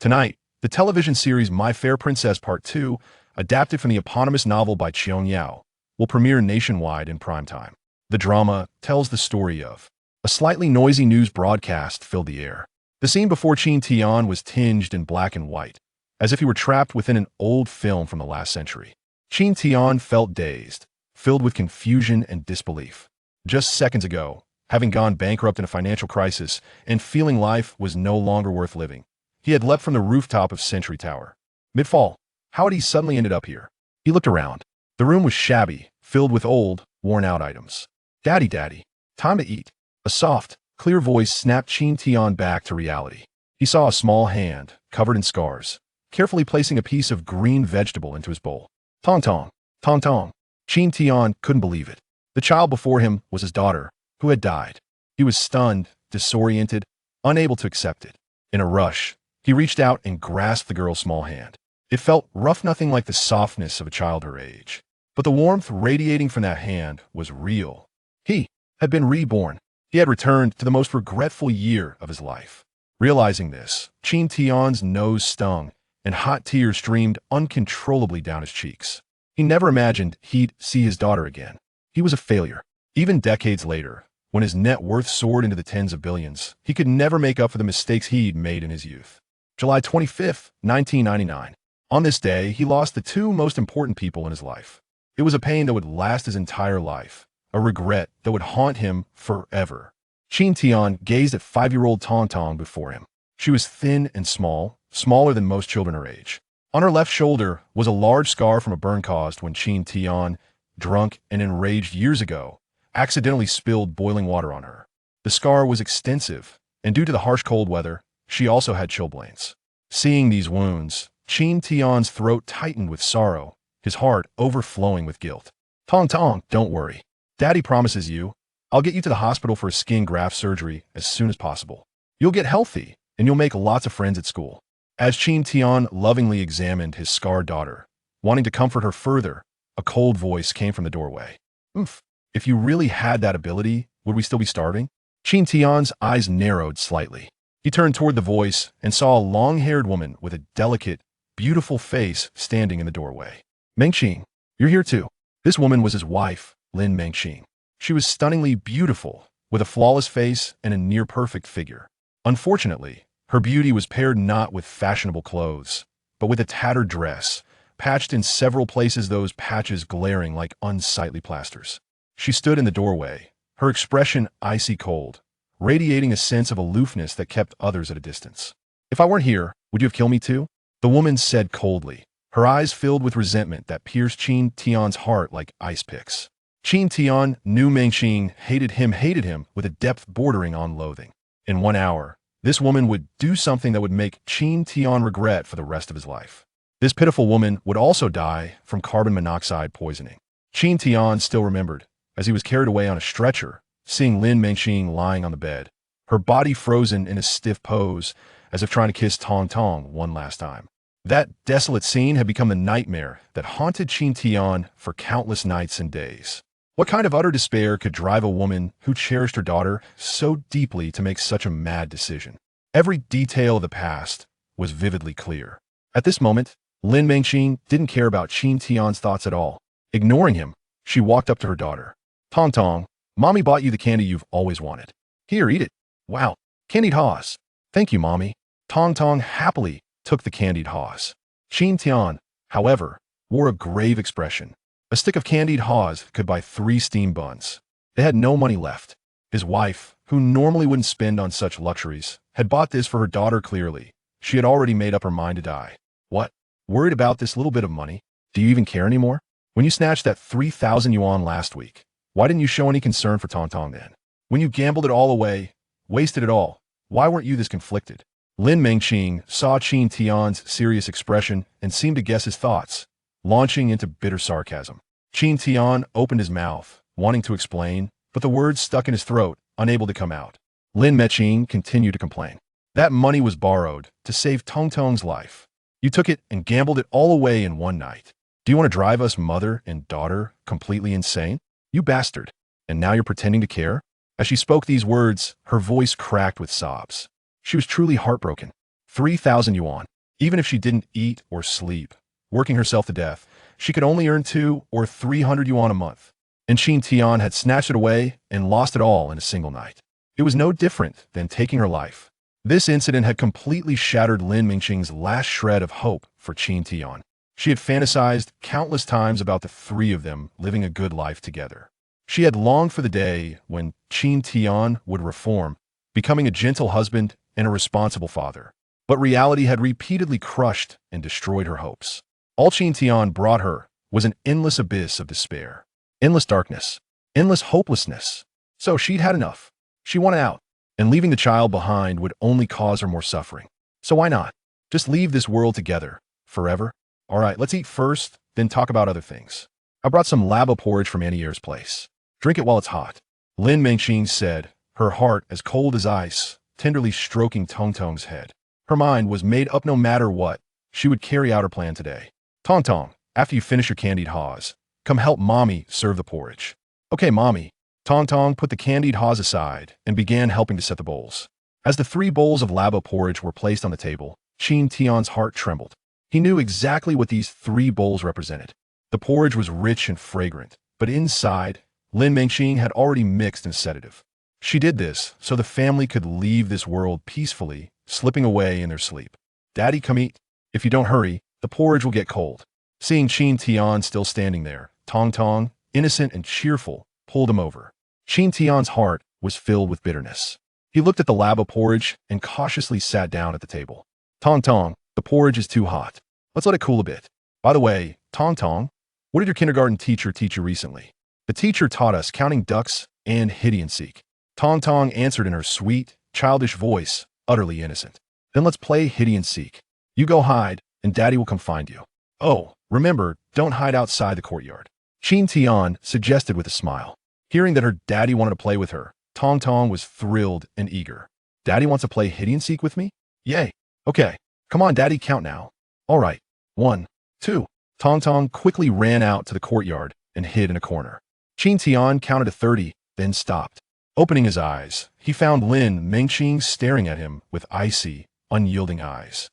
Tonight, the television series My Fair Princess Part 2, adapted from the eponymous novel by Qian Yao, will premiere nationwide in primetime. The drama tells the story of a slightly noisy news broadcast filled the air. The scene before Qin Tian was tinged in black and white, as if he were trapped within an old film from the last century. Qin Tian felt dazed, filled with confusion and disbelief. Just seconds ago, having gone bankrupt in a financial crisis and feeling life was no longer worth living, he had leapt from the rooftop of Century Tower. Mid-fall, how had he suddenly ended up here? He looked around. The room was shabby, filled with old, worn-out items. Daddy, Daddy, time to eat. A soft, clear voice snapped Qin Tian back to reality. He saw a small hand, covered in scars, carefully placing a piece of green vegetable into his bowl. Tongtong, Tongtong. Qin Tian couldn't believe it. The child before him was his daughter, who had died. He was stunned, disoriented, unable to accept it. In a rush, he reached out and grasped the girl's small hand. It felt rough, nothing like the softness of a child her age. But the warmth radiating from that hand was real. He had been reborn. He had returned to the most regretful year of his life. Realizing this, Qin Tian's nose stung, and hot tears streamed uncontrollably down his cheeks. He never imagined he'd see his daughter again. He was a failure. Even decades later, when his net worth soared into the tens of billions, he could never make up for the mistakes he'd made in his youth. July 25th, 1999. On this day, he lost the two most important people in his life. It was a pain that would last his entire life, a regret that would haunt him forever. Qin Tian gazed at 5-year-old Tongtong before him. She was thin and small, smaller than most children her age. On her left shoulder was a large scar from a burn caused when Qin Tian, drunk and enraged years ago, accidentally spilled boiling water on her. The scar was extensive, and due to the harsh cold weather, she also had chilblains. Seeing these wounds, Qin Tian's throat tightened with sorrow, his heart overflowing with guilt. Tongtong, don't worry. Daddy promises you, I'll get you to the hospital for a skin graft surgery as soon as possible. You'll get healthy, and you'll make lots of friends at school. As Qin Tian lovingly examined his scarred daughter, wanting to comfort her further, a cold voice came from the doorway. Oof, if you really had that ability, would we still be starving? Qin Tian's eyes narrowed slightly. He turned toward the voice and saw a long-haired woman with a delicate, beautiful face standing in the doorway. Mengqing, you're here too. This woman was his wife, Lin Mengqing. She was stunningly beautiful, with a flawless face and a near-perfect figure. Unfortunately, her beauty was paired not with fashionable clothes, but with a tattered dress, patched in several places, those patches glaring like unsightly plasters. She stood in the doorway, her expression icy cold, radiating a sense of aloofness that kept others at a distance. If I weren't here, would you have killed me too? The woman said coldly, her eyes filled with resentment that pierced Qin Tian's heart like ice picks. Qin Tian knew Mengqing hated him with a depth bordering on loathing. In 1 hour, this woman would do something that would make Qin Tian regret for the rest of his life. This pitiful woman would also die from carbon monoxide poisoning. Qin Tian still remembered, as he was carried away on a stretcher, seeing Lin Mengqing lying on the bed, her body frozen in a stiff pose, as if trying to kiss Tongtong one last time. That desolate scene had become the nightmare that haunted Qin Tian for countless nights and days. What kind of utter despair could drive a woman who cherished her daughter so deeply to make such a mad decision? Every detail of the past was vividly clear. At this moment, Lin Mengqing didn't care about Qin Tian's thoughts at all. Ignoring him, she walked up to her daughter. Tongtong, Mommy bought you the candy you've always wanted. Here, eat it. Wow, candied haws. Thank you, Mommy. Tongtong happily took the candied haws. Qin Tian, however, wore a grave expression. A stick of candied haws could buy 3 steamed buns. They had no money left. His wife, who normally wouldn't spend on such luxuries, had bought this for her daughter clearly. She had already made up her mind to die. What? Worried about this little bit of money? Do you even care anymore? When you snatched that 3,000 yuan last week, why didn't you show any concern for Tongtong then? When you gambled it all away, wasted it all, why weren't you this conflicted? Lin Mengqing saw Qin Tian's serious expression and seemed to guess his thoughts, launching into bitter sarcasm. Qin Tian opened his mouth, wanting to explain, but the words stuck in his throat, unable to come out. Lin Mengqing continued to complain. That money was borrowed to save Tongtong's life. You took it and gambled it all away in one night. Do you want to drive us mother and daughter completely insane? You bastard. And now you're pretending to care? As she spoke these words, her voice cracked with sobs. She was truly heartbroken. 3,000 yuan. Even if she didn't eat or sleep, working herself to death, she could only earn 2 or 300 yuan a month. And Qin Tian had snatched it away and lost it all in a single night. It was no different than taking her life. This incident had completely shattered Lin Mengqing's last shred of hope for Qin Tian. She had fantasized countless times about the three of them living a good life together. She had longed for the day when Qin Tian would reform, becoming a gentle husband and a responsible father. But reality had repeatedly crushed and destroyed her hopes. All Qin Tian brought her was an endless abyss of despair, endless darkness, endless hopelessness. So she'd had enough. She wanted out, and leaving the child behind would only cause her more suffering. So why not? Just leave this world together, forever? All right, let's eat first, then talk about other things. I brought some labo porridge from Annier's place. Drink it while it's hot. Lin Mengqing said, her heart as cold as ice, tenderly stroking Tongtong's head. Her mind was made up no matter what. She would carry out her plan today. Tongtong, after you finish your candied haws, come help Mommy serve the porridge. Okay, Mommy. Tongtong put the candied haws aside and began helping to set the bowls. As the 3 bowls of labo porridge were placed on the table, Qin Tian's heart trembled. He knew exactly what these 3 bowls represented. The porridge was rich and fragrant, but inside, Lin Mengqing had already mixed in a sedative. She did this so the family could leave this world peacefully, slipping away in their sleep. Daddy, come eat. If you don't hurry, the porridge will get cold. Seeing Qin Tian still standing there, Tongtong, innocent and cheerful, pulled him over. Qin Tian's heart was filled with bitterness. He looked at the labo porridge and cautiously sat down at the table. Tongtong, the porridge is too hot. Let's let it cool a bit. By the way, Tongtong, what did your kindergarten teacher teach you recently? The teacher taught us counting ducks and hide and seek. Tongtong answered in her sweet, childish voice, utterly innocent. Then let's play hide and seek. You go hide, and Daddy will come find you. Oh, remember, don't hide outside the courtyard. Qin Tian suggested with a smile. Hearing that her daddy wanted to play with her, Tongtong was thrilled and eager. Daddy wants to play hide and seek with me? Yay. Okay. Come on, Daddy, count now. All right. 1, 2. Tongtong quickly ran out to the courtyard and hid in a corner. Qin Tian counted to 30, then stopped. Opening his eyes, he found Lin Mengqing staring at him with icy, unyielding eyes.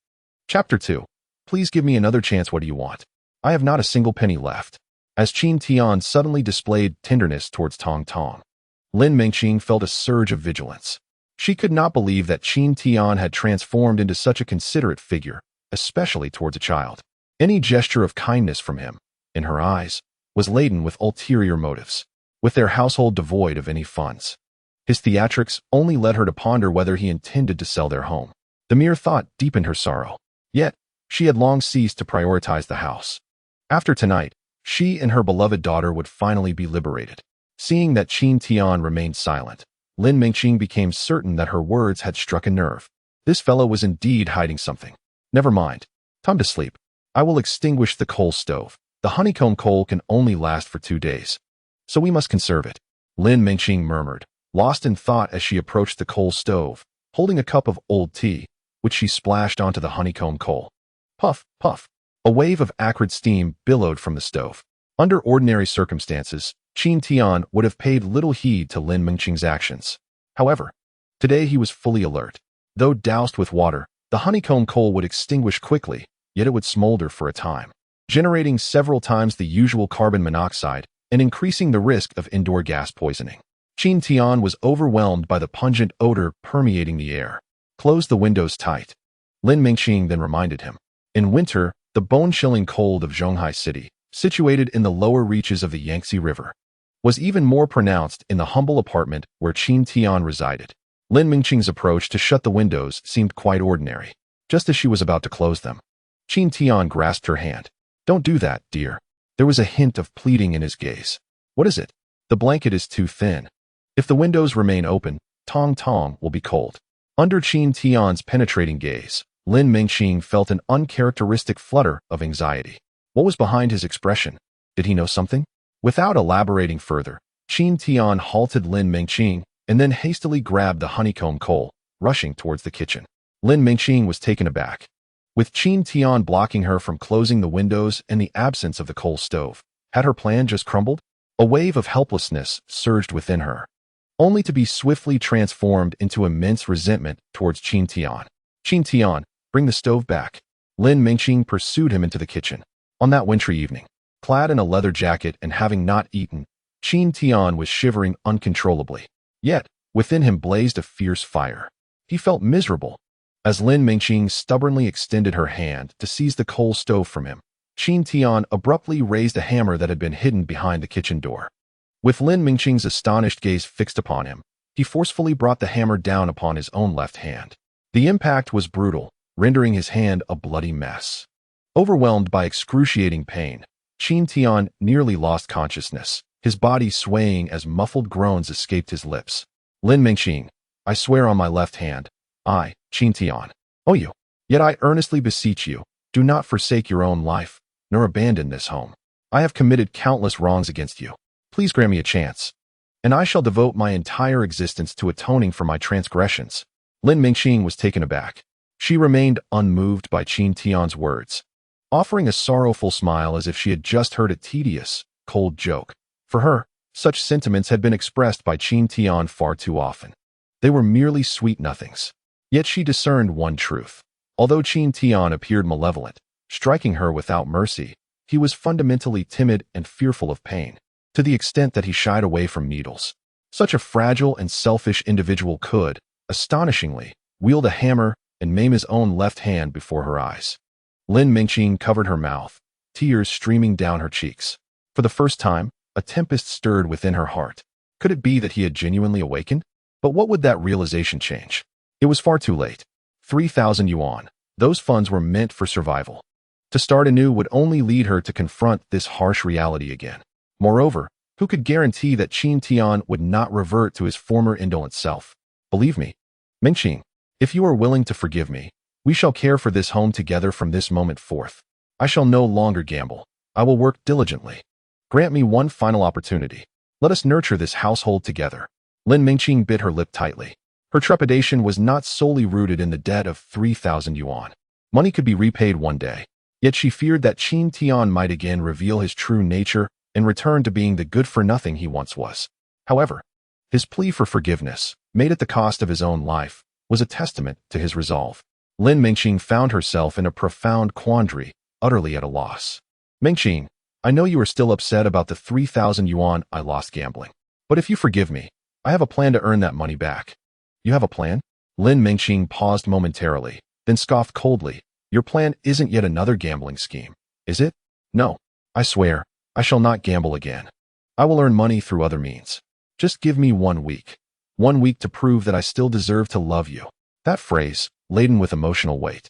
Chapter 2. Please give me another chance. What do you want? I have not a single penny left. As Qin Tian suddenly displayed tenderness towards Tongtong, Lin Mengqing felt a surge of vigilance. She could not believe that Qin Tian had transformed into such a considerate figure, especially towards a child. Any gesture of kindness from him, in her eyes, was laden with ulterior motives, with their household devoid of any funds. His theatrics only led her to ponder whether he intended to sell their home. The mere thought deepened her sorrow. Yet, she had long ceased to prioritize the house. After tonight, she and her beloved daughter would finally be liberated. Seeing that Qin Tian remained silent, Lin Mengqing became certain that her words had struck a nerve. This fellow was indeed hiding something. Never mind. Time to sleep. I will extinguish the coal stove. The honeycomb coal can only last for 2 days, so we must conserve it. Lin Mengqing murmured, lost in thought as she approached the coal stove, holding a cup of old tea, which she splashed onto the honeycomb coal. Puff, puff. A wave of acrid steam billowed from the stove. Under ordinary circumstances, Qin Tian would have paid little heed to Lin Mengqing's actions. However, today he was fully alert. Though doused with water, the honeycomb coal would extinguish quickly, yet it would smolder for a time, generating several times the usual carbon monoxide and increasing the risk of indoor gas poisoning. Qin Tian was overwhelmed by the pungent odor permeating the air. Close the windows tight. Lin Mengqing then reminded him. In winter, the bone-chilling cold of Zhonghai City, situated in the lower reaches of the Yangtze River, was even more pronounced in the humble apartment where Qin Tian resided. Lin Mengqing's approach to shut the windows seemed quite ordinary. Just as she was about to close them, Qin Tian grasped her hand. Don't do that, dear. There was a hint of pleading in his gaze. What is it? The blanket is too thin. If the windows remain open, Tongtong will be cold. Under Qin Tian's penetrating gaze, Lin Mengqing felt an uncharacteristic flutter of anxiety. What was behind his expression? Did he know something? Without elaborating further, Qin Tian halted Lin Mengqing and then hastily grabbed the honeycomb coal, rushing towards the kitchen. Lin Mengqing was taken aback. With Qin Tian blocking her from closing the windows and the absence of the coal stove, had her plan just crumbled? A wave of helplessness surged within her, only to be swiftly transformed into immense resentment towards Qin Tian. Qin Tian, Bring the stove back. Lin Mengqing pursued him into the kitchen. On that wintry evening, clad in a leather jacket and having not eaten, Qin Tian was shivering uncontrollably. Yet, within him blazed a fierce fire. He felt miserable. As Lin Mengqing stubbornly extended her hand to seize the coal stove from him, Qin Tian abruptly raised a hammer that had been hidden behind the kitchen door. With Lin Mengqing's astonished gaze fixed upon him, he forcefully brought the hammer down upon his own left hand. The impact was brutal, rendering his hand a bloody mess. Overwhelmed by excruciating pain, Qin Tian nearly lost consciousness, his body swaying as muffled groans escaped his lips. Lin Mengqing, I swear on my left hand, I, Qin Tian, owe you. Yet I earnestly beseech you, do not forsake your own life, nor abandon this home. I have committed countless wrongs against you. Please grant me a chance, and I shall devote my entire existence to atoning for my transgressions. Lin Mengqing was taken aback. She remained unmoved by Qin Tian's words, offering a sorrowful smile as if she had just heard a tedious, cold joke. For her, such sentiments had been expressed by Qin Tian far too often. They were merely sweet nothings. Yet she discerned one truth. Although Qin Tian appeared malevolent, striking her without mercy, he was fundamentally timid and fearful of pain, to the extent that he shied away from needles. Such a fragile and selfish individual could, astonishingly, wield a hammer and maim his own left hand before her eyes. Lin Mengqing covered her mouth, tears streaming down her cheeks. For the first time, a tempest stirred within her heart. Could it be that he had genuinely awakened? But what would that realization change? It was far too late. 3,000 yuan. Those funds were meant for survival. To start anew would only lead her to confront this harsh reality again. Moreover, who could guarantee that Qin Tian would not revert to his former indolent self? Believe me, Mengqing, if you are willing to forgive me, we shall care for this home together from this moment forth. I shall no longer gamble. I will work diligently. Grant me one final opportunity. Let us nurture this household together. Lin Mengqing bit her lip tightly. Her trepidation was not solely rooted in the debt of 3,000 yuan. Money could be repaid one day. Yet she feared that Qin Tian might again reveal his true nature and return to being the good-for-nothing he once was. However, his plea for forgiveness, made at the cost of his own life, was a testament to his resolve. Lin Mengqing found herself in a profound quandary, utterly at a loss. Mengqing, I know you are still upset about the 3,000 yuan I lost gambling. But if you forgive me, I have a plan to earn that money back. You have a plan? Lin Mengqing paused momentarily, then scoffed coldly. Your plan isn't yet another gambling scheme, is it? No. I swear, I shall not gamble again. I will earn money through other means. Just give me 1 week. 1 week to prove that I still deserve to love you. That phrase, laden with emotional weight,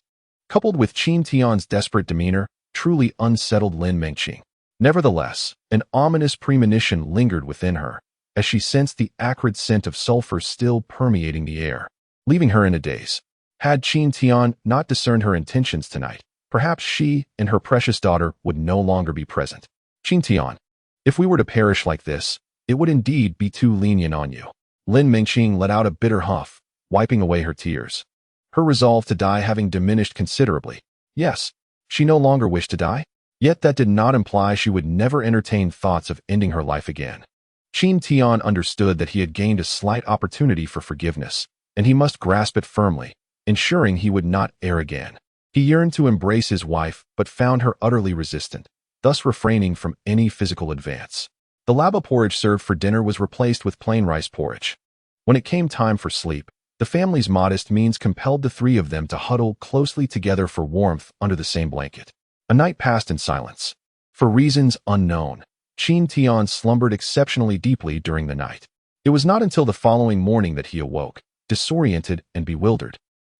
coupled with Qin Tian's desperate demeanor, truly unsettled Lin Mengqing. Nevertheless, an ominous premonition lingered within her, as she sensed the acrid scent of sulfur still permeating the air, leaving her in a daze. Had Qin Tian not discerned her intentions tonight, perhaps she and her precious daughter would no longer be present. Qin Tian, if we were to perish like this, it would indeed be too lenient on you. Lin Mengqing let out a bitter huff, wiping away her tears. Her resolve to die having diminished considerably. Yes, she no longer wished to die, yet that did not imply she would never entertain thoughts of ending her life again. Qin Tian understood that he had gained a slight opportunity for forgiveness, and he must grasp it firmly, ensuring he would not err again. He yearned to embrace his wife, but found her utterly resistant, thus refraining from any physical advance. The laba porridge served for dinner was replaced with plain rice porridge. When it came time for sleep, the family's modest means compelled the three of them to huddle closely together for warmth under the same blanket. A night passed in silence. For reasons unknown, Qin Tian slumbered exceptionally deeply during the night. It was not until the following morning that he awoke, disoriented and bewildered.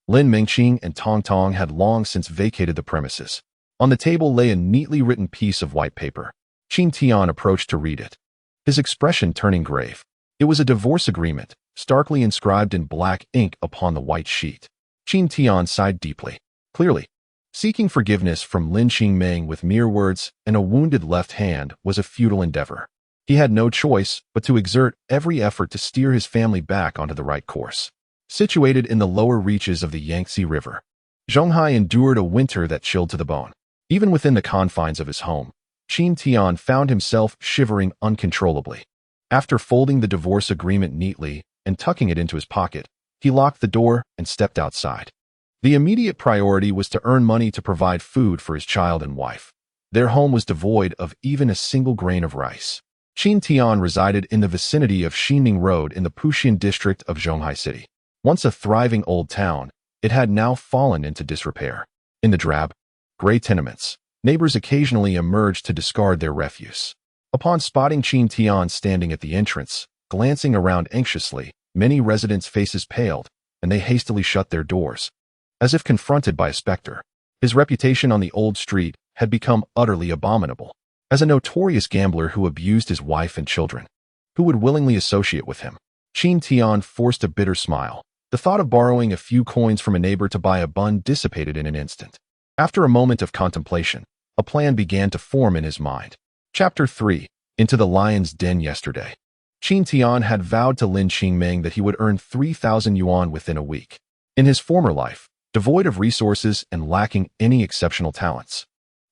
Lin Mengqing and Tongtong had long since vacated the premises. On the table lay a neatly written piece of white paper. Qin Tian approached to read it, his expression turning grave. It was a divorce agreement, starkly inscribed in black ink upon the white sheet. Qin Tian sighed deeply. Clearly, seeking forgiveness from Lin Mengqing with mere words and a wounded left hand was a futile endeavor. He had no choice but to exert every effort to steer his family back onto the right course. Situated in the lower reaches of the Yangtze River, Zhonghai endured a winter that chilled to the bone. Even within the confines of his home, Qin Tian found himself shivering uncontrollably. After folding the divorce agreement neatly and tucking it into his pocket, he locked the door and stepped outside. The immediate priority was to earn money to provide food for his child and wife. Their home was devoid of even a single grain of rice. Qin Tian resided in the vicinity of Xining Road in the Puxian district of Zhonghai City. Once a thriving old town, it had now fallen into disrepair. In the drab, gray tenements, neighbors occasionally emerged to discard their refuse. Upon spotting Qin Tian standing at the entrance, glancing around anxiously, many residents' faces paled, and they hastily shut their doors, as if confronted by a specter. His reputation on the old street had become utterly abominable. As a notorious gambler who abused his wife and children, who would willingly associate with him? Qin Tian forced a bitter smile. The thought of borrowing a few coins from a neighbor to buy a bun dissipated in an instant. After a moment of contemplation, a plan began to form in his mind. Chapter 3. Into the Lion's Den. Yesterday, Qin Tian had vowed to Lin Mengqing that he would earn 3,000 yuan within a week. In his former life, devoid of resources and lacking any exceptional talents,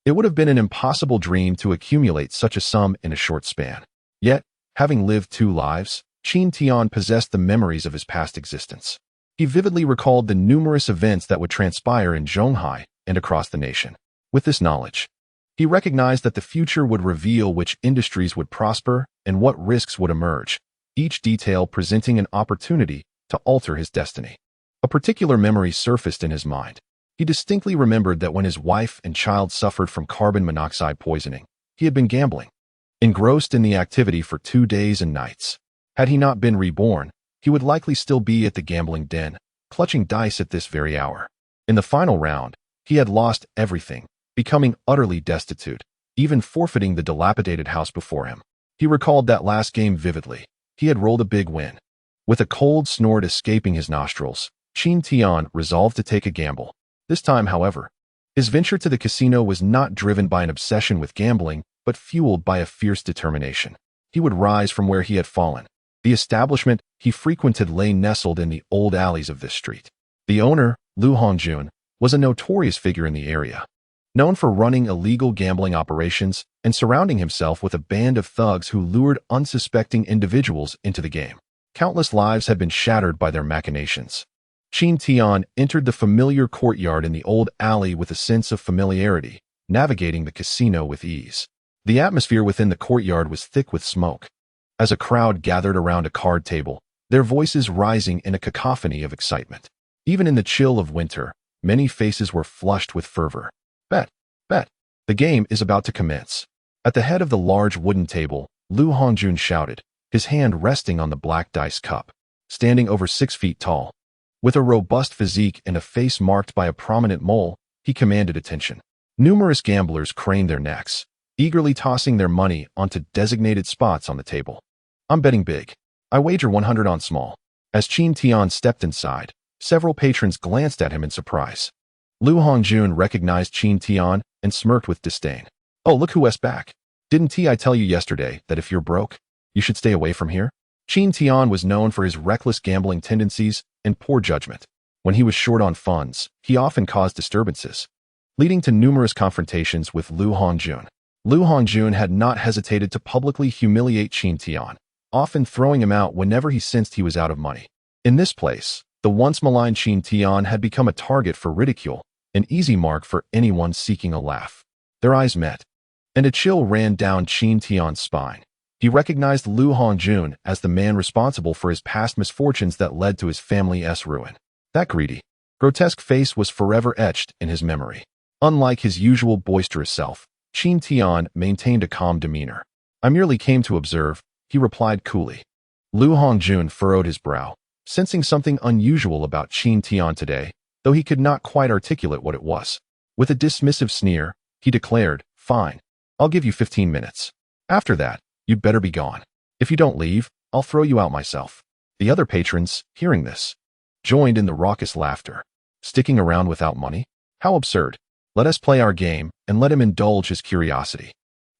it would have been an impossible dream to accumulate such a sum in a short span. Yet, having lived 2 lives, Qin Tian possessed the memories of his past existence. He vividly recalled the numerous events that would transpire in Zhonghai and across the nation. With this knowledge, he recognized that the future would reveal which industries would prosper and what risks would emerge, each detail presenting an opportunity to alter his destiny. A particular memory surfaced in his mind. He distinctly remembered that when his wife and child suffered from carbon monoxide poisoning, he had been gambling, engrossed in the activity for 2 days and nights. Had he not been reborn, he would likely still be at the gambling den, clutching dice at this very hour. In the final round, he had lost everything, becoming utterly destitute, even forfeiting the dilapidated house before him. He recalled that last game vividly. He had rolled a big win. With a cold snort escaping his nostrils, Qin Tian resolved to take a gamble. This time, however, his venture to the casino was not driven by an obsession with gambling, but fueled by a fierce determination. He would rise from where he had fallen. The establishment he frequented lay nestled in the old alleys of this street. The owner, Lu Hongjun, was a notorious figure in the area, known for running illegal gambling operations and surrounding himself with a band of thugs who lured unsuspecting individuals into the game. Countless lives had been shattered by their machinations. Qin Tian entered the familiar courtyard in the old alley with a sense of familiarity, navigating the casino with ease. The atmosphere within the courtyard was thick with smoke. As a crowd gathered around a card table, their voices rising in a cacophony of excitement. Even in the chill of winter, many faces were flushed with fervor. Bet, bet. The game is about to commence. At the head of the large wooden table, Lu Hongjun shouted, his hand resting on the black dice cup. Standing over 6 feet tall, with a robust physique and a face marked by a prominent mole, he commanded attention. Numerous gamblers craned their necks, eagerly tossing their money onto designated spots on the table. I'm betting big. I wager 100 on small. As Qin Tian stepped inside, several patrons glanced at him in surprise. Lu Hongjun recognized Qin Tian and smirked with disdain. Oh, look who's back. Didn't I tell you yesterday that if you're broke, you should stay away from here? Qin Tian was known for his reckless gambling tendencies and poor judgment. When he was short on funds, he often caused disturbances, leading to numerous confrontations with Lu Hongjun. Lu Hongjun had not hesitated to publicly humiliate Qin Tian, often throwing him out whenever he sensed he was out of money. In this place, the once maligned Qin Tian had become a target for ridicule, an easy mark for anyone seeking a laugh. Their eyes met, and a chill ran down Qin Tian's spine. He recognized Lu Hongjun as the man responsible for his past misfortunes that led to his family's ruin. That greedy, grotesque face was forever etched in his memory. Unlike his usual boisterous self, Qin Tian maintained a calm demeanor. I merely came to observe, he replied coolly. Lu Hongjun furrowed his brow, sensing something unusual about Qin Tian today, though he could not quite articulate what it was. With a dismissive sneer, he declared, fine, I'll give you 15 minutes. After that, you'd better be gone. If you don't leave, I'll throw you out myself. The other patrons, hearing this, joined in the raucous laughter. Sticking around without money? How absurd. Let us play our game and let him indulge his curiosity.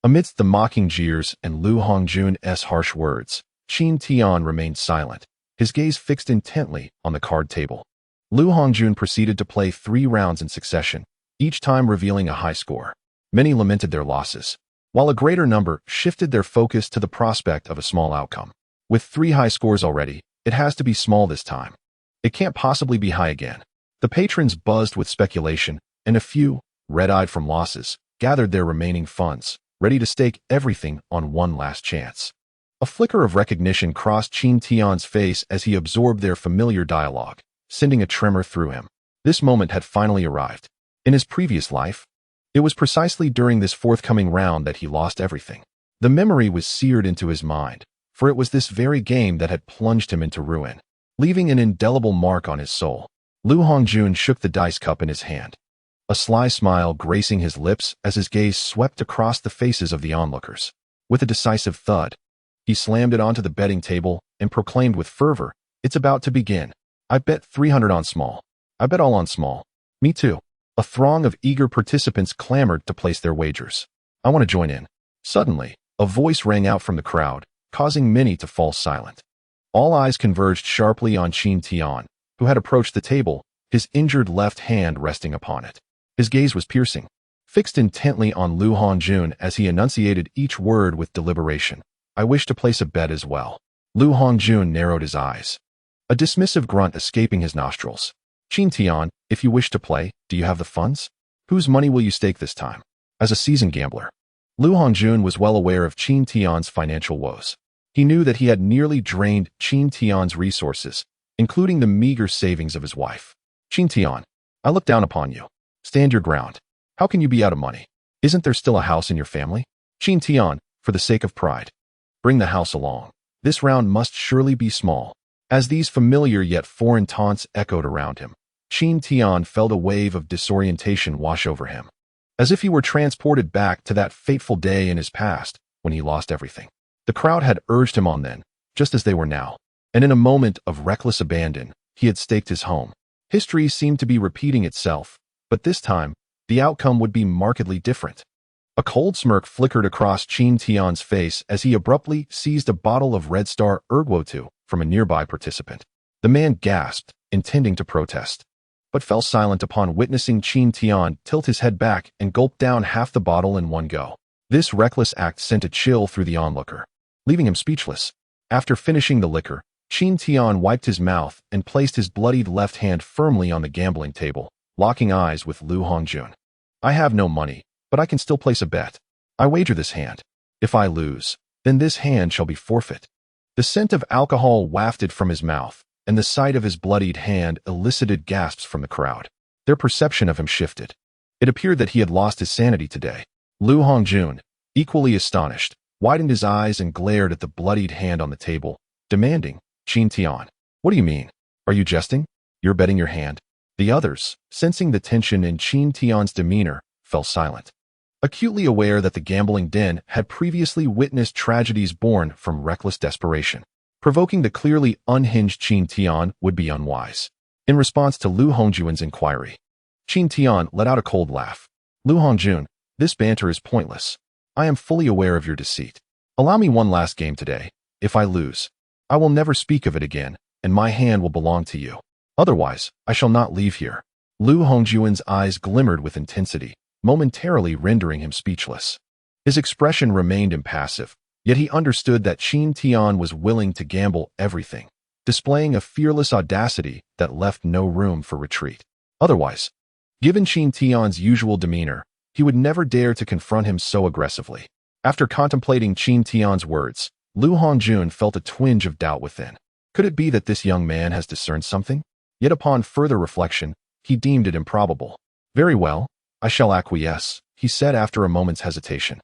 Amidst the mocking jeers and Lu Hongjun's harsh words, Qin Tian remained silent, his gaze fixed intently on the card table. Lu Hongjun proceeded to play 3 rounds in succession, each time revealing a high score. Many lamented their losses, while a greater number shifted their focus to the prospect of a small outcome. With 3 high scores already, it has to be small this time. It can't possibly be high again. The patrons buzzed with speculation, and a few, red-eyed from losses, gathered their remaining funds, ready to stake everything on one last chance. A flicker of recognition crossed Qin Tian's face as he absorbed their familiar dialogue, sending a tremor through him. This moment had finally arrived. In his previous life, it was precisely during this forthcoming round that he lost everything. The memory was seared into his mind, for it was this very game that had plunged him into ruin, leaving an indelible mark on his soul. Lu Hongjun shook the dice cup in his hand, a sly smile gracing his lips as his gaze swept across the faces of the onlookers. With a decisive thud, he slammed it onto the betting table and proclaimed with fervor, "It's about to begin. I bet 300 on small. I bet all on small." "Me too." A throng of eager participants clamored to place their wagers. "I want to join in." Suddenly, a voice rang out from the crowd, causing many to fall silent. All eyes converged sharply on Qin Tian, who had approached the table, his injured left hand resting upon it. His gaze was piercing, fixed intently on Lu Hongjun as he enunciated each word with deliberation. "I wish to place a bet as well." Lu Hongjun narrowed his eyes, a dismissive grunt escaping his nostrils. "Qin Tian, if you wish to play, do you have the funds? Whose money will you stake this time?" As a seasoned gambler, Lu Hongjun was well aware of Qin Tian's financial woes. He knew that he had nearly drained Qin Tian's resources, including the meager savings of his wife. "Qin Tian, I look down upon you. Stand your ground. How can you be out of money? Isn't there still a house in your family?" "Qin Tian, for the sake of pride, bring the house along. This round must surely be small." As these familiar yet foreign taunts echoed around him, Qin Tian felt a wave of disorientation wash over him, as if he were transported back to that fateful day in his past when he lost everything. The crowd had urged him on then, just as they were now, and in a moment of reckless abandon, he had staked his home. History seemed to be repeating itself, but this time, the outcome would be markedly different. A cold smirk flickered across Qin Tian's face as he abruptly seized a bottle of Red Star Erguotu from a nearby participant. The man gasped, intending to protest, but fell silent upon witnessing Qin Tian tilt his head back and gulp down half the bottle in one go. This reckless act sent a chill through the onlooker, leaving him speechless. After finishing the liquor, Qin Tian wiped his mouth and placed his bloodied left hand firmly on the gambling table, locking eyes with Lu Hongjun. "I have no money, but I can still place a bet. I wager this hand. If I lose, then this hand shall be forfeit." The scent of alcohol wafted from his mouth, and the sight of his bloodied hand elicited gasps from the crowd. Their perception of him shifted. It appeared that he had lost his sanity today. Lu Hongjun, equally astonished, widened his eyes and glared at the bloodied hand on the table, demanding, "Qin Tian, what do you mean? Are you jesting? You're betting your hand?" The others, sensing the tension in Qin Tian's demeanor, fell silent, acutely aware that the gambling den had previously witnessed tragedies born from reckless desperation. Provoking the clearly unhinged Qin Tian would be unwise. In response to Lu Hongjun's inquiry, Qin Tian let out a cold laugh. "Lu Hongjun, this banter is pointless. I am fully aware of your deceit. Allow me one last game today. If I lose, I will never speak of it again, and my hand will belong to you. Otherwise, I shall not leave here." Lu Hongjun's eyes glimmered with intensity, momentarily rendering him speechless. His expression remained impassive, yet he understood that Qin Tian was willing to gamble everything, displaying a fearless audacity that left no room for retreat. Otherwise, given Qin Tian's usual demeanor, he would never dare to confront him so aggressively. After contemplating Qin Tian's words, Lu Hongjun felt a twinge of doubt within. Could it be that this young man has discerned something? Yet upon further reflection, he deemed it improbable. "Very well, I shall acquiesce," he said after a moment's hesitation,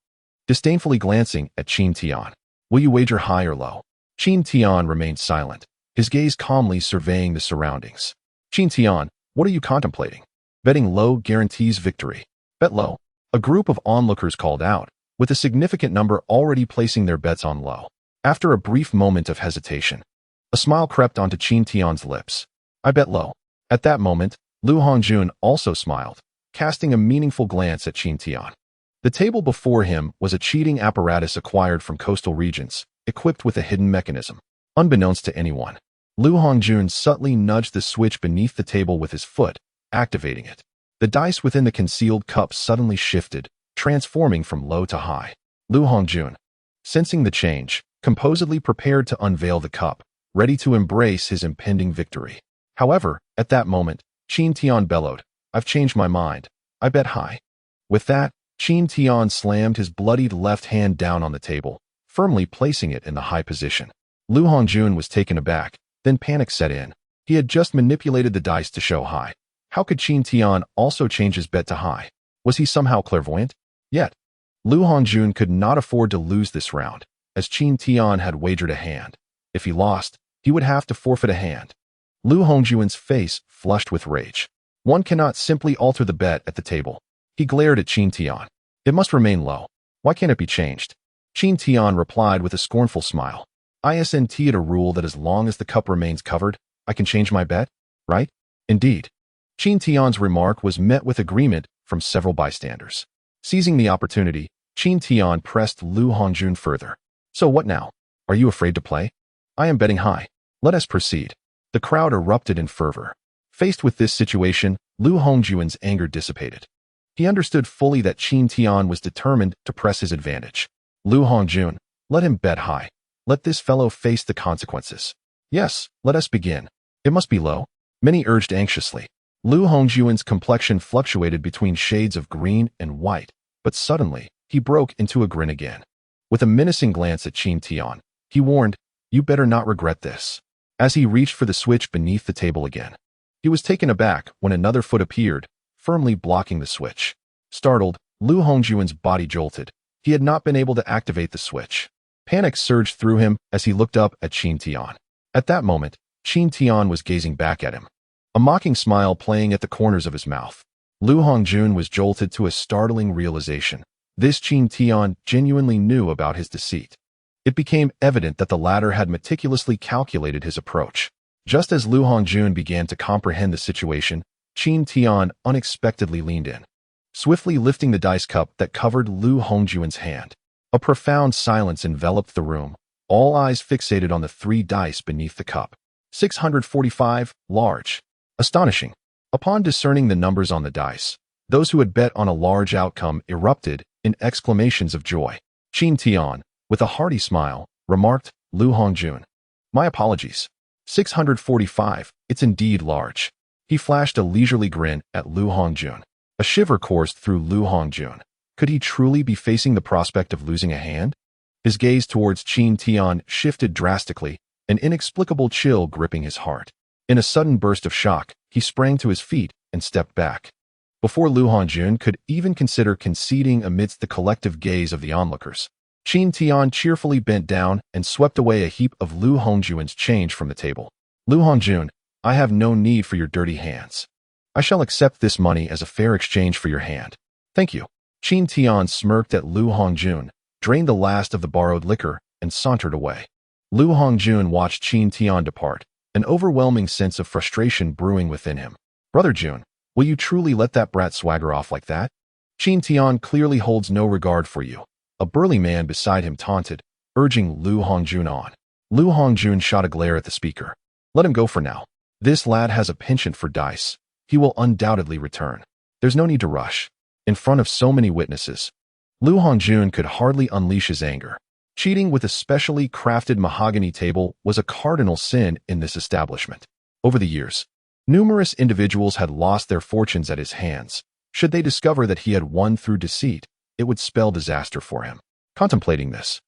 disdainfully glancing at Qin Tian. "Will you wager high or low?" Qin Tian remained silent, his gaze calmly surveying the surroundings. "Qin Tian, what are you contemplating?" "Betting low guarantees victory." "Bet low," a group of onlookers called out, with a significant number already placing their bets on low. After a brief moment of hesitation, a smile crept onto Qin Tian's lips. "I bet low." At that moment, Lu Hongjun also smiled, casting a meaningful glance at Qin Tian. The table before him was a cheating apparatus acquired from coastal regions, equipped with a hidden mechanism. Unbeknownst to anyone, Lu Hongjun subtly nudged the switch beneath the table with his foot, activating it. The dice within the concealed cup suddenly shifted, transforming from low to high. Lu Hongjun, sensing the change, composedly prepared to unveil the cup, ready to embrace his impending victory. However, at that moment, Qin Tian bellowed. I've changed my mind. I bet high. With that, Qin Tian slammed his bloodied left hand down on the table, firmly placing it in the high position. Lu Hongjun was taken aback, then panic set in. He had just manipulated the dice to show high. How could Qin Tian also change his bet to high? Was he somehow clairvoyant? Yet, Lu Hongjun could not afford to lose this round, as Qin Tian had wagered a hand. If he lost, he would have to forfeit a hand. Lu Hongjun's face flushed with rage. One cannot simply alter the bet at the table. He glared at Qin Tian. It must remain low. Why can't it be changed? Qin Tian replied with a scornful smile. Isn't it a rule that as long as the cup remains covered, I can change my bet, right? Indeed. Qin Tian's remark was met with agreement from several bystanders. Seizing the opportunity, Qin Tian pressed Lu Hongjun further. So what now? Are you afraid to play? I am betting high. Let us proceed. The crowd erupted in fervor. Faced with this situation, Lu Hongjun's anger dissipated. He understood fully that Qin Tian was determined to press his advantage. Lu Hongjun, let him bet high. Let this fellow face the consequences. Yes, let us begin. It must be low. Many urged anxiously. Lu Hongjun's complexion fluctuated between shades of green and white, but suddenly, he broke into a grin again. With a menacing glance at Qin Tian, he warned, you better not regret this. As he reached for the switch beneath the table again, he was taken aback when another foot appeared, firmly blocking the switch. Startled, Lu Hongjun's body jolted. He had not been able to activate the switch. Panic surged through him as he looked up at Qin Tian. At that moment, Qin Tian was gazing back at him, a mocking smile playing at the corners of his mouth. Lu Hongjun was jolted to a startling realization. This Qin Tian genuinely knew about his deceit. It became evident that the latter had meticulously calculated his approach. Just as Lu Hongjun began to comprehend the situation, Qin Tian unexpectedly leaned in, swiftly lifting the dice cup that covered Lu Hongjun's hand. A profound silence enveloped the room, all eyes fixated on the 3 dice beneath the cup. 645, large. Astonishing. Upon discerning the numbers on the dice, those who had bet on a large outcome erupted in exclamations of joy. Qin Tian, with a hearty smile, remarked, Lu Hongjun, my apologies. 645, it's indeed large. He flashed a leisurely grin at Lu Hongjun. A shiver coursed through Lu Hongjun. Could he truly be facing the prospect of losing a hand? His gaze towards Qin Tian shifted drastically, an inexplicable chill gripping his heart. In a sudden burst of shock, he sprang to his feet and stepped back. Before Lu Hongjun could even consider conceding amidst the collective gaze of the onlookers, Qin Tian cheerfully bent down and swept away a heap of Lu Hongjun's change from the table. Lu Hongjun, I have no need for your dirty hands. I shall accept this money as a fair exchange for your hand. Thank you. Qin Tian smirked at Lu Hongjun, drained the last of the borrowed liquor, and sauntered away. Lu Hongjun watched Qin Tian depart, an overwhelming sense of frustration brewing within him. Brother Jun, will you truly let that brat swagger off like that? Qin Tian clearly holds no regard for you. A burly man beside him taunted, urging Lu Hongjun on. Lu Hongjun shot a glare at the speaker. Let him go for now. This lad has a penchant for dice. He will undoubtedly return. There's no need to rush. In front of so many witnesses, Lu Hongjun could hardly unleash his anger. Cheating with a specially crafted mahogany table was a cardinal sin in this establishment. Over the years, numerous individuals had lost their fortunes at his hands. Should they discover that he had won through deceit, it would spell disaster for him. Contemplating this,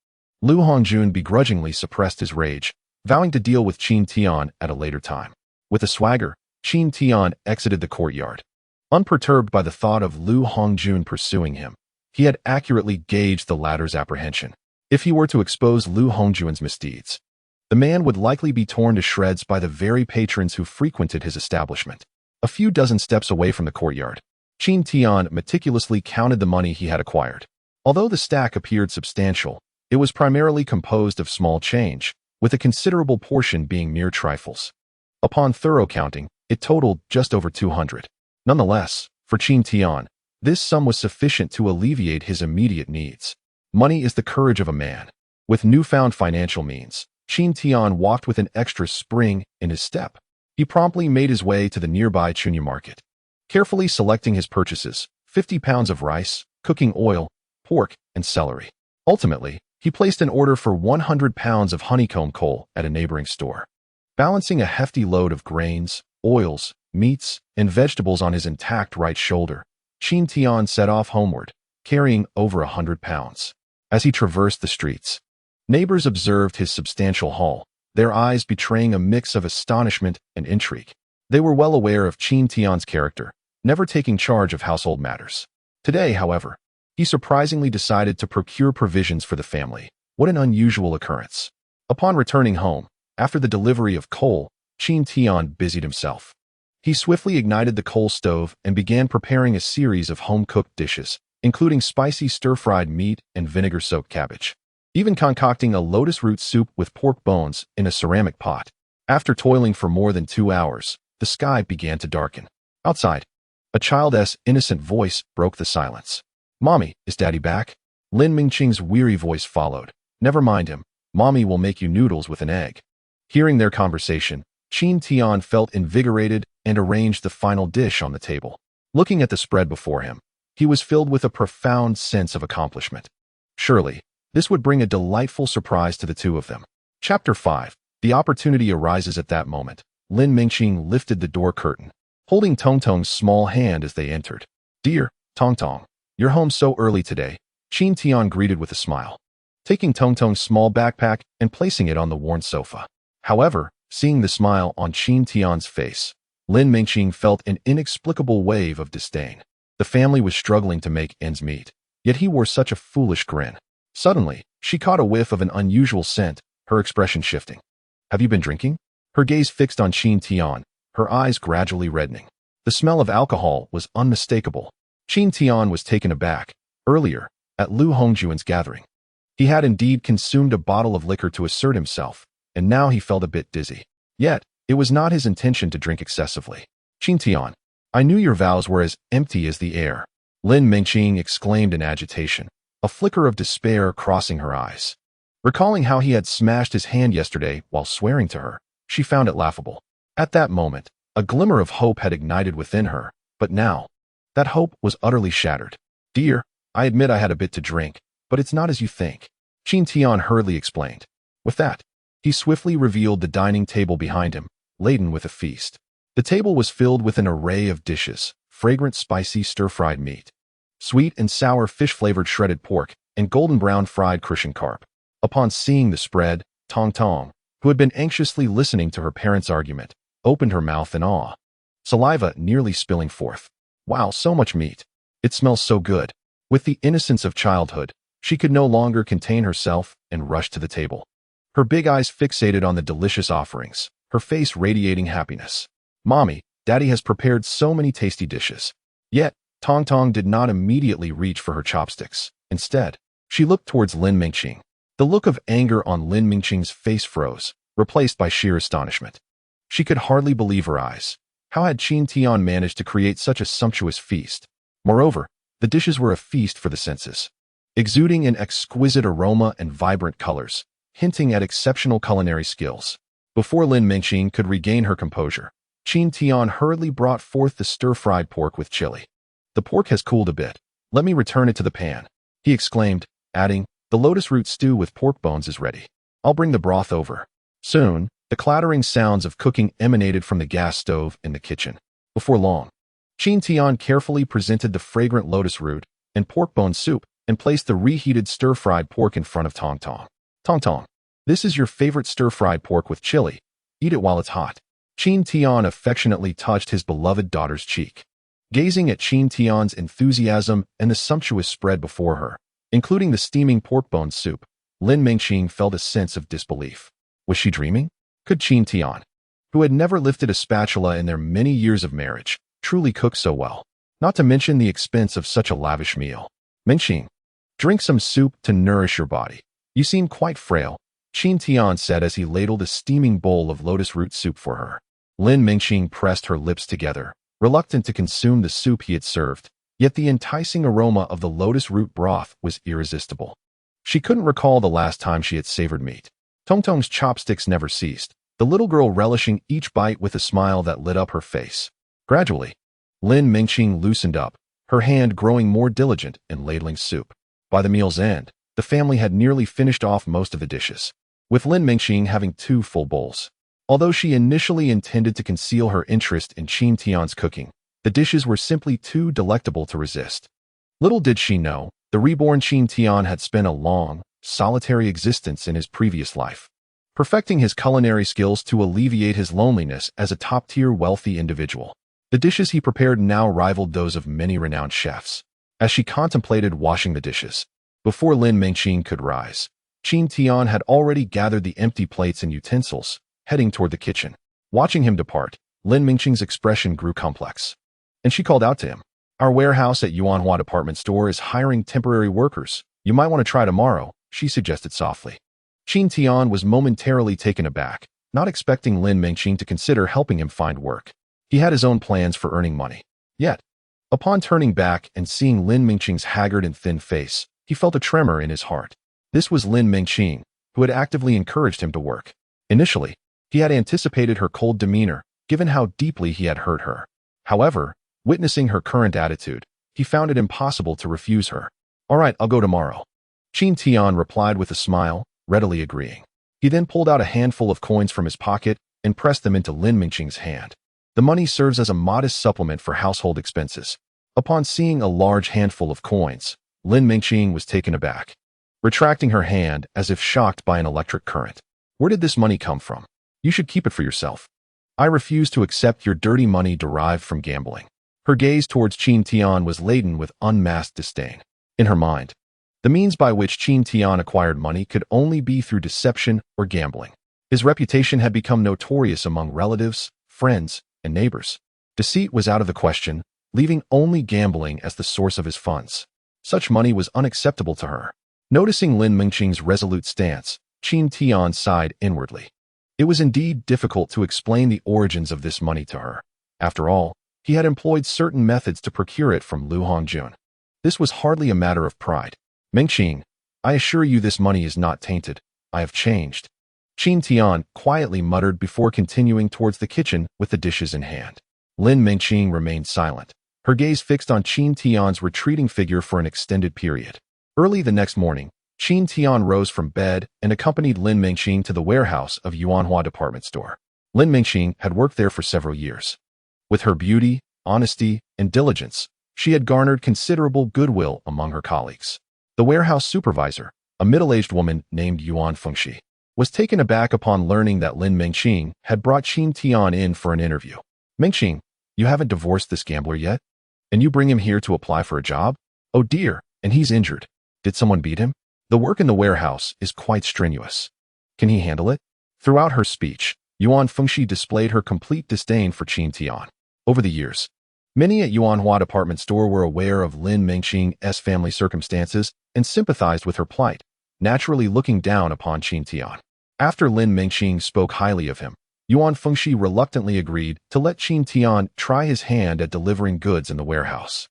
Lu Hongjun begrudgingly suppressed his rage, vowing to deal with Qin Tian at a later time. With a swagger, Qin Tian exited the courtyard. Unperturbed by the thought of Lu Hongjun pursuing him, he had accurately gauged the latter's apprehension. If he were to expose Lu Hongjun's misdeeds, the man would likely be torn to shreds by the very patrons who frequented his establishment. A few dozen steps away from the courtyard, Qin Tian meticulously counted the money he had acquired. Although the stack appeared substantial, it was primarily composed of small change, with a considerable portion being mere trifles. Upon thorough counting, it totaled just over 200. Nonetheless, for Qin Tian, this sum was sufficient to alleviate his immediate needs. Money is the courage of a man. With newfound financial means, Qin Tian walked with an extra spring in his step. He promptly made his way to the nearby Chunya market. Carefully selecting his purchases, 50 pounds of rice, cooking oil, pork, and celery. Ultimately, he placed an order for 100 pounds of honeycomb coal at a neighboring store. Balancing a hefty load of grains, oils, meats, and vegetables on his intact right shoulder, Qin Tian set off homeward, carrying over 100 pounds. As he traversed the streets, neighbors observed his substantial haul, their eyes betraying a mix of astonishment and intrigue. They were well aware of Qin Tian's character, never taking charge of household matters. Today, however, he surprisingly decided to procure provisions for the family. What an unusual occurrence. Upon returning home, after the delivery of coal, Qin Tian busied himself. He swiftly ignited the coal stove and began preparing a series of home-cooked dishes, including spicy stir-fried meat and vinegar-soaked cabbage, even concocting a lotus root soup with pork bones in a ceramic pot. After toiling for more than 2 hours, the sky began to darken. Outside, a child's innocent voice broke the silence. "Mommy, is Daddy back?" Lin Mengqing's weary voice followed. "Never mind him. Mommy will make you noodles with an egg." Hearing their conversation, Qin Tian felt invigorated and arranged the final dish on the table. Looking at the spread before him, he was filled with a profound sense of accomplishment. Surely, this would bring a delightful surprise to the two of them. Chapter 5. The opportunity arises at that moment. Lin Mengqing lifted the door curtain, holding Tongtong's small hand as they entered. "Dear Tongtong, you're home so early today," Qin Tian greeted with a smile, taking Tongtong's small backpack and placing it on the worn sofa. However, seeing the smile on Qin Tian's face, Lin Mengqing felt an inexplicable wave of disdain. The family was struggling to make ends meet, yet he wore such a foolish grin. Suddenly, she caught a whiff of an unusual scent, her expression shifting. "Have you been drinking?" Her gaze fixed on Qin Tian, her eyes gradually reddening. The smell of alcohol was unmistakable. Qin Tian was taken aback. Earlier, at Lu Hongjuan's gathering, he had indeed consumed a bottle of liquor to assert himself, and now he felt a bit dizzy. Yet, it was not his intention to drink excessively. "Qin Tian, I knew your vows were as empty as the air," Lin Mengqing exclaimed in agitation, a flicker of despair crossing her eyes. Recalling how he had smashed his hand yesterday while swearing to her, she found it laughable. At that moment, a glimmer of hope had ignited within her, but now, that hope was utterly shattered. "Dear, I admit I had a bit to drink, but it's not as you think," Qin Tian hurriedly explained. With that, he swiftly revealed the dining table behind him, laden with a feast. The table was filled with an array of dishes, fragrant spicy stir-fried meat, sweet and sour fish-flavored shredded pork, and golden-brown fried Christian carp. Upon seeing the spread, Tongtong, who had been anxiously listening to her parents' argument, opened her mouth in awe, saliva nearly spilling forth. "Wow, so much meat. It smells so good." With the innocence of childhood, she could no longer contain herself and rushed to the table. Her big eyes fixated on the delicious offerings, her face radiating happiness. "Mommy, Daddy has prepared so many tasty dishes." Yet, Tongtong did not immediately reach for her chopsticks. Instead, she looked towards Lin Mengqing. The look of anger on Lin Mengqing's face froze, replaced by sheer astonishment. She could hardly believe her eyes. How had Qin Tian managed to create such a sumptuous feast? Moreover, the dishes were a feast for the senses, exuding an exquisite aroma and vibrant colors, hinting at exceptional culinary skills. Before Lin Mengqing could regain her composure, Qin Tian hurriedly brought forth the stir-fried pork with chili. "The pork has cooled a bit. Let me return it to the pan," he exclaimed, adding, "The lotus root stew with pork bones is ready. I'll bring the broth over." Soon, the clattering sounds of cooking emanated from the gas stove in the kitchen. Before long, Qin Tian carefully presented the fragrant lotus root and pork bone soup and placed the reheated stir-fried pork in front of Tongtong. "Tongtong, this is your favorite stir-fried pork with chili. Eat it while it's hot." Qin Tian affectionately touched his beloved daughter's cheek. Gazing at Qin Tian's enthusiasm and the sumptuous spread before her, including the steaming pork bone soup, Lin Mengqing felt a sense of disbelief. Was she dreaming? Could Qin Tian, who had never lifted a spatula in their many years of marriage, truly cook so well? Not to mention the expense of such a lavish meal. "Mengqing, drink some soup to nourish your body. You seem quite frail," Qin Tian said as he ladled a steaming bowl of lotus root soup for her. Lin Mengqing pressed her lips together, reluctant to consume the soup he had served, yet the enticing aroma of the lotus root broth was irresistible. She couldn't recall the last time she had savored meat. Tongtong's chopsticks never ceased, the little girl relishing each bite with a smile that lit up her face. Gradually, Lin Mengqing loosened up, her hand growing more diligent in ladling soup. By the meal's end, the family had nearly finished off most of the dishes, with Lin Mengqing having 2 full bowls. Although she initially intended to conceal her interest in Qin Tian's cooking, the dishes were simply too delectable to resist. Little did she know, the reborn Qin Tian had spent a long, solitary existence in his previous life, perfecting his culinary skills to alleviate his loneliness as a top-tier wealthy individual. The dishes he prepared now rivaled those of many renowned chefs. As she contemplated washing the dishes, before Lin Mengqing could rise, Qin Tian had already gathered the empty plates and utensils, heading toward the kitchen. Watching him depart, Lin Mengqing's expression grew complex, and she called out to him. Our warehouse at Yuanhua department store is hiring temporary workers. You might want to try tomorrow, she suggested softly. Qin Tian was momentarily taken aback, not expecting Lin Mengqing to consider helping him find work. He had his own plans for earning money. Yet, upon turning back and seeing Lin Mengqing's haggard and thin face, he felt a tremor in his heart. This was Lin Mengqing, who had actively encouraged him to work. Initially, he had anticipated her cold demeanor, given how deeply he had hurt her. However, witnessing her current attitude, he found it impossible to refuse her. All right, I'll go tomorrow. Qin Tian replied with a smile, readily agreeing. He then pulled out a handful of coins from his pocket and pressed them into Lin Mengqing's hand. The money serves as a modest supplement for household expenses. Upon seeing a large handful of coins, Lin Mengqing was taken aback, retracting her hand as if shocked by an electric current. Where did this money come from? You should keep it for yourself. I refuse to accept your dirty money derived from gambling. Her gaze towards Qin Tian was laden with unmasked disdain. In her mind, the means by which Qin Tian acquired money could only be through deception or gambling. His reputation had become notorious among relatives, friends, and neighbors. Deceit was out of the question, leaving only gambling as the source of his funds. Such money was unacceptable to her. Noticing Lin Mengqing's resolute stance, Qin Tian sighed inwardly. It was indeed difficult to explain the origins of this money to her. After all, he had employed certain methods to procure it from Lu Hongjun. This was hardly a matter of pride. Mengqing, I assure you this money is not tainted. I have changed. Qin Tian quietly muttered before continuing towards the kitchen with the dishes in hand. Lin Mengqing remained silent, her gaze fixed on Qin Tian's retreating figure for an extended period. Early the next morning, Qin Tian rose from bed and accompanied Lin Mengqing to the warehouse of Yuanhua department store. Lin Mengqing had worked there for several years. With her beauty, honesty, and diligence, she had garnered considerable goodwill among her colleagues. The warehouse supervisor, a middle-aged woman named Yuan Fengxi, was taken aback upon learning that Lin Mengqing had brought Qin Tian in for an interview. Mengqing, you haven't divorced this gambler yet? And you bring him here to apply for a job? Oh dear, and he's injured. Did someone beat him? The work in the warehouse is quite strenuous. Can he handle it? Throughout her speech, Yuan Fengxi displayed her complete disdain for Qin Tian. Over the years, many at Yuanhua department store were aware of Lin Mengqing's family circumstances and sympathized with her plight, naturally looking down upon Qin Tian. After Lin Mengqing spoke highly of him, Yuan Fengxi reluctantly agreed to let Qin Tian try his hand at delivering goods in the warehouse.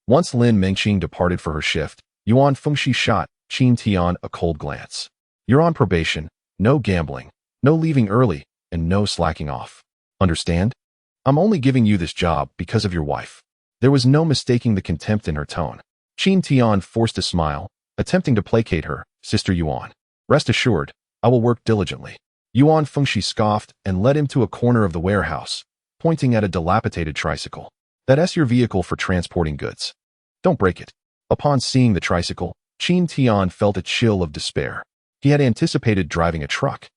Once Lin Mengqing departed for her shift, Yuan Fengxi shot Qin Tian a cold glance. You're on probation, no gambling, no leaving early, and no slacking off. Understand? I'm only giving you this job because of your wife. There was no mistaking the contempt in her tone. Qin Tian forced a smile, attempting to placate her. Sister Yuan, rest assured, I will work diligently. Yuan Fengxi scoffed and led him to a corner of the warehouse, pointing at a dilapidated tricycle. That's your vehicle for transporting goods. Don't break it. Upon seeing the tricycle, Qin Tian felt a chill of despair. He had anticipated driving a truck.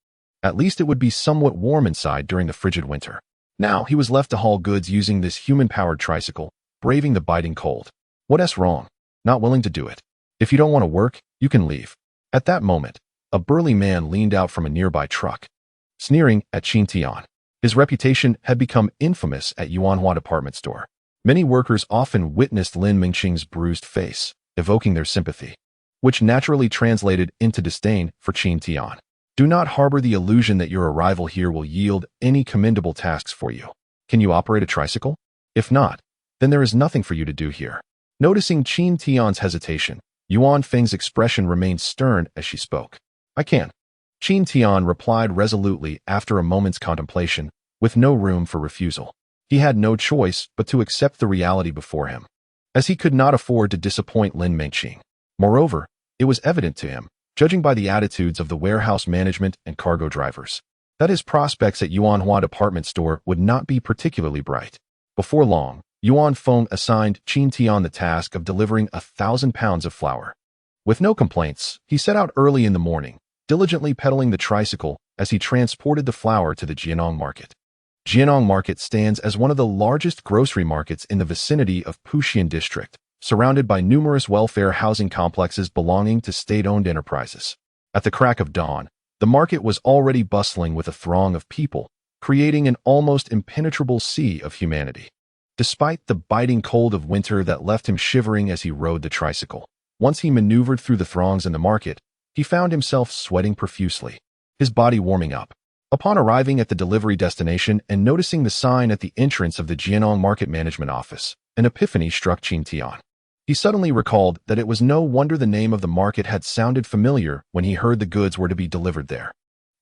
At least it would be somewhat warm inside during the frigid winter. Now he was left to haul goods using this human-powered tricycle, braving the biting cold. What's wrong? Not willing to do it. If you don't want to work, you can leave. At that moment, a burly man leaned out from a nearby truck, sneering at Qin Tian. His reputation had become infamous at Yuanhua department store. Many workers often witnessed Lin Mengqing's bruised face, evoking their sympathy, which naturally translated into disdain for Qin Tian. Do not harbor the illusion that your arrival here will yield any commendable tasks for you. Can you operate a tricycle? If not, then there is nothing for you to do here. Noticing Qin Tian's hesitation, Yuan Feng's expression remained stern as she spoke. I can. Qin Tian replied resolutely after a moment's contemplation, with no room for refusal. He had no choice but to accept the reality before him, as he could not afford to disappoint Lin Mengqing. Moreover, it was evident to him, judging by the attitudes of the warehouse management and cargo drivers, that his prospects at Yuanhua department store would not be particularly bright. Before long, Yuan Feng assigned Qin Tian the task of delivering 1,000 pounds of flour. With no complaints, he set out early in the morning, diligently pedaling the tricycle as he transported the flour to the Jianong market. Jianong market stands as one of the largest grocery markets in the vicinity of Puxian district, surrounded by numerous welfare housing complexes belonging to state-owned enterprises. At the crack of dawn, the market was already bustling with a throng of people, creating an almost impenetrable sea of humanity. Despite the biting cold of winter that left him shivering as he rode the tricycle, once he maneuvered through the throngs in the market, he found himself sweating profusely, his body warming up. Upon arriving at the delivery destination and noticing the sign at the entrance of the Jianong Market Management Office, an epiphany struck Qin Tian. He suddenly recalled that it was no wonder the name of the market had sounded familiar when he heard the goods were to be delivered there.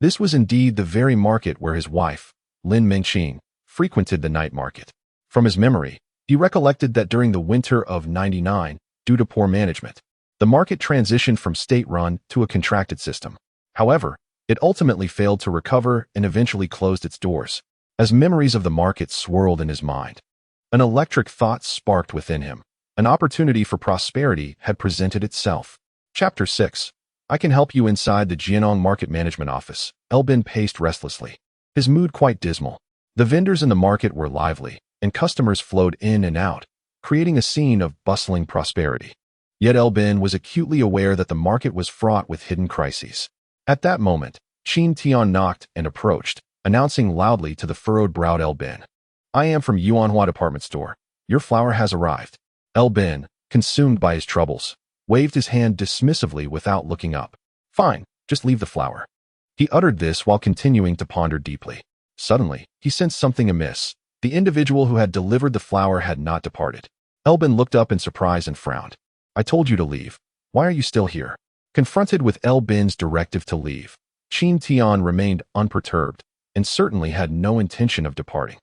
This was indeed the very market where his wife, Lin Mengqing, frequented the night market. From his memory, he recollected that during the winter of '99, due to poor management, the market transitioned from state-run to a contracted system. However, it ultimately failed to recover and eventually closed its doors. As memories of the market swirled in his mind, an electric thought sparked within him. An opportunity for prosperity had presented itself. Chapter 6. I can help you inside the Jianong Market Management Office. Elbin paced restlessly, his mood quite dismal. The vendors in the market were lively, and customers flowed in and out, creating a scene of bustling prosperity. Yet Elbin was acutely aware that the market was fraught with hidden crises. At that moment, Qin Tian knocked and approached, announcing loudly to the furrowed-browed Elbin. I am from Yuanhua department store. Your flour has arrived. Elbin, consumed by his troubles, waved his hand dismissively without looking up. Fine, just leave the flour. He uttered this while continuing to ponder deeply. Suddenly, he sensed something amiss. The individual who had delivered the flour had not departed. Elbin looked up in surprise and frowned. I told you to leave. Why are you still here? Confronted with Elbin's directive to leave, Qin Tian remained unperturbed and certainly had no intention of departing.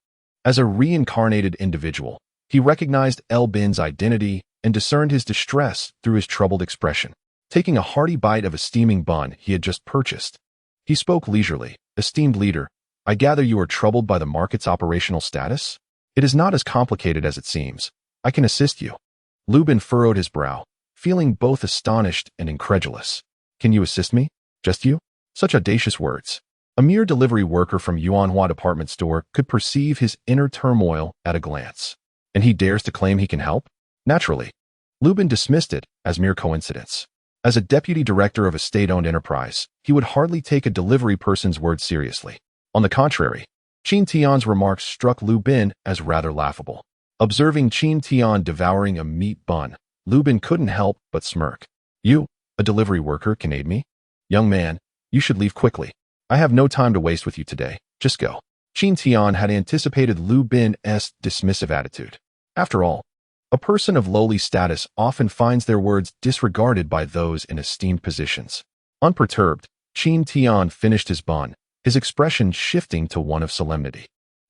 As a reincarnated individual, he recognized Elbin's identity and discerned his distress through his troubled expression. Taking a hearty bite of a steaming bun he had just purchased, he spoke leisurely. Esteemed leader, I gather you are troubled by the market's operational status? It is not as complicated as it seems. I can assist you. Lubin furrowed his brow, feeling both astonished and incredulous. Can you assist me? Just you? Such audacious words. A mere delivery worker from Yuanhua department store could perceive his inner turmoil at a glance. And he dares to claim he can help? Naturally. Lubin dismissed it as mere coincidence. As a deputy director of a state-owned enterprise, he would hardly take a delivery person's word seriously. On the contrary, Qin Tian's remarks struck Lubin as rather laughable. Observing Qin Tian devouring a meat bun, Lubin couldn't help but smirk. You, a delivery worker, can aid me? Young man, you should leave quickly. I have no time to waste with you today. Just go. Qin Tian had anticipated Lubin's dismissive attitude. After all, a person of lowly status often finds their words disregarded by those in esteemed positions. Unperturbed, Qin Tian finished his bun, his expression shifting to one of solemnity.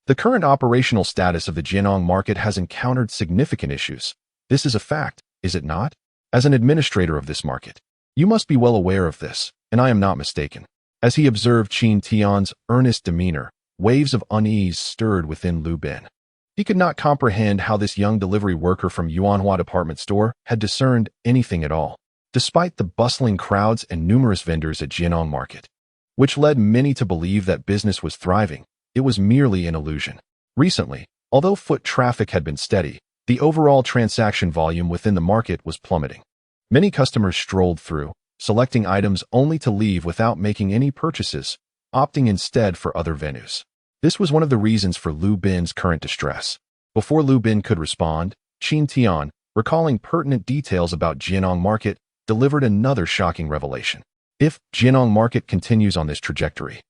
The current operational status of the Jianong market has encountered significant issues. This is a fact, is it not? As an administrator of this market, you must be well aware of this, and I am not mistaken. As he observed Qin Tian's earnest demeanor, waves of unease stirred within Lubin. He could not comprehend how this young delivery worker from Yuanhua department store had discerned anything at all, despite the bustling crowds and numerous vendors at Jianong market, which led many to believe that business was thriving. It was merely an illusion. Recently, although foot traffic had been steady, the overall transaction volume within the market was plummeting. Many customers strolled through, selecting items only to leave without making any purchases, opting instead for other venues. This was one of the reasons for Lubin's current distress. Before Lubin could respond, Qin Tian, recalling pertinent details about Jianong market, delivered another shocking revelation. If Jianong market continues on this trajectory,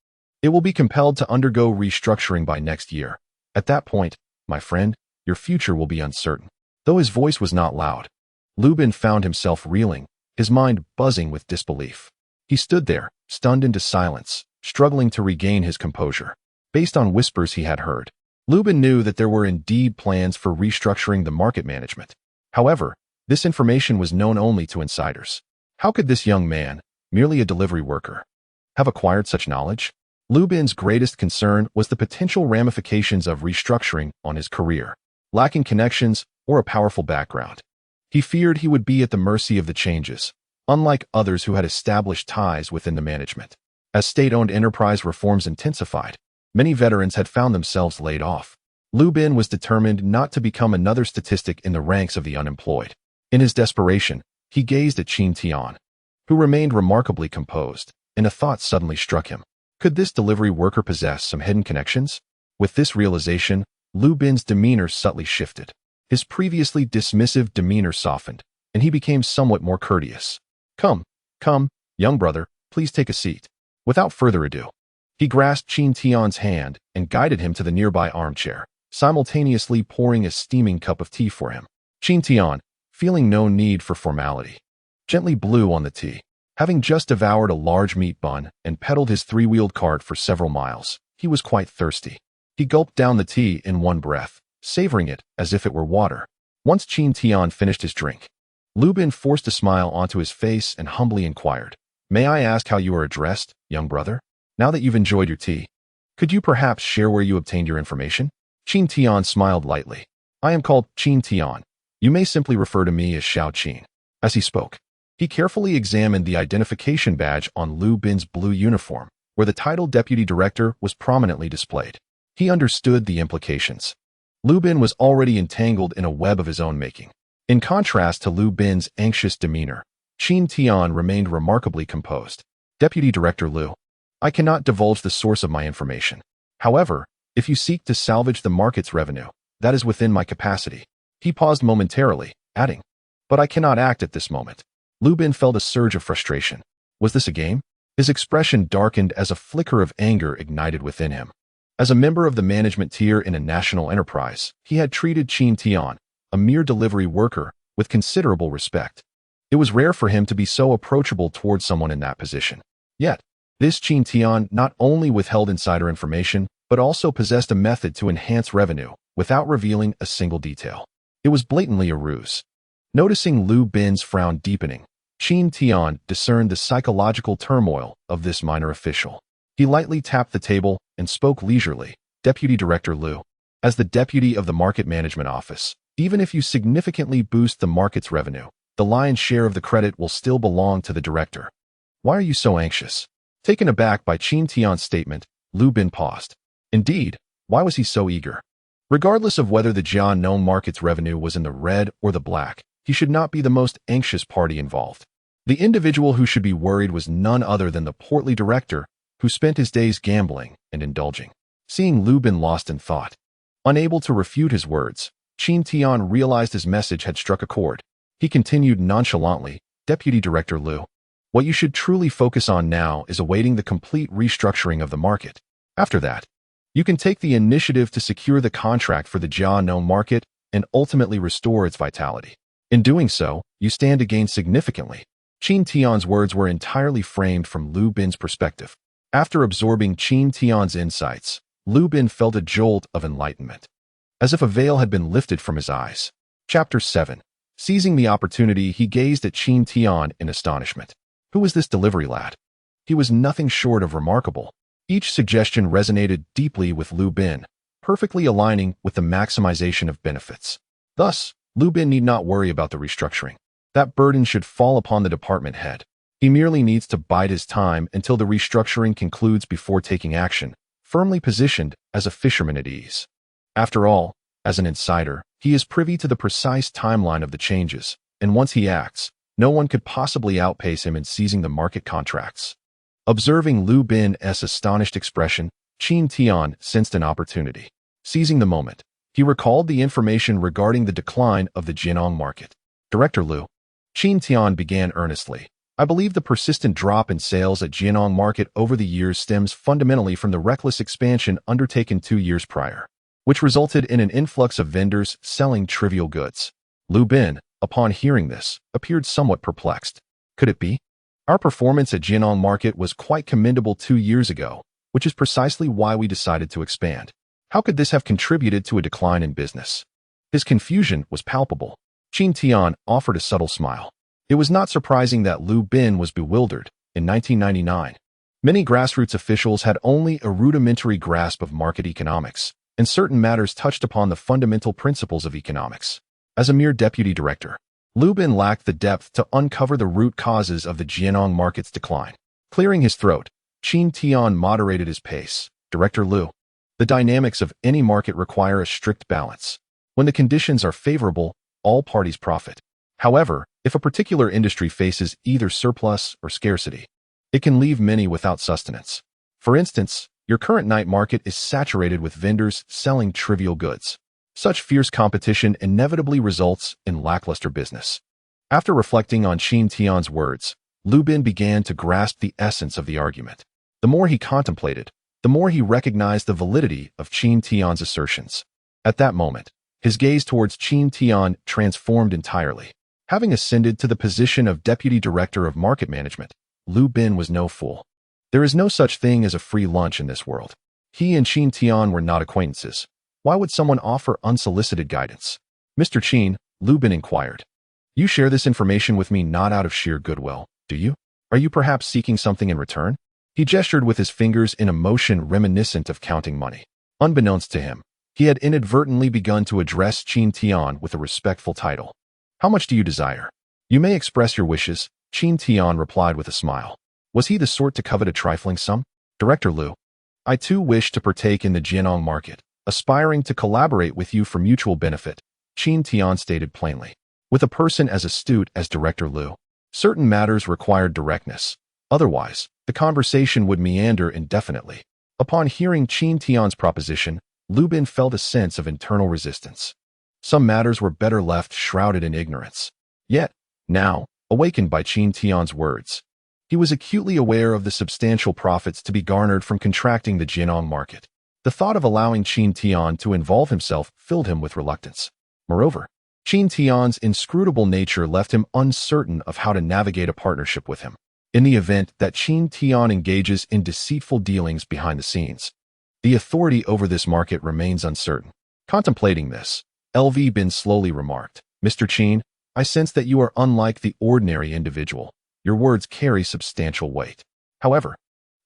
it will be compelled to undergo restructuring by next year. At that point, my friend, your future will be uncertain. Though his voice was not loud, Lubin found himself reeling, his mind buzzing with disbelief. He stood there, stunned into silence, struggling to regain his composure. Based on whispers he had heard, Lubin knew that there were indeed plans for restructuring the market management. However, this information was known only to insiders. How could this young man, merely a delivery worker, have acquired such knowledge? Lu Bin's greatest concern was the potential ramifications of restructuring on his career. Lacking connections or a powerful background, he feared he would be at the mercy of the changes, unlike others who had established ties within the management. As state-owned enterprise reforms intensified, many veterans had found themselves laid off. Lu Bin was determined not to become another statistic in the ranks of the unemployed. In his desperation, he gazed at Qin Tian, who remained remarkably composed, and a thought suddenly struck him. Could this delivery worker possess some hidden connections? With this realization, Lu Bin's demeanor subtly shifted. His previously dismissive demeanor softened, and he became somewhat more courteous. Come, young brother, please take a seat. Without further ado, he grasped Qin Tian's hand and guided him to the nearby armchair, simultaneously pouring a steaming cup of tea for him. Qin Tian, feeling no need for formality, gently blew on the tea. Having just devoured a large meat bun and pedaled his three-wheeled cart for several miles, he was quite thirsty. He gulped down the tea in one breath, savoring it as if it were water. Once Qin Tian finished his drink, Lu Bin forced a smile onto his face and humbly inquired, "May I ask how you are addressed, young brother? Now that you've enjoyed your tea, could you perhaps share where you obtained your information?" Qin Tian smiled lightly. "I am called Qin Tian. You may simply refer to me as Xiao Qin." As he spoke, he carefully examined the identification badge on Lu Bin's blue uniform, where the title Deputy Director was prominently displayed. He understood the implications. Lu Bin was already entangled in a web of his own making. In contrast to Lu Bin's anxious demeanor, Qin Tian remained remarkably composed. "Deputy Director Lu, I cannot divulge the source of my information. However, if you seek to salvage the market's revenue, that is within my capacity." He paused momentarily, adding, "But I cannot act at this moment." Lu Bin felt a surge of frustration. Was this a game? His expression darkened as a flicker of anger ignited within him. As a member of the management tier in a national enterprise, he had treated Qin Tian, a mere delivery worker, with considerable respect. It was rare for him to be so approachable towards someone in that position. Yet, this Qin Tian not only withheld insider information, but also possessed a method to enhance revenue without revealing a single detail. It was blatantly a ruse. Noticing Lu Bin's frown deepening, Qin Tian discerned the psychological turmoil of this minor official. He lightly tapped the table and spoke leisurely, "Deputy Director Lu, as the deputy of the Market Management Office, even if you significantly boost the market's revenue, the lion's share of the credit will still belong to the director. Why are you so anxious?" Taken aback by Qin Tian's statement, Lu Bin paused. Indeed, why was he so eager? Regardless of whether the Jiannong market's revenue was in the red or the black, he should not be the most anxious party involved. The individual who should be worried was none other than the portly director who spent his days gambling and indulging. Seeing Lu Bin lost in thought, unable to refute his words, Qin Tian realized his message had struck a chord. He continued nonchalantly, "Deputy Director Lu, what you should truly focus on now is awaiting the complete restructuring of the market. After that, you can take the initiative to secure the contract for the Jiannong market and ultimately restore its vitality. In doing so, you stand to gain significantly." Qin Tian's words were entirely framed from Lu Bin's perspective. After absorbing Qin Tian's insights, Lu Bin felt a jolt of enlightenment, as if a veil had been lifted from his eyes. Chapter 7. Seizing the opportunity, he gazed at Qin Tian in astonishment. Who was this delivery lad? He was nothing short of remarkable. Each suggestion resonated deeply with Lu Bin, perfectly aligning with the maximization of benefits. Thus, Lu Bin need not worry about the restructuring. That burden should fall upon the department head. He merely needs to bide his time until the restructuring concludes before taking action, firmly positioned as a fisherman at ease. After all, as an insider, he is privy to the precise timeline of the changes, and once he acts, no one could possibly outpace him in seizing the market contracts. Observing Lu Bin's astonished expression, Qin Tian sensed an opportunity. Seizing the moment, he recalled the information regarding the decline of the Jiannong market. "Director Lu," Qin Tian began earnestly, "I believe the persistent drop in sales at Jiannong market over the years stems fundamentally from the reckless expansion undertaken 2 years prior, which resulted in an influx of vendors selling trivial goods." Lu Bin, upon hearing this, appeared somewhat perplexed. Could it be? Our performance at Jiannong market was quite commendable 2 years ago, which is precisely why we decided to expand. How could this have contributed to a decline in business? His confusion was palpable. Qin Tian offered a subtle smile. It was not surprising that Lu Bin was bewildered. In 1999, Many grassroots officials had only a rudimentary grasp of market economics, and certain matters touched upon the fundamental principles of economics. As a mere deputy director, Liu Bin lacked the depth to uncover the root causes of the Jianong market's decline. Clearing his throat, Qin Tian moderated his pace. Director Liu, the dynamics of any market require a strict balance. When the conditions are favorable, all parties profit. However, if a particular industry faces either surplus or scarcity, it can leave many without sustenance. For instance, your current night market is saturated with vendors selling trivial goods. Such fierce competition inevitably results in lackluster business. After reflecting on Qin Tian's words, Liu Bin began to grasp the essence of the argument. The more he contemplated, the more he recognized the validity of Qin Tian's assertions. At that moment, his gaze towards Qin Tian transformed entirely. Having ascended to the position of Deputy Director of Market Management, Liu Bin was no fool. There is no such thing as a free lunch in this world. He and Qin Tian were not acquaintances. Why would someone offer unsolicited guidance? Mr. Qin, Liu Bin inquired. You share this information with me not out of sheer goodwill, do you? Are you perhaps seeking something in return? He gestured with his fingers in a motion reminiscent of counting money. Unbeknownst to him, he had inadvertently begun to address Qin Tian with a respectful title. How much do you desire? You may express your wishes, Qin Tian replied with a smile. Was he the sort to covet a trifling sum? Director Liu, I too wish to partake in the Jianong market, aspiring to collaborate with you for mutual benefit, Qin Tian stated plainly. With a person as astute as Director Liu, certain matters required directness. Otherwise, the conversation would meander indefinitely. Upon hearing Qin Tian's proposition, Liu Bin felt a sense of internal resistance. Some matters were better left shrouded in ignorance. Yet, now, awakened by Qin Tian's words, he was acutely aware of the substantial profits to be garnered from contracting the Jianong market. The thought of allowing Qin Tian to involve himself filled him with reluctance. Moreover, Qin Tian's inscrutable nature left him uncertain of how to navigate a partnership with him. In the event that Qin Tian engages in deceitful dealings behind the scenes, the authority over this market remains uncertain. Contemplating this, L.V. Bin slowly remarked, Mr. Qin, I sense that you are unlike the ordinary individual. Your words carry substantial weight. However,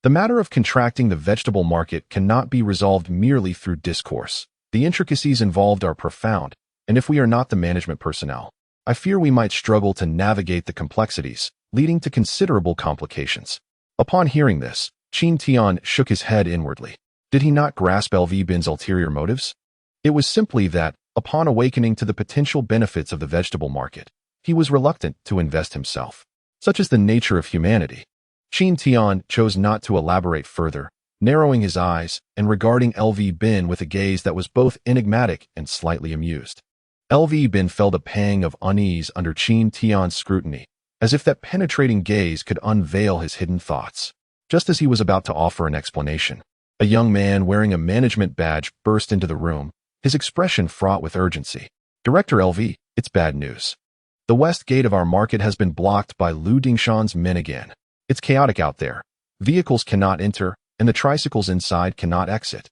the matter of contracting the vegetable market cannot be resolved merely through discourse. The intricacies involved are profound, and if we are not the management personnel, I fear we might struggle to navigate the complexities, leading to considerable complications. Upon hearing this, Qin Tian shook his head inwardly. Did he not grasp L.V. Bin's ulterior motives? It was simply that, upon awakening to the potential benefits of the vegetable market, he was reluctant to invest himself. Such is the nature of humanity. Qin Tian chose not to elaborate further, narrowing his eyes and regarding L.V. Bin with a gaze that was both enigmatic and slightly amused. L.V. Bin felt a pang of unease under Qin Tian's scrutiny, as if that penetrating gaze could unveil his hidden thoughts. Just as he was about to offer an explanation, a young man wearing a management badge burst into the room, his expression fraught with urgency. Director L.V., it's bad news. The west gate of our market has been blocked by Lu Dingshan's men again. It's chaotic out there. Vehicles cannot enter, and the tricycles inside cannot exit.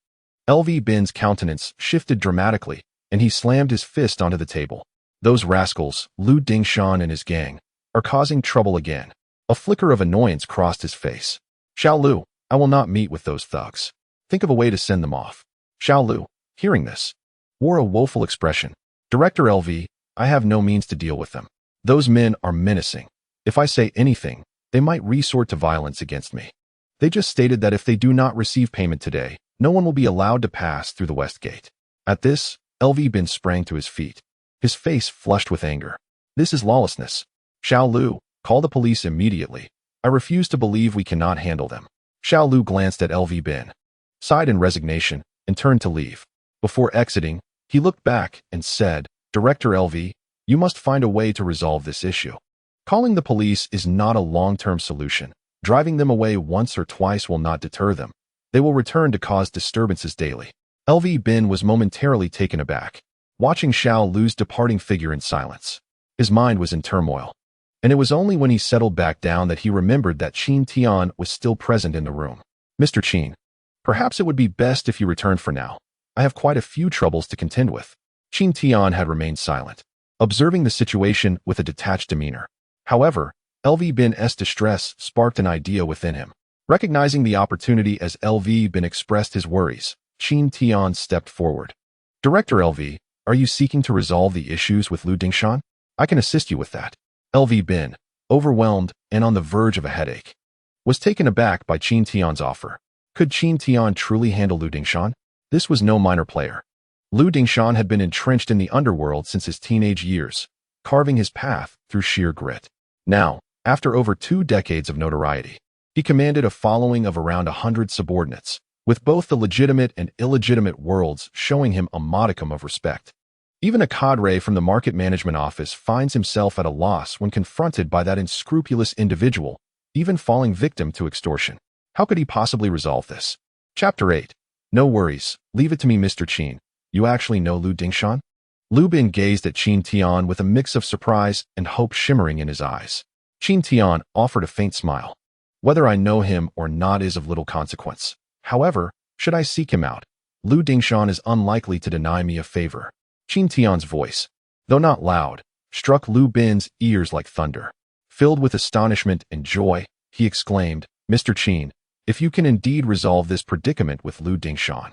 L.V. Bin's countenance shifted dramatically, and he slammed his fist onto the table. Those rascals, Lu Dingshan and his gang, are causing trouble again. A flicker of annoyance crossed his face. Xiao Lu, I will not meet with those thugs. Think of a way to send them off. Xiao Lu, hearing this, wore a woeful expression. Director L.V., I have no means to deal with them. Those men are menacing. If I say anything, they might resort to violence against me. They just stated that if they do not receive payment today, no one will be allowed to pass through the west gate. At this, L.V. Bin sprang to his feet, his face flushed with anger. This is lawlessness. Xiao Lu, call the police immediately. I refuse to believe we cannot handle them. Xiao Lu glanced at L.V. Bin, sighed in resignation, and turned to leave. Before exiting, he looked back and said, Director L.V., you must find a way to resolve this issue. Calling the police is not a long-term solution. Driving them away once or twice will not deter them. They will return to cause disturbances daily. L.V. Bin was momentarily taken aback, watching Xiao Lu's departing figure in silence. His mind was in turmoil, and it was only when he settled back down that he remembered that Qin Tian was still present in the room. Mr. Qin, perhaps it would be best if you returned for now. I have quite a few troubles to contend with. Qin Tian had remained silent, observing the situation with a detached demeanor. However, L.V. Bin's distress sparked an idea within him. Recognizing the opportunity as LV Bin expressed his worries, Qin Tian stepped forward. Director LV, are you seeking to resolve the issues with Lu Dingshan? I can assist you with that. LV Bin, overwhelmed and on the verge of a headache, was taken aback by Qin Tian's offer. Could Qin Tian truly handle Lu Dingshan? This was no minor player. Lu Dingshan had been entrenched in the underworld since his teenage years, carving his path through sheer grit. Now, after over 2 decades of notoriety, he commanded a following of around 100 subordinates, with both the legitimate and illegitimate worlds showing him a modicum of respect. Even a cadre from the market management office finds himself at a loss when confronted by that unscrupulous individual, even falling victim to extortion. How could he possibly resolve this? Chapter 8. No worries, leave it to me, Mr. Qin. You actually know Lu Dingshan? Lu Bin gazed at Qin Tian with a mix of surprise and hope shimmering in his eyes. Qin Tian offered a faint smile. Whether I know him or not is of little consequence. However, should I seek him out, Lu Dingshan is unlikely to deny me a favor. Qin Tian's voice, though not loud, struck Lu Bin's ears like thunder. Filled with astonishment and joy, he exclaimed, Mr. Qin, if you can indeed resolve this predicament with Lu Dingshan,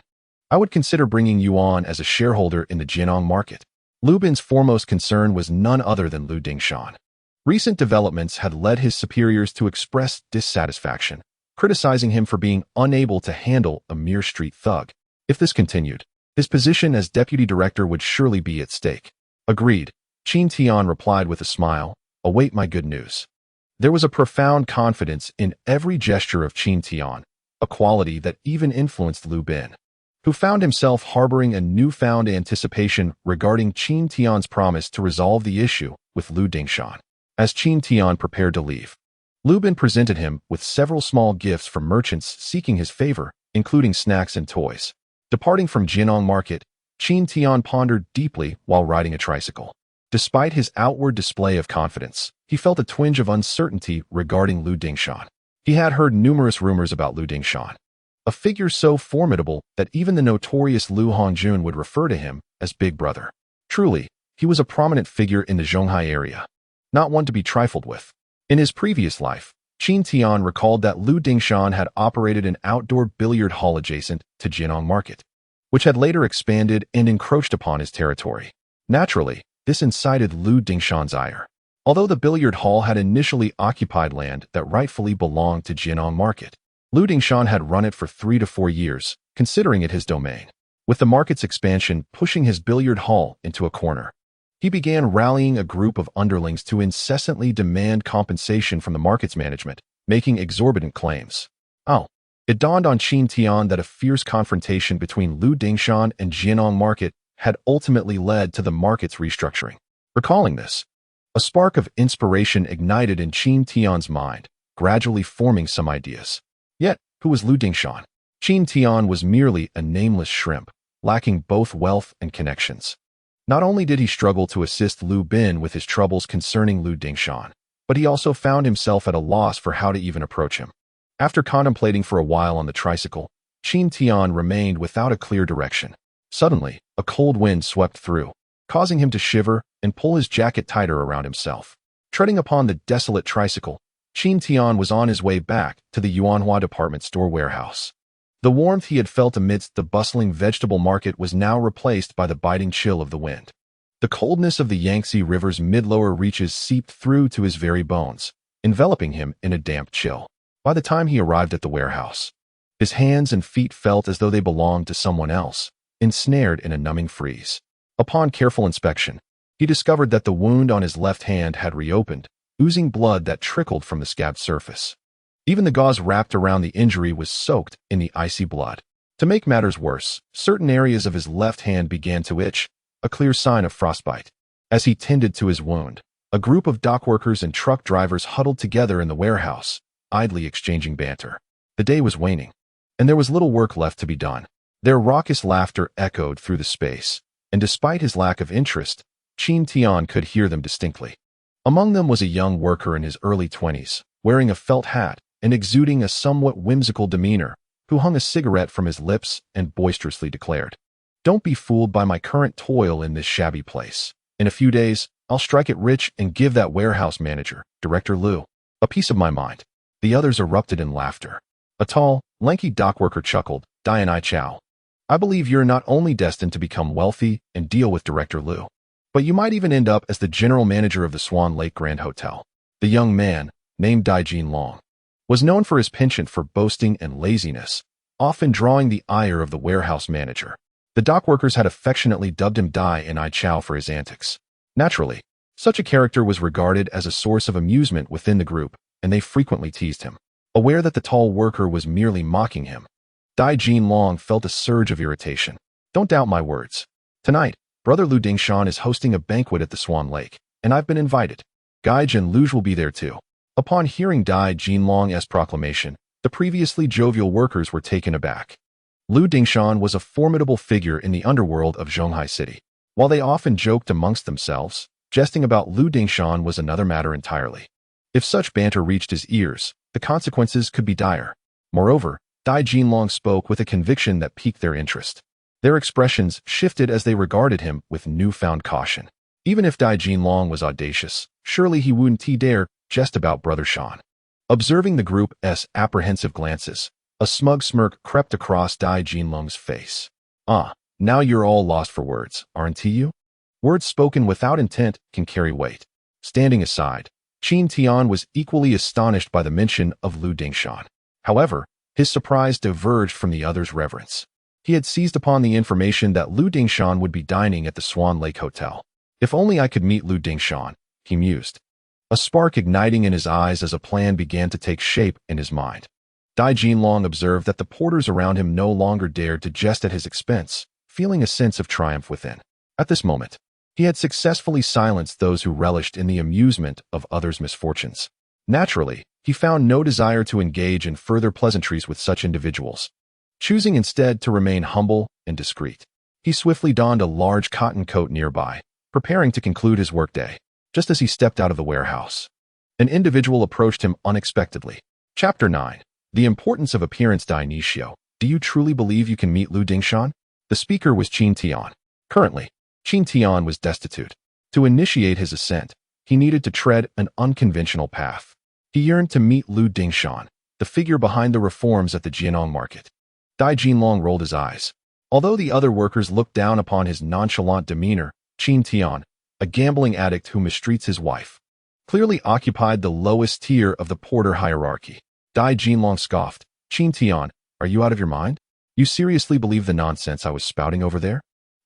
I would consider bringing you on as a shareholder in the Jianong market. Lu Bin's foremost concern was none other than Lu Dingshan. Recent developments had led his superiors to express dissatisfaction, criticizing him for being unable to handle a mere street thug. If this continued, his position as deputy director would surely be at stake. Agreed, Qin Tian replied with a smile, await my good news. There was a profound confidence in every gesture of Qin Tian, a quality that even influenced Lu Bin, who found himself harboring a newfound anticipation regarding Qin Tian's promise to resolve the issue with Lu Dingshan. As Qin Tian prepared to leave, Lu Bin presented him with several small gifts from merchants seeking his favor, including snacks and toys. Departing from Jianong Market, Qin Tian pondered deeply while riding a tricycle. Despite his outward display of confidence, he felt a twinge of uncertainty regarding Lu Dingshan. He had heard numerous rumors about Lu Dingshan, a figure so formidable that even the notorious Lu Hongjun would refer to him as Big Brother. Truly, he was a prominent figure in the Zhonghai area, not one to be trifled with. In his previous life, Qin Tian recalled that Lu Dingshan had operated an outdoor billiard hall adjacent to Jianong Market, which had later expanded and encroached upon his territory. Naturally, this incited Lu Dingshan's ire. Although the billiard hall had initially occupied land that rightfully belonged to Jianong Market, Lu Dingshan had run it for 3 to 4 years, considering it his domain. With the market's expansion pushing his billiard hall into a corner, he began rallying a group of underlings to incessantly demand compensation from the market's management, making exorbitant claims. It dawned on Qin Tian that a fierce confrontation between Lu Dingshan and Jianong Market had ultimately led to the market's restructuring. Recalling this, a spark of inspiration ignited in Qin Tian's mind, gradually forming some ideas. Yet, who was Lu Dingshan? Qin Tian was merely a nameless shrimp, lacking both wealth and connections. Not only did he struggle to assist Lu Bin with his troubles concerning Lu Dingshan, but he also found himself at a loss for how to even approach him. After contemplating for a while on the tricycle, Qin Tian remained without a clear direction. Suddenly, a cold wind swept through, causing him to shiver and pull his jacket tighter around himself. Treading upon the desolate tricycle, Qin Tian was on his way back to the Yuanhua department store warehouse. The warmth he had felt amidst the bustling vegetable market was now replaced by the biting chill of the wind. The coldness of the Yangtze River's mid-lower reaches seeped through to his very bones, enveloping him in a damp chill. By the time he arrived at the warehouse, his hands and feet felt as though they belonged to someone else, ensnared in a numbing freeze. Upon careful inspection, he discovered that the wound on his left hand had reopened, oozing blood that trickled from the scabbed surface. Even the gauze wrapped around the injury was soaked in the icy blood. To make matters worse, certain areas of his left hand began to itch, a clear sign of frostbite. As he tended to his wound, a group of dock workers and truck drivers huddled together in the warehouse, idly exchanging banter. The day was waning, and there was little work left to be done. Their raucous laughter echoed through the space, and despite his lack of interest, Qin Tian could hear them distinctly. Among them was a young worker in his early 20s, wearing a felt hat and exuding a somewhat whimsical demeanor, who hung a cigarette from his lips and boisterously declared, "Don't be fooled by my current toil in this shabby place. In a few days, I'll strike it rich and give that warehouse manager, Director Lu, a piece of my mind." The others erupted in laughter. A tall, lanky dockworker chuckled, "Dai and I chow. I believe you're not only destined to become wealthy and deal with Director Liu, but you might even end up as the general manager of the Swan Lake Grand Hotel." The young man, named Dai Jinlong, was known for his penchant for boasting and laziness, often drawing the ire of the warehouse manager. The dockworkers had affectionately dubbed him Dai and I chow for his antics. Naturally, such a character was regarded as a source of amusement within the group, and they frequently teased him. Aware that the tall worker was merely mocking him, Dai Jinlong felt a surge of irritation. "Don't doubt my words. Tonight, Brother Lu Dingshan is hosting a banquet at the Swan Lake, and I've been invited. Gaij and Luge will be there too." Upon hearing Dai Jinlong's proclamation, the previously jovial workers were taken aback. Lu Dingshan was a formidable figure in the underworld of Zhonghai City. While they often joked amongst themselves, jesting about Lu Dingshan was another matter entirely. If such banter reached his ears, the consequences could be dire. Moreover, Dai Jinlong spoke with a conviction that piqued their interest. Their expressions shifted as they regarded him with newfound caution. Even if Dai Jinlong was audacious, surely he wouldn't dare jest about Brother Shan. Observing the group's apprehensive glances, a smug smirk crept across Dai Jinlong's face. "Ah, now you're all lost for words, aren't you? Words spoken without intent can carry weight." Standing aside, Qin Tian was equally astonished by the mention of Lu Dingshan. However, his surprise diverged from the other's reverence. He had seized upon the information that Lu Dingshan would be dining at the Swan Lake Hotel. "If only I could meet Lu Dingshan," he mused, a spark igniting in his eyes as a plan began to take shape in his mind. Dai Jinlong observed that the porters around him no longer dared to jest at his expense, feeling a sense of triumph within. At this moment, he had successfully silenced those who relished in the amusement of others' misfortunes. Naturally, he found no desire to engage in further pleasantries with such individuals, choosing instead to remain humble and discreet. He swiftly donned a large cotton coat nearby, preparing to conclude his workday. Just as he stepped out of the warehouse, an individual approached him unexpectedly. Chapter 9. The Importance of Appearance. Dionysius, do you truly believe you can meet Lu Dingshan? The speaker was Qin Tian. Currently, Qin Tian was destitute. To initiate his ascent, he needed to tread an unconventional path. He yearned to meet Lu Dingshan, the figure behind the reforms at the Jianong market. Dai Jinlong rolled his eyes. Although the other workers looked down upon his nonchalant demeanor, Qin Tian, a gambling addict who mistreats his wife, clearly occupied the lowest tier of the porter hierarchy. Dai Jinlong scoffed. "Qin Tian, are you out of your mind? You seriously believe the nonsense I was spouting over there?"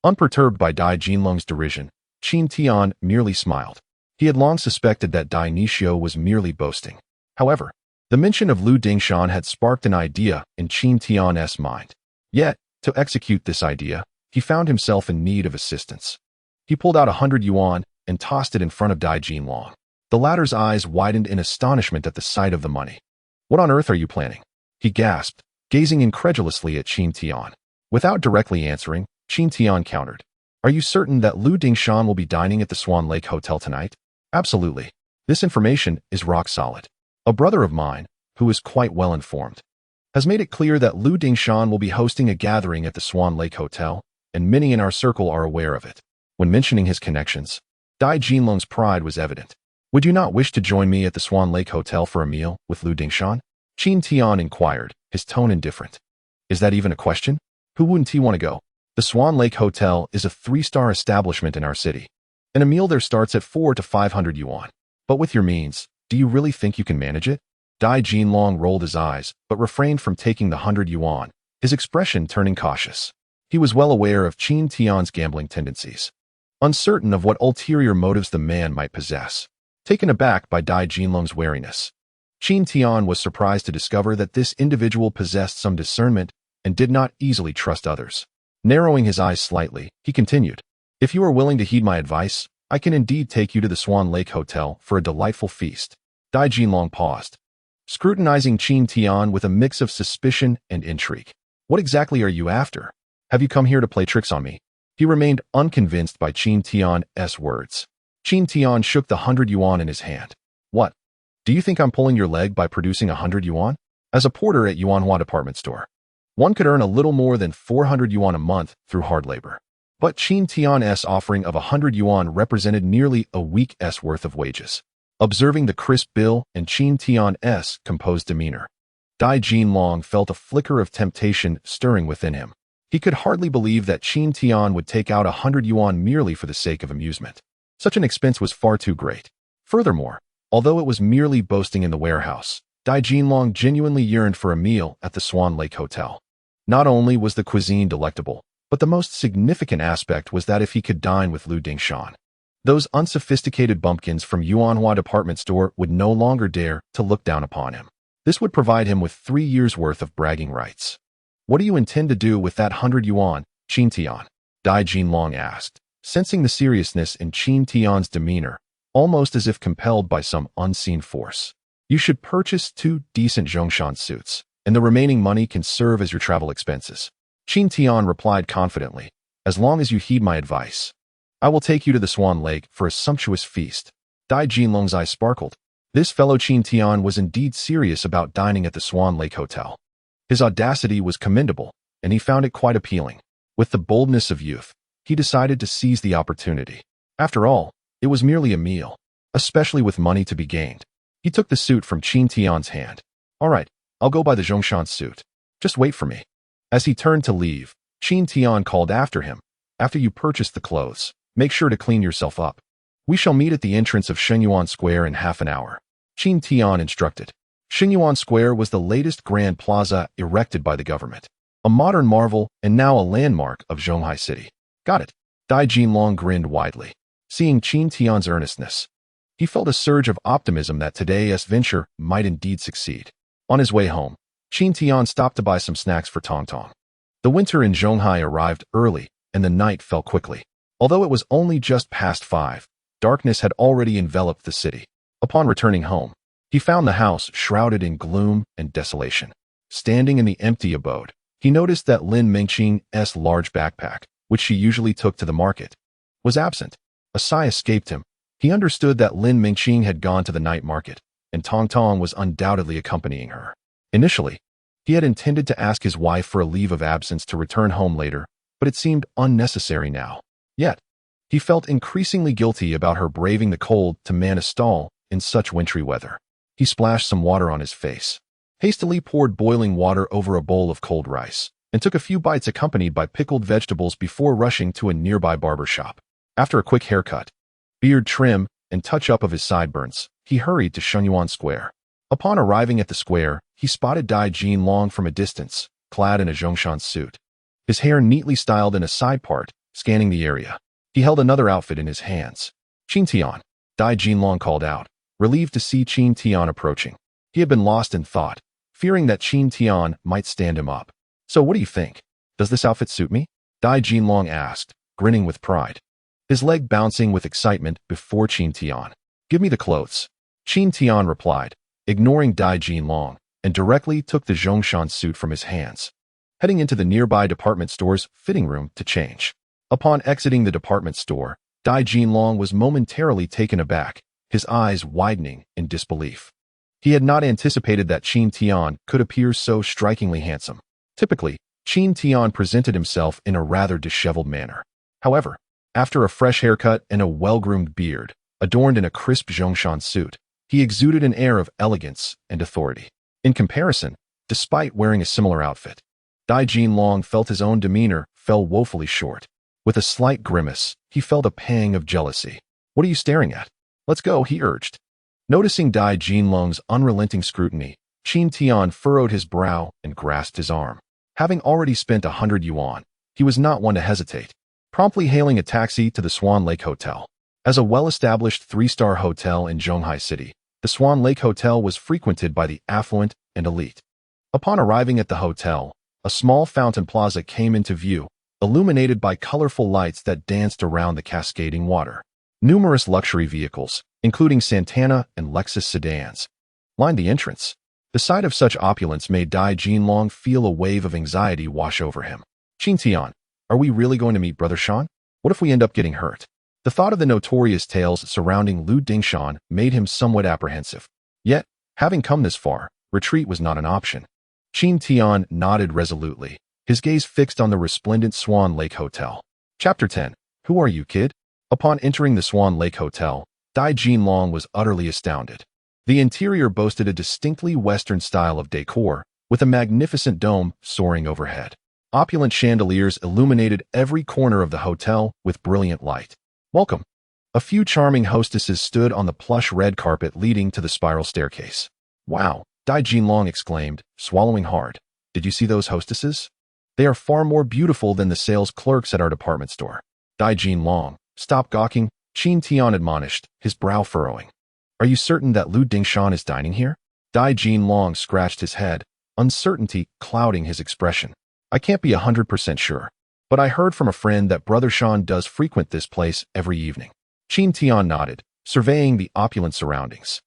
Unperturbed by Dai Jinlong's derision, Qin Tian merely smiled. He had long suspected that Dionysius was merely boasting. However, the mention of Lu Dingshan had sparked an idea in Qin Tian's mind. Yet, to execute this idea, he found himself in need of assistance. He pulled out 100 yuan and tossed it in front of Dai Jinlong. The latter's eyes widened in astonishment at the sight of the money. "What on earth are you planning?" he gasped, gazing incredulously at Qin Tian. Without directly answering, Qin Tian countered. "Are you certain that Lu Dingshan will be dining at the Swan Lake Hotel tonight?" "Absolutely. This information is rock solid. A brother of mine, who is quite well informed, has made it clear that Lu Dingshan will be hosting a gathering at the Swan Lake Hotel, and many in our circle are aware of it." When mentioning his connections, Dai Jinlong's pride was evident. "Would you not wish to join me at the Swan Lake Hotel for a meal with Lu Dingshan?" Qin Tian inquired, his tone indifferent. "Is that even a question? Who wouldn't he want to go? The Swan Lake Hotel is a 3-star establishment in our city, and a meal there starts at 400 to 500 yuan. But with your means, do you really think you can manage it?" Dai Jinlong rolled his eyes, but refrained from taking the 100 yuan, his expression turning cautious. He was well aware of Qin Tian's gambling tendencies, uncertain of what ulterior motives the man might possess. Taken aback by Dai Jinlong's wariness, Qin Tian was surprised to discover that this individual possessed some discernment and did not easily trust others. Narrowing his eyes slightly, he continued, "If you are willing to heed my advice, I can indeed take you to the Swan Lake Hotel for a delightful feast." Dai Jinlong paused, scrutinizing Qin Tian with a mix of suspicion and intrigue. "What exactly are you after? Have you come here to play tricks on me?" He remained unconvinced by Qin Tian's words. Qin Tian shook the 100 yuan in his hand. "What? Do you think I'm pulling your leg by producing 100 yuan? As a porter at Yuanhua department store, one could earn a little more than 400 yuan a month through hard labor." But Qin Tian's offering of 100 yuan represented nearly a week's worth of wages. Observing the crisp bill and Qin Tian's composed demeanor, Dai Jinlong felt a flicker of temptation stirring within him. He could hardly believe that Qin Tian would take out 100 yuan merely for the sake of amusement. Such an expense was far too great. Furthermore, although it was merely boasting in the warehouse, Dai Jinlong genuinely yearned for a meal at the Swan Lake Hotel. Not only was the cuisine delectable, but the most significant aspect was that if he could dine with Lu Dingshan, those unsophisticated bumpkins from Yuanhua department store would no longer dare to look down upon him. This would provide him with 3 years' worth of bragging rights. What do you intend to do with that 100 yuan, Qin Tian? Dai Jinlong asked, sensing the seriousness in Qin Tian's demeanor, almost as if compelled by some unseen force. You should purchase 2 decent Zhongshan suits, and the remaining money can serve as your travel expenses. Qin Tian replied confidently, as long as you heed my advice. I will take you to the Swan Lake for a sumptuous feast. Dai Jinlong's eyes sparkled. This fellow Qin Tian was indeed serious about dining at the Swan Lake Hotel. His audacity was commendable, and he found it quite appealing. With the boldness of youth, he decided to seize the opportunity. After all, it was merely a meal, especially with money to be gained. He took the suit from Qin Tian's hand. All right, I'll go buy the Zhongshan suit. Just wait for me. As he turned to leave, Qin Tian called after him. After you purchase the clothes, make sure to clean yourself up. We shall meet at the entrance of Shenyuan Square in half an hour. Qin Tian instructed. Shenyuan Square was the latest grand plaza erected by the government, a modern marvel and now a landmark of Zhonghai City. Got it. Dai Jinlong grinned widely, seeing Qin Tian's earnestness. He felt a surge of optimism that today's venture might indeed succeed. On his way home, Qin Tian stopped to buy some snacks for Tongtong. The winter in Zhonghai arrived early, and the night fell quickly. Although it was only just past 5, darkness had already enveloped the city. Upon returning home, he found the house shrouded in gloom and desolation. Standing in the empty abode, he noticed that Lin Mengqing's large backpack, which she usually took to the market, was absent. A sigh escaped him. He understood that Lin Mengqing had gone to the night market, and Tongtong was undoubtedly accompanying her. Initially, he had intended to ask his wife for a leave of absence to return home later, but it seemed unnecessary now. Yet, he felt increasingly guilty about her braving the cold to man a stall in such wintry weather. He splashed some water on his face, hastily poured boiling water over a bowl of cold rice, and took a few bites accompanied by pickled vegetables before rushing to a nearby barber shop. After a quick haircut, beard trim, and touch-up of his sideburns, he hurried to Shenyuan Square. Upon arriving at the square, he spotted Dai Jinlong from a distance, clad in a Zhongshan suit. His hair neatly styled in a side part, scanning the area. He held another outfit in his hands. Qin Tian, Dai Jinlong called out, relieved to see Qin Tian approaching. He had been lost in thought, fearing that Qin Tian might stand him up. So what do you think? Does this outfit suit me? Dai Jinlong asked, grinning with pride, his leg bouncing with excitement before Qin Tian. Give me the clothes. Qin Tian replied, ignoring Dai Jinlong, and directly took the Zhongshan suit from his hands, heading into the nearby department store's fitting room to change. Upon exiting the department store, Dai Jinlong was momentarily taken aback, his eyes widening in disbelief. He had not anticipated that Qin Tian could appear so strikingly handsome. Typically, Qin Tian presented himself in a rather disheveled manner. However, after a fresh haircut and a well-groomed beard, adorned in a crisp Zhongshan suit, he exuded an air of elegance and authority. In comparison, despite wearing a similar outfit, Dai Jinlong felt his own demeanor fell woefully short. With a slight grimace, he felt a pang of jealousy. What are you staring at? Let's go, he urged. Noticing Dai Jinlong's unrelenting scrutiny, Qin Tian furrowed his brow and grasped his arm. Having already spent 100 yuan, he was not one to hesitate, promptly hailing a taxi to the Swan Lake Hotel. As a well-established 3-star hotel in Zhonghai City, the Swan Lake Hotel was frequented by the affluent and elite. Upon arriving at the hotel, a small fountain plaza came into view, illuminated by colorful lights that danced around the cascading water. Numerous luxury vehicles, including Santana and Lexus sedans, lined the entrance. The sight of such opulence made Dai Jinlong feel a wave of anxiety wash over him. Qin Tian, are we really going to meet Brother Shan? What if we end up getting hurt? The thought of the notorious tales surrounding Lu Dingshan made him somewhat apprehensive. Yet, having come this far, retreat was not an option. Qin Tian nodded resolutely, his gaze fixed on the resplendent Swan Lake Hotel. Chapter 10. Who are you, kid? Upon entering the Swan Lake Hotel, Dai Jinlong was utterly astounded. The interior boasted a distinctly Western style of decor, with a magnificent dome soaring overhead. Opulent chandeliers illuminated every corner of the hotel with brilliant light. Welcome. A few charming hostesses stood on the plush red carpet leading to the spiral staircase. Wow, Dai Jinlong exclaimed, swallowing hard. Did you see those hostesses? They are far more beautiful than the sales clerks at our department store. Dai Jinlong, stop gawking, Qin Tian admonished, his brow furrowing. Are you certain that Lu Dingshan is dining here? Dai Jinlong scratched his head, uncertainty clouding his expression. I can't be 100% sure, but I heard from a friend that Brother Shan does frequent this place every evening. Qin Tian nodded, surveying the opulent surroundings.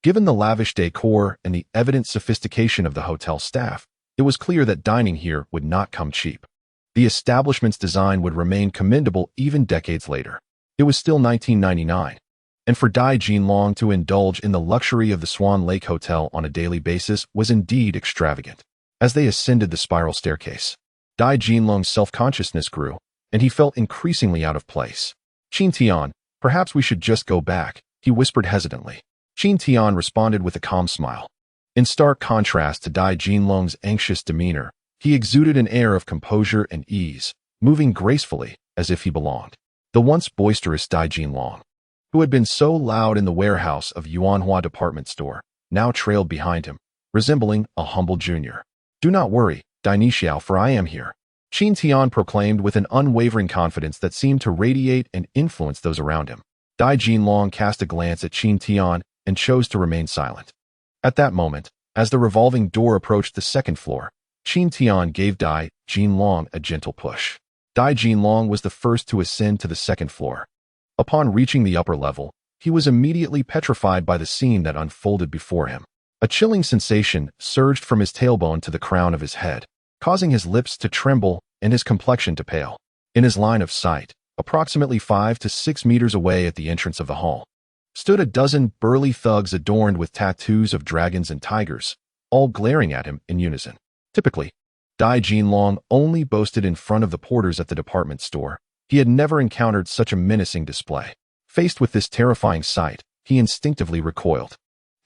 Given the lavish decor and the evident sophistication of the hotel staff, it was clear that dining here would not come cheap. The establishment's design would remain commendable even decades later. It was still 1999, and for Dai Jinlong to indulge in the luxury of the Swan Lake Hotel on a daily basis was indeed extravagant. As they ascended the spiral staircase, Dai Jinlong's self-consciousness grew, and he felt increasingly out of place. Qin Tian, perhaps we should just go back, he whispered hesitantly. Qin Tian responded with a calm smile. In stark contrast to Dai Jinlong's anxious demeanor, he exuded an air of composure and ease, moving gracefully as if he belonged. The once boisterous Dai Jinlong, who had been so loud in the warehouse of Yuanhua department store, now trailed behind him, resembling a humble junior. Do not worry, Dai Nixiao, for I am here, Qin Tian proclaimed with an unwavering confidence that seemed to radiate and influence those around him. Dai Jinlong cast a glance at Qin Tian and chose to remain silent. At that moment, as the revolving door approached the second floor, Qin Tian gave Dai Jinlong a gentle push. Dai Jinlong was the first to ascend to the second floor. Upon reaching the upper level, he was immediately petrified by the scene that unfolded before him. A chilling sensation surged from his tailbone to the crown of his head, causing his lips to tremble and his complexion to pale. In his line of sight, approximately 5 to 6 meters away at the entrance of the hall, stood a dozen burly thugs adorned with tattoos of dragons and tigers, all glaring at him in unison. Typically, Dai Jinlong only boasted in front of the porters at the department store. He had never encountered such a menacing display. Faced with this terrifying sight, he instinctively recoiled.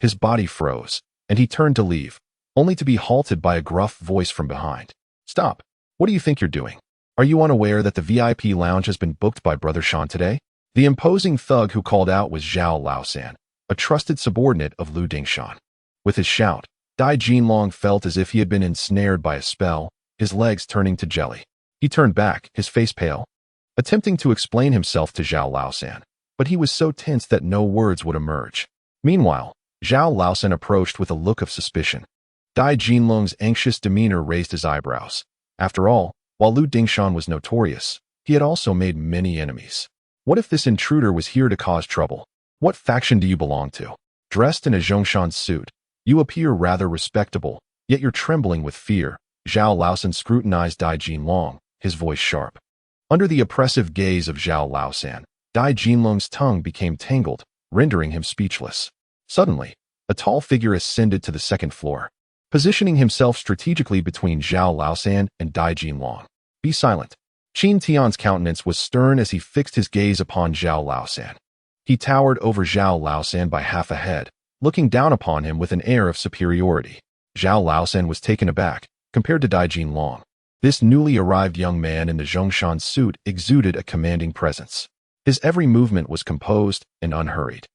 His body froze, and he turned to leave, only to be halted by a gruff voice from behind. Stop! What do you think you're doing? Are you unaware that the VIP lounge has been booked by Brother Shan today? The imposing thug who called out was Zhao Laosan, a trusted subordinate of Lu Dingshan. With his shout, Dai Jinlong felt as if he had been ensnared by a spell, his legs turning to jelly. He turned back, his face pale, attempting to explain himself to Zhao Laosan, but he was so tense that no words would emerge. Meanwhile, Zhao Laosan approached with a look of suspicion. Dai Jinlong's anxious demeanor raised his eyebrows. After all, while Lu Dingshan was notorious, he had also made many enemies. What if this intruder was here to cause trouble? What faction do you belong to? Dressed in a Zhongshan suit, you appear rather respectable, yet you're trembling with fear. Zhao Laosan scrutinized Dai Jinlong, his voice sharp. Under the oppressive gaze of Zhao Laosan, Dai Jinlong's tongue became tangled, rendering him speechless. Suddenly, a tall figure ascended to the second floor, positioning himself strategically between Zhao Laosan and Dai Jinlong. Be silent. Qin Tian's countenance was stern as he fixed his gaze upon Zhao Laosan. He towered over Zhao Laosan by half a head, looking down upon him with an air of superiority. Zhao Laosan was taken aback, compared to Dai Jinlong. This newly arrived young man in the Zhongshan suit exuded a commanding presence. His every movement was composed and unhurried,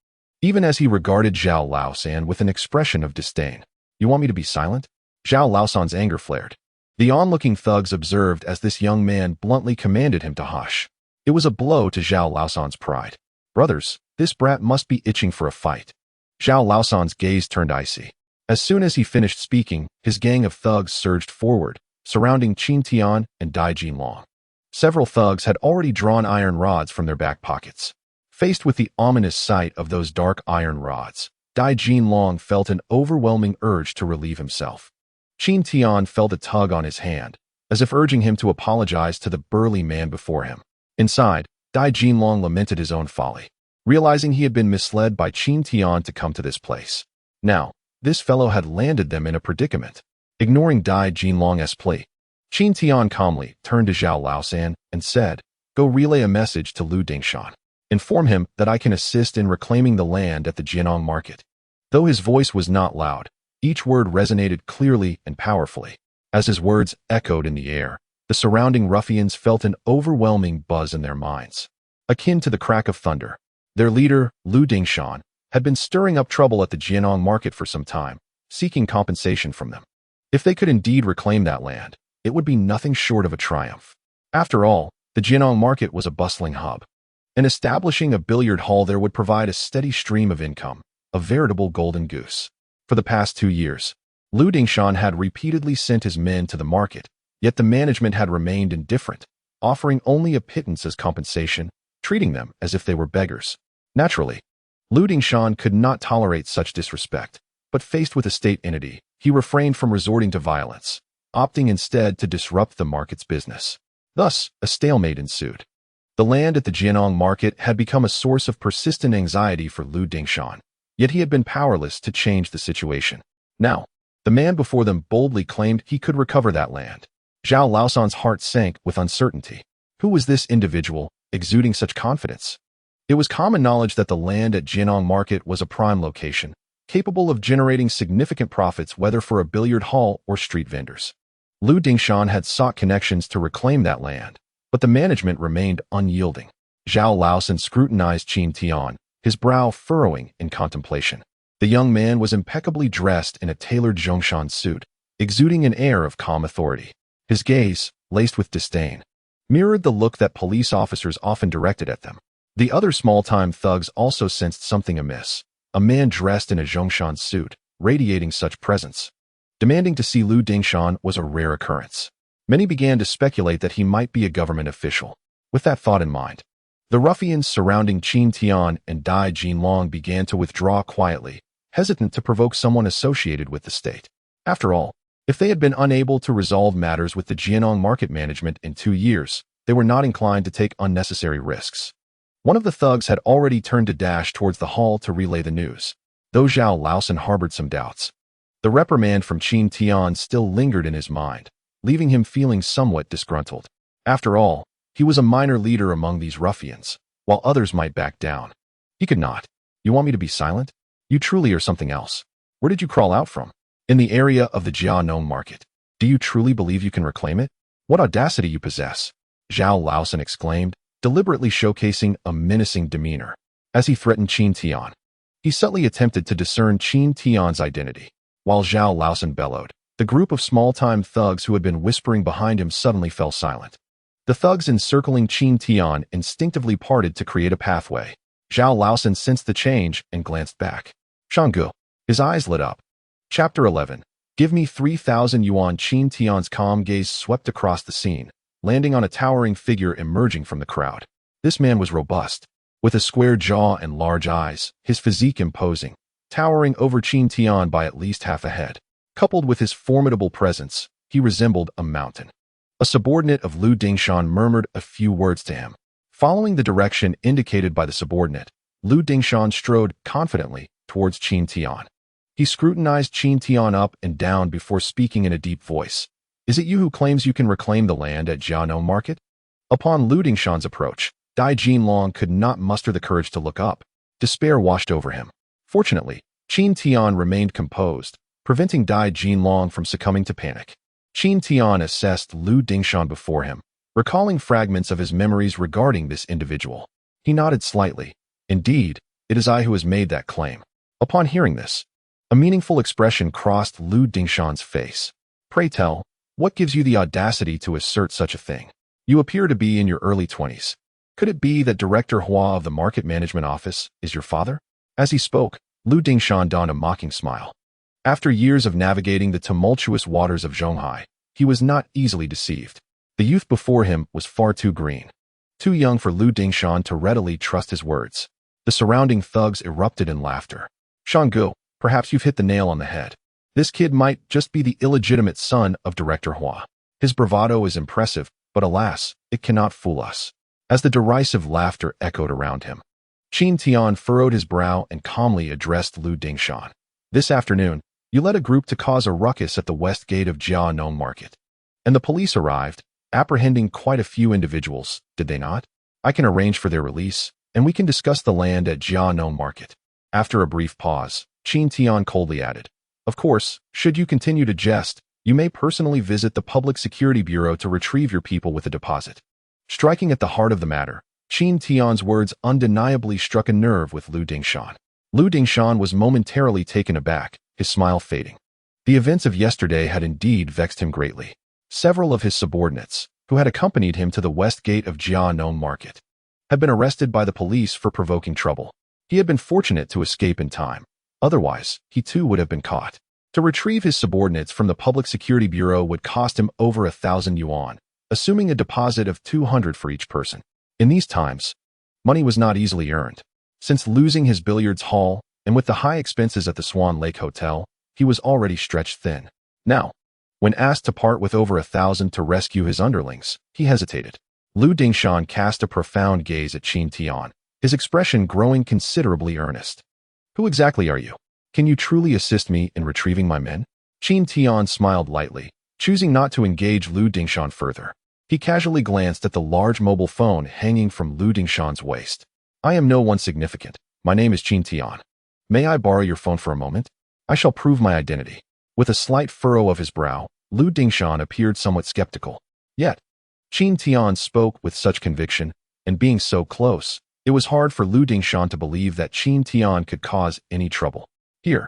even as he regarded Zhao Laosan with an expression of disdain. You want me to be silent? Zhao Laosan's anger flared. The onlooking thugs observed as this young man bluntly commanded him to hush. It was a blow to Zhao Laosan's pride. Brothers, this brat must be itching for a fight. Zhao Laosan's gaze turned icy. As soon as he finished speaking, his gang of thugs surged forward, surrounding Qin Tian and Dai Jinlong. Several thugs had already drawn iron rods from their back pockets. Faced with the ominous sight of those dark iron rods, Dai Jinlong felt an overwhelming urge to relieve himself. Qin Tian felt a tug on his hand, as if urging him to apologize to the burly man before him. Inside, Dai Jinlong lamented his own folly, realizing he had been misled by Qin Tian to come to this place. Now, this fellow had landed them in a predicament. Ignoring Dai Jinlong's plea, Qin Tian calmly turned to Zhao Laosan and said, Go relay a message to Lu Dingshan. Inform him that I can assist in reclaiming the land at the Jianong market. Though his voice was not loud, each word resonated clearly and powerfully. As his words echoed in the air, the surrounding ruffians felt an overwhelming buzz in their minds, akin to the crack of thunder. Their leader, Lu Dingshan, had been stirring up trouble at the Jianong market for some time, seeking compensation from them. If they could indeed reclaim that land, it would be nothing short of a triumph. After all, the Jianong market was a bustling hub, and establishing a billiard hall there would provide a steady stream of income, a veritable golden goose. For the past 2 years, Lu Dingshan had repeatedly sent his men to the market, yet the management had remained indifferent, offering only a pittance as compensation, treating them as if they were beggars. Naturally, Lu Dingshan could not tolerate such disrespect, but faced with a state entity, he refrained from resorting to violence, opting instead to disrupt the market's business. Thus, a stalemate ensued. The land at the Jianong market had become a source of persistent anxiety for Lu Dingshan, yet he had been powerless to change the situation. Now, the man before them boldly claimed he could recover that land. Zhao Laosan's heart sank with uncertainty. Who was this individual, exuding such confidence? It was common knowledge that the land at Jianong market was a prime location, capable of generating significant profits whether for a billiard hall or street vendors. Lu Dingshan had sought connections to reclaim that land, but the management remained unyielding. Zhao Laosan scrutinized Qin Tian, his brow furrowing in contemplation. The young man was impeccably dressed in a tailored Zhongshan suit, exuding an air of calm authority. His gaze, laced with disdain, mirrored the look that police officers often directed at them. The other small-time thugs also sensed something amiss. A man dressed in a Zhongshan suit, radiating such presence. Demanding to see Lu Dingshan was a rare occurrence. Many began to speculate that he might be a government official. With that thought in mind, the ruffians surrounding Qin Tian and Dai Jinlong began to withdraw quietly, hesitant to provoke someone associated with the state. After all, if they had been unable to resolve matters with the Jianong market management in 2 years, they were not inclined to take unnecessary risks. One of the thugs had already turned to dash towards the hall to relay the news, though Zhao Laosan harbored some doubts. The reprimand from Qin Tian still lingered in his mind, leaving him feeling somewhat disgruntled. After all, he was a minor leader among these ruffians, while others might back down. He could not. You want me to be silent? You truly are something else. Where did you crawl out from? In the area of the Jianong market. Do you truly believe you can reclaim it? What audacity you possess! Zhao Laosan exclaimed, deliberately showcasing a menacing demeanor. As he threatened Qin Tian, he subtly attempted to discern Qin Tian's identity. While Zhao Laosan bellowed, the group of small-time thugs who had been whispering behind him suddenly fell silent. The thugs encircling Qin Tian instinctively parted to create a pathway. Zhao Laosan sensed the change and glanced back. Shanggu. His eyes lit up. Chapter 11. Give me 3,000 yuan. Qin Tian's calm gaze swept across the scene, landing on a towering figure emerging from the crowd. This man was robust, with a square jaw and large eyes, his physique imposing, towering over Qin Tian by at least half a head. Coupled with his formidable presence, he resembled a mountain. A subordinate of Lu Dingshan murmured a few words to him. Following the direction indicated by the subordinate, Lu Dingshan strode confidently towards Qin Tian. He scrutinized Qin Tian up and down before speaking in a deep voice. Is it you who claims you can reclaim the land at Jianong market? Upon Lu Dingshan's approach, Dai Jinlong could not muster the courage to look up. Despair washed over him. Fortunately, Qin Tian remained composed, preventing Dai Jinlong from succumbing to panic. Qin Tian assessed Lu Dingshan before him, recalling fragments of his memories regarding this individual. He nodded slightly. Indeed, it is I who has made that claim. Upon hearing this, a meaningful expression crossed Lu Dingshan's face. Pray tell, what gives you the audacity to assert such a thing? You appear to be in your early 20s. Could it be that Director Hua of the Market Management Office is your father? As he spoke, Lu Dingshan donned a mocking smile. After years of navigating the tumultuous waters of Zhonghai, he was not easily deceived. The youth before him was far too green, too young for Lu Dingshan to readily trust his words. The surrounding thugs erupted in laughter. Shanggu, perhaps you've hit the nail on the head. This kid might just be the illegitimate son of Director Hua. His bravado is impressive, but alas, it cannot fool us. As the derisive laughter echoed around him, Qin Tian furrowed his brow and calmly addressed Lu Dingshan. This afternoon, you led a group to cause a ruckus at the west gate of Jianong market. And the police arrived, apprehending quite a few individuals, did they not? I can arrange for their release, and we can discuss the land at Jianong market. After a brief pause, Qin Tian coldly added. Of course, should you continue to jest, you may personally visit the Public Security Bureau to retrieve your people with a deposit. Striking at the heart of the matter, Qin Tian's words undeniably struck a nerve with Lu Dingshan. Lu Dingshan was momentarily taken aback, his smile fading. The events of yesterday had indeed vexed him greatly. Several of his subordinates, who had accompanied him to the west gate of Jianong Market, had been arrested by the police for provoking trouble. He had been fortunate to escape in time. Otherwise, he too would have been caught. To retrieve his subordinates from the Public Security Bureau would cost him over 1,000 yuan, assuming a deposit of 200 for each person. In these times, money was not easily earned. Since losing his billiards hall, and with the high expenses at the Swan Lake Hotel, he was already stretched thin. Now, when asked to part with over 1,000 to rescue his underlings, he hesitated. Lu Dingshan cast a profound gaze at Qin Tian, his expression growing considerably earnest. Who exactly are you? Can you truly assist me in retrieving my men? Qin Tian smiled lightly, choosing not to engage Lu Dingshan further. He casually glanced at the large mobile phone hanging from Lu Dingshan's waist. I am no one significant. My name is Qin Tian. May I borrow your phone for a moment? I shall prove my identity. With a slight furrow of his brow, Lu Dingshan appeared somewhat skeptical. Yet, Qin Tian spoke with such conviction, and being so close, it was hard for Lu Dingshan to believe that Qin Tian could cause any trouble. Here,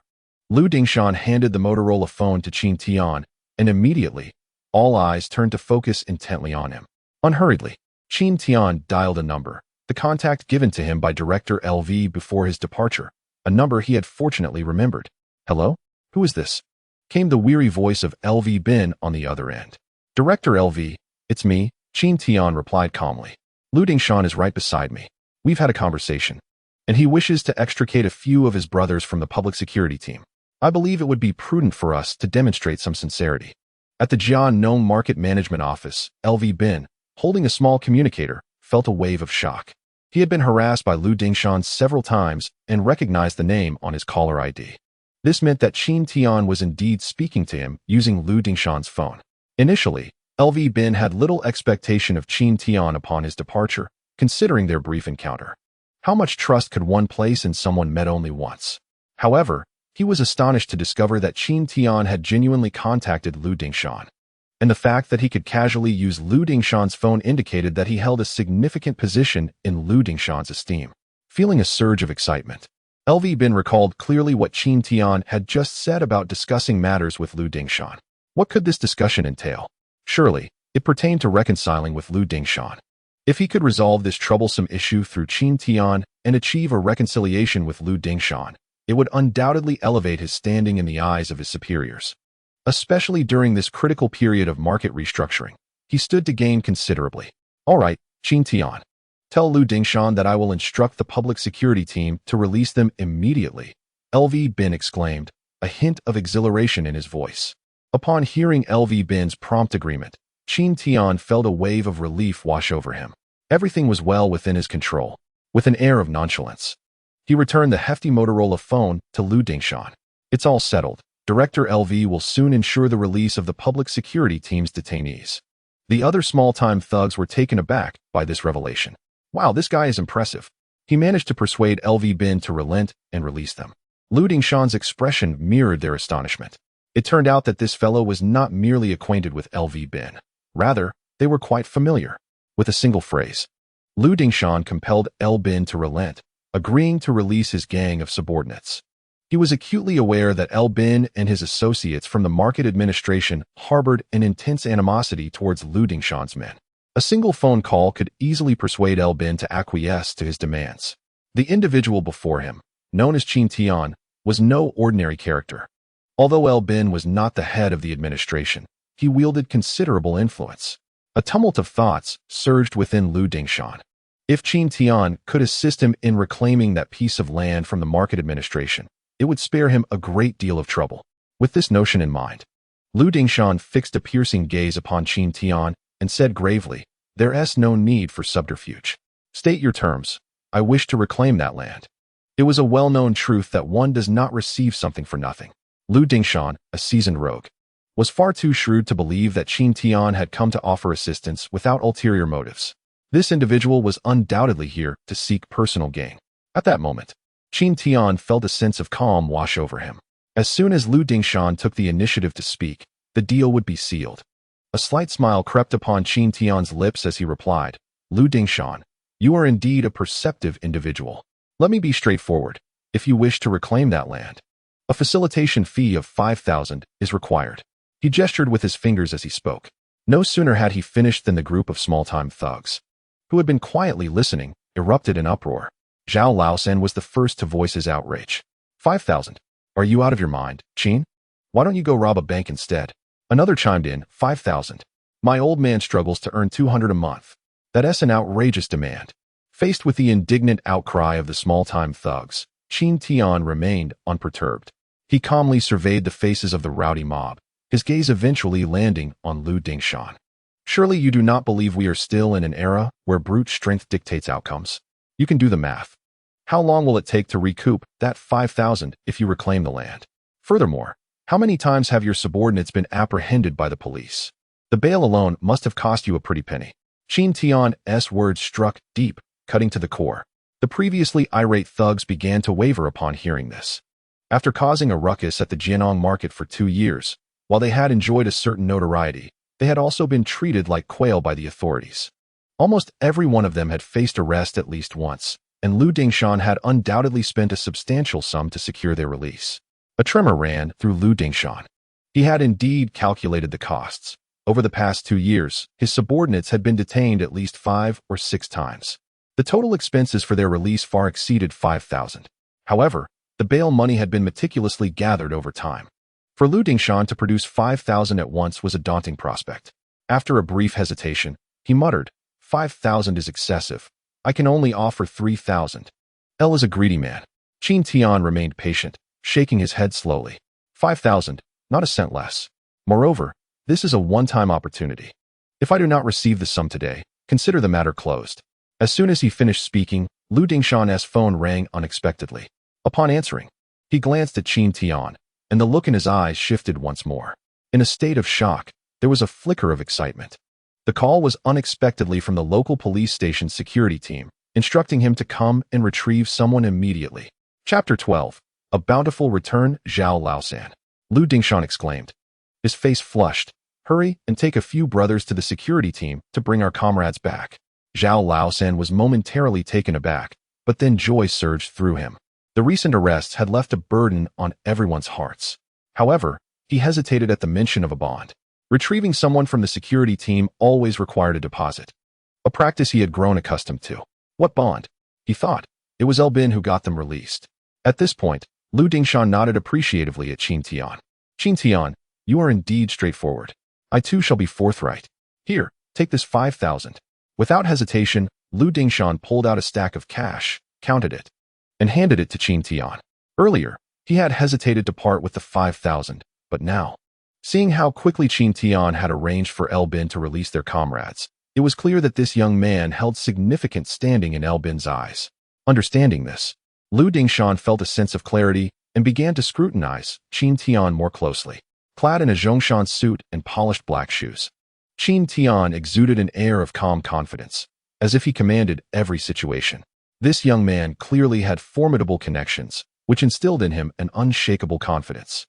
Lu Dingshan handed the Motorola phone to Qin Tian, and immediately, all eyes turned to focus intently on him. Unhurriedly, Qin Tian dialed a number, the contact given to him by Director LV before his departure, a number he had fortunately remembered. Hello? Who is this? Came the weary voice of LV Bin on the other end. Director LV, it's me, Qin Tian replied calmly. Lu Dingshan is right beside me. We've had a conversation, and he wishes to extricate a few of his brothers from the public security team. I believe it would be prudent for us to demonstrate some sincerity. At the Jianong Market Management Office, LV Bin, holding a small communicator, felt a wave of shock. He had been harassed by Lu Dingshan several times and recognized the name on his caller ID. This meant that Qin Tian was indeed speaking to him using Lu Dingshan's phone. Initially, LV Bin had little expectation of Qin Tian upon his departure, considering their brief encounter. How much trust could one place in someone met only once? However, he was astonished to discover that Qin Tian had genuinely contacted Lu Dingshan. And the fact that he could casually use Lu Dingshan's phone indicated that he held a significant position in Lu Dingshan's esteem. Feeling a surge of excitement, LV Bin recalled clearly what Qin Tian had just said about discussing matters with Lu Dingshan. What could this discussion entail? Surely, it pertained to reconciling with Lu Dingshan. If he could resolve this troublesome issue through Qin Tian and achieve a reconciliation with Lu Dingshan, it would undoubtedly elevate his standing in the eyes of his superiors. Especially during this critical period of market restructuring, he stood to gain considerably. All right, Qin Tian. Tell Lu Dingshan that I will instruct the public security team to release them immediately, LV Bin exclaimed, a hint of exhilaration in his voice. Upon hearing LV Bin's prompt agreement, Qin Tian felt a wave of relief wash over him. Everything was well within his control. With an air of nonchalance, he returned the hefty Motorola phone to Lu Dingshan. It's all settled. Director LV will soon ensure the release of the public security team's detainees. The other small-time thugs were taken aback by this revelation. Wow, this guy is impressive. He managed to persuade LV Bin to relent and release them. Lu Dingshan's expression mirrored their astonishment. It turned out that this fellow was not merely acquainted with LV Bin. Rather, they were quite familiar. With a single phrase, Lu Dingshan compelled L Bin to relent, agreeing to release his gang of subordinates. He was acutely aware that L Bin and his associates from the market administration harbored an intense animosity towards Lu Dingshan's men. A single phone call could easily persuade L Bin to acquiesce to his demands. The individual before him, known as Qin Tian, was no ordinary character. Although L Bin was not the head of the administration, he wielded considerable influence. A tumult of thoughts surged within Lu Dingshan. If Qin Tian could assist him in reclaiming that piece of land from the market administration, it would spare him a great deal of trouble. With this notion in mind, Lu Dingshan fixed a piercing gaze upon Qin Tian and said gravely, "There's no need for subterfuge. State your terms. I wish to reclaim that land." It was a well-known truth that one does not receive something for nothing. Lu Dingshan, a seasoned rogue, was far too shrewd to believe that Qin Tian had come to offer assistance without ulterior motives. This individual was undoubtedly here to seek personal gain. At that moment, Qin Tian felt a sense of calm wash over him. As soon as Lu Dingshan took the initiative to speak, the deal would be sealed. A slight smile crept upon Qin Tian's lips as he replied, Lu Dingshan, you are indeed a perceptive individual. Let me be straightforward. If you wish to reclaim that land, a facilitation fee of 5,000 is required. He gestured with his fingers as he spoke. No sooner had he finished than the group of small-time thugs, who had been quietly listening, erupted in uproar. Zhao Laosan was the first to voice his outrage. 5,000? Are you out of your mind, Qin? Why don't you go rob a bank instead? Another chimed in, 5,000. My old man struggles to earn 200 a month. That's an outrageous demand. Faced with the indignant outcry of the small-time thugs, Qin Tian remained unperturbed. He calmly surveyed the faces of the rowdy mob, his gaze eventually landing on Lu Dingshan. Surely you do not believe we are still in an era where brute strength dictates outcomes? You can do the math. How long will it take to recoup that 5,000 if you reclaim the land? Furthermore, how many times have your subordinates been apprehended by the police? The bail alone must have cost you a pretty penny. Qin Tian's words struck deep, cutting to the core. The previously irate thugs began to waver upon hearing this. After causing a ruckus at the Jianong market for 2 years, while they had enjoyed a certain notoriety, they had also been treated like quail by the authorities. Almost every one of them had faced arrest at least once, and Lu Dingshan had undoubtedly spent a substantial sum to secure their release. A tremor ran through Lu Dingshan. He had indeed calculated the costs. Over the past 2 years, his subordinates had been detained at least 5 or 6 times. The total expenses for their release far exceeded 5,000. However, the bail money had been meticulously gathered over time. For Lu Dingshan to produce 5,000 at once was a daunting prospect. After a brief hesitation, he muttered, 5,000 is excessive. I can only offer 3,000. L is a greedy man. Qin Tian remained patient, shaking his head slowly. 5,000, not a cent less. Moreover, this is a one-time opportunity. If I do not receive the sum today, consider the matter closed. As soon as he finished speaking, Lu Dingshan's phone rang unexpectedly. Upon answering, he glanced at Qin Tian, and the look in his eyes shifted once more. In a state of shock, there was a flicker of excitement. The call was unexpectedly from the local police station security team, instructing him to come and retrieve someone immediately. Chapter 12. A bountiful return, Zhao Laosan. Lu Dingshan exclaimed. His face flushed. Hurry and take a few brothers to the security team to bring our comrades back. Zhao Laosan was momentarily taken aback, but then joy surged through him. The recent arrests had left a burden on everyone's hearts. However, he hesitated at the mention of a bond. Retrieving someone from the security team always required a deposit, a practice he had grown accustomed to. What bond? He thought. It was Elbin who got them released. At this point, Lu Dingshan nodded appreciatively at Qin Tian. Qin Tian, you are indeed straightforward. I too shall be forthright. Here, take this 5,000. Without hesitation, Lu Dingshan pulled out a stack of cash, counted it, and handed it to Qin Tian. Earlier, he had hesitated to part with the 5,000, but now, seeing how quickly Qin Tian had arranged for Elbin to release their comrades, it was clear that this young man held significant standing in Elbin's eyes. Understanding this, Lu Dingshan felt a sense of clarity and began to scrutinize Qin Tian more closely. Clad in a Zhongshan suit and polished black shoes, Qin Tian exuded an air of calm confidence, as if he commanded every situation. This young man clearly had formidable connections, which instilled in him an unshakable confidence.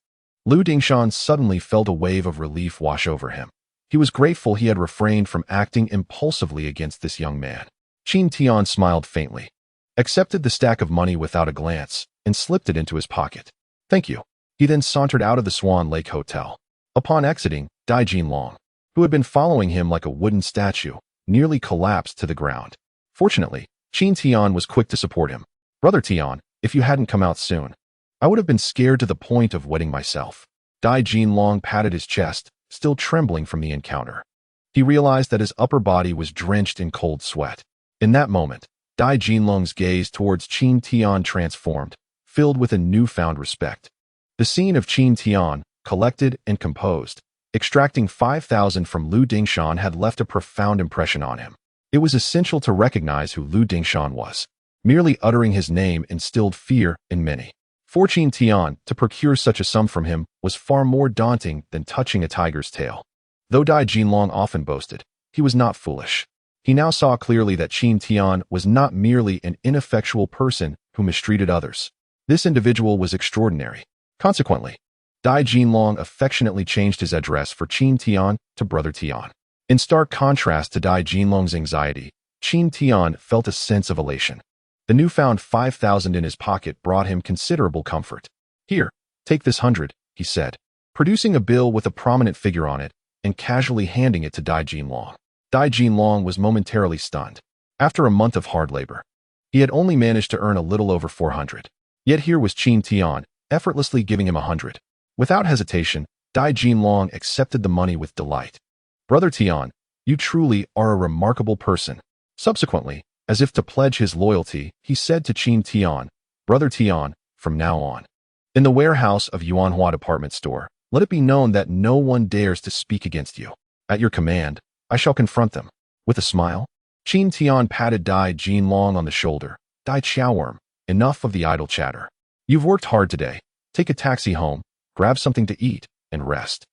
Lu Dingshan suddenly felt a wave of relief wash over him. He was grateful he had refrained from acting impulsively against this young man. Qin Tian smiled faintly, accepted the stack of money without a glance, and slipped it into his pocket. Thank you. He then sauntered out of the Swan Lake Hotel. Upon exiting, Dai Jinlong, who had been following him like a wooden statue, nearly collapsed to the ground. Fortunately, Qin Tian was quick to support him. Brother Tian, if you hadn't come out soon, I would have been scared to the point of wetting myself. Dai Jinlong patted his chest, still trembling from the encounter. He realized that his upper body was drenched in cold sweat. In that moment, Dai Jinlong's gaze towards Qin Tian transformed, filled with a newfound respect. The scene of Qin Tian, collected and composed, extracting 5,000 from Lu Dingshan had left a profound impression on him. It was essential to recognize who Lu Dingshan was. Merely uttering his name instilled fear in many. For Qin Tian, to procure such a sum from him was far more daunting than touching a tiger's tail. Though Dai Jinlong often boasted, he was not foolish. He now saw clearly that Qin Tian was not merely an ineffectual person who mistreated others. This individual was extraordinary. Consequently, Dai Jinlong affectionately changed his address for Qin Tian to Brother Tian. In stark contrast to Dai Jinlong's anxiety, Qin Tian felt a sense of elation. The newfound 5,000 in his pocket brought him considerable comfort. "Here, take this 100, he said, producing a bill with a prominent figure on it and casually handing it to Dai Jinlong. Dai Jinlong was momentarily stunned. After a month of hard labor, he had only managed to earn a little over 400. Yet here was Qin Tian, effortlessly giving him 100. Without hesitation, Dai Jinlong accepted the money with delight. "Brother Tian, you truly are a remarkable person." Subsequently, as if to pledge his loyalty, he said to Qin Tian, "Brother Tian, from now on, in the warehouse of Yuanhua department store, let it be known that no one dares to speak against you. At your command, I shall confront them." With a smile, Qin Tian patted Dai Jinlong on the shoulder. "Dai Qiaoworm, enough of the idle chatter. You've worked hard today. Take a taxi home, grab something to eat, and rest."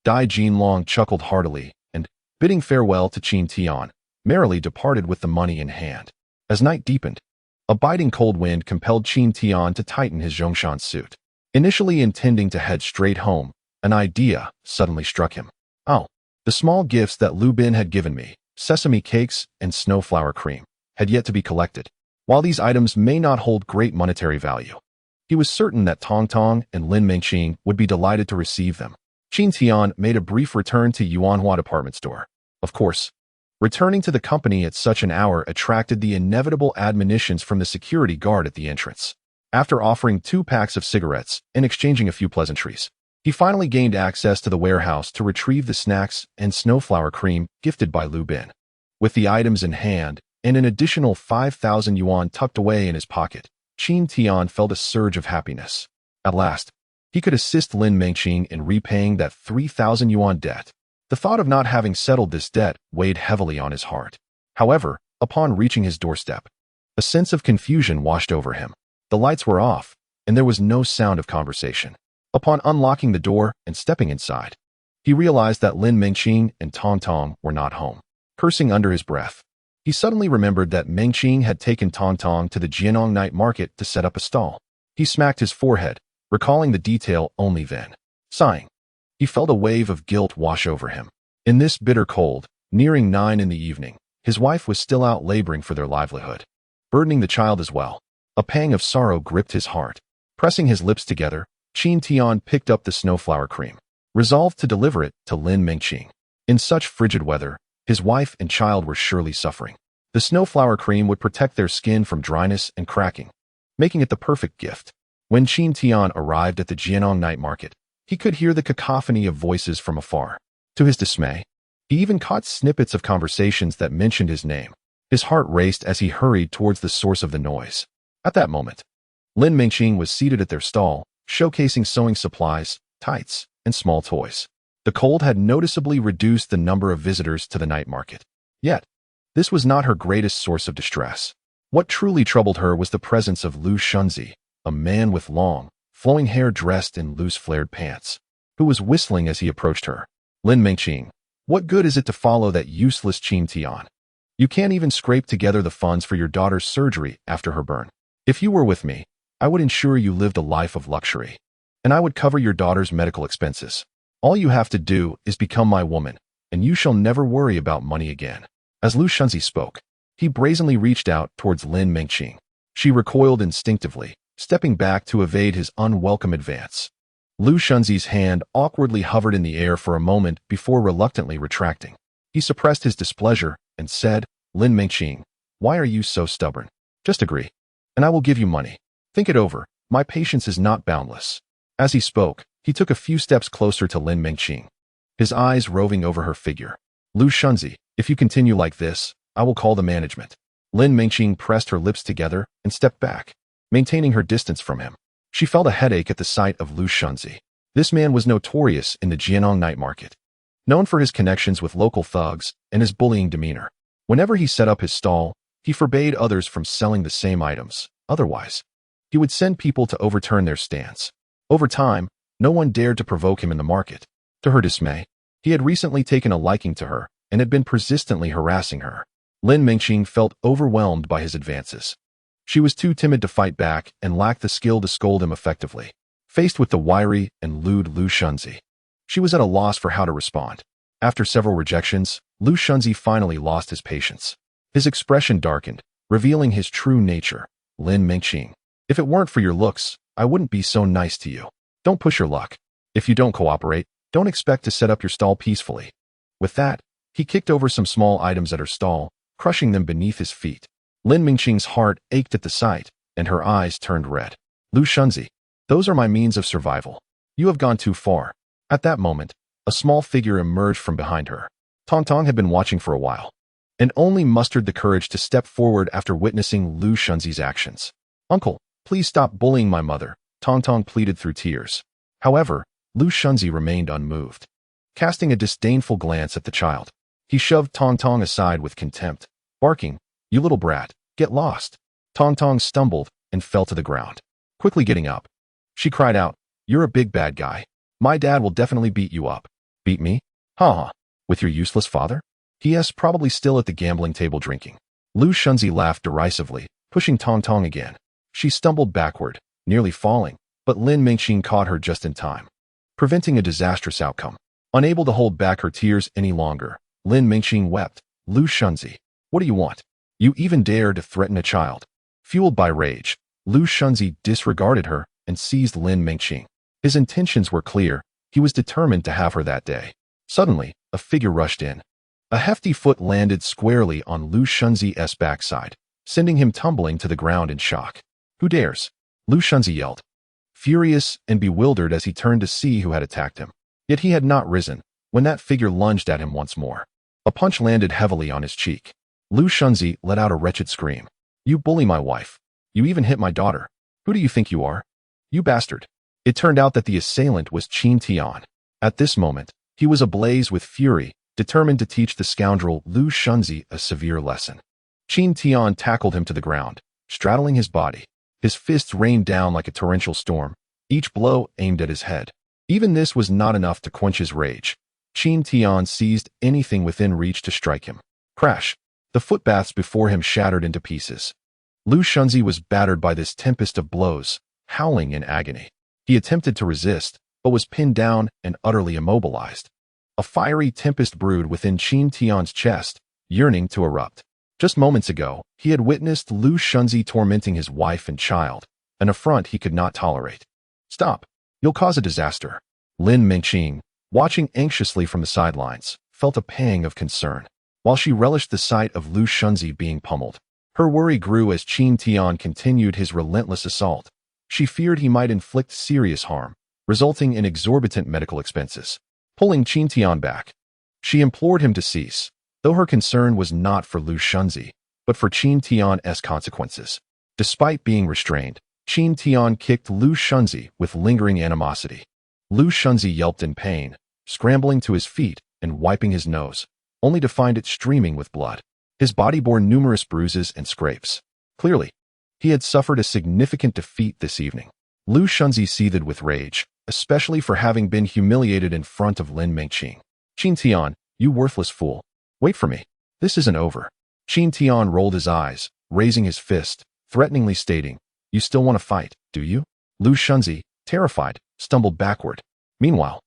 Dai Jinlong chuckled heartily and, bidding farewell to Qin Tian, merrily departed with the money in hand. As night deepened, a biting cold wind compelled Qin Tian to tighten his Zhongshan suit. Initially intending to head straight home, an idea suddenly struck him. "Oh, the small gifts that Lu Bin had given me, sesame cakes and snowflower cream, had yet to be collected. While these items may not hold great monetary value, he was certain that Tongtong and Lin Mengqing would be delighted to receive them." Qin Tian made a brief return to Yuanhua department store. Of course, returning to the company at such an hour attracted the inevitable admonitions from the security guard at the entrance. After offering 2 packs of cigarettes and exchanging a few pleasantries, he finally gained access to the warehouse to retrieve the snacks and snowflower cream gifted by Lu Bin. With the items in hand and an additional 5,000 yuan tucked away in his pocket, Qin Tian felt a surge of happiness. At last, he could assist Lin Mengqing in repaying that 3,000 yuan debt. The thought of not having settled this debt weighed heavily on his heart. However, upon reaching his doorstep, a sense of confusion washed over him. The lights were off, and there was no sound of conversation. Upon unlocking the door and stepping inside, he realized that Lin Mengqing and Tongtong were not home. Cursing under his breath, he suddenly remembered that Mengqing had taken Tongtong to the Jianong night market to set up a stall. He smacked his forehead, recalling the detail only then. Sighing, he felt a wave of guilt wash over him. In this bitter cold, nearing 9 in the evening, his wife was still out laboring for their livelihood, burdening the child as well. A pang of sorrow gripped his heart. Pressing his lips together, Qin Tian picked up the snowflower cream, resolved to deliver it to Lin Mengqing. In such frigid weather, his wife and child were surely suffering. The snowflower cream would protect their skin from dryness and cracking, making it the perfect gift. When Qin Tian arrived at the Jianong night market, he could hear the cacophony of voices from afar. To his dismay, he even caught snippets of conversations that mentioned his name. His heart raced as he hurried towards the source of the noise. At that moment, Lin Mengqing was seated at their stall, showcasing sewing supplies, tights, and small toys. The cold had noticeably reduced the number of visitors to the night market. Yet, this was not her greatest source of distress. What truly troubled her was the presence of Lu Shunzi, a man with long, flowing hair dressed in loose flared pants, who was whistling as he approached her. "Lin Mengqing, what good is it to follow that useless Qin Tian? You can't even scrape together the funds for your daughter's surgery after her burn. If you were with me, I would ensure you lived a life of luxury, and I would cover your daughter's medical expenses. All you have to do is become my woman, and you shall never worry about money again." As Lu Shunzi spoke, he brazenly reached out towards Lin Mengqing. She recoiled instinctively, stepping back to evade his unwelcome advance. Lu Shunzi's hand awkwardly hovered in the air for a moment before reluctantly retracting. He suppressed his displeasure and said, "Lin Mengqing, why are you so stubborn? Just agree, and I will give you money. Think it over. My patience is not boundless." As he spoke, he took a few steps closer to Lin Mengqing, his eyes roving over her figure. "Lu Shunzi, if you continue like this, I will call the management." Lin Mengqing pressed her lips together and stepped back, maintaining her distance from him. She felt a headache at the sight of Lu Shunzi. This man was notorious in the Jianong night market, known for his connections with local thugs and his bullying demeanor. Whenever he set up his stall, he forbade others from selling the same items. Otherwise, he would send people to overturn their stance. Over time, no one dared to provoke him in the market. To her dismay, he had recently taken a liking to her and had been persistently harassing her. Lin Mengqing felt overwhelmed by his advances. She was too timid to fight back and lacked the skill to scold him effectively. Faced with the wiry and lewd Lu Shunzi, she was at a loss for how to respond. After several rejections, Lu Shunzi finally lost his patience. His expression darkened, revealing his true nature. Lin Mengqing, if it weren't for your looks, I wouldn't be so nice to you. Don't push your luck. If you don't cooperate, don't expect to set up your stall peacefully. With that, he kicked over some small items at her stall, crushing them beneath his feet. Lin Mengqing's heart ached at the sight, and her eyes turned red. Lu Shunzi, those are my means of survival. You have gone too far. At that moment, a small figure emerged from behind her. Tongtong had been watching for a while, and only mustered the courage to step forward after witnessing Lu Shunzi's actions. Uncle, please stop bullying my mother, Tongtong pleaded through tears. However, Lu Shunzi remained unmoved. Casting a disdainful glance at the child, he shoved Tongtong aside with contempt, barking, "You little brat, get lost." Tongtong stumbled and fell to the ground. Quickly getting up, she cried out, "You're a big bad guy. My dad will definitely beat you up." "Beat me? Ha! With your useless father?" He.S. probably still at the gambling table drinking. Lu Shunzi laughed derisively, pushing Tongtong again. She stumbled backward, nearly falling, but Lin Mengqing caught her just in time, preventing a disastrous outcome. Unable to hold back her tears any longer, Lin Mengqing wept. "Lu Shunzi, what do you want? You even dare to threaten a child." Fueled by rage, Lu Shunzi disregarded her and seized Lin Mengqing. His intentions were clear. He was determined to have her that day. Suddenly, a figure rushed in. A hefty foot landed squarely on Lu Shunzi's backside, sending him tumbling to the ground in shock. "Who dares?" Lu Shunzi yelled, furious and bewildered as he turned to see who had attacked him. Yet he had not risen when that figure lunged at him once more. A punch landed heavily on his cheek. Lu Shunzi let out a wretched scream. "You bully my wife. You even hit my daughter. Who do you think you are? You bastard." It turned out that the assailant was Qin Tian. At this moment, he was ablaze with fury, determined to teach the scoundrel Lu Shunzi a severe lesson. Qin Tian tackled him to the ground, straddling his body. His fists rained down like a torrential storm, each blow aimed at his head. Even this was not enough to quench his rage. Qin Tian seized anything within reach to strike him. Crash! The footbaths before him shattered into pieces. Lu Shunzi was battered by this tempest of blows, howling in agony. He attempted to resist, but was pinned down and utterly immobilized. A fiery tempest brewed within Qin Tian's chest, yearning to erupt. Just moments ago, he had witnessed Lu Shunzi tormenting his wife and child, an affront he could not tolerate. "Stop! You'll cause a disaster." Lin Mengqing, watching anxiously from the sidelines, felt a pang of concern. While she relished the sight of Lu Shunzi being pummeled, her worry grew as Qin Tian continued his relentless assault. She feared he might inflict serious harm, resulting in exorbitant medical expenses. Pulling Qin Tian back, she implored him to cease, though her concern was not for Lu Shunzi, but for Qin Tian's consequences. Despite being restrained, Qin Tian kicked Lu Shunzi with lingering animosity. Lu Shunzi yelped in pain, scrambling to his feet and wiping his nose, only to find it streaming with blood. His body bore numerous bruises and scrapes. Clearly, he had suffered a significant defeat this evening. Lu Shunzi seethed with rage, especially for having been humiliated in front of Lin Mengqing. "Qin Tian, you worthless fool. Wait for me. This isn't over." Qin Tian rolled his eyes, raising his fist, threateningly stating, "You still want to fight, do you?" Lu Shunzi, terrified, stumbled backward. Meanwhile,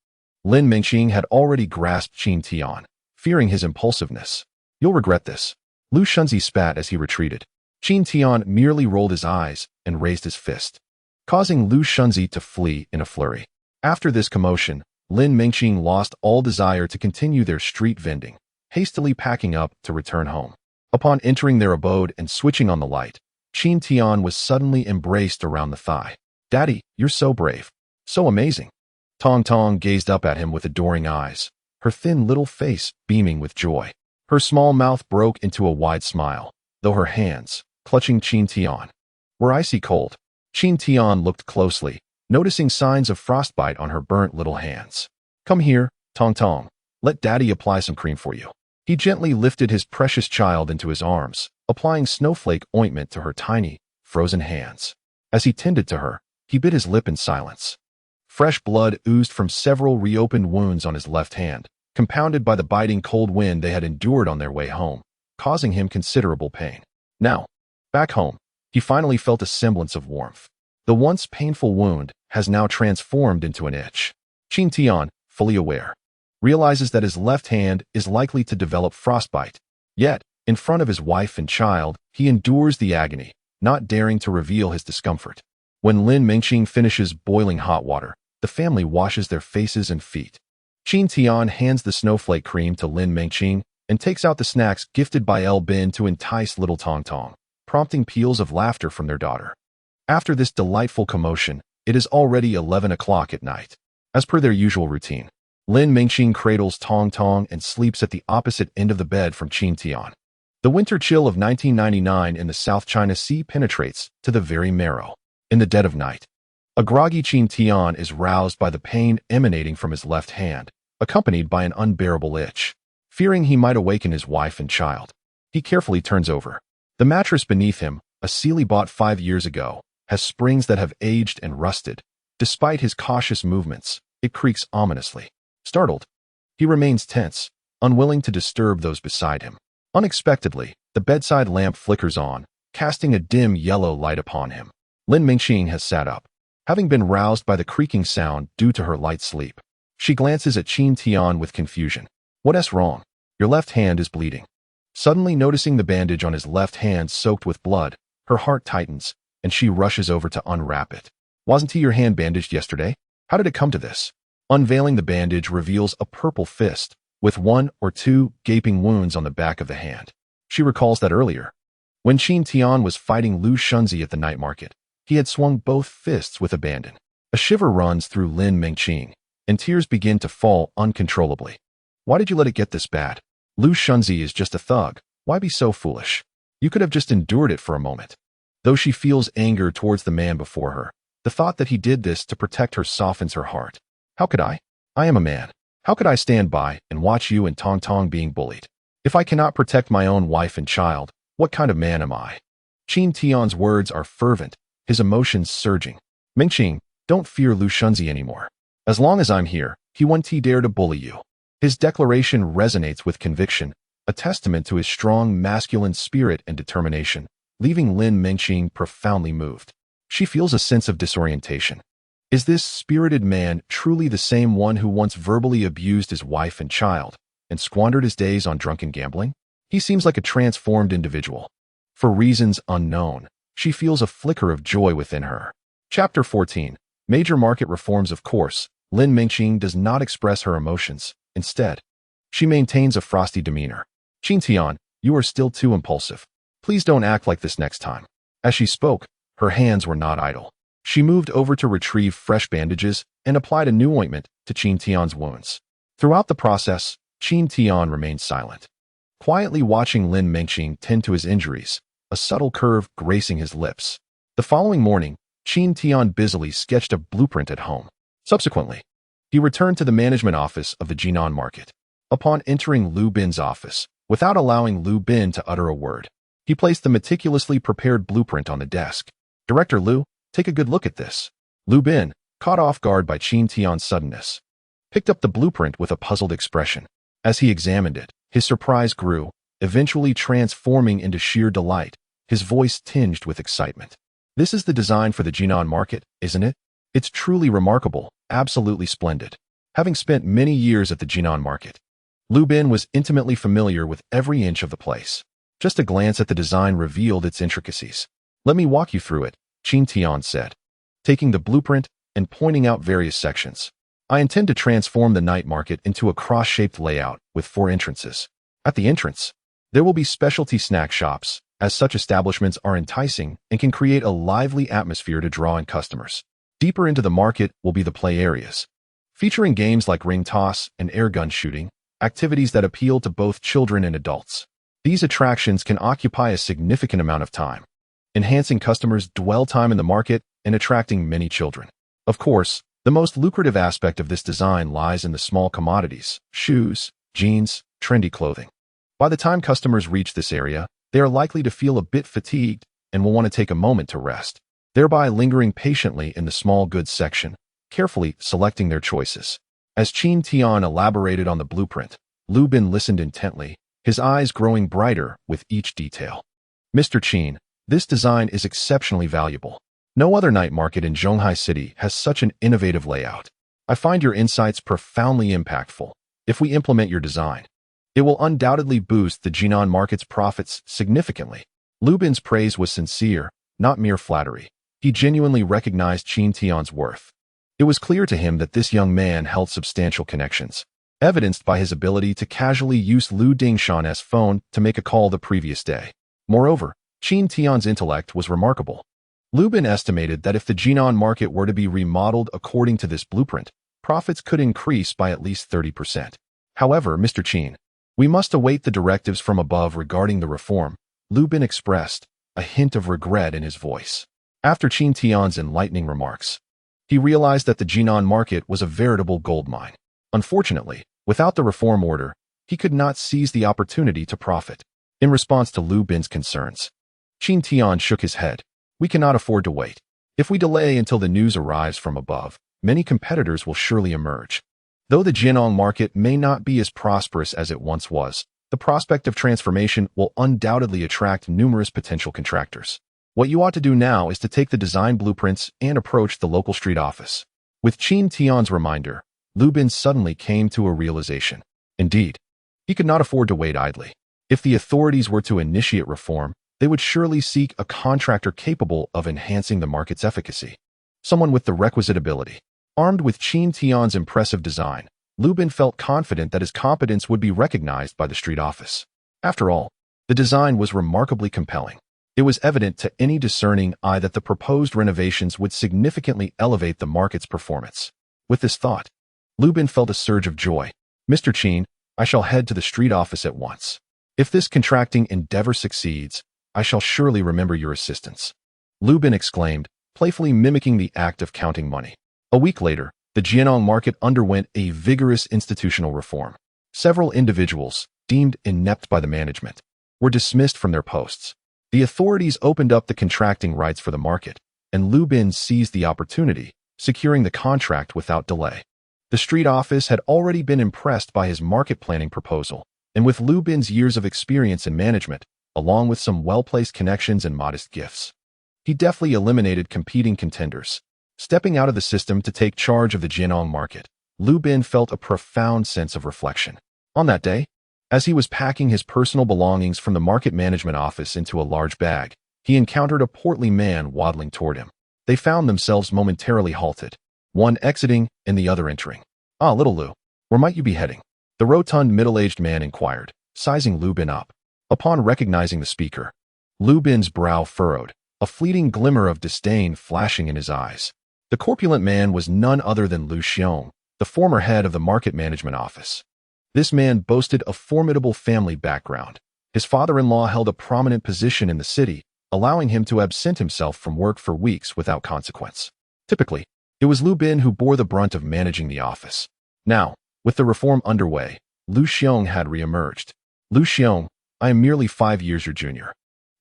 Lin Mengqing had already grasped Qin Tian, fearing his impulsiveness. "You'll regret this." Lu Shunzi spat as he retreated. Qin Tian merely rolled his eyes and raised his fist, causing Lu Shunzi to flee in a flurry. After this commotion, Lin Mengqing lost all desire to continue their street vending, hastily packing up to return home. Upon entering their abode and switching on the light, Qin Tian was suddenly embraced around the thigh. "Daddy, you're so brave. So amazing." Tongtong gazed up at him with adoring eyes, her thin little face beaming with joy. Her small mouth broke into a wide smile, though her hands, clutching Qin Tian, were icy cold. Qin Tian looked closely, noticing signs of frostbite on her burnt little hands. "Come here, Tongtong. Let Daddy apply some cream for you." He gently lifted his precious child into his arms, applying snowflake ointment to her tiny, frozen hands. As he tended to her, he bit his lip in silence. Fresh blood oozed from several reopened wounds on his left hand, compounded by the biting cold wind they had endured on their way home, causing him considerable pain. Now, back home, He finally felt a semblance of warmth. The once painful wound has now transformed into an itch. Qin Tian, fully aware, realizes that his left hand is likely to develop frostbite. Yet, in front of his wife and child, he endures the agony, not daring to reveal his discomfort. When Lin Mengqing finishes boiling hot water, the family washes their faces and feet. Qin Tian hands the snowflake cream to Lin Mengqing and takes out the snacks gifted by El Bin to entice little Tongtong, prompting peals of laughter from their daughter. After this delightful commotion, it is already 11 o'clock at night. As per their usual routine, Lin Mengqing cradles Tongtong and sleeps at the opposite end of the bed from Qin Tian. The winter chill of 1999 in the South China Sea penetrates to the very marrow. In the dead of night, a groggy Qin Tian is roused by the pain emanating from his left hand, accompanied by an unbearable itch. Fearing he might awaken his wife and child, he carefully turns over. The mattress beneath him, a Sealy bought 5 years ago, has springs that have aged and rusted. Despite his cautious movements, it creaks ominously. Startled, he remains tense, unwilling to disturb those beside him. Unexpectedly, the bedside lamp flickers on, casting a dim yellow light upon him. Lin Mengqing has sat up, having been roused by the creaking sound due to her light sleep. She glances at Qin Tian with confusion. "What's wrong? Your left hand is bleeding." Suddenly noticing the bandage on his left hand soaked with blood, her heart tightens, and she rushes over to unwrap it. "Wasn't your hand bandaged yesterday? How did it come to this?" Unveiling the bandage reveals a purple fist, with 1 or 2 gaping wounds on the back of the hand. She recalls that earlier, when Qin Tian was fighting Lu Shunzi at the night market, he had swung both fists with abandon. A shiver runs through Lin Mengqing, and tears begin to fall uncontrollably. "Why did you let it get this bad? Lu Shunzi is just a thug. Why be so foolish? You could have just endured it for a moment." Though she feels anger towards the man before her, the thought that he did this to protect her softens her heart. "How could I? I am a man. How could I stand by and watch you and Tongtong being bullied? If I cannot protect my own wife and child, what kind of man am I?" Qin Tian's words are fervent, his emotions surging. "Mengqing, don't fear Lu Shunzi anymore. As long as I'm here, he won't dare to bully you." His declaration resonates with conviction, a testament to his strong masculine spirit and determination, leaving Lin Mengqing profoundly moved. She feels a sense of disorientation. Is this spirited man truly the same one who once verbally abused his wife and child and squandered his days on drunken gambling? He seems like a transformed individual. For reasons unknown, she feels a flicker of joy within her. Chapter 14. Major market reforms. Of course, Lin Mengqing does not express her emotions. Instead, she maintains a frosty demeanor. "Qin Tian, you are still too impulsive. Please don't act like this next time." As she spoke, her hands were not idle. She moved over to retrieve fresh bandages and applied a new ointment to Qin Tian's wounds. Throughout the process, Qin Tian remained silent, quietly watching Lin Mengqing tend to his injuries, a subtle curve gracing his lips. The following morning, Qin Tian busily sketched a blueprint at home. Subsequently, he returned to the management office of the Jinan market. Upon entering Lu Bin's office, without allowing Lu Bin to utter a word, he placed the meticulously prepared blueprint on the desk. "Director Lu, take a good look at this." Lu Bin, caught off guard by Qin Tian's suddenness, picked up the blueprint with a puzzled expression. As he examined it, his surprise grew, eventually transforming into sheer delight, his voice tinged with excitement. "This is the design for the Jinan market, isn't it? It's truly remarkable, absolutely splendid." Having spent many years at the Jinan market, Lu Bin was intimately familiar with every inch of the place. Just a glance at the design revealed its intricacies. "Let me walk you through it," Qin Tian said, taking the blueprint and pointing out various sections. "I intend to transform the night market into a cross-shaped layout with 4 entrances. At the entrance, there will be specialty snack shops, as such establishments are enticing and can create a lively atmosphere to draw in customers. Deeper into the market will be the play areas, featuring games like ring toss and air gun shooting, activities that appeal to both children and adults. These attractions can occupy a significant amount of time, enhancing customers' dwell time in the market and attracting many children. Of course, the most lucrative aspect of this design lies in the small commodities, shoes, jeans, trendy clothing. By the time customers reach this area, they are likely to feel a bit fatigued and will want to take a moment to rest, thereby lingering patiently in the small goods section, carefully selecting their choices. As Qin Tian elaborated on the blueprint, Lu Bin listened intently, his eyes growing brighter with each detail. "Mr. Qin, This design is exceptionally valuable. No other night market in Zhonghai City has such an innovative layout. I find your insights profoundly impactful. If we implement your design, it will undoubtedly boost the Jinan market's profits significantly. Lu Bin's praise was sincere, not mere flattery. He genuinely recognized Qin Tian's worth. It was clear to him that this young man held substantial connections, evidenced by his ability to casually use Lu Dingshan's phone to make a call the previous day. Moreover, Qin Tian's intellect was remarkable. Lu Bin estimated that if the Jinan market were to be remodeled according to this blueprint, profits could increase by at least 30%. However, Mr. Qin, we must await the directives from above regarding the reform, Lu Bin expressed, a hint of regret in his voice. After Qin Tian's enlightening remarks, he realized that the Jinan market was a veritable goldmine. Unfortunately, without the reform order, he could not seize the opportunity to profit. In response to Lu Bin's concerns, Qin Tian shook his head. We cannot afford to wait. If we delay until the news arrives from above, many competitors will surely emerge. Though the Jinan market may not be as prosperous as it once was, the prospect of transformation will undoubtedly attract numerous potential contractors. What you ought to do now is to take the design blueprints and approach the local street office. With Qin Tian's reminder, Lu Bin suddenly came to a realization. Indeed, he could not afford to wait idly. If the authorities were to initiate reform, they would surely seek a contractor capable of enhancing the market's efficacy. Someone with the requisite ability. Armed with Qin Tian's impressive design, Lu Bin felt confident that his competence would be recognized by the street office. After all, the design was remarkably compelling. It was evident to any discerning eye that the proposed renovations would significantly elevate the market's performance. With this thought, Lu Bin felt a surge of joy. Mr. Qin, I shall head to the street office at once. If this contracting endeavor succeeds, I shall surely remember your assistance. Lu Bin exclaimed, playfully mimicking the act of counting money. A week later, the Jinan market underwent a vigorous institutional reform. Several individuals, deemed inept by the management, were dismissed from their posts. The authorities opened up the contracting rights for the market, and Lu Bin seized the opportunity, securing the contract without delay. The street office had already been impressed by his market planning proposal, and with Lu Bin's years of experience in management, along with some well-placed connections and modest gifts, he deftly eliminated competing contenders. Stepping out of the system to take charge of the Jinan market, Lu Bin felt a profound sense of reflection. On that day, as he was packing his personal belongings from the market management office into a large bag, he encountered a portly man waddling toward him. They found themselves momentarily halted, one exiting and the other entering. Ah, little Lu, where might you be heading? The rotund middle-aged man inquired, sizing Lu Bin up. Upon recognizing the speaker, Lu Bin's brow furrowed, a fleeting glimmer of disdain flashing in his eyes. The corpulent man was none other than Lu Xiong, the former head of the market management office. This man boasted a formidable family background. His father-in-law held a prominent position in the city, allowing him to absent himself from work for weeks without consequence. Typically, it was Lu Bin who bore the brunt of managing the office. Now, with the reform underway, Lu Xiong had re-emerged. Lu Xiong, I am merely 5 years your junior.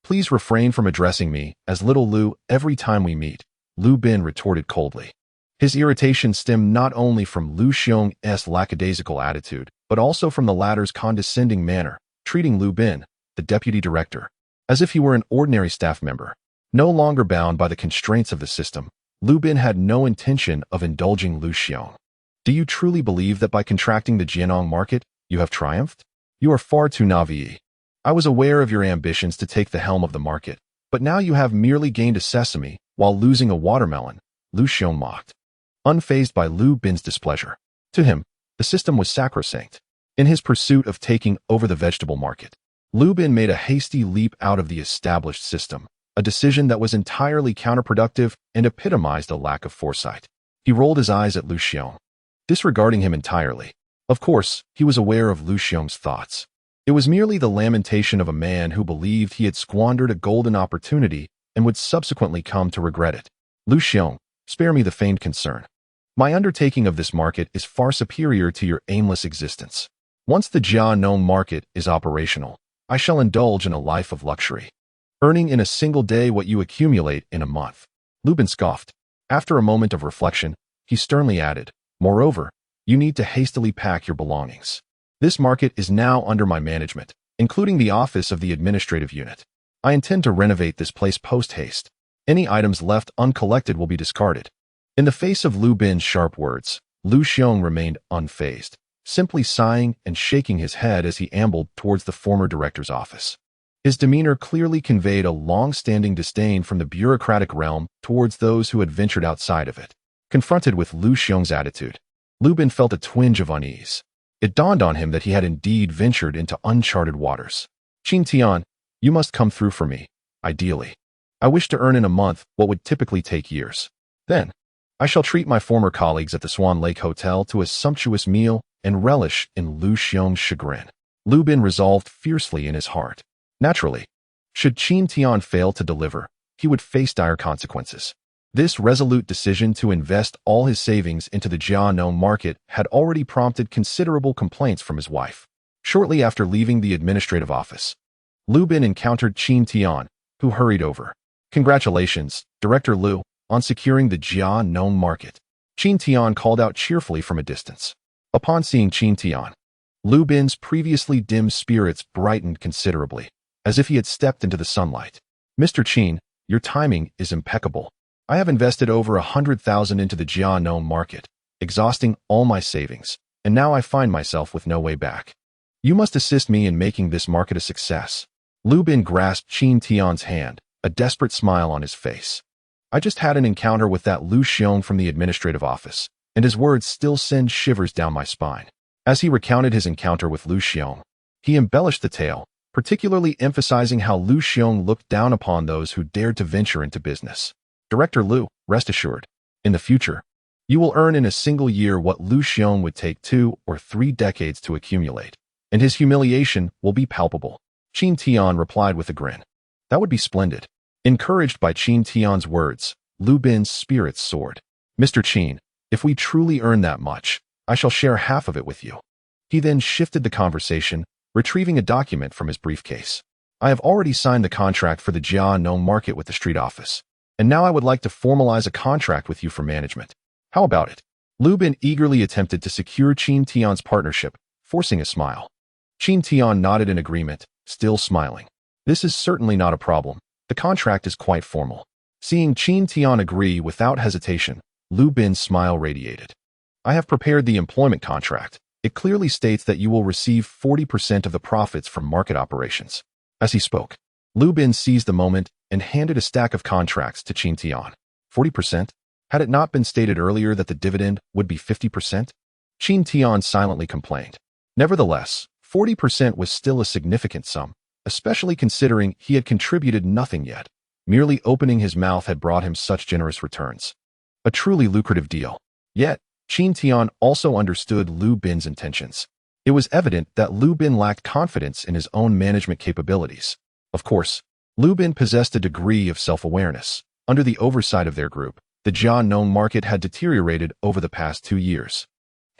Please refrain from addressing me as little Lu every time we meet, Lu Bin retorted coldly. His irritation stemmed not only from Lu Xiong's lackadaisical attitude, but also from the latter's condescending manner, treating Lu Bin, the deputy director, as if he were an ordinary staff member. No longer bound by the constraints of the system, Lu Bin had no intention of indulging Lu Xiong. Do you truly believe that by contracting the Jinan market, you have triumphed? You are far too naive. I was aware of your ambitions to take the helm of the market, but now you have merely gained a sesame while losing a watermelon, Lu Xiong mocked. Unfazed by Lu Bin's displeasure. To him, the system was sacrosanct. In his pursuit of taking over the vegetable market, Lu Bin made a hasty leap out of the established system, a decision that was entirely counterproductive and epitomized a lack of foresight. He rolled his eyes at Lu Xiong, disregarding him entirely. Of course, he was aware of Lu Xiong's thoughts. It was merely the lamentation of a man who believed he had squandered a golden opportunity and would subsequently come to regret it. Lu Xiong, spare me the feigned concern. My undertaking of this market is far superior to your aimless existence. Once the Jinan market is operational, I shall indulge in a life of luxury, earning in a single day what you accumulate in a month. Lu Bin scoffed. After a moment of reflection, he sternly added, moreover, you need to hastily pack your belongings. This market is now under my management, including the office of the administrative unit. I intend to renovate this place post-haste. Any items left uncollected will be discarded. In the face of Lu Bin's sharp words, Lu Xiong remained unfazed, simply sighing and shaking his head as he ambled towards the former director's office. His demeanor clearly conveyed a long-standing disdain from the bureaucratic realm towards those who had ventured outside of it. Confronted with Lu Xiong's attitude, Lu Bin felt a twinge of unease. It dawned on him that he had indeed ventured into uncharted waters. Qin Tian, you must come through for me, ideally. I wish to earn in a month what would typically take years. Then, I shall treat my former colleagues at the Swan Lake Hotel to a sumptuous meal and relish in Lu Xiong's chagrin. Lu Bin resolved fiercely in his heart. Naturally, should Qin Tian fail to deliver, he would face dire consequences. This resolute decision to invest all his savings into the Jianong market had already prompted considerable complaints from his wife. Shortly after leaving the administrative office, Lu Bin encountered Qin Tian, who hurried over. Congratulations, Director Lu, on securing the Jianong market. Qin Tian called out cheerfully from a distance. Upon seeing Qin Tian, Lu Bin's previously dim spirits brightened considerably, as if he had stepped into the sunlight. Mr. Qin, your timing is impeccable. I have invested over 100,000 into the Jianong market, exhausting all my savings, and now I find myself with no way back. You must assist me in making this market a success. Lu Bin grasped Qin Tian's hand, a desperate smile on his face. I just had an encounter with that Lu Xiong from the administrative office, and his words still send shivers down my spine. As he recounted his encounter with Lu Xiong, he embellished the tale, particularly emphasizing how Lu Xiong looked down upon those who dared to venture into business. Director Lu, rest assured, in the future, you will earn in a single year what Lu Xiong would take 2 or 3 decades to accumulate, and his humiliation will be palpable. Qin Tian replied with a grin. That would be splendid. Encouraged by Qin Tian's words, Lu Bin's spirits soared. Mr. Qin, if we truly earn that much, I shall share half of it with you. He then shifted the conversation, retrieving a document from his briefcase. I have already signed the contract for the Jianong market with the street office, and now I would like to formalize a contract with you for management. How about it? Lu Bin eagerly attempted to secure Qin Tian's partnership, forcing a smile. Qin Tian nodded in agreement, still smiling. This is certainly not a problem. The contract is quite formal. Seeing Qin Tian agree without hesitation, Lu Bin's smile radiated. I have prepared the employment contract. It clearly states that you will receive 40% of the profits from market operations. As he spoke, Lu Bin seized the moment and handed a stack of contracts to Qin Tian. 40%? Had it not been stated earlier that the dividend would be 50%? Qin Tian silently complained. Nevertheless, 40% was still a significant sum, especially considering he had contributed nothing yet. Merely opening his mouth had brought him such generous returns. A truly lucrative deal. Yet, Qin Tian also understood Lu Bin's intentions. It was evident that Lu Bin lacked confidence in his own management capabilities. Of course, Lu Bin possessed a degree of self-awareness. Under the oversight of their group, the Jianong market had deteriorated over the past 2 years.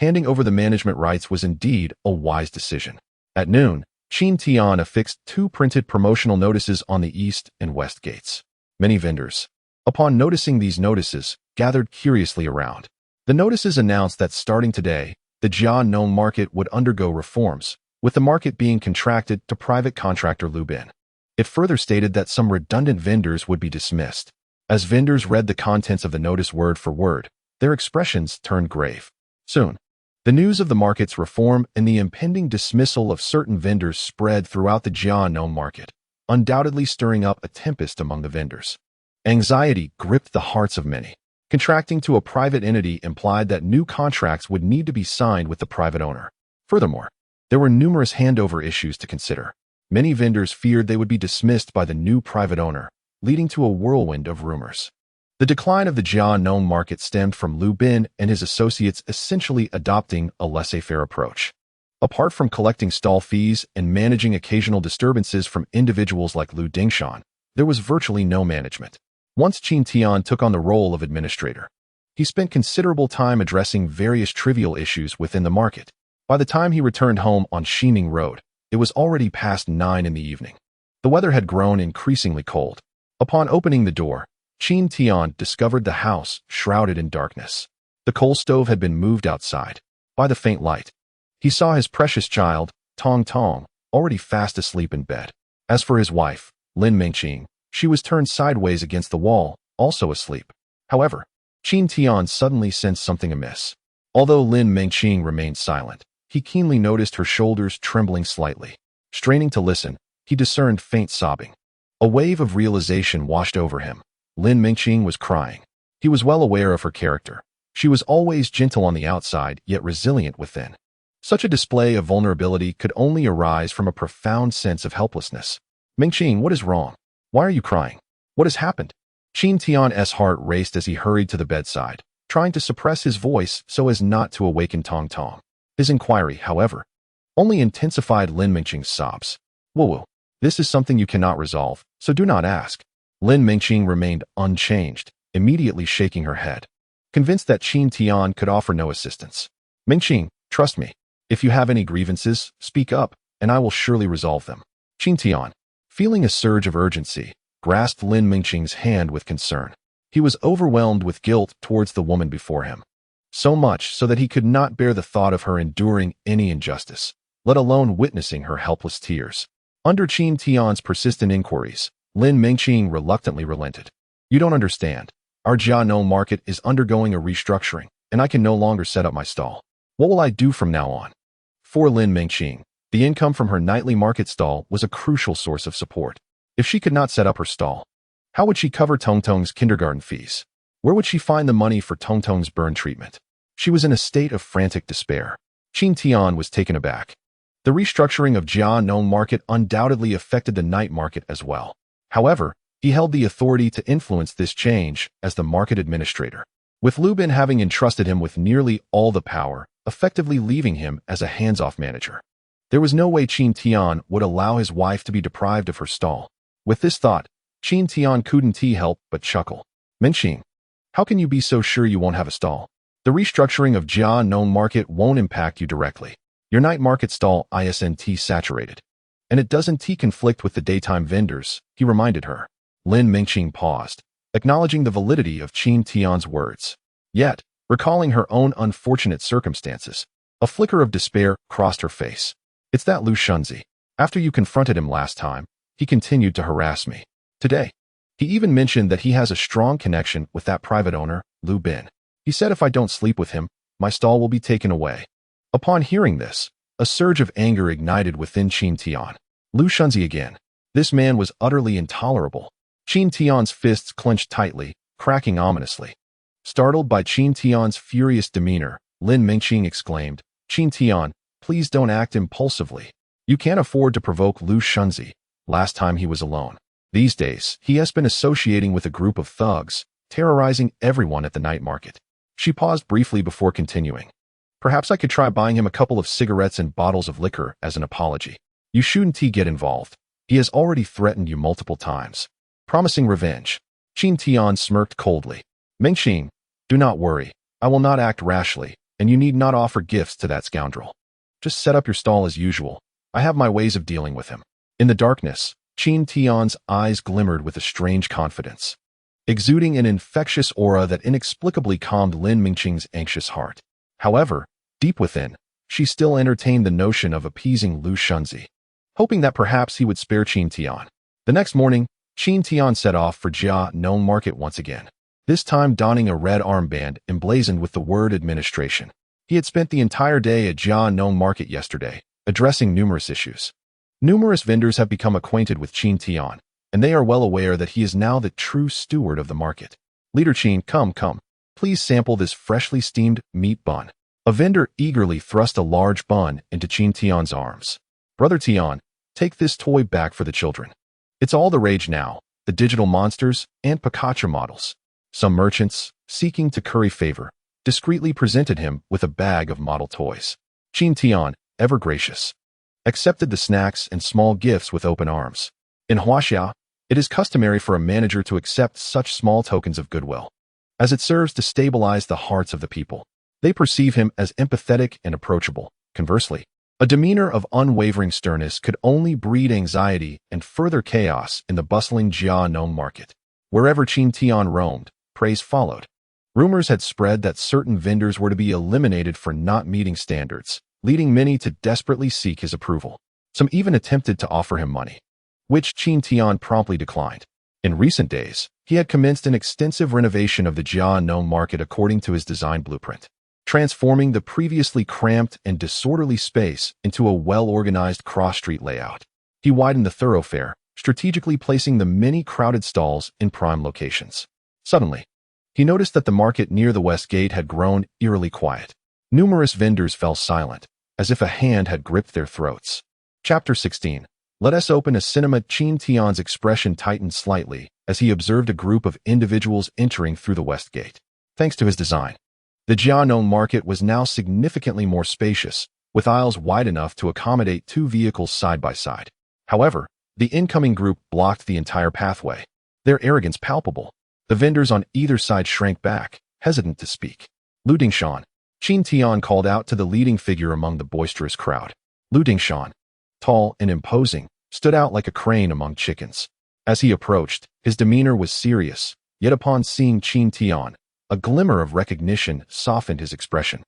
Handing over the management rights was indeed a wise decision. At noon, Qin Tian affixed 2 printed promotional notices on the east and west gates. Many vendors, upon noticing these notices, gathered curiously around. The notices announced that starting today, the Jianong market would undergo reforms, with the market being contracted to private contractor Lu Bin. It further stated that some redundant vendors would be dismissed. As vendors read the contents of the notice word for word, their expressions turned grave. Soon, the news of the market's reform and the impending dismissal of certain vendors spread throughout the Jianong market, undoubtedly stirring up a tempest among the vendors. Anxiety gripped the hearts of many. Contracting to a private entity implied that new contracts would need to be signed with the private owner. Furthermore, there were numerous handover issues to consider. Many vendors feared they would be dismissed by the new private owner, leading to a whirlwind of rumors. The decline of the Jianong market stemmed from Lu Bin and his associates essentially adopting a laissez-faire approach. Apart from collecting stall fees and managing occasional disturbances from individuals like Lu Dingshan, there was virtually no management. Once Qin Tian took on the role of administrator, he spent considerable time addressing various trivial issues within the market. By the time he returned home on Xining Road, it was already past 9 in the evening. The weather had grown increasingly cold. Upon opening the door, Qin Tian discovered the house shrouded in darkness. The coal stove had been moved outside. By the faint light, he saw his precious child, Tongtong, already fast asleep in bed. As for his wife, Lin Mengqing. She was turned sideways against the wall, also asleep. However, Qin Tian suddenly sensed something amiss. Although Lin Mengqing remained silent, he keenly noticed her shoulders trembling slightly. Straining to listen, he discerned faint sobbing. A wave of realization washed over him. Lin Mengqing was crying. He was well aware of her character. She was always gentle on the outside, yet resilient within. Such a display of vulnerability could only arise from a profound sense of helplessness. Mengqing, what is wrong? Why are you crying? What has happened? Qin Tian's heart raced as he hurried to the bedside, trying to suppress his voice so as not to awaken Tongtong. His inquiry, however, only intensified Lin Mengqing's sobs. Woo-woo. This is something you cannot resolve, so do not ask. Lin Mengqing remained unchanged, immediately shaking her head, convinced that Qin Tian could offer no assistance. Mengqing, trust me. If you have any grievances, speak up, and I will surely resolve them. Qin Tian, feeling a surge of urgency, grasped Lin Mengqing's hand with concern. He was overwhelmed with guilt towards the woman before him. So much so that he could not bear the thought of her enduring any injustice, let alone witnessing her helpless tears. Under Qin Tian's persistent inquiries, Lin Mengqing reluctantly relented. You don't understand. Our Jiannou market is undergoing a restructuring, and I can no longer set up my stall. What will I do from now on? For Lin Mengqing, the income from her nightly market stall was a crucial source of support. If she could not set up her stall, how would she cover Tongtong's kindergarten fees? Where would she find the money for Tongtong's burn treatment? She was in a state of frantic despair. Qin Tian was taken aback. The restructuring of Jiannou market undoubtedly affected the night market as well. However, he held the authority to influence this change as the market administrator, with Lu Bin having entrusted him with nearly all the power, effectively leaving him as a hands-off manager. There was no way Qin Tian would allow his wife to be deprived of her stall. With this thought, Qin Tian couldn't help but chuckle. Mengqing, how can you be so sure you won't have a stall? The restructuring of Jiannou market won't impact you directly. Your night market stall isn't saturated. And it doesn't conflict with the daytime vendors, he reminded her. Lin Mengqing paused, acknowledging the validity of Qin Tian's words. Yet, recalling her own unfortunate circumstances, a flicker of despair crossed her face. It's that Lu Shunzi. After you confronted him last time, he continued to harass me. Today, he even mentioned that he has a strong connection with that private owner, Lu Bin. He said if I don't sleep with him, my stall will be taken away. Upon hearing this, a surge of anger ignited within Qin Tian. Lu Shunzi again. This man was utterly intolerable. Qin Tian's fists clenched tightly, cracking ominously. Startled by Qin Tian's furious demeanor, Lin Mengqing exclaimed, Qin Tian, please don't act impulsively. You can't afford to provoke Lu Shunzi. Last time he was alone. These days, he has been associating with a group of thugs, terrorizing everyone at the night market. She paused briefly before continuing. Perhaps I could try buying him a couple of cigarettes and bottles of liquor as an apology. You shouldn't get involved. He has already threatened you multiple times, promising revenge. Qin Tian smirked coldly. Mengqing, do not worry. I will not act rashly, and you need not offer gifts to that scoundrel. Just set up your stall as usual. I have my ways of dealing with him. In the darkness, Qin Tian's eyes glimmered with a strange confidence, exuding an infectious aura that inexplicably calmed Lin Mengqing's anxious heart. However, deep within, she still entertained the notion of appeasing Lu Shunzi, hoping that perhaps he would spare Qin Tian. The next morning, Qin Tian set off for Jiannou market once again, this time donning a red armband emblazoned with the word administration. He had spent the entire day at Jiannou market yesterday, addressing numerous issues. Numerous vendors have become acquainted with Qin Tian, and they are well aware that he is now the true steward of the market. Leader Qin, come. Please sample this freshly steamed meat bun. A vendor eagerly thrust a large bun into Qin Tian's arms. Brother Tian, take this toy back for the children. It's all the rage now, the digital monsters and Pikachu models. Some merchants, seeking to curry favor, discreetly presented him with a bag of model toys. Qin Tian, ever gracious, accepted the snacks and small gifts with open arms. In Huaxia, it is customary for a manager to accept such small tokens of goodwill, as it serves to stabilize the hearts of the people. They perceive him as empathetic and approachable. Conversely, a demeanor of unwavering sternness could only breed anxiety and further chaos in the bustling Jiannou market. Wherever Qin Tian roamed, praise followed. Rumors had spread that certain vendors were to be eliminated for not meeting standards, leading many to desperately seek his approval. Some even attempted to offer him money. which Qin Tian promptly declined. In recent days, he had commenced an extensive renovation of the Jianong market according to his design blueprint, transforming the previously cramped and disorderly space into a well-organized cross-street layout. He widened the thoroughfare, strategically placing the many crowded stalls in prime locations. Suddenly, he noticed that the market near the west gate had grown eerily quiet. Numerous vendors fell silent, as if a hand had gripped their throats. Chapter 16. Let us open a cinema. Qin Tian's expression tightened slightly as he observed a group of individuals entering through the west gate. Thanks to his design, the Jianong market was now significantly more spacious, with aisles wide enough to accommodate 2 vehicles side by side. However, the incoming group blocked the entire pathway, their arrogance palpable. The vendors on either side shrank back, hesitant to speak. Lu Dingshan, Qin Tian called out to the leading figure among the boisterous crowd. Lu Dingshan, tall and imposing, stood out like a crane among chickens. As he approached, his demeanor was serious, yet upon seeing Qin Tian, a glimmer of recognition softened his expression.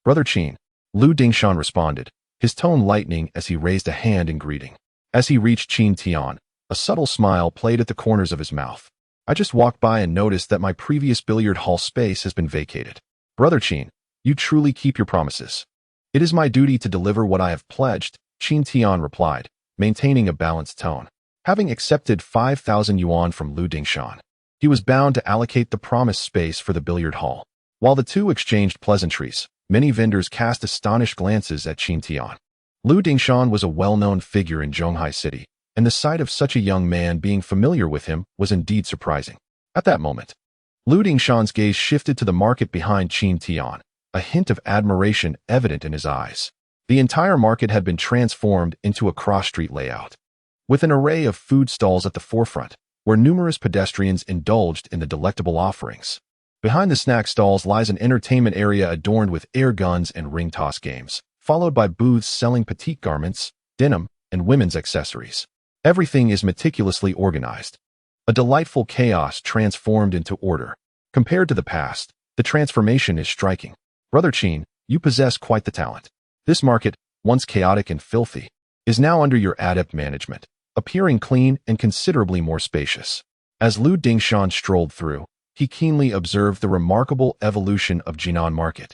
Brother Qin, Lu Dingshan responded, his tone lightening as he raised a hand in greeting. As he reached Qin Tian, a subtle smile played at the corners of his mouth. I just walked by and noticed that my previous billiard hall space has been vacated. Brother Qin, you truly keep your promises. It is my duty to deliver what I have pledged, Qin Tian replied, maintaining a balanced tone. Having accepted 5,000 yuan from Lu Dingshan, he was bound to allocate the promised space for the billiard hall. While the two exchanged pleasantries, many vendors cast astonished glances at Qin Tian. Lu Dingshan was a well-known figure in Zhonghai City, and the sight of such a young man being familiar with him was indeed surprising. At that moment, Lu Dingshan's gaze shifted to the market behind Qin Tian, a hint of admiration evident in his eyes. The entire market had been transformed into a cross-street layout, with an array of food stalls at the forefront, where numerous pedestrians indulged in the delectable offerings. Behind the snack stalls lies an entertainment area adorned with air guns and ring toss games, followed by booths selling petite garments, denim, and women's accessories. Everything is meticulously organized. A delightful chaos transformed into order. Compared to the past, the transformation is striking. Brother Qin, you possess quite the talent. This market, once chaotic and filthy, is now under your adept management, appearing clean and considerably more spacious. As Lu Dingshan strolled through, he keenly observed the remarkable evolution of Jinan market,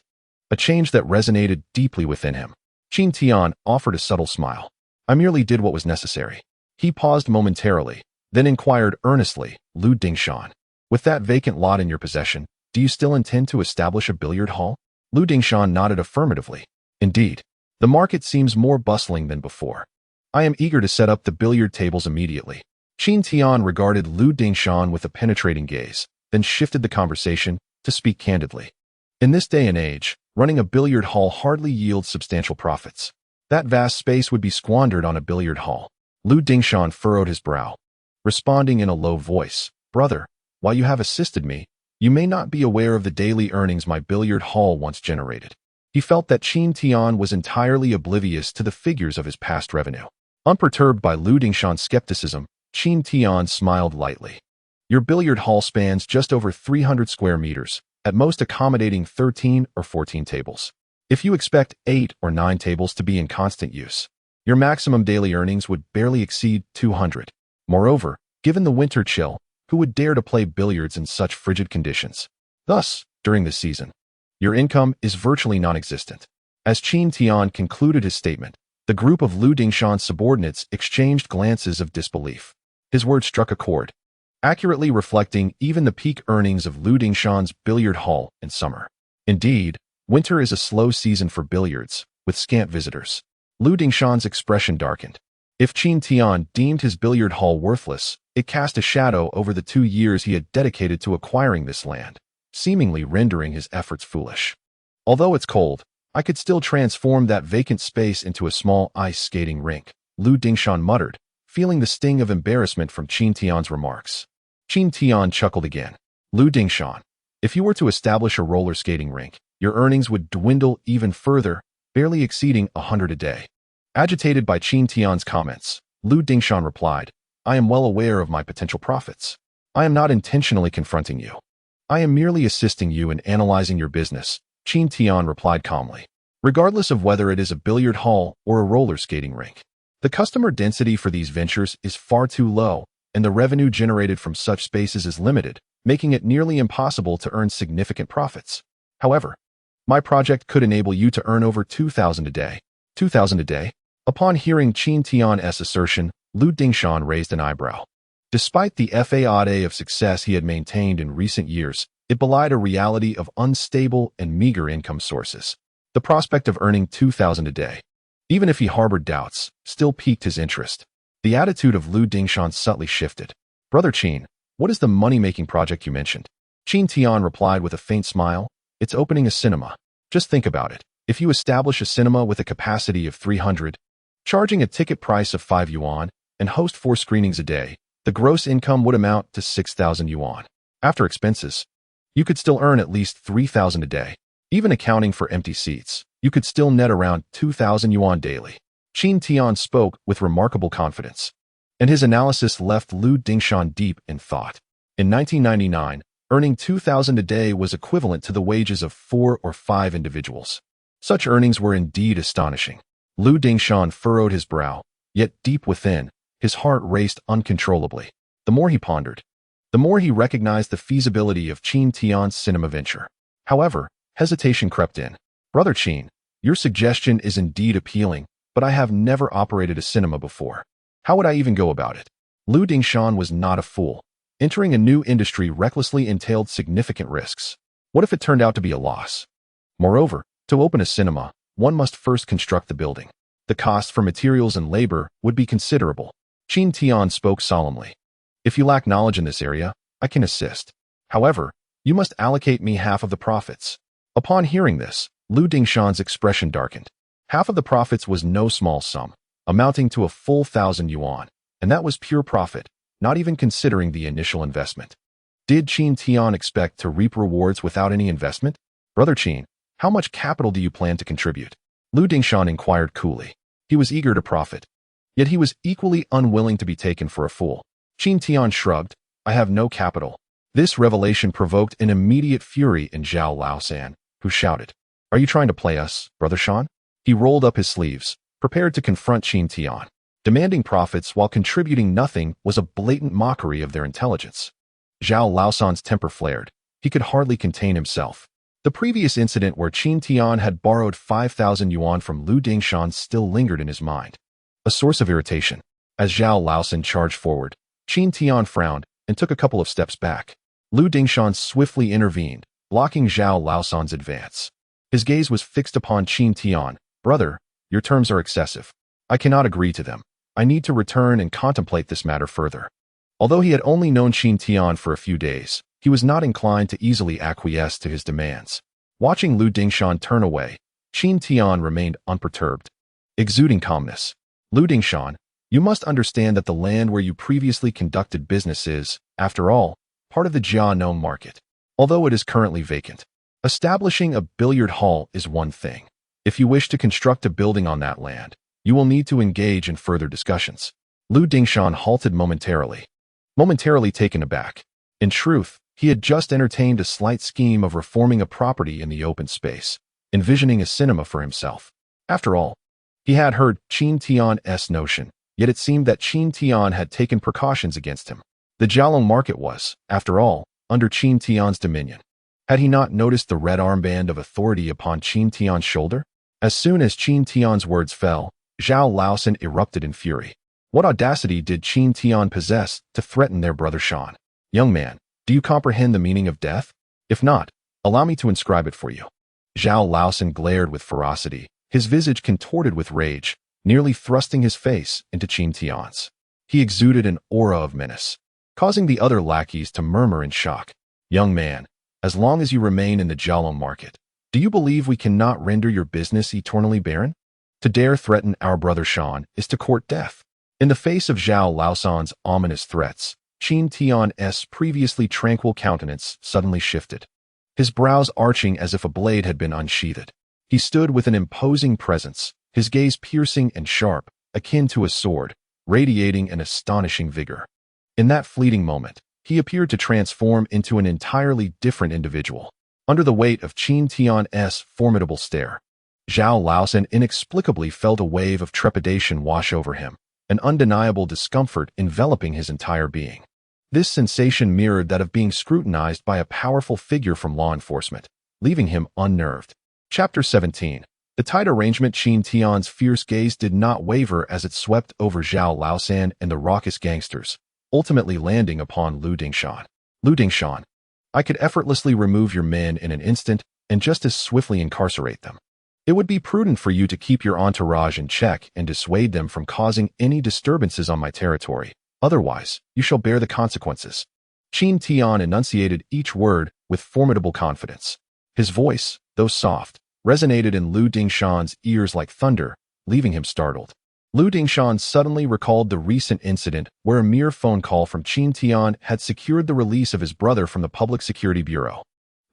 a change that resonated deeply within him. Qin Tian offered a subtle smile. I merely did what was necessary. He paused momentarily, then inquired earnestly, Lu Dingshan, with that vacant lot in your possession, do you still intend to establish a billiard hall? Lu Dingshan nodded affirmatively. Indeed, the market seems more bustling than before. I am eager to set up the billiard tables immediately. Qin Tian regarded Lu Dingshan with a penetrating gaze, then shifted the conversation to speak candidly. In this day and age, running a billiard hall hardly yields substantial profits. That vast space would be squandered on a billiard hall. Lu Dingshan furrowed his brow, responding in a low voice, Brother, while you have assisted me, you may not be aware of the daily earnings my billiard hall once generated. He felt that Qin Tian was entirely oblivious to the figures of his past revenue. Unperturbed by Lu Dingshan's skepticism, Qin Tian smiled lightly. Your billiard hall spans just over 300 square meters, at most accommodating 13 or 14 tables. If you expect 8 or 9 tables to be in constant use, your maximum daily earnings would barely exceed 200. Moreover, given the winter chill, who would dare to play billiards in such frigid conditions? Thus, during the season, your income is virtually non-existent. As Qin Tian concluded his statement, the group of Lu Dingshan's subordinates exchanged glances of disbelief. His words struck a chord, accurately reflecting even the peak earnings of Lu Dingshan's billiard hall in summer. Indeed, winter is a slow season for billiards, with scant visitors. Lu Dingshan's expression darkened. If Qin Tian deemed his billiard hall worthless, it cast a shadow over the 2 years he had dedicated to acquiring this land, seemingly rendering his efforts foolish. Although it's cold, I could still transform that vacant space into a small ice skating rink, Lu Dingshan muttered, feeling the sting of embarrassment from Qin Tian's remarks. Qin Tian chuckled again. Lu Dingshan, if you were to establish a roller skating rink, your earnings would dwindle even further, barely exceeding 100 a day. Agitated by Qin Tian's comments, Lu Dingshan replied, I am well aware of my potential profits. I am not intentionally confronting you. I am merely assisting you in analyzing your business, Qin Tian replied calmly. Regardless of whether it is a billiard hall or a roller skating rink, The customer density for these ventures is far too low, and the revenue generated from such spaces is limited, making it nearly impossible to earn significant profits. However, my project could enable you to earn over 2,000 a day. 2,000 a day? Upon hearing Qin Tian's assertion, Lu Dingshan raised an eyebrow. Despite the facade of success he had maintained in recent years, it belied a reality of unstable and meager income sources. The prospect of earning 2,000 a day, even if he harbored doubts, still piqued his interest. The attitude of Lu Dingshan subtly shifted. "Brother Qin, what is the money-making project you mentioned?" Qin Tian replied with a faint smile. "It's opening a cinema. Just think about it. If you establish a cinema with a capacity of 300, charging a ticket price of 5 yuan, and host 4 screenings a day, the gross income would amount to 6,000 yuan. After expenses, you could still earn at least 3,000 a day. Even accounting for empty seats, you could still net around 2,000 yuan daily." Qin Tian spoke with remarkable confidence, and his analysis left Lu Dingshan deep in thought. In 1999, earning 2,000 a day was equivalent to the wages of 4 or 5 individuals. Such earnings were indeed astonishing. Lu Dingshan furrowed his brow, yet deep within, his heart raced uncontrollably. The more he pondered, the more he recognized the feasibility of Qin Tian's cinema venture. However, hesitation crept in. "Brother Qin, your suggestion is indeed appealing, but I have never operated a cinema before. How would I even go about it?" Lu Dingshan was not a fool. Entering a new industry recklessly entailed significant risks. What if it turned out to be a loss? Moreover, to open a cinema, one must first construct the building. The costs for materials and labor would be considerable. Qin Tian spoke solemnly. "If you lack knowledge in this area, I can assist. However, you must allocate me half of the profits." Upon hearing this, Lu Dingshan's expression darkened. Half of the profits was no small sum, amounting to a full 1,000 yuan, and that was pure profit, not even considering the initial investment. Did Qin Tian expect to reap rewards without any investment? "Brother Qin, how much capital do you plan to contribute?" Lu Dingshan inquired coolly. He was eager to profit, yet he was equally unwilling to be taken for a fool. Qin Tian shrugged. "I have no capital." This revelation provoked an immediate fury in Zhao Laosan, who shouted, "Are you trying to play us, Brother Shan?" He rolled up his sleeves, prepared to confront Qin Tian. Demanding profits while contributing nothing was a blatant mockery of their intelligence. Zhao Laosan's temper flared. He could hardly contain himself. The previous incident where Qin Tian had borrowed 5,000 yuan from Lu Dingshan still lingered in his mind, a source of irritation. As Zhao Laosan charged forward, Qin Tian frowned and took a couple of steps back. Lu Dingshan swiftly intervened, blocking Zhao Laosan's advance. His gaze was fixed upon Qin Tian. "Brother, your terms are excessive. I cannot agree to them. I need to return and contemplate this matter further." Although he had only known Qin Tian for a few days, he was not inclined to easily acquiesce to his demands. Watching Lu Dingshan turn away, Qin Tian remained unperturbed, exuding calmness. "Lu Dingshan, you must understand that the land where you previously conducted business is, after all, part of the Jianong market, although it is currently vacant. Establishing a billiard hall is one thing. If you wish to construct a building on that land, you will need to engage in further discussions." Lu Dingshan halted momentarily taken aback. In truth, he had just entertained a slight scheme of reforming a property in the open space, envisioning a cinema for himself. After all, he had heard Qin Tian's notion, yet it seemed that Qin Tian had taken precautions against him. The Jialong market was, after all, under Qin Tian's dominion. Had he not noticed the red armband of authority upon Qin Tian's shoulder? As soon as Qin Tian's words fell, Zhao Laosan erupted in fury. What audacity did Qin Tian possess to threaten their brother Shan? "Young man, do you comprehend the meaning of death? If not, allow me to inscribe it for you." Zhao Laosan glared with ferocity, his visage contorted with rage, nearly thrusting his face into Qin Tian's. He exuded an aura of menace, causing the other lackeys to murmur in shock. "Young man, as long as you remain in the Jialong market, do you believe we cannot render your business eternally barren? To dare threaten our brother Shan is to court death." In the face of Zhao Laosan's ominous threats, Qin Tian's previously tranquil countenance suddenly shifted, his brows arching as if a blade had been unsheathed. He stood with an imposing presence, his gaze piercing and sharp, akin to a sword, radiating an astonishing vigor. In that fleeting moment, he appeared to transform into an entirely different individual. Under the weight of Qin Tian's formidable stare, Zhao Laosan inexplicably felt a wave of trepidation wash over him, an undeniable discomfort enveloping his entire being. This sensation mirrored that of being scrutinized by a powerful figure from law enforcement, leaving him unnerved. Chapter 17. The tight arrangement. Qin Tian's fierce gaze did not waver as it swept over Zhao Laosan and the raucous gangsters, ultimately landing upon Lu Dingshan. Lu Dingshan, I could effortlessly remove your men in an instant and just as swiftly incarcerate them. It would be prudent for you to keep your entourage in check and dissuade them from causing any disturbances on my territory. Otherwise, you shall bear the consequences. Qin Tian enunciated each word with formidable confidence. His voice, though soft, resonated in Lu Dingshan's ears like thunder, leaving him startled. Lu Dingshan suddenly recalled the recent incident where a mere phone call from Qin Tian had secured the release of his brother from the Public Security Bureau.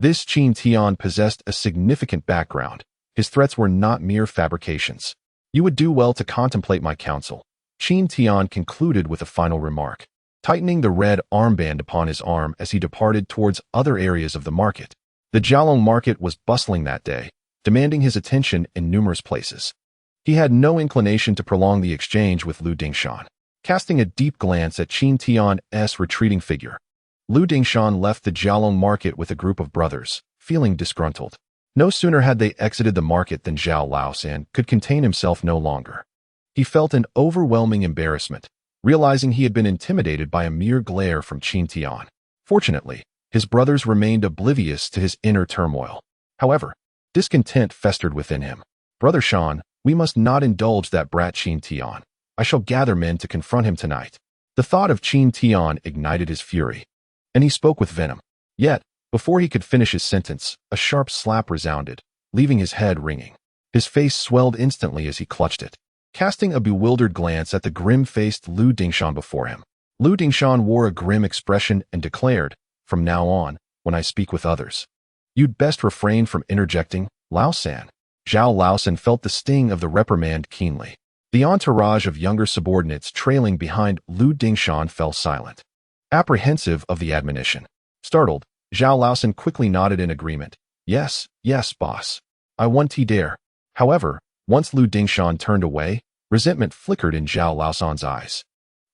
This Qin Tian possessed a significant background. His threats were not mere fabrications. You would do well to contemplate my counsel, Qin Tian concluded with a final remark, tightening the red armband upon his arm as he departed towards other areas of the market. The Jialong market was bustling that day, demanding his attention in numerous places. He had no inclination to prolong the exchange with Lu Dingshan. Casting a deep glance at Qin Tian's retreating figure, Lu Dingshan left the Jialong market with a group of brothers, feeling disgruntled. No sooner had they exited the market than Zhao Laosan could contain himself no longer. He felt an overwhelming embarrassment, realizing he had been intimidated by a mere glare from Qin Tian. Fortunately, his brothers remained oblivious to his inner turmoil. However, discontent festered within him. Brother Shan, we must not indulge that brat Qin Tian. I shall gather men to confront him tonight. The thought of Qin Tian ignited his fury, and he spoke with venom. Yet, before he could finish his sentence, a sharp slap resounded, leaving his head ringing. His face swelled instantly as he clutched it, casting a bewildered glance at the grim-faced Lu Dingshan before him. Lu Dingshan wore a grim expression and declared, from now on, when I speak with others, you'd best refrain from interjecting, Laosan. Zhao Laosan felt the sting of the reprimand keenly. The entourage of younger subordinates trailing behind Lu Dingshan fell silent, apprehensive of the admonition. Startled, Zhao Laosan quickly nodded in agreement. Yes, boss. I want to dare. However, once Lu Dingshan turned away, resentment flickered in Zhao Laosan's eyes.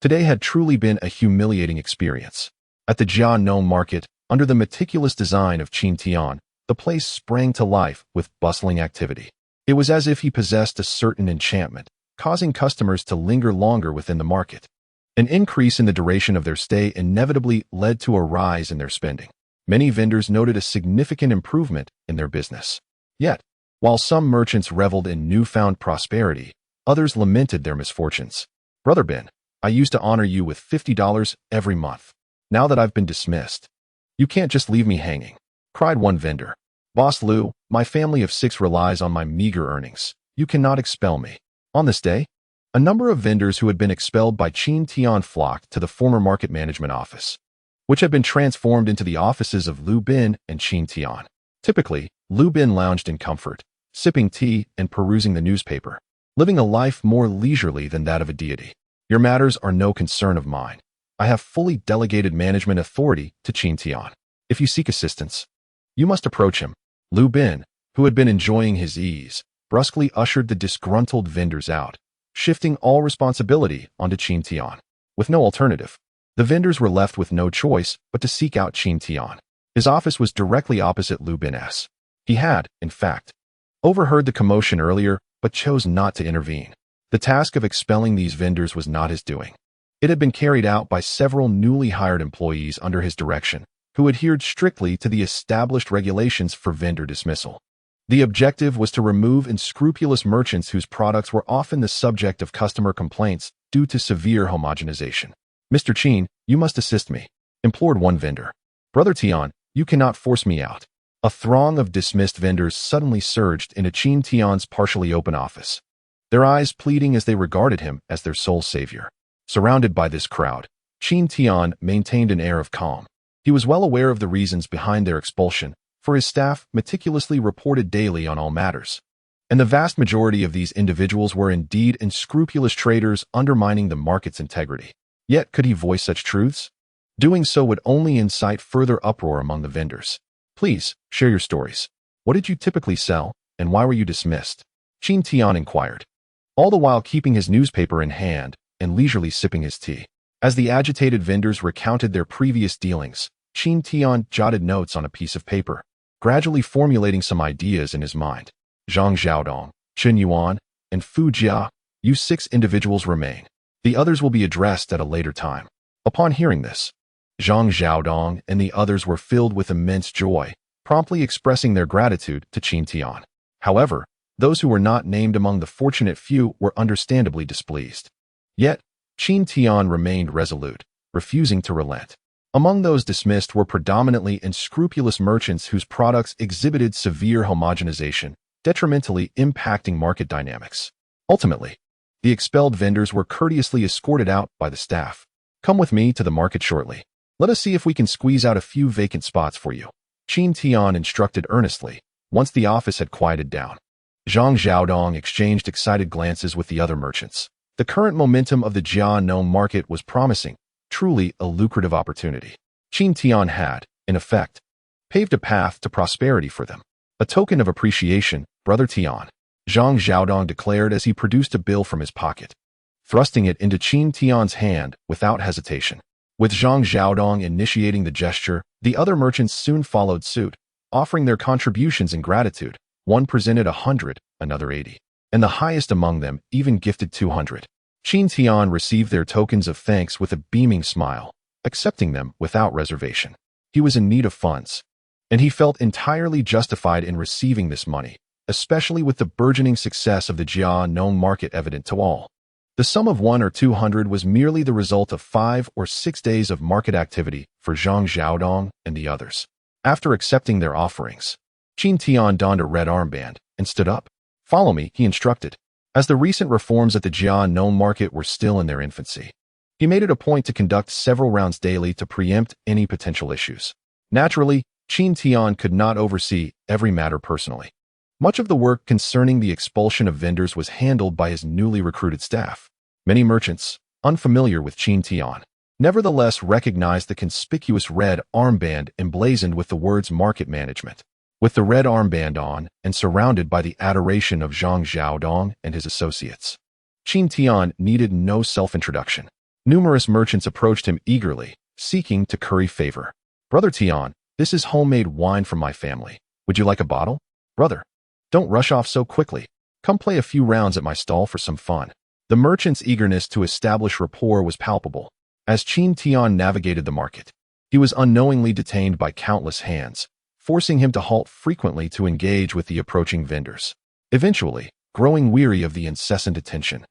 Today had truly been a humiliating experience. At the Jianong market, under the meticulous design of Qin Tian, the place sprang to life with bustling activity. It was as if he possessed a certain enchantment, causing customers to linger longer within the market. An increase in the duration of their stay inevitably led to a rise in their spending. Many vendors noted a significant improvement in their business. Yet, while some merchants reveled in newfound prosperity, others lamented their misfortunes. Brother Ben, I used to honor you with $50 every month. Now that I've been dismissed, you can't just leave me hanging, cried one vendor. Boss Lu, my family of 6 relies on my meager earnings. You cannot expel me. On this day, a number of vendors who had been expelled by Qin Tian flocked to the former market management office, which had been transformed into the offices of Lu Bin and Qin Tian. Typically, Lu Bin lounged in comfort, sipping tea and perusing the newspaper, living a life more leisurely than that of a deity. Your matters are no concern of mine. I have fully delegated management authority to Qin Tian. If you seek assistance, you must approach him. Lu Bin, who had been enjoying his ease, brusquely ushered the disgruntled vendors out, shifting all responsibility onto Qin Tian. With no alternative, the vendors were left with no choice but to seek out Qin Tian. His office was directly opposite Lu Bin's. He had, in fact, overheard the commotion earlier but chose not to intervene. The task of expelling these vendors was not his doing. It had been carried out by several newly hired employees under his direction, who adhered strictly to the established regulations for vendor dismissal. The objective was to remove unscrupulous merchants whose products were often the subject of customer complaints due to severe homogenization. Mr. Qin, you must assist me, implored one vendor. Brother Tian, you cannot force me out. A throng of dismissed vendors suddenly surged into Qin Tian's partially open office, their eyes pleading as they regarded him as their sole savior. Surrounded by this crowd, Qin Tian maintained an air of calm. He was well aware of the reasons behind their expulsion, for his staff meticulously reported daily on all matters. And the vast majority of these individuals were indeed unscrupulous traders undermining the market's integrity. Yet could he voice such truths? Doing so would only incite further uproar among the vendors. Please, share your stories. What did you typically sell, and why were you dismissed? Qin Tian inquired, all the while keeping his newspaper in hand and leisurely sipping his tea. As the agitated vendors recounted their previous dealings, Qin Tian jotted notes on a piece of paper, gradually formulating some ideas in his mind. Zhang Xiaodong, Chen Yuan, and Fu Jia, you 6 individuals remain. The others will be addressed at a later time. Upon hearing this, Zhang Xiaodong and the others were filled with immense joy, promptly expressing their gratitude to Qin Tian. However, those who were not named among the fortunate few were understandably displeased. Yet, Qin Tian remained resolute, refusing to relent. Among those dismissed were predominantly unscrupulous merchants whose products exhibited severe homogenization, detrimentally impacting market dynamics. Ultimately, the expelled vendors were courteously escorted out by the staff. Come with me to the market shortly. Let us see if we can squeeze out a few vacant spots for you, Qin Tian instructed earnestly, once the office had quieted down. Zhang Xiaodong exchanged excited glances with the other merchants. The current momentum of the Jiannong market was promising, truly a lucrative opportunity. Qin Tian had, in effect, paved a path to prosperity for them. A token of appreciation, Brother Tian, Zhang Xiaodong declared as he produced a bill from his pocket, thrusting it into Qin Tian's hand without hesitation. With Zhang Xiaodong initiating the gesture, the other merchants soon followed suit, offering their contributions in gratitude. One presented 100, another 80, and the highest among them even gifted 200. Qin Tian received their tokens of thanks with a beaming smile, accepting them without reservation. He was in need of funds, and he felt entirely justified in receiving this money, especially with the burgeoning success of the Jiannong market evident to all. The sum of 100 or 200 was merely the result of 5 or 6 days of market activity for Zhang Xiaodong and the others. After accepting their offerings, Qin Tian donned a red armband and stood up. Follow me, he instructed. As the recent reforms at the Jiannong market were still in their infancy, he made it a point to conduct several rounds daily to preempt any potential issues. Naturally, Qin Tian could not oversee every matter personally. Much of the work concerning the expulsion of vendors was handled by his newly recruited staff. Many merchants, unfamiliar with Qin Tian, nevertheless recognized the conspicuous red armband emblazoned with the words market management. With the red armband on and surrounded by the adoration of Zhang Xiaodong and his associates, Qin Tian needed no self-introduction. Numerous merchants approached him eagerly, seeking to curry favor. Brother Tian, this is homemade wine from my family. Would you like a bottle? Brother, don't rush off so quickly. Come play a few rounds at my stall for some fun. The merchant's eagerness to establish rapport was palpable. As Qin Tian navigated the market, he was unknowingly detained by countless hands, forcing him to halt frequently to engage with the approaching vendors. Eventually, growing weary of the incessant attention,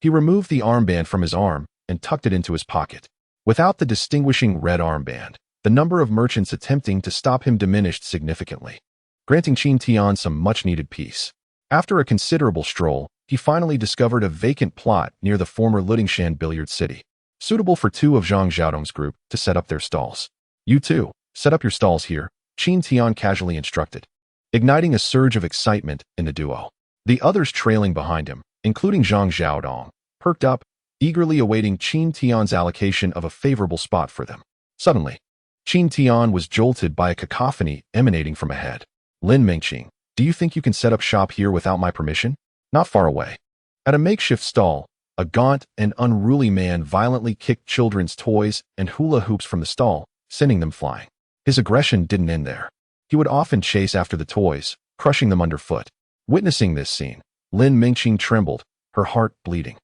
he removed the armband from his arm and tucked it into his pocket. Without the distinguishing red armband, the number of merchants attempting to stop him diminished significantly, granting Qin Tian some much-needed peace. After a considerable stroll, he finally discovered a vacant plot near the former Lidingshan billiard city, suitable for 2 of Zhang Xiaodong's group to set up their stalls. You too, set up your stalls here, Qin Tian casually instructed, igniting a surge of excitement in the duo. The others trailing behind him, including Zhang Xiaodong, perked up, eagerly awaiting Qin Tian's allocation of a favorable spot for them. Suddenly, Qin Tian was jolted by a cacophony emanating from ahead. Lin Mengqing, do you think you can set up shop here without my permission? Not far away. At a makeshift stall, a gaunt and unruly man violently kicked children's toys and hula hoops from the stall, sending them flying. His aggression didn't end there. He would often chase after the toys, crushing them underfoot. Witnessing this scene, Lin Mengqing trembled, her heart bleeding.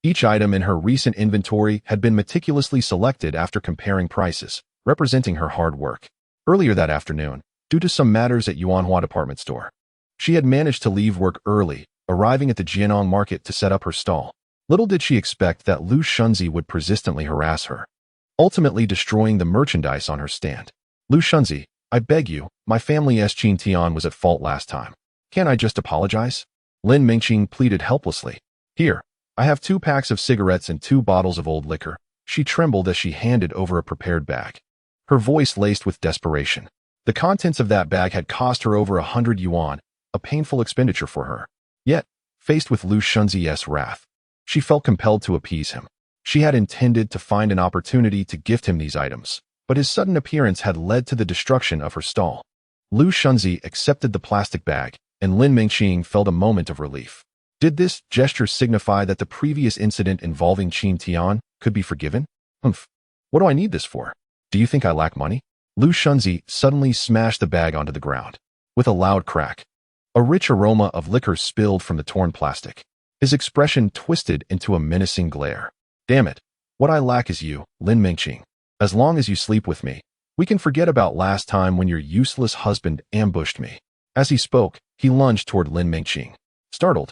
Each item in her recent inventory had been meticulously selected after comparing prices, representing her hard work. Earlier that afternoon, due to some matters at Yuanhua department store, she had managed to leave work early, arriving at the Jiannong market to set up her stall. Little did she expect that Lu Shunzi would persistently harass her, ultimately destroying the merchandise on her stand. Lu Shunzi, I beg you, my family's Qin Tian was at fault last time. Can't I just apologize? Lin Mengqing pleaded helplessly. Here, I have 2 packs of cigarettes and 2 bottles of old liquor. She trembled as she handed over a prepared bag, her voice laced with desperation. The contents of that bag had cost her over 100 yuan, a painful expenditure for her. Yet, faced with Lu Shunzi's wrath, she felt compelled to appease him. She had intended to find an opportunity to gift him these items, but his sudden appearance had led to the destruction of her stall. Lu Shunzi accepted the plastic bag, and Lin Mengqing felt a moment of relief. Did this gesture signify that the previous incident involving Qin Tian could be forgiven? Humph. What do I need this for? Do you think I lack money? Lu Shunzi suddenly smashed the bag onto the ground. With a loud crack, a rich aroma of liquor spilled from the torn plastic. His expression twisted into a menacing glare. Damn it. What I lack is you, Lin Mengqing. As long as you sleep with me, we can forget about last time when your useless husband ambushed me. As he spoke, he lunged toward Lin Mengqing. Startled,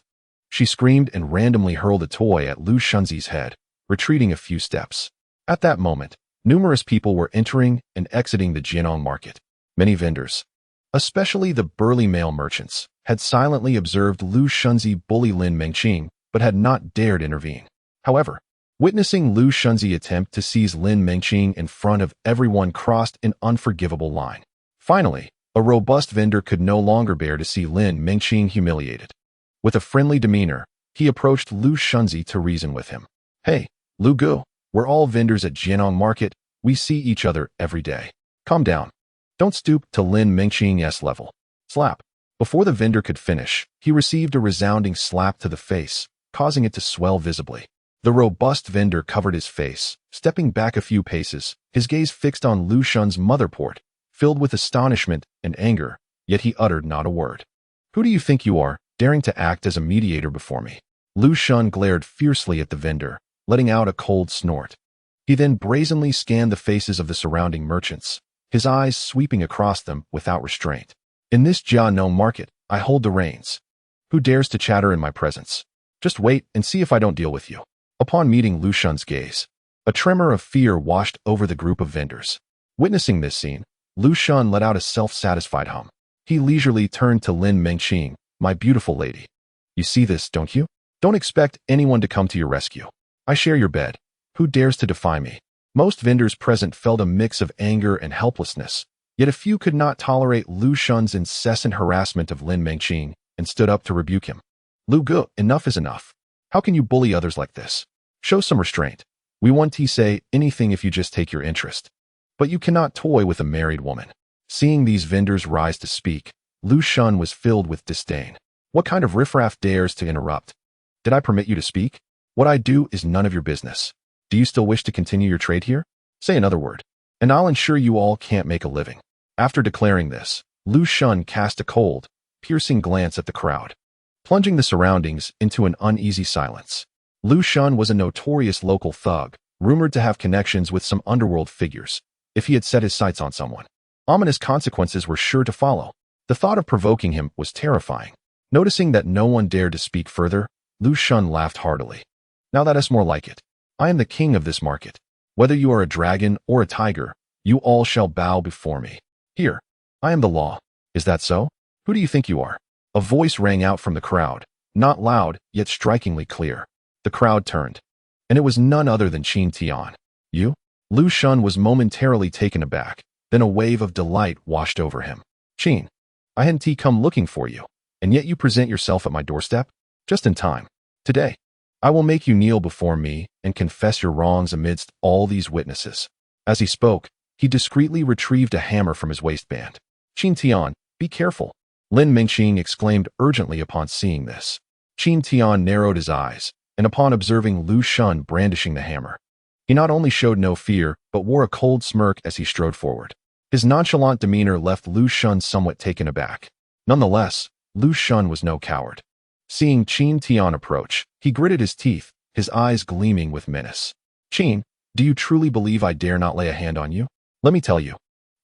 she screamed and randomly hurled a toy at Lu Shunzi's head, retreating a few steps. At that moment, numerous people were entering and exiting the Jianong market. Many vendors, especially the burly male merchants, had silently observed Lu Shunzi bully Lin Mengqing, but had not dared intervene. However, witnessing Lu Shunzi attempt to seize Lin Mengqing in front of everyone crossed an unforgivable line. Finally, a robust vendor could no longer bear to see Lin Mengqing humiliated. With a friendly demeanor, he approached Lu Shunzi to reason with him. Hey, Lu Gu, we're all vendors at Jianong Market. We see each other every day. Calm down. Don't stoop to Lin Mengqing's level. Slap. Before the vendor could finish, he received a resounding slap to the face, causing it to swell visibly. The robust vendor covered his face, stepping back a few paces, his gaze fixed on Lu Shun's motherport, filled with astonishment and anger, yet he uttered not a word. Who do you think you are, daring to act as a mediator before me? Lu Shun glared fiercely at the vendor, letting out a cold snort. He then brazenly scanned the faces of the surrounding merchants, his eyes sweeping across them without restraint. In this Jianong market, I hold the reins. Who dares to chatter in my presence? Just wait and see if I don't deal with you. Upon meeting Lu Shun's gaze, a tremor of fear washed over the group of vendors. Witnessing this scene, Lu Shun let out a self-satisfied hum. He leisurely turned to Lin Mengqing. My beautiful lady. You see this, don't you? Don't expect anyone to come to your rescue. I share your bed. Who dares to defy me? Most vendors present felt a mix of anger and helplessness, yet a few could not tolerate Lu Shun's incessant harassment of Lin Mengqing and stood up to rebuke him. Lu Gu, enough is enough. How can you bully others like this? Show some restraint. We want to say anything if you just take your interest. But you cannot toy with a married woman. Seeing these vendors rise to speak, Lu Shun was filled with disdain. What kind of riffraff dares to interrupt? Did I permit you to speak? What I do is none of your business. Do you still wish to continue your trade here? Say another word, and I'll ensure you all can't make a living. After declaring this, Lu Shun cast a cold, piercing glance at the crowd, plunging the surroundings into an uneasy silence. Lu Shun was a notorious local thug, rumored to have connections with some underworld figures. If he had set his sights on someone, ominous consequences were sure to follow. The thought of provoking him was terrifying. Noticing that no one dared to speak further, Lu Shun laughed heartily. Now that is more like it. I am the king of this market. Whether you are a dragon or a tiger, you all shall bow before me. Here, I am the law. Is that so? Who do you think you are? A voice rang out from the crowd, not loud, yet strikingly clear. The crowd turned, and it was none other than Qin Tian. You? Lu Shun was momentarily taken aback, then a wave of delight washed over him. Qin, I hadn't come looking for you, and yet you present yourself at my doorstep? Just in time. Today, I will make you kneel before me and confess your wrongs amidst all these witnesses. As he spoke, he discreetly retrieved a hammer from his waistband. Qin Tian, be careful, Lin Mengqing exclaimed urgently upon seeing this. Qin Tian narrowed his eyes, and upon observing Lu Shun brandishing the hammer, he not only showed no fear, but wore a cold smirk as he strode forward. His nonchalant demeanor left Lu Shun somewhat taken aback. Nonetheless, Lu Shun was no coward. Seeing Qin Tian approach, he gritted his teeth, his eyes gleaming with menace. Qin, do you truly believe I dare not lay a hand on you? Let me tell you.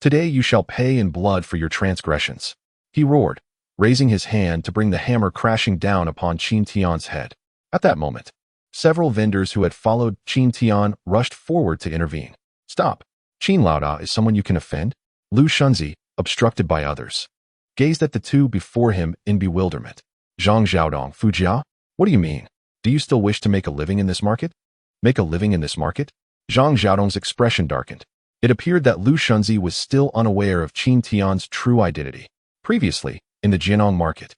Today you shall pay in blood for your transgressions. He roared, raising his hand to bring the hammer crashing down upon Qin Tian's head. At that moment, several vendors who had followed Qin Tian rushed forward to intervene. Stop. Qin Laoda is someone you can offend? Lu Shunzi, obstructed by others, gazed at the two before him in bewilderment. Zhang Xiaodong, Fujia? What do you mean? Do you still wish to make a living in this market? Make a living in this market? Zhang Xiaodong's expression darkened. It appeared that Lu Shunzi was still unaware of Qin Tian's true identity. Previously, in the Jianong market,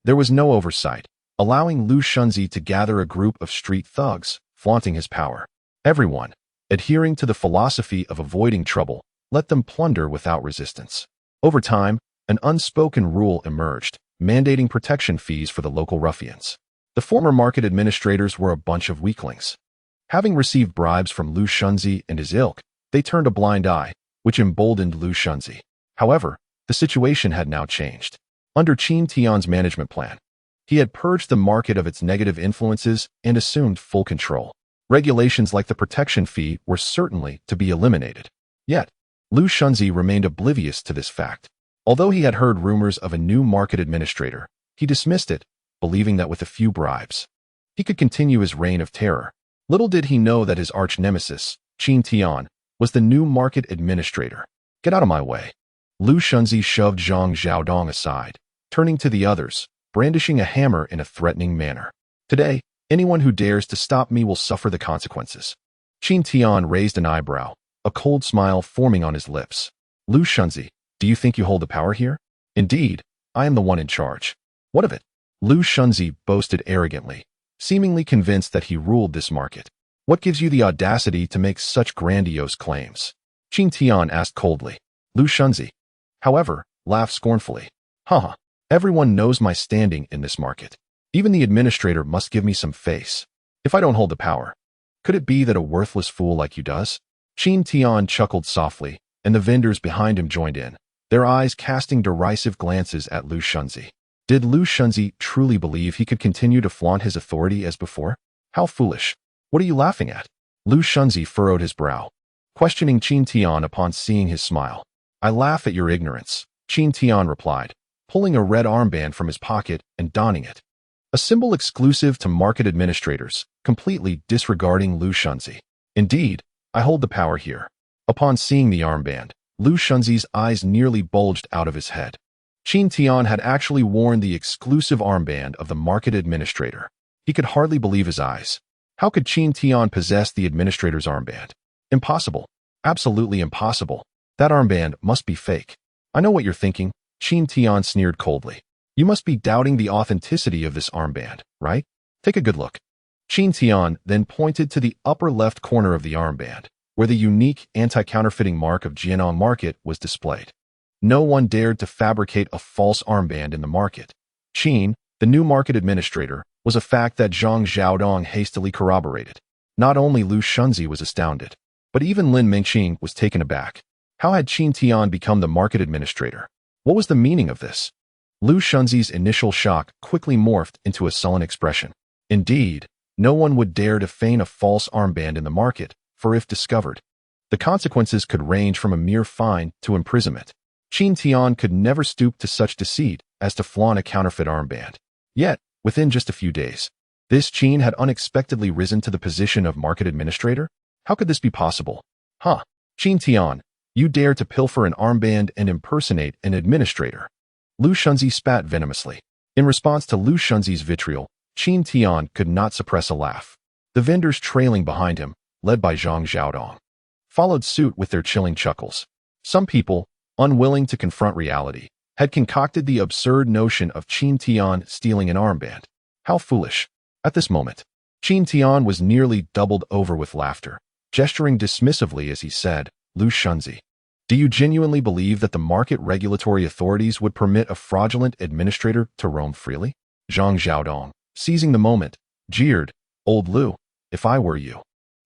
there was no oversight, allowing Lu Shunzi to gather a group of street thugs, flaunting his power. Everyone, adhering to the philosophy of avoiding trouble, let them plunder without resistance. Over time, an unspoken rule emerged, mandating protection fees for the local ruffians. The former market administrators were a bunch of weaklings. Having received bribes from Lu Shunzi and his ilk, they turned a blind eye, which emboldened Lu Shunzi. However, the situation had now changed. Under Qin Tian's management plan, he had purged the market of its negative influences and assumed full control. Regulations like the protection fee were certainly to be eliminated. Yet, Lu Shunzi remained oblivious to this fact. Although he had heard rumors of a new market administrator, he dismissed it, believing that with a few bribes, he could continue his reign of terror. Little did he know that his arch-nemesis, Qin Tian, was the new market administrator. Get out of my way. Lu Shunzi shoved Zhang Xiaodong aside, turning to the others, brandishing a hammer in a threatening manner. Today, anyone who dares to stop me will suffer the consequences. Qin Tian raised an eyebrow, a cold smile forming on his lips. Lu Shunzi, do you think you hold the power here? Indeed, I am the one in charge. What of it? Lu Shunzi boasted arrogantly, seemingly convinced that he ruled this market. What gives you the audacity to make such grandiose claims? Qin Tian asked coldly. Lu Shunzi, however, laughed scornfully. Haha, everyone knows my standing in this market. Even the administrator must give me some face. If I don't hold the power, could it be that a worthless fool like you does? Qin Tian chuckled softly, and the vendors behind him joined in, their eyes casting derisive glances at Lu Shunzi. Did Lu Shunzi truly believe he could continue to flaunt his authority as before? How foolish. What are you laughing at? Lu Shunzi furrowed his brow, questioning Qin Tian upon seeing his smile. I laugh at your ignorance, Qin Tian replied, pulling a red armband from his pocket and donning it. A symbol exclusive to market administrators, completely disregarding Lu Shunzi. Indeed, I hold the power here. Upon seeing the armband, Lu Shunzi's eyes nearly bulged out of his head. Qin Tian had actually worn the exclusive armband of the market administrator. He could hardly believe his eyes. How could Qin Tian possess the administrator's armband? Impossible. Absolutely impossible. That armband must be fake. I know what you're thinking, Qin Tian sneered coldly. You must be doubting the authenticity of this armband, right? Take a good look. Qin Tian then pointed to the upper left corner of the armband, where the unique anti-counterfeiting mark of Jianong Market was displayed. No one dared to fabricate a false armband in the market. Qin, the new market administrator, was a fact that Zhang Xiaodong hastily corroborated. Not only Lu Shunzi was astounded, but even Lin Mengqing was taken aback. How had Qin Tian become the market administrator? What was the meaning of this? Lu Shunzi's initial shock quickly morphed into a sullen expression. Indeed, no one would dare to feign a false armband in the market, for if discovered, the consequences could range from a mere fine to imprisonment. Qin Tian could never stoop to such deceit as to flaunt a counterfeit armband. Yet, within just a few days, this Qin had unexpectedly risen to the position of market administrator? How could this be possible? Huh? Qin Tian, you dare to pilfer an armband and impersonate an administrator. Lu Shunzi spat venomously. In response to Lu Shunzi's vitriol, Qin Tian could not suppress a laugh. The vendors trailing behind him, led by Zhang Xiaodong, followed suit with their chilling chuckles. Some people, unwilling to confront reality, had concocted the absurd notion of Qin Tian stealing an armband. How foolish. At this moment, Qin Tian was nearly doubled over with laughter, gesturing dismissively as he said, Lu Shunzi, do you genuinely believe that the market regulatory authorities would permit a fraudulent administrator to roam freely? Zhang Xiaodong, seizing the moment, jeered, Old Lu, if I were you,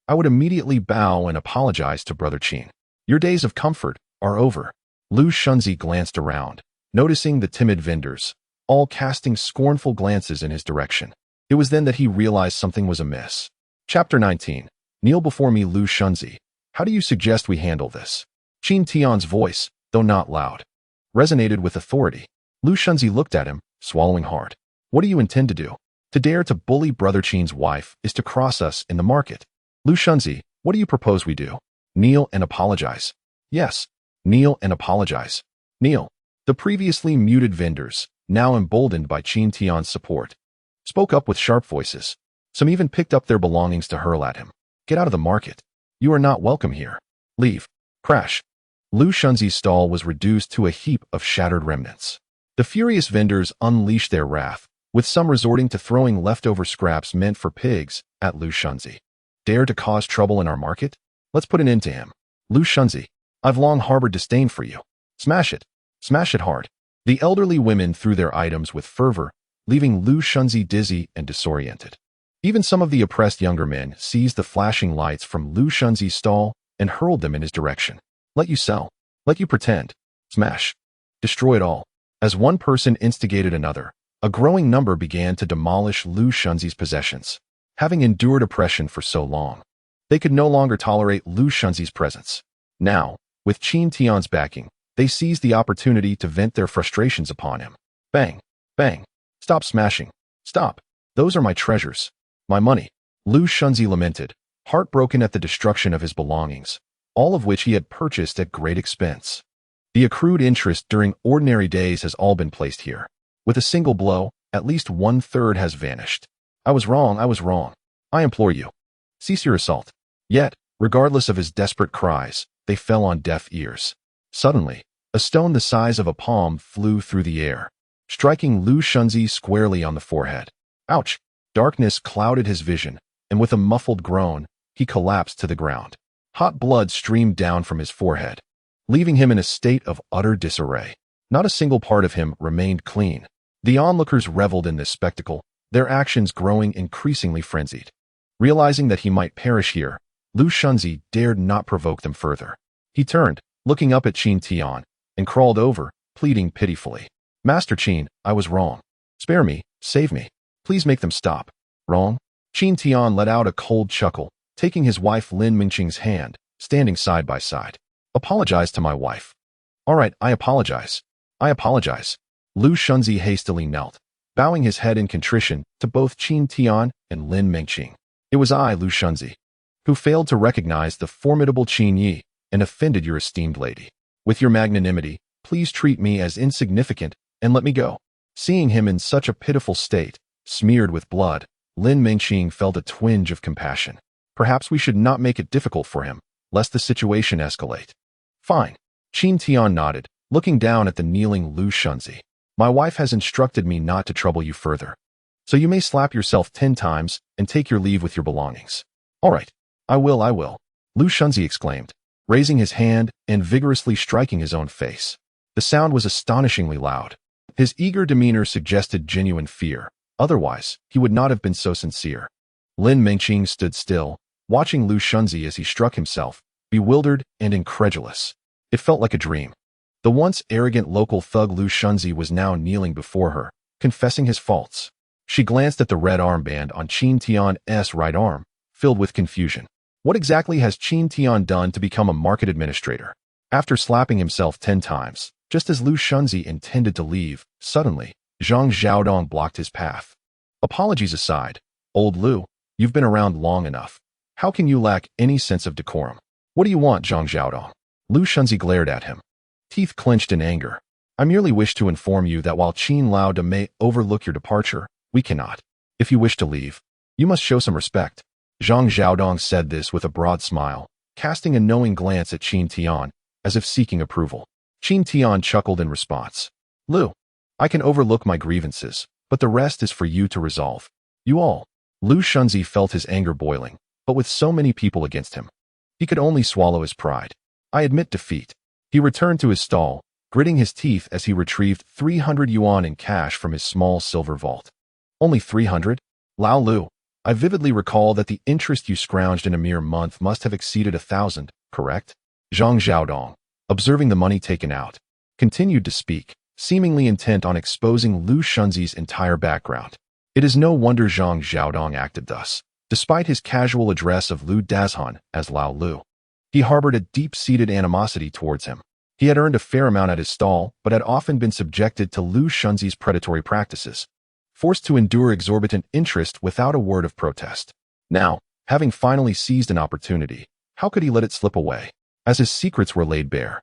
I would immediately bow and apologize to Brother Qin. Your days of comfort are over. Lu Shunzi glanced around, noticing the timid vendors, all casting scornful glances in his direction. It was then that he realized something was amiss. Chapter 19. Kneel before me, Lu Shunzi. How do you suggest we handle this? Qin Tian's voice, though not loud, resonated with authority. Lu Shunzi looked at him, swallowing hard. What do you intend to do? To dare to bully Brother Qin's wife is to cross us in the market. Lu Shunzi, what do you propose we do? Kneel and apologize. Yes, kneel and apologize. Kneel. The previously muted vendors, now emboldened by Qin Tian's support, spoke up with sharp voices. Some even picked up their belongings to hurl at him. Get out of the market. You are not welcome here. Leave. Crash. Lu Shunzi's stall was reduced to a heap of shattered remnants. The furious vendors unleashed their wrath, with some resorting to throwing leftover scraps meant for pigs at Lu Shunzi. Dare to cause trouble in our market? Let's put an end to him. Lu Shunzi, I've long harbored disdain for you. Smash it. Smash it hard. The elderly women threw their items with fervor, leaving Lu Shunzi dizzy and disoriented. Even some of the oppressed younger men seized the flashing lights from Lu Shunzi's stall and hurled them in his direction. Let you sell. Let you pretend. Smash. Destroy it all. As one person instigated another, a growing number began to demolish Lu Shunzi's possessions. Having endured oppression for so long, they could no longer tolerate Lu Shunzi's presence. Now, with Qin Tian's backing, they seized the opportunity to vent their frustrations upon him. Bang! Bang! Stop smashing! Stop! Those are my treasures. My money. Lu Shunzi lamented, heartbroken at the destruction of his belongings, all of which he had purchased at great expense. The accrued interest during ordinary days has all been placed here. With a single blow, at least 1/3 has vanished. I was wrong, I was wrong. I implore you. Cease your assault. Yet, regardless of his desperate cries, they fell on deaf ears. Suddenly, a stone the size of a palm flew through the air, striking Lu Shunzi squarely on the forehead. Ouch! Darkness clouded his vision, and with a muffled groan, he collapsed to the ground. Hot blood streamed down from his forehead, leaving him in a state of utter disarray. Not a single part of him remained clean. The onlookers reveled in this spectacle, their actions growing increasingly frenzied. Realizing that he might perish here, Lu Shunzi dared not provoke them further. He turned, looking up at Qin Tian, and crawled over, pleading pitifully. Master Qin, I was wrong. Spare me, save me. Please make them stop. Wrong? Qin Tian let out a cold chuckle, taking his wife Lin Mengqing's hand, standing side by side. Apologize to my wife. All right, I apologize. I apologize. Lu Shunzi hastily knelt, bowing his head in contrition to both Qin Tian and Lin Mengqing. It was I, Lu Shunzi, who failed to recognize the formidable Qin Yi and offended your esteemed lady. With your magnanimity, please treat me as insignificant and let me go. Seeing him in such a pitiful state, smeared with blood, Lin Mengqing felt a twinge of compassion. Perhaps we should not make it difficult for him, lest the situation escalate. Fine. Qin Tian nodded, looking down at the kneeling Lu Shunzi. My wife has instructed me not to trouble you further. So you may slap yourself 10 times and take your leave with your belongings. All right. I will. Lu Shunzi exclaimed, raising his hand and vigorously striking his own face. The sound was astonishingly loud. His eager demeanor suggested genuine fear. Otherwise, he would not have been so sincere. Lin Mengqing stood still, watching Lu Shunzi as he struck himself, bewildered and incredulous. It felt like a dream. The once arrogant local thug Lu Shunzi was now kneeling before her, confessing his faults. She glanced at the red armband on Qin Tian's right arm, filled with confusion. What exactly has Qin Tian done to become a market administrator? After slapping himself 10 times, just as Lu Shunzi intended to leave, suddenly, Zhang Xiaodong blocked his path. Apologies aside, old Lu, you've been around long enough. How can you lack any sense of decorum? What do you want, Zhang Xiaodong? Lu Shunzi glared at him, teeth clenched in anger. I merely wish to inform you that while Qin Laoda may overlook your departure, we cannot. If you wish to leave, you must show some respect. Zhang Xiaodong said this with a broad smile, casting a knowing glance at Qin Tian, as if seeking approval. Qin Tian chuckled in response. Lu, I can overlook my grievances, but the rest is for you to resolve. You all. Lu Shunzi felt his anger boiling, but with so many people against him, he could only swallow his pride. I admit defeat. He returned to his stall, gritting his teeth as he retrieved 300 yuan in cash from his small silver vault. Only 300? Lao Lu, I vividly recall that the interest you scrounged in a mere month must have exceeded 1,000, correct? Zhang Xiaodong, observing the money taken out, continued to speak, seemingly intent on exposing Lu Shunzi's entire background. It is no wonder Zhang Xiaodong acted thus, despite his casual address of Lu Dazhan as Lao Lu. He harbored a deep-seated animosity towards him. He had earned a fair amount at his stall, but had often been subjected to Lu Shunzi's predatory practices, forced to endure exorbitant interest without a word of protest. Now, having finally seized an opportunity, how could he let it slip away? As his secrets were laid bare,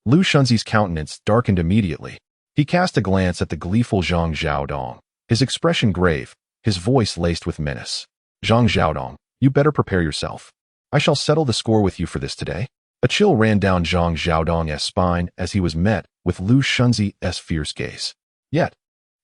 Lu Shunzi's countenance darkened immediately. He cast a glance at the gleeful Zhang Xiaodong, his expression grave, his voice laced with menace. Zhang Xiaodong, you better prepare yourself. I shall settle the score with you for this today. A chill ran down Zhang Xiaodong's spine as he was met with Lu Shunzi's fierce gaze. Yet,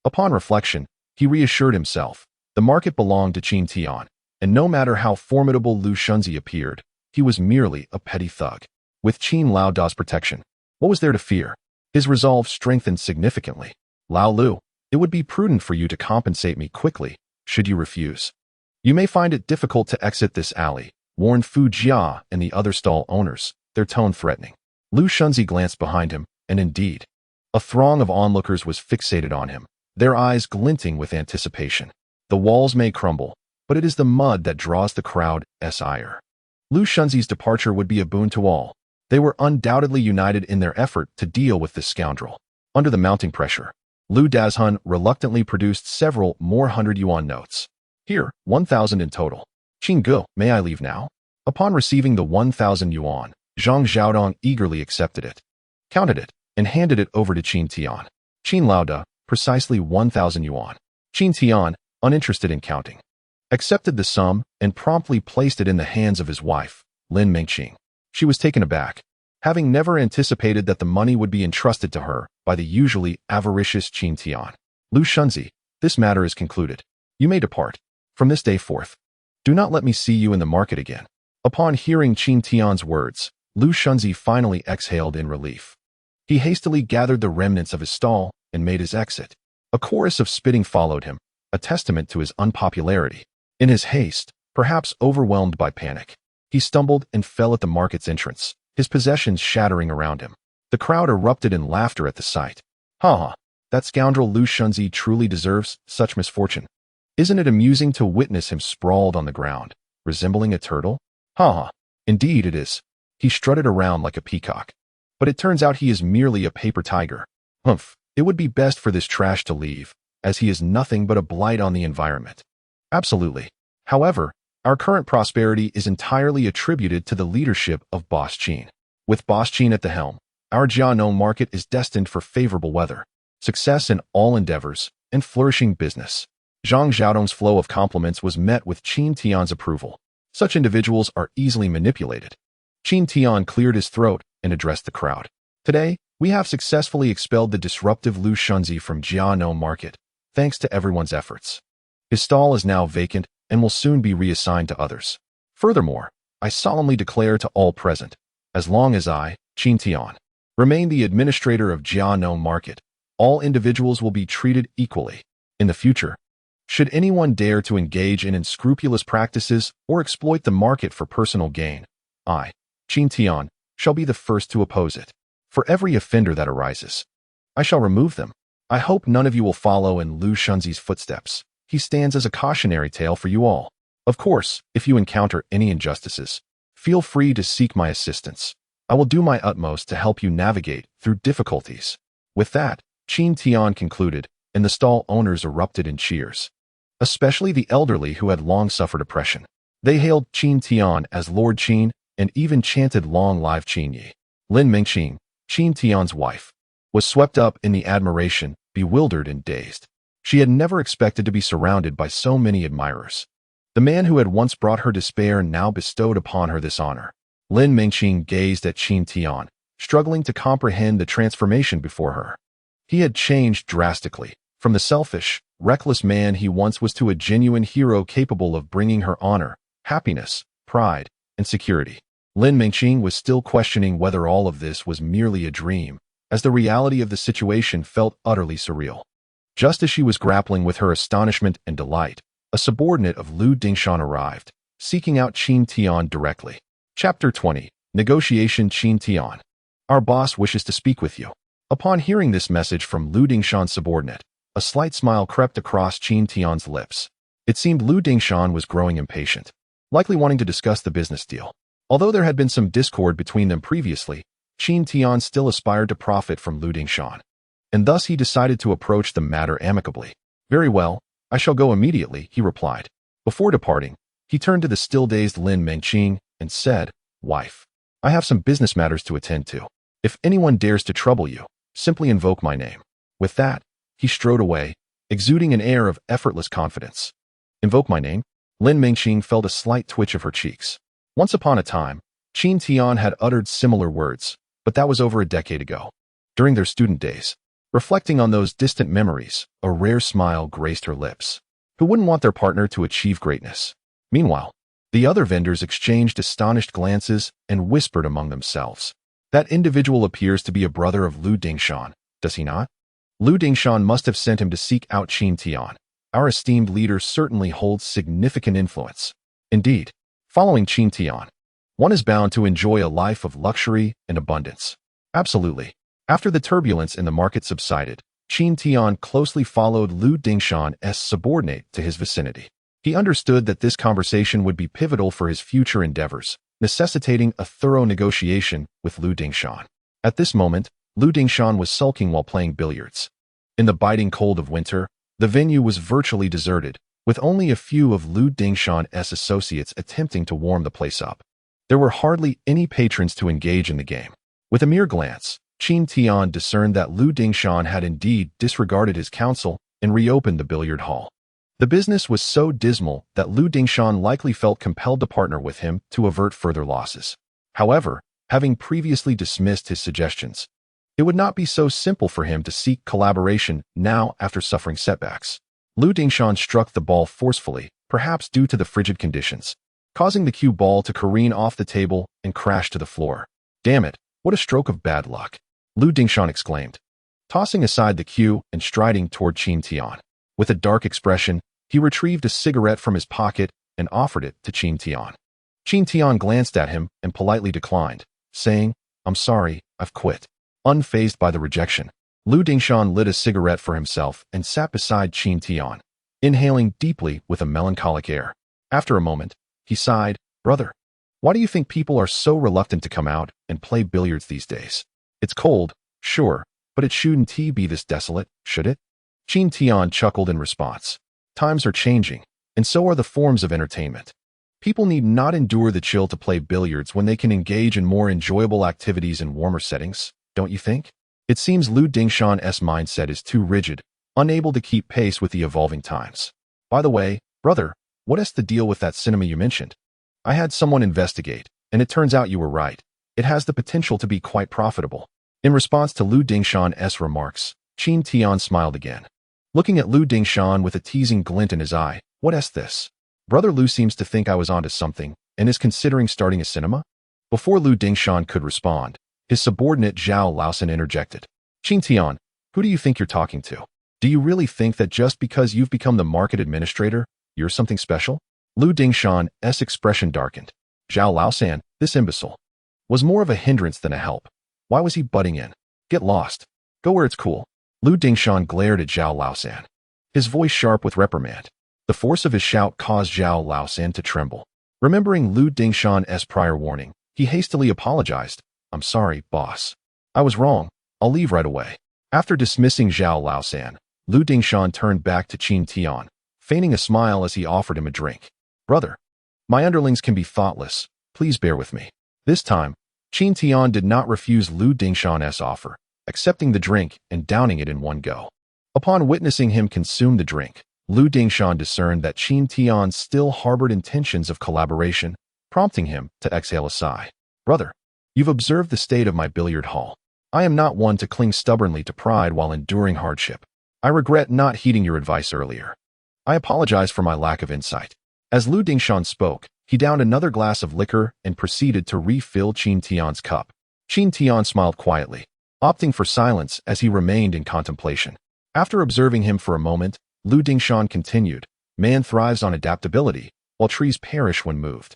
upon reflection, he reassured himself. The market belonged to Qin Tian, and no matter how formidable Lu Shunzi appeared, he was merely a petty thug. With Qin Laoda's protection, what was there to fear? His resolve strengthened significantly. Lao Lu, It would be prudent for you to compensate me quickly, should you refuse. You may find it difficult to exit this alley, warned Fu Jia and the other stall owners, their tone threatening. Lu Shunzi glanced behind him, and indeed, a throng of onlookers was fixated on him, their eyes glinting with anticipation. The walls may crumble, but it is the mud that draws the crowd's ire. Lu Shunzi's departure would be a boon to all. They were undoubtedly united in their effort to deal with this scoundrel. Under the mounting pressure, Lu Dazhun reluctantly produced several more 100 yuan notes. Here, 1,000 in total. Qin Gu, may I leave now? Upon receiving the 1,000 yuan, Zhang Xiaodong eagerly accepted it, counted it, and handed it over to Qin Tian. Qin Laoda, precisely 1,000 yuan. Qin Tian, uninterested in counting, accepted the sum and promptly placed it in the hands of his wife, Lin Mengqing. She was taken aback, having never anticipated that the money would be entrusted to her by the usually avaricious Qin Tian. Lu Shunzi, this matter is concluded. You may depart. From this day forth, do not let me see you in the market again. Upon hearing Qin Tian's words, Lu Shunzi finally exhaled in relief. He hastily gathered the remnants of his stall and made his exit. A chorus of spitting followed him, a testament to his unpopularity. In his haste, perhaps overwhelmed by panic, he stumbled and fell at the market's entrance, his possessions shattering around him. The crowd erupted in laughter at the sight. Ha ha, that scoundrel Lu Shunzi truly deserves such misfortune. Isn't it amusing to witness him sprawled on the ground, resembling a turtle? Ha ha, indeed it is. He strutted around like a peacock. But it turns out he is merely a paper tiger. Humph, it would be best for this trash to leave, as he is nothing but a blight on the environment. Absolutely. However, our current prosperity is entirely attributed to the leadership of Boss Qin. With Boss Qin at the helm, our Jiannou market is destined for favorable weather, success in all endeavors, and flourishing business. Zhang Xiaodong's flow of compliments was met with Qin Tian's approval. Such individuals are easily manipulated. Qin Tian cleared his throat and addressed the crowd. Today, we have successfully expelled the disruptive Lu Shunzi from Jiannou market, thanks to everyone's efforts. His stall is now vacant and will soon be reassigned to others. Furthermore, I solemnly declare to all present, as long as I, Qin Tian, remain the administrator of Jiannou market, all individuals will be treated equally. In the future, should anyone dare to engage in unscrupulous practices or exploit the market for personal gain, I, Qin Tian, shall be the first to oppose it. For every offender that arises, I shall remove them. I hope none of you will follow in Lu Shunzi's footsteps. He stands as a cautionary tale for you all. Of course, if you encounter any injustices, feel free to seek my assistance. I will do my utmost to help you navigate through difficulties. With that, Qin Tian concluded, and the stall owners erupted in cheers, especially the elderly who had long suffered oppression. They hailed Qin Tian as Lord Qin and even chanted "Long live Qin Yi." Lin Mengqing, Qin Tian's wife, was swept up in the admiration, bewildered and dazed. She had never expected to be surrounded by so many admirers. The man who had once brought her despair now bestowed upon her this honor. Lin Mengqing gazed at Qin Tian, struggling to comprehend the transformation before her. He had changed drastically. From the selfish, reckless man he once was to a genuine hero capable of bringing her honor, happiness, pride, and security. Lin Mengqing was still questioning whether all of this was merely a dream, as the reality of the situation felt utterly surreal. Just as she was grappling with her astonishment and delight, a subordinate of Lu Dingshan arrived, seeking out Qin Tian directly. Chapter 20. Negotiation. Qin Tian. Our boss wishes to speak with you. Upon hearing this message from Lu Dingshan's subordinate, a slight smile crept across Qin Tian's lips. It seemed Lu Dingshan was growing impatient, likely wanting to discuss the business deal. Although there had been some discord between them previously, Qin Tian still aspired to profit from Lu Dingshan, and thus he decided to approach the matter amicably. Very well, I shall go immediately, he replied. Before departing, he turned to the still-dazed Lin Mengqing and said, Wife, I have some business matters to attend to. If anyone dares to trouble you, simply invoke my name. With that, he strode away, exuding an air of effortless confidence. Invoke my name? Lin Mengqing felt a slight twitch of her cheeks. Once upon a time, Qin Tian had uttered similar words, but that was over a decade ago, during their student days. Reflecting on those distant memories, a rare smile graced her lips. Who wouldn't want their partner to achieve greatness? Meanwhile, the other vendors exchanged astonished glances and whispered among themselves. That individual appears to be a brother of Lu Dingshan, does he not? Lu Dingshan must have sent him to seek out Qin Tian. Our esteemed leader certainly holds significant influence. Indeed, following Qin Tian, one is bound to enjoy a life of luxury and abundance. Absolutely. After the turbulence in the market subsided, Qin Tian closely followed Lu Dingshan's subordinate to his vicinity. He understood that this conversation would be pivotal for his future endeavors, necessitating a thorough negotiation with Lu Dingshan. At this moment, Lu Dingshan was sulking while playing billiards. In the biting cold of winter, the venue was virtually deserted, with only a few of Lu Dingshan's associates attempting to warm the place up. There were hardly any patrons to engage in the game. With a mere glance, Qin Tian discerned that Lu Dingshan had indeed disregarded his counsel and reopened the billiard hall. The business was so dismal that Lu Dingshan likely felt compelled to partner with him to avert further losses. However, having previously dismissed his suggestions, it would not be so simple for him to seek collaboration now after suffering setbacks. Lu Dingshan struck the ball forcefully, perhaps due to the frigid conditions, causing the cue ball to careen off the table and crash to the floor. Damn it, what a stroke of bad luck, Lu Dingshan exclaimed, tossing aside the cue and striding toward Qin Tian. With a dark expression, he retrieved a cigarette from his pocket and offered it to Qin Tian. Qin Tian glanced at him and politely declined, saying, "I'm sorry, I've quit." Unfazed by the rejection, Lu Dingshan lit a cigarette for himself and sat beside Qin Tian, inhaling deeply with a melancholic air. After a moment, he sighed, "Brother, why do you think people are so reluctant to come out and play billiards these days? It's cold, sure, but it shouldn't be this desolate, should it?" Qin Tian chuckled in response. Times are changing, and so are the forms of entertainment. People need not endure the chill to play billiards when they can engage in more enjoyable activities in warmer settings, don't you think? It seems Lu Dingshan's mindset is too rigid, unable to keep pace with the evolving times. By the way, brother, what's the deal with that cinema you mentioned? I had someone investigate, and it turns out you were right. It has the potential to be quite profitable. In response to Lu Dingshan's remarks, Qin Tian smiled again. Looking at Lu Dingshan with a teasing glint in his eye, "What's this? Brother Lu seems to think I was onto something and is considering starting a cinema?" Before Lu Dingshan could respond, his subordinate Zhao Laosan interjected. "Qin Tian, who do you think you're talking to? Do you really think that just because you've become the market administrator, you're something special?" Lu Dingshan's expression darkened. Zhao Laosan, this imbecile, was more of a hindrance than a help. Why was he butting in? Get lost. Go where it's cool. Lu Dingshan glared at Zhao Laosan, his voice sharp with reprimand. The force of his shout caused Zhao Laosan to tremble. Remembering Lu Dingshan's prior warning, he hastily apologized. "I'm sorry, boss. I was wrong. I'll leave right away." After dismissing Zhao Laosan, Lu Dingshan turned back to Qin Tian, feigning a smile as he offered him a drink. "Brother, my underlings can be thoughtless. Please bear with me." This time, Qin Tian did not refuse Lu Dingshan's offer, accepting the drink and downing it in one go. Upon witnessing him consume the drink, Lu Dingshan discerned that Qin Tian still harbored intentions of collaboration, prompting him to exhale a sigh. "Brother, you've observed the state of my billiard hall. I am not one to cling stubbornly to pride while enduring hardship. I regret not heeding your advice earlier. I apologize for my lack of insight." As Lu Dingshan spoke, he downed another glass of liquor and proceeded to refill Qin Tian's cup. Qin Tian smiled quietly, opting for silence as he remained in contemplation. After observing him for a moment, Lu Dingshan continued, "Man thrives on adaptability, while trees perish when moved.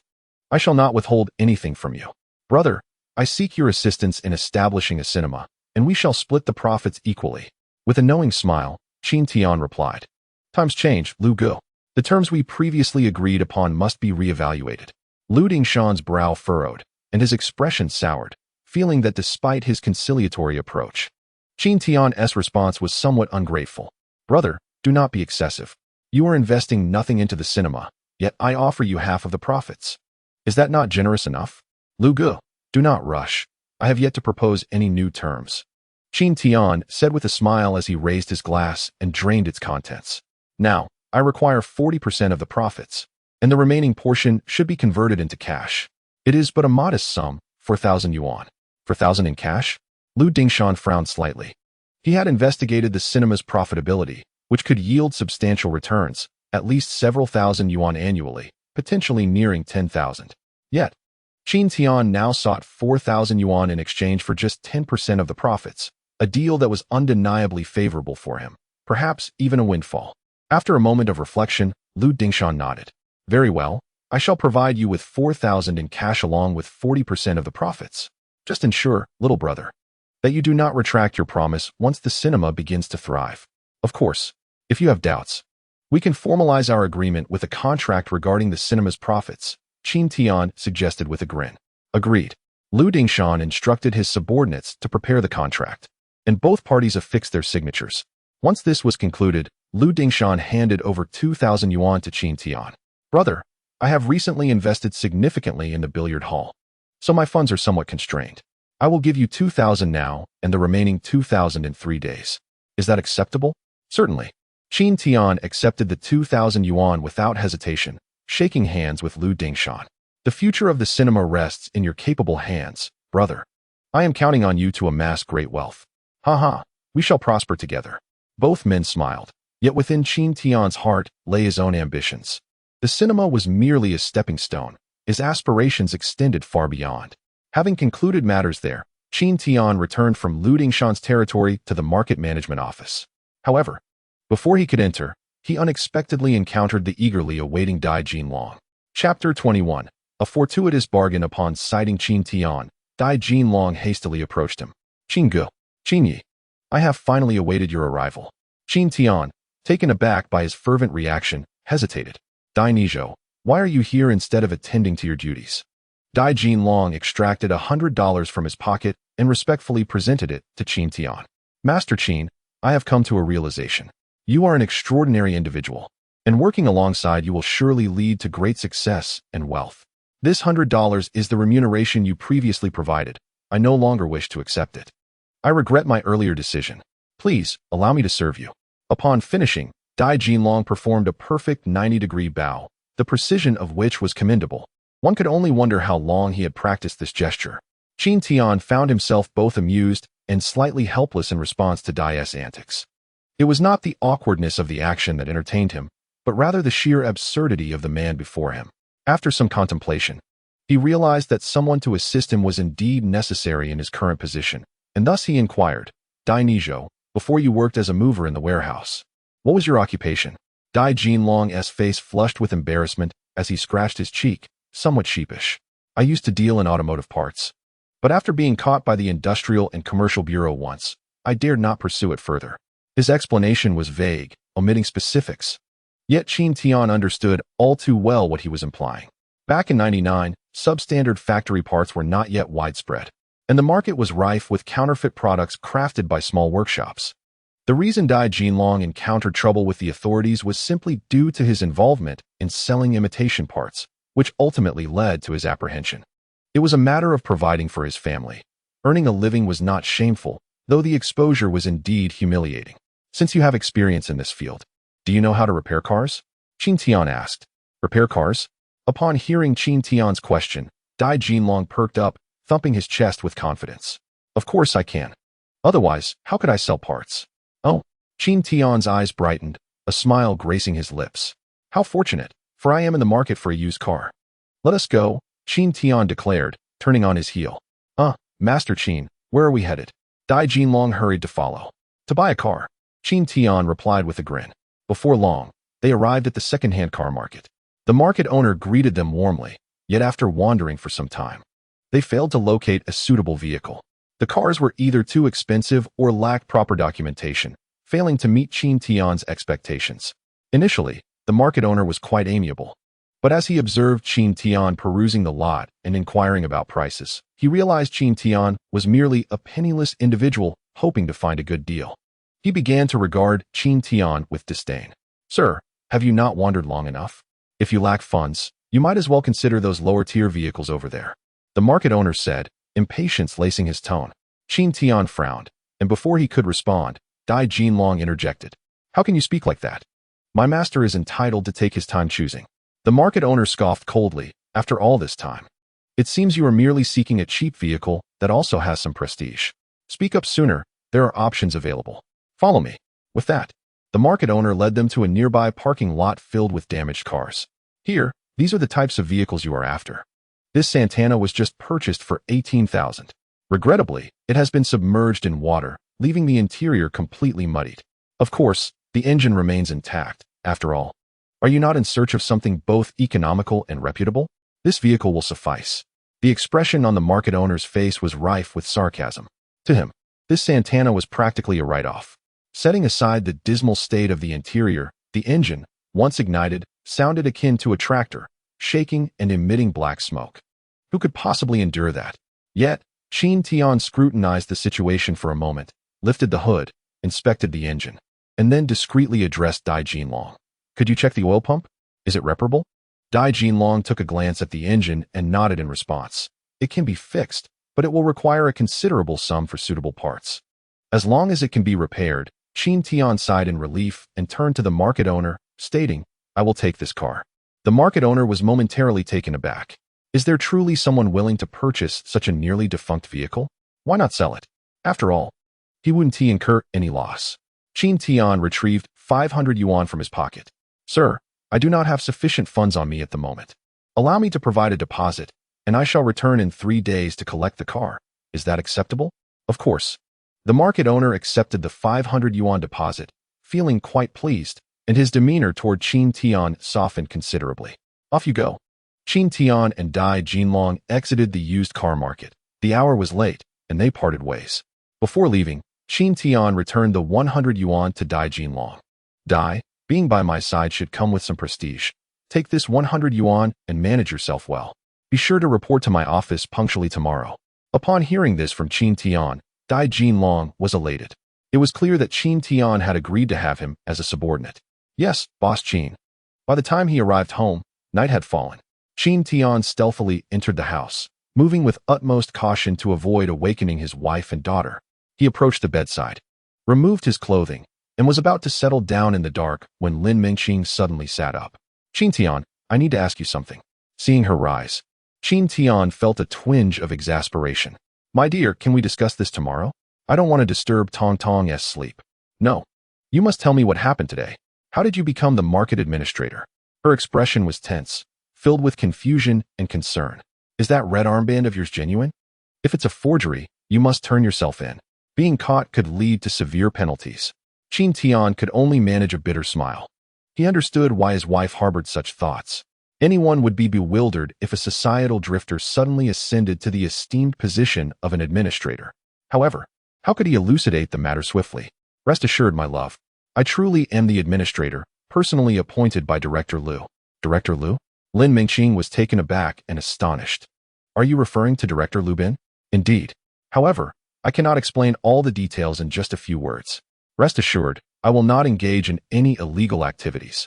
I shall not withhold anything from you. Brother, I seek your assistance in establishing a cinema, and we shall split the profits equally." With a knowing smile, Qin Tian replied, "Times change, Lu Gu. The terms we previously agreed upon must be reevaluated." Lu Dingshan's brow furrowed, and his expression soured, feeling that despite his conciliatory approach, Qin Tian's response was somewhat ungrateful. "Brother, do not be excessive. You are investing nothing into the cinema, yet I offer you half of the profits. Is that not generous enough? Lu Gu, do not rush. I have yet to propose any new terms." Qin Tian said with a smile as he raised his glass and drained its contents. "Now, I require 40% of the profits, and the remaining portion should be converted into cash. It is but a modest sum, 4,000 yuan. 4,000 in cash?" Lu Dingshan frowned slightly. He had investigated the cinema's profitability, which could yield substantial returns, at least several thousand yuan annually, potentially nearing 10,000. Yet, Qin Tian now sought 4,000 yuan in exchange for just 10% of the profits, a deal that was undeniably favorable for him, perhaps even a windfall. After a moment of reflection, Lu Dingshan nodded. Very well, I shall provide you with 4,000 in cash along with 40% of the profits. Just ensure, little brother, that you do not retract your promise once the cinema begins to thrive. Of course, if you have doubts, we can formalize our agreement with a contract regarding the cinema's profits, Qin Tian suggested with a grin. Agreed. Lu Dingshan instructed his subordinates to prepare the contract, and both parties affixed their signatures. Once this was concluded, Lu Dingshan handed over 2,000 yuan to Qin Tian. Brother, I have recently invested significantly in the billiard hall, so my funds are somewhat constrained. I will give you 2,000 now and the remaining 2,000 in 3 days. Is that acceptable? Certainly. Qin Tian accepted the 2,000 yuan without hesitation, shaking hands with Lu Dingshan. The future of the cinema rests in your capable hands, brother. I am counting on you to amass great wealth. Ha, we shall prosper together. Both men smiled, yet within Qin Tian's heart lay his own ambitions. The cinema was merely a stepping stone. His aspirations extended far beyond. Having concluded matters there, Qin Tian returned from Lu Dingshan's territory to the market management office. However, before he could enter, he unexpectedly encountered the eagerly awaiting Dai Jinlong. Chapter 21. A fortuitous bargain. Upon sighting Qin Tian, Dai Jinlong hastily approached him. Qin Yi, I have finally awaited your arrival. Qin Tian, taken aback by his fervent reaction, hesitated. Dai Nizhou, why are you here instead of attending to your duties? Dai Jinlong extracted $100 from his pocket and respectfully presented it to Qin Tian. Master Qin, I have come to a realization. You are an extraordinary individual, and working alongside you will surely lead to great success and wealth. This $100 is the remuneration you previously provided. I no longer wish to accept it. I regret my earlier decision. Please, allow me to serve you. Upon finishing, Dai Jinlong performed a perfect 90-degree bow, the precision of which was commendable. One could only wonder how long he had practiced this gesture. Qin Tian found himself both amused and slightly helpless in response to Dai's antics. It was not the awkwardness of the action that entertained him, but rather the sheer absurdity of the man before him. After some contemplation, he realized that someone to assist him was indeed necessary in his current position, and thus he inquired, Dai Nizhou, before you worked as a mover in the warehouse, what was your occupation? Dai Jinlong's face flushed with embarrassment as he scratched his cheek, somewhat sheepish. I used to deal in automotive parts, but after being caught by the Industrial and Commercial Bureau once, I dared not pursue it further. His explanation was vague, omitting specifics. Yet Qin Tian understood all too well what he was implying. Back in '99, substandard factory parts were not yet widespread, and the market was rife with counterfeit products crafted by small workshops. The reason Dai Jinlong encountered trouble with the authorities was simply due to his involvement in selling imitation parts, which ultimately led to his apprehension. It was a matter of providing for his family. Earning a living was not shameful, though the exposure was indeed humiliating. Since you have experience in this field, do you know how to repair cars? Qin Tian asked. Repair cars? Upon hearing Qin Tian's question, Dai Jinlong perked up, thumping his chest with confidence. Of course I can. Otherwise, how could I sell parts? Oh, Qin Tian's eyes brightened, a smile gracing his lips. How fortunate, for I am in the market for a used car. Let us go, Qin Tian declared, turning on his heel. Master Qin, where are we headed? Dai Jinlong hurried to follow. To buy a car, Qin Tian replied with a grin. Before long, they arrived at the second-hand car market. The market owner greeted them warmly, yet after wandering for some time, they failed to locate a suitable vehicle. The cars were either too expensive or lacked proper documentation, failing to meet Qin Tian's expectations. Initially, the market owner was quite amiable, but as he observed Qin Tian perusing the lot and inquiring about prices, he realized Qin Tian was merely a penniless individual hoping to find a good deal. He began to regard Qin Tian with disdain. Sir, have you not wandered long enough? If you lack funds, you might as well consider those lower-tier vehicles over there, the market owner said, impatience lacing his tone. Qin Tian frowned, and before he could respond, Dai Jinlong interjected. How can you speak like that? My master is entitled to take his time choosing. The market owner scoffed coldly. After all this time, it seems you are merely seeking a cheap vehicle that also has some prestige. Speak up sooner, there are options available. Follow me. With that, the market owner led them to a nearby parking lot filled with damaged cars. Here, these are the types of vehicles you are after. This Santana was just purchased for 18,000. Regrettably, it has been submerged in water, leaving the interior completely muddied. Of course, the engine remains intact, after all. Are you not in search of something both economical and reputable? This vehicle will suffice. The expression on the market owner's face was rife with sarcasm. To him, this Santana was practically a write-off. Setting aside the dismal state of the interior, the engine, once ignited, sounded akin to a tractor, shaking and emitting black smoke. Who could possibly endure that? Yet, Qin Tian scrutinized the situation for a moment, lifted the hood, inspected the engine, and then discreetly addressed Dai Jinlong. Could you check the oil pump? Is it reparable? Dai Jinlong took a glance at the engine and nodded in response. It can be fixed, but it will require a considerable sum for suitable parts. As long as it can be repaired, Qin Tian sighed in relief and turned to the market owner, stating, I will take this car. The market owner was momentarily taken aback. Is there truly someone willing to purchase such a nearly defunct vehicle? Why not sell it? After all, he wouldn't incur any loss. Qin Tian retrieved 500 yuan from his pocket. Sir, I do not have sufficient funds on me at the moment. Allow me to provide a deposit, and I shall return in 3 days to collect the car. Is that acceptable? Of course. The market owner accepted the 500 yuan deposit, feeling quite pleased, and his demeanor toward Qin Tian softened considerably. Off you go. Qin Tian and Dai Jinlong exited the used car market. The hour was late, and they parted ways. Before leaving, Qin Tian returned the 100 yuan to Dai Jinlong. Dai, being by my side should come with some prestige. Take this 100 yuan and manage yourself well. Be sure to report to my office punctually tomorrow. Upon hearing this from Qin Tian, Dai Jinlong was elated. It was clear that Qin Tian had agreed to have him as a subordinate. Yes, Boss Qin. By the time he arrived home, night had fallen. Qin Tian stealthily entered the house, moving with utmost caution to avoid awakening his wife and daughter. He approached the bedside, removed his clothing, and was about to settle down in the dark when Lin Mengqing suddenly sat up. Qin Tian, I need to ask you something. Seeing her rise, Qin Tian felt a twinge of exasperation. My dear, can we discuss this tomorrow? I don't want to disturb Tongtong's sleep. No. You must tell me what happened today. How did you become the market administrator? Her expression was tense, filled with confusion and concern. Is that red armband of yours genuine? If it's a forgery, you must turn yourself in. Being caught could lead to severe penalties. Qin Tian could only manage a bitter smile. He understood why his wife harbored such thoughts. Anyone would be bewildered if a societal drifter suddenly ascended to the esteemed position of an administrator. However, how could he elucidate the matter swiftly? Rest assured, my love, I truly am the administrator, personally appointed by Director Liu. Director Liu? Lin Mengqing was taken aback and astonished. Are you referring to Director Liu Bin? Indeed. However, I cannot explain all the details in just a few words. Rest assured, I will not engage in any illegal activities.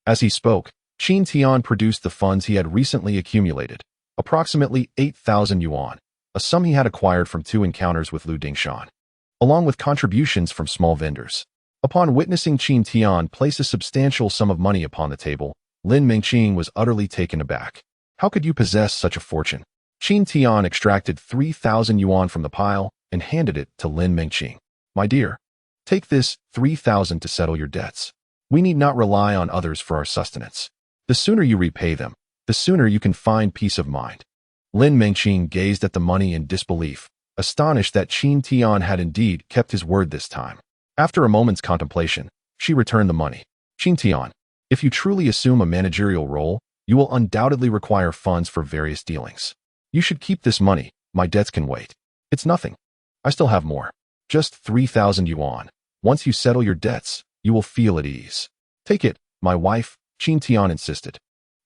As he spoke, Qin Tian produced the funds he had recently accumulated, approximately 8,000 yuan, a sum he had acquired from 2 encounters with Lu Dingshan, along with contributions from small vendors. Upon witnessing Qin Tian place a substantial sum of money upon the table, Lin Mengqing was utterly taken aback. How could you possess such a fortune? Qin Tian extracted 3,000 yuan from the pile and handed it to Lin Mengqing. My dear, take this 3,000 to settle your debts. We need not rely on others for our sustenance. The sooner you repay them, the sooner you can find peace of mind. Lin Mengqing gazed at the money in disbelief, astonished that Qin Tian had indeed kept his word this time. After a moment's contemplation, she returned the money. Qin Tian, if you truly assume a managerial role, you will undoubtedly require funds for various dealings. You should keep this money. My debts can wait. It's nothing. I still have more. Just 3,000 yuan. Once you settle your debts, you will feel at ease. Take it, my wife, Qin Tian insisted,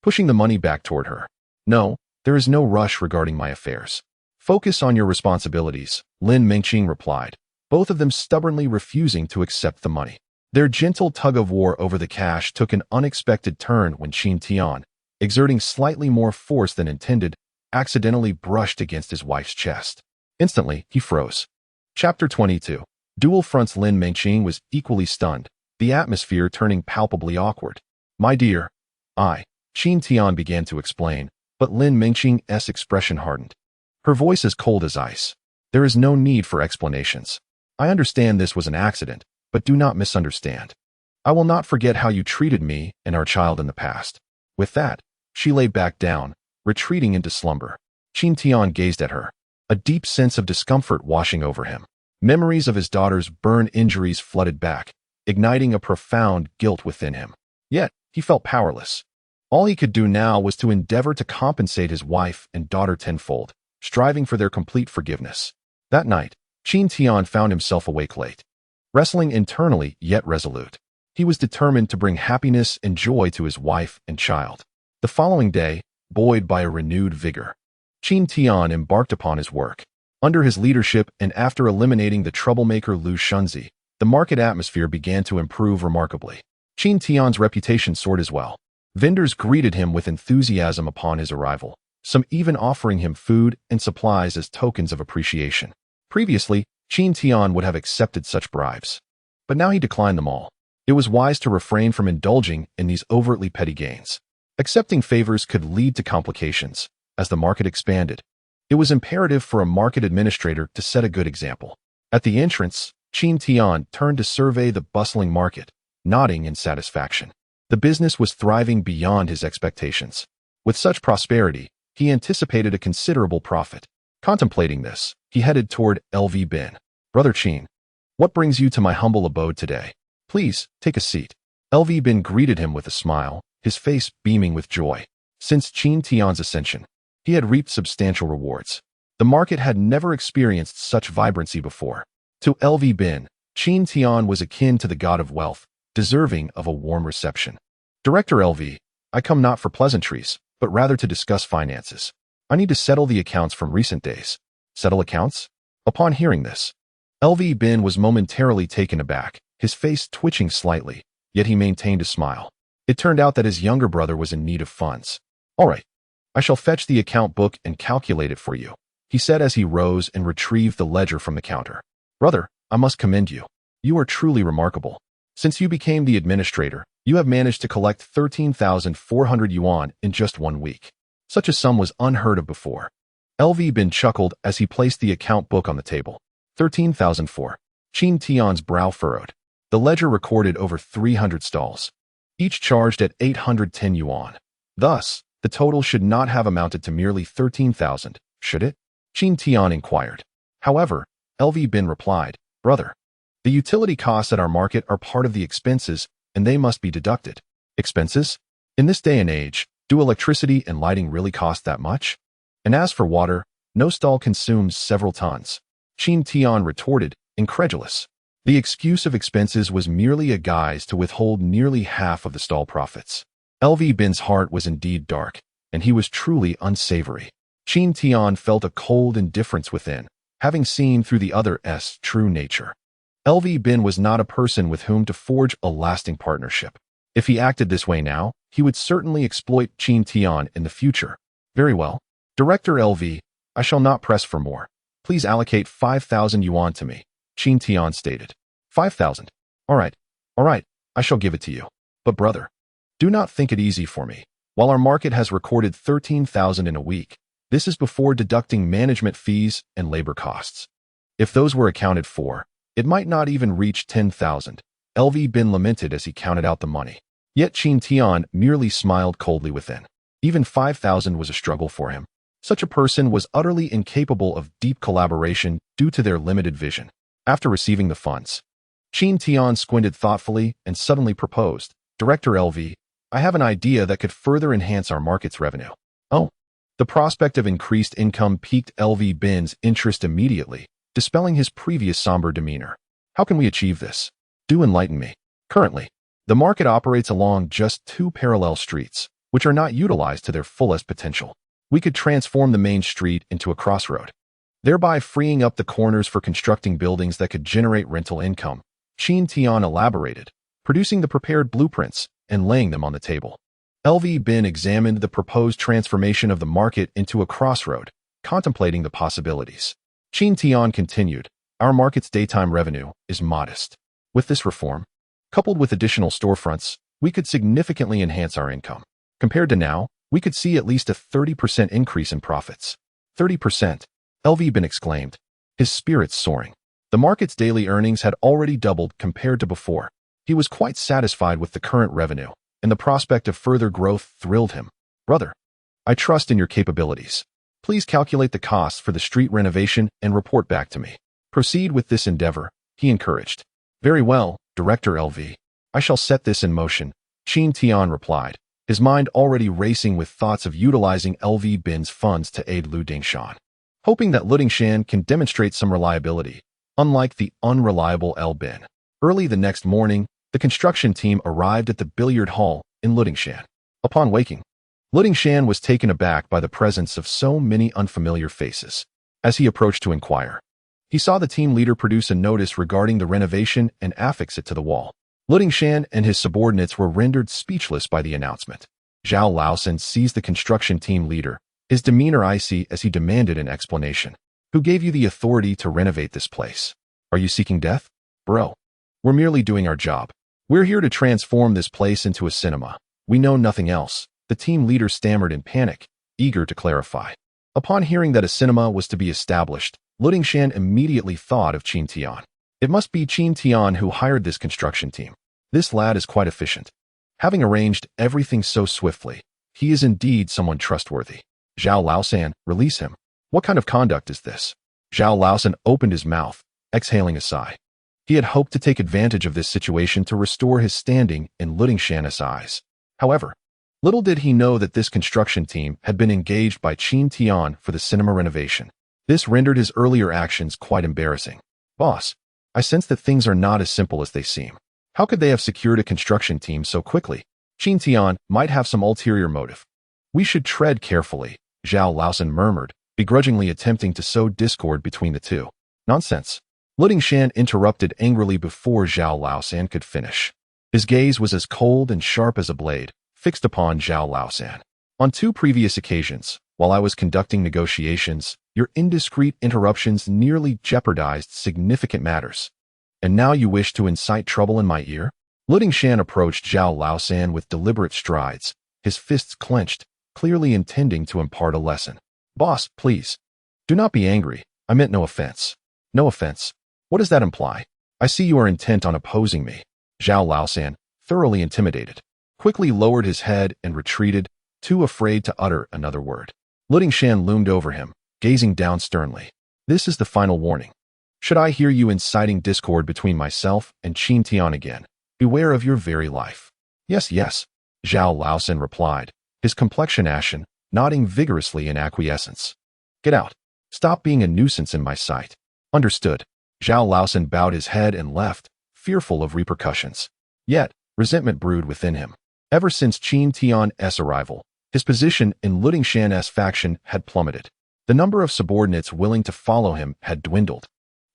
pushing the money back toward her. No, there is no rush regarding my affairs. Focus on your responsibilities, Lin Mengqing replied, both of them stubbornly refusing to accept the money. Their gentle tug-of-war over the cash took an unexpected turn when Qin Tian, exerting slightly more force than intended, accidentally brushed against his wife's chest. Instantly, he froze. Chapter 22. Dual fronts. Lin Mengqing was equally stunned, the atmosphere turning palpably awkward. My dear, Qin Tian began to explain, but Lin Mengqing's expression hardened. Her voice as cold as ice. There is no need for explanations. I understand this was an accident, but do not misunderstand. I will not forget how you treated me and our child in the past. With that, she lay back down, retreating into slumber. Qin Tian gazed at her, a deep sense of discomfort washing over him. Memories of his daughter's burn injuries flooded back, igniting a profound guilt within him. Yet, he felt powerless. All he could do now was to endeavor to compensate his wife and daughter tenfold, striving for their complete forgiveness. That night, Qin Tian found himself awake late, wrestling internally yet resolute. He was determined to bring happiness and joy to his wife and child. The following day, buoyed by a renewed vigor, Qin Tian embarked upon his work. Under his leadership and after eliminating the troublemaker Lu Shunzi, the market atmosphere began to improve remarkably. Qin Tian's reputation soared as well. Vendors greeted him with enthusiasm upon his arrival, some even offering him food and supplies as tokens of appreciation. Previously, Qin Tian would have accepted such bribes, but now he declined them all. It was wise to refrain from indulging in these overtly petty gains. Accepting favors could lead to complications. As the market expanded, it was imperative for a market administrator to set a good example. At the entrance, Qin Tian turned to survey the bustling market, nodding in satisfaction. The business was thriving beyond his expectations. With such prosperity, he anticipated a considerable profit. Contemplating this, he headed toward LV Bin. "Brother Qin, what brings you to my humble abode today? Please, take a seat." LV Bin greeted him with a smile, his face beaming with joy. Since Qin Tian's ascension, he had reaped substantial rewards. The market had never experienced such vibrancy before. To LV Bin, Qin Tian was akin to the god of wealth, deserving of a warm reception. "Director LV, I come not for pleasantries, but rather to discuss finances. I need to settle the accounts from recent days." "Settle accounts?" Upon hearing this, LV Bin was momentarily taken aback, his face twitching slightly, yet he maintained a smile. It turned out that his younger brother was in need of funds. "All right, I shall fetch the account book and calculate it for you," he said as he rose and retrieved the ledger from the counter. "Brother, I must commend you. You are truly remarkable. Since you became the administrator, you have managed to collect 13,400 yuan in just 1 week. Such a sum was unheard of before." LV Bin chuckled as he placed the account book on the table. 13,004. Qin Tian's brow furrowed. The ledger recorded over 300 stalls, each charged at 810 yuan. Thus, the total should not have amounted to merely 13,000, should it? Qin Tian inquired. However, LV Bin replied, "Brother, the utility costs at our market are part of the expenses, and they must be deducted." "Expenses? In this day and age, do electricity and lighting really cost that much? And as for water, no stall consumes several tons." Qin Tian retorted, incredulous. The excuse of expenses was merely a guise to withhold nearly half of the stall profits. LV Bin's heart was indeed dark, and he was truly unsavory. Qin Tian felt a cold indifference within, having seen through the other's true nature. LV Bin was not a person with whom to forge a lasting partnership. If he acted this way now, he would certainly exploit Qin Tian in the future. "Very well. Director LV, I shall not press for more. Please allocate 5,000 yuan to me," Qin Tian stated. 5,000. All right, I shall give it to you. But brother, do not think it easy for me. While our market has recorded 13,000 in a week, this is before deducting management fees and labor costs. If those were accounted for, it might not even reach 10,000. LV Bin lamented as he counted out the money. Yet Qin Tian merely smiled coldly within. Even 5,000 was a struggle for him. Such a person was utterly incapable of deep collaboration due to their limited vision. After receiving the funds, Qin Tian squinted thoughtfully and suddenly proposed, "Director LV, I have an idea that could further enhance our market's revenue." "Oh." The prospect of increased income piqued LV Bin's interest immediately, dispelling his previous somber demeanor. "How can we achieve this? Do enlighten me." "Currently, the market operates along just 2 parallel streets, which are not utilized to their fullest potential. We could transform the main street into a crossroad, thereby freeing up the corners for constructing buildings that could generate rental income." Qin Tian elaborated, producing the prepared blueprints and laying them on the table. LV Bin examined the proposed transformation of the market into a crossroad, contemplating the possibilities. Qin Tian continued, "Our market's daytime revenue is modest. With this reform, coupled with additional storefronts, we could significantly enhance our income. Compared to now, we could see at least a 30% increase in profits." 30%, LV Bin exclaimed, his spirits soaring. The market's daily earnings had already doubled compared to before. He was quite satisfied with the current revenue, and the prospect of further growth thrilled him. "Brother, I trust in your capabilities. Please calculate the costs for the street renovation and report back to me." Proceed with this endeavor, he encouraged. Very well, Director LV. I shall set this in motion, Qin Tian replied, his mind already racing with thoughts of utilizing LV Bin's funds to aid Lu Dingshan. Hoping that Lu Dingshan can demonstrate some reliability, unlike the unreliable L Bin. Early the next morning, the construction team arrived at the billiard hall in Lu Dingshan. Upon waking, Lu Dingshan was taken aback by the presence of so many unfamiliar faces. As he approached to inquire, he saw the team leader produce a notice regarding the renovation and affix it to the wall. Lu Dingshan and his subordinates were rendered speechless by the announcement. Zhao Laosan seized the construction team leader, his demeanor icy as he demanded an explanation. Who gave you the authority to renovate this place? Are you seeking death? Bro, we're merely doing our job. We're here to transform this place into a cinema. We know nothing else, the team leader stammered in panic, eager to clarify. Upon hearing that a cinema was to be established, Lu Dingshan immediately thought of Qin Tian. It must be Qin Tian who hired this construction team. This lad is quite efficient. Having arranged everything so swiftly, he is indeed someone trustworthy. Zhao Laosan, release him. What kind of conduct is this? Zhao Laosan opened his mouth, exhaling a sigh. He had hoped to take advantage of this situation to restore his standing in Lu Dingshan's eyes. However, little did he know that this construction team had been engaged by Qin Tian for the cinema renovation. This rendered his earlier actions quite embarrassing. Boss, I sense that things are not as simple as they seem. How could they have secured a construction team so quickly? Qin Tian might have some ulterior motive. We should tread carefully, Zhao Laosan murmured, begrudgingly attempting to sow discord between the two. Nonsense. Lu Dingshan interrupted angrily before Zhao Laosan could finish. His gaze was as cold and sharp as a blade, fixed upon Zhao Laosan. On 2 previous occasions, while I was conducting negotiations, your indiscreet interruptions nearly jeopardized significant matters. And now you wish to incite trouble in my ear? Lu Dingshan approached Zhao Laosan with deliberate strides, his fists clenched, clearly intending to impart a lesson. Boss, please. Do not be angry. I meant no offense. No offense. What does that imply? I see you are intent on opposing me. Zhao Laosan, thoroughly intimidated, quickly lowered his head and retreated, too afraid to utter another word. Lu Dingshan loomed over him, gazing down sternly. This is the final warning. Should I hear you inciting discord between myself and Qin Tian again, beware of your very life. Yes, yes, Zhao Laosan replied, his complexion ashen, nodding vigorously in acquiescence. Get out. Stop being a nuisance in my sight. Understood. Zhao Laosan bowed his head and left, fearful of repercussions. Yet, resentment brewed within him. Ever since Qin Tian's arrival, his position in Lu Dingshan's faction had plummeted. The number of subordinates willing to follow him had dwindled,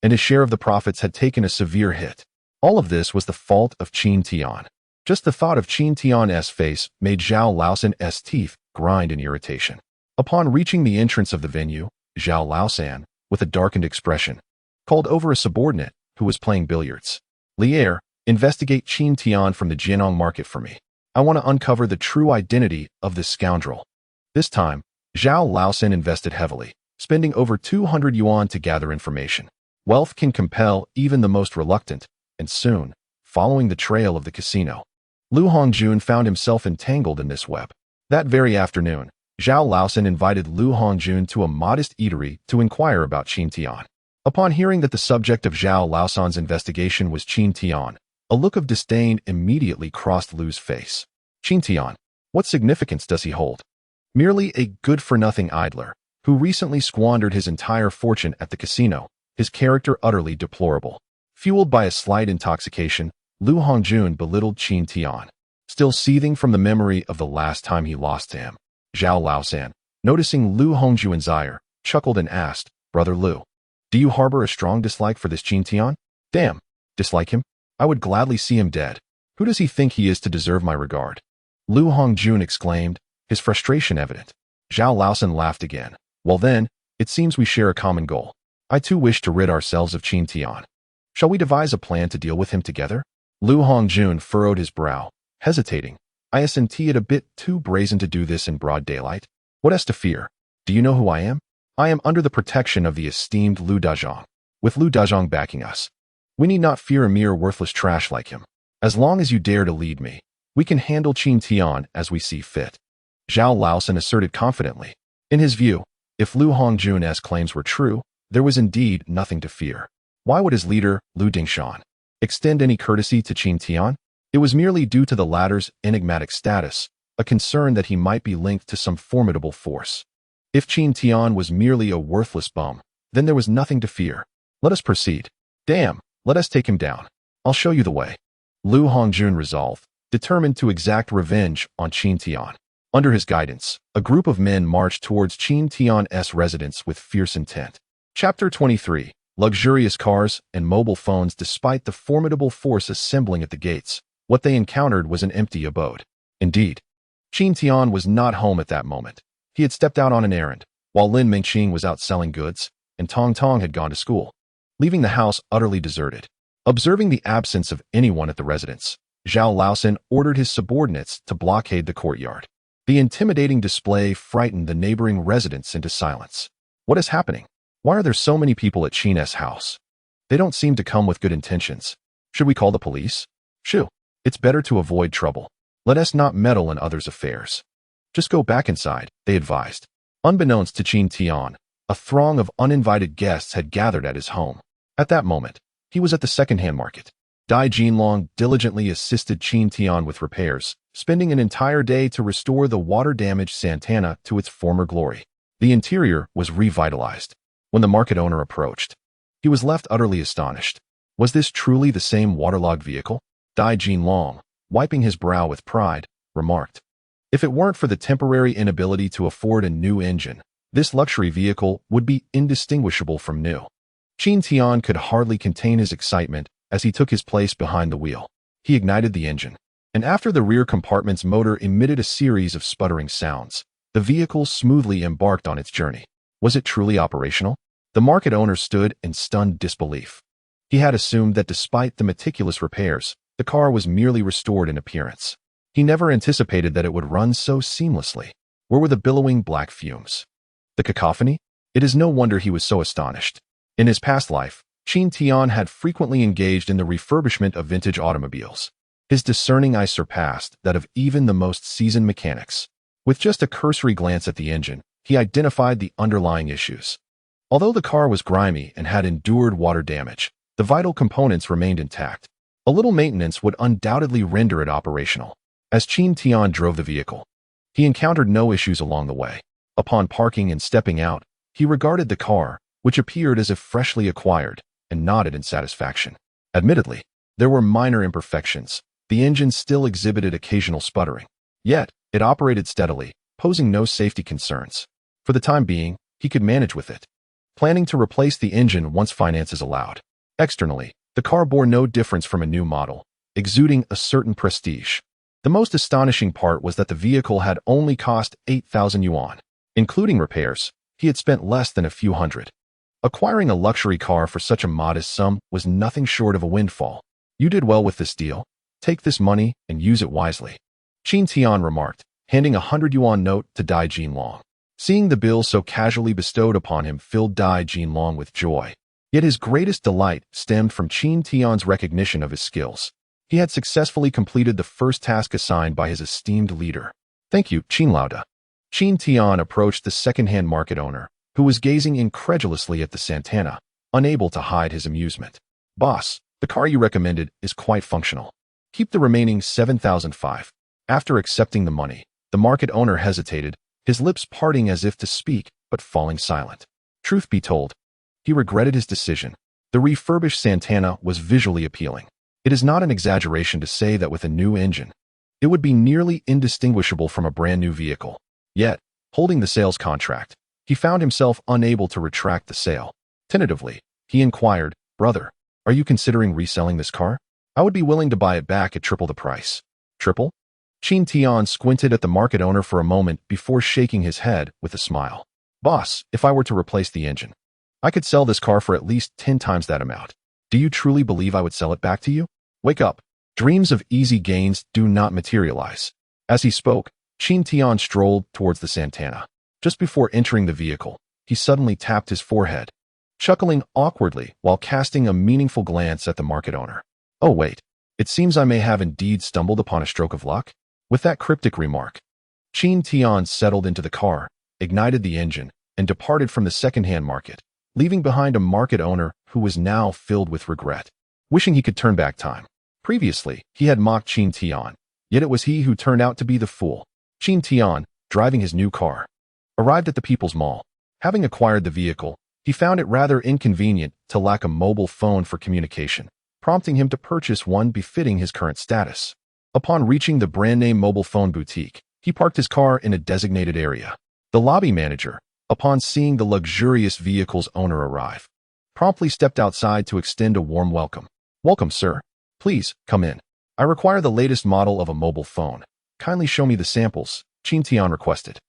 and his share of the profits had taken a severe hit. All of this was the fault of Qin Tian. Just the thought of Qin Tian's face made Zhao Laosan's teeth grind in irritation. Upon reaching the entrance of the venue, Zhao Laosan, with a darkened expression, called over a subordinate who was playing billiards. Lier, investigate Qin Tian from the Jianong market for me. I want to uncover the true identity of this scoundrel. This time, Zhao Laosan invested heavily, spending over 200 yuan to gather information. Wealth can compel even the most reluctant, and soon, following the trail of the casino, Lu Hongjun found himself entangled in this web. That very afternoon, Zhao Laosan invited Lu Hongjun to a modest eatery to inquire about Qin Tian. Upon hearing that the subject of Zhao Laosan's investigation was Qin Tian, a look of disdain immediately crossed Lu's face. Qin Tian, what significance does he hold? Merely a good-for-nothing idler, who recently squandered his entire fortune at the casino, his character utterly deplorable. Fueled by a slight intoxication, Lu Hongjun belittled Qin Tian, still seething from the memory of the last time he lost to him. Zhao Laosan, noticing Lu Hongjun's ire, chuckled and asked, Brother Lu, do you harbor a strong dislike for this Qin Tian? Damn, dislike him? I would gladly see him dead. Who does he think he is to deserve my regard? Lu Hongjun exclaimed, his frustration evident. Zhao Laosan laughed again. Well then, it seems we share a common goal. I too wish to rid ourselves of Qin Tian. Shall we devise a plan to deal with him together? Lu Hongjun furrowed his brow, hesitating. I isn't it a bit too brazen to do this in broad daylight? What has to fear? Do you know who I am? I am under the protection of the esteemed Lu Dazhong. With Lu Dazhong backing us, we need not fear a mere worthless trash like him. As long as you dare to lead me, we can handle Qin Tian as we see fit. Zhao Laosan asserted confidently. In his view, if Lu Hongjun's claims were true, there was indeed nothing to fear. Why would his leader, Lu Dingshan, extend any courtesy to Qin Tian? It was merely due to the latter's enigmatic status, a concern that he might be linked to some formidable force. If Qin Tian was merely a worthless bum, then there was nothing to fear. Let us proceed. Damn, let us take him down. I'll show you the way. Lu Hongjun resolved, determined to exact revenge on Qin Tian. Under his guidance, a group of men marched towards Qin Tian's residence with fierce intent. Chapter 23. Luxurious cars and mobile phones. Despite the formidable force assembling at the gates, what they encountered was an empty abode. Indeed, Qin Tian was not home at that moment. He had stepped out on an errand, while Lin Mengqing was out selling goods, and Tongtong had gone to school, leaving the house utterly deserted. Observing the absence of anyone at the residence, Zhao Laosan ordered his subordinates to blockade the courtyard. The intimidating display frightened the neighboring residents into silence. What is happening? Why are there so many people at Qin's house? They don't seem to come with good intentions. Should we call the police? Shoo. It's better to avoid trouble. Let us not meddle in others' affairs. Just go back inside, they advised. Unbeknownst to Qin Tian, a throng of uninvited guests had gathered at his home. At that moment, he was at the second-hand market. Dai Jinlong diligently assisted Qin Tian with repairs, spending an entire day to restore the water-damaged Santana to its former glory. The interior was revitalized. When the market owner approached, he was left utterly astonished. Was this truly the same waterlogged vehicle? Dai Jinlong, wiping his brow with pride, remarked, "If it weren't for the temporary inability to afford a new engine, this luxury vehicle would be indistinguishable from new." Qin Tian could hardly contain his excitement as he took his place behind the wheel. He ignited the engine, and after the rear compartment's motor emitted a series of sputtering sounds, the vehicle smoothly embarked on its journey. Was it truly operational? The market owner stood in stunned disbelief. He had assumed that despite the meticulous repairs, the car was merely restored in appearance. He never anticipated that it would run so seamlessly. Where were the billowing black fumes? The cacophony? It is no wonder he was so astonished. In his past life, Qin Tian had frequently engaged in the refurbishment of vintage automobiles. His discerning eye surpassed that of even the most seasoned mechanics. With just a cursory glance at the engine, he identified the underlying issues. Although the car was grimy and had endured water damage, the vital components remained intact. A little maintenance would undoubtedly render it operational. As Qin Tian drove the vehicle, he encountered no issues along the way. Upon parking and stepping out, he regarded the car, which appeared as if freshly acquired, and nodded in satisfaction. Admittedly, there were minor imperfections. The engine still exhibited occasional sputtering. Yet, it operated steadily, posing no safety concerns. For the time being, he could manage with it, planning to replace the engine once finances allowed. Externally, the car bore no difference from a new model, exuding a certain prestige. The most astonishing part was that the vehicle had only cost 8,000 yuan. Including repairs, he had spent less than a few hundred. Acquiring a luxury car for such a modest sum was nothing short of a windfall. You did well with this deal. Take this money and use it wisely, Qin Tian remarked, handing a 100 yuan note to Dai Jinlong. Seeing the bill so casually bestowed upon him filled Dai Jinlong with joy. Yet his greatest delight stemmed from Qin Tian's recognition of his skills. He had successfully completed the first task assigned by his esteemed leader. Thank you, Qin Lauda. Qin Tian approached the second-hand market owner, who was gazing incredulously at the Santana, unable to hide his amusement. Boss, the car you recommended is quite functional. Keep the remaining 7,005. After accepting the money, the market owner hesitated, his lips parting as if to speak, but falling silent. Truth be told, he regretted his decision. The refurbished Santana was visually appealing. It is not an exaggeration to say that with a new engine, it would be nearly indistinguishable from a brand new vehicle. Yet, holding the sales contract, he found himself unable to retract the sale. Tentatively, he inquired, "Brother, are you considering reselling this car? I would be willing to buy it back at triple the price." Triple? Qin Tian squinted at the market owner for a moment before shaking his head with a smile. Boss, if I were to replace the engine, I could sell this car for at least 10 times that amount. Do you truly believe I would sell it back to you? Wake up. Dreams of easy gains do not materialize. As he spoke, Qin Tian strolled towards the Santana. Just before entering the vehicle, he suddenly tapped his forehead, chuckling awkwardly while casting a meaningful glance at the market owner. Oh wait, it seems I may have indeed stumbled upon a stroke of luck. With that cryptic remark, Qin Tian settled into the car, ignited the engine, and departed from the second-hand market. leaving behind a market owner who was now filled with regret, wishing he could turn back time. Previously, he had mocked Qin Tian, yet it was he who turned out to be the fool. Qin Tian, driving his new car, arrived at the People's Mall. Having acquired the vehicle, he found it rather inconvenient to lack a mobile phone for communication, prompting him to purchase one befitting his current status. Upon reaching the brand-name mobile phone boutique, he parked his car in a designated area. The lobby manager, upon seeing the luxurious vehicle's owner arrive, promptly stepped outside to extend a warm welcome. "Welcome, sir. Please, come in. I require the latest model of a mobile phone. Kindly show me the samples," Qin Tian requested.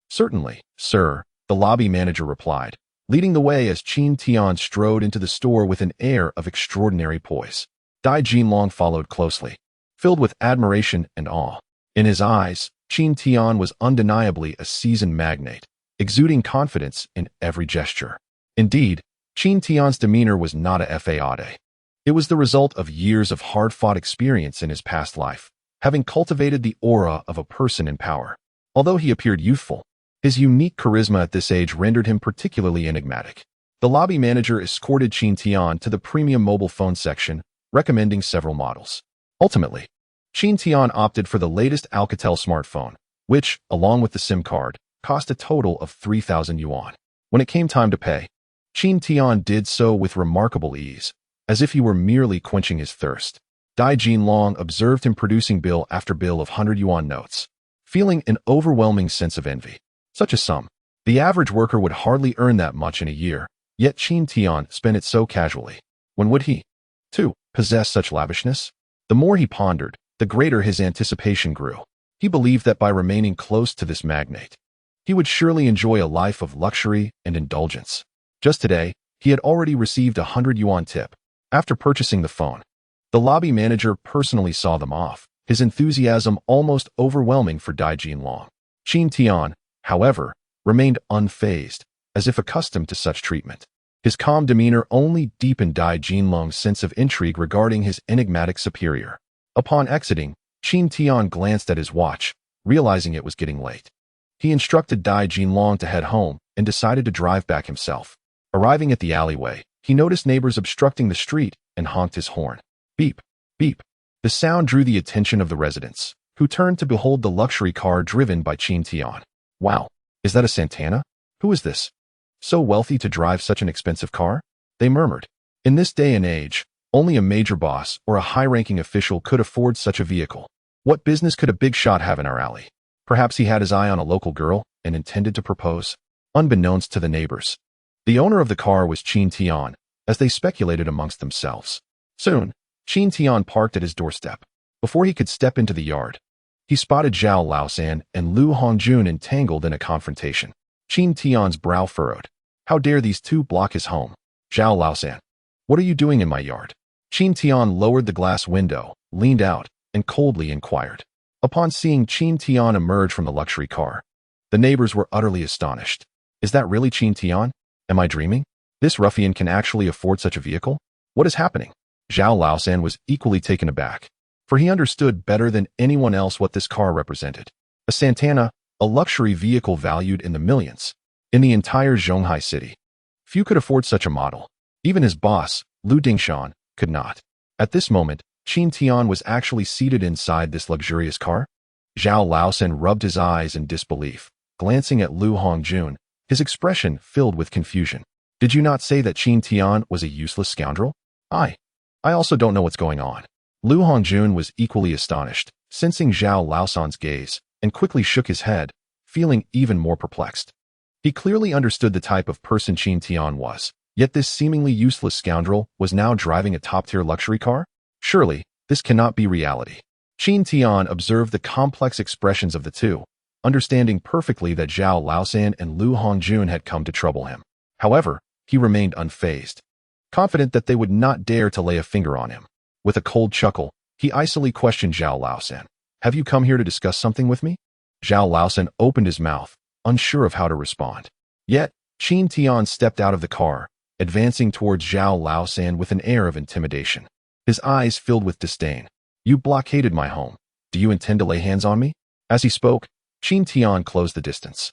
"Certainly, sir," the lobby manager replied, leading the way as Qin Tian strode into the store with an air of extraordinary poise. Dai Jinlong followed closely, filled with admiration and awe. In his eyes, Qin Tian was undeniably a seasoned magnate, exuding confidence in every gesture. Indeed, Qin Tian's demeanor was not a fade. It was the result of years of hard-fought experience in his past life, having cultivated the aura of a person in power. Although he appeared youthful, his unique charisma at this age rendered him particularly enigmatic. The lobby manager escorted Qin Tian to the premium mobile phone section, recommending several models. Ultimately, Qin Tian opted for the latest Alcatel smartphone, which, along with the SIM card, cost a total of 3,000 yuan. When it came time to pay, Qin Tian did so with remarkable ease, as if he were merely quenching his thirst. Dai Jinlong observed him producing bill after bill of 100 yuan notes, feeling an overwhelming sense of envy. Such a sum. The average worker would hardly earn that much in a year, yet Qin Tian spent it so casually. When would he, too, possess such lavishness? The more he pondered, the greater his anticipation grew. He believed that by remaining close to this magnate, he would surely enjoy a life of luxury and indulgence. Just today, he had already received a 100 yuan tip. After purchasing the phone, the lobby manager personally saw them off, his enthusiasm almost overwhelming for Dai Jinlong. Qin Tian, however, remained unfazed, as if accustomed to such treatment. His calm demeanor only deepened Dai Jinlong's sense of intrigue regarding his enigmatic superior. Upon exiting, Qin Tian glanced at his watch, realizing it was getting late. He instructed Dai Jinlong to head home and decided to drive back himself. Arriving at the alleyway, he noticed neighbors obstructing the street and honked his horn. Beep, beep. The sound drew the attention of the residents, who turned to behold the luxury car driven by Qin Tian. "Wow, is that a Santana? Who is this? So wealthy to drive such an expensive car?" they murmured. In this day and age, only a major boss or a high-ranking official could afford such a vehicle. What business could a big shot have in our alley? Perhaps he had his eye on a local girl and intended to propose, unbeknownst to the neighbors. The owner of the car was Qin Tian, as they speculated amongst themselves. Soon, Qin Tian parked at his doorstep. Before he could step into the yard, he spotted Zhao Laosan and Lu Hongjun entangled in a confrontation. Qin Tian's brow furrowed. How dare these two block his home? "Zhao Laosan, what are you doing in my yard?" Qin Tian lowered the glass window, leaned out, and coldly inquired. Upon seeing Qin Tian emerge from the luxury car, the neighbors were utterly astonished. "Is that really Qin Tian? Am I dreaming? This ruffian can actually afford such a vehicle? What is happening?" Zhao Laosan was equally taken aback, for he understood better than anyone else what this car represented. A Santana, a luxury vehicle valued in the millions. In the entire Zhonghai city, few could afford such a model. Even his boss, Lu Dingshan, could not. At this moment, Qin Tian was actually seated inside this luxurious car. Zhao Laosan rubbed his eyes in disbelief, glancing at Lu Hongjun, his expression filled with confusion. "Did you not say that Qin Tian was a useless scoundrel?" I also don't know what's going on." Lu Hongjun was equally astonished, sensing Zhao Laosan's gaze, and quickly shook his head, feeling even more perplexed. He clearly understood the type of person Qin Tian was, yet this seemingly useless scoundrel was now driving a top-tier luxury car? Surely, this cannot be reality. Qin Tian observed the complex expressions of the two, understanding perfectly that Zhao Laosan and Lu Hongjun had come to trouble him. However, he remained unfazed, confident that they would not dare to lay a finger on him. With a cold chuckle, he icily questioned Zhao Laosan. "Have you come here to discuss something with me?" Zhao Laosan opened his mouth, unsure of how to respond. Yet, Qin Tian stepped out of the car, advancing towards Zhao Laosan with an air of intimidation. His eyes filled with disdain. "You blockaded my home. Do you intend to lay hands on me?" As he spoke, Qin Tian closed the distance,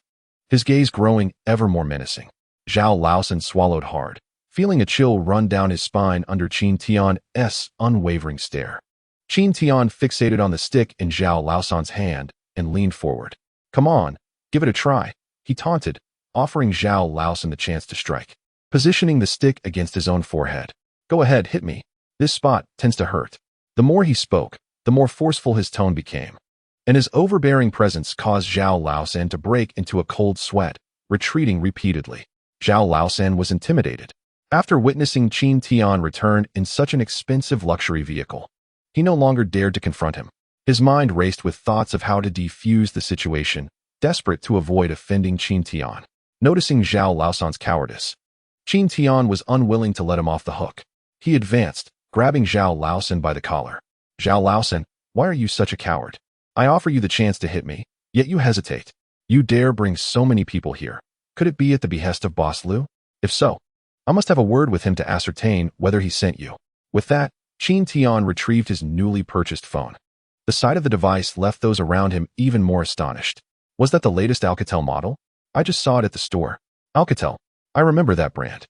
his gaze growing ever more menacing. Zhao Laosan swallowed hard, feeling a chill run down his spine under Qin Tian's unwavering stare. Qin Tian fixated on the stick in Zhao Laosan's hand and leaned forward. "Come on, give it a try," he taunted, offering Zhao Laosan the chance to strike, positioning the stick against his own forehead. "Go ahead, hit me. This spot tends to hurt." The more he spoke, the more forceful his tone became, and his overbearing presence caused Zhao Laosan to break into a cold sweat, retreating repeatedly. Zhao Laosan was intimidated. After witnessing Qin Tian return in such an expensive luxury vehicle, he no longer dared to confront him. His mind raced with thoughts of how to defuse the situation, desperate to avoid offending Qin Tian. Noticing Zhao Laosan's cowardice, Qin Tian was unwilling to let him off the hook. He advanced, grabbing Zhao Laosan by the collar. "Zhao Laosan, why are you such a coward? I offer you the chance to hit me, yet you hesitate. You dare bring so many people here. Could it be at the behest of Boss Liu? If so, I must have a word with him to ascertain whether he sent you." With that, Qin Tian retrieved his newly purchased phone. The sight of the device left those around him even more astonished. "Was that the latest Alcatel model? I just saw it at the store." "Alcatel? I remember that brand.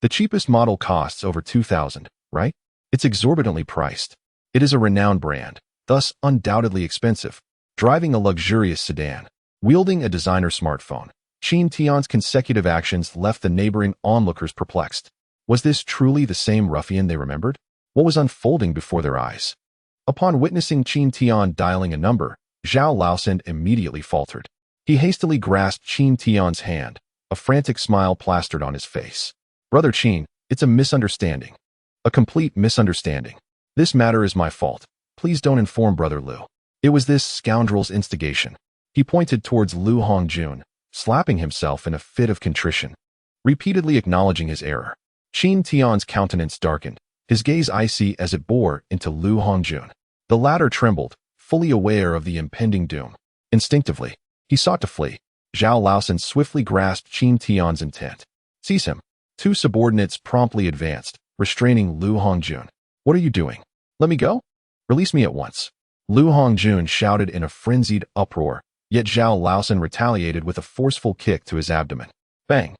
The cheapest model costs over 2,000, right? It's exorbitantly priced. It is a renowned brand, thus undoubtedly expensive. Driving a luxurious sedan, wielding a designer smartphone, Qin Tian's consecutive actions left the neighboring onlookers perplexed. Was this truly the same ruffian they remembered? What was unfolding before their eyes? Upon witnessing Qin Tian dialing a number, Zhao Laosan immediately faltered. He hastily grasped Qin Tian's hand, a frantic smile plastered on his face. "Brother Qin, it's a misunderstanding. A complete misunderstanding. This matter is my fault. Please don't inform Brother Liu." It was this scoundrel's instigation. He pointed towards Lu Hongjun, slapping himself in a fit of contrition, repeatedly acknowledging his error. Qin Tian's countenance darkened, his gaze icy as it bore into Lu Hongjun. The latter trembled, fully aware of the impending doom. Instinctively, he sought to flee. Zhao Laosan swiftly grasped Qin Tian's intent. "Seize him." Two subordinates promptly advanced, restraining Lu Hongjun. "What are you doing? Let me go? Release me at once." Lu Hongjun shouted in a frenzied uproar, yet Zhao Laosan retaliated with a forceful kick to his abdomen. Bang!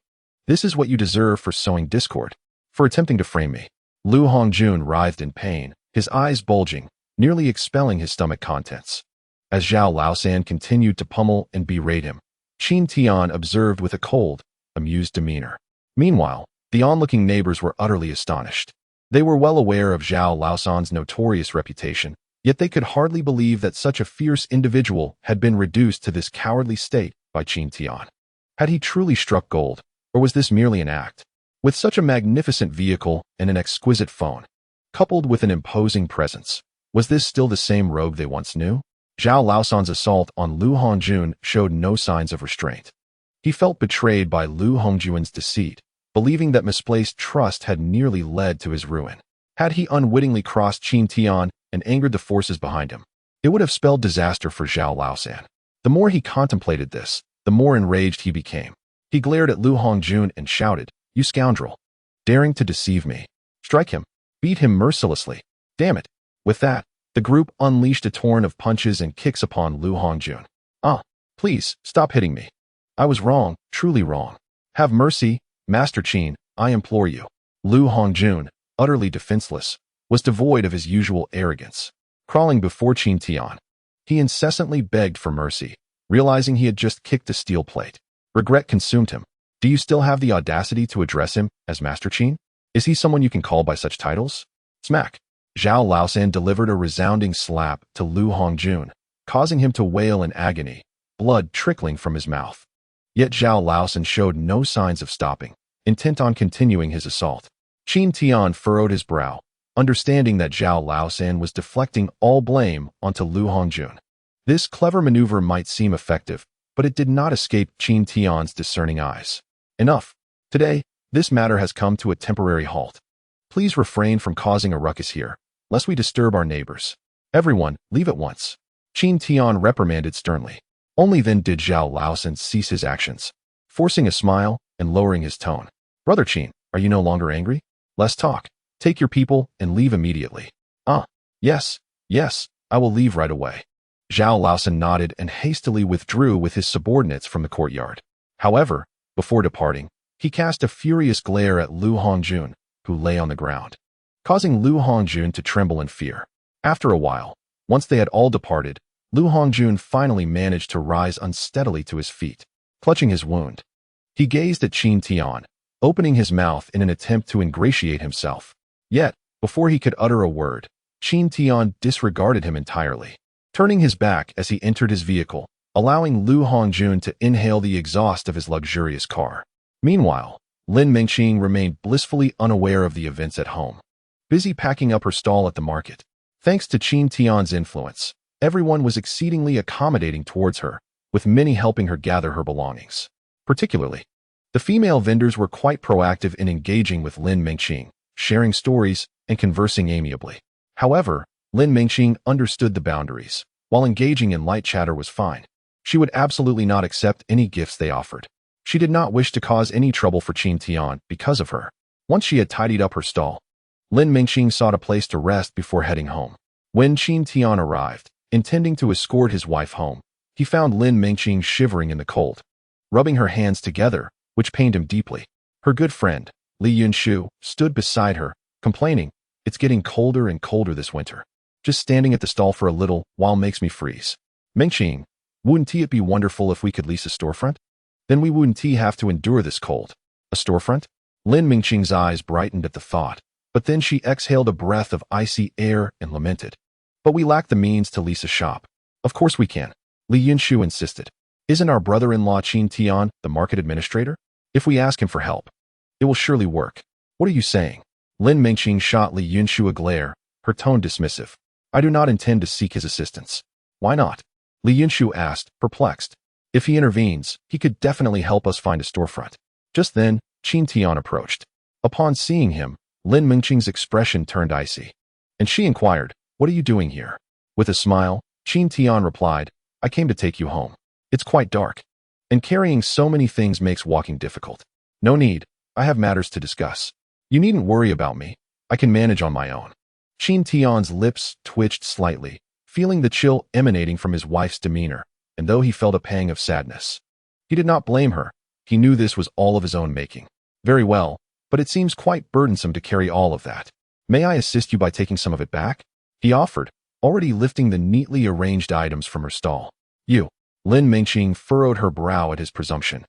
"This is what you deserve for sowing discord, for attempting to frame me." Lu Hongjun writhed in pain, his eyes bulging, nearly expelling his stomach contents. As Zhao Laosan continued to pummel and berate him, Qin Tian observed with a cold, amused demeanor. Meanwhile, the onlooking neighbors were utterly astonished. They were well aware of Zhao Laosan's notorious reputation, yet they could hardly believe that such a fierce individual had been reduced to this cowardly state by Qin Tian. Had he truly struck gold, or was this merely an act? With such a magnificent vehicle and an exquisite phone, coupled with an imposing presence, was this still the same rogue they once knew? Zhao Laosan's assault on Lu Hongjun showed no signs of restraint. He felt betrayed by Lu Hongjun's deceit, believing that misplaced trust had nearly led to his ruin. Had he unwittingly crossed Qin Tian and angered the forces behind him, it would have spelled disaster for Zhao Laosan. The more he contemplated this, the more enraged he became. He glared at Lu Hongjun and shouted, "You scoundrel! Daring to deceive me! Strike him! Beat him mercilessly! Damn it!" With that, the group unleashed a torrent of punches and kicks upon Lu Hongjun. "Ah, please, stop hitting me. I was wrong, truly wrong. Have mercy, Master Qin, I implore you." Lu Hongjun, utterly defenseless, was devoid of his usual arrogance. Crawling before Qin Tian, he incessantly begged for mercy, realizing he had just kicked a steel plate. Regret consumed him. Do you still have the audacity to address him as Master Qin? Is he someone you can call by such titles? Smack! Zhao Laosan delivered a resounding slap to Lu Hongjun, causing him to wail in agony, blood trickling from his mouth. Yet Zhao Laosan showed no signs of stopping, intent on continuing his assault. Qin Tian furrowed his brow, understanding that Zhao Laosan was deflecting all blame onto Lu Hongjun. This clever maneuver might seem effective, but it did not escape Qin Tian's discerning eyes. Enough. Today, this matter has come to a temporary halt. Please refrain from causing a ruckus here, lest we disturb our neighbors. Everyone, leave at once. Qin Tian reprimanded sternly. Only then did Zhao Laosan cease his actions, forcing a smile and lowering his tone. Brother Qin, are you no longer angry? Less talk. Take your people and leave immediately. Ah, yes, I will leave right away. Zhao Laosan nodded and hastily withdrew with his subordinates from the courtyard. However, before departing, He cast a furious glare at Lu Hongjun, who lay on the ground, causing Lu Hongjun to tremble in fear. After a while, once they had all departed, Lu Hongjun finally managed to rise unsteadily to his feet, clutching his wound. He gazed at Qin Tian, opening his mouth in an attempt to ingratiate himself. Yet, before he could utter a word, Qin Tian disregarded him entirely, turning his back as he entered his vehicle, allowing Lu Hongjun to inhale the exhaust of his luxurious car. Meanwhile, Lin Mengqing remained blissfully unaware of the events at home, busy packing up her stall at the market. Thanks to Qin Tian's influence, everyone was exceedingly accommodating towards her, with many helping her gather her belongings. Particularly, the female vendors were quite proactive in engaging with Lin Mengqing, sharing stories and conversing amiably. However, Lin Mengqing understood the boundaries. While engaging in light chatter was fine, she would absolutely not accept any gifts they offered. She did not wish to cause any trouble for Qin Tian because of her. Once she had tidied up her stall, Lin Mengqing sought a place to rest before heading home. When Qin Tian arrived, intending to escort his wife home, he found Lin Mengqing shivering in the cold, rubbing her hands together, which pained him deeply. Her good friend, Li Yunshu, stood beside her, complaining, "It's getting colder and colder this winter. Just standing at the stall for a little while makes me freeze. Mengqing, wouldn't it be wonderful if we could lease a storefront? Then we wouldn't have to endure this cold." A storefront? Lin Mengqing's eyes brightened at the thought, but then she exhaled a breath of icy air and lamented. "But we lack the means to lease a shop." "Of course we can," Li Yunshu insisted. "Isn't our brother-in-law Qin Tian the market administrator? If we ask him for help, it will surely work." "What are you saying?" Lin Mengqing shot Li Yunshu a glare, her tone dismissive. "I do not intend to seek his assistance." "Why not?" Li Yunshu asked, perplexed. "If he intervenes, he could definitely help us find a storefront." Just then, Qin Tian approached. Upon seeing him, Lin Mengqing's expression turned icy, and she inquired, "What are you doing here?" With a smile, Qin Tian replied, "I came to take you home. It's quite dark, and carrying so many things makes walking difficult." "No need, I have matters to discuss. You needn't worry about me. I can manage on my own." Qin Tian's lips twitched slightly, feeling the chill emanating from his wife's demeanor, and though he felt a pang of sadness, he did not blame her. He knew this was all of his own making. "Very well, but it seems quite burdensome to carry all of that. May I assist you by taking some of it back?" he offered, already lifting the neatly arranged items from her stall. "You." Lin Mengqing furrowed her brow at his presumption.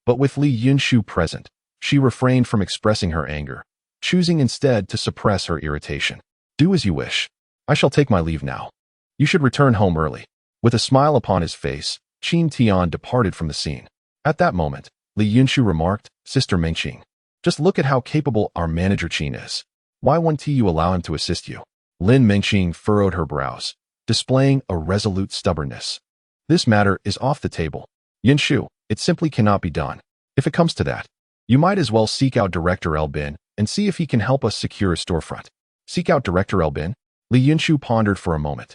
But with Li Yunshu present, she refrained from expressing her anger, choosing instead to suppress her irritation. "Do as you wish. I shall take my leave now. You should return home early." With a smile upon his face, Qin Tian departed from the scene. At that moment, Li Yunshu remarked, "Sister Mengqing, just look at how capable our manager Qin is. Why won't you allow him to assist you?" Lin Mengqing furrowed her brows, displaying a resolute stubbornness. "This matter is off the table. Yunshu, it simply cannot be done. If it comes to that, you might as well seek out Director Elbin and see if he can help us secure a storefront." "Seek out Director Elbin?" Li Yunshu pondered for a moment,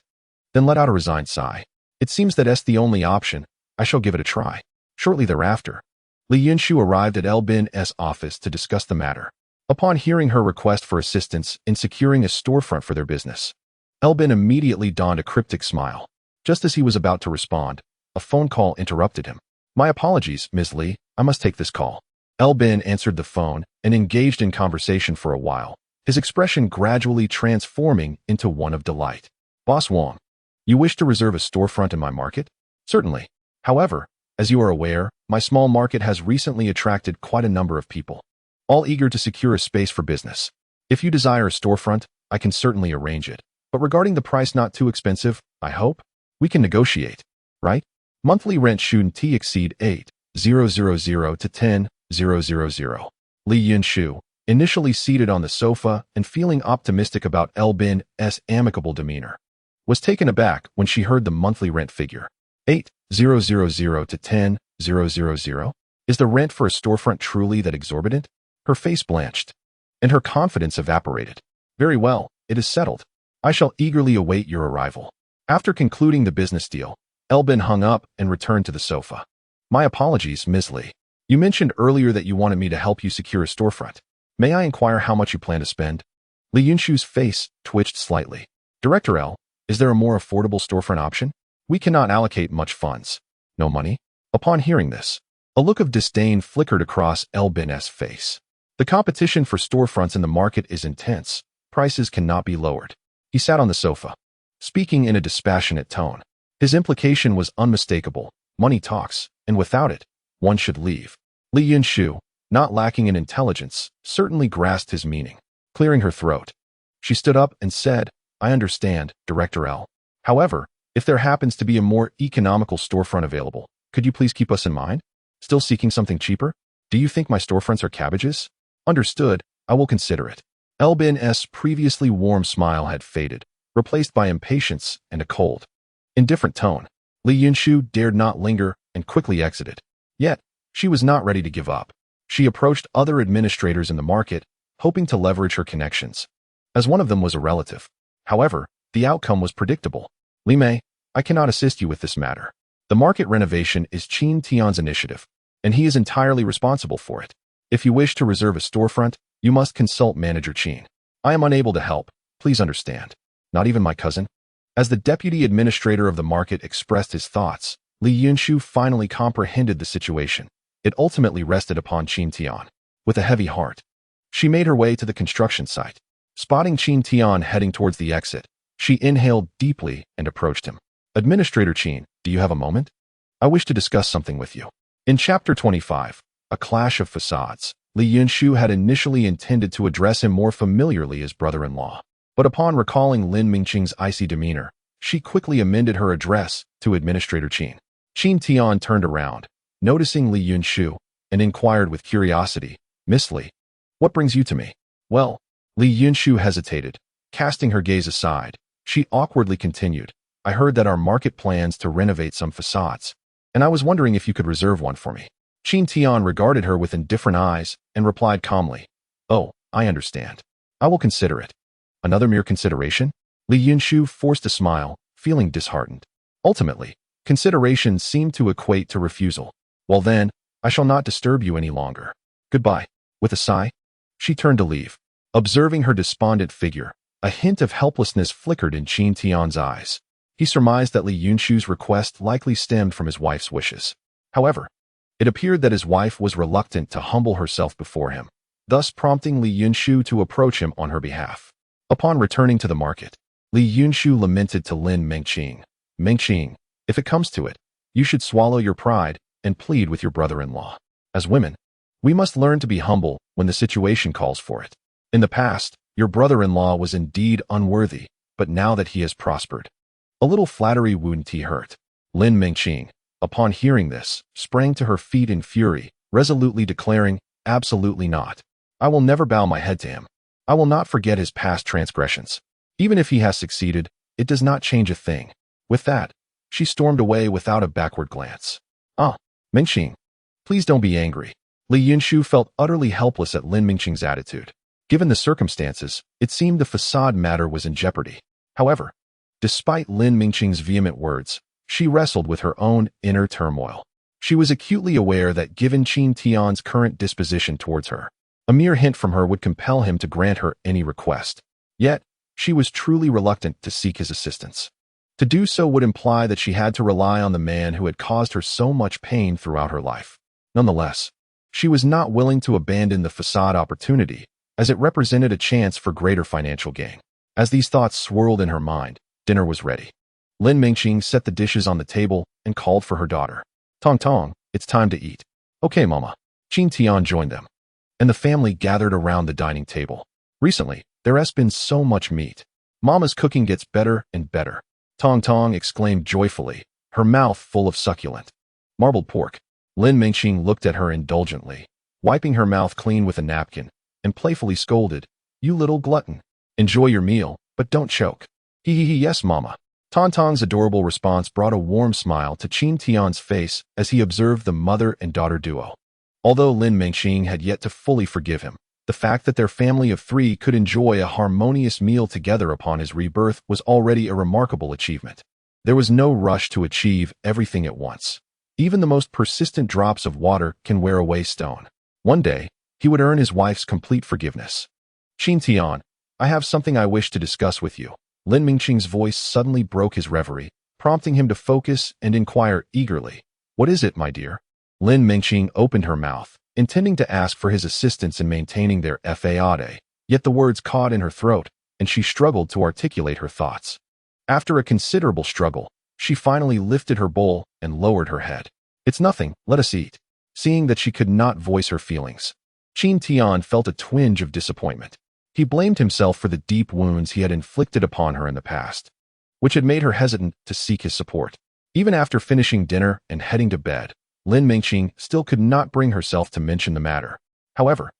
then let out a resigned sigh. "It seems that's the only option. I shall give it a try." Shortly thereafter, Li Yunshu arrived at Elbin's office to discuss the matter. Upon hearing her request for assistance in securing a storefront for their business, Elbin immediately donned a cryptic smile. Just as he was about to respond, a phone call interrupted him. "My apologies, Ms. Li, I must take this call." Elbin answered the phone and engaged in conversation for a while, his expression gradually transforming into one of delight. "Boss Wang, you wish to reserve a storefront in my market?" "Certainly. However, as you are aware, my small market has recently attracted quite a number of people, all eager to secure a space for business. If you desire a storefront, I can certainly arrange it. But regarding the price, not too expensive, I hope? We can negotiate, right? Monthly rent shouldn't exceed 8,000 to 10,000. Li Yunshu, initially seated on the sofa and feeling optimistic about Elbin's amicable demeanor, was taken aback when she heard the monthly rent figure. 8,000 to 10,000? Is the rent for a storefront truly that exorbitant? Her face blanched, and her confidence evaporated. "Very well, it is settled. I shall eagerly await your arrival." After concluding the business deal, Elbin hung up and returned to the sofa. "My apologies, Ms. Li. You mentioned earlier that you wanted me to help you secure a storefront. May I inquire how much you plan to spend?" Li Yunshu's face twitched slightly. "Director L, is there a more affordable storefront option? We cannot allocate much funds." "No money?" Upon hearing this, A look of disdain flickered across Bin's face. The competition for storefronts in the market is intense. Prices cannot be lowered. He sat on the sofa, speaking in a dispassionate tone. His implication was unmistakable. Money talks, and without it, one should leave. Li Yunshu, not lacking in intelligence, certainly grasped his meaning. Clearing her throat, she stood up and said, I understand, Director L. However, if there happens to be a more economical storefront available, could you please keep us in mind? Still seeking something cheaper? Do you think my storefronts are cabbages? Understood, I will consider it. Bin's previously warm smile had faded, replaced by impatience and a cold, indifferent tone. Li Yunshu dared not linger and quickly exited. Yet, she was not ready to give up. She approached other administrators in the market, hoping to leverage her connections, as one of them was a relative. However, the outcome was predictable. Li Mei, I cannot assist you with this matter. The market renovation is Qin Tian's initiative, and he is entirely responsible for it. If you wish to reserve a storefront, you must consult Manager Qin. I am unable to help, please understand. Not even my cousin? As the deputy administrator of the market expressed his thoughts, Li Yunshu finally comprehended the situation. It ultimately rested upon Qin Tian. With a heavy heart, she made her way to the construction site. Spotting Qin Tian heading towards the exit, she inhaled deeply and approached him. Administrator Qin, do you have a moment? I wish to discuss something with you. In Chapter 25, A Clash of Facades, Li Yunshu had initially intended to address him more familiarly as brother-in-law. But upon recalling Lin Mengqing's icy demeanor, she quickly amended her address to Administrator Qin. Qin Tian turned around, noticing Li Yunshu, and inquired with curiosity, Miss Li, what brings you to me? Well, Li Yunshu hesitated. Casting her gaze aside, she awkwardly continued, I heard that our market plans to renovate some facades, and I was wondering if you could reserve one for me. Qin Tian regarded her with indifferent eyes and replied calmly, Oh, I understand. I will consider it. Another mere consideration? Li Yunshu forced a smile, feeling disheartened. Ultimately, consideration seemed to equate to refusal. Well then, I shall not disturb you any longer. Goodbye. With a sigh, she turned to leave. Observing her despondent figure, a hint of helplessness flickered in Qin Tian's eyes. He surmised that Li Yunshu's request likely stemmed from his wife's wishes. However, it appeared that his wife was reluctant to humble herself before him, thus prompting Li Yunshu to approach him on her behalf. Upon returning to the market, Li Yunshu lamented to Lin Mengqing, Mengqing, if it comes to it, you should swallow your pride and plead with your brother-in-law. As women, we must learn to be humble when the situation calls for it. In the past, your brother-in-law was indeed unworthy, but now that he has prospered, a little flattery wouldn't he hurt. Lin Mengqing, upon hearing this, sprang to her feet in fury, resolutely declaring, Absolutely not. I will never bow my head to him. I will not forget his past transgressions. Even if he has succeeded, it does not change a thing. With that, she stormed away without a backward glance. Mengqing, please don't be angry. Li Yunshu felt utterly helpless at Lin Mengqing's attitude. Given the circumstances, it seemed the facade matter was in jeopardy. However, despite Lin Mengqing's vehement words, she wrestled with her own inner turmoil. She was acutely aware that given Qin Tian's current disposition towards her, a mere hint from her would compel him to grant her any request. Yet, she was truly reluctant to seek his assistance. To do so would imply that she had to rely on the man who had caused her so much pain throughout her life. Nonetheless, she was not willing to abandon the facade opportunity, as it represented a chance for greater financial gain. As these thoughts swirled in her mind, dinner was ready. Lin Mengqing set the dishes on the table and called for her daughter. Tongtong, it's time to eat. Okay, Mama. Qin Tian joined them, and the family gathered around the dining table. Recently, there has been so much meat. Mama's cooking gets better and better. Tongtong exclaimed joyfully, her mouth full of succulent, marbled pork. Lin Mengqing looked at her indulgently, wiping her mouth clean with a napkin, and playfully scolded, You little glutton. Enjoy your meal, but don't choke. Yes, Mama. Tongtong's adorable response brought a warm smile to Qin Tian's face as he observed the mother and daughter duo. Although Lin Mengqing had yet to fully forgive him, the fact that their family of three could enjoy a harmonious meal together upon his rebirth was already a remarkable achievement. There was no rush to achieve everything at once. Even the most persistent drops of water can wear away stone. One day, he would earn his wife's complete forgiveness. Qin Tian, I have something I wish to discuss with you. Lin Mengqing's voice suddenly broke his reverie, prompting him to focus and inquire eagerly. What is it, my dear? Lin Mengqing opened her mouth, intending to ask for his assistance in maintaining their faade, yet the words caught in her throat, and she struggled to articulate her thoughts. After a considerable struggle, she finally lifted her bowl and lowered her head. "It's nothing, let us eat." Seeing that she could not voice her feelings, Qin Tian felt a twinge of disappointment. He blamed himself for the deep wounds he had inflicted upon her in the past, which had made her hesitant to seek his support. Even after finishing dinner and heading to bed, Lin Mengqing still could not bring herself to mention the matter. However,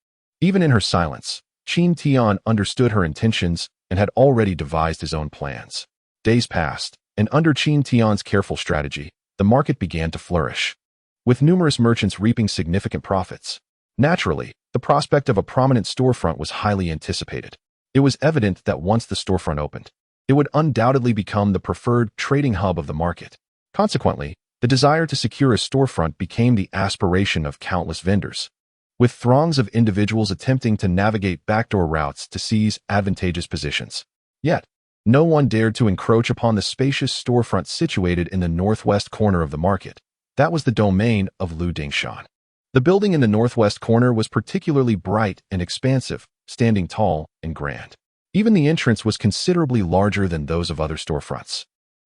even in her silence, Qin Tian understood her intentions and had already devised his own plans. Days passed, and under Qin Tian's careful strategy, the market began to flourish, with numerous merchants reaping significant profits. Naturally, the prospect of a prominent storefront was highly anticipated. It was evident that once the storefront opened, it would undoubtedly become the preferred trading hub of the market. Consequently, the desire to secure a storefront became the aspiration of countless vendors, with throngs of individuals attempting to navigate backdoor routes to seize advantageous positions. Yet, no one dared to encroach upon the spacious storefront situated in the northwest corner of the market. That was the domain of Lu Dingshan. The building in the northwest corner was particularly bright and expansive, standing tall and grand. Even the entrance was considerably larger than those of other storefronts.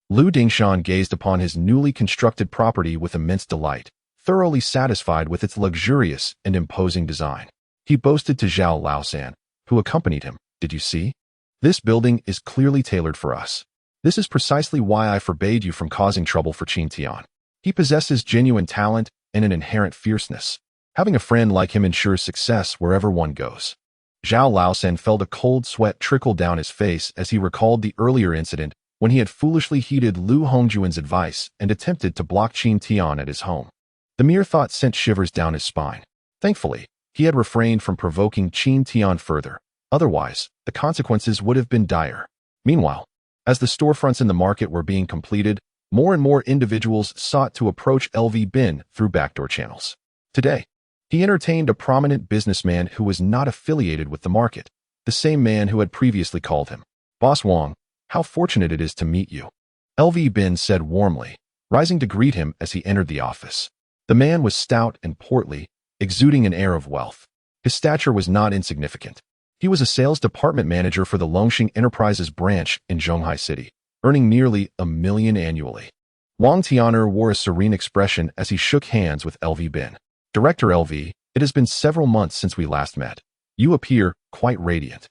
Lu Dingshan gazed upon his newly constructed property with immense delight, thoroughly satisfied with its luxurious and imposing design. He boasted to Zhao Laosan, who accompanied him, "Did you see? This building is clearly tailored for us. This is precisely why I forbade you from causing trouble for Qin Tian. He possesses genuine talent and an inherent fierceness. Having a friend like him ensures success wherever one goes." Zhao Laosan felt a cold sweat trickle down his face as he recalled the earlier incident when he had foolishly heeded Lu Hongjuan's advice and attempted to block Qin Tian at his home. The mere thought sent shivers down his spine. Thankfully, he had refrained from provoking Qin Tian further. Otherwise, the consequences would have been dire. Meanwhile, as the storefronts in the market were being completed, more and more individuals sought to approach LV Bin through backdoor channels. Today, he entertained a prominent businessman who was not affiliated with the market, the same man who had previously called him, "Boss Wang, how fortunate it is to meet you," LV Bin said warmly, rising to greet him as he entered the office. The man was stout and portly, exuding an air of wealth. His stature was not insignificant. He was a sales department manager for the Longxing Enterprises branch in Zhonghai City, earning nearly $1 million annually. Wang Tian'er wore a serene expression as he shook hands with LV Bin. "Director LV, it has been several months since we last met. You appear quite radiant.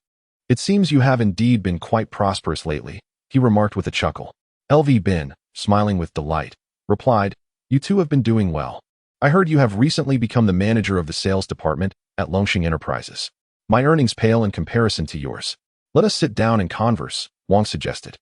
It seems you have indeed been quite prosperous lately," he remarked with a chuckle. LV Bin, smiling with delight, replied, "You too have been doing well. I heard you have recently become the manager of the sales department at Longxing Enterprises. My earnings pale in comparison to yours. Let us sit down and converse," Wang suggested.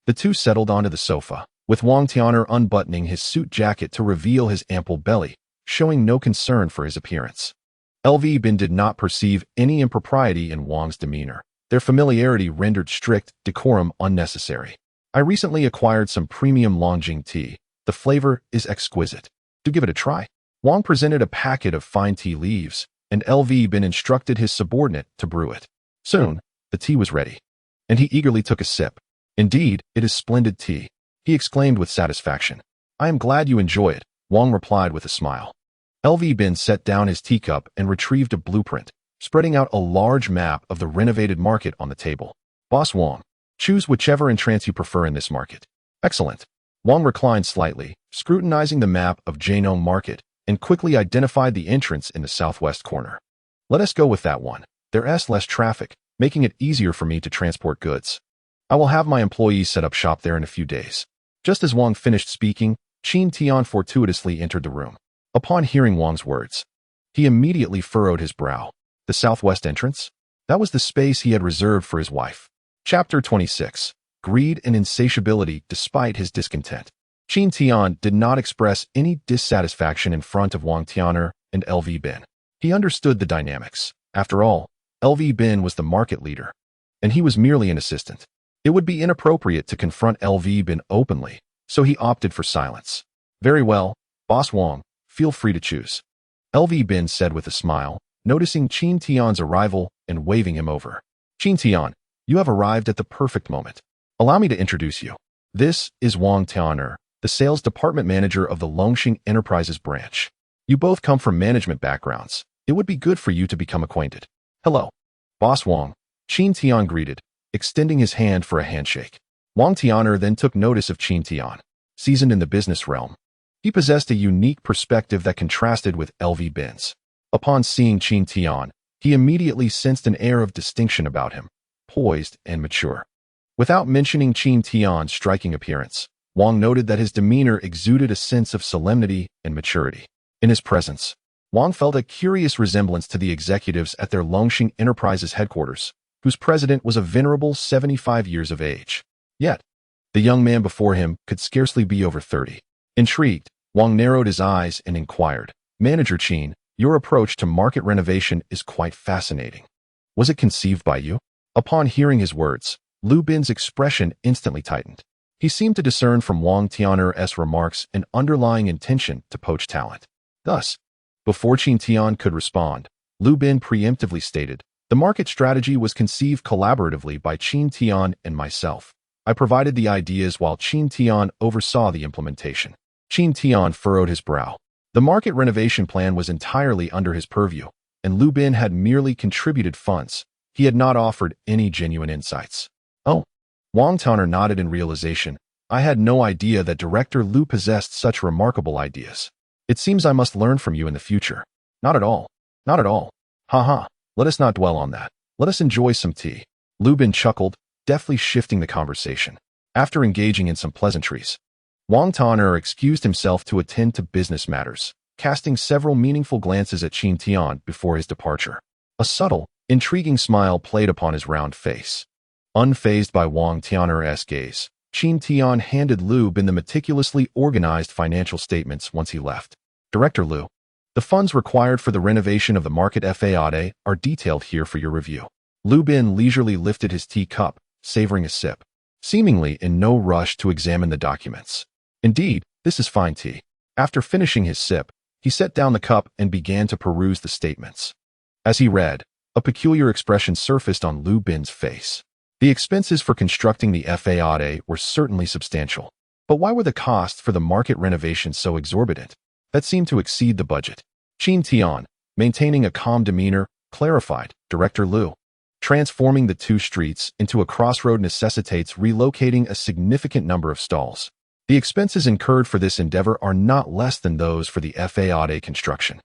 The two settled onto the sofa, with Wang Tian'er unbuttoning his suit jacket to reveal his ample belly, showing no concern for his appearance. LV Bin did not perceive any impropriety in Wang's demeanor. Their familiarity rendered strict decorum unnecessary. "I recently acquired some premium Longjing tea. The flavor is exquisite. Do give it a try." Wang presented a packet of fine tea leaves, and LV Bin instructed his subordinate to brew it. Soon, the tea was ready, and he eagerly took a sip. "Indeed, it is splendid tea," he exclaimed with satisfaction. "I am glad you enjoy it," Wang replied with a smile. LV Bin set down his teacup and retrieved a blueprint, spreading out a large map of the renovated market on the table. "Boss Wang, choose whichever entrance you prefer in this market." "Excellent." Wang reclined slightly, scrutinizing the map of Jianong Market, and quickly identified the entrance in the southwest corner. "Let us go with that one. There's less traffic, making it easier for me to transport goods. I will have my employees set up shop there in a few days." Just as Wang finished speaking, Qin Tian fortuitously entered the room. Upon hearing Wang's words, he immediately furrowed his brow. The southwest entrance? That was the space he had reserved for his wife. Chapter 26. Greed and insatiability despite his discontent. Qin Tian did not express any dissatisfaction in front of Wang Tian'er and LV Bin. He understood the dynamics. After all, LV Bin was the market leader, and he was merely an assistant. It would be inappropriate to confront LV Bin openly, so he opted for silence. "Very well, Boss Wang, feel free to choose," LV Bin said with a smile, noticing Qin Tian's arrival and waving him over. "Qin Tian, you have arrived at the perfect moment. Allow me to introduce you. This is Wang Tian'er, the sales department manager of the Longxing Enterprises branch. You both come from management backgrounds. It would be good for you to become acquainted. Hello. Boss Wang, Qin Tian greeted, extending his hand for a handshake. Wang Tianer then took notice of Qin Tian, seasoned in the business realm. He possessed a unique perspective that contrasted with LV Bin's. Upon seeing Qin Tian, he immediately sensed an air of distinction about him, poised and mature. Without mentioning Qin Tian's striking appearance, Wang noted that his demeanor exuded a sense of solemnity and maturity. In his presence, Wang felt a curious resemblance to the executives at their Longxing Enterprises headquarters, whose president was a venerable 75 years of age. Yet, the young man before him could scarcely be over 30. Intrigued, Wang narrowed his eyes and inquired, "Manager Qin, your approach to market renovation is quite fascinating. Was it conceived by you?" Upon hearing his words, Lu Bin's expression instantly tightened. He seemed to discern from Wang Tianer's remarks an underlying intention to poach talent. Thus, before Qin Tian could respond, Lu Bin preemptively stated, "The market strategy was conceived collaboratively by Qin Tian and myself. I provided the ideas while Qin Tian oversaw the implementation." Qin Tian furrowed his brow. The market renovation plan was entirely under his purview, and Lu Bin had merely contributed funds. He had not offered any genuine insights. "Oh." Wang Tianer nodded in realization. "I had no idea that Director Lu possessed such remarkable ideas. It seems I must learn from you in the future." "Not at all. Not at all. Ha. Let us not dwell on that. Let us enjoy some tea." Lu Bin chuckled, deftly shifting the conversation. After engaging in some pleasantries, Wang Tianer excused himself to attend to business matters, casting several meaningful glances at Qin Tian before his departure. A subtle, intriguing smile played upon his round face. Unfazed by Wang Tianer's gaze, Qin Tian handed Lu Bin the meticulously organized financial statements once he left. "Director Lu, the funds required for the renovation of the market FAAD are detailed here for your review." Lu Bin leisurely lifted his teacup, savoring a sip, seemingly in no rush to examine the documents. "Indeed, this is fine tea." After finishing his sip, he set down the cup and began to peruse the statements. As he read, a peculiar expression surfaced on Lu Bin's face. The expenses for constructing the FAAD were certainly substantial, but why were the costs for the market renovation so exorbitant? That seemed to exceed the budget. Qin Tian, maintaining a calm demeanor, clarified, "Director Lu, transforming the two streets into a crossroad necessitates relocating a significant number of stalls. The expenses incurred for this endeavor are not less than those for the FAAD construction.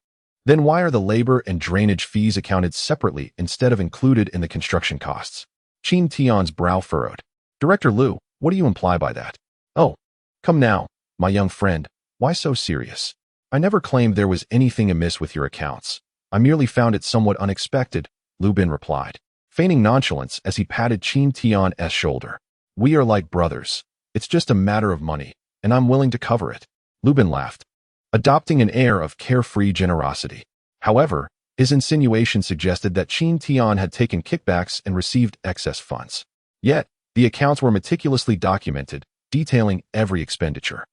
Then why are the labor and drainage fees accounted separately instead of included in the construction costs?" Qin Tian's brow furrowed. "Director Lu, what do you imply by that?" "Oh, come now, my young friend, why so serious? I never claimed there was anything amiss with your accounts. I merely found it somewhat unexpected," Lu Bin replied, feigning nonchalance as he patted Qin Tian's shoulder. "We are like brothers. It's just a matter of money, and I'm willing to cover it." Lu Bin laughed, adopting an air of carefree generosity. However, his insinuation suggested that Qin Tian had taken kickbacks and received excess funds. Yet, the accounts were meticulously documented, detailing every expenditure.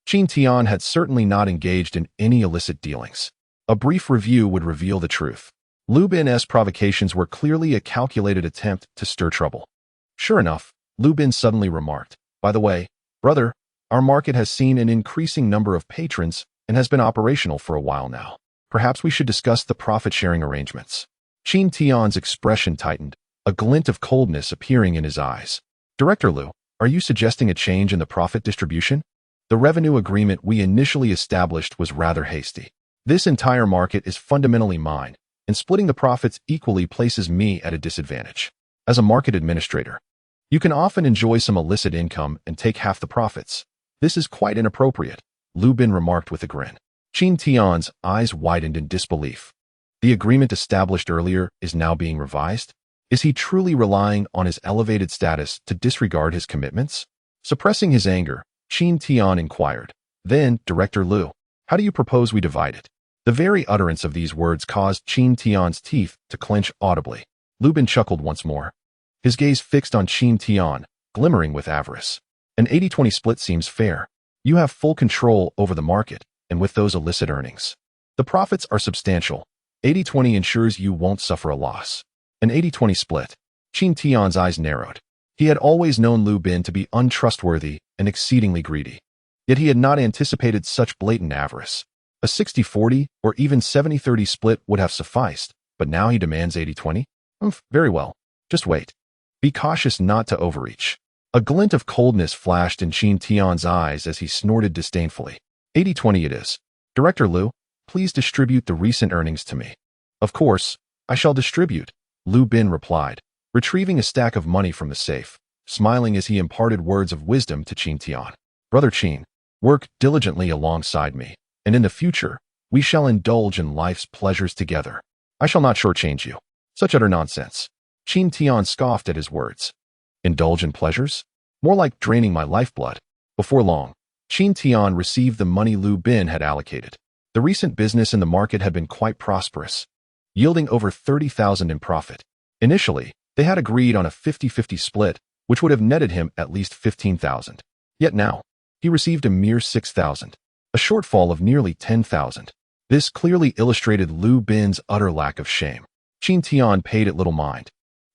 Qin Tian had certainly not engaged in any illicit dealings. A brief review would reveal the truth. Lu Bin's provocations were clearly a calculated attempt to stir trouble. Sure enough, Lu Bin suddenly remarked, "By the way, brother, our market has seen an increasing number of patrons and has been operational for a while now. Perhaps we should discuss the profit-sharing arrangements." Qin Tian's expression tightened, a glint of coldness appearing in his eyes. "Director Lu, are you suggesting a change in the profit distribution? The revenue agreement we initially established was rather hasty. This entire market is fundamentally mine, and splitting the profits equally places me at a disadvantage. As a market administrator, you can often enjoy some illicit income and take half the profits. This is quite inappropriate," Lu Bin remarked with a grin. Qin Tian's eyes widened in disbelief. The agreement established earlier is now being revised? Is he truly relying on his elevated status to disregard his commitments? Suppressing his anger, Qin Tian inquired, "Then, Director Lu, how do you propose we divide it?" The very utterance of these words caused Qin Tian's teeth to clench audibly. Lu Bin chuckled once more, his gaze fixed on Qin Tian, glimmering with avarice. "An 80-20 split seems fair. You have full control over the market, and with those illicit earnings, the profits are substantial. 80-20 ensures you won't suffer a loss." An 80-20 split. Qin Tian's eyes narrowed. He had always known Lu Bin to be untrustworthy and exceedingly greedy. Yet he had not anticipated such blatant avarice. A 60-40 or even 70-30 split would have sufficed, but now he demands 80-20? Very well. Just wait. Be cautious not to overreach. A glint of coldness flashed in Qin Tian's eyes as he snorted disdainfully. 80-20 it is. Director Liu, please distribute the recent earnings to me. Of course, I shall distribute, Liu Bin replied, retrieving a stack of money from the safe, smiling as he imparted words of wisdom to Qin Tian. Brother Qin, work diligently alongside me, and in the future, we shall indulge in life's pleasures together. I shall not shortchange you. Such utter nonsense. Qin Tian scoffed at his words. Indulge in pleasures? More like draining my lifeblood. Before long, Qin Tian received the money Liu Bin had allocated. The recent business in the market had been quite prosperous, yielding over 30,000 in profit. Initially, they had agreed on a 50-50 split, which would have netted him at least 15,000. Yet now, he received a mere 6,000, a shortfall of nearly 10,000. This clearly illustrated Liu Bin's utter lack of shame. Qin Tian paid it little mind,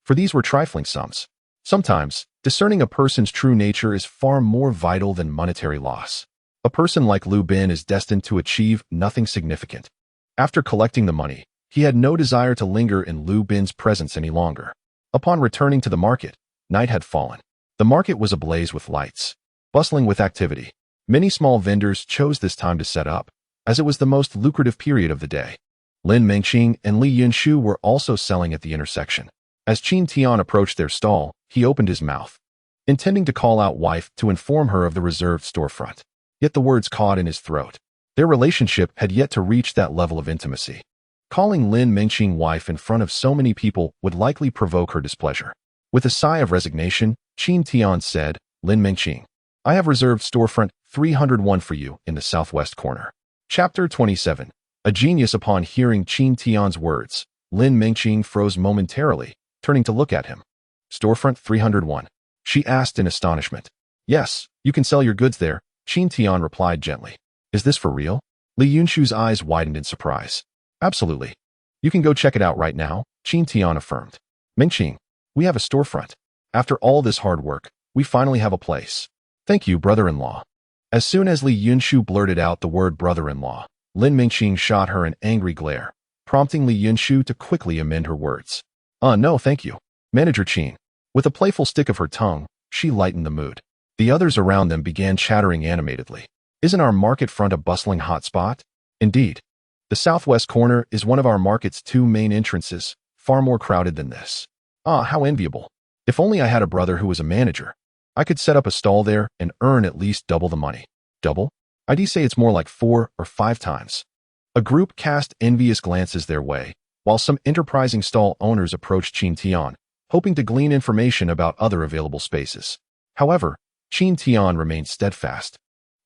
for these were trifling sums. Sometimes, discerning a person's true nature is far more vital than monetary loss. A person like Liu Bin is destined to achieve nothing significant. After collecting the money, he had no desire to linger in Liu Bin's presence any longer. Upon returning to the market, night had fallen. The market was ablaze with lights, bustling with activity. Many small vendors chose this time to set up, as it was the most lucrative period of the day. Lin Mengqing and Li Yunshu were also selling at the intersection. As Qin Tian approached their stall, he opened his mouth, intending to call out wife to inform her of the reserved storefront. Yet the words caught in his throat. Their relationship had yet to reach that level of intimacy. Calling Lin Mengqing wife in front of so many people would likely provoke her displeasure. With a sigh of resignation, Qin Tian said, Lin Mengqing, I have reserved storefront 301 for you in the southwest corner. Chapter 27. A genius. Upon hearing Qin Tian's words, Lin Mengqing froze momentarily, turning to look at him. Storefront 301. She asked in astonishment. Yes, you can sell your goods there, Qin Tian replied gently. Is this for real? Li Yunshu's eyes widened in surprise. Absolutely. You can go check it out right now, Qin Tian affirmed. Mengqing, we have a storefront. After all this hard work, we finally have a place. Thank you, brother-in-law. As soon as Li Yunshu blurted out the word brother-in-law, Lin Mengqing shot her an angry glare, prompting Li Yunshu to quickly amend her words. No thank you. Manager Qin. With a playful stick of her tongue, she lightened the mood. The others around them began chattering animatedly. Isn't our market front a bustling hotspot? Indeed. The southwest corner is one of our market's two main entrances, far more crowded than this. How enviable. If only I had a brother who was a manager. I could set up a stall there and earn at least double the money. Double? I'd say it's more like 4 or 5 times. A group cast envious glances their way, while some enterprising stall owners approached Qin Tian, hoping to glean information about other available spaces. However, Qin Tian remained steadfast,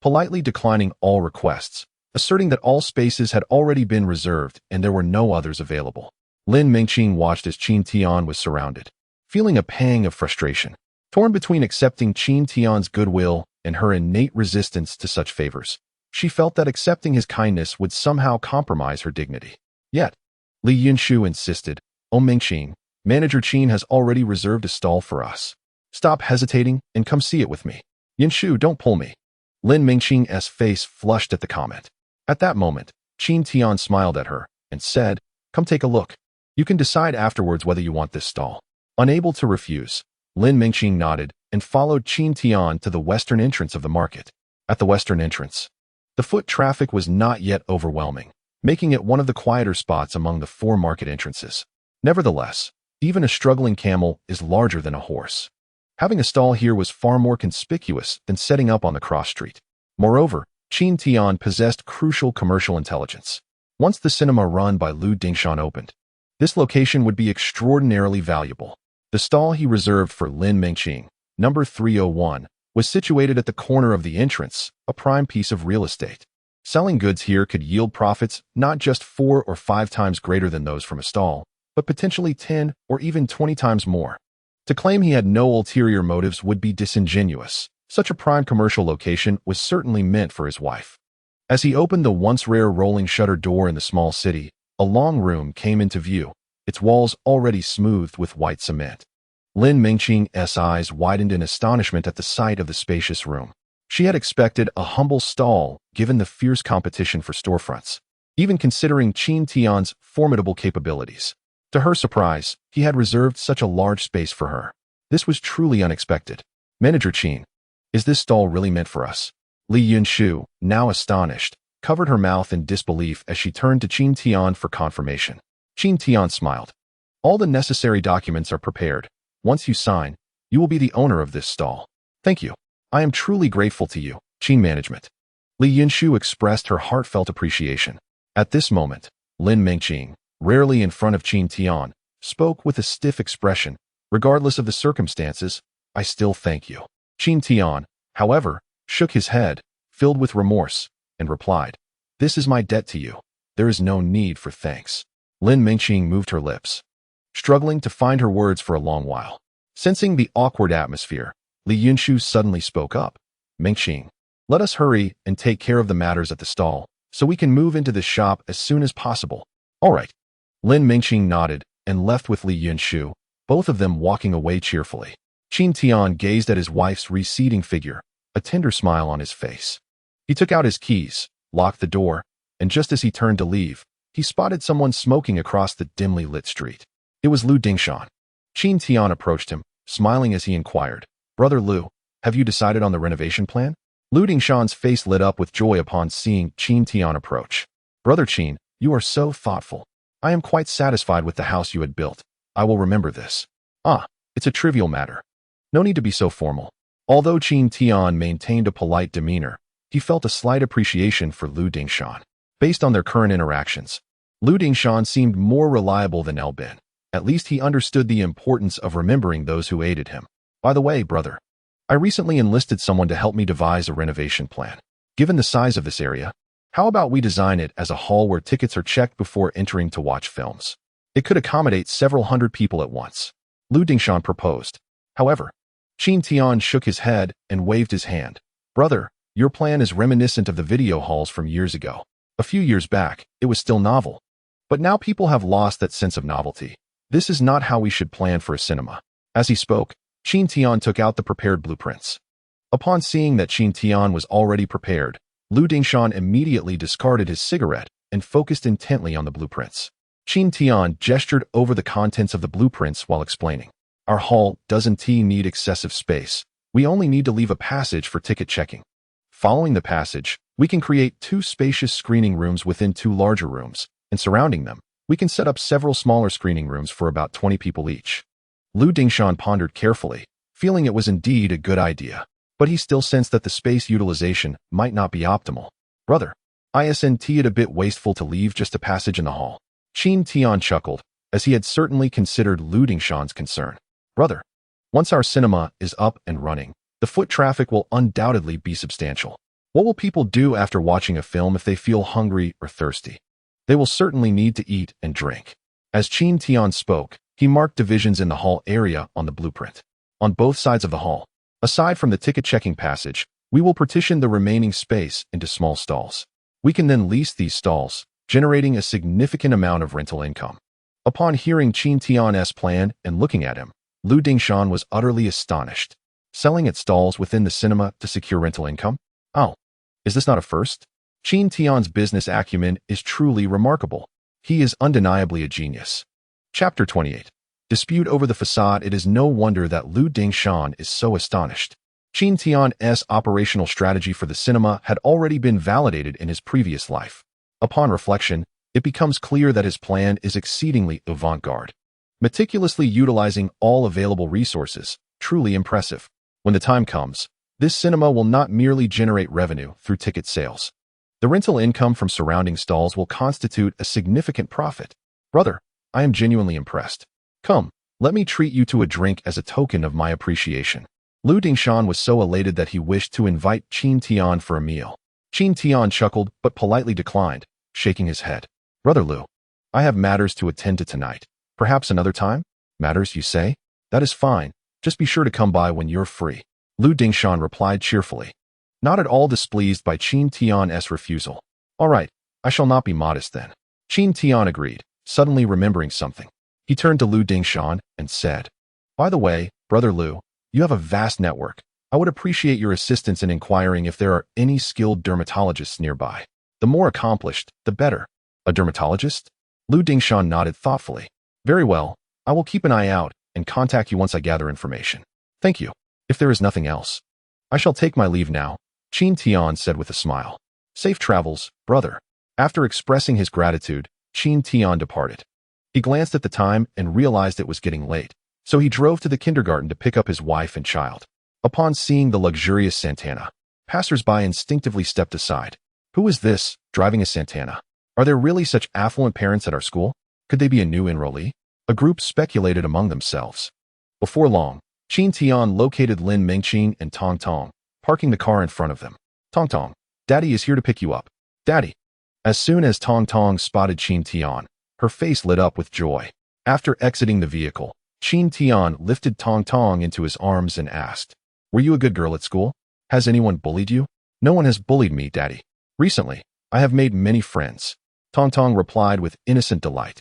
politely declining all requests, asserting that all spaces had already been reserved and there were no others available. Lin Mengqing watched as Qin Tian was surrounded, feeling a pang of frustration, torn between accepting Qin Tian's goodwill and her innate resistance to such favors. She felt that accepting his kindness would somehow compromise her dignity. Yet, Li Yunshu insisted, Oh Mengqing, Manager Qin has already reserved a stall for us. Stop hesitating and come see it with me. Yunshu, don't pull me. Lin Mengqing's face flushed at the comment. At that moment, Qin Tian smiled at her and said, Come take a look. You can decide afterwards whether you want this stall. Unable to refuse, Lin Mengqing nodded and followed Qin Tian to the western entrance of the market. At the western entrance, the foot traffic was not yet overwhelming, making it one of the quieter spots among the 4 market entrances. Nevertheless, even a struggling camel is larger than a horse. Having a stall here was far more conspicuous than setting up on the cross street. Moreover, Qin Tian possessed crucial commercial intelligence. Once the cinema run by Lu Dingshan opened, this location would be extraordinarily valuable. The stall he reserved for Lin Mengqing, number 301, was situated at the corner of the entrance, a prime piece of real estate. Selling goods here could yield profits not just 4 or 5 times greater than those from a stall, but potentially 10 or even 20 times more. To claim he had no ulterior motives would be disingenuous. Such a prime commercial location was certainly meant for his wife. As he opened the once rare rolling shutter door in the small city, a long room came into view, its walls already smoothed with white cement. Lin Mengqing's eyes widened in astonishment at the sight of the spacious room. She had expected a humble stall given the fierce competition for storefronts, even considering Qin Tian's formidable capabilities. To her surprise, he had reserved such a large space for her. This was truly unexpected. Manager Qin, is this stall really meant for us? Li Yunshu, now astonished, covered her mouth in disbelief as she turned to Qin Tian for confirmation. Qin Tian smiled. All the necessary documents are prepared. Once you sign, you will be the owner of this stall. Thank you. I am truly grateful to you, Qin management. Li Yunshu expressed her heartfelt appreciation. At this moment, Lin Mengqing, rarely in front of Qin Tian, spoke with a stiff expression. Regardless of the circumstances, I still thank you. Qin Tian, however, shook his head, filled with remorse, and replied, this is my debt to you. There is no need for thanks. Lin Mengqing moved her lips, struggling to find her words for a long while. Sensing the awkward atmosphere, Li Yunshu suddenly spoke up. Mengqing, let us hurry and take care of the matters at the stall, so we can move into the shop as soon as possible. All right. Lin Mengqing nodded and left with Li Yunshu, both of them walking away cheerfully. Qin Tian gazed at his wife's receding figure, a tender smile on his face. He took out his keys, locked the door, and just as he turned to leave, he spotted someone smoking across the dimly lit street. It was Lu Dingshan. Qin Tian approached him, smiling as he inquired, Brother Lu, have you decided on the renovation plan? Lu Dingshan's face lit up with joy upon seeing Qin Tian approach. Brother Qin, you are so thoughtful. I am quite satisfied with the house you had built. I will remember this. Ah, it's a trivial matter. No need to be so formal. Although Qin Tian maintained a polite demeanor, he felt a slight appreciation for Lu Dingshan. Based on their current interactions, Lu Dingshan seemed more reliable than Elbin. At least he understood the importance of remembering those who aided him. By the way, brother, I recently enlisted someone to help me devise a renovation plan. Given the size of this area, how about we design it as a hall where tickets are checked before entering to watch films? It could accommodate several hundred people at once. Lu Dingshan proposed. However, Qin Tian shook his head and waved his hand. Brother, your plan is reminiscent of the video halls from years ago. A few years back, it was still novel. But now people have lost that sense of novelty. This is not how we should plan for a cinema. As he spoke, Qin Tian took out the prepared blueprints. Upon seeing that Qin Tian was already prepared, Lu Dingshan immediately discarded his cigarette and focused intently on the blueprints. Qin Tian gestured over the contents of the blueprints while explaining. Our hall doesn't need excessive space. We only need to leave a passage for ticket checking. Following the passage, we can create 2 spacious screening rooms within 2 larger rooms, and surrounding them, we can set up several smaller screening rooms for about 20 people each. Lu Dingshan pondered carefully, feeling it was indeed a good idea, but he still sensed that the space utilization might not be optimal. Brother, isn't it a bit wasteful to leave just a passage in the hall? Qin Tian chuckled, as he had certainly considered Lu Dingshan's concern. Brother, once our cinema is up and running, the foot traffic will undoubtedly be substantial. What will people do after watching a film if they feel hungry or thirsty? They will certainly need to eat and drink. As Qin Tian spoke, he marked divisions in the hall area on the blueprint. On both sides of the hall, aside from the ticket-checking passage, we will partition the remaining space into small stalls. We can then lease these stalls, generating a significant amount of rental income. Upon hearing Qin Tian's plan and looking at him, Lu Dingshan was utterly astonished. Selling at stalls within the cinema to secure rental income? Oh, is this not a first? Qin Tian's business acumen is truly remarkable. He is undeniably a genius. Chapter 28. Dispute over the facade. It is no wonder that Lu Dingshan is so astonished. Qin Tian's operational strategy for the cinema had already been validated in his previous life. Upon reflection, it becomes clear that his plan is exceedingly avant-garde. Meticulously utilizing all available resources, truly impressive. When the time comes, this cinema will not merely generate revenue through ticket sales. The rental income from surrounding stalls will constitute a significant profit. Brother, I am genuinely impressed. Come, let me treat you to a drink as a token of my appreciation. Lu Dingshan was so elated that he wished to invite Qin Tian for a meal. Qin Tian chuckled but politely declined, shaking his head. Brother Lu, I have matters to attend to tonight. Perhaps another time? Matters, you say? That is fine. Just be sure to come by when you're free. Lu Dingshan replied cheerfully, not at all displeased by Qin Tian's refusal. All right, I shall not be modest then. Qin Tian agreed, suddenly remembering something. He turned to Lu Dingshan and said, by the way, Brother Lu, you have a vast network. I would appreciate your assistance in inquiring if there are any skilled dermatologists nearby. The more accomplished, the better. A dermatologist? Lu Dingshan nodded thoughtfully. Very well, I will keep an eye out and contact you once I gather information. Thank you. If there is nothing else, I shall take my leave now, Qin Tian said with a smile. Safe travels, brother. After expressing his gratitude, Qin Tian departed. He glanced at the time and realized it was getting late, so he drove to the kindergarten to pick up his wife and child. Upon seeing the luxurious Santana, passers-by instinctively stepped aside. Who is this, driving a Santana? Are there really such affluent parents at our school? Could they be a new enrollee? A group speculated among themselves. Before long, Qin Tian located Lin Mengqing and Tongtong, parking the car in front of them. Tongtong, Daddy is here to pick you up. Daddy. As soon as Tongtong spotted Qin Tian, her face lit up with joy. After exiting the vehicle, Qin Tian lifted Tongtong into his arms and asked, Were you a good girl at school? Has anyone bullied you? No one has bullied me, Daddy. Recently, I have made many friends. Tongtong replied with innocent delight.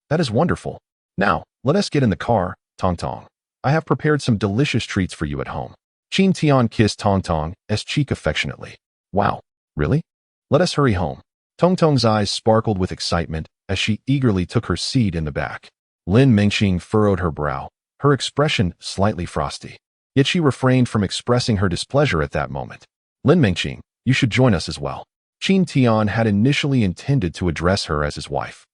That is wonderful. Now, let us get in the car, Tongtong. I have prepared some delicious treats for you at home. Qin Tian kissed Tongtong's cheek affectionately. Wow, really? Let us hurry home. Tongtong's eyes sparkled with excitement as she eagerly took her seat in the back. Lin Mengqing furrowed her brow, her expression slightly frosty. Yet she refrained from expressing her displeasure at that moment. Lin Mengqing, you should join us as well. Qin Tian had initially intended to address her as his wife,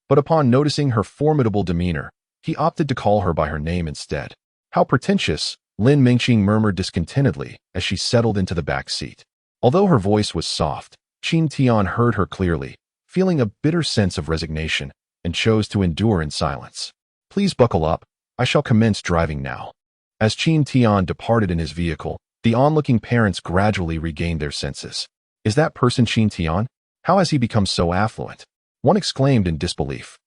but upon noticing her formidable demeanor, he opted to call her by her name instead. How pretentious, Lin Mengqing murmured discontentedly as she settled into the back seat. Although her voice was soft, Qin Tian heard her clearly, feeling a bitter sense of resignation, and chose to endure in silence. Please buckle up, I shall commence driving now. As Qin Tian departed in his vehicle, the onlooking parents gradually regained their senses. Is that person Qin Tian? How has he become so affluent? One exclaimed in disbelief.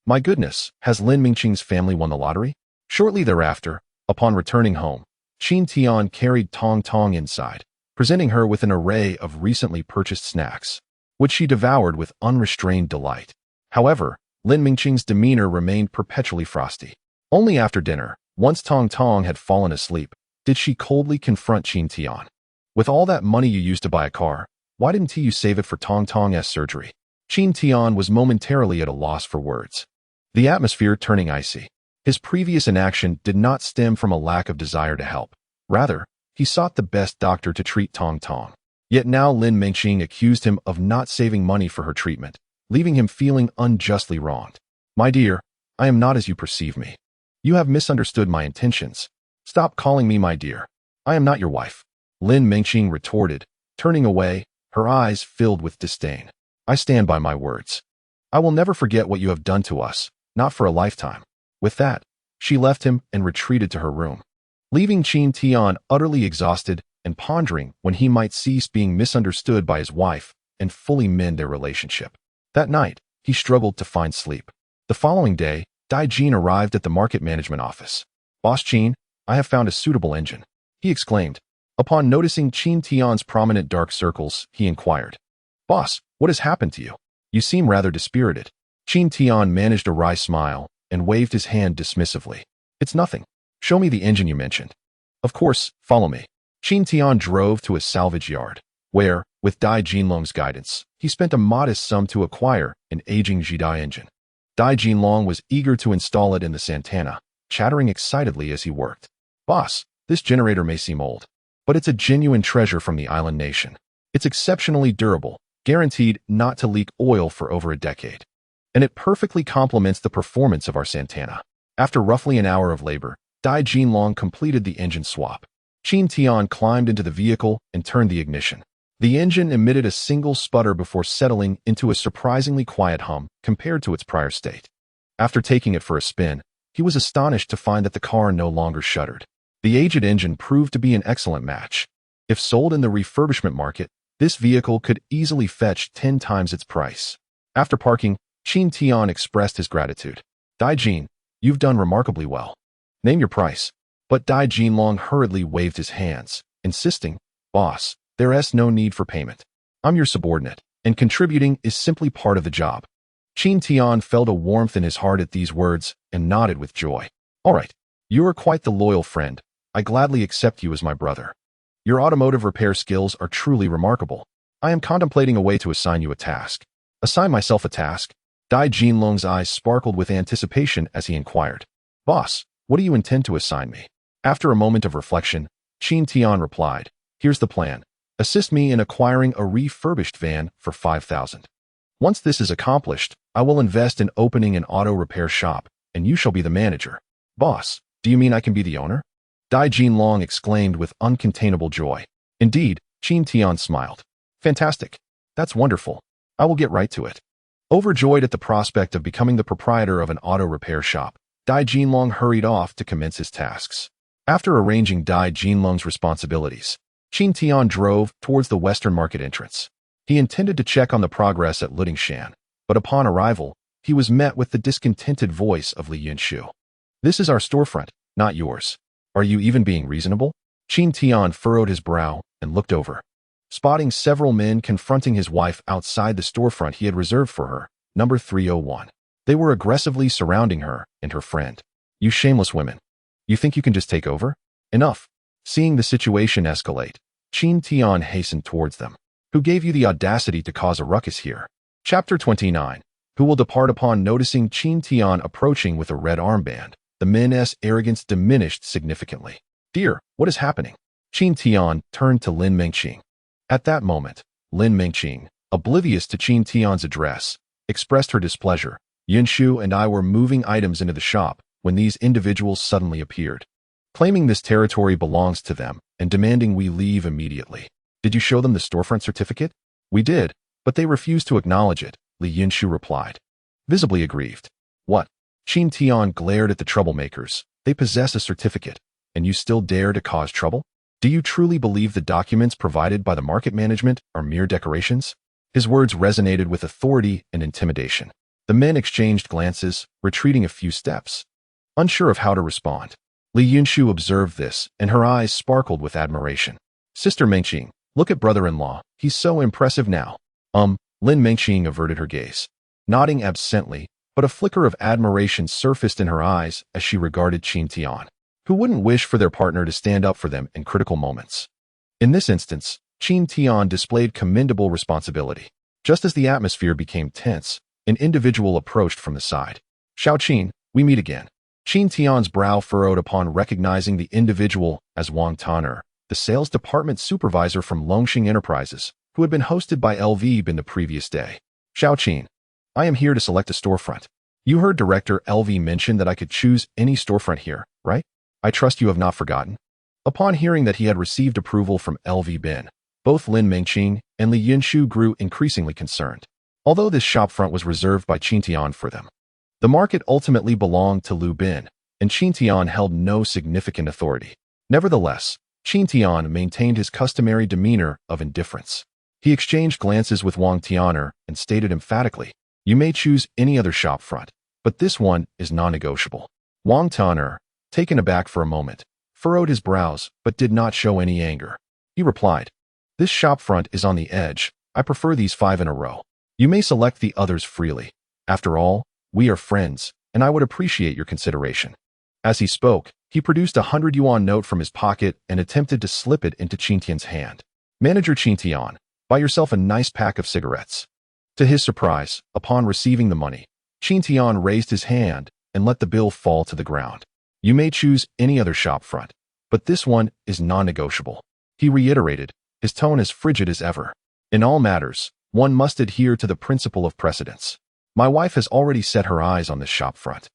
My goodness, has Lin Mengqing's family won the lottery? Shortly thereafter, upon returning home, Qin Tian carried Tongtong inside, presenting her with an array of recently purchased snacks, which she devoured with unrestrained delight. However, Lin Mengqing's demeanor remained perpetually frosty. Only after dinner, once Tongtong had fallen asleep, did she coldly confront Qin Tian. With all that money you used to buy a car, why didn't you save it for Tongtong's surgery? Qin Tian was momentarily at a loss for words, the atmosphere turning icy. His previous inaction did not stem from a lack of desire to help. Rather, he sought the best doctor to treat Tongtong. Yet now Lin Mengqing accused him of not saving money for her treatment, leaving him feeling unjustly wronged. My dear, I am not as you perceive me. You have misunderstood my intentions. Stop calling me my dear. I am not your wife. Lin Mengqing retorted, turning away, her eyes filled with disdain. I stand by my words. I will never forget what you have done to us, not for a lifetime. With that, she left him and retreated to her room, leaving Qin Tian utterly exhausted and pondering when he might cease being misunderstood by his wife and fully mend their relationship. That night, he struggled to find sleep. The following day, Dai Jin arrived at the market management office. Boss Qin, I have found a suitable engine, he exclaimed. Upon noticing Qin Tian's prominent dark circles, he inquired, Boss, what has happened to you? You seem rather dispirited. Qin Tian managed a wry smile and waved his hand dismissively. It's nothing. Show me the engine you mentioned. Of course, follow me. Qin Tian drove to a salvage yard, where, with Dai Jinlong's guidance, he spent a modest sum to acquire an aging Jidai engine. Dai Jinlong was eager to install it in the Santana, chattering excitedly as he worked. Boss, this generator may seem old, but it's a genuine treasure from the island nation. It's exceptionally durable, guaranteed not to leak oil for over a decade. And it perfectly complements the performance of our Santana. After roughly an hour of labor, Dai Jinlong completed the engine swap. Qin Tian climbed into the vehicle and turned the ignition. The engine emitted a single sputter before settling into a surprisingly quiet hum compared to its prior state. After taking it for a spin, he was astonished to find that the car no longer shuddered. The aged engine proved to be an excellent match. If sold in the refurbishment market, this vehicle could easily fetch 10 times its price. After parking, Qin Tian expressed his gratitude. Dai Jin, you've done remarkably well. Name your price. But Dai Jinlong hurriedly waved his hands, insisting, Boss, there's no need for payment. I'm your subordinate, and contributing is simply part of the job. Qin Tian felt a warmth in his heart at these words and nodded with joy. All right, you are quite the loyal friend. I gladly accept you as my brother. Your automotive repair skills are truly remarkable. I am contemplating a way to assign you a task. Assign myself a task? Dai Jinlong's eyes sparkled with anticipation as he inquired. Boss, what do you intend to assign me? After a moment of reflection, Qin Tian replied, here's the plan. Assist me in acquiring a refurbished van for 5,000. Once this is accomplished, I will invest in opening an auto repair shop, and you shall be the manager. Boss, do you mean I can be the owner? Dai Jinlong exclaimed with uncontainable joy. Indeed, Qin Tian smiled. Fantastic. That's wonderful. I will get right to it. Overjoyed at the prospect of becoming the proprietor of an auto repair shop, Dai Jinlong hurried off to commence his tasks. After arranging Dai Jinlong's responsibilities, Qin Tian drove towards the Western Market entrance. He intended to check on the progress at Lidingshan, but upon arrival, he was met with the discontented voice of Li Yunshu. This is our storefront, not yours. Are you even being reasonable? Qin Tian furrowed his brow and looked over. Spotting several men confronting his wife outside the storefront he had reserved for her, number 301. They were aggressively surrounding her and her friend. You shameless women. You think you can just take over? Enough. Seeing the situation escalate, Qin Tian hastened towards them. Who gave you the audacity to cause a ruckus here? Chapter 29. Who will depart upon noticing Qin Tian approaching with a red armband? The men's arrogance diminished significantly. Dear, what is happening? Qin Tian turned to Lin Mengqing. At that moment, Lin Mengqing, oblivious to Qin Tian's address, expressed her displeasure. Yunshu and I were moving items into the shop when these individuals suddenly appeared, claiming this territory belongs to them and demanding we leave immediately. Did you show them the storefront certificate? We did, but they refused to acknowledge it, Li Yunshu replied, visibly aggrieved. What? Qin Tian glared at the troublemakers. They possess a certificate, and you still dare to cause trouble? Do you truly believe the documents provided by the market management are mere decorations? His words resonated with authority and intimidation. The men exchanged glances, retreating a few steps, unsure of how to respond. Li Yunshu observed this, and her eyes sparkled with admiration. Sister Mengqing, look at brother-in-law. He's so impressive now. Lin Mengqing averted her gaze, nodding absently, but a flicker of admiration surfaced in her eyes as she regarded Qin Tian. Who wouldn't wish for their partner to stand up for them in critical moments? In this instance, Qin Tian displayed commendable responsibility. Just as the atmosphere became tense, an individual approached from the side. Xiao Qin, we meet again. Qin Tian's brow furrowed upon recognizing the individual as Wang Tanner, the sales department supervisor from Longxing Enterprises, who had been hosted by LV Bin the previous day. Xiao Qin, I am here to select a storefront. You heard Director LV mention that I could choose any storefront here, right? I trust you have not forgotten. Upon hearing that he had received approval from LV Bin, both Lin Mengqing and Li Yunshu grew increasingly concerned. Although this shopfront was reserved by Qin Tian for them, the market ultimately belonged to Lu Bin, and Qin Tian held no significant authority. Nevertheless, Qin Tian maintained his customary demeanor of indifference. He exchanged glances with Wang Tianer and stated emphatically, you may choose any other shopfront, but this one is non-negotiable. Wang Tianer, taken aback for a moment, furrowed his brows but did not show any anger. He replied, this shopfront is on the edge. I prefer these 5 in a row. You may select the others freely. After all, we are friends, and I would appreciate your consideration. As he spoke, he produced a 100 yuan note from his pocket and attempted to slip it into Qin Tian's hand. Manager Qin Tian, buy yourself a nice pack of cigarettes. To his surprise, upon receiving the money, Qin Tian raised his hand and let the bill fall to the ground. You may choose any other shopfront, but this one is non-negotiable. He reiterated, his tone as frigid as ever. In all matters, one must adhere to the principle of precedence. My wife has already set her eyes on this shopfront.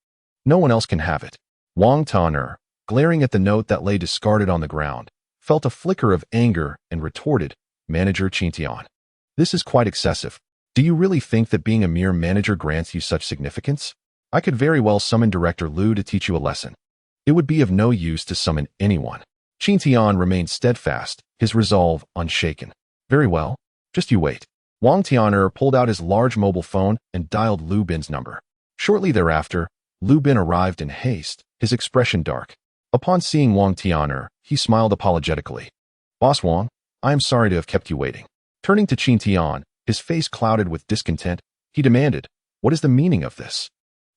No one else can have it. Wang Tanner, glaring at the note that lay discarded on the ground, felt a flicker of anger and retorted, Manager Qin Tian, this is quite excessive. Do you really think that being a mere manager grants you such significance? I could very well summon Director Lu to teach you a lesson. It would be of no use to summon anyone. Qin Tian remained steadfast, his resolve unshaken. Very well, just you wait. Wang Tianer pulled out his large mobile phone and dialed Lu Bin's number. Shortly thereafter, Lu Bin arrived in haste, his expression dark. Upon seeing Wang Tianer, he smiled apologetically. Boss Wang, I am sorry to have kept you waiting. Turning to Qin Tian, his face clouded with discontent, he demanded, what is the meaning of this?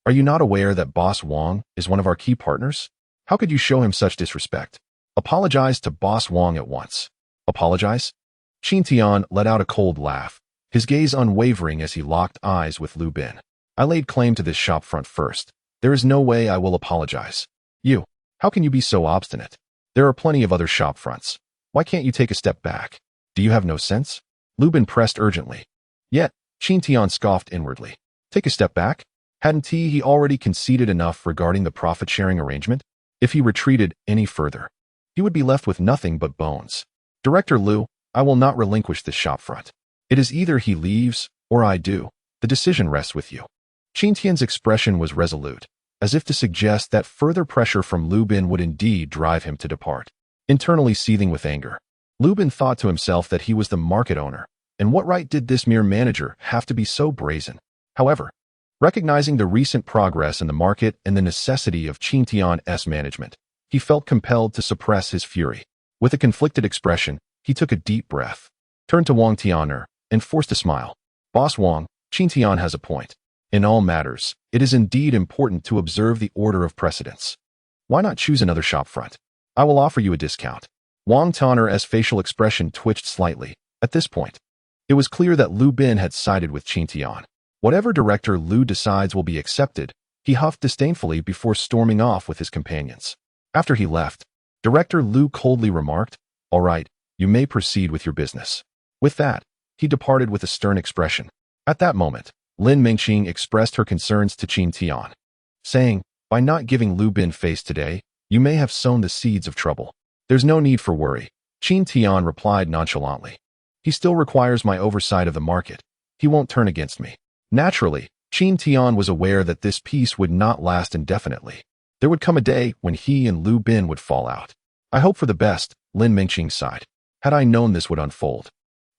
Are you not aware that Boss Wang is one of our key partners? How could you show him such disrespect? Apologize to Boss Wang at once. Apologize? Qin Tian let out a cold laugh, his gaze unwavering as he locked eyes with Lu Bin. I laid claim to this shopfront first. There is no way I will apologize. You, how can you be so obstinate? There are plenty of other shopfronts. Why can't you take a step back? Do you have no sense? Lu Bin pressed urgently. Yet, Qin Tian scoffed inwardly. Take a step back? Hadn't he already conceded enough regarding the profit-sharing arrangement? If he retreated any further, he would be left with nothing but bones. Director Lu, I will not relinquish this shopfront. It is either he leaves, or I do. The decision rests with you. Qin Tian's expression was resolute, as if to suggest that further pressure from Lu Bin would indeed drive him to depart. Internally seething with anger, Lu Bin thought to himself that he was the market owner, and what right did this mere manager have to be so brazen? However, recognizing the recent progress in the market and the necessity of Qin Tian's management, he felt compelled to suppress his fury. With a conflicted expression, he took a deep breath, turned to Wang Tianer, and forced a smile. Boss Wang, Qin Tian has a point. In all matters, it is indeed important to observe the order of precedence. Why not choose another shopfront? I will offer you a discount. Wang Tianer's facial expression twitched slightly. At this point, it was clear that Lu Bin had sided with Qin Tian. Whatever director Lu decides will be accepted, he huffed disdainfully before storming off with his companions. After he left, Director Lu coldly remarked, All right, you may proceed with your business. With that, he departed with a stern expression. At that moment, Lin Mengqing expressed her concerns to Qin Tian, saying, By not giving Lu Bin face today, you may have sown the seeds of trouble. There's no need for worry. Qin Tian replied nonchalantly. He still requires my oversight of the market. He won't turn against me. Naturally, Qin Tian was aware that this peace would not last indefinitely. There would come a day when he and Lu Bin would fall out. I hope for the best, Lin Mengqing sighed. Had I known this would unfold,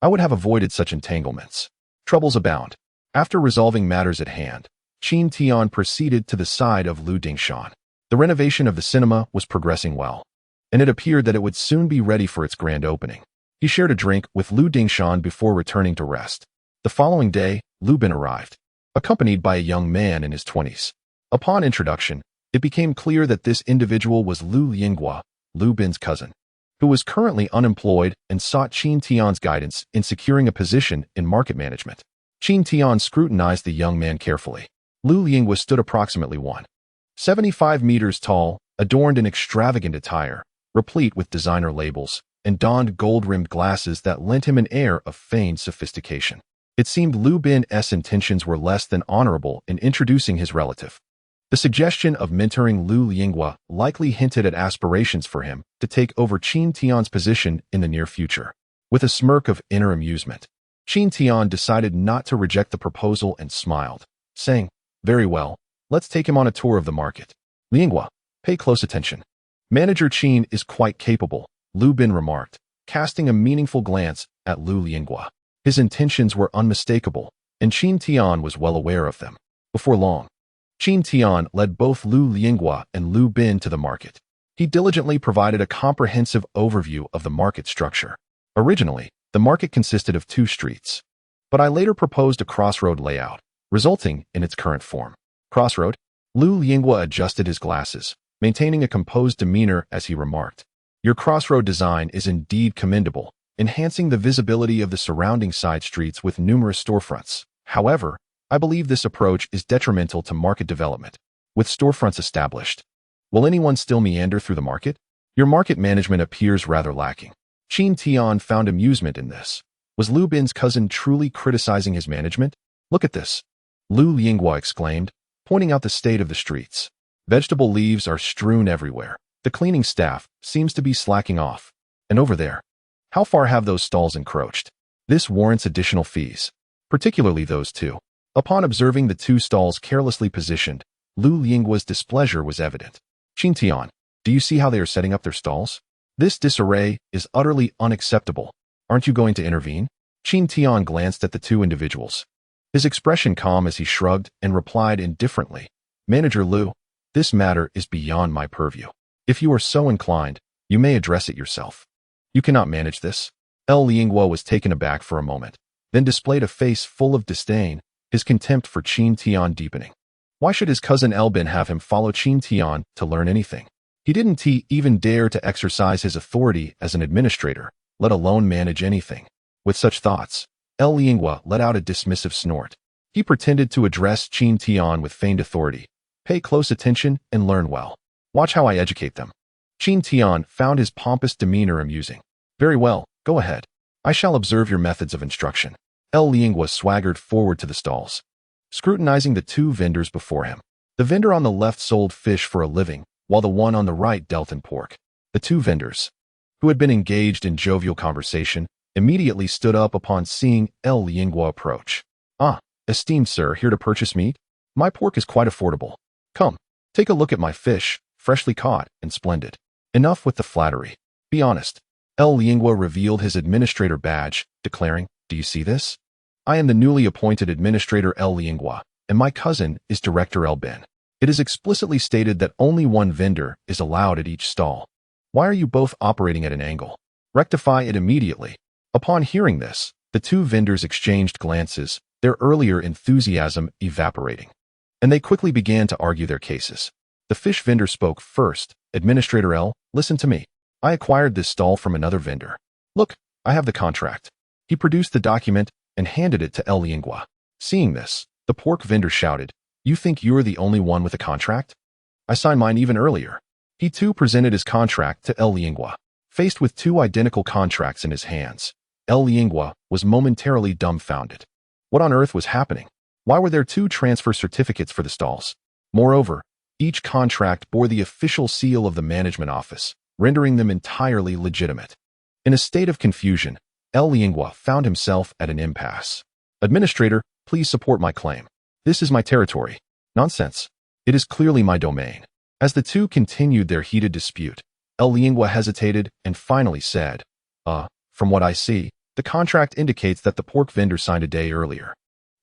I would have avoided such entanglements. Troubles abound. After resolving matters at hand, Qin Tian proceeded to the side of Lu Dingshan. The renovation of the cinema was progressing well, and it appeared that it would soon be ready for its grand opening. He shared a drink with Lu Dingshan before returning to rest. The following day, Lu Bin arrived, accompanied by a young man in his 20s. Upon introduction, it became clear that this individual was Lu Yinghua, Lu Bin's cousin, who was currently unemployed and sought Qin Tian's guidance in securing a position in market management. Qin Tian scrutinized the young man carefully. Lu Yinghua stood approximately 1.75 meters tall, adorned in extravagant attire, replete with designer labels, and donned gold-rimmed glasses that lent him an air of feigned sophistication. It seemed Lu Bin's intentions were less than honorable in introducing his relative. The suggestion of mentoring Lu Yinghua likely hinted at aspirations for him to take over Qin Tian's position in the near future. With a smirk of inner amusement, Qin Tian decided not to reject the proposal and smiled, saying, Very well, let's take him on a tour of the market. Yinghua, pay close attention. Manager Qin is quite capable, Lu Bin remarked, casting a meaningful glance at Lu Yinghua. His intentions were unmistakable, and Qin Tian was well aware of them. Before long, Qin Tian led both Lu Yinghua and Lu Bin to the market. He diligently provided a comprehensive overview of the market structure. Originally, the market consisted of 2 streets, but I later proposed a crossroad layout, resulting in its current form. Crossroad? Lu Yinghua adjusted his glasses, maintaining a composed demeanor as he remarked, Your crossroad design is indeed commendable, enhancing the visibility of the surrounding side streets with numerous storefronts. However, I believe this approach is detrimental to market development. With storefronts established, will anyone still meander through the market? Your market management appears rather lacking. Qin Tian found amusement in this. Was Lu Bin's cousin truly criticizing his management? Look at this, Lu Yinghua exclaimed, pointing out the state of the streets. Vegetable leaves are strewn everywhere. The cleaning staff seems to be slacking off. And over there, how far have those stalls encroached? This warrants additional fees, particularly those 2. Upon observing the 2 stalls carelessly positioned, Lu Yinghua's displeasure was evident. Qin Tian, do you see how they are setting up their stalls? This disarray is utterly unacceptable. Aren't you going to intervene? Qin Tian glanced at the 2 individuals, his expression calm as he shrugged and replied indifferently, Manager Lu, this matter is beyond my purview. If you are so inclined, you may address it yourself. You cannot manage this. L. Yinghua was taken aback for a moment, then displayed a face full of disdain, his contempt for Qin Tian deepening. Why should his cousin El Bin have him follow Qin Tian to learn anything? He didn't even dare to exercise his authority as an administrator, let alone manage anything. With such thoughts, Lingua let out a dismissive snort. He pretended to address Qin Tian with feigned authority. Pay close attention and learn well. Watch how I educate them. Qin Tian found his pompous demeanor amusing. Very well, go ahead. I shall observe your methods of instruction. Lingua swaggered forward to the stalls, scrutinizing the two vendors before him. The vendor on the left sold fish for a living, while the one on the right dealt in pork. The two vendors, who had been engaged in jovial conversation, immediately stood up upon seeing Lingua approach. Ah, esteemed sir, here to purchase meat? My pork is quite affordable. Come, take a look at my fish, freshly caught and splendid. Enough with the flattery. Be honest. Lingua revealed his administrator badge, declaring, do you see this? I am the newly appointed administrator Lingua, and my cousin is Director Ben. It is explicitly stated that only one vendor is allowed at each stall. Why are you both operating at an angle? Rectify it immediately. Upon hearing this, the two vendors exchanged glances, their earlier enthusiasm evaporating. And they quickly began to argue their cases. The fish vendor spoke first. Administrator L, listen to me. I acquired this stall from another vendor. Look, I have the contract. He produced the document and handed it to Lingua. Seeing this, the pork vendor shouted, you think you're the only one with a contract? I signed mine even earlier. He too presented his contract to Lingua. Faced with two identical contracts in his hands, Lingua was momentarily dumbfounded. What on earth was happening? Why were there two transfer certificates for the stalls? Moreover, each contract bore the official seal of the management office, rendering them entirely legitimate. In a state of confusion, Lingua found himself at an impasse. Administrator, please support my claim. This is my territory. Nonsense. It is clearly my domain. As the two continued their heated dispute, Lingua hesitated and finally said, from what I see, the contract indicates that the pork vendor signed a day earlier.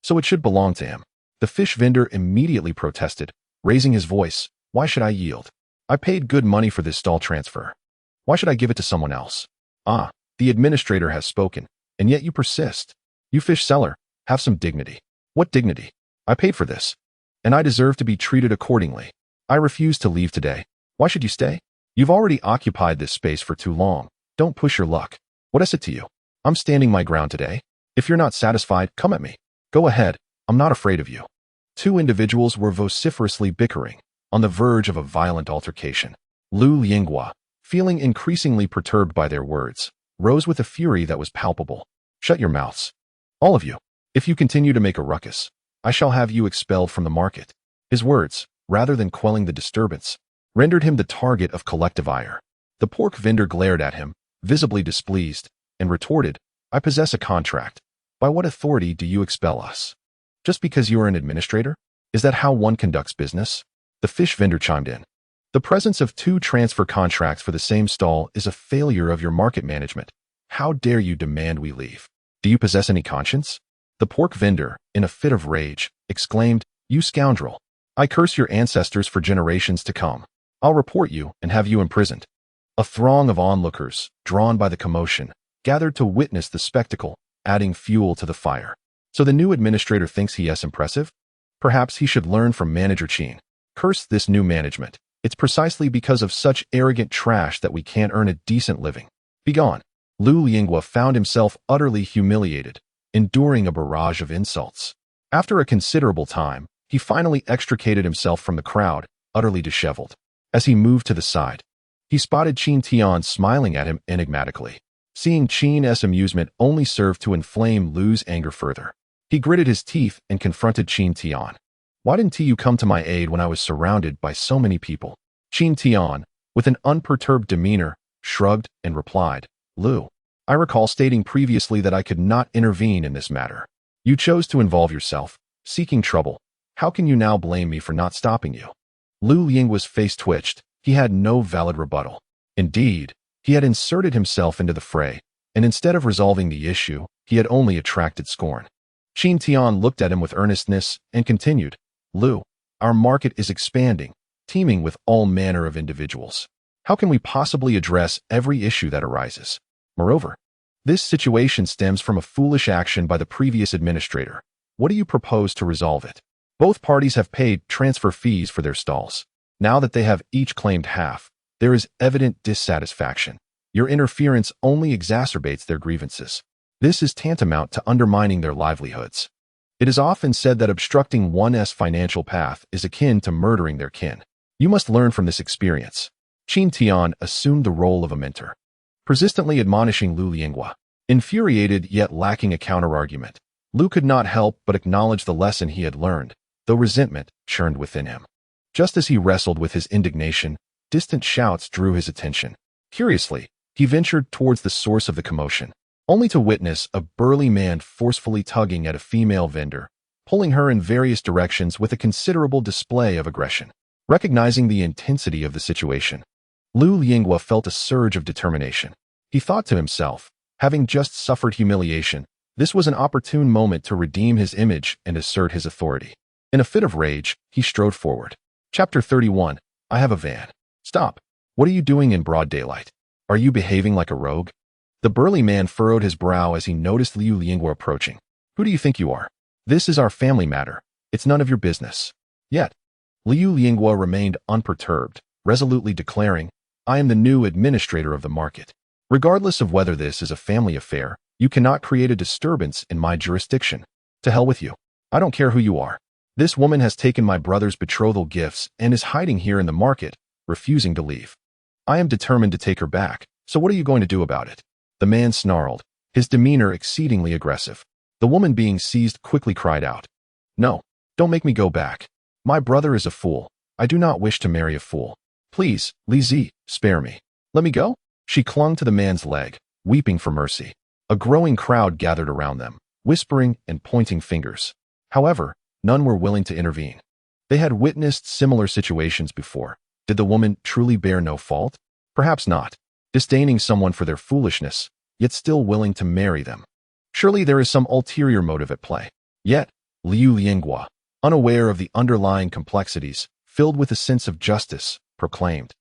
So it should belong to him. The fish vendor immediately protested, raising his voice, why should I yield? I paid good money for this stall transfer. Why should I give it to someone else? Ah, the administrator has spoken, and yet you persist. You fish seller, have some dignity. What dignity? I paid for this, and I deserve to be treated accordingly. I refuse to leave today. Why should you stay? You've already occupied this space for too long. Don't push your luck. What is it to you? I'm standing my ground today. If you're not satisfied, come at me. Go ahead. I'm not afraid of you. Two individuals were vociferously bickering, on the verge of a violent altercation. Lingua, feeling increasingly perturbed by their words, rose with a fury that was palpable. Shut your mouths. All of you. If you continue to make a ruckus, I shall have you expelled from the market. His words, rather than quelling the disturbance, rendered him the target of collective ire. The pork vendor glared at him, visibly displeased, and retorted, I possess a contract. By what authority do you expel us? Just because you are an administrator? Is that how one conducts business? The fish vendor chimed in. The presence of two transfer contracts for the same stall is a failure of your market management. How dare you demand we leave? Do you possess any conscience? The pork vendor, in a fit of rage, exclaimed, you scoundrel. I curse your ancestors for generations to come. I'll report you and have you imprisoned. A throng of onlookers, drawn by the commotion, gathered to witness the spectacle, adding fuel to the fire. So the new administrator thinks he is impressive? Perhaps he should learn from Manager Qin. Curse this new management. It's precisely because of such arrogant trash that we can't earn a decent living. Begone. Lingua found himself utterly humiliated, enduring a barrage of insults. After a considerable time, he finally extricated himself from the crowd, utterly disheveled. As he moved to the side, he spotted Qin Tian smiling at him enigmatically. Seeing Qin's amusement only served to inflame Lu's anger further. He gritted his teeth and confronted Qin Tian. Why didn't you come to my aid when I was surrounded by so many people? Qin Tian, with an unperturbed demeanor, shrugged and replied, Lu, I recall stating previously that I could not intervene in this matter. You chose to involve yourself, seeking trouble. How can you now blame me for not stopping you? Lingua's face twitched. He had no valid rebuttal. Indeed, he had inserted himself into the fray, and instead of resolving the issue, he had only attracted scorn. Qin Tian looked at him with earnestness and continued, Lu, our market is expanding, teeming with all manner of individuals. How can we possibly address every issue that arises? Moreover, this situation stems from a foolish action by the previous administrator. What do you propose to resolve it? Both parties have paid transfer fees for their stalls. Now that they have each claimed half, there is evident dissatisfaction. Your interference only exacerbates their grievances. This is tantamount to undermining their livelihoods. It is often said that obstructing one's financial path is akin to murdering their kin. You must learn from this experience. Qin Tian assumed the role of a mentor, persistently admonishing Lu Linghua. Infuriated yet lacking a counterargument, Lu could not help but acknowledge the lesson he had learned, though resentment churned within him. Just as he wrestled with his indignation, distant shouts drew his attention. Curiously, he ventured towards the source of the commotion, only to witness a burly man forcefully tugging at a female vendor, pulling her in various directions with a considerable display of aggression. Recognizing the intensity of the situation, Lu Linghua felt a surge of determination. He thought to himself, having just suffered humiliation, this was an opportune moment to redeem his image and assert his authority. In a fit of rage, he strode forward. Chapter 31. I have a van. Stop. What are you doing in broad daylight? Are you behaving like a rogue? The burly man furrowed his brow as he noticed Lu Linghua approaching. Who do you think you are? This is our family matter. It's none of your business. Yet, Lu Linghua remained unperturbed, resolutely declaring, I am the new administrator of the market. Regardless of whether this is a family affair, you cannot create a disturbance in my jurisdiction. To hell with you. I don't care who you are. This woman has taken my brother's betrothal gifts and is hiding here in the market, refusing to leave. I am determined to take her back, so what are you going to do about it? The man snarled, his demeanor exceedingly aggressive. The woman being seized quickly cried out, No, don't make me go back. My brother is a fool. I do not wish to marry a fool. Please, Li Zi, spare me. Let me go? She clung to the man's leg, weeping for mercy. A growing crowd gathered around them, whispering and pointing fingers. However, none were willing to intervene. They had witnessed similar situations before. Did the woman truly bear no fault? Perhaps not. Disdaining someone for their foolishness, yet still willing to marry them. Surely there is some ulterior motive at play. Yet, Lu Linghua, unaware of the underlying complexities, filled with a sense of justice, proclaimed,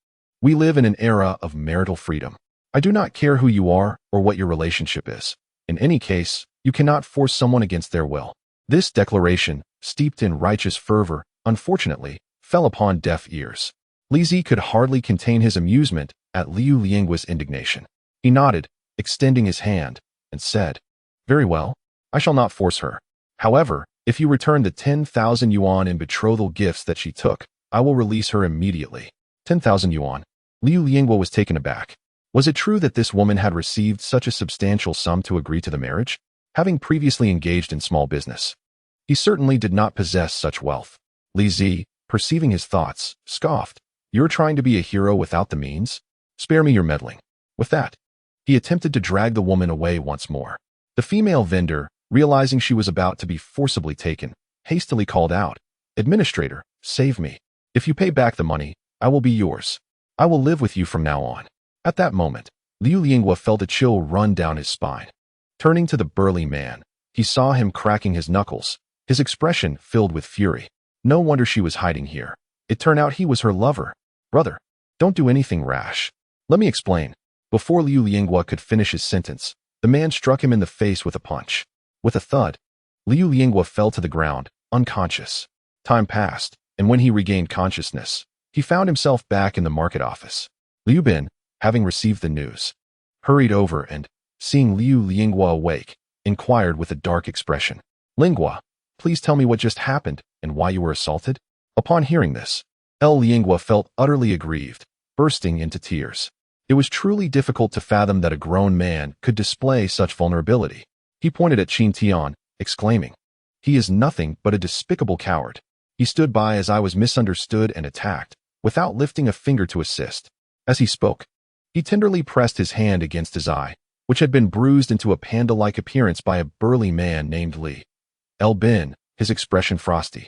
We live in an era of marital freedom. I do not care who you are or what your relationship is. In any case, you cannot force someone against their will. This declaration, steeped in righteous fervor, unfortunately, fell upon deaf ears. Li Zi could hardly contain his amusement at Lu Linghua's indignation. He nodded, extending his hand, and said, Very well, I shall not force her. However, if you return the 10,000 yuan in betrothal gifts that she took, I will release her immediately. 10,000 yuan. Lu Linghua was taken aback. Was it true that this woman had received such a substantial sum to agree to the marriage? Having previously engaged in small business, he certainly did not possess such wealth. Li Zi, perceiving his thoughts, scoffed, You're trying to be a hero without the means? Spare me your meddling. With that, he attempted to drag the woman away once more. The female vendor, realizing she was about to be forcibly taken, hastily called out, Administrator, save me. If you pay back the money, I will be yours. I will live with you from now on. At that moment, Lu Linghua felt a chill run down his spine. Turning to the burly man, he saw him cracking his knuckles, his expression filled with fury. No wonder she was hiding here. It turned out he was her lover. Brother, don't do anything rash. Let me explain. Before Lu Linghua could finish his sentence, the man struck him in the face with a punch. With a thud, Lu Linghua fell to the ground, unconscious. Time passed, and when he regained consciousness, he found himself back in the market office. Liu Bin, having received the news, hurried over and, seeing Lu Linghua awake, inquired with a dark expression, Linghua, please tell me what just happened and why you were assaulted? Upon hearing this, Linghua felt utterly aggrieved, bursting into tears. It was truly difficult to fathom that a grown man could display such vulnerability. He pointed at Qin Tian, exclaiming, He is nothing but a despicable coward. He stood by as I was misunderstood and attacked, without lifting a finger to assist. As he spoke, he tenderly pressed his hand against his eye, which had been bruised into a panda-like appearance by a burly man named Li. Bin, his expression frosty,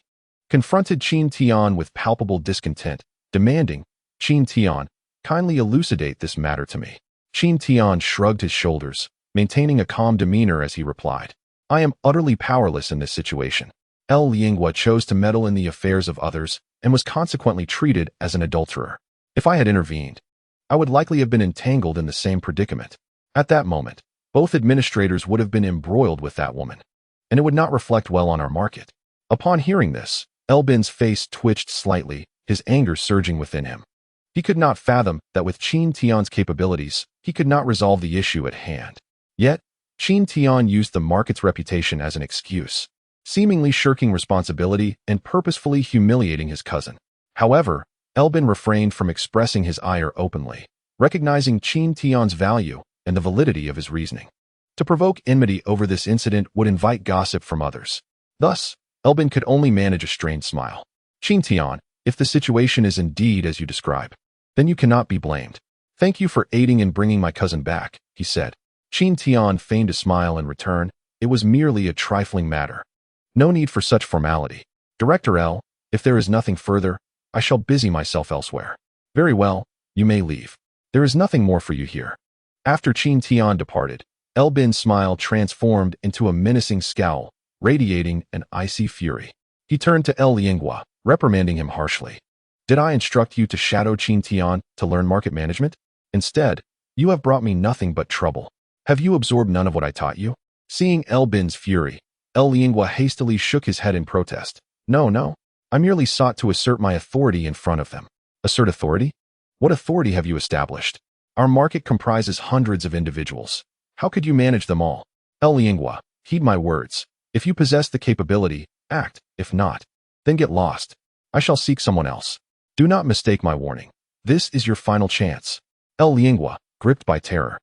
confronted Qin Tian with palpable discontent, demanding, Qin Tian, kindly elucidate this matter to me. Qin Tian shrugged his shoulders, maintaining a calm demeanor as he replied, I am utterly powerless in this situation. Linghua chose to meddle in the affairs of others and was consequently treated as an adulterer. If I had intervened, I would likely have been entangled in the same predicament. At that moment, both administrators would have been embroiled with that woman, and it would not reflect well on our market. Upon hearing this, Bin's face twitched slightly, his anger surging within him. He could not fathom that with Qin Tian's capabilities, he could not resolve the issue at hand. Yet, Qin Tian used the market's reputation as an excuse, seemingly shirking responsibility and purposefully humiliating his cousin. However, Elbin refrained from expressing his ire openly, recognizing Qin Tian's value and the validity of his reasoning. To provoke enmity over this incident would invite gossip from others. Thus, Elbin could only manage a strained smile. Qin Tian, if the situation is indeed as you describe, then you cannot be blamed. Thank you for aiding in bringing my cousin back, he said. Qin Tian feigned a smile in return. It was merely a trifling matter. No need for such formality. Director L, if there is nothing further, I shall busy myself elsewhere. Very well, you may leave. There is nothing more for you here. After Qin Tian departed, Elbin's smile transformed into a menacing scowl, radiating an icy fury. He turned to El Lianghua, reprimanding him harshly. Did I instruct you to shadow Qin Tian to learn market management? Instead, you have brought me nothing but trouble. Have you absorbed none of what I taught you? Seeing Elbin's fury, El Lianghua hastily shook his head in protest. No. I merely sought to assert my authority in front of them. Assert authority? What authority have you established? Our market comprises hundreds of individuals. How could you manage them all? El Lianghua, heed my words. If you possess the capability, act. If not, then get lost. I shall seek someone else. Do not mistake my warning. This is your final chance. El Lianghua, gripped by terror,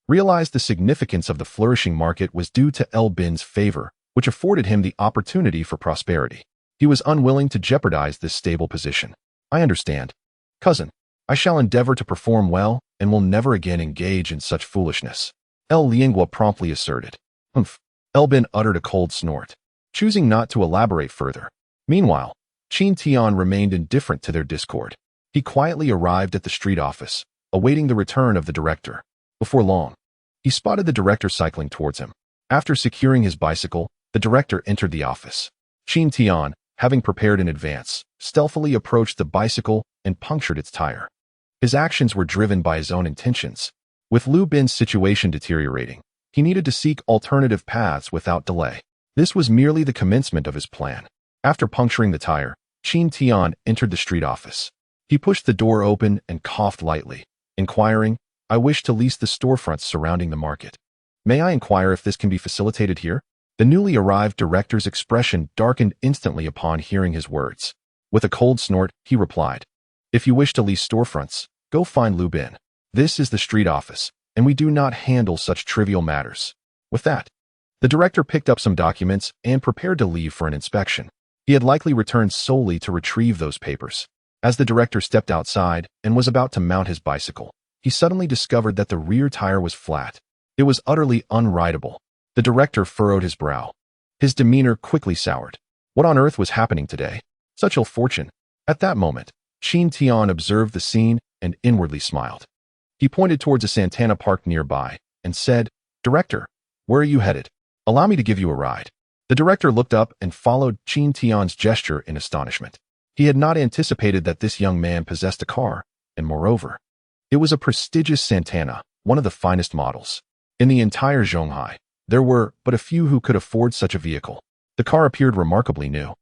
realized the significance of the flourishing market was due to Elbin's favor, which afforded him the opportunity for prosperity. He was unwilling to jeopardize this stable position. I understand. Cousin, I shall endeavor to perform well and will never again engage in such foolishness. El Lianghua promptly asserted. Humph. Elbin uttered a cold snort, choosing not to elaborate further. Meanwhile, Qin Tian remained indifferent to their discord. He quietly arrived at the street office, awaiting the return of the director. Before long, he spotted the director cycling towards him. After securing his bicycle, the director entered the office. Qin Tian, having prepared in advance, stealthily approached the bicycle and punctured its tire. His actions were driven by his own intentions. With Lu Bin's situation deteriorating, he needed to seek alternative paths without delay. This was merely the commencement of his plan. After puncturing the tire, Qin Tian entered the street office. He pushed the door open and coughed lightly, inquiring, I wish to lease the storefronts surrounding the market. May I inquire if this can be facilitated here? The newly arrived director's expression darkened instantly upon hearing his words. With a cold snort, he replied, If you wish to lease storefronts, go find Lu Bin. This is the street office, and we do not handle such trivial matters. With that, the director picked up some documents and prepared to leave for an inspection. He had likely returned solely to retrieve those papers. As the director stepped outside and was about to mount his bicycle, he suddenly discovered that the rear tire was flat. It was utterly unrideable. The director furrowed his brow. His demeanor quickly soured. What on earth was happening today? Such ill fortune. At that moment, Qin Tian observed the scene and inwardly smiled. He pointed towards a Santana parked nearby and said, Director, where are you headed? Allow me to give you a ride. The director looked up and followed Qin Tian's gesture in astonishment. He had not anticipated that this young man possessed a car, and moreover, it was a prestigious Santana, one of the finest models. In the entire Zhonghai, there were but a few who could afford such a vehicle. The car appeared remarkably new,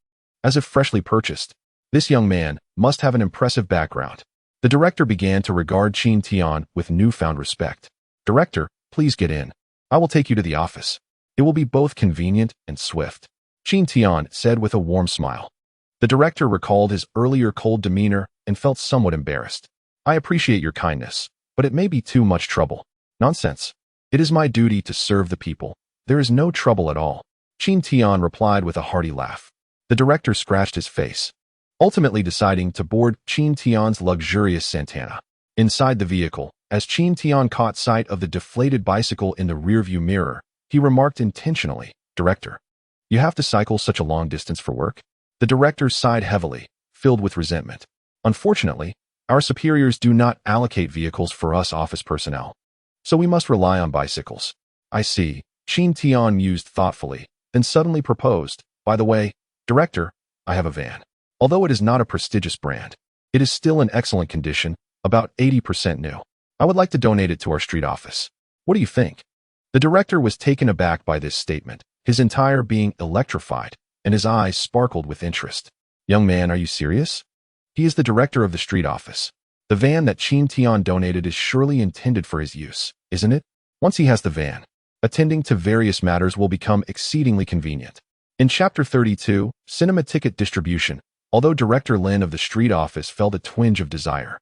as if freshly purchased. This young man must have an impressive background. The director began to regard Qin Tian with newfound respect. Director, please get in. I will take you to the office. It will be both convenient and swift. Qin Tian said with a warm smile. The director recalled his earlier cold demeanor and felt somewhat embarrassed. I appreciate your kindness, but it may be too much trouble. Nonsense. It is my duty to serve the people. There is no trouble at all. Qin Tian replied with a hearty laugh. The director scratched his face, ultimately deciding to board Qin Tian's luxurious Santana. Inside the vehicle, as Qin Tian caught sight of the deflated bicycle in the rearview mirror, he remarked intentionally, Director, you have to cycle such a long distance for work? The director sighed heavily, filled with resentment. Unfortunately, our superiors do not allocate vehicles for us office personnel, so we must rely on bicycles. I see, Qin Tian mused thoughtfully, then suddenly proposed, by the way, Director, I have a van. Although it is not a prestigious brand, it is still in excellent condition, about 80% new. I would like to donate it to our street office. What do you think? The director was taken aback by this statement, his entire being electrified, and his eyes sparkled with interest. Young man, are you serious? He is the director of the street office. The The van that Qin Tian donated is surely intended for his use, isn't it? Once he has the van, attending to various matters will become exceedingly convenient. In Chapter 32, Cinema Ticket Distribution, although Director Lin of the street office felt a twinge of desire,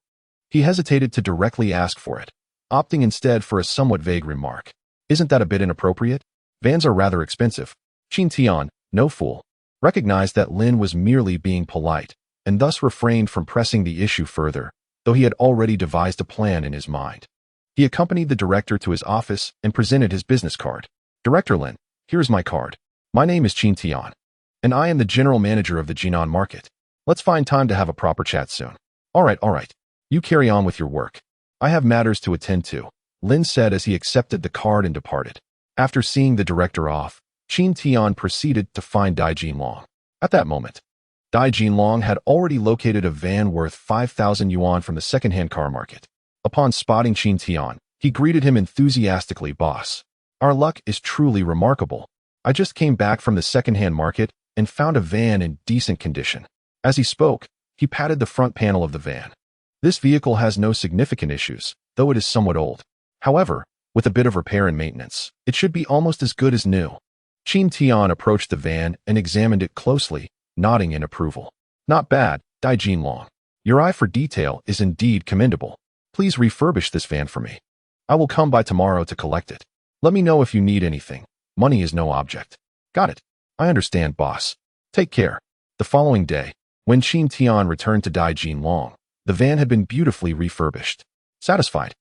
he hesitated to directly ask for it, opting instead for a somewhat vague remark. Isn't that a bit inappropriate? Vans are rather expensive. Qin Tian, no fool, recognized that Lin was merely being polite, and thus refrained from pressing the issue further, though he had already devised a plan in his mind. He accompanied the director to his office and presented his business card. Director Lin, here is my card. My name is Qin Tian, and I am the general manager of the Jinan market. Let's find time to have a proper chat soon. All right. You carry on with your work. I have matters to attend to, Lin said as he accepted the card and departed. After seeing the director off, Qin Tian proceeded to find Dai Jinlong. At that moment, Dai Jinlong had already located a van worth 5,000 yuan from the second-hand car market. Upon spotting Qin Tian, he greeted him enthusiastically. Boss, our luck is truly remarkable. I just came back from the second-hand market and found a van in decent condition. As he spoke, he patted the front panel of the van. This vehicle has no significant issues, though it is somewhat old. However, with a bit of repair and maintenance, it should be almost as good as new. Qin Tian approached the van and examined it closely, nodding in approval. Not bad, Dai Jinlong. Your eye for detail is indeed commendable. Please refurbish this van for me. I will come by tomorrow to collect it. Let me know if you need anything. Money is no object. Got it. I understand, boss. Take care. The following day, when Qin Tian returned to Dai Jinlong, the van had been beautifully refurbished. Satisfied,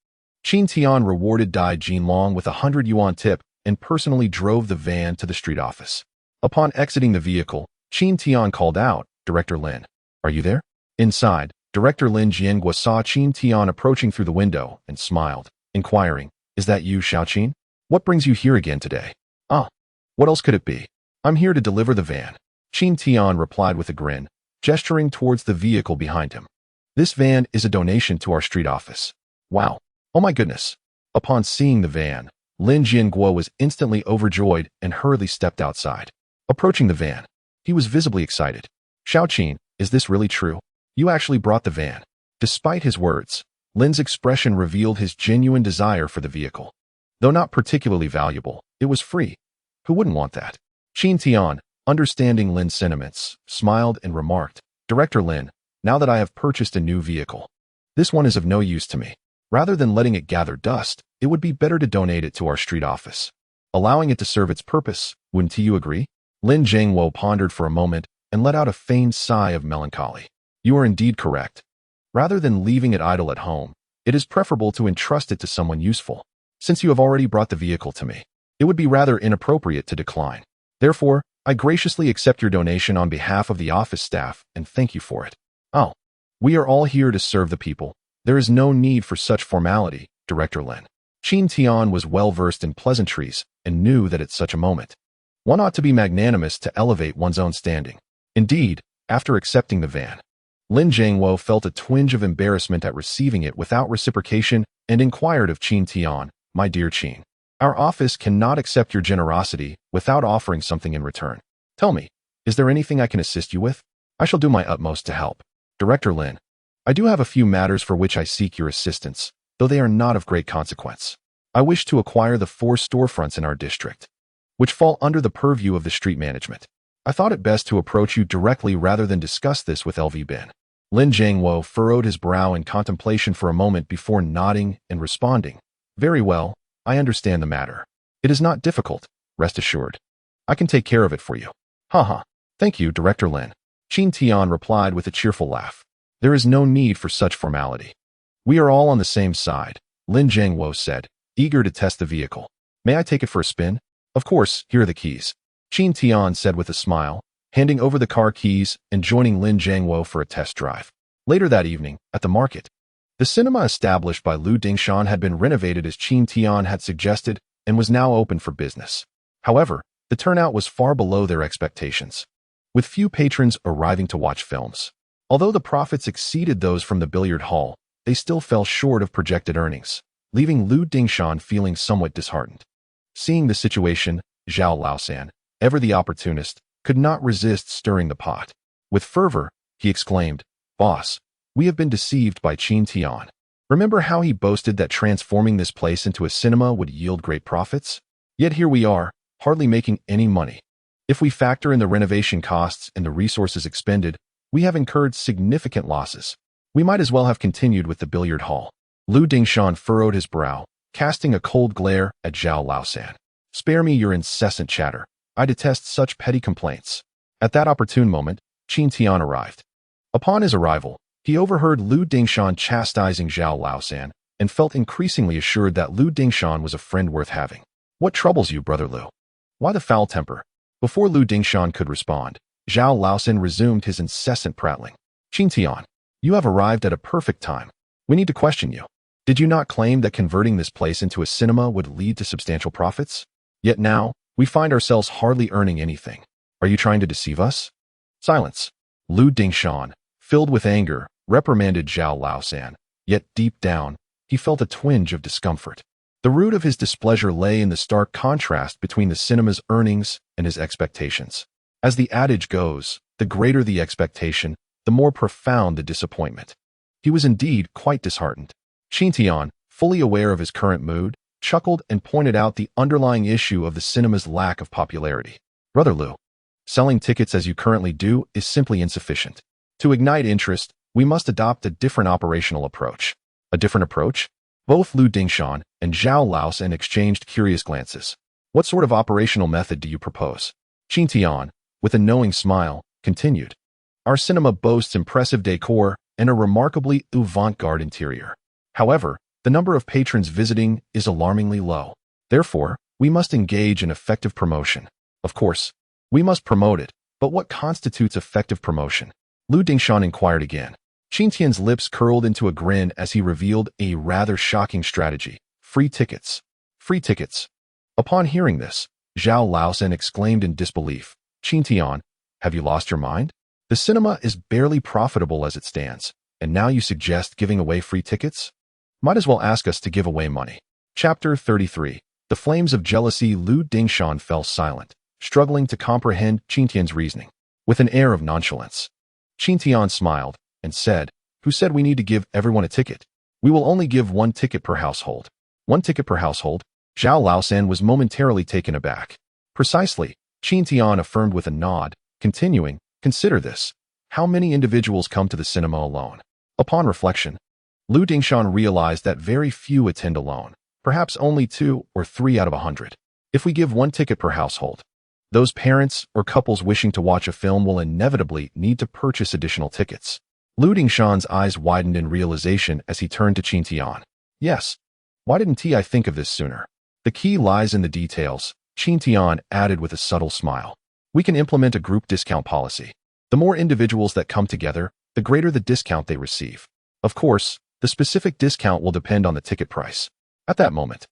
Qin Tian rewarded Dai Jinlong with a 100 yuan tip and personally drove the van to the street office. Upon exiting the vehicle, Qin Tian called out, Director Lin, are you there? Inside, Director Lin Jiangua saw Qin Tian approaching through the window and smiled, inquiring, is that you, Xiaoqin? What brings you here again today? Ah, what else could it be? I'm here to deliver the van. Qin Tian replied with a grin, gesturing towards the vehicle behind him. This van is a donation to our street office. Wow. Oh my goodness. Upon seeing the van, Lin Jiangua was instantly overjoyed and hurriedly stepped outside. Approaching the van, he was visibly excited. Xiaoqin, is this really true? You actually brought the van. Despite his words, Lin's expression revealed his genuine desire for the vehicle. Though not particularly valuable, it was free. Who wouldn't want that? Qin Tian, understanding Lin's sentiments, smiled and remarked, Director Lin, now that I have purchased a new vehicle, this one is of no use to me. Rather than letting it gather dust, it would be better to donate it to our street office, allowing it to serve its purpose. Wouldn't you agree? Lin Jiangwo pondered for a moment and let out a feigned sigh of melancholy. You are indeed correct. Rather than leaving it idle at home, it is preferable to entrust it to someone useful. Since you have already brought the vehicle to me, it would be rather inappropriate to decline. Therefore, I graciously accept your donation on behalf of the office staff and thank you for it. Oh, we are all here to serve the people. There is no need for such formality, Director Lin. Qin Tian was well versed in pleasantries and knew that at such a moment, one ought to be magnanimous to elevate one's own standing. Indeed, after accepting the van, Lin Jiangwo felt a twinge of embarrassment at receiving it without reciprocation and inquired of Qin Tian, my dear Qin, our office cannot accept your generosity without offering something in return. Tell me, is there anything I can assist you with? I shall do my utmost to help. Director Lin, I do have a few matters for which I seek your assistance, though they are not of great consequence. I wish to acquire the 4 storefronts in our district, which fall under the purview of the street management. I thought it best to approach you directly rather than discuss this with LV Bin. Lin Jiangwo furrowed his brow in contemplation for a moment before nodding and responding. Very well, I understand the matter. It is not difficult, rest assured. I can take care of it for you. Haha. Thank you, Director Lin. Qin Tian replied with a cheerful laugh. There is no need for such formality. We are all on the same side, Lin Jiangwo said, eager to test the vehicle. May I take it for a spin? Of course, here are the keys. Qin Tian said with a smile, handing over the car keys and joining Lin Jiangwo for a test drive. Later that evening, at the market, the cinema established by Lu Dingshan had been renovated as Qin Tian had suggested and was now open for business. However, the turnout was far below their expectations, with few patrons arriving to watch films. Although the profits exceeded those from the billiard hall, they still fell short of projected earnings, leaving Lu Dingshan feeling somewhat disheartened. Seeing the situation, Zhao Laosan, ever the opportunist, could not resist stirring the pot. With fervor, he exclaimed, Boss, We have been deceived by Qin Tian. Remember how he boasted that transforming this place into a cinema would yield great profits? Yet here we are, hardly making any money. If we factor in the renovation costs and the resources expended, we have incurred significant losses. We might as well have continued with the billiard hall. Lu Dingshan furrowed his brow, casting a cold glare at Zhao Laosan. Spare me your incessant chatter. I detest such petty complaints. At that opportune moment, Qin Tian arrived. Upon his arrival, he overheard Lu Dingshan chastising Zhao Laosan and felt increasingly assured that Lu Dingshan was a friend worth having. What troubles you, brother Lu? Why the foul temper? Before Lu Dingshan could respond, Zhao Laosan resumed his incessant prattling. Qin Tian, you have arrived at a perfect time. We need to question you. Did you not claim that converting this place into a cinema would lead to substantial profits? Yet now, we find ourselves hardly earning anything. Are you trying to deceive us? Silence. Lu Dingshan, filled with anger, reprimanded Zhao Laosan, yet deep down, he felt a twinge of discomfort. The root of his displeasure lay in the stark contrast between the cinema's earnings and his expectations. As the adage goes, the greater the expectation, the more profound the disappointment. He was indeed quite disheartened. Qin Tian, fully aware of his current mood, chuckled and pointed out the underlying issue of the cinema's lack of popularity. Brother Lu, selling tickets as you currently do is simply insufficient. To ignite interest, we must adopt a different operational approach. A different approach? Both Lu Dingshan and Zhao Laosan exchanged curious glances. What sort of operational method do you propose? Qin Tian, with a knowing smile, continued. Our cinema boasts impressive decor and a remarkably avant-garde interior. However, the number of patrons visiting is alarmingly low. Therefore, we must engage in effective promotion. Of course, we must promote it, but what constitutes effective promotion? Lu Dingshan inquired again. Qin Tian's lips curled into a grin as he revealed a rather shocking strategy. Free tickets. Free tickets. Upon hearing this, Zhao Laosan exclaimed in disbelief. Qin Tian, have you lost your mind? The cinema is barely profitable as it stands, and now you suggest giving away free tickets? Might as well ask us to give away money. Chapter 33. The flames of jealousy. Lu Dingshan fell silent, struggling to comprehend Qin Tian's reasoning. With an air of nonchalance, Qin Tian smiled and said, who said we need to give everyone a ticket? We will only give 1 ticket per household. 1 ticket per household? Zhao Laosan was momentarily taken aback. Precisely, Qin Tian affirmed with a nod, continuing, consider this. How many individuals come to the cinema alone? Upon reflection, Lu Dingshan realized that very few attend alone, perhaps only 2 or 3 out of 100. If we give 1 ticket per household, those parents or couples wishing to watch a film will inevitably need to purchase additional tickets. Lu Dingshan's eyes widened in realization as he turned to Qin Tian. Yes. Why didn't I think of this sooner? The key lies in the details, Qin Tian added with a subtle smile. We can implement a group discount policy. The more individuals that come together, the greater the discount they receive. Of course, the specific discount will depend on the ticket price. At that moment,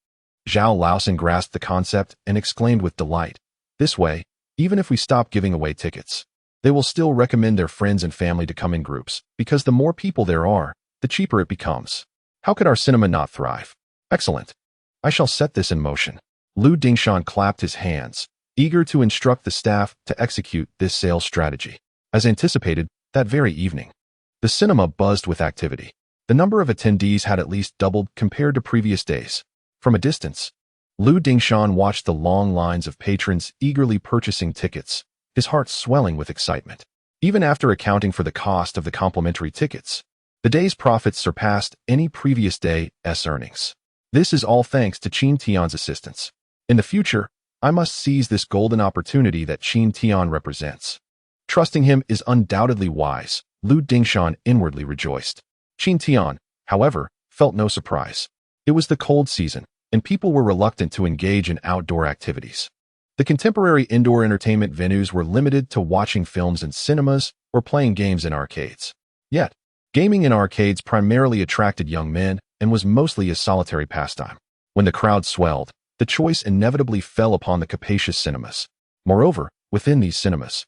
Zhao Laosan grasped the concept and exclaimed with delight. This way, even if we stop giving away tickets, they will still recommend their friends and family to come in groups, because the more people there are, the cheaper it becomes. How could our cinema not thrive? Excellent. I shall set this in motion. Lu Dingshan clapped his hands, eager to instruct the staff to execute this sales strategy. As anticipated, that very evening, the cinema buzzed with activity. The number of attendees had at least doubled compared to previous days. From a distance, Lu Dingshan watched the long lines of patrons eagerly purchasing tickets, his heart swelling with excitement. Even after accounting for the cost of the complimentary tickets, the day's profits surpassed any previous day's earnings. This is all thanks to Qin Tian's assistance. In the future, I must seize this golden opportunity that Qin Tian represents. Trusting him is undoubtedly wise, Lu Dingshan inwardly rejoiced. Qin Tian, however, felt no surprise. It was the cold season, and people were reluctant to engage in outdoor activities. The contemporary indoor entertainment venues were limited to watching films in cinemas or playing games in arcades. Yet, gaming in arcades primarily attracted young men and was mostly a solitary pastime. When the crowd swelled, the choice inevitably fell upon the capacious cinemas. Moreover, within these cinemas,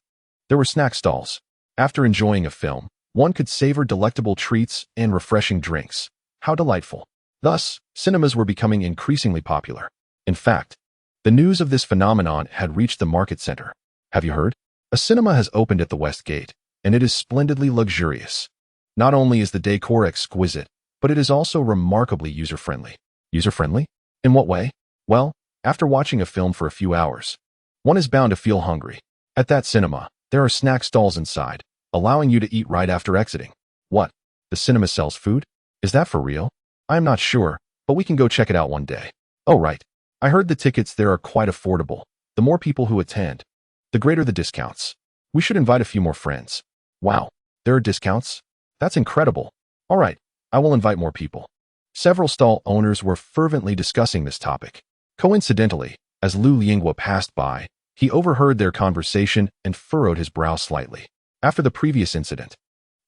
there were snack stalls. After enjoying a film, one could savor delectable treats and refreshing drinks. How delightful! Thus, cinemas were becoming increasingly popular. In fact, the news of this phenomenon had reached the market center. Have you heard? A cinema has opened at the West Gate, and it is splendidly luxurious. Not only is the decor exquisite, but it is also remarkably user-friendly. User-friendly? In what way? Well, after watching a film for a few hours, one is bound to feel hungry. At that cinema, there are snack stalls inside, allowing you to eat right after exiting. What? The cinema sells food? Is that for real? I am not sure, but we can go check it out one day. Oh right. I heard the tickets there are quite affordable. The more people who attend, the greater the discounts. We should invite a few more friends. Wow, there are discounts? That's incredible. All right, I will invite more people. Several stall owners were fervently discussing this topic. Coincidentally, as Lu Yingguo passed by, he overheard their conversation and furrowed his brow slightly. After the previous incident,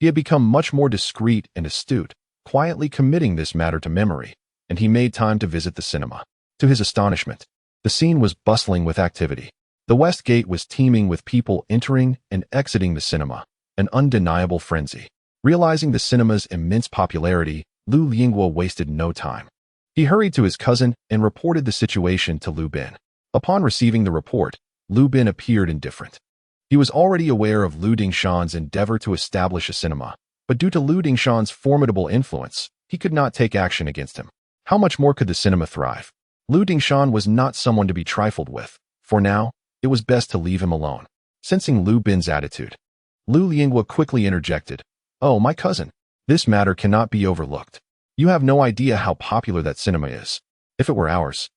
he had become much more discreet and astute, quietly committing this matter to memory, and he made time to visit the cinema. To his astonishment, the scene was bustling with activity. The West Gate was teeming with people entering and exiting the cinema, an undeniable frenzy. Realizing the cinema's immense popularity, Lu Yingguo wasted no time. He hurried to his cousin and reported the situation to Lu Bin. Upon receiving the report, Lu Bin appeared indifferent. He was already aware of Lu Dingshan's endeavor to establish a cinema, but due to Lu Dingshan's formidable influence, he could not take action against him. How much more could the cinema thrive? Lu Dingshan was not someone to be trifled with. For now, it was best to leave him alone. Sensing Lu Bin's attitude, Lu Yingguo quickly interjected, "Oh, my cousin, this matter cannot be overlooked. You have no idea how popular that cinema is. If it were ours,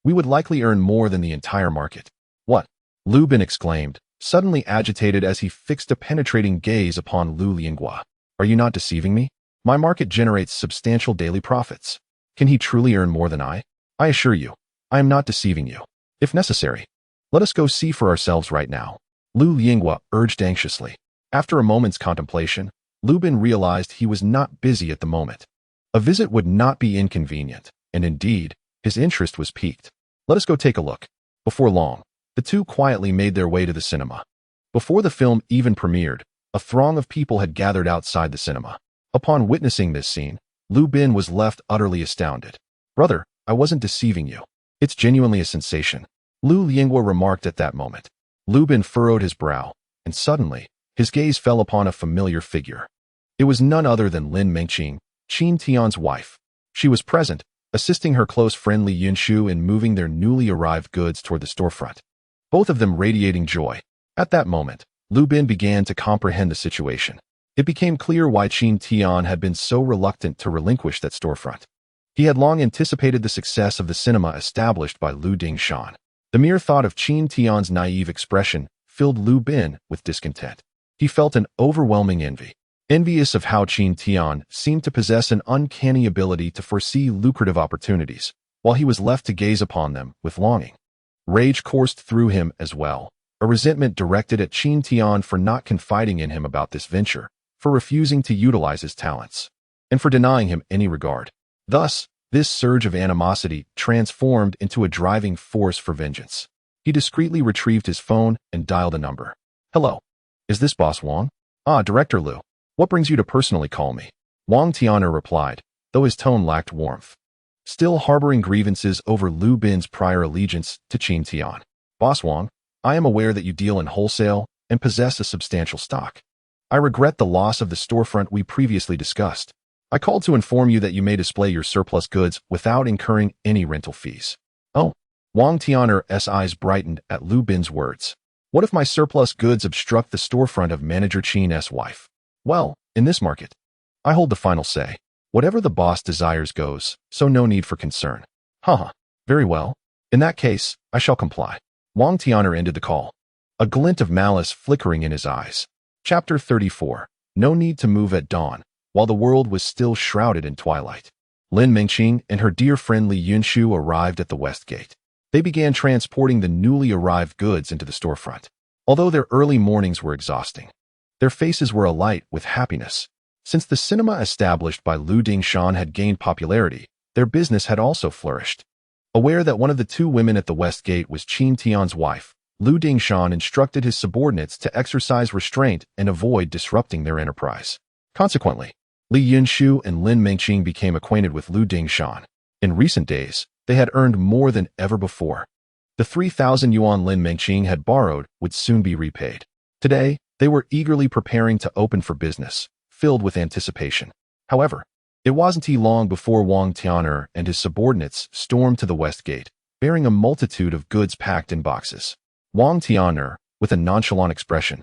we would likely earn more than the entire market." "What?" Lu Bin exclaimed, suddenly agitated as he fixed a penetrating gaze upon Lu Yingguo. "Are you not deceiving me? My market generates substantial daily profits. Can he truly earn more than I? I assure you, I am not deceiving you. If necessary, let us go see for ourselves right now," Lu Yingguo urged anxiously. After a moment's contemplation, Lu Bin realized he was not busy at the moment. A visit would not be inconvenient, and indeed, his interest was piqued. "Let us go take a look." Before long, the two quietly made their way to the cinema. Before the film even premiered, a throng of people had gathered outside the cinema. Upon witnessing this scene, Lu Bin was left utterly astounded. "Brother, I wasn't deceiving you. It's genuinely a sensation," Lu Yingguo remarked at that moment. Lu Bin furrowed his brow, and suddenly, his gaze fell upon a familiar figure. It was none other than Lin Mengqing, Qin Tian's wife. She was present, assisting her close friend Li Yunshu in moving their newly arrived goods toward the storefront, both of them radiating joy. At that moment, Lu Bin began to comprehend the situation. It became clear why Qin Tian had been so reluctant to relinquish that storefront. He had long anticipated the success of the cinema established by Lu Dingshan. The mere thought of Qin Tian's naive expression filled Lu Bin with discontent. He felt an overwhelming envy. Envious of how Qin Tian seemed to possess an uncanny ability to foresee lucrative opportunities, while he was left to gaze upon them with longing. Rage coursed through him as well, a resentment directed at Qin Tian for not confiding in him about this venture, for refusing to utilize his talents, and for denying him any regard. Thus, this surge of animosity transformed into a driving force for vengeance. He discreetly retrieved his phone and dialed a number. "Hello. Is this Boss Wang?" "Ah, Director Lu. What brings you to personally call me?" Wang Tian'er replied, though his tone lacked warmth. Still harboring grievances over Lu Bin's prior allegiance to Qin Tian. "Boss Wang, I am aware that you deal in wholesale and possess a substantial stock. I regret the loss of the storefront we previously discussed. I called to inform you that you may display your surplus goods without incurring any rental fees." "Oh." Wang Tian'er's eyes brightened at Lu Bin's words. "What if my surplus goods obstruct the storefront of Manager Qin's wife?" "Well, in this market, I hold the final say. Whatever the boss desires goes, so no need for concern." "Haha, very well. In that case, I shall comply." Wang Tian'er ended the call, a glint of malice flickering in his eyes. Chapter 34. No need to move at dawn, while the world was still shrouded in twilight. Lin Mengqing and her dear friend Li Yunshu arrived at the West Gate. They began transporting the newly arrived goods into the storefront. Although their early mornings were exhausting, their faces were alight with happiness. Since the cinema established by Lu Dingshan had gained popularity, their business had also flourished. Aware that one of the two women at the West Gate was Qin Tian's wife, Lu Dingshan instructed his subordinates to exercise restraint and avoid disrupting their enterprise. Consequently, Li Yunshu and Lin Mengqing became acquainted with Lu Dingshan. In recent days, they had earned more than ever before. The 3,000 yuan Lin Mengqing had borrowed would soon be repaid. Today, they were eagerly preparing to open for business, filled with anticipation. However, it wasn't long before Wang Tianer and his subordinates stormed to the west gate, bearing a multitude of goods packed in boxes. Wang Tianer, with a nonchalant expression,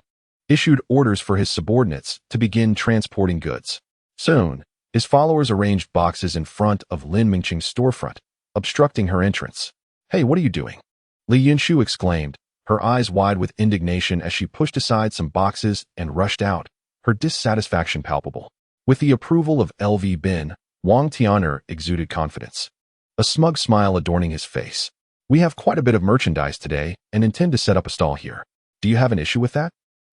issued orders for his subordinates to begin transporting goods. Soon, his followers arranged boxes in front of Lin Mengqing's storefront, obstructing her entrance. "Hey, what are you doing?" Li Yunshu exclaimed, her eyes wide with indignation as she pushed aside some boxes and rushed out, her dissatisfaction palpable. With the approval of LV Bin, Wang Tianer exuded confidence, a smug smile adorning his face. "We have quite a bit of merchandise today and intend to set up a stall here. Do you have an issue with that?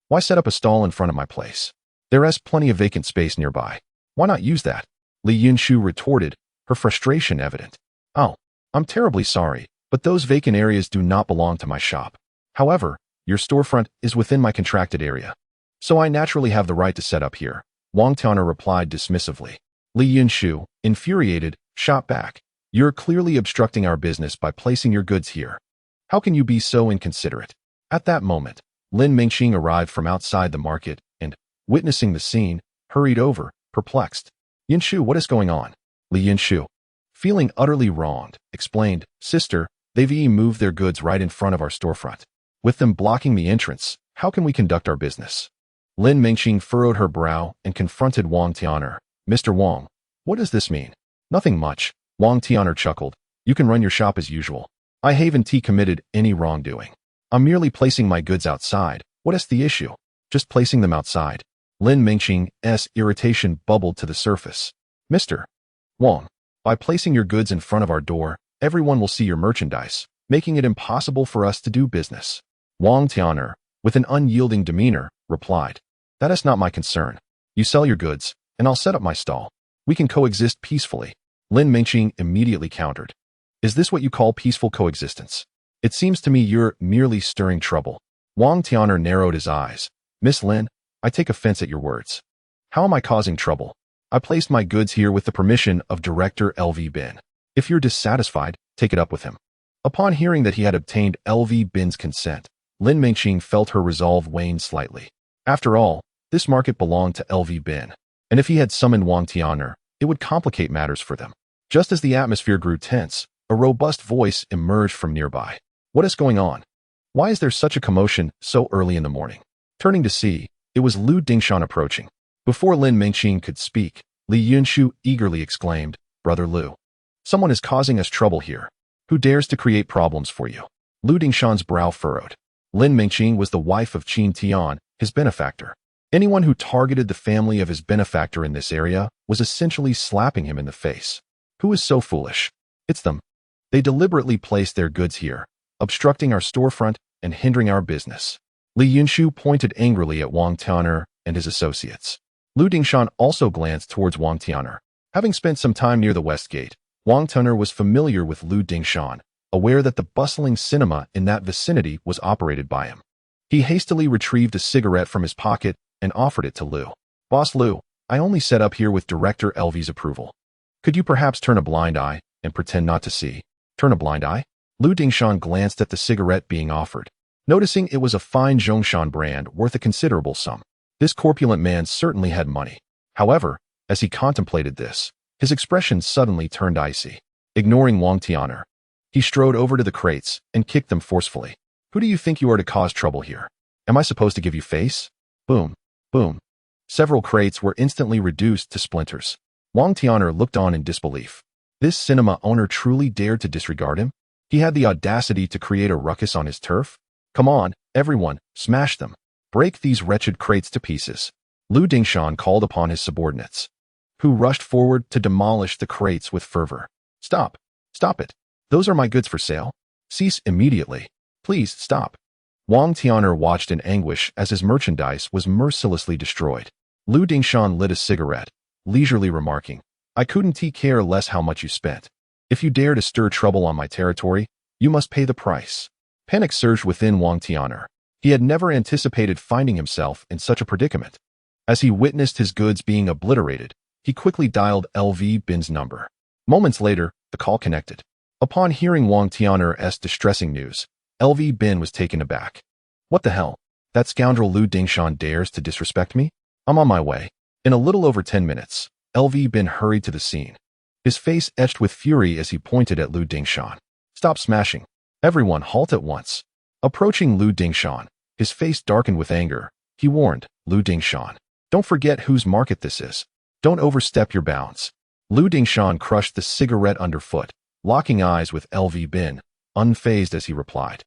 Why set up a stall in front of my place? There is plenty of vacant space nearby. Why not use that?" Li Yunshu retorted, her frustration evident. "Oh, I'm terribly sorry, but those vacant areas do not belong to my shop. However, your storefront is within my contracted area, so I naturally have the right to set up here," Wang Tianer replied dismissively. Li Yunshu, infuriated, shot back. "You're clearly obstructing our business by placing your goods here. How can you be so inconsiderate?" At that moment, Lin Mengqing arrived from outside the market and, witnessing the scene, hurried over, perplexed. "Yunshu, what is going on?" Li Yunshu, feeling utterly wronged, explained, "Sister, they've moved their goods right in front of our storefront. With them blocking the entrance, how can we conduct our business?" Lin Mengqing furrowed her brow and confronted Wang Tianer. "Mr. Wang, what does this mean?" "Nothing much," Wang Tianer chuckled. "You can run your shop as usual. I haven't committed any wrongdoing. I'm merely placing my goods outside. What is the issue? Just placing them outside." Lin Mengqing's irritation bubbled to the surface. "Mr. Wang, by placing your goods in front of our door, everyone will see your merchandise, making it impossible for us to do business." Wang Tianer, with an unyielding demeanor, replied, "That is not my concern. You sell your goods, and I'll set up my stall. We can coexist peacefully." Lin Mengqing immediately countered. "Is this what you call peaceful coexistence? It seems to me you're merely stirring trouble." Wang Tianer narrowed his eyes. "Miss Lin, I take offense at your words. How am I causing trouble? I placed my goods here with the permission of Director LV Bin. If you're dissatisfied, take it up with him." Upon hearing that he had obtained LV Bin's consent, Lin Mengqing felt her resolve wane slightly. After all, this market belonged to LV Bin, and if he had summoned Wang Tianer, it would complicate matters for them. Just as the atmosphere grew tense, a robust voice emerged from nearby. "What is going on? Why is there such a commotion so early in the morning?" Turning to see, it was Lu Dingshan approaching. Before Lin Mengqing could speak, Li Yunshu eagerly exclaimed, "Brother Lu, someone is causing us trouble here. Who dares to create problems for you?" Lu Dingshan's brow furrowed. Lin Mengqing was the wife of Qin Tian, his benefactor. Anyone who targeted the family of his benefactor in this area was essentially slapping him in the face. Who is so foolish? It's them. They deliberately placed their goods here, obstructing our storefront and hindering our business. Li Yunshu pointed angrily at Wang Tianer and his associates. Lu Dingshan also glanced towards Wang Tianer. Having spent some time near the West Gate, Wang Tianer was familiar with Lu Dingshan, aware that the bustling cinema in that vicinity was operated by him. He hastily retrieved a cigarette from his pocket and offered it to Lu. "Boss Lu, I only set up here with Director LV's approval. Could you perhaps turn a blind eye and pretend not to see?" "Turn a blind eye?" Lu Dingshan glanced at the cigarette being offered, noticing it was a fine Zhongshan brand worth a considerable sum. This corpulent man certainly had money. However, as he contemplated this, his expression suddenly turned icy. Ignoring Wang Tianer, he strode over to the crates and kicked them forcefully. "Who do you think you are to cause trouble here? Am I supposed to give you face?" Boom, boom. Several crates were instantly reduced to splinters. Wang Tianer looked on in disbelief. This cinema owner truly dared to disregard him? He had the audacity to create a ruckus on his turf? "Come on, everyone, smash them. Break these wretched crates to pieces." Lu Dingshan called upon his subordinates, who rushed forward to demolish the crates with fervor. "Stop! Stop it! Those are my goods for sale. Cease immediately. Please stop." Wang Tianer watched in anguish as his merchandise was mercilessly destroyed. Lu Dingshan lit a cigarette, leisurely remarking, "I couldn't care less how much you spent. If you dare to stir trouble on my territory, you must pay the price." Panic surged within Wang Tianer. He had never anticipated finding himself in such a predicament. As he witnessed his goods being obliterated, he quickly dialed LV Bin's number. Moments later, the call connected. Upon hearing Wang Tianer's distressing news, LV Bin was taken aback. "What the hell? That scoundrel Lu Dingshan dares to disrespect me? I'm on my way." In a little over 10 minutes, LV Bin hurried to the scene, his face etched with fury as he pointed at Lu Dingshan. Stop smashing. Everyone halt at once. Approaching Lu Dingshan, his face darkened with anger, he warned, Lu Dingshan, don't forget whose market this is. Don't overstep your bounds. Lu Dingshan crushed the cigarette underfoot, locking eyes with LV Bin, unfazed as he replied.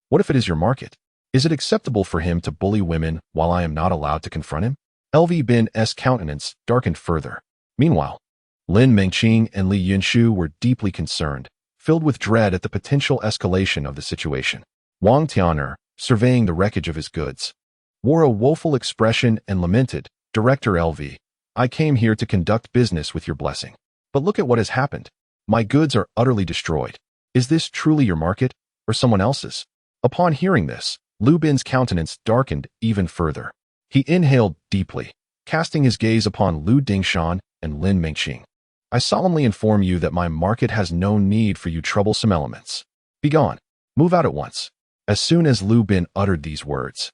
What if it is your market? Is it acceptable for him to bully women while I am not allowed to confront him? LV Bin's countenance darkened further. Meanwhile, Lin Mengqing and Li Yunshu were deeply concerned, filled with dread at the potential escalation of the situation. Wang Tianer, surveying the wreckage of his goods, wore a woeful expression and lamented, Director LV, I came here to conduct business with your blessing. But look at what has happened. My goods are utterly destroyed. Is this truly your market, or someone else's? Upon hearing this, Lu Bin's countenance darkened even further. He inhaled deeply, casting his gaze upon Lu Dingshan and Lin Mengqing. I solemnly inform you that my market has no need for you troublesome elements. Begone. Move out at once. As soon as Lu Bin uttered these words,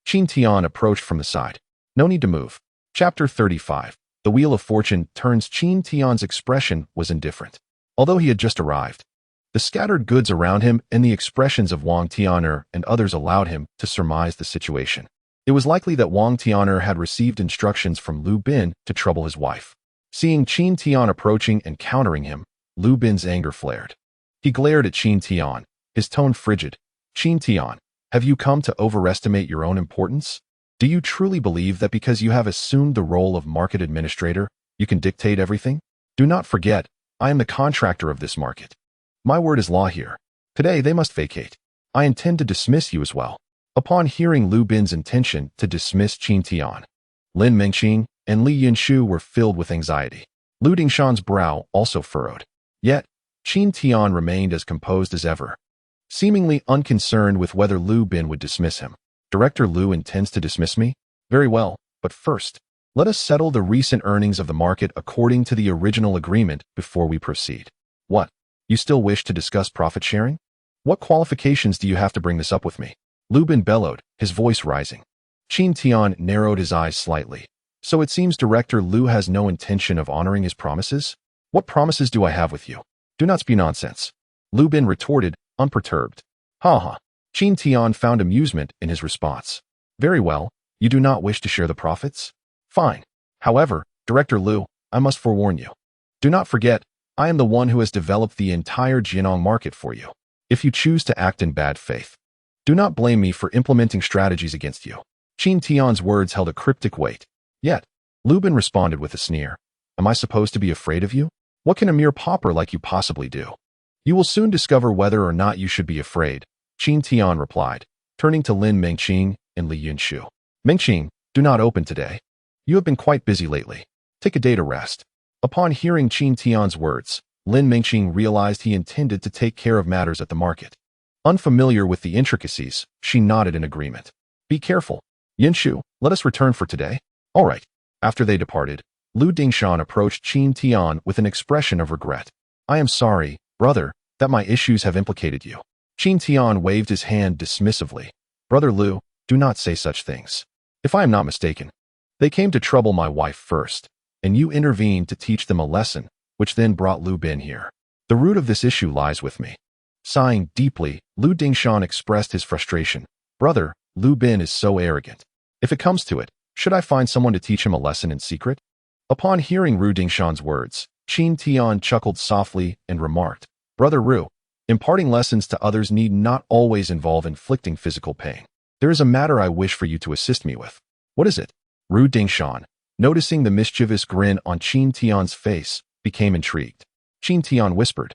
Qin Tian approached from the side. No need to move. Chapter 35. The Wheel of Fortune turns. Qin Tian's expression was indifferent. Although he had just arrived, the scattered goods around him and the expressions of Wang Tianer and others allowed him to surmise the situation. It was likely that Wang Tianer had received instructions from Lu Bin to trouble his wife. Seeing Qin Tian approaching and countering him, Lu Bin's anger flared. He glared at Qin Tian, his tone frigid. Qin Tian, have you come to overestimate your own importance? Do you truly believe that because you have assumed the role of market administrator, you can dictate everything? Do not forget, I am the contractor of this market. My word is law here. Today they must vacate. I intend to dismiss you as well. Upon hearing Lu Bin's intention to dismiss Qin Tian, Lin Mengqing and Li Yunshu were filled with anxiety. Lu Dingshan's brow also furrowed. Yet, Qin Tian remained as composed as ever, seemingly unconcerned with whether Lu Bin would dismiss him. Director Lu intends to dismiss me? Very well, but first, let us settle the recent earnings of the market according to the original agreement before we proceed. What? You still wish to discuss profit sharing? What qualifications do you have to bring this up with me? Lu Bin bellowed, his voice rising. Qin Tian narrowed his eyes slightly. So it seems Director Lu has no intention of honoring his promises? What promises do I have with you? Do not spew nonsense. Lu Bin retorted, unperturbed. Ha ha. Qin Tian found amusement in his response. Very well, you do not wish to share the profits? Fine. However, Director Lu, I must forewarn you. Do not forget, I am the one who has developed the entire Jianong market for you. If you choose to act in bad faith, do not blame me for implementing strategies against you. Qin Tian's words held a cryptic weight. Yet, Lu Bin responded with a sneer. Am I supposed to be afraid of you? What can a mere pauper like you possibly do? You will soon discover whether or not you should be afraid, Qin Tian replied, turning to Lin Mengqing and Li Yunshu. Mengqing, do not open today. You have been quite busy lately. Take a day to rest. Upon hearing Qin Tian's words, Lin Mengqing realized he intended to take care of matters at the market. Unfamiliar with the intricacies, she nodded in agreement. Be careful. Yunshu, let us return for today. All right. After they departed, Lu Dingshan approached Qin Tian with an expression of regret. I am sorry, brother, that my issues have implicated you. Qin Tian waved his hand dismissively. Brother Lu, do not say such things. If I am not mistaken, they came to trouble my wife first, and you intervened to teach them a lesson, which then brought Lu Bin here. The root of this issue lies with me. Sighing deeply, Lu Dingshan expressed his frustration. Brother, Lu Bin is so arrogant. If it comes to it, should I find someone to teach him a lesson in secret? Upon hearing Lu Dingshan's words, Qin Tian chuckled softly and remarked, Brother Ru, imparting lessons to others need not always involve inflicting physical pain. There is a matter I wish for you to assist me with. What is it? Lu Dingshan, noticing the mischievous grin on Qin Tian's face, became intrigued. Qin Tian whispered,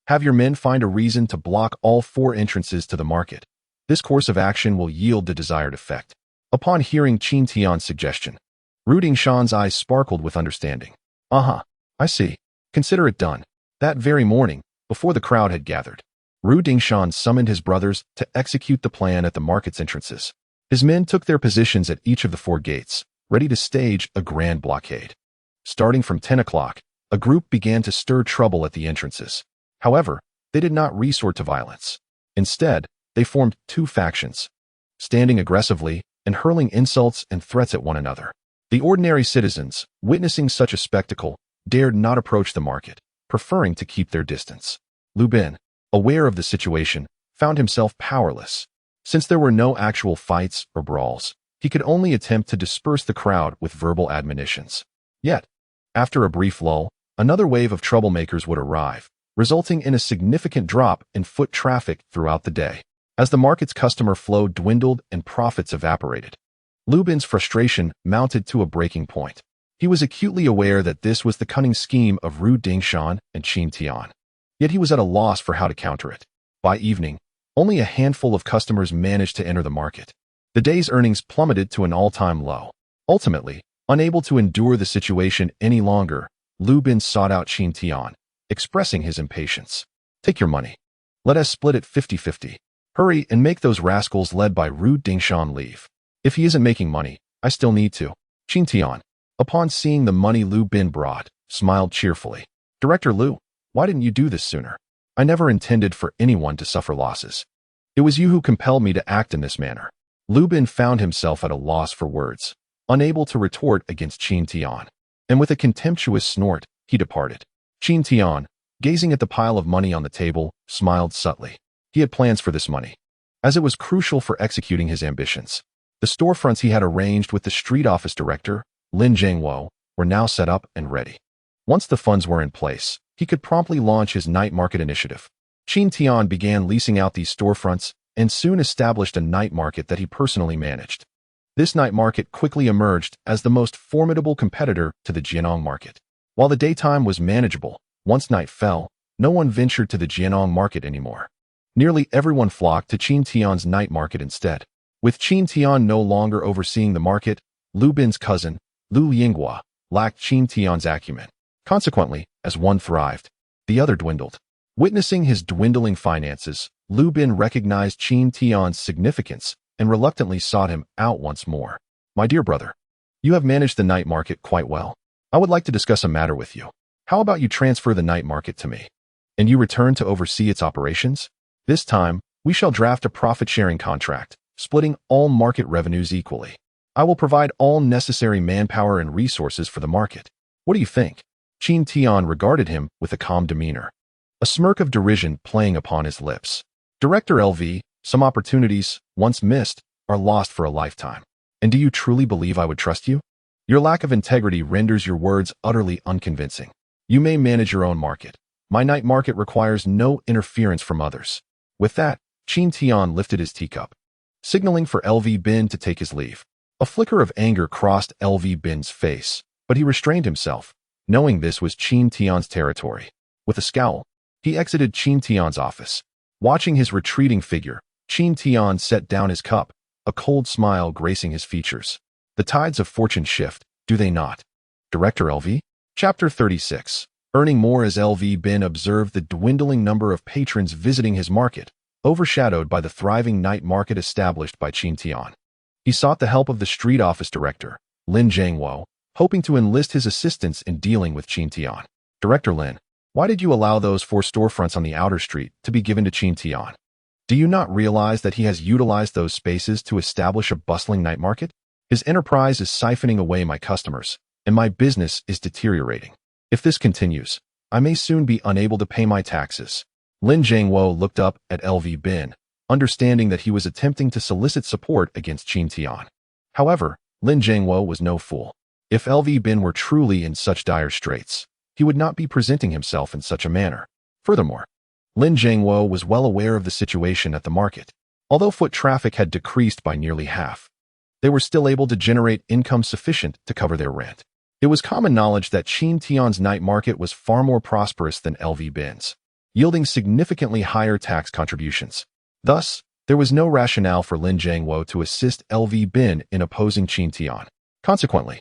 have your men find a reason to block all 4 entrances to the market. This course of action will yield the desired effect. Upon hearing Qin Tian's suggestion, Lu Dingshan's eyes sparkled with understanding. I see. Consider it done. That very morning, before the crowd had gathered, Lu Dingshan summoned his brothers to execute the plan at the market's entrances. His men took their positions at each of the 4 gates, ready to stage a grand blockade. Starting from 10 o'clock, a group began to stir trouble at the entrances. However, they did not resort to violence. Instead, they formed 2 factions, standing aggressively and hurling insults and threats at one another. The ordinary citizens, witnessing such a spectacle, dared not approach the market, preferring to keep their distance. Lu Bin, aware of the situation, found himself powerless. Since there were no actual fights or brawls, he could only attempt to disperse the crowd with verbal admonitions. Yet, after a brief lull, another wave of troublemakers would arrive, resulting in a significant drop in foot traffic throughout the day. As the market's customer flow dwindled and profits evaporated, Lu Bin's frustration mounted to a breaking point. He was acutely aware that this was the cunning scheme of Ru Dingshan and Qin Tian. Yet he was at a loss for how to counter it. By evening, only a handful of customers managed to enter the market. The day's earnings plummeted to an all-time low. Ultimately, unable to endure the situation any longer, Lu Bin sought out Qin Tian, expressing his impatience. "Take your money. Let us split it 50-50. Hurry and make those rascals led by Ru Dingshan leave. If he isn't making money, I still need to." Qin Tian, upon seeing the money Lu Bin brought, smiled cheerfully. "Director Lu, why didn't you do this sooner? I never intended for anyone to suffer losses. It was you who compelled me to act in this manner." Lu Bin found himself at a loss for words, unable to retort against Qin Tian, and with a contemptuous snort, he departed. Qin Tian, gazing at the pile of money on the table, smiled subtly. He had plans for this money, as it was crucial for executing his ambitions. The storefronts he had arranged with the street office director, Lin Mengqing, were now set up and ready. Once the funds were in place, he could promptly launch his night market initiative. Qin Tian began leasing out these storefronts and soon established a night market that he personally managed. This night market quickly emerged as the most formidable competitor to the Jianong market. While the daytime was manageable, once night fell, no one ventured to the Jianong market anymore. Nearly everyone flocked to Qin Tian's night market instead. With Qin Tian no longer overseeing the market, Lu Bin's cousin, Lu Yinghua, lacked Qin Tian's acumen. Consequently, as one thrived, the other dwindled. Witnessing his dwindling finances, Lu Bin recognized Qin Tian's significance and reluctantly sought him out once more. "My dear brother, you have managed the night market quite well. I would like to discuss a matter with you. How about you transfer the night market to me, and you return to oversee its operations? This time, we shall draft a profit-sharing contract, splitting all market revenues equally. I will provide all necessary manpower and resources for the market. What do you think?" Qin Tian regarded him with a calm demeanor, a smirk of derision playing upon his lips. "Director LV, some opportunities, once missed, are lost for a lifetime. And do you truly believe I would trust you? Your lack of integrity renders your words utterly unconvincing. You may manage your own market. My night market requires no interference from others." With that, Qin Tian lifted his teacup, signaling for LV Bin to take his leave. A flicker of anger crossed LV Bin's face, but he restrained himself, knowing this was Qin Tian's territory. With a scowl, he exited Qin Tian's office. Watching his retreating figure, Qin Tian set down his cup, a cold smile gracing his features. The tides of fortune shift, do they not? Director LV? Chapter 36. Earning more as LV Bin observed the dwindling number of patrons visiting his market, overshadowed by the thriving night market established by Qin Tian. He sought the help of the street office director, Lin Mengqing, hoping to enlist his assistance in dealing with Qin Tian. "Director Lin, why did you allow those 4 storefronts on the outer street to be given to Qin Tian? Do you not realize that he has utilized those spaces to establish a bustling night market? His enterprise is siphoning away my customers, and my business is deteriorating. If this continues, I may soon be unable to pay my taxes." Lin Mengqing looked up at LV Bin, understanding that he was attempting to solicit support against Qin Tian. However, Lin Mengqing was no fool. If LV Bin were truly in such dire straits, he would not be presenting himself in such a manner. Furthermore, Lin Mengqing was well aware of the situation at the market. Although foot traffic had decreased by nearly half, they were still able to generate income sufficient to cover their rent. It was common knowledge that Qin Tian's night market was far more prosperous than LV Bin's, yielding significantly higher tax contributions. Thus, there was no rationale for Lin Mengqing to assist LV Bin in opposing Qin Tian. Consequently,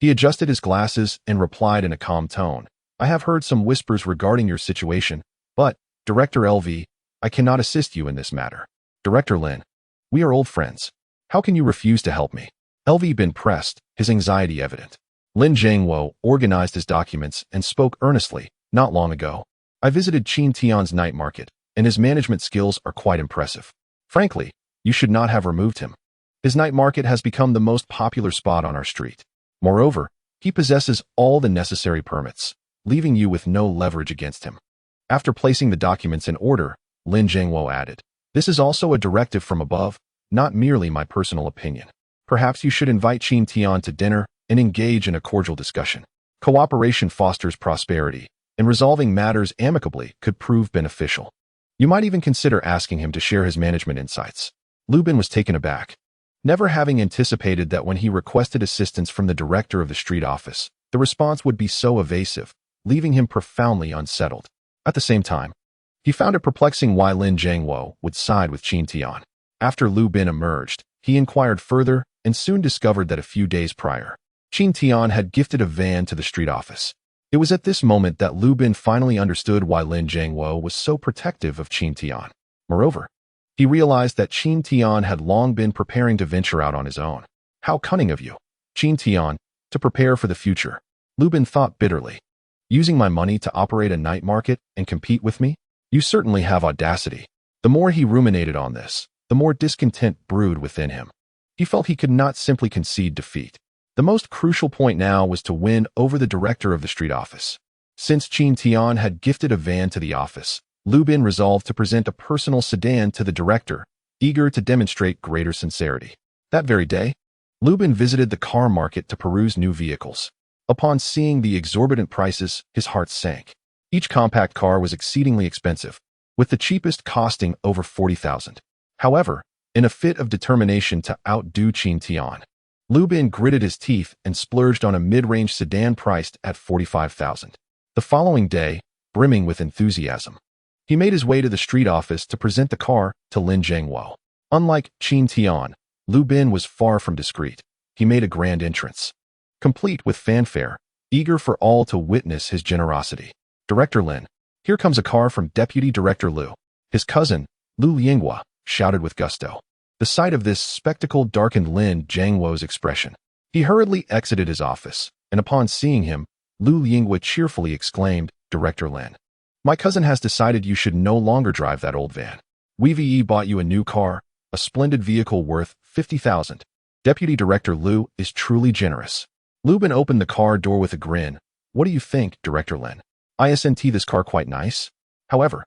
he adjusted his glasses and replied in a calm tone, "I have heard some whispers regarding your situation, but, Director LV, I cannot assist you in this matter. Director Lin, we are old friends. How can you refuse to help me?" LV Bin pressed, his anxiety evident. Lin Mengqing organized his documents and spoke earnestly. "Not long ago, I visited Qin Tian's night market, and his management skills are quite impressive. Frankly, you should not have removed him. His night market has become the most popular spot on our street. Moreover, he possesses all the necessary permits, leaving you with no leverage against him. After placing the documents in order, Lin Mengqing added, "This is also a directive from above, not merely my personal opinion. Perhaps you should invite Qin Tian to dinner and engage in a cordial discussion. Cooperation fosters prosperity, and resolving matters amicably could prove beneficial. You might even consider asking him to share his management insights." Lu Bin was taken aback, never having anticipated that when he requested assistance from the director of the street office, the response would be so evasive, leaving him profoundly unsettled. At the same time, he found it perplexing why Lin Mengqing would side with Qin Tian. After Lu Bin emerged, he inquired further and soon discovered that a few days prior, Qin Tian had gifted a van to the street office. It was at this moment that Lu Bin finally understood why Lin Mengqing was so protective of Qin Tian. Moreover, he realized that Qin Tian had long been preparing to venture out on his own. How cunning of you, Qin Tian, to prepare for the future, Lu Bin thought bitterly. Using my money to operate a night market and compete with me? You certainly have audacity. The more he ruminated on this, the more discontent brewed within him. He felt he could not simply concede defeat. The most crucial point now was to win over the director of the street office. Since Qin Tian had gifted a van to the office, Lu Bin resolved to present a personal sedan to the director, eager to demonstrate greater sincerity. That very day, Lu Bin visited the car market to peruse new vehicles. Upon seeing the exorbitant prices, his heart sank. Each compact car was exceedingly expensive, with the cheapest costing over 40,000. However, in a fit of determination to outdo Qin Tian, Lu Bin gritted his teeth and splurged on a mid-range sedan priced at 45,000. The following day, brimming with enthusiasm, he made his way to the street office to present the car to Lin Mengqing. Unlike Qin Tian, Lu Bin was far from discreet. He made a grand entrance, complete with fanfare, eager for all to witness his generosity. "Director Lin, here comes a car from Deputy Director Lu." His cousin, Lu Yinghua, shouted with gusto. The sight of this spectacle darkened Lin Mengqing's expression. He hurriedly exited his office, and upon seeing him, Lu Yinghua cheerfully exclaimed, "Director Lin, my cousin has decided you should no longer drive that old van. We've bought you a new car, a splendid vehicle worth 50,000. Deputy Director Lu is truly generous." Lu Bin opened the car door with a grin. "What do you think, Director Lin? Isn't this car quite nice?" However,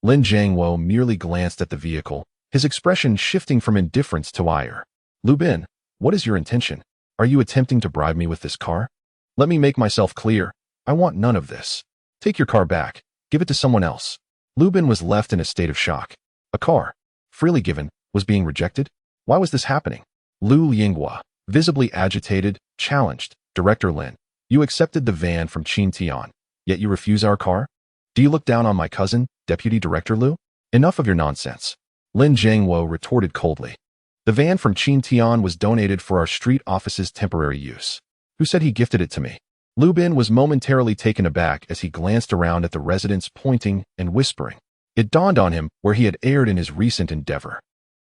Lin Mengqing merely glanced at the vehicle, his expression shifting from indifference to ire. "Lu Bin, what is your intention? Are you attempting to bribe me with this car? Let me make myself clear. I want none of this. Take your car back. Give it to someone else." Lu Bin was left in a state of shock. A car, freely given, was being rejected? Why was this happening? Lu Yinghua, visibly agitated, challenged, "Director Lin, you accepted the van from Qin Tian, yet you refuse our car? Do you look down on my cousin, Deputy Director Lu? Enough of your nonsense." Lin Mengqing retorted coldly. "The van from Qin Tian was donated for our street office's temporary use. Who said he gifted it to me?" Lu Bin was momentarily taken aback as he glanced around at the residents, pointing and whispering. It dawned on him where he had erred in his recent endeavor.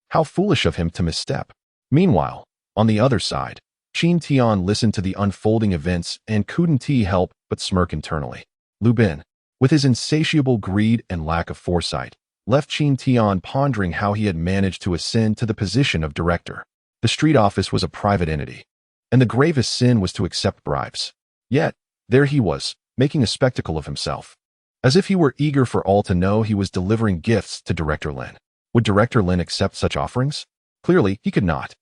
How foolish of him to misstep. Meanwhile, on the other side, Qin Tian listened to the unfolding events and couldn't help but smirk internally. Lu Bin, with his insatiable greed and lack of foresight, left Qin Tian pondering how he had managed to ascend to the position of director. The street office was a private entity, and the gravest sin was to accept bribes. Yet, there he was, making a spectacle of himself. As if he were eager for all to know he was delivering gifts to Director Lin. Would Director Lin accept such offerings? Clearly, he could not.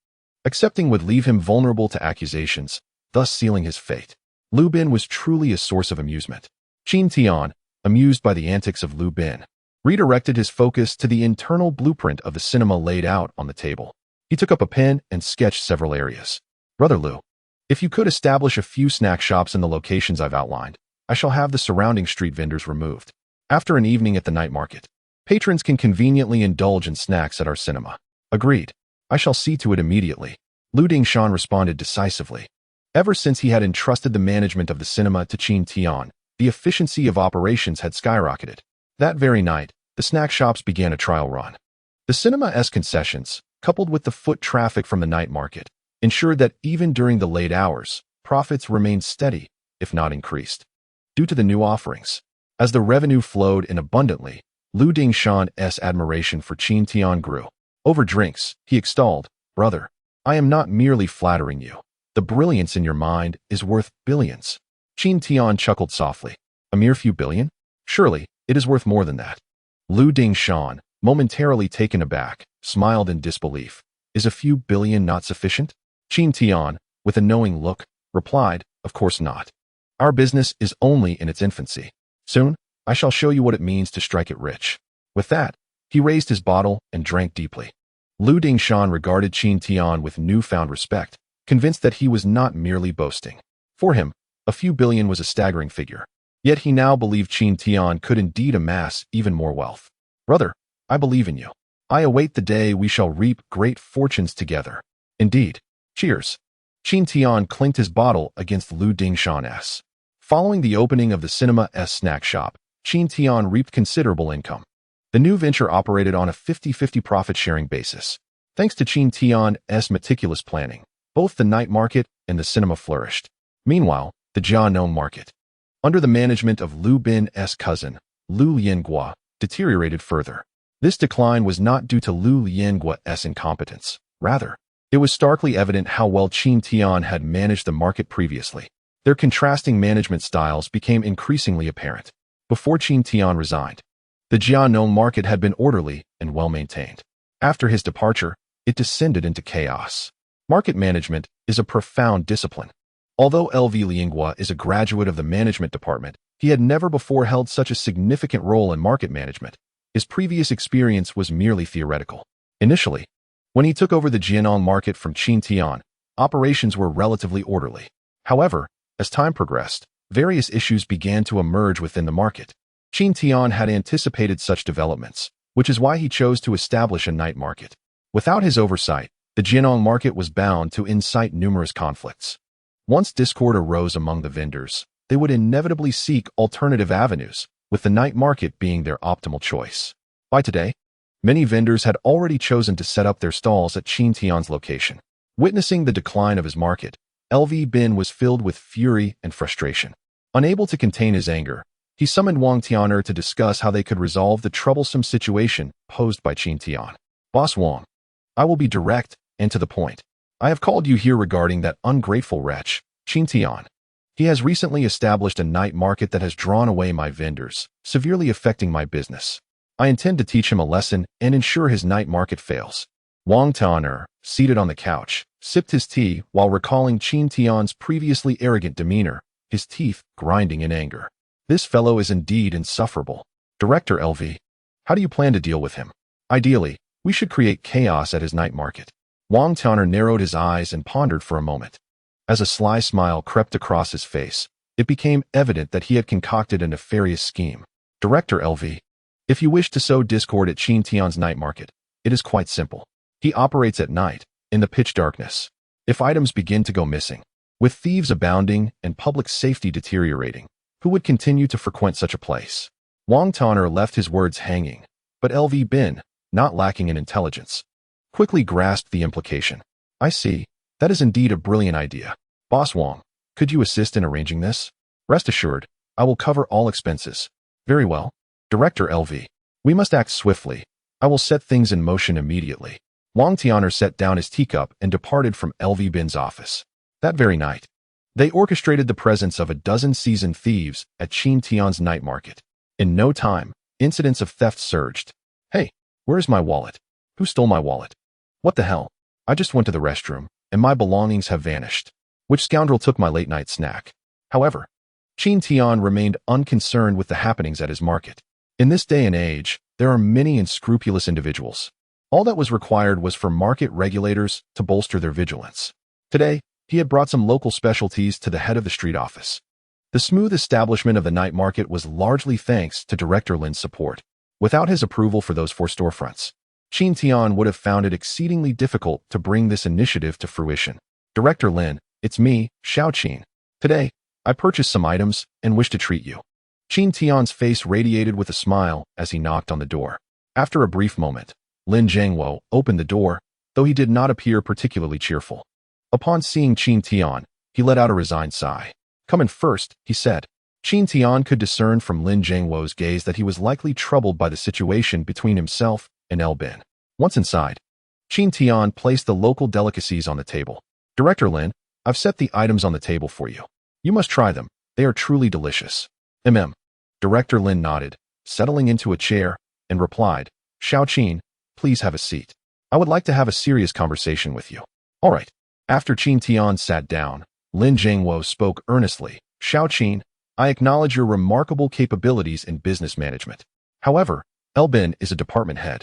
Accepting would leave him vulnerable to accusations, thus sealing his fate. Lu Bin was truly a source of amusement. Qin Tian, amused by the antics of Lu Bin, redirected his focus to the internal blueprint of the cinema laid out on the table. He took up a pen and sketched several areas. "Brother Lu, if you could establish a few snack shops in the locations I've outlined, I shall have the surrounding street vendors removed. After an evening at the night market, patrons can conveniently indulge in snacks at our cinema." "Agreed. I shall see to it immediately," Lu Dingshan responded decisively. Ever since he had entrusted the management of the cinema to Qin Tian, the efficiency of operations had skyrocketed. That very night, the snack shops began a trial run. The cinema's concessions, coupled with the foot traffic from the night market, ensured that even during the late hours, profits remained steady, if not increased. Due to the new offerings, as the revenue flowed in abundantly, Lu Dingshan's admiration for Qin Tian grew. Over drinks, he extolled, "Brother, I am not merely flattering you. The brilliance in your mind is worth billions. Qin Tian chuckled softly. A mere few billion? Surely, it is worth more than that. Lu Dingshan, momentarily taken aback, smiled in disbelief. Is a few billion not sufficient? Qin Tian, with a knowing look, replied, of course not. Our business is only in its infancy. Soon, I shall show you what it means to strike it rich. With that, he raised his bottle and drank deeply. Lu Dingshan regarded Qin Tian with newfound respect, convinced that he was not merely boasting. For him, a few billion was a staggering figure. Yet he now believed Qin Tian could indeed amass even more wealth. Brother, I believe in you. I await the day we shall reap great fortunes together. Indeed. Cheers. Qin Tian clinked his bottle against Lu Dingshan's. Following the opening of the Cinema-S snack shop, Qin Tian reaped considerable income. The new venture operated on a 50-50 profit-sharing basis. Thanks to Qin Tian's meticulous planning, both the night market and the cinema flourished. Meanwhile, the Jianong market, under the management of Lu Bin's cousin, Lu Liangua, deteriorated further. This decline was not due to Lu Liangua's incompetence. Rather, it was starkly evident how well Qin Tian had managed the market previously. Their contrasting management styles became increasingly apparent. Before Qin Tian resigned, the Jianong market had been orderly and well-maintained. After his departure, it descended into chaos. Market management is a profound discipline. Although L.V. Liangua is a graduate of the management department, he had never before held such a significant role in market management. His previous experience was merely theoretical. Initially, when he took over the Jianong market from Qin Tian, operations were relatively orderly. However, as time progressed, various issues began to emerge within the market. Qin Tian had anticipated such developments, which is why he chose to establish a night market. Without his oversight, the Jianong market was bound to incite numerous conflicts. Once discord arose among the vendors, they would inevitably seek alternative avenues, with the night market being their optimal choice. By today, many vendors had already chosen to set up their stalls at Qin Tian's location. Witnessing the decline of his market, L.V. Bin was filled with fury and frustration. Unable to contain his anger, he summoned Wang Tianer to discuss how they could resolve the troublesome situation posed by Qin Tian. Boss Wang, I will be direct and to the point. I have called you here regarding that ungrateful wretch, Qin Tian. He has recently established a night market that has drawn away my vendors, severely affecting my business. I intend to teach him a lesson and ensure his night market fails. Wang Tianer, seated on the couch, sipped his tea while recalling Qin Tian's previously arrogant demeanor, his teeth grinding in anger. This fellow is indeed insufferable. Director L.V., how do you plan to deal with him? Ideally, we should create chaos at his night market. Wang Tianer narrowed his eyes and pondered for a moment. As a sly smile crept across his face, it became evident that he had concocted a nefarious scheme. Director L.V., if you wish to sow discord at Qin Tian's night market, it is quite simple. He operates at night, in the pitch darkness. If items begin to go missing, with thieves abounding and public safety deteriorating, who would continue to frequent such a place? Wang Tianer left his words hanging, but L.V. Bin, not lacking in intelligence, quickly grasped the implication. I see. That is indeed a brilliant idea. Boss Wang, could you assist in arranging this? Rest assured, I will cover all expenses. Very well. Director L.V., we must act swiftly. I will set things in motion immediately. Wang Tianer set down his teacup and departed from L.V. Bin's office. That very night, they orchestrated the presence of a dozen seasoned thieves at Qin Tian's night market. In no time, incidents of theft surged. Hey, where's my wallet? Who stole my wallet? What the hell? I just went to the restroom, and my belongings have vanished. Which scoundrel took my late-night snack? However, Qin Tian remained unconcerned with the happenings at his market. In this day and age, there are many unscrupulous individuals. All that was required was for market regulators to bolster their vigilance. Today, he had brought some local specialties to the head of the street office. The smooth establishment of the night market was largely thanks to Director Lin's support. Without his approval for those 4 storefronts, Qin Tian would have found it exceedingly difficult to bring this initiative to fruition. Director Lin, it's me, Xiao Qin. Today, I purchased some items and wish to treat you. Qin Tian's face radiated with a smile as he knocked on the door. After a brief moment, Lin Zhengwo opened the door, though he did not appear particularly cheerful. Upon seeing Qin Tian, he let out a resigned sigh. Come in first, he said. Qin Tian could discern from Lin Zhengwo's gaze that he was likely troubled by the situation between himself and L. Bin. Once inside, Qin Tian placed the local delicacies on the table. Director Lin, I've set the items on the table for you. You must try them. They are truly delicious. Director Lin nodded, settling into a chair, and replied, Xiao Qin, please have a seat. I would like to have a serious conversation with you. All right. After Qin Tian sat down, Lin Mengqing spoke earnestly. Xiao Qin, I acknowledge your remarkable capabilities in business management. However, Elbin is a department head.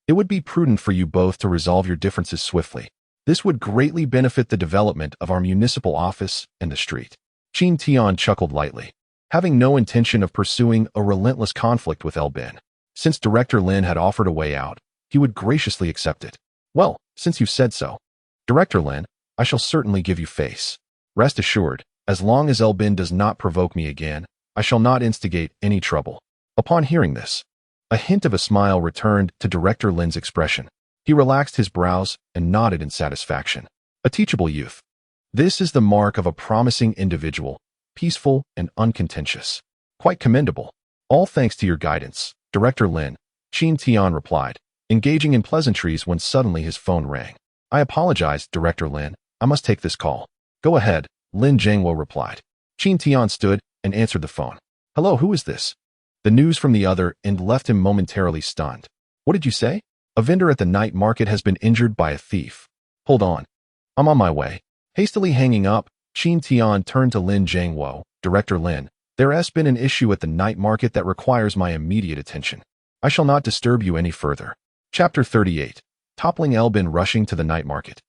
It would be prudent for you both to resolve your differences swiftly. This would greatly benefit the development of our municipal office and the street. Qin Tian chuckled lightly, having no intention of pursuing a relentless conflict with Elbin. Since Director Lin had offered a way out, he would graciously accept it. Well, since you've said so, Director Lin, I shall certainly give you face. Rest assured, as long as Elbin does not provoke me again, I shall not instigate any trouble. Upon hearing this, a hint of a smile returned to Director Lin's expression. He relaxed his brows and nodded in satisfaction. A teachable youth. This is the mark of a promising individual, peaceful and uncontentious. Quite commendable. All thanks to your guidance, Director Lin, Qin Tian replied, engaging in pleasantries when suddenly his phone rang. I apologize, Director Lin. I must take this call. Go ahead, Lin Mengqing replied. Qin Tian stood and answered the phone. Hello, who is this? The news from the other end left him momentarily stunned. What did you say? A vendor at the night market has been injured by a thief. Hold on. I'm on my way. Hastily hanging up, Qin Tian turned to Lin Mengqing. Director Lin, there has been an issue at the night market that requires my immediate attention. I shall not disturb you any further. Chapter 38. Toppling Elbin rushing to the night market.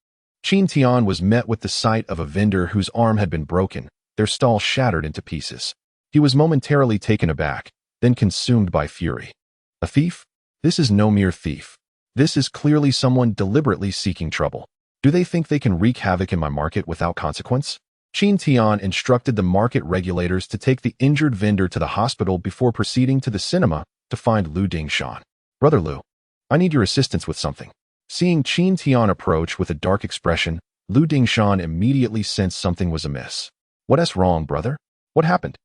Qin Tian was met with the sight of a vendor whose arm had been broken, their stall shattered into pieces. He was momentarily taken aback, then consumed by fury. A thief? This is no mere thief. This is clearly someone deliberately seeking trouble. Do they think they can wreak havoc in my market without consequence? Qin Tian instructed the market regulators to take the injured vendor to the hospital before proceeding to the cinema to find Lu Dingshan. Brother Lu, I need your assistance with something. Seeing Qin Tian approach with a dark expression, Lu Dingshan immediately sensed something was amiss. What's wrong, brother? What happened?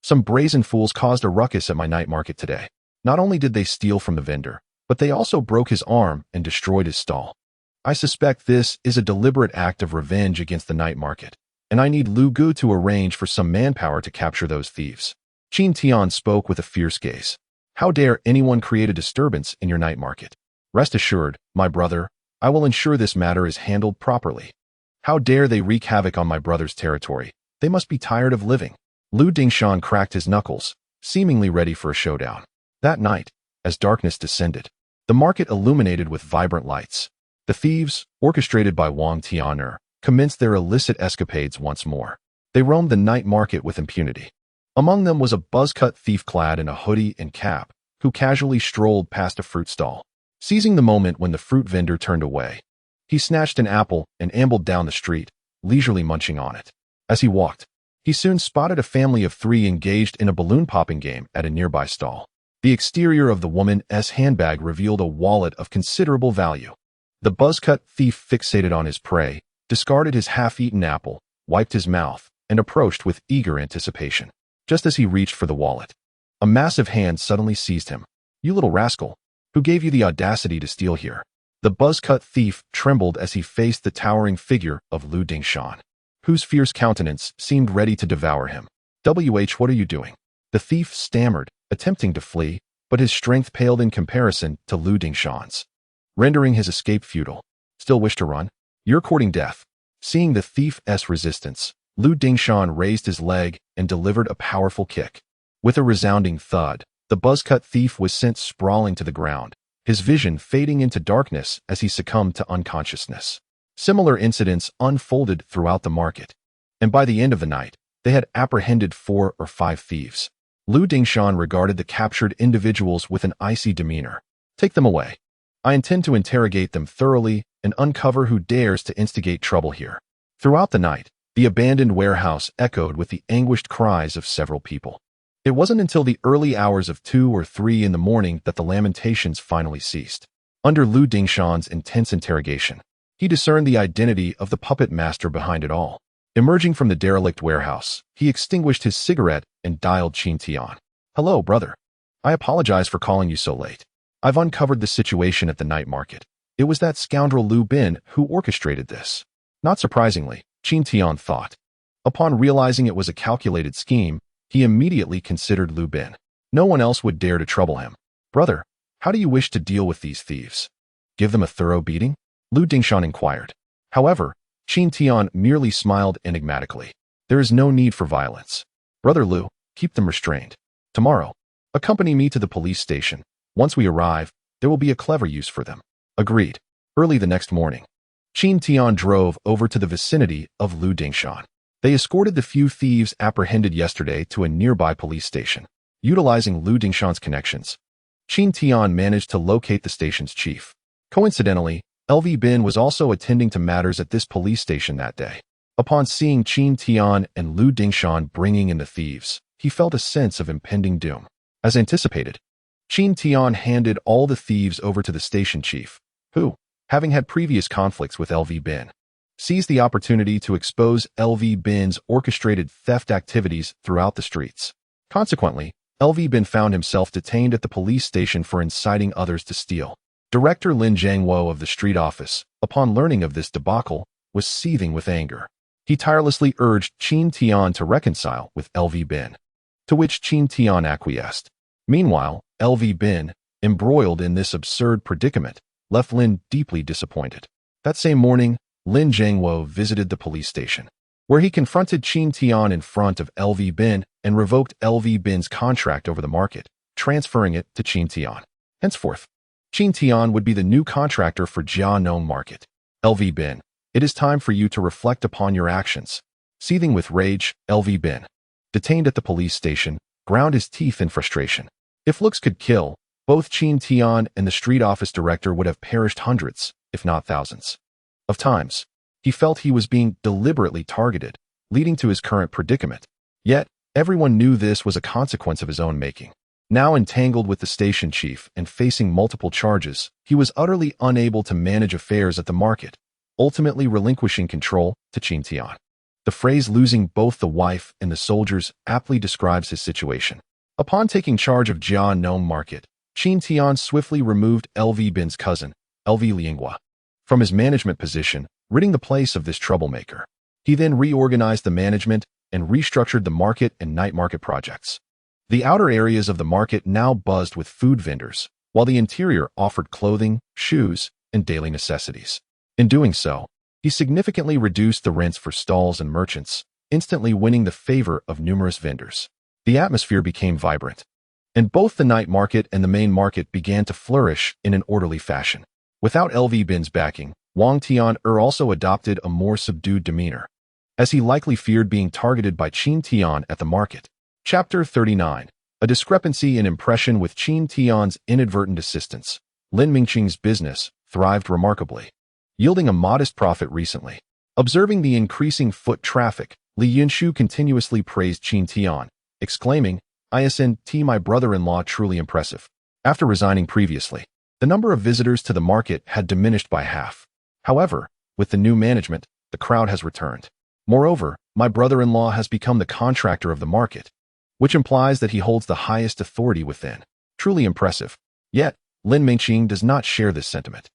Some brazen fools caused a ruckus at my night market today. Not only did they steal from the vendor, but they also broke his arm and destroyed his stall. I suspect this is a deliberate act of revenge against the night market, and I need Lu Gu to arrange for some manpower to capture those thieves. Qin Tian spoke with a fierce gaze. How dare anyone create a disturbance in your night market? Rest assured, my brother, I will ensure this matter is handled properly. How dare they wreak havoc on my brother's territory? They must be tired of living. Lu Dingshan cracked his knuckles, seemingly ready for a showdown. That night, as darkness descended, the market illuminated with vibrant lights. The thieves, orchestrated by Wang Tianer, commenced their illicit escapades once more. They roamed the night market with impunity. Among them was a buzz-cut thief clad in a hoodie and cap, who casually strolled past a fruit stall. Seizing the moment when the fruit vendor turned away, he snatched an apple and ambled down the street, leisurely munching on it. As he walked, he soon spotted a family of 3 engaged in a balloon-popping game at a nearby stall. The exterior of the woman's handbag revealed a wallet of considerable value. The buzz-cut thief fixated on his prey, discarded his half-eaten apple, wiped his mouth, and approached with eager anticipation. Just as he reached for the wallet, a massive hand suddenly seized him. You little rascal, who gave you the audacity to steal here? The buzz-cut thief trembled as he faced the towering figure of Lu Dingshan, whose fierce countenance seemed ready to devour him. What are you doing? The thief stammered, attempting to flee, but his strength paled in comparison to Lu Dingshan's, rendering his escape futile. Still wish to run? You're courting death. Seeing the thief's resistance, Lu Dingshan raised his leg and delivered a powerful kick. With a resounding thud, the buzz-cut thief was sent sprawling to the ground, his vision fading into darkness as he succumbed to unconsciousness. Similar incidents unfolded throughout the market, and by the end of the night, they had apprehended 4 or 5 thieves. Lu Dingshan regarded the captured individuals with an icy demeanor. Take them away. I intend to interrogate them thoroughly and uncover who dares to instigate trouble here. Throughout the night, the abandoned warehouse echoed with the anguished cries of several people. It wasn't until the early hours of 2 or 3 in the morning that the lamentations finally ceased. Under Lu Dingshan's intense interrogation, he discerned the identity of the puppet master behind it all. Emerging from the derelict warehouse, he extinguished his cigarette and dialed Qin Tian. Hello, brother. I apologize for calling you so late. I've uncovered the situation at the night market. It was that scoundrel Lu Bin who orchestrated this. Not surprisingly, Qin Tian thought. Upon realizing it was a calculated scheme, he immediately considered Lu Bin. No one else would dare to trouble him. "Brother, how do you wish to deal with these thieves? Give them a thorough beating?" Lu Dingshan inquired. However, Qin Tian merely smiled enigmatically. "There is no need for violence. Brother Lu, keep them restrained. Tomorrow, accompany me to the police station. Once we arrive, there will be a clever use for them." Agreed. Early the next morning, Qin Tian drove over to the vicinity of Lu Dingshan. They escorted the few thieves apprehended yesterday to a nearby police station. Utilizing Lu Dingshan's connections, Qin Tian managed to locate the station's chief. Coincidentally, LV Bin was also attending to matters at this police station that day. Upon seeing Qin Tian and Lu Dingshan bringing in the thieves, he felt a sense of impending doom. As anticipated, Qin Tian handed all the thieves over to the station chief, who, having had previous conflicts with LV Bin, seized the opportunity to expose LV Bin's orchestrated theft activities throughout the streets. Consequently, LV Bin found himself detained at the police station for inciting others to steal. Director Lin Zhangwo of the street office, upon learning of this debacle, was seething with anger. He tirelessly urged Qin Tian to reconcile with LV Bin, to which Qin Tian acquiesced. Meanwhile, LV Bin, embroiled in this absurd predicament, left Lin deeply disappointed. That same morning, Lin Zhangwo visited the police station, where he confronted Qin Tian in front of LV Bin and revoked LV Bin's contract over the market, transferring it to Qin Tian. Henceforth, Qin Tian would be the new contractor for Jianong Market. LV Bin, it is time for you to reflect upon your actions. Seething with rage, LV Bin, detained at the police station, ground his teeth in frustration. If looks could kill, both Qin Tian and the street office director would have perished hundreds, if not thousands, of times. He felt he was being deliberately targeted, leading to his current predicament. Yet, everyone knew this was a consequence of his own making. Now entangled with the station chief and facing multiple charges, he was utterly unable to manage affairs at the market, ultimately relinquishing control to Qin Tian. The phrase "losing both the wife and the soldiers" aptly describes his situation. Upon taking charge of Jianong Market, Qin Tian swiftly removed LV Bin's cousin, LV Lianghua, from his management position, ridding the place of this troublemaker. He then reorganized the management and restructured the market and night market projects. The outer areas of the market now buzzed with food vendors, while the interior offered clothing, shoes, and daily necessities. In doing so, he significantly reduced the rents for stalls and merchants, instantly winning the favor of numerous vendors. The atmosphere became vibrant, and both the night market and the main market began to flourish in an orderly fashion. Without LV Bin's backing, Wang Tian also adopted a more subdued demeanor, as he likely feared being targeted by Qin Tian at the market. Chapter 39. A discrepancy in impression with Qin Tian's inadvertent assistance. Lin Mengqing's business thrived remarkably, yielding a modest profit recently. Observing the increasing foot traffic, Li Yunshu continuously praised Qin Tian, exclaiming, "ISNT, my brother-in-law, truly impressive." After resigning previously, the number of visitors to the market had diminished by half. However, with the new management, the crowd has returned. Moreover, my brother-in-law has become the contractor of the market, which implies that he holds the highest authority within. Truly impressive. Yet, Lin Mengqing does not share this sentiment.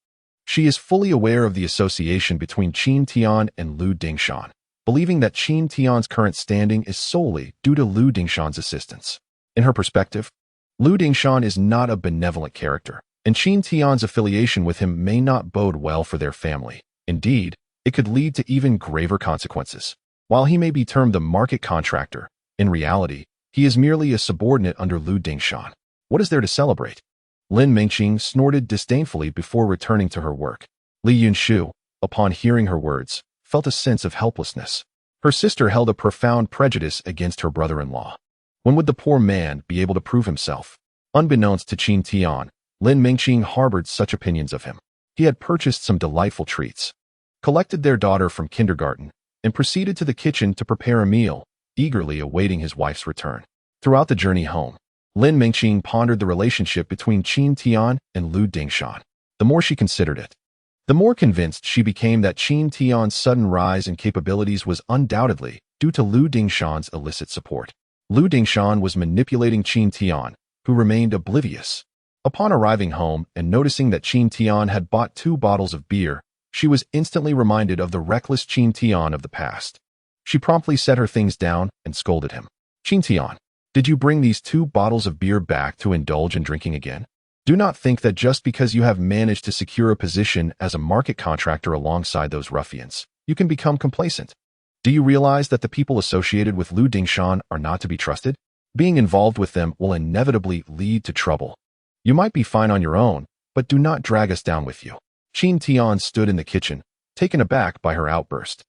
She is fully aware of the association between Qin Tian and Lu Dingshan, believing that Qin Tian's current standing is solely due to Lu Dingshan's assistance. In her perspective, Lu Dingshan is not a benevolent character, and Qin Tian's affiliation with him may not bode well for their family. Indeed, it could lead to even graver consequences. While he may be termed the market contractor, in reality, he is merely a subordinate under Lu Dingshan. What is there to celebrate? Lin Mengqing snorted disdainfully before returning to her work. Li Yunshu, upon hearing her words, felt a sense of helplessness. Her sister held a profound prejudice against her brother-in-law. When would the poor man be able to prove himself? Unbeknownst to Qin Tian, Lin Mengqing harbored such opinions of him. He had purchased some delightful treats, collected their daughter from kindergarten, and proceeded to the kitchen to prepare a meal, eagerly awaiting his wife's return. Throughout the journey home, Lin Mengqing pondered the relationship between Qin Tian and Lu Dingshan. The more she considered it, the more convinced she became that Qin Tian's sudden rise in capabilities was undoubtedly due to Lu Dingshan's illicit support. Lu Dingshan was manipulating Qin Tian, who remained oblivious. Upon arriving home and noticing that Qin Tian had bought 2 bottles of beer, she was instantly reminded of the reckless Qin Tian of the past. She promptly set her things down and scolded him. Qin Tian, did you bring these 2 bottles of beer back to indulge in drinking again? Do not think that just because you have managed to secure a position as a market contractor alongside those ruffians, you can become complacent. Do you realize that the people associated with Lu Dingshan are not to be trusted? Being involved with them will inevitably lead to trouble. You might be fine on your own, but do not drag us down with you. Qin Tian stood in the kitchen, taken aback by her outburst.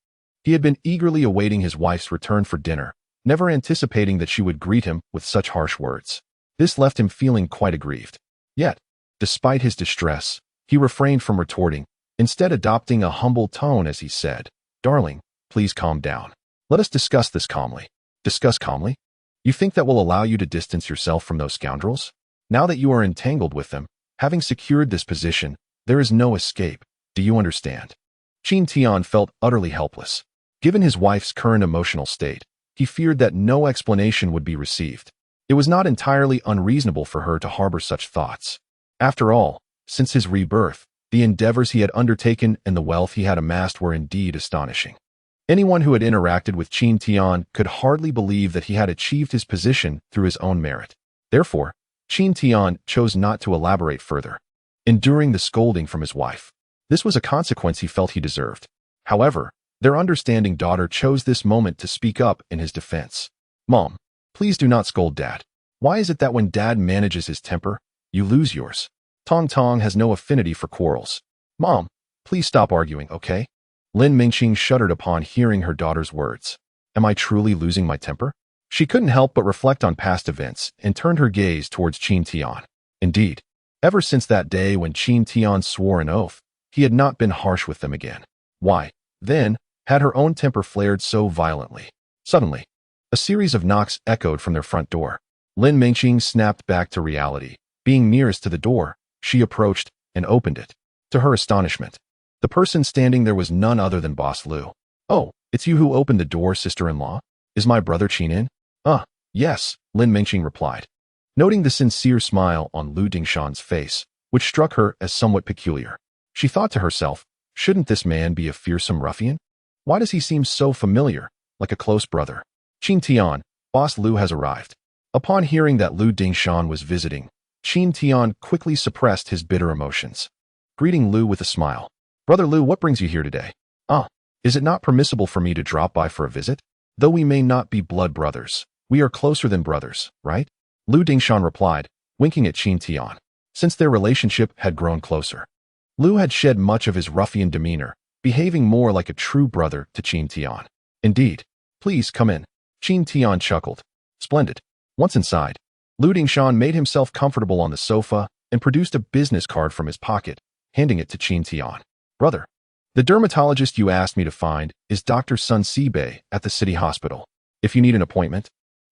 He had been eagerly awaiting his wife's return for dinner, never anticipating that she would greet him with such harsh words. This left him feeling quite aggrieved. Yet, despite his distress, he refrained from retorting, instead adopting a humble tone as he said, "Darling, please calm down. Let us discuss this calmly." Discuss calmly? You think that will allow you to distance yourself from those scoundrels? Now that you are entangled with them, having secured this position, there is no escape. Do you understand? Qin Tian felt utterly helpless. Given his wife's current emotional state, he feared that no explanation would be received. It was not entirely unreasonable for her to harbor such thoughts. After all, since his rebirth, the endeavors he had undertaken and the wealth he had amassed were indeed astonishing. Anyone who had interacted with Qin Tian could hardly believe that he had achieved his position through his own merit. Therefore, Qin Tian chose not to elaborate further, enduring the scolding from his wife. This was a consequence he felt he deserved. However, their understanding daughter chose this moment to speak up in his defense. "Mom, please do not scold Dad. Why is it that when Dad manages his temper, you lose yours? Tongtong has no affinity for quarrels. Mom, please stop arguing, okay?" Lin Mengqing shuddered upon hearing her daughter's words. Am I truly losing my temper? She couldn't help but reflect on past events and turned her gaze towards Qin Tian. Indeed, ever since that day when Qin Tian swore an oath, he had not been harsh with them again. Why, then, had her own temper flared so violently? Suddenly, a series of knocks echoed from their front door. Lin Mengqing snapped back to reality. Being nearest to the door, she approached and opened it. To her astonishment, the person standing there was none other than Boss Lu. "Oh, it's you who opened the door, sister-in-law? Is my brother Qin in?" Yes," Lin Mengqing replied, noting the sincere smile on Lu Dingshan's face, which struck her as somewhat peculiar. She thought to herself, shouldn't this man be a fearsome ruffian? Why does he seem so familiar, like a close brother? "Qin Tian, Boss Lu has arrived." Upon hearing that Lu Dingshan was visiting, Qin Tian quickly suppressed his bitter emotions, greeting Lu with a smile. "Brother Lu, what brings you here today?" Is it not permissible for me to drop by for a visit? Though we may not be blood brothers, we are closer than brothers, right?" Lu Dingshan replied, winking at Qin Tian. Since their relationship had grown closer, Lu had shed much of his ruffian demeanor, behaving more like a true brother to Qin Tian. "Indeed. Please come in." Qin Tian chuckled. "Splendid." Once inside, Lu Dingshan made himself comfortable on the sofa and produced a business card from his pocket, handing it to Qin Tian. "Brother, the dermatologist you asked me to find is Dr. Sun Sibei at the city hospital. If you need an appointment,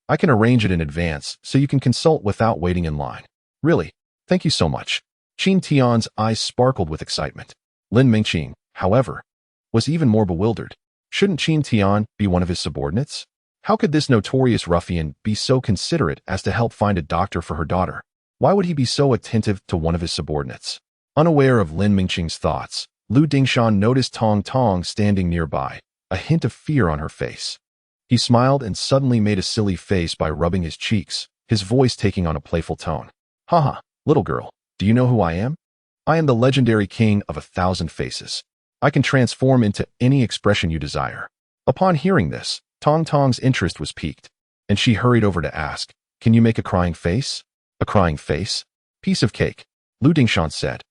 I can arrange it in advance so you can consult without waiting in line." "Really? Thank you so much." Qin Tian's eyes sparkled with excitement. Lin Mengqing, however, was even more bewildered. Shouldn't Qin Tian be one of his subordinates? How could this notorious ruffian be so considerate as to help find a doctor for her daughter? Why would he be so attentive to one of his subordinates? Unaware of Lin Mengqing's thoughts, Lu Dingshan noticed Tongtong standing nearby, a hint of fear on her face. He smiled and suddenly made a silly face by rubbing his cheeks, his voice taking on a playful tone. "Haha, little girl, do you know who I am? I am the legendary king of 1,000 faces. I can transform into any expression you desire." Upon hearing this, Tongtong's interest was piqued, and she hurried over to ask, "Can you make a crying face?" "A crying face? Piece of cake," Lu Dingshan said,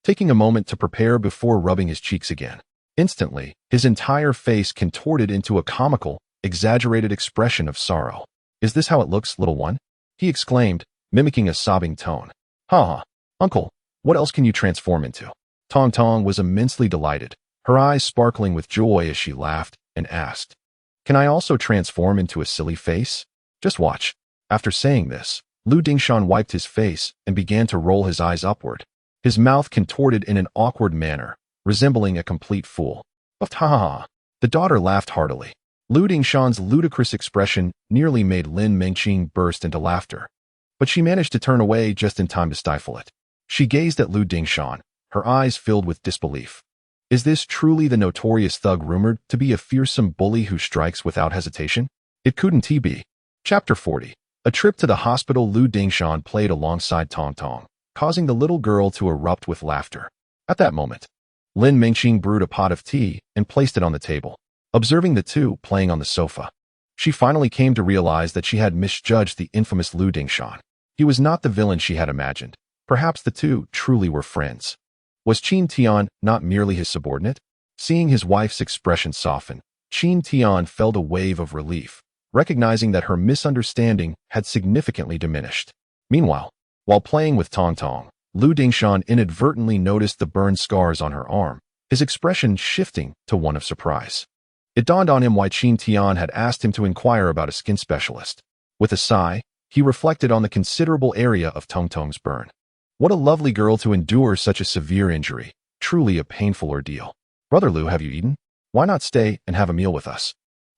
taking a moment to prepare before rubbing his cheeks again. Instantly, his entire face contorted into a comical, exaggerated expression of sorrow. "Is this how it looks, little one?" he exclaimed, mimicking a sobbing tone. "Ha, uncle, what else can you transform into?" Tongtong was immensely delighted, her eyes sparkling with joy as she laughed and asked, "Can I also transform into a silly face? Just watch." After saying this, Lu Dingshan wiped his face and began to roll his eyes upward. His mouth contorted in an awkward manner, resembling a complete fool. Ha! The daughter laughed heartily. Lu Dingshan's ludicrous expression nearly made Lin Mengqing burst into laughter, but she managed to turn away just in time to stifle it. She gazed at Lu Dingshan, her eyes filled with disbelief. Is this truly the notorious thug rumored to be a fearsome bully who strikes without hesitation? It couldn't be. Chapter 40. A trip to the hospital. Lu Dingshan played alongside Tongtong, causing the little girl to erupt with laughter. At that moment, Lin Mengqing brewed a pot of tea and placed it on the table. Observing the two playing on the sofa, she finally came to realize that she had misjudged the infamous Lu Dingshan. He was not the villain she had imagined. Perhaps the two truly were friends. Was Qin Tian not merely his subordinate? Seeing his wife's expression soften, Qin Tian felt a wave of relief, recognizing that her misunderstanding had significantly diminished. Meanwhile, while playing with Tongtong, Lu Dingshan inadvertently noticed the burn scars on her arm, his expression shifting to one of surprise. It dawned on him why Qin Tian had asked him to inquire about a skin specialist. With a sigh, he reflected on the considerable area of Tongtong's burn. What a lovely girl to endure such a severe injury. Truly a painful ordeal. Brother Lu, have you eaten? Why not stay and have a meal with us?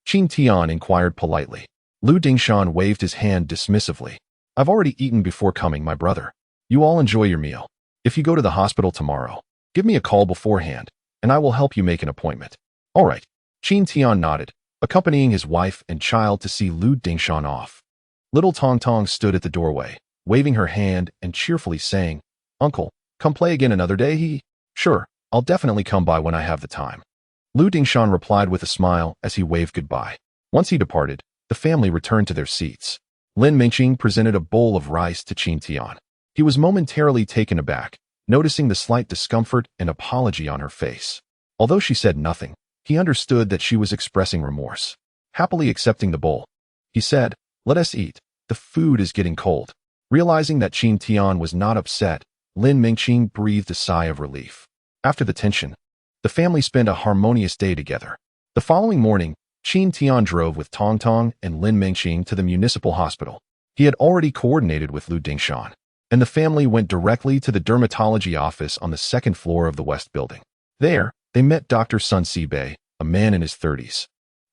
Qin Tian inquired politely. Lu Dingshan waved his hand dismissively. I've already eaten before coming, my brother. You all enjoy your meal. If you go to the hospital tomorrow, give me a call beforehand, and I will help you make an appointment. All right. Qin Tian nodded, accompanying his wife and child to see Lu Dingshan off. Little Tongtong stood at the doorway, waving her hand and cheerfully saying, Uncle, come play again another day? Sure, I'll definitely come by when I have the time. Lu Dingshan replied with a smile as he waved goodbye. Once he departed, the family returned to their seats. Lin Mengqing presented a bowl of rice to Qin Tian. He was momentarily taken aback, noticing the slight discomfort and apology on her face. Although she said nothing, he understood that she was expressing remorse. Happily accepting the bowl, he said, Let us eat. The food is getting cold. Realizing that Qin Tian was not upset, Lin Mengqing breathed a sigh of relief. After the tension, the family spent a harmonious day together. The following morning, Qin Tian drove with Tongtong and Lin Mengqing to the municipal hospital. He had already coordinated with Lu Dingshan, and the family went directly to the dermatology office on the second floor of the West Building. There, they met Dr. Sun Sibei, a man in his 30s,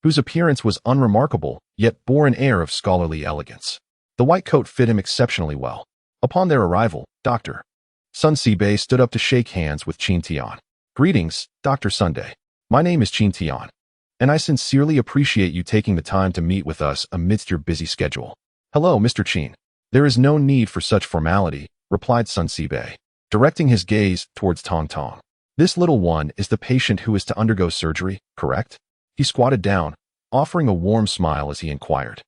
whose appearance was unremarkable, yet bore an air of scholarly elegance. The white coat fit him exceptionally well. Upon their arrival, Dr. Sun Sibei stood up to shake hands with Qin Tian. Greetings, Dr. Sunday. My name is Qin Tian, and I sincerely appreciate you taking the time to meet with us amidst your busy schedule. Hello, Mr. Qin. There is no need for such formality, replied Sun Sibei, directing his gaze towards Tongtong. This little one is the patient who is to undergo surgery, correct? He squatted down, offering a warm smile as he inquired.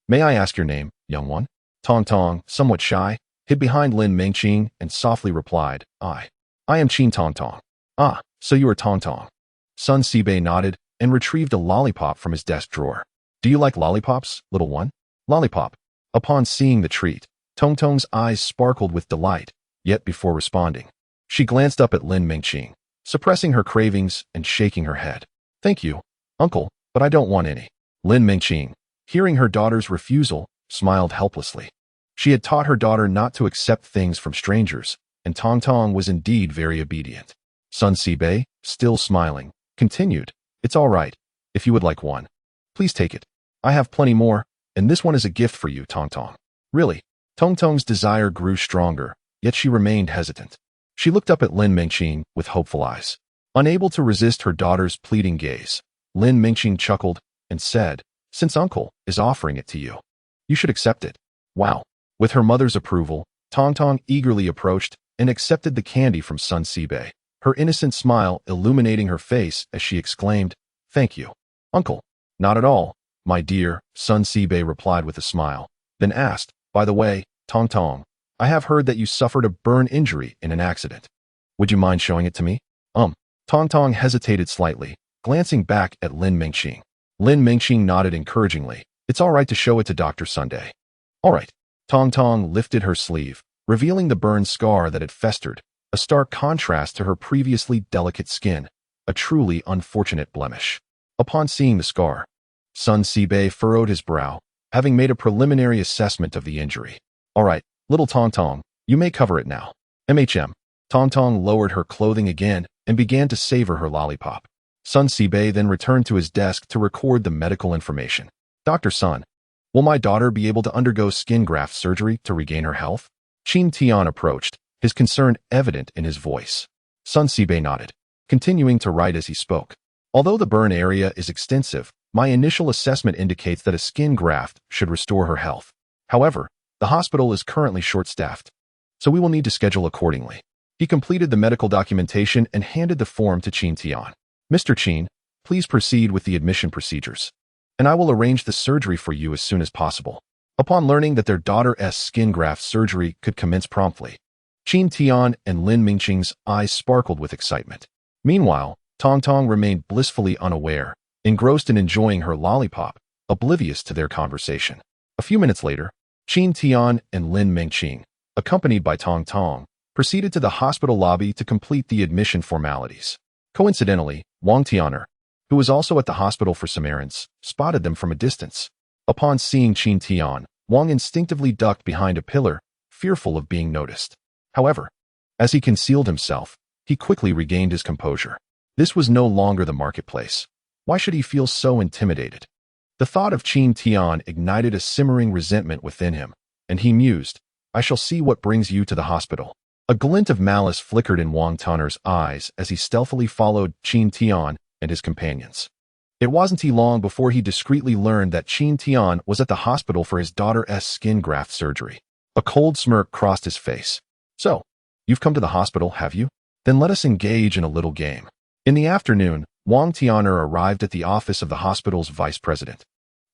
May I ask your name, young one? Tongtong, somewhat shy, hid behind Lin Mengqing and softly replied, I am Qin Tongtong. Ah, so you are Tongtong. Sun Sibei nodded and retrieved a lollipop from his desk drawer. Do you like lollipops, little one? Lollipop. Upon seeing the treat, Tongtong's eyes sparkled with delight, yet before responding, she glanced up at Lin Mengqing, suppressing her cravings and shaking her head. Thank you, uncle, but I don't want any. Lin Mengqing, hearing her daughter's refusal, smiled helplessly. She had taught her daughter not to accept things from strangers, and Tongtong was indeed very obedient. Sun Sibei, still smiling, continued, It's all right, if you would like one. Please take it. I have plenty more, and this one is a gift for you, Tongtong. Really? Tongtong's desire grew stronger, yet she remained hesitant. She looked up at Lin Mengqing with hopeful eyes. Unable to resist her daughter's pleading gaze, Lin Mengqing chuckled and said, Since uncle is offering it to you, you should accept it. Wow. With her mother's approval, Tongtong eagerly approached and accepted the candy from Sun Sibei, her innocent smile illuminating her face as she exclaimed, Thank you, uncle. Not at all, my dear, Sun Sibei replied with a smile, then asked, By the way, Tongtong, I have heard that you suffered a burn injury in an accident. Would you mind showing it to me? Tongtong hesitated slightly, glancing back at Lin Mengqing. Lin Mengqing nodded encouragingly. It's all right to show it to Dr. Sunday. All right. Tongtong lifted her sleeve, revealing the burn scar that had festered, a stark contrast to her previously delicate skin, a truly unfortunate blemish. Upon seeing the scar, Sun Sibei furrowed his brow, having made a preliminary assessment of the injury. All right, little Tongtong, you may cover it now. Tongtong lowered her clothing again and began to savor her lollipop. Sun Sibei then returned to his desk to record the medical information. Dr. Sun, will my daughter be able to undergo skin graft surgery to regain her health? Qin Tian approached, his concern evident in his voice. Sun Sibei nodded. continuing to write as he spoke. Although the burn area is extensive, my initial assessment indicates that a skin graft should restore her health. However, the hospital is currently short-staffed, so we will need to schedule accordingly. He completed the medical documentation and handed the form to Qin Tian. Mr. Qin, please proceed with the admission procedures, and I will arrange the surgery for you as soon as possible. Upon learning that their daughter's skin graft surgery could commence promptly, Qin Tian and Lin Mengqing's eyes sparkled with excitement. Meanwhile, Tongtong remained blissfully unaware, engrossed in enjoying her lollipop, oblivious to their conversation. A few minutes later, Qin Tian and Lin Mengqing, accompanied by Tongtong, proceeded to the hospital lobby to complete the admission formalities. Coincidentally, Wang Tianer, who was also at the hospital for some errands, spotted them from a distance. Upon seeing Qin Tian, Wang instinctively ducked behind a pillar, fearful of being noticed. However, as he concealed himself, he quickly regained his composure. This was no longer the marketplace. Why should he feel so intimidated? The thought of Qin Tian ignited a simmering resentment within him, and he mused, I shall see what brings you to the hospital. A glint of malice flickered in Wang Tianer's eyes as he stealthily followed Qin Tian and his companions. It wasn't long before he discreetly learned that Qin Tian was at the hospital for his daughter's skin graft surgery. A cold smirk crossed his face. So, you've come to the hospital, have you? Then let us engage in a little game. In the afternoon, Wang Tianer arrived at the office of the hospital's vice president,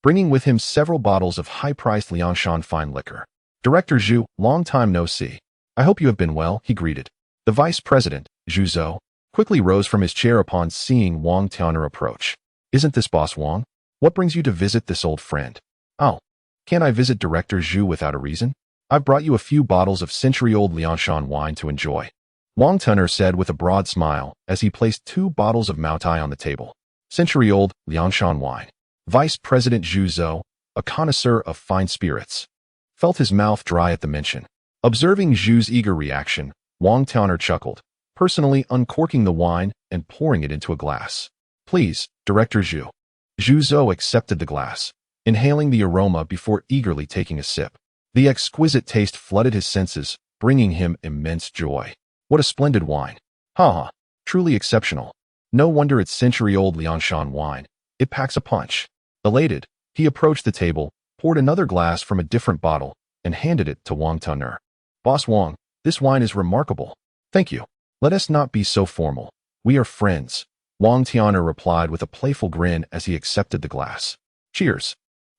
bringing with him several bottles of high-priced Liangshan fine liquor. Director Zhu, long time no see. I hope you have been well, he greeted. The vice president, Zhu Zhou, quickly rose from his chair upon seeing Wang Tianer approach. Isn't this Boss Wang? What brings you to visit this old friend? Oh, can't I visit Director Zhu without a reason? I've brought you a few bottles of century-old Liangshan wine to enjoy. Wang Tianer said with a broad smile as he placed 2 bottles of Maotai on the table. Century-old Liangshan wine. Vice President Zhu Zhou, a connoisseur of fine spirits, felt his mouth dry at the mention. Observing Zhu's eager reaction, Wang Tianer chuckled, personally uncorking the wine and pouring it into a glass. Please, Director Zhu. Zhu Zhou accepted the glass, inhaling the aroma before eagerly taking a sip. The exquisite taste flooded his senses, bringing him immense joy. What a splendid wine. Ha! Truly exceptional. No wonder it's century-old Liangshan wine. It packs a punch. Elated, he approached the table, poured another glass from a different bottle, and handed it to Wang Tianer. Boss Wang, this wine is remarkable. Thank you. Let us not be so formal. We are friends. Wang Tianer replied with a playful grin as he accepted the glass. Cheers.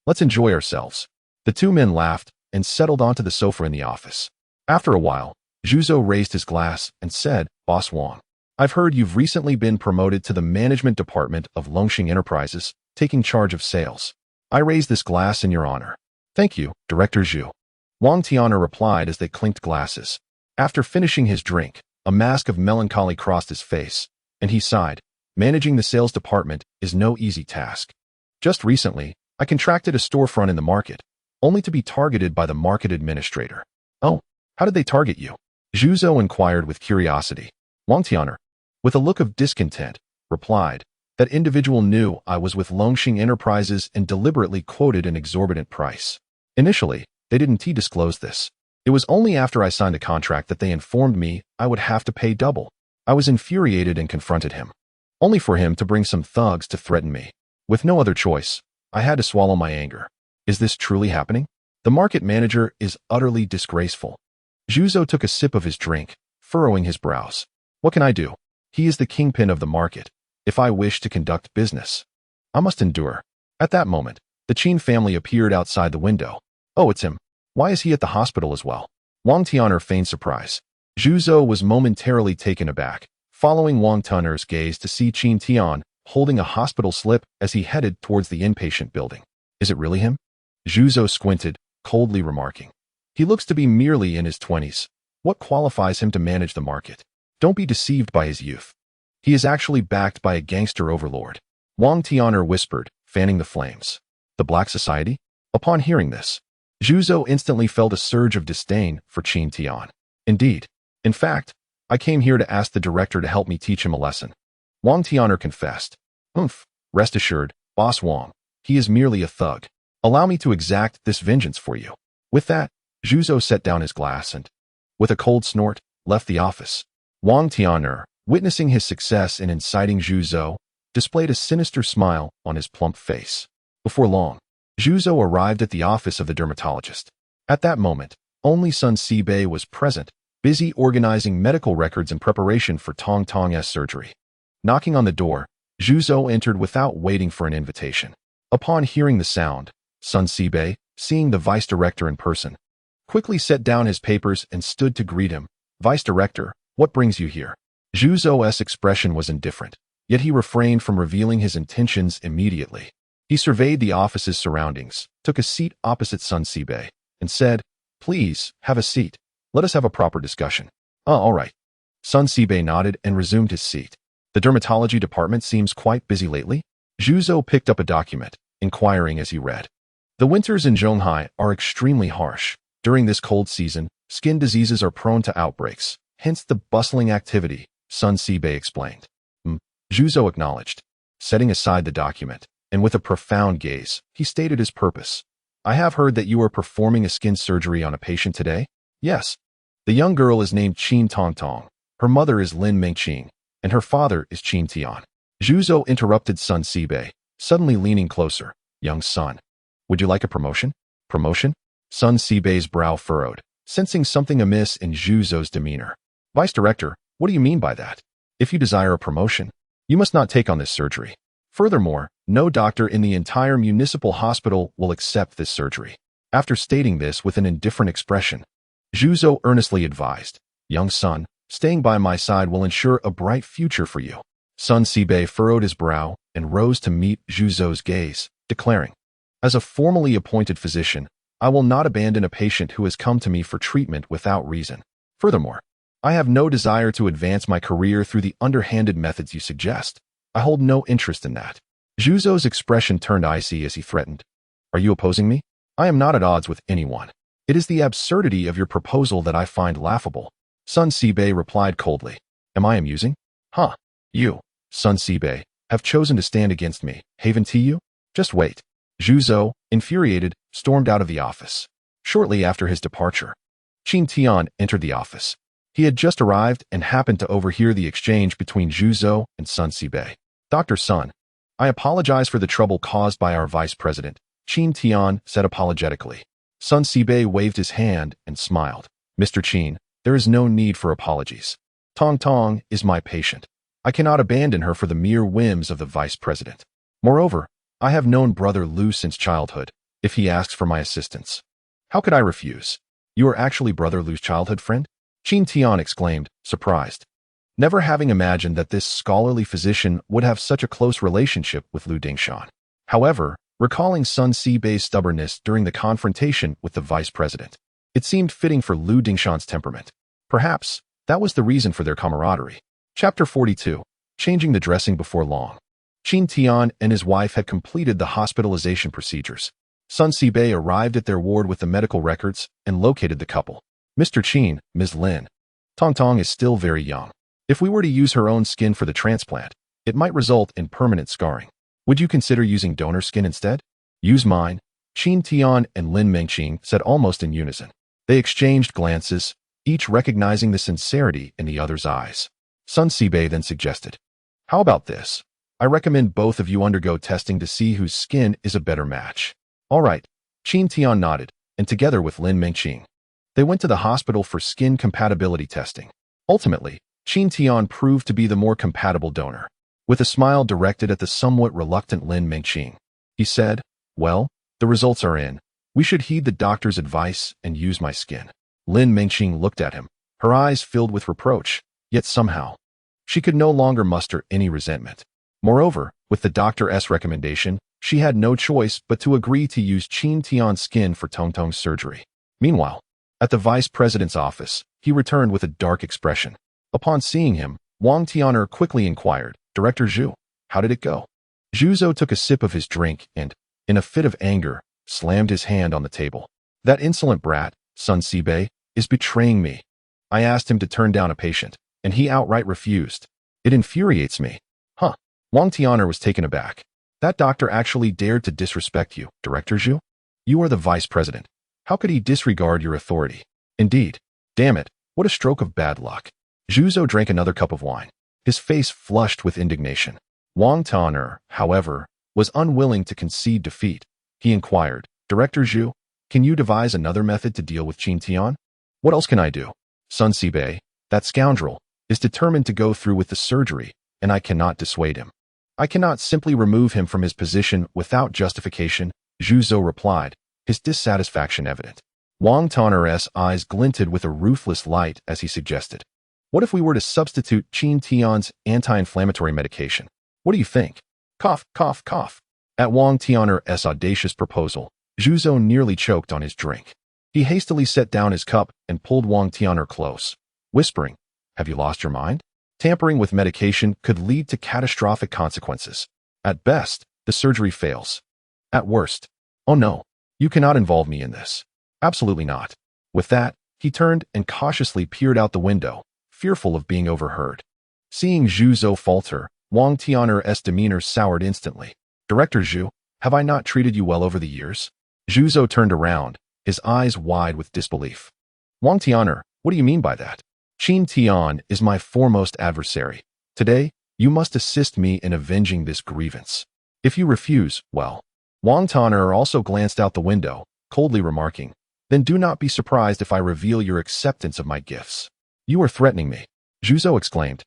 Let's enjoy ourselves. The 2 men laughed and settled onto the sofa in the office. After a while, Zhu Zhou raised his glass and said, Boss Wang, I've heard you've recently been promoted to the management department of Longxing Enterprises, taking charge of sales. I raise this glass in your honor. Thank you, Director Zhu. Wang Tianer replied as they clinked glasses. After finishing his drink, a mask of melancholy crossed his face, and he sighed. Managing the sales department is no easy task. Just recently, I contracted a storefront in the market, only to be targeted by the market administrator. Oh, how did they target you? Zhu Zhou inquired with curiosity. Wang Tianer, with a look of discontent, replied, that individual knew I was with Longxing Enterprises and deliberately quoted an exorbitant price. Initially, they didn't disclose this. It was only after I signed the contract that they informed me I would have to pay double. I was infuriated and confronted him, only for him to bring some thugs to threaten me. With no other choice, I had to swallow my anger. Is this truly happening? The market manager is utterly disgraceful. Zhu Zhou took a sip of his drink, furrowing his brows. What can I do? He is the kingpin of the market. If I wish to conduct business, I must endure. At that moment, the Qin family appeared outside the window. Oh, it's him. Why is he at the hospital as well? Wang Tianer feigned surprise. Zhu Zhou was momentarily taken aback, following Wang Tianer's gaze to see Qin Tian holding a hospital slip as he headed towards the inpatient building. Is it really him? Zhu Zhou squinted, coldly remarking. He looks to be merely in his 20s. What qualifies him to manage the market? Don't be deceived by his youth. He is actually backed by a gangster overlord. Wang Tianer whispered, fanning the flames. The Black Society? Upon hearing this, Zhu Zhou instantly felt a surge of disdain for Qin Tian. Indeed. In fact, I came here to ask the director to help me teach him a lesson. Wang Tianer confessed. Rest assured, Boss Wang, he is merely a thug. Allow me to exact this vengeance for you. With that, Zhu Zhou set down his glass and, with a cold snort, left the office. Wang Tianer, witnessing his success in inciting Zhu Zhou, displayed a sinister smile on his plump face. Before long, Zhu Zhou arrived at the office of the dermatologist. At that moment, only Sun Sibei was present, busy organizing medical records in preparation for Tongtong's surgery. Knocking on the door, Zhu Zhou entered without waiting for an invitation. Upon hearing the sound, Sun Sibei, seeing the vice director in person, quickly set down his papers and stood to greet him. "Vice director, what brings you here?" Zhu Zhou's expression was indifferent, yet he refrained from revealing his intentions immediately. He surveyed the office's surroundings, took a seat opposite Sun Sibei, and said, "Please, have a seat. Let us have a proper discussion." All right." Sun Sibei nodded and resumed his seat. "The dermatology department seems quite busy lately?" Zhu Zhou picked up a document, inquiring as he read. "The winters in Zhonghai are extremely harsh. During this cold season, skin diseases are prone to outbreaks, hence the bustling activity," Sun Sibei explained. Zhu Zhou acknowledged, setting aside the document, and with a profound gaze, he stated his purpose. "I have heard that you are performing a skin surgery on a patient today?" "Yes. The young girl is named Qin Tongtong. Her mother is Lin Mengqing, and her father is Qin Tian." Zhu Zhou interrupted Sun Sibei, suddenly leaning closer. "Young son, would you like a promotion?" "Promotion?" Sun Sibei's brow furrowed, sensing something amiss in Zhu Zhou's demeanor. "Vice director, what do you mean by that? If you desire a promotion, you must not take on this surgery. Furthermore, no doctor in the entire municipal hospital will accept this surgery." After stating this with an indifferent expression, Zhu Zhou earnestly advised, "Young son, staying by my side will ensure a bright future for you." Sun Sibei furrowed his brow and rose to meet Zhu Zhou's gaze, declaring, "As a formally appointed physician, I will not abandon a patient who has come to me for treatment without reason. Furthermore, I have no desire to advance my career through the underhanded methods you suggest. I hold no interest in that." Zhu Zhou's expression turned icy as he threatened, "Are you opposing me? I am not at odds with anyone. It is the absurdity of your proposal that I find laughable." Sun Sibei replied coldly, "Am I amusing? Huh? You, Sun Sibei, have chosen to stand against me, haven't you? Just wait." Zhu Zhou, infuriated, stormed out of the office. Shortly after his departure, Qin Tian entered the office. He had just arrived and happened to overhear the exchange between Zhu Zhou and Sun Sibei. "Dr. Sun, I apologize for the trouble caused by our vice president," Qin Tian said apologetically. Sun Sibei waved his hand and smiled. "Mr. Qin, there is no need for apologies. Tongtong is my patient. I cannot abandon her for the mere whims of the vice president. Moreover, I have known Brother Liu since childhood. If he asks for my assistance, how could I refuse?" "You are actually Brother Liu's childhood friend?" Qin Tian exclaimed, surprised, never having imagined that this scholarly physician would have such a close relationship with Liu Dingshan. However, recalling Sun Sibei's stubbornness during the confrontation with the vice president, it seemed fitting for Liu Dingshan's temperament. Perhaps that was the reason for their camaraderie. Chapter 42. Changing the dressing before long. Qin Tian and his wife had completed the hospitalization procedures. Sun Sibei arrived at their ward with the medical records and located the couple. "Mr. Qin, Ms. Lin, Tongtong is still very young. If we were to use her own skin for the transplant, it might result in permanent scarring. Would you consider using donor skin instead?" "Use mine," Qin Tian and Lin Mengqing said almost in unison. They exchanged glances, each recognizing the sincerity in the other's eyes. Sun Sibei then suggested, "How about this? I recommend both of you undergo testing to see whose skin is a better match." "All right," Qin Tian nodded, and together with Lin Mengqing, they went to the hospital for skin compatibility testing. Ultimately, Qin Tian proved to be the more compatible donor. With a smile directed at the somewhat reluctant Lin Mengqing, he said, "Well, the results are in. We should heed the doctor's advice and use my skin." Lin Mengqing looked at him, her eyes filled with reproach, yet somehow, she could no longer muster any resentment. Moreover, with the doctor's recommendation, she had no choice but to agree to use Qin Tian's skin for Tongtong's surgery. Meanwhile, at the vice president's office, he returned with a dark expression. Upon seeing him, Wang Tianer quickly inquired, "Director Zhu, how did it go?" Zhu Zhou took a sip of his drink and, in a fit of anger, slammed his hand on the table. "That insolent brat, Sun Sibei, is betraying me. I asked him to turn down a patient, and he outright refused. It infuriates me." "Huh." Wang Tianer was taken aback. "That doctor actually dared to disrespect you, Director Zhu? You are the vice president. How could he disregard your authority? Indeed. Damn it, what a stroke of bad luck." Zhu Zhou drank another cup of wine. his face flushed with indignation. Wang Taner, however, was unwilling to concede defeat. He inquired, Director Zhu, can you devise another method to deal with Qin Tian? What else can I do? Sun Sibei, that scoundrel, is determined to go through with the surgery, and I cannot dissuade him. I cannot simply remove him from his position without justification, Zhu Zhou replied, his dissatisfaction evident. Wang Taner's eyes glinted with a ruthless light as he suggested. What if we were to substitute Qin Tian's anti-inflammatory medication? What do you think? Cough, cough, cough. At Wang Tianer's audacious proposal, Zhu Zhou nearly choked on his drink. He hastily set down his cup and pulled Wang Tianer close, whispering, have you lost your mind? Tampering with medication could lead to catastrophic consequences. At best, the surgery fails. At worst, oh no, you cannot involve me in this. Absolutely not. With that, he turned and cautiously peered out the window, fearful of being overheard. Seeing Zhu Zhou falter, Wang Tianer's demeanor soured instantly. Director Zhu, have I not treated you well over the years? Zhu Zhou turned around, his eyes wide with disbelief. Wang Tianer, what do you mean by that? Qin Tian is my foremost adversary. Today, you must assist me in avenging this grievance. If you refuse, well. Wang Taner also glanced out the window, coldly remarking, then do not be surprised if I reveal your acceptance of my gifts. You are threatening me, Zhu Zhou exclaimed,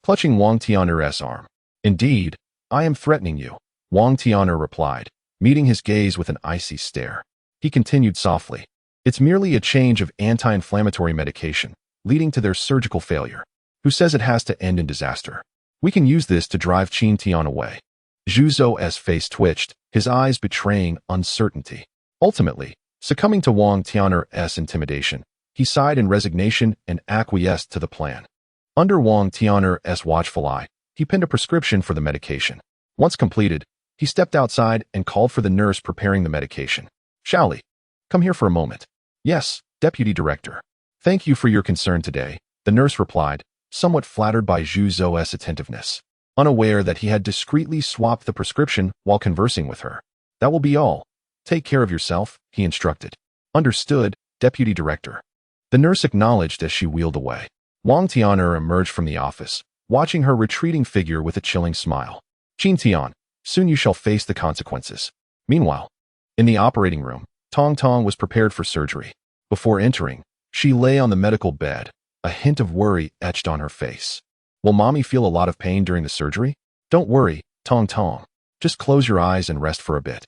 clutching Wang Tianer's arm. Indeed, I am threatening you, Wang Tianer replied, meeting his gaze with an icy stare. He continued softly, it's merely a change of anti-inflammatory medication, leading to their surgical failure. Who says it has to end in disaster? We can use this to drive Qin Tian away. Zhu Zhou's face twitched, his eyes betraying uncertainty. Ultimately, succumbing to Wang Tianer's intimidation, he sighed in resignation and acquiesced to the plan. Under Wang Tianer's watchful eye, he penned a prescription for the medication. Once completed, he stepped outside and called for the nurse preparing the medication. Shaoli, come here for a moment. Yes, Deputy Director. Thank you for your concern today, the nurse replied, somewhat flattered by Zhu Zhou's attentiveness, unaware that he had discreetly swapped the prescription while conversing with her. That will be all. Take care of yourself, he instructed. Understood, Deputy Director. The nurse acknowledged as she wheeled away. Wang Tianer emerged from the office, watching her retreating figure with a chilling smile. Qin Tian, soon you shall face the consequences. Meanwhile, in the operating room, Tongtong was prepared for surgery. Before entering, she lay on the medical bed, a hint of worry etched on her face. Will Mommy feel a lot of pain during the surgery? Don't worry, Tongtong. Just close your eyes and rest for a bit.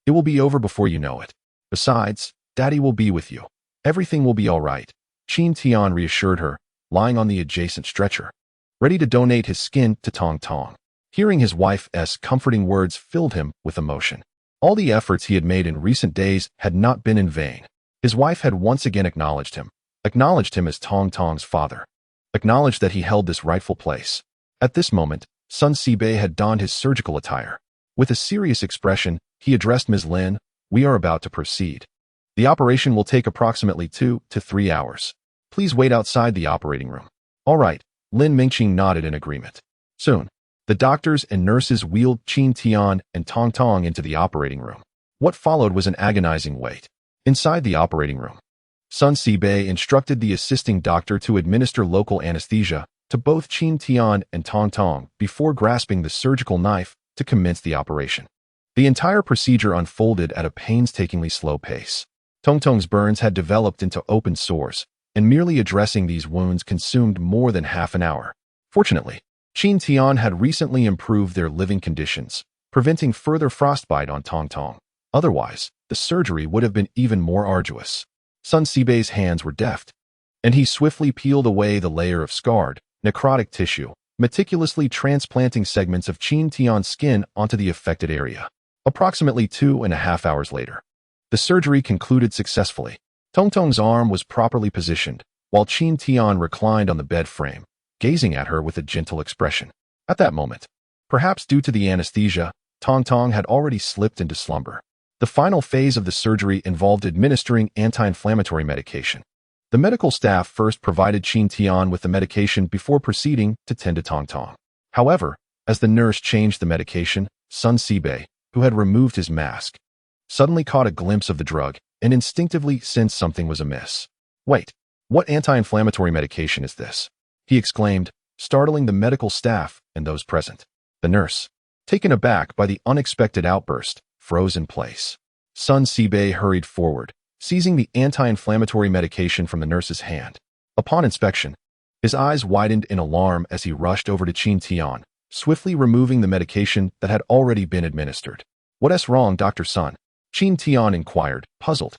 It will be over before you know it. Besides, Daddy will be with you. Everything will be all right, Qin Tian reassured her, lying on the adjacent stretcher, ready to donate his skin to Tongtong. Hearing his wife's comforting words filled him with emotion. All the efforts he had made in recent days had not been in vain. His wife had once again acknowledged him as Tongtong's father, acknowledged that he held this rightful place. At this moment, Sun Sibei had donned his surgical attire. With a serious expression, he addressed Ms. Lin, we are about to proceed. The operation will take approximately 2 to 3 hours. Please wait outside the operating room. All right, Lin Mengqing nodded in agreement. Soon, the doctors and nurses wheeled Qin Tian and Tongtong into the operating room. What followed was an agonizing wait. Inside the operating room, Sun Sibei instructed the assisting doctor to administer local anesthesia to both Qin Tian and Tongtong before grasping the surgical knife to commence the operation. The entire procedure unfolded at a painstakingly slow pace. Tongtong's burns had developed into open sores, and merely addressing these wounds consumed more than half an hour. Fortunately, Qin Tian had recently improved their living conditions, preventing further frostbite on Tongtong. Otherwise, the surgery would have been even more arduous. Sun Sibei's hands were deft, and he swiftly peeled away the layer of scarred, necrotic tissue, meticulously transplanting segments of Qin Tian's skin onto the affected area. Approximately 2.5 hours later, the surgery concluded successfully. Tongtong's arm was properly positioned, while Qin Tian reclined on the bed frame, gazing at her with a gentle expression. At that moment, perhaps due to the anesthesia, Tongtong had already slipped into slumber. The final phase of the surgery involved administering anti-inflammatory medication. The medical staff first provided Qin Tian with the medication before proceeding to tend to Tongtong. However, as the nurse changed the medication, Sun Sibei, who had removed his mask, suddenly caught a glimpse of the drug and instinctively sensed something was amiss. Wait, what anti-inflammatory medication is this? He exclaimed, startling the medical staff and those present. The nurse, taken aback by the unexpected outburst, froze in place. Sun Sibei hurried forward, seizing the anti-inflammatory medication from the nurse's hand. Upon inspection, his eyes widened in alarm as he rushed over to Qin Tian, swiftly removing the medication that had already been administered. "What's wrong, Dr. Sun?" Qin Tian inquired, puzzled.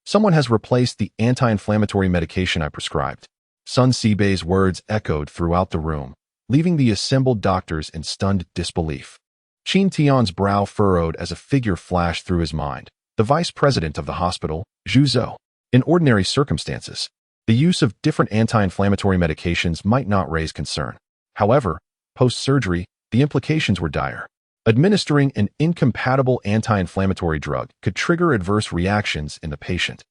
"Someone has replaced the anti-inflammatory medication I prescribed." Sun Sibei's words echoed throughout the room, leaving the assembled doctors in stunned disbelief. Qin Tian's brow furrowed as a figure flashed through his mind: the vice president of the hospital, Zhu Zhou. In ordinary circumstances, the use of different anti-inflammatory medications might not raise concern. However, post-surgery, the implications were dire. Administering an incompatible anti-inflammatory drug could trigger adverse reactions in the patient,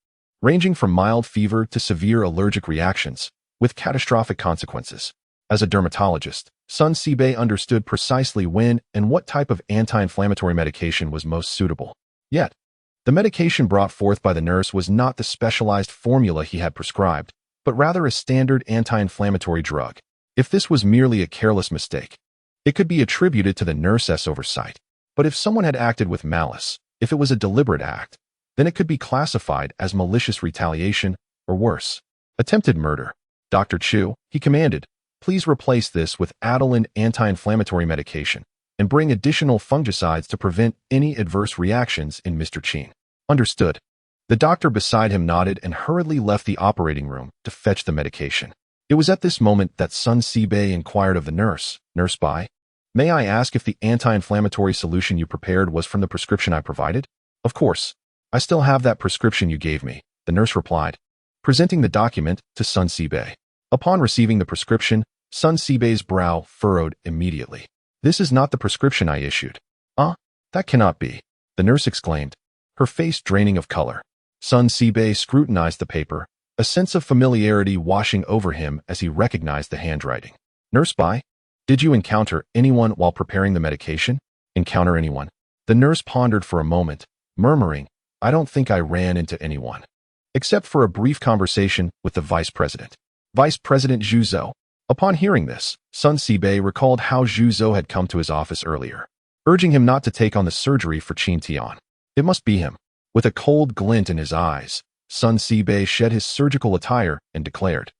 ranging from mild fever to severe allergic reactions, with catastrophic consequences. As a dermatologist, Sun Sibei understood precisely when and what type of anti-inflammatory medication was most suitable. Yet, the medication brought forth by the nurse was not the specialized formula he had prescribed, but rather a standard anti-inflammatory drug. If this was merely a careless mistake, it could be attributed to the nurse's oversight. But if someone had acted with malice, if it was a deliberate act, then it could be classified as malicious retaliation, or worse, attempted murder. "Dr. Chu," he commanded, "please replace this with Adaline anti-inflammatory medication and bring additional fungicides to prevent any adverse reactions in Mr. Qin." "Understood." The doctor beside him nodded and hurriedly left the operating room to fetch the medication. It was at this moment that Sun Sibei inquired of the nurse, "Nurse Bai, may I ask if the anti-inflammatory solution you prepared was from the prescription I provided?" "Of course. I still have that prescription you gave me," the nurse replied, presenting the document to Sun Sibei. Upon receiving the prescription, Sun Sibei's brow furrowed immediately. "This is not the prescription I issued." That cannot be," the nurse exclaimed, her face draining of color. Sun Sibei scrutinized the paper, a sense of familiarity washing over him as he recognized the handwriting. "Nurse Bai, did you encounter anyone while preparing the medication?" "Encounter anyone?" The nurse pondered for a moment, murmuring, "I don't think I ran into anyone. Except for a brief conversation with the vice president." "Vice President Zhu Zhou." Upon hearing this, Sun Sibei recalled how Zhu Zhou had come to his office earlier, urging him not to take on the surgery for Qin Tian. It must be him. With a cold glint in his eyes, Sun Sibei shed his surgical attire and declared,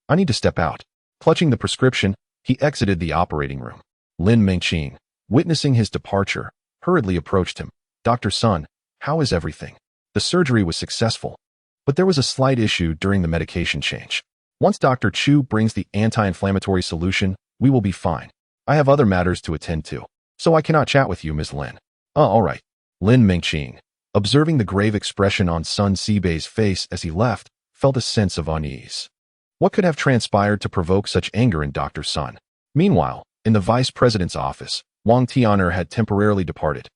"I need to step out." Clutching the prescription, he exited the operating room. Lin Mengqing, witnessing his departure, hurriedly approached him. "Dr. Sun, how is everything?" "The surgery was successful, but there was a slight issue during the medication change. Once Dr. Chu brings the anti-inflammatory solution, we will be fine. I have other matters to attend to, so I cannot chat with you, Ms. Lin." All right." Lin Mengqing, observing the grave expression on Sun Sibei's face as he left, felt a sense of unease. What could have transpired to provoke such anger in Dr. Sun? Meanwhile, in the vice president's office, Wang Tian'er had temporarily departed,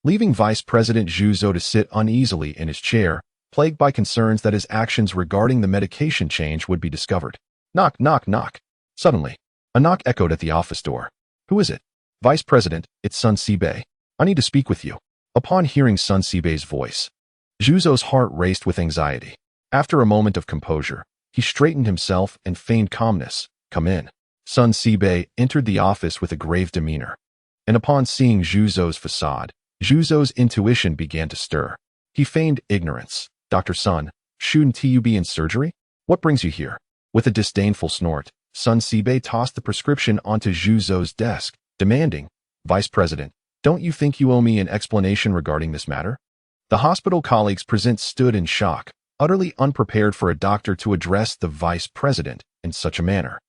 leaving Vice President Zhu Zhou to sit uneasily in his chair, plagued by concerns that his actions regarding the medication change would be discovered. Knock, knock, knock. Suddenly, a knock echoed at the office door. "Who is it?" "Vice President, it's Sun Sibei. I need to speak with you." Upon hearing Sun Sibei's voice, Zhu Zhou's heart raced with anxiety. After a moment of composure, he straightened himself and feigned calmness. "Come in." Sun Sibei entered the office with a grave demeanor, and upon seeing Zhu Zhou's facade, Zhu Zhou's intuition began to stir. He feigned ignorance. "Dr. Sun, shouldn't you be in surgery? What brings you here?" With a disdainful snort, Sun Sibei tossed the prescription onto Zhu Zhou's desk, demanding, "Vice President, don't you think you owe me an explanation regarding this matter?" The hospital colleagues present stood in shock, utterly unprepared for a doctor to address the vice president in such a manner.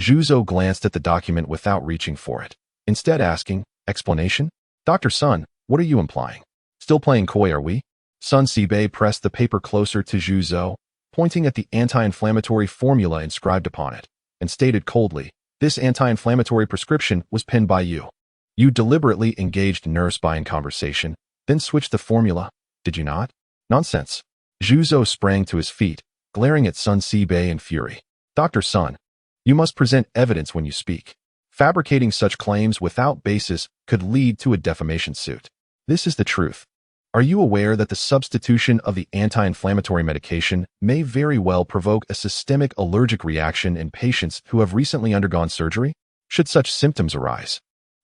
Zhu Zhou glanced at the document without reaching for it, instead asking, "Explanation? Dr. Sun, what are you implying? Still playing coy, are we?" Sun Sibei pressed the paper closer to Zhu Zhou, pointing at the anti-inflammatory formula inscribed upon it, and stated coldly, "This anti-inflammatory prescription was penned by you. You deliberately engaged Nurse Bai in conversation, then switched the formula, did you not?" "Nonsense." Zhu Zhou sprang to his feet, glaring at Sun Sibei in fury. "Dr. Sun, you must present evidence when you speak. Fabricating such claims without basis could lead to a defamation suit. This is the truth. Are you aware that the substitution of the anti-inflammatory medication may very well provoke a systemic allergic reaction in patients who have recently undergone surgery?" Should such symptoms arise,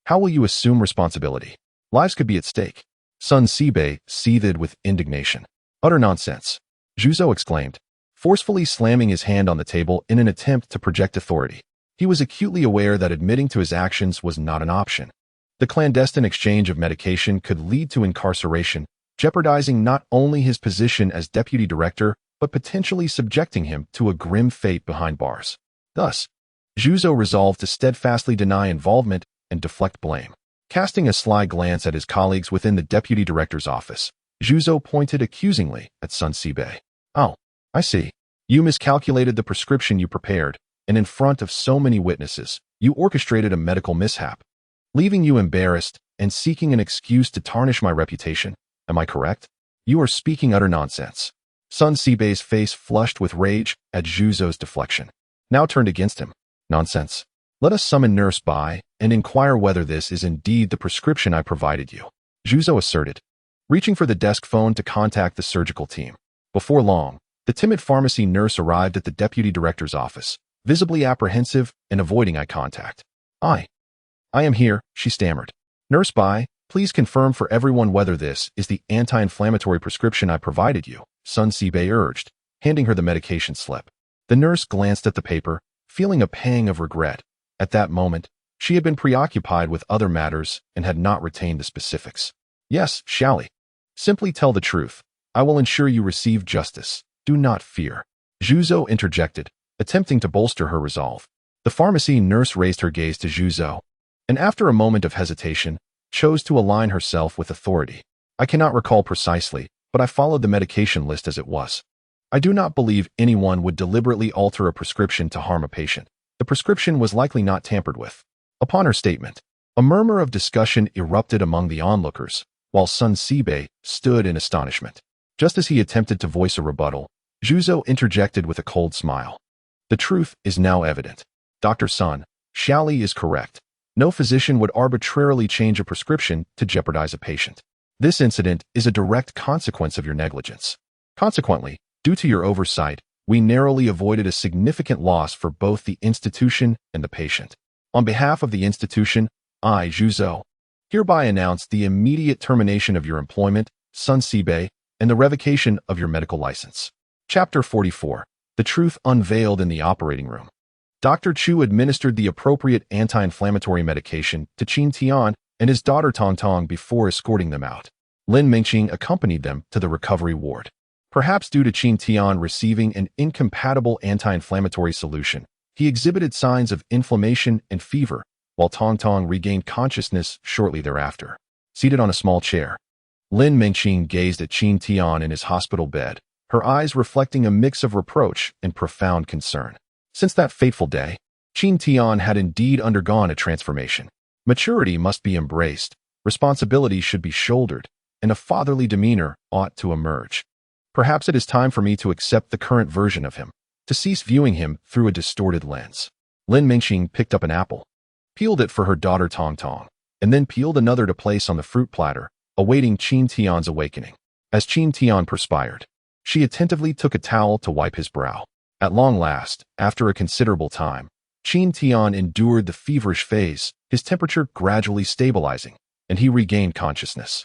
how will you assume responsibility? Lives could be at stake. Sun Sibei seethed with indignation. Utter nonsense, Zhu exclaimed, forcefully slamming his hand on the table in an attempt to project authority. He was acutely aware that admitting to his actions was not an option. The clandestine exchange of medication could lead to incarceration, jeopardizing not only his position as deputy director, but potentially subjecting him to a grim fate behind bars. Thus, Zhu resolved to steadfastly deny involvement and deflect blame. Casting a sly glance at his colleagues within the deputy director's office, Zhu pointed accusingly at Sun Sibei. Oh, I see. You miscalculated the prescription you prepared, and in front of so many witnesses, you orchestrated a medical mishap, leaving you embarrassed and seeking an excuse to tarnish my reputation. Am I correct? You are speaking utter nonsense. Sun Sibei's face flushed with rage at Zhu's deflection, now turned against him. Nonsense. Let us summon Nurse Bai and inquire whether this is indeed the prescription I provided you, Zhu asserted, reaching for the desk phone to contact the surgical team. Before long, the timid pharmacy nurse arrived at the deputy director's office, visibly apprehensive and avoiding eye contact. I am here, she stammered. Nurse Bai, please confirm for everyone whether this is the anti-inflammatory prescription I provided you, Sun Sibei urged, handing her the medication slip. The nurse glanced at the paper, feeling a pang of regret. At that moment, she had been preoccupied with other matters and had not retained the specifics. Yes, Shally. Simply tell the truth. I will ensure you receive justice. Do not fear. Zhu interjected, attempting to bolster her resolve. The pharmacy nurse raised her gaze to Zhu, and after a moment of hesitation, chose to align herself with authority. I cannot recall precisely, but I followed the medication list as it was. I do not believe anyone would deliberately alter a prescription to harm a patient. The prescription was likely not tampered with. Upon her statement, a murmur of discussion erupted among the onlookers, while Sun Sibei stood in astonishment. Just as he attempted to voice a rebuttal, Zhu interjected with a cold smile. The truth is now evident. Dr. Sun, Shally is correct. No physician would arbitrarily change a prescription to jeopardize a patient. This incident is a direct consequence of your negligence. Consequently, due to your oversight, we narrowly avoided a significant loss for both the institution and the patient. On behalf of the institution, I, Zhu, hereby announce the immediate termination of your employment, Sun Sibei, and the revocation of your medical license. Chapter 44. The Truth Unveiled in the Operating Room. Dr. Chu administered the appropriate anti-inflammatory medication to Qin Tian and his daughter Tongtong before escorting them out. Lin Mengqing accompanied them to the recovery ward. Perhaps due to Qin Tian receiving an incompatible anti-inflammatory solution, he exhibited signs of inflammation and fever, while Tongtong regained consciousness shortly thereafter. Seated on a small chair, Lin Mengqing gazed at Qin Tian in his hospital bed, her eyes reflecting a mix of reproach and profound concern. Since that fateful day, Qin Tian had indeed undergone a transformation. Maturity must be embraced, responsibility should be shouldered, and a fatherly demeanor ought to emerge. Perhaps it is time for me to accept the current version of him, to cease viewing him through a distorted lens. Lin Mengqing picked up an apple, peeled it for her daughter Tongtong, and then peeled another to place on the fruit platter, awaiting Qin Tian's awakening. As Qin Tian perspired, she attentively took a towel to wipe his brow. At long last, after a considerable time, Qin Tian endured the feverish phase, his temperature gradually stabilizing, and he regained consciousness.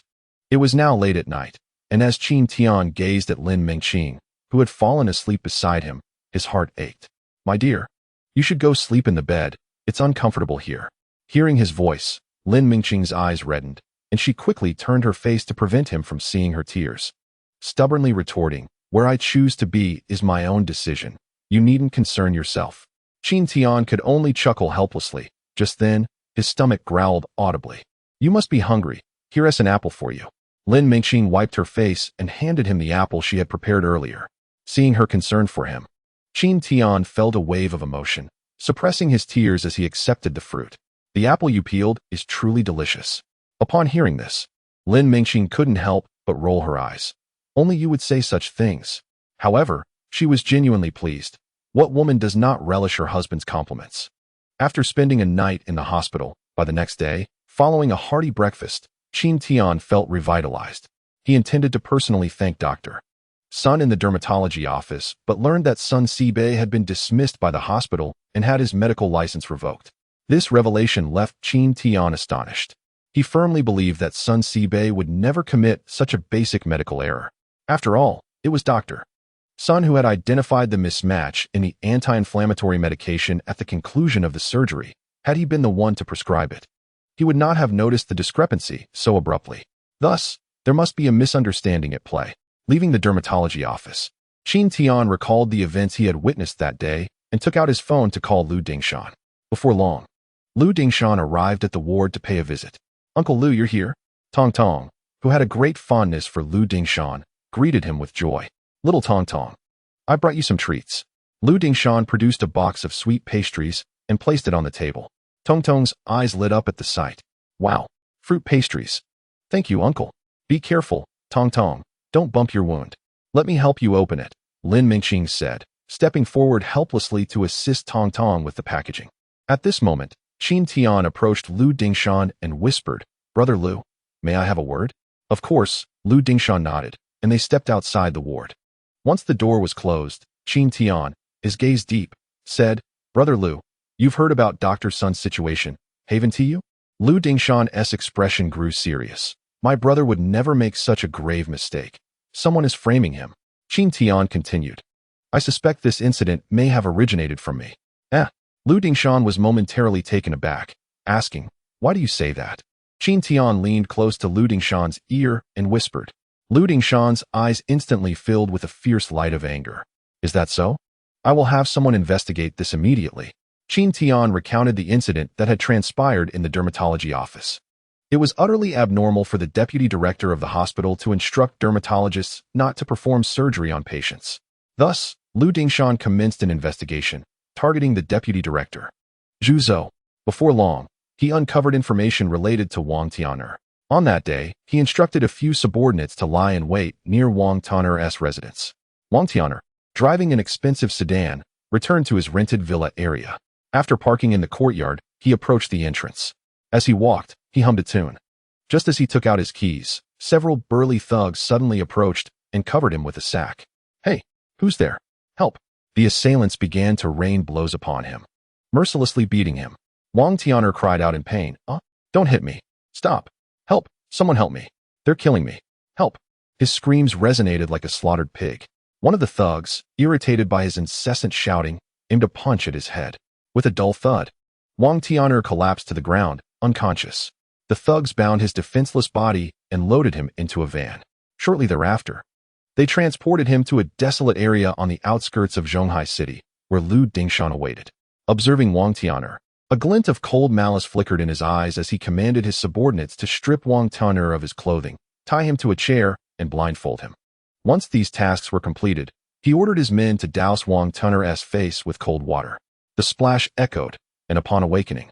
It was now late at night, and as Qin Tian gazed at Lin Mengqing, who had fallen asleep beside him, his heart ached. My dear, you should go sleep in the bed. It's uncomfortable here. Hearing his voice, Lin Mengqing's eyes reddened, and she quickly turned her face to prevent him from seeing her tears. Stubbornly retorting, where I choose to be is my own decision. You needn't concern yourself. Qin Tian could only chuckle helplessly. Just then, his stomach growled audibly. You must be hungry. Here's an apple for you. Lin Mengqing wiped her face and handed him the apple she had prepared earlier. Seeing her concern for him, Qin Tian felt a wave of emotion, suppressing his tears as he accepted the fruit. The apple you peeled is truly delicious. Upon hearing this, Lin Mengqing couldn't help but roll her eyes. Only you would say such things. However, she was genuinely pleased. What woman does not relish her husband's compliments? After spending a night in the hospital, by the next day, following a hearty breakfast, Qin Tian felt revitalized. He intended to personally thank Dr. Sun in the dermatology office, but learned that Sun Sibei had been dismissed by the hospital and had his medical license revoked. This revelation left Qin Tian astonished. He firmly believed that Sun Sibei would never commit such a basic medical error. After all, it was Dr. Sun who had identified the mismatch in the anti-inflammatory medication at the conclusion of the surgery. Had he been the one to prescribe it, he would not have noticed the discrepancy so abruptly. Thus, there must be a misunderstanding at play. Leaving the dermatology office, Qin Tian recalled the events he had witnessed that day and took out his phone to call Lu Dingshan. Before long, Lu Dingshan arrived at the ward to pay a visit. "Uncle Lu, you're here?" Tongtong, who had a great fondness for Lu Dingshan, greeted him with joy. "Little Tongtong, I brought you some treats." Lu Dingshan produced a box of sweet pastries and placed it on the table. Tongtong's eyes lit up at the sight. "Wow, fruit pastries. Thank you, uncle. Be careful, Tongtong. Don't bump your wound. Let me help you open it," Lin Mengqing said, stepping forward helplessly to assist Tongtong with the packaging. At this moment, Qin Tian approached Lu Dingshan and whispered, "Brother Lu, may I have a word?" Of course, Lu Dingshan nodded, and they stepped outside the ward. Once the door was closed, Qin Tian, his gaze deep, said, "Brother Lu, you've heard about Dr. Sun's situation, haven't you?" Lu Dingshan's expression grew serious. "My brother would never make such a grave mistake. Someone is framing him." Qin Tian continued, "I suspect this incident may have originated from me." Lu Dingshan was momentarily taken aback, asking, "Why do you say that?" Qin Tian leaned close to Lu Dingshan's ear and whispered. Lu Dingshan's eyes instantly filled with a fierce light of anger. "Is that so? I will have someone investigate this immediately." Qin Tian recounted the incident that had transpired in the dermatology office. It was utterly abnormal for the deputy director of the hospital to instruct dermatologists not to perform surgery on patients. Thus, Lu Dingshan commenced an investigation, targeting the deputy director, Zhu Zhou. Before long, he uncovered information related to Wang Tian'er. On that day, he instructed a few subordinates to lie in wait near Wang Tian'er's residence. Wang Tian'er, driving an expensive sedan, returned to his rented villa area. After parking in the courtyard, he approached the entrance. As he walked, he hummed a tune. Just as he took out his keys, several burly thugs suddenly approached and covered him with a sack. "Hey, who's there? Help!" The assailants began to rain blows upon him, mercilessly beating him. Wang Tian'er cried out in pain, "Don't hit me! Stop! Help! Someone help me! They're killing me! Help!" His screams resonated like a slaughtered pig. One of the thugs, irritated by his incessant shouting, aimed a punch at his head. With a dull thud, Wang Tian'er collapsed to the ground, unconscious. The thugs bound his defenseless body and loaded him into a van. Shortly thereafter, they transported him to a desolate area on the outskirts of Zhonghai City, where Lu Dingshan awaited. Observing Wang Tian'er, a glint of cold malice flickered in his eyes as he commanded his subordinates to strip Wang Tian'er of his clothing, tie him to a chair, and blindfold him. Once these tasks were completed, he ordered his men to douse Wang Tian'er's face with cold water. The splash echoed, and upon awakening,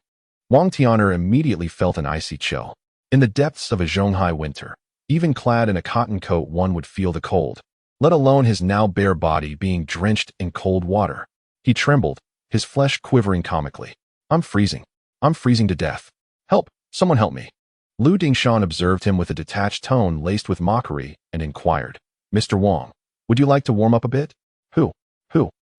Wang Tian'er immediately felt an icy chill. In the depths of a Zhonghai winter, even clad in a cotton coat, one would feel the cold, let alone his now bare body being drenched in cold water. He trembled, his flesh quivering comically. I'm freezing to death. Help! Someone help me!" Lu Dingshan observed him with a detached tone laced with mockery and inquired, "Mr. Wang, would you like to warm up a bit?" Who?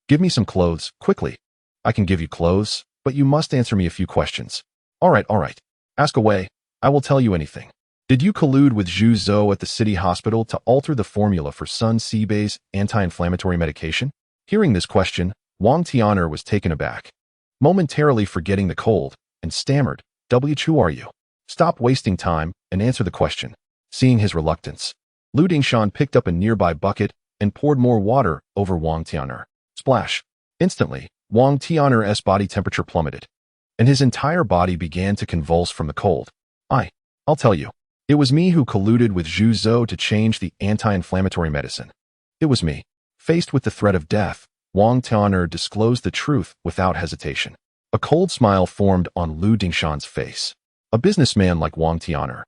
Give me some clothes, quickly." "I can give you clothes, but you must answer me a few questions." All right. Ask away. I will tell you anything." "Did you collude with Zhu Zhou at the city hospital to alter the formula for Sun Sibei's anti-inflammatory medication?" Hearing this question, Wang Tian'er was taken aback, momentarily forgetting the cold, and stammered, "Who are you? Stop wasting time and answer the question." Seeing his reluctance, Lu Dingshan picked up a nearby bucket and poured more water over Wang Tian'er. Splash! Instantly, Wang Tian'er's body temperature plummeted, and his entire body began to convulse from the cold. I'll tell you. It was me who colluded with Zhu Zhou to change the anti-inflammatory medicine. It was me." Faced with the threat of death, Wang Tian'er disclosed the truth without hesitation. A cold smile formed on Lu Dingshan's face. A businessman like Wang Tian'er,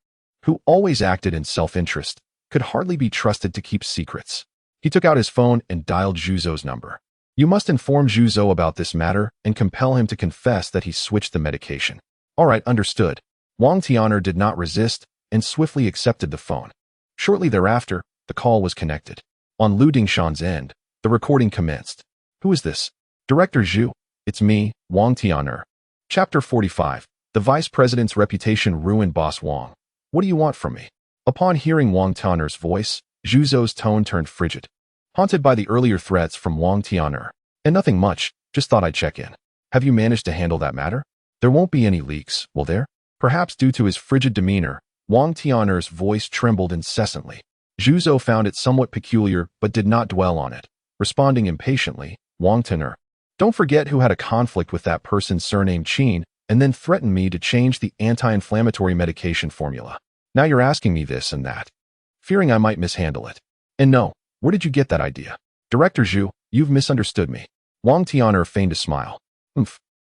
who always acted in self-interest, could hardly be trusted to keep secrets. He took out his phone and dialed Zhu Zhou's number. "You must inform Zhu Zhou about this matter and compel him to confess that he switched the medication." "All right, understood." Wang Tian'er did not resist and swiftly accepted the phone. Shortly thereafter, the call was connected. On Lu Dingshan's end, the recording commenced. "Who is this?" "Director Zhu. It's me, Wang Tian'er." Chapter 45. The Vice President's Reputation Ruined. Boss Wang. What do you want from me? Upon hearing Wang Tian'er's voice, Zhu Zou's tone turned frigid. Haunted by the earlier threats from Wang Tian'er. And nothing much, just thought I'd check in. Have you managed to handle that matter? There won't be any leaks, will there? Perhaps due to his frigid demeanor, Wang Tian'er's voice trembled incessantly. Zhu Zou found it somewhat peculiar but did not dwell on it. Responding impatiently, Wang Tian'er. Don't forget who had a conflict with that person surnamed Qin and then threatened me to change the anti-inflammatory medication formula. Now you're asking me this and that, fearing I might mishandle it. And no, where did you get that idea? Director Zhu, you've misunderstood me. Wang Tian'er feigned a smile.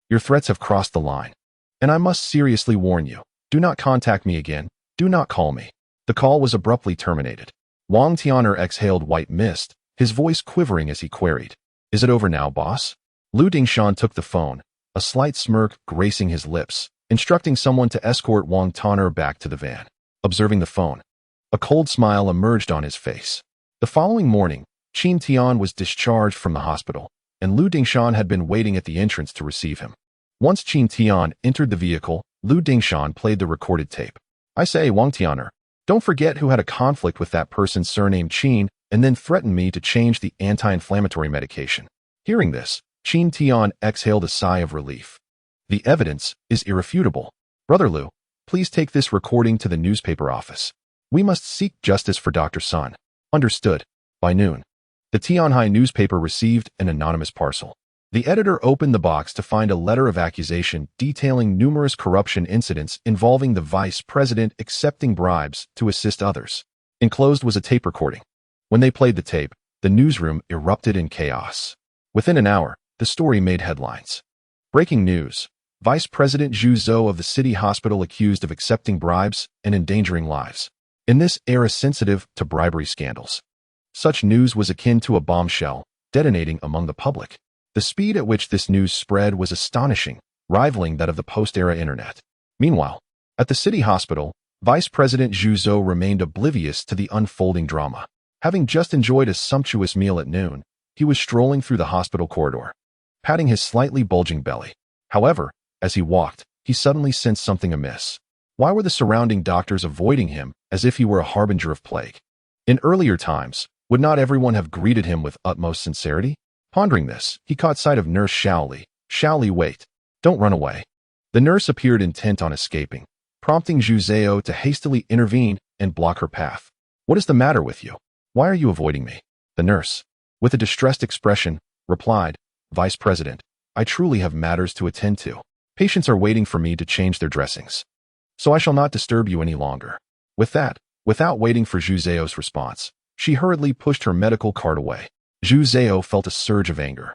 Your threats have crossed the line. And I must seriously warn you, do not contact me again, do not call me. The call was abruptly terminated. Wang Tian'er exhaled white mist, his voice quivering as he queried. Is it over now, boss? Lu Dingshan took the phone, a slight smirk gracing his lips, instructing someone to escort Wang Tian'er back to the van. Observing the phone, a cold smile emerged on his face. The following morning, Qin Tian was discharged from the hospital, and Lu Dingshan had been waiting at the entrance to receive him. Once Qin Tian entered the vehicle, Lu Dingshan played the recorded tape. I say, Wang Tian'er, don't forget who had a conflict with that person surnamed Qin and then threatened me to change the anti-inflammatory medication. Hearing this, Qin Tian exhaled a sigh of relief. The evidence is irrefutable. Brother Lu, please take this recording to the newspaper office. We must seek justice for Dr. Sun. Understood. By noon, the Tianhai newspaper received an anonymous parcel. The editor opened the box to find a letter of accusation detailing numerous corruption incidents involving the vice president accepting bribes to assist others. Enclosed was a tape recording. When they played the tape, the newsroom erupted in chaos. Within an hour, the story made headlines. Breaking news. Vice President Zhu Zou of the city hospital accused of accepting bribes and endangering lives. In this era sensitive to bribery scandals, such news was akin to a bombshell, detonating among the public. The speed at which this news spread was astonishing, rivaling that of the post-era internet. Meanwhile, at the city hospital, Vice President Zhu Zou remained oblivious to the unfolding drama. Having just enjoyed a sumptuous meal at noon, he was strolling through the hospital corridor, patting his slightly bulging belly. However, as he walked, he suddenly sensed something amiss. Why were the surrounding doctors avoiding him as if he were a harbinger of plague? In earlier times, would not everyone have greeted him with utmost sincerity? Pondering this, he caught sight of Nurse Xiaoli. Xiaoli, wait. Don't run away. The nurse appeared intent on escaping, prompting Zhu Zou to hastily intervene and block her path. What is the matter with you? Why are you avoiding me? The nurse, with a distressed expression, replied, Vice President, I truly have matters to attend to. Patients are waiting for me to change their dressings. So I shall not disturb you any longer. With that, without waiting for Zhu Zou's response, she hurriedly pushed her medical cart away. Zhu Zou felt a surge of anger.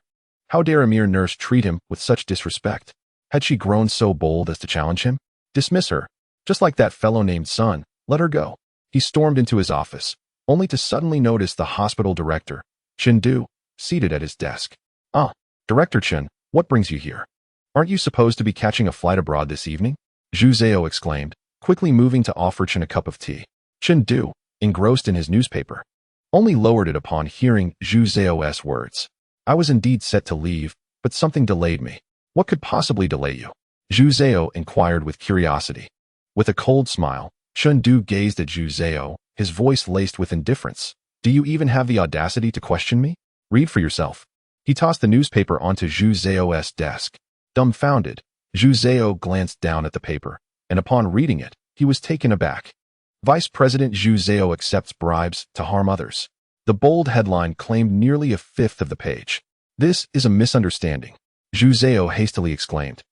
How dare a mere nurse treat him with such disrespect? Had she grown so bold as to challenge him? Dismiss her. Just like that fellow named Sun, let her go. He stormed into his office, only to suddenly notice the hospital director, Chen Du, seated at his desk. Ah, Director Chen, what brings you here? Aren't you supposed to be catching a flight abroad this evening? Zhu Zou exclaimed, quickly moving to offer Chen a cup of tea. Chen Du, engrossed in his newspaper, only lowered it upon hearing Zhu Zou's words. I was indeed set to leave, but something delayed me. What could possibly delay you? Zhu Zou inquired with curiosity. With a cold smile, Chen Du gazed at Zhu Zou, his voice laced with indifference. Do you even have the audacity to question me? Read for yourself. He tossed the newspaper onto Zhu Zou's desk. Dumbfounded, Zhu Zou glanced down at the paper, and upon reading it, he was taken aback. Vice President Zhu Zou accepts bribes to harm others. The bold headline claimed nearly a fifth of the page. This is a misunderstanding, Zhu Zou hastily exclaimed.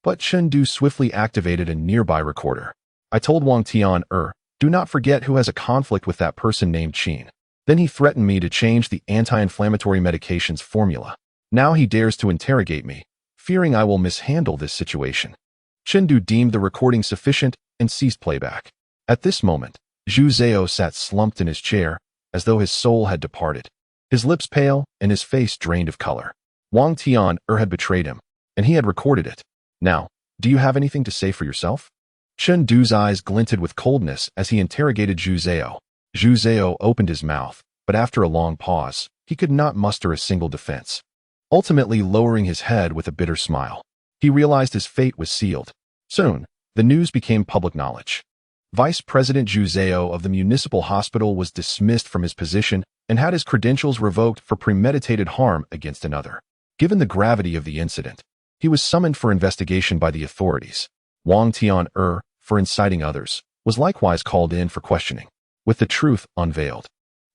But Chen Du swiftly activated a nearby recorder. I told Wang Tian'er, do not forget who has a conflict with that person named Qin. Then he threatened me to change the anti-inflammatory medication's formula. Now he dares to interrogate me, fearing I will mishandle this situation. Chen Du deemed the recording sufficient and ceased playback. At this moment, Zhu Zou sat slumped in his chair, as though his soul had departed. His lips pale and his face drained of color. Wang Tian'er had betrayed him, and he had recorded it. Now, do you have anything to say for yourself? Chen Du's eyes glinted with coldness as he interrogated Zhu Zou. Zhu Zou opened his mouth, but after a long pause, he could not muster a single defense, ultimately lowering his head with a bitter smile. He realized his fate was sealed. Soon, the news became public knowledge. Vice President Zhu Zhao of the municipal hospital was dismissed from his position and had his credentials revoked for premeditated harm against another. Given the gravity of the incident, he was summoned for investigation by the authorities. Wang Tian, for inciting others, was likewise called in for questioning, with the truth unveiled.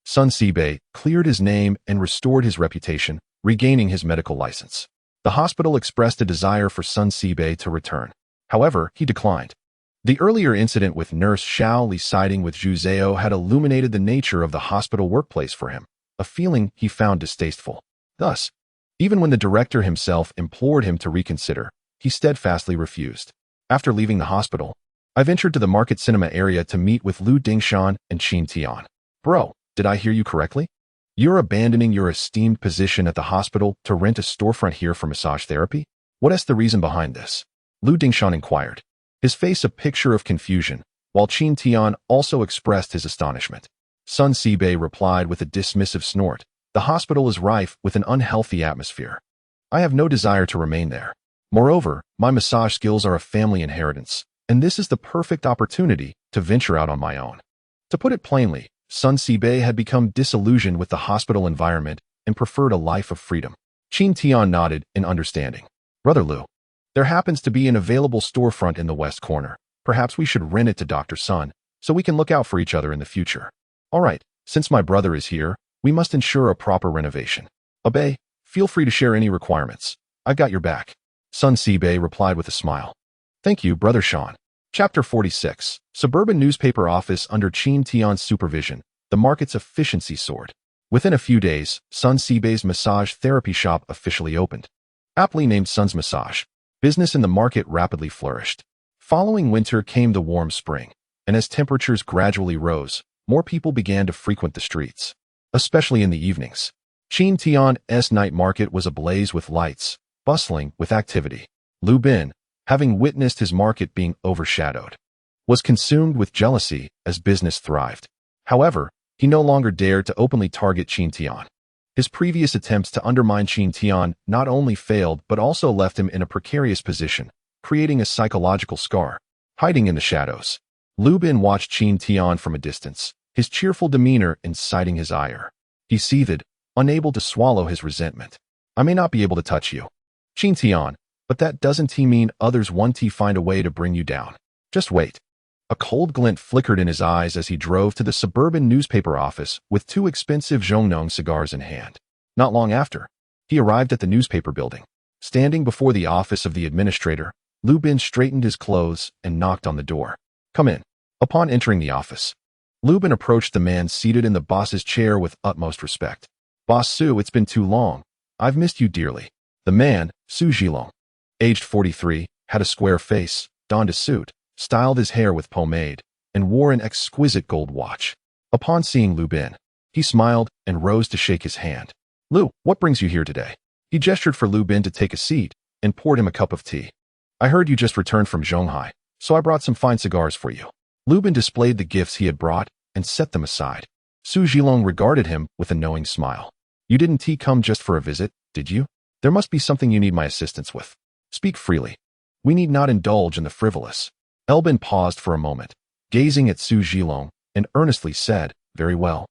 Sun Sibei cleared his name and restored his reputation, regaining his medical license. The hospital expressed a desire for Sun Sibei to return. However, he declined. The earlier incident with Nurse Xiao Li siding with Zhu Zhao had illuminated the nature of the hospital workplace for him, a feeling he found distasteful. Thus, even when the director himself implored him to reconsider, he steadfastly refused. After leaving the hospital, I ventured to the market cinema area to meet with Lu Dingshan and Qin Tian. Bro, did I hear you correctly? You're abandoning your esteemed position at the hospital to rent a storefront here for massage therapy? What is the reason behind this? Lu Dingshan inquired, his face a picture of confusion, while Qin Tian also expressed his astonishment. Sun Sibei replied with a dismissive snort, the hospital is rife with an unhealthy atmosphere. I have no desire to remain there. Moreover, my massage skills are a family inheritance, and this is the perfect opportunity to venture out on my own. To put it plainly, Sun Sibei had become disillusioned with the hospital environment and preferred a life of freedom. Qin Tian nodded in understanding. Brother Lu, there happens to be an available storefront in the west corner. Perhaps we should rent it to Dr. Sun, so we can look out for each other in the future. All right, since my brother is here, we must ensure a proper renovation. Abe, feel free to share any requirements. I've got your back. Sun Sibei replied with a smile. Thank you, Brother Sean. Chapter 46. Suburban newspaper office under Qin Tian's supervision. The market's efficiency soared. Within a few days, Sun Sibei's massage therapy shop officially opened. Aptly named Sun's Massage, business in the market rapidly flourished. Following winter came the warm spring, and as temperatures gradually rose, more people began to frequent the streets, especially in the evenings. Qin Tian's night market was ablaze with lights, bustling with activity. Lu Bin, having witnessed his market being overshadowed, was consumed with jealousy as business thrived. However, he no longer dared to openly target Qin Tian. His previous attempts to undermine Qin Tian not only failed but also left him in a precarious position, creating a psychological scar. Hiding in the shadows, Lu Bin watched Qin Tian from a distance, his cheerful demeanor inciting his ire. He seethed, unable to swallow his resentment. I may not be able to touch you, Qin Tian, but that doesn't mean others won't find a way to bring you down. Just wait. A cold glint flickered in his eyes as he drove to the suburban newspaper office with 2 expensive Zhongnong cigars in hand. Not long after, he arrived at the newspaper building. Standing before the office of the administrator, Lu Bin straightened his clothes and knocked on the door. Come in. Upon entering the office, Lu Bin approached the man seated in the boss's chair with utmost respect. Boss Su, it's been too long. I've missed you dearly. The man, Su Zhilong, aged 43, had a square face, donned a suit, styled his hair with pomade, and wore an exquisite gold watch. Upon seeing Lu Bin, he smiled and rose to shake his hand. Lu, what brings you here today? He gestured for Lu Bin to take a seat and poured him a cup of tea. I heard you just returned from Zhonghai, so I brought some fine cigars for you. Lu Bin displayed the gifts he had brought and set them aside. Su Zhilong regarded him with a knowing smile. You didn't come just for a visit, did you? There must be something you need my assistance with. Speak freely. We need not indulge in the frivolous. Elbin paused for a moment, gazing at Su Zhilong, and earnestly said, Very well.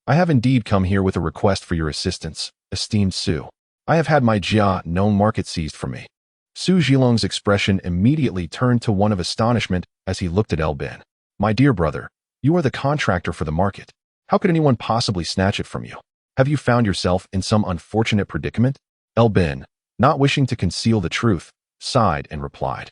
I have indeed come here with a request for your assistance, esteemed Su. I have had my Jia known market seized from me. Su Zhilong's expression immediately turned to one of astonishment as he looked at Elbin. My dear brother, you are the contractor for the market. How could anyone possibly snatch it from you? Have you found yourself in some unfortunate predicament? Elbin, not wishing to conceal the truth, sighed and replied.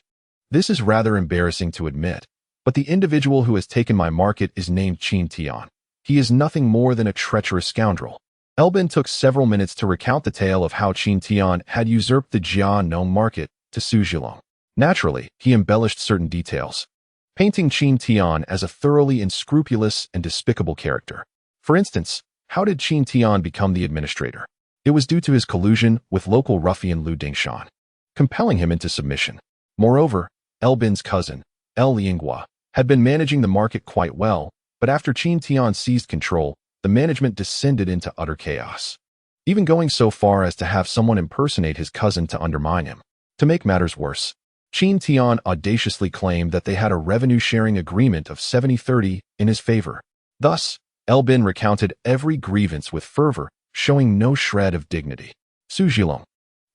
This is rather embarrassing to admit, but the individual who has taken my market is named Qin Tian. He is nothing more than a treacherous scoundrel. Elbin took several minutes to recount the tale of how Qin Tian had usurped the Jia known market to Su Zhilong. Naturally, he embellished certain details, painting Qin Tian as a thoroughly unscrupulous and despicable character. For instance, how did Qin Tian become the administrator? It was due to his collusion with local ruffian Lu Dingshan, compelling him into submission. Moreover, Elbin's cousin, El Lianghua, had been managing the market quite well, but after Qin Tian seized control, the management descended into utter chaos, even going so far as to have someone impersonate his cousin to undermine him. To make matters worse, Qin Tian audaciously claimed that they had a revenue-sharing agreement of 70-30 in his favor. Thus, Elbin recounted every grievance with fervor, showing no shred of dignity. Su Zhilong,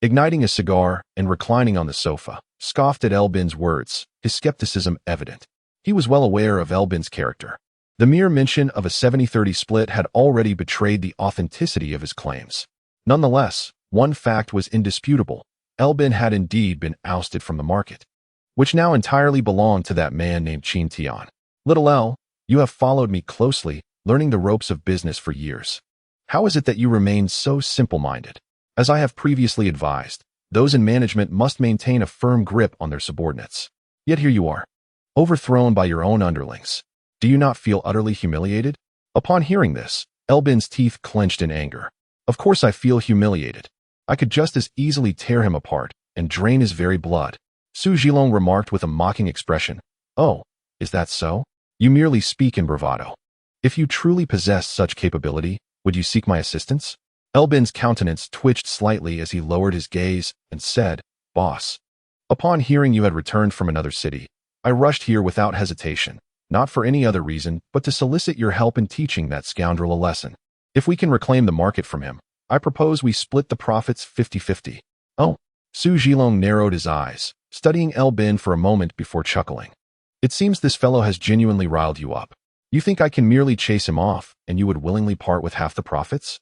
igniting a cigar and reclining on the sofa, scoffed at Elbin's words, his skepticism evident. He was well aware of Elbin's character. The mere mention of a 70-30 split had already betrayed the authenticity of his claims. Nonetheless, one fact was indisputable. Elbin had indeed been ousted from the market, which now entirely belonged to that man named Qin Tian. Little L, you have followed me closely, learning the ropes of business for years. How is it that you remain so simple-minded? As I have previously advised, those in management must maintain a firm grip on their subordinates. Yet here you are, overthrown by your own underlings. Do you not feel utterly humiliated? Upon hearing this, Elbin's teeth clenched in anger. Of course I feel humiliated. I could just as easily tear him apart and drain his very blood. Su Zhilong remarked with a mocking expression. Oh, is that so? You merely speak in bravado. If you truly possessed such capability, would you seek my assistance? Elbin's countenance twitched slightly as he lowered his gaze and said, Boss, upon hearing you had returned from another city, I rushed here without hesitation, not for any other reason, but to solicit your help in teaching that scoundrel a lesson. If we can reclaim the market from him, I propose we split the profits 50-50. Oh, Su Zhilong narrowed his eyes, studying Elbin for a moment before chuckling. It seems this fellow has genuinely riled you up. You think I can merely chase him off, and you would willingly part with half the profits?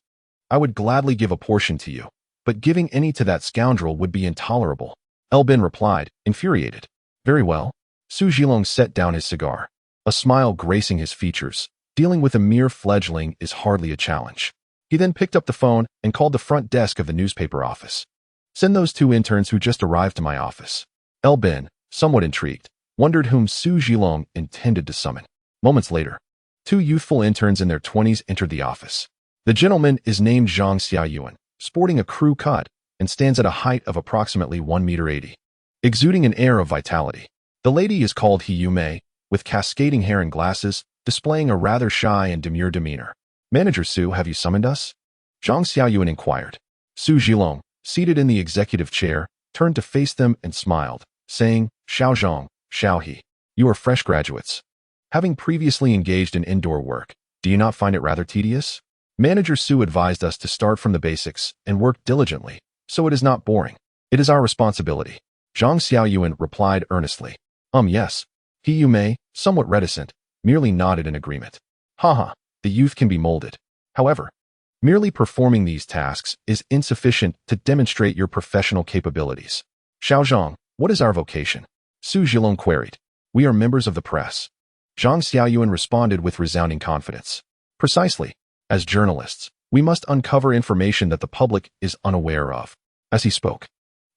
I would gladly give a portion to you, but giving any to that scoundrel would be intolerable. Elbin replied, infuriated. Very well. Su Zhilong set down his cigar, a smile gracing his features. Dealing with a mere fledgling is hardly a challenge. He then picked up the phone and called the front desk of the newspaper office. Send those 2 interns who just arrived to my office. Elbin, somewhat intrigued, wondered whom Su Zhilong intended to summon. Moments later, 2 youthful interns in their 20s entered the office. The gentleman is named Zhang Xiaoyuan, sporting a crew cut, and stands at a height of approximately 1.80 meters, exuding an air of vitality. The lady is called He Yume, with cascading hair and glasses, displaying a rather shy and demure demeanor. Manager Su, have you summoned us? Zhang Xiaoyuan inquired. Su Zhilong, seated in the executive chair, turned to face them and smiled, saying, Xiao Zhang, Xiao He, you are fresh graduates. Having previously engaged in indoor work, do you not find it rather tedious? Manager Su advised us to start from the basics and work diligently, so it is not boring. It is our responsibility. Zhang Xiaoyuan replied earnestly. Yes. He Yume, somewhat reticent, merely nodded in agreement. Haha, the youth can be molded. However, merely performing these tasks is insufficient to demonstrate your professional capabilities. Xiao Zhang, what is our vocation? Su Zhilong queried. We are members of the press. Zhang Xiaoyuan responded with resounding confidence. Precisely. As journalists, we must uncover information that the public is unaware of. As he spoke,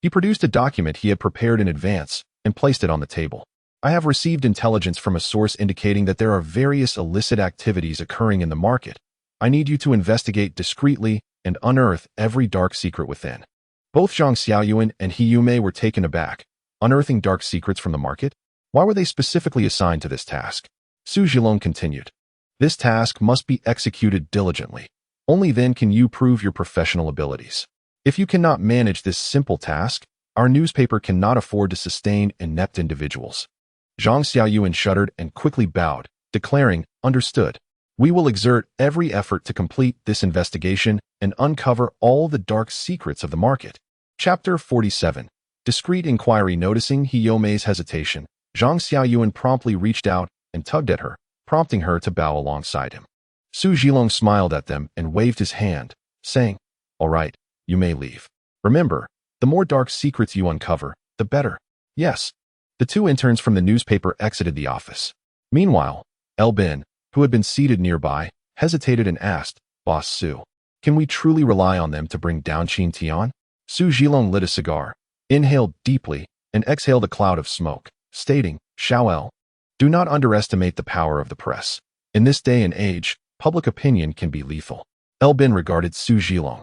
he produced a document he had prepared in advance and placed it on the table. I have received intelligence from a source indicating that there are various illicit activities occurring in the market. I need you to investigate discreetly and unearth every dark secret within. Both Zhang Xiaoyuan and He Yume were taken aback. Unearthing dark secrets from the market? Why were they specifically assigned to this task? Su Zhilong continued. This task must be executed diligently. Only then can you prove your professional abilities. If you cannot manage this simple task, our newspaper cannot afford to sustain inept individuals. Zhang Xiaoyuan shuddered and quickly bowed, declaring, understood. We will exert every effort to complete this investigation and uncover all the dark secrets of the market. Chapter 47. Discreet inquiry. Noticing He Yume's hesitation, Zhang Xiaoyuan promptly reached out and tugged at her, prompting her to bow alongside him. Su Zhilong smiled at them and waved his hand, saying, All right, you may leave. Remember, the more dark secrets you uncover, the better. Yes. The 2 interns from the newspaper exited the office. Meanwhile, Elbin, who had been seated nearby, hesitated and asked, Boss Su, can we truly rely on them to bring down Qin Tian? Su Zhilong lit a cigar, inhaled deeply, and exhaled a cloud of smoke, stating, Xiao El, do not underestimate the power of the press. In this day and age, public opinion can be lethal. Elbin regarded Su Zhilong,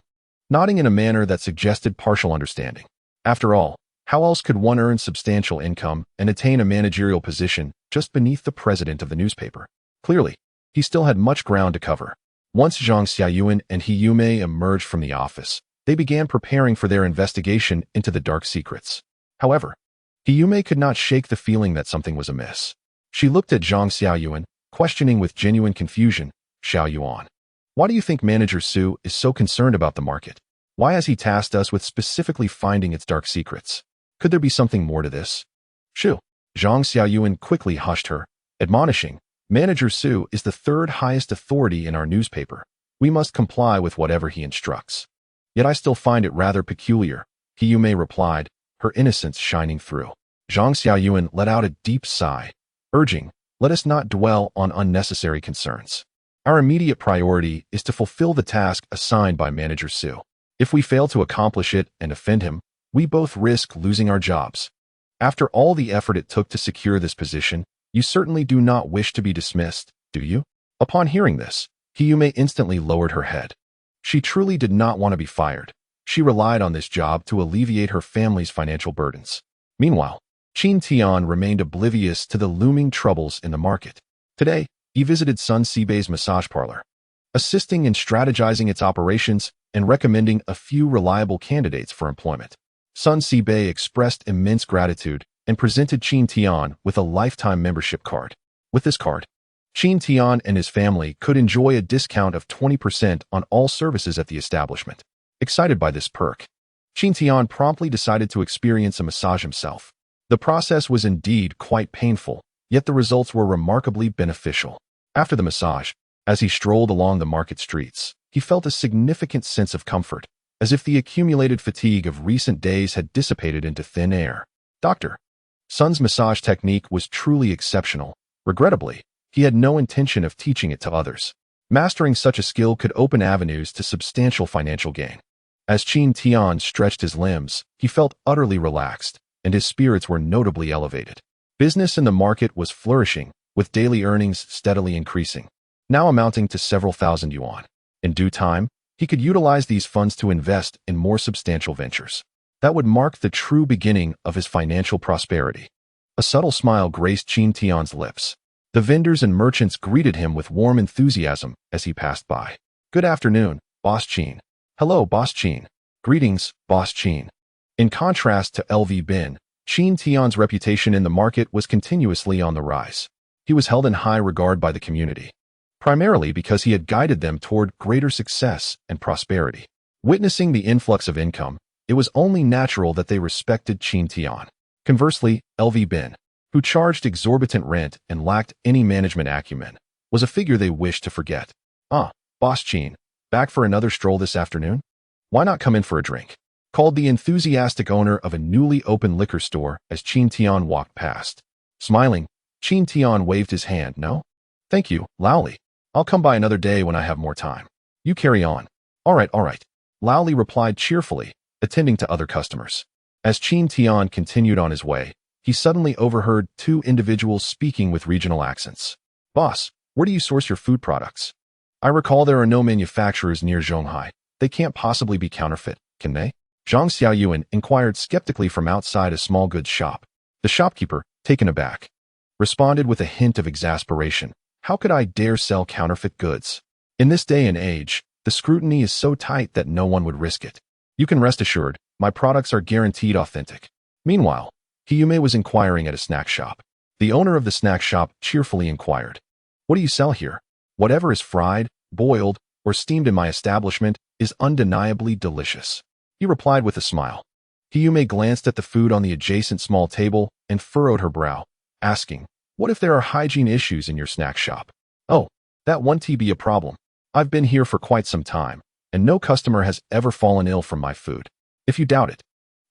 nodding in a manner that suggested partial understanding. After all, how else could one earn substantial income and attain a managerial position just beneath the president of the newspaper? Clearly, he still had much ground to cover. Once Zhang Xiaoyuan and He Yume emerged from the office, they began preparing for their investigation into the dark secrets. However, Hiyume could not shake the feeling that something was amiss. She looked at Zhang Xiaoyuan, questioning with genuine confusion. Xiao Yuan, why do you think Manager Su is so concerned about the market? Why has he tasked us with specifically finding its dark secrets? Could there be something more to this? Shu. Zhang Xiaoyuan quickly hushed her, admonishing, Manager Su is the third highest authority in our newspaper. We must comply with whatever he instructs. Yet I still find it rather peculiar, Hiyume replied, her innocence shining through. Zhang Xiaoyuan let out a deep sigh, urging, let us not dwell on unnecessary concerns. Our immediate priority is to fulfill the task assigned by Manager Su. If we fail to accomplish it and offend him, we both risk losing our jobs. After all the effort it took to secure this position, you certainly do not wish to be dismissed, do you? Upon hearing this, Hiyume instantly lowered her head. She truly did not want to be fired. She relied on this job to alleviate her family's financial burdens. Meanwhile, Qin Tian remained oblivious to the looming troubles in the market. Today, he visited Sun Sibei's massage parlor, assisting in strategizing its operations and recommending a few reliable candidates for employment. Sun Sibei expressed immense gratitude and presented Qin Tian with a lifetime membership card. With this card, Qin Tian and his family could enjoy a discount of 20% on all services at the establishment. Excited by this perk, Qin Tian promptly decided to experience a massage himself. The process was indeed quite painful, yet the results were remarkably beneficial. After the massage, as he strolled along the market streets, he felt a significant sense of comfort, as if the accumulated fatigue of recent days had dissipated into thin air. Dr. Sun's massage technique was truly exceptional. Regrettably, he had no intention of teaching it to others. Mastering such a skill could open avenues to substantial financial gain. As Qin Tian stretched his limbs, he felt utterly relaxed, and his spirits were notably elevated. Business in the market was flourishing, with daily earnings steadily increasing, now amounting to several thousand yuan. In due time, he could utilize these funds to invest in more substantial ventures. That would mark the true beginning of his financial prosperity. A subtle smile graced Qin Tian's lips. The vendors and merchants greeted him with warm enthusiasm as he passed by. Good afternoon, Boss Qin. Hello, Boss Qin. Greetings, Boss Qin. In contrast to LV Bin, Qin Tian's reputation in the market was continuously on the rise. He was held in high regard by the community, primarily because he had guided them toward greater success and prosperity. Witnessing the influx of income, it was only natural that they respected Qin Tian. Conversely, LV Bin, who charged exorbitant rent and lacked any management acumen, was a figure they wished to forget. Boss Qin, back for another stroll this afternoon? Why not come in for a drink? Called the enthusiastic owner of a newly opened liquor store as Qin Tian walked past. Smiling, Qin Tian waved his hand. No? Thank you, Laoli. I'll come by another day when I have more time. You carry on. All right. Laoli replied cheerfully, attending to other customers. As Qin Tian continued on his way, he suddenly overheard two individuals speaking with regional accents. Boss, where do you source your food products? I recall there are no manufacturers near Zhonghai. They can't possibly be counterfeit, can they? Zhang Xiaoyuan inquired skeptically from outside a small goods shop. The shopkeeper, taken aback, responded with a hint of exasperation. How could I dare sell counterfeit goods? In this day and age, the scrutiny is so tight that no one would risk it. You can rest assured, my products are guaranteed authentic. Meanwhile, Hiyume was inquiring at a snack shop. The owner of the snack shop cheerfully inquired, what do you sell here? Whatever is fried, boiled, or steamed in my establishment is undeniably delicious. He replied with a smile. Hiyume glanced at the food on the adjacent small table and furrowed her brow, asking, what if there are hygiene issues in your snack shop? Oh, that won't be a problem. I've been here for quite some time, and no customer has ever fallen ill from my food. If you doubt it,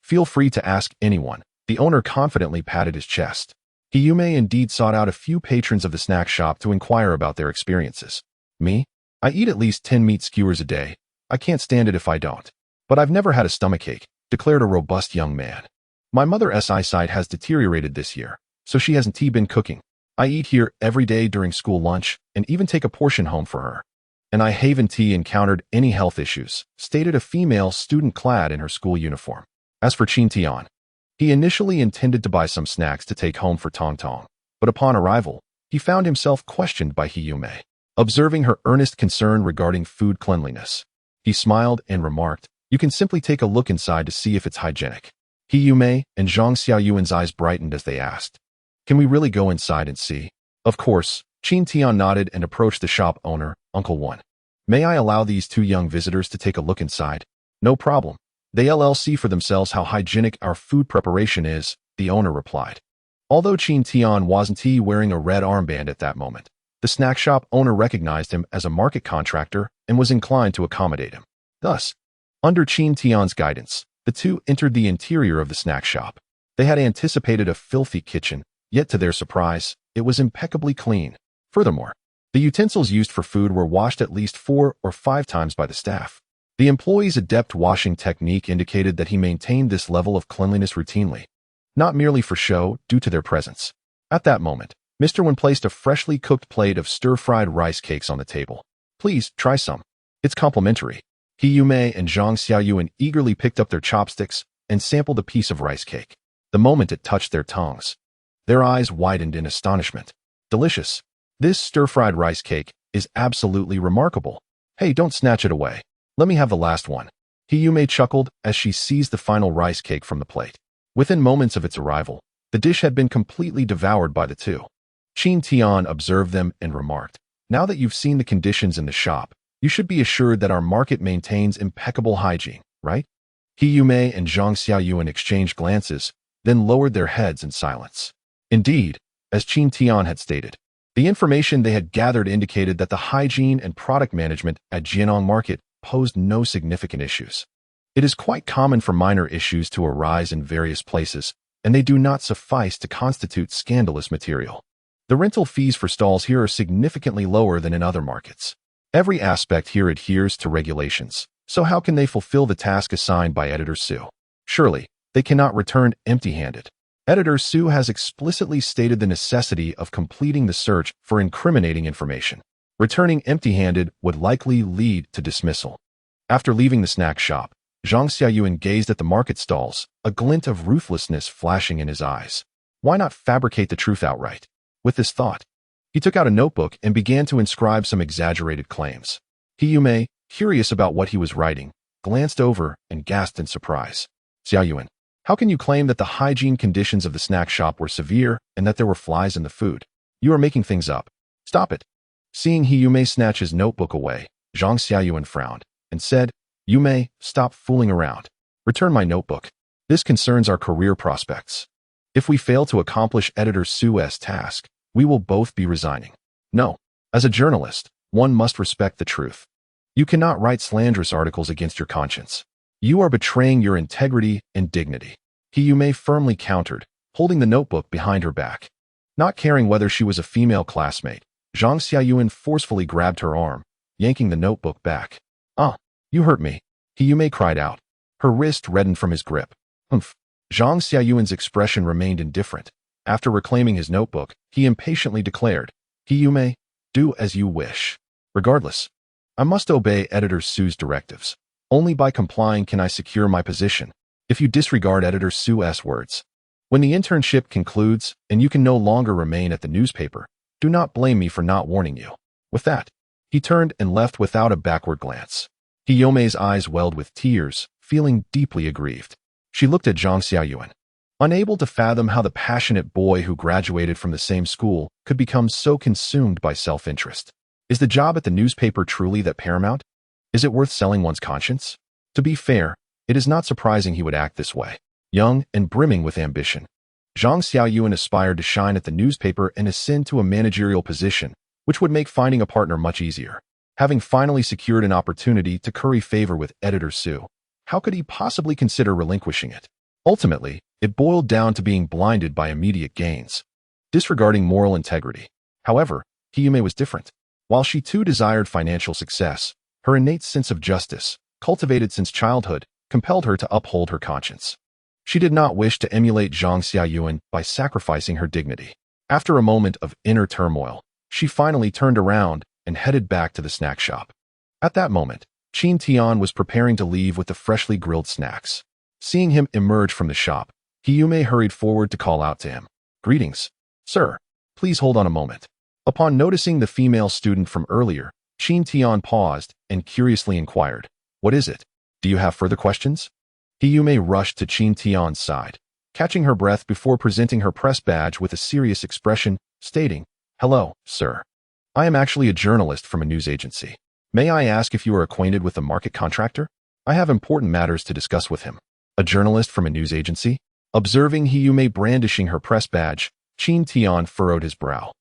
feel free to ask anyone. The owner confidently patted his chest. Hiyume indeed sought out a few patrons of the snack shop to inquire about their experiences. Me? I eat at least 10 meat skewers a day. I can't stand it if I don't. But I've never had a stomachache, declared a robust young man. My mother's eyesight has deteriorated this year, so she hasn't been cooking. I eat here every day during school lunch and even take a portion home for her. And I haven't encountered any health issues, stated a female student clad in her school uniform. As for Qin Tian, he initially intended to buy some snacks to take home for Tongtong, but upon arrival, he found himself questioned by Hiyume. Observing her earnest concern regarding food cleanliness, he smiled and remarked, you can simply take a look inside to see if it's hygienic. Hiyume and Zhang Xiaoyuan's eyes brightened as they asked, "Can we really go inside and see?" Of course, Qin Tian nodded and approached the shop owner, Uncle One. "May I allow these two young visitors to take a look inside?" "No problem. They'll see for themselves how hygienic our food preparation is," the owner replied. Although Qin Tian wasn't wearing a red armband at that moment, the snack shop owner recognized him as a market contractor and was inclined to accommodate him. Thus, under Qin Tian's guidance, the two entered the interior of the snack shop. They had anticipated a filthy kitchen, yet to their surprise, it was impeccably clean. Furthermore, the utensils used for food were washed at least 4 or 5 times by the staff. The employee's adept washing technique indicated that he maintained this level of cleanliness routinely, not merely for show due to their presence. At that moment, Mr. Wen placed a freshly cooked plate of stir-fried rice cakes on the table. "Please, try some. It's complimentary." Hiyume and Zhang Xiaoyuan eagerly picked up their chopsticks and sampled a piece of rice cake. The moment it touched their tongues, their eyes widened in astonishment. "Delicious. This stir-fried rice cake is absolutely remarkable. Hey, don't snatch it away. Let me have the last one." Hiyume chuckled as she seized the final rice cake from the plate. Within moments of its arrival, the dish had been completely devoured by the two. Qin Tian observed them and remarked, "Now that you've seen the conditions in the shop, you should be assured that our market maintains impeccable hygiene, right?" Hiyume and Zhang Xiaoyuan exchanged glances, then lowered their heads in silence. Indeed, as Qin Tian had stated, the information they had gathered indicated that the hygiene and product management at Jianong Market posed no significant issues. It is quite common for minor issues to arise in various places, and they do not suffice to constitute scandalous material. The rental fees for stalls here are significantly lower than in other markets. Every aspect here adheres to regulations, so how can they fulfill the task assigned by Editor Su? Surely, they cannot return empty-handed. Editor Su has explicitly stated the necessity of completing the search for incriminating information. Returning empty-handed would likely lead to dismissal. After leaving the snack shop, Zhang Xiaoyuan gazed at the market stalls, a glint of ruthlessness flashing in his eyes. Why not fabricate the truth outright? With this thought, he took out a notebook and began to inscribe some exaggerated claims. Hiyume, curious about what he was writing, glanced over and gasped in surprise. "Xiaoyuan, how can you claim that the hygiene conditions of the snack shop were severe and that there were flies in the food? You are making things up. Stop it." Seeing Hiyume snatch his notebook away, Zhang Xiaoyuan frowned and said, "Yume, stop fooling around. Return my notebook. This concerns our career prospects. If we fail to accomplish Editor Su's task, we will both be resigning. No, as a journalist, one must respect the truth. You cannot write slanderous articles against your conscience. You are betraying your integrity and dignity." Hiyume firmly countered, holding the notebook behind her back. Not caring whether she was a female classmate, Zhang Xiaoyuan forcefully grabbed her arm, yanking the notebook back. "Ah, you hurt me," Hiyume cried out. Her wrist reddened from his grip. "Humph." Zhang Xiaoyuan's expression remained indifferent. After reclaiming his notebook, he impatiently declared, "Hiyume, do as you wish. Regardless, I must obey Editor Su's directives. Only by complying can I secure my position. If you disregard Editor Su's words, when the internship concludes and you can no longer remain at the newspaper, do not blame me for not warning you." With that, he turned and left without a backward glance. Hiyume's eyes welled with tears, feeling deeply aggrieved. She looked at Zhang Xiaoyuan, unable to fathom how the passionate boy who graduated from the same school could become so consumed by self-interest. Is the job at the newspaper truly that paramount? Is it worth selling one's conscience? To be fair, it is not surprising he would act this way. Young and brimming with ambition, Zhang Xiaoyuan aspired to shine at the newspaper and ascend to a managerial position, which would make finding a partner much easier. Having finally secured an opportunity to curry favor with Editor Su, how could he possibly consider relinquishing it? Ultimately, it boiled down to being blinded by immediate gains, disregarding moral integrity. However, Hiyume was different. While she too desired financial success, her innate sense of justice, cultivated since childhood, compelled her to uphold her conscience. She did not wish to emulate Zhang Xiaoyuan by sacrificing her dignity. After a moment of inner turmoil, she finally turned around and headed back to the snack shop. At that moment, Qin Tian was preparing to leave with the freshly grilled snacks. Seeing him emerge from the shop, Hiyume hurried forward to call out to him. "Greetings, sir. Please hold on a moment." Upon noticing the female student from earlier, Qin Tian paused and curiously inquired, "What is it? Do you have further questions?" Hiyume rushed to Qin Tian's side, catching her breath before presenting her press badge with a serious expression, stating, "Hello, sir. I am actually a journalist from a news agency. May I ask if you are acquainted with the market contractor? I have important matters to discuss with him." A journalist from a news agency? Observing Hiyume brandishing her press badge, Qin Tian furrowed his brow.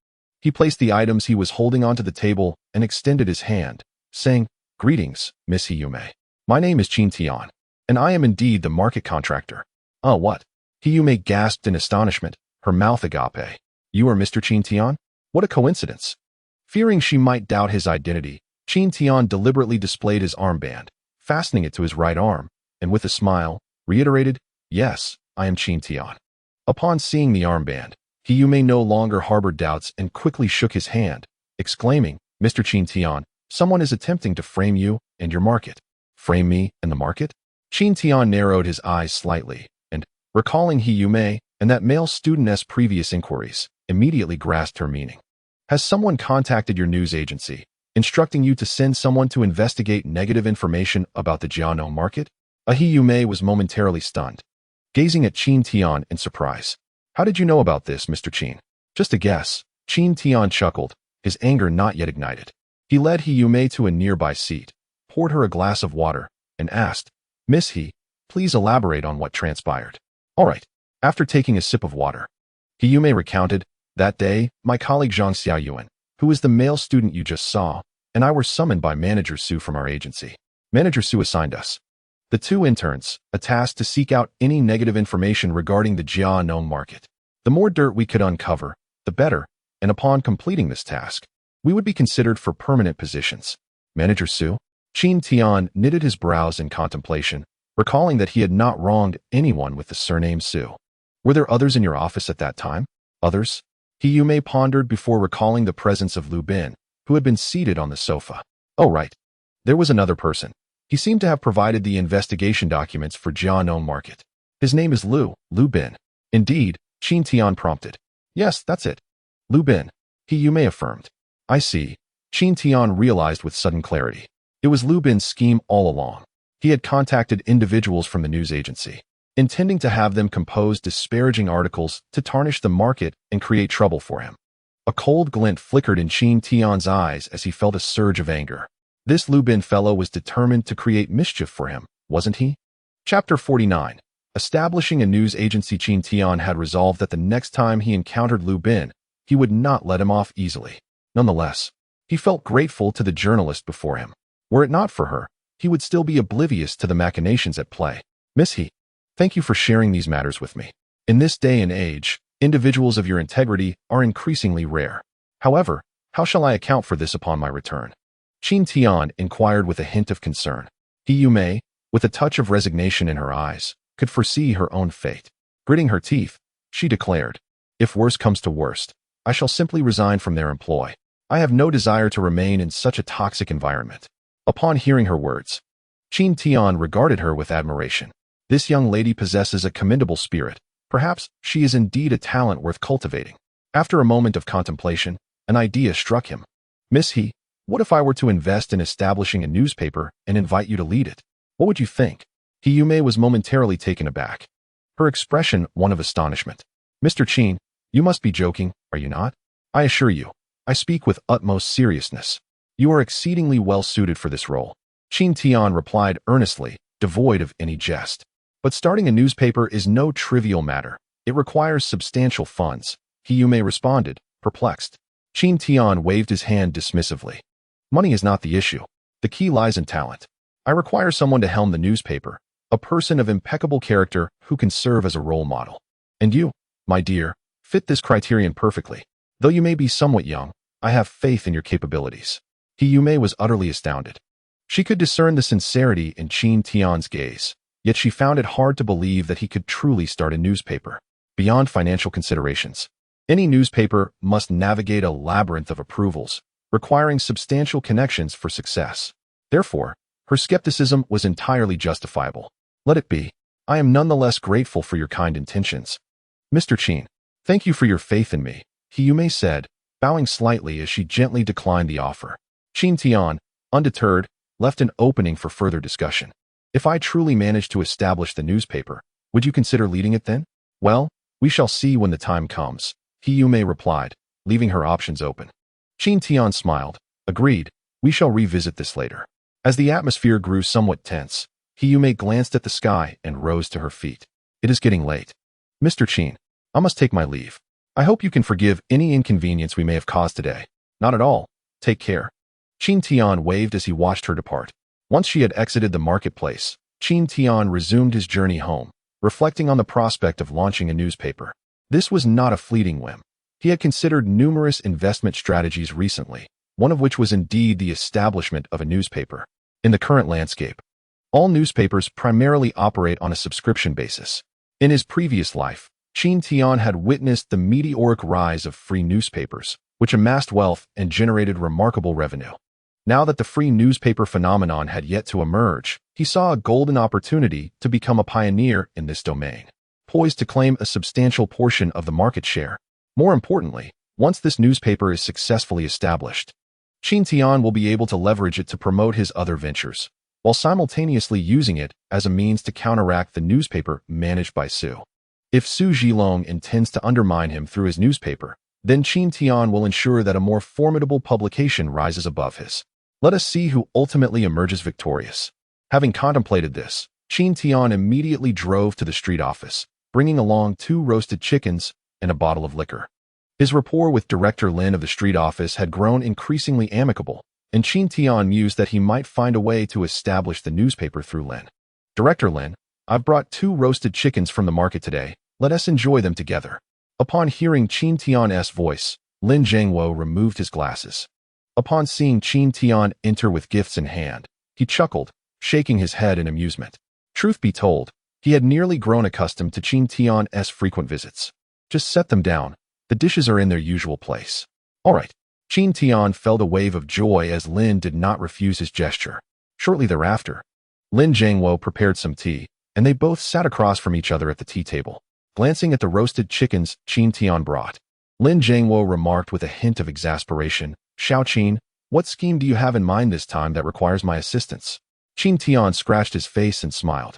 He placed the items he was holding onto the table and extended his hand, saying, "Greetings, Miss Hiyume. My name is Qin Tian, and I am indeed the market contractor." "Oh, what?" Hiyume gasped in astonishment, her mouth agape. "You are Mr. Qin Tian? What a coincidence." Fearing she might doubt his identity, Qin Tian deliberately displayed his armband, fastening it to his right arm, and with a smile, reiterated, "Yes, I am Qin Tian." Upon seeing the armband, Hiyume no longer harbored doubts and quickly shook his hand, exclaiming, "Mr. Qin Tian, someone is attempting to frame you and your market." "Frame me and the market?" Qin Tian narrowed his eyes slightly, and, recalling Hiyume and that male student's previous inquiries, immediately grasped her meaning. "Has someone contacted your news agency, instructing you to send someone to investigate negative information about the Jiano market?" Hiyume was momentarily stunned, gazing at Qin Tian in surprise. "How did you know about this, Mr. Qin?" "Just a guess." Qin Tian chuckled, his anger not yet ignited. He led Hiyume to a nearby seat, poured her a glass of water, and asked, "Miss He, please elaborate on what transpired." "All right." After taking a sip of water, Hiyume recounted, "That day, my colleague Zhang Xiaoyuan, who is the male student you just saw, and I were summoned by Manager Su from our agency. Manager Su assigned us, the two interns, a task to seek out any negative information regarding the Jiano market. The more dirt we could uncover, the better, and upon completing this task, we would be considered for permanent positions." "Manager Su?" Qin Tian knitted his brows in contemplation, recalling that he had not wronged anyone with the surname Su. "Were there others in your office at that time?" "Others?" Hiyume pondered before recalling the presence of Lu Bin, who had been seated on the sofa. "Oh, right. There was another person. He seemed to have provided the investigation documents for Jiano market. His name is Lu Bin." "Indeed," Qin Tian prompted. "Yes, that's it. Lu Bin," Hiyume affirmed. "I see." Qin Tian realized with sudden clarity. It was Lu Bin's scheme all along. He had contacted individuals from the news agency, intending to have them compose disparaging articles to tarnish the market and create trouble for him. A cold glint flickered in Qin Tian's eyes as he felt a surge of anger. This Lu Bin fellow was determined to create mischief for him, wasn't he? Chapter 49. Establishing a news agency. Qin Tian had resolved that the next time he encountered Lu Bin, he would not let him off easily. Nonetheless, he felt grateful to the journalist before him. Were it not for her, he would still be oblivious to the machinations at play. "Miss He, thank you for sharing these matters with me. In this day and age, individuals of your integrity are increasingly rare. However, how shall I account for this upon my return?" Qin Tian inquired with a hint of concern. Hiyume, with a touch of resignation in her eyes, could foresee her own fate. Gritting her teeth, she declared, "If worst comes to worst, I shall simply resign from their employ. I have no desire to remain in such a toxic environment." Upon hearing her words, Qin Tian regarded her with admiration. This young lady possesses a commendable spirit. Perhaps she is indeed a talent worth cultivating. After a moment of contemplation, an idea struck him. "Miss He, what if I were to invest in establishing a newspaper and invite you to lead it? What would you think?" Hiyume was momentarily taken aback, her expression one of astonishment. "Mr. Qin, you must be joking, are you not? I assure you, I speak with utmost seriousness. You are exceedingly well suited for this role." Qin Tian replied earnestly, devoid of any jest. "But starting a newspaper is no trivial matter. It requires substantial funds," Hiyume responded, perplexed. Qin Tian waved his hand dismissively. "Money is not the issue. The key lies in talent. I require someone to helm the newspaper, a person of impeccable character who can serve as a role model. And you, my dear, fit this criterion perfectly. Though you may be somewhat young, I have faith in your capabilities." Hiyume was utterly astounded. She could discern the sincerity in Qin Tian's gaze, yet she found it hard to believe that he could truly start a newspaper. Beyond financial considerations, any newspaper must navigate a labyrinth of approvals, requiring substantial connections for success. Therefore, her skepticism was entirely justifiable. "Let it be. I am nonetheless grateful for your kind intentions." "Mr. Qin, thank you for your faith in me," Hiyume said, bowing slightly as she gently declined the offer. Qin Tian, undeterred, left an opening for further discussion. If I truly manage to establish the newspaper, would you consider leading it then? Well, we shall see when the time comes, Hiyume replied, leaving her options open. Qin Tian smiled. Agreed, we shall revisit this later. As the atmosphere grew somewhat tense, Hiyume glanced at the sky and rose to her feet. It is getting late. Mr. Qin, I must take my leave. I hope you can forgive any inconvenience we may have caused today. Not at all. Take care. Qin Tian waved as he watched her depart. Once she had exited the marketplace, Qin Tian resumed his journey home, reflecting on the prospect of launching a newspaper. This was not a fleeting whim. He had considered numerous investment strategies recently, one of which was indeed the establishment of a newspaper. In the current landscape, all newspapers primarily operate on a subscription basis. In his previous life, Qin Tian had witnessed the meteoric rise of free newspapers, which amassed wealth and generated remarkable revenue. Now that the free newspaper phenomenon had yet to emerge, he saw a golden opportunity to become a pioneer in this domain, poised to claim a substantial portion of the market share. More importantly, once this newspaper is successfully established, Qin Tian will be able to leverage it to promote his other ventures, while simultaneously using it as a means to counteract the newspaper managed by Su. If Su Zhilong intends to undermine him through his newspaper, then Qin Tian will ensure that a more formidable publication rises above his. Let us see who ultimately emerges victorious. Having contemplated this, Qin Tian immediately drove to the street office, bringing along 2 roasted chickens and a bottle of liquor. His rapport with Director Lin of the street office had grown increasingly amicable, and Qin Tian mused that he might find a way to establish the newspaper through Lin. Director Lin, I've brought 2 roasted chickens from the market today. Let us enjoy them together. Upon hearing Qin Tian's voice, Lin Zhengwo removed his glasses. Upon seeing Qin Tian enter with gifts in hand, he chuckled, shaking his head in amusement. Truth be told, he had nearly grown accustomed to Qin Tian's frequent visits. Just set them down. The dishes are in their usual place. All right. Qin Tian felt a wave of joy as Lin did not refuse his gesture. Shortly thereafter, Lin Zhengwo prepared some tea, and they both sat across from each other at the tea table. Glancing at the roasted chickens Qin Tian brought, Lin Zhengwo remarked with a hint of exasperation, Xiao Qin, what scheme do you have in mind this time that requires my assistance? Qin Tian scratched his face and smiled.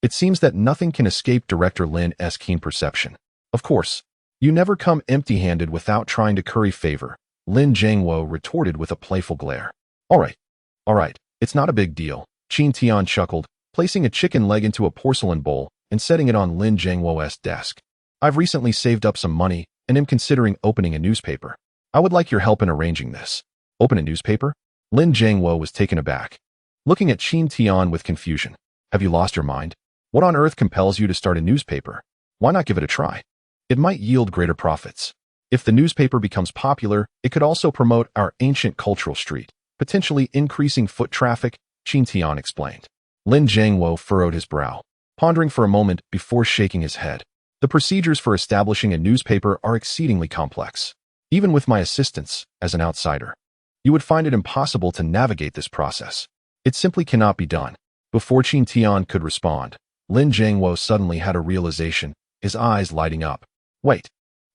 It seems that nothing can escape Director Lin's keen perception. Of course, you never come empty-handed without trying to curry favor, Lin Zhengwo retorted with a playful glare. All right, it's not a big deal, Qin Tian chuckled, placing a chicken leg into a porcelain bowl and setting it on Lin Zhengwo's desk. I've recently saved up some money and am considering opening a newspaper. I would like your help in arranging this. Open a newspaper? Lin Zhengwo was taken aback, looking at Qin Tian with confusion. Have you lost your mind? What on earth compels you to start a newspaper? Why not give it a try? It might yield greater profits. If the newspaper becomes popular, it could also promote our ancient cultural street, potentially increasing foot traffic, Qin Tian explained. Lin Zhengwo furrowed his brow, pondering for a moment before shaking his head. The procedures for establishing a newspaper are exceedingly complex. Even with my assistance, as an outsider, you would find it impossible to navigate this process. It simply cannot be done. Before Qin Tian could respond, Lin Zhengwo suddenly had a realization, his eyes lighting up. Wait.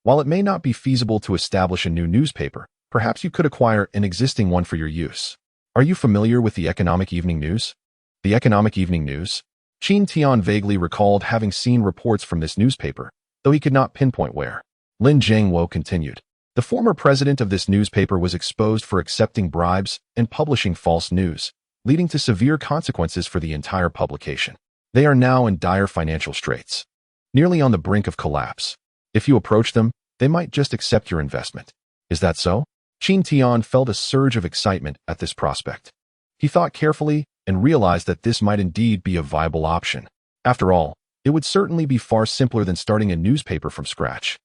While it may not be feasible to establish a new newspaper, perhaps you could acquire an existing one for your use. Are you familiar with the Economic Evening News? The Economic Evening News? Qin Tian vaguely recalled having seen reports from this newspaper, though he could not pinpoint where. Lin Zhengwo continued. The former president of this newspaper was exposed for accepting bribes and publishing false news, leading to severe consequences for the entire publication. They are now in dire financial straits, nearly on the brink of collapse. If you approach them, they might just accept your investment. Is that so? Qin Tian felt a surge of excitement at this prospect. He thought carefully and realized that this might indeed be a viable option. After all, it would certainly be far simpler than starting a newspaper from scratch.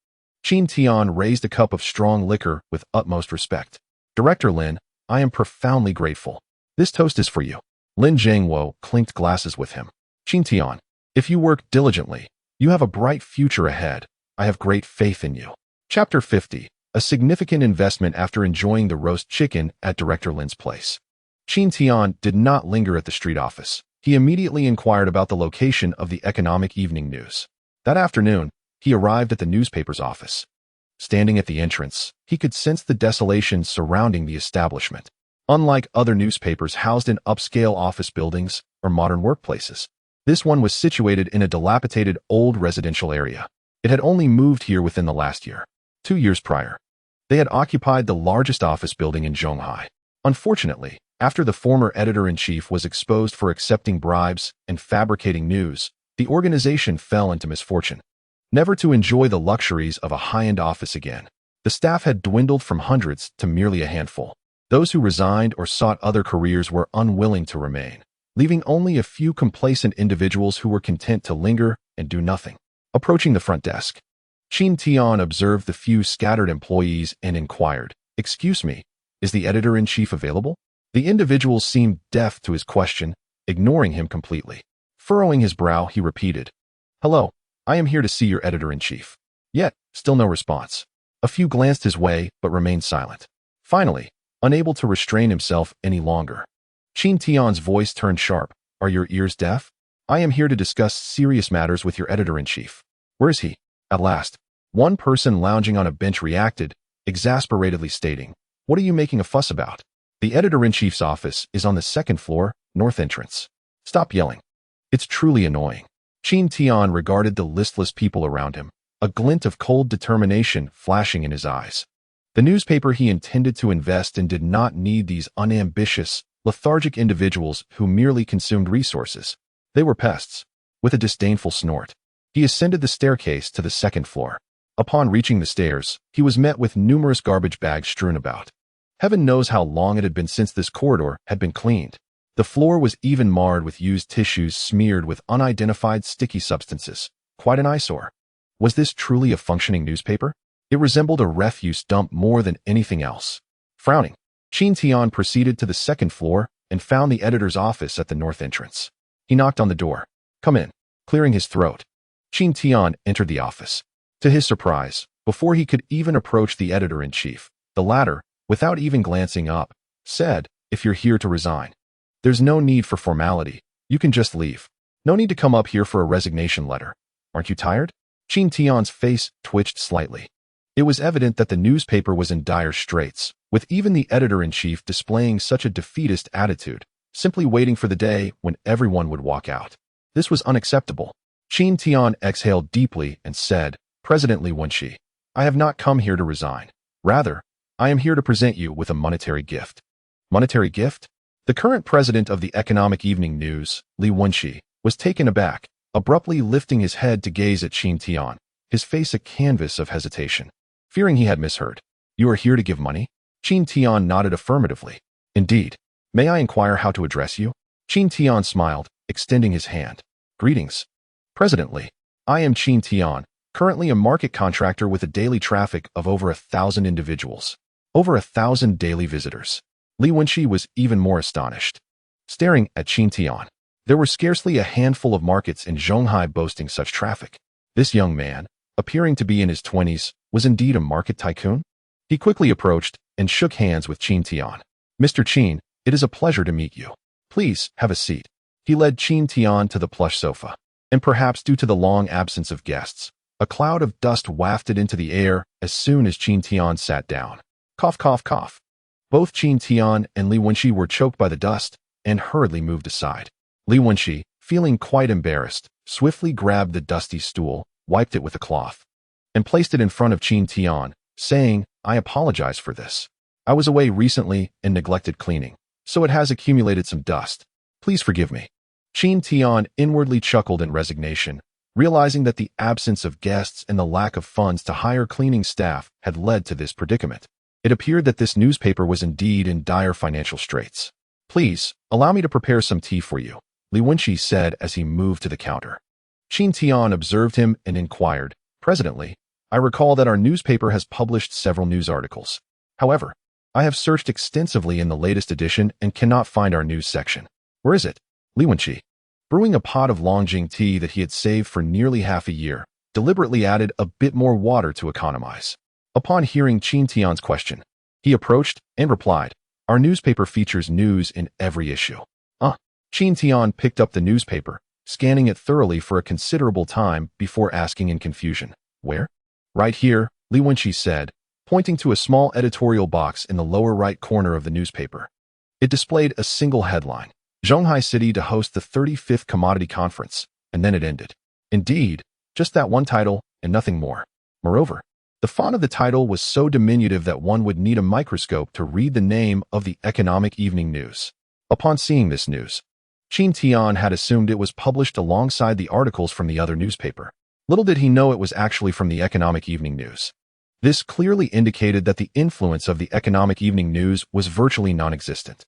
Qin Tian raised a cup of strong liquor with utmost respect. Director Lin, I am profoundly grateful. This toast is for you. Lin Zhengwo clinked glasses with him. Qin Tian, if you work diligently, you have a bright future ahead. I have great faith in you. Chapter 50. A significant investment after enjoying the roast chicken at Director Lin's place. Qin Tian did not linger at the street office. He immediately inquired about the location of the Economic Evening News. That afternoon, he arrived at the newspaper's office. Standing at the entrance, he could sense the desolation surrounding the establishment. Unlike other newspapers housed in upscale office buildings or modern workplaces, this one was situated in a dilapidated old residential area. It had only moved here within the last year. 2 years prior, they had occupied the largest office building in Zhonghai. Unfortunately, after the former editor-in-chief was exposed for accepting bribes and fabricating news, the organization fell into misfortune, never to enjoy the luxuries of a high-end office again. The staff had dwindled from hundreds to merely a handful. Those who resigned or sought other careers were unwilling to remain, leaving only a few complacent individuals who were content to linger and do nothing. Approaching the front desk, Qin Tian observed the few scattered employees and inquired, "Excuse me, is the editor-in-chief available?" The individual seemed deaf to his question, ignoring him completely. Furrowing his brow, he repeated, "Hello, I am here to see your editor-in-chief." Yet, still no response. A few glanced his way but remained silent. Finally, unable to restrain himself any longer, Qin Tian's voice turned sharp. "Are your ears deaf? I am here to discuss serious matters with your editor-in-chief." "Where is he?" At last, one person lounging on a bench reacted, exasperatedly stating, "What are you making a fuss about? The editor-in-chief's office is on the second floor, north entrance. Stop yelling. It's truly annoying." Qin Tian regarded the listless people around him, a glint of cold determination flashing in his eyes. The newspaper he intended to invest in did not need these unambitious, lethargic individuals who merely consumed resources. They were pests. With a disdainful snort, he ascended the staircase to the second floor. Upon reaching the stairs, he was met with numerous garbage bags strewn about. Heaven knows how long it had been since this corridor had been cleaned. The floor was even marred with used tissues smeared with unidentified sticky substances. Quite an eyesore. Was this truly a functioning newspaper? It resembled a refuse dump more than anything else. Frowning, Qin Tian proceeded to the second floor and found the editor's office at the north entrance. He knocked on the door. "Come in." Clearing his throat, Qin Tian entered the office. To his surprise, before he could even approach the editor-in-chief, the latter, without even glancing up, said, "If you're here to resign, there's no need for formality. You can just leave. No need to come up here for a resignation letter. Aren't you tired?" Qin Tian's face twitched slightly. It was evident that the newspaper was in dire straits, with even the editor-in-chief displaying such a defeatist attitude, simply waiting for the day when everyone would walk out. This was unacceptable. Qin Tian exhaled deeply and said, "President Lin Mengqing, I have not come here to resign. Rather, I am here to present you with a monetary gift." Monetary gift? The current president of the Economic Evening News, Lin Mengqing, was taken aback, abruptly lifting his head to gaze at Qin Tian, his face a canvas of hesitation. Fearing he had misheard, "You are here to give money?" Qin Tian nodded affirmatively. "Indeed. May I inquire how to address you?" Qin Tian smiled, extending his hand. "Greetings. President Li. I am Qin Tian, currently a market contractor with a daily traffic of over 1,000 individuals. Over 1,000 daily visitors." Lin Mengqing was even more astonished. Staring at Qin Tian, there were scarcely a handful of markets in Zhonghai boasting such traffic. This young man, appearing to be in his 20s, was indeed a market tycoon? He quickly approached and shook hands with Qin Tian. "Mr. Qin, it is a pleasure to meet you. Please, have a seat." He led Qin Tian to the plush sofa, and perhaps due to the long absence of guests, a cloud of dust wafted into the air as soon as Qin Tian sat down. Cough, cough, cough. Both Qin Tian and Lin Mengqing were choked by the dust and hurriedly moved aside. Lin Mengqing, feeling quite embarrassed, swiftly grabbed the dusty stool, wiped it with a cloth, and placed it in front of Qin Tian, saying, "I apologize for this. I was away recently and neglected cleaning, so it has accumulated some dust. Please forgive me." Qin Tian inwardly chuckled in resignation, realizing that the absence of guests and the lack of funds to hire cleaning staff had led to this predicament. It appeared that this newspaper was indeed in dire financial straits. "Please, allow me to prepare some tea for you," Lin Mengqing said as he moved to the counter. Qin Tian observed him and inquired, "President Li, I recall that our newspaper has published several news articles. However, I have searched extensively in the latest edition and cannot find our news section. Where is it?" Lin Mengqing, brewing a pot of Longjing tea that he had saved for nearly half a year, deliberately added a bit more water to economize. Upon hearing Qin Tian's question, he approached and replied, "Our newspaper features news in every issue." Qin Tian picked up the newspaper, scanning it thoroughly for a considerable time before asking in confusion, "Where?" "Right here," Lin Mengqing said, pointing to a small editorial box in the lower right corner of the newspaper. It displayed a single headline: Zhonghai City to host the 35th Commodity Conference, and then it ended. Indeed, just that one title and nothing more. Moreover, the font of the title was so diminutive that one would need a microscope to read the name of the Economic Evening News. Upon seeing this news, Qin Tian had assumed it was published alongside the articles from the other newspaper. Little did he know it was actually from the Economic Evening News. This clearly indicated that the influence of the Economic Evening News was virtually non-existent.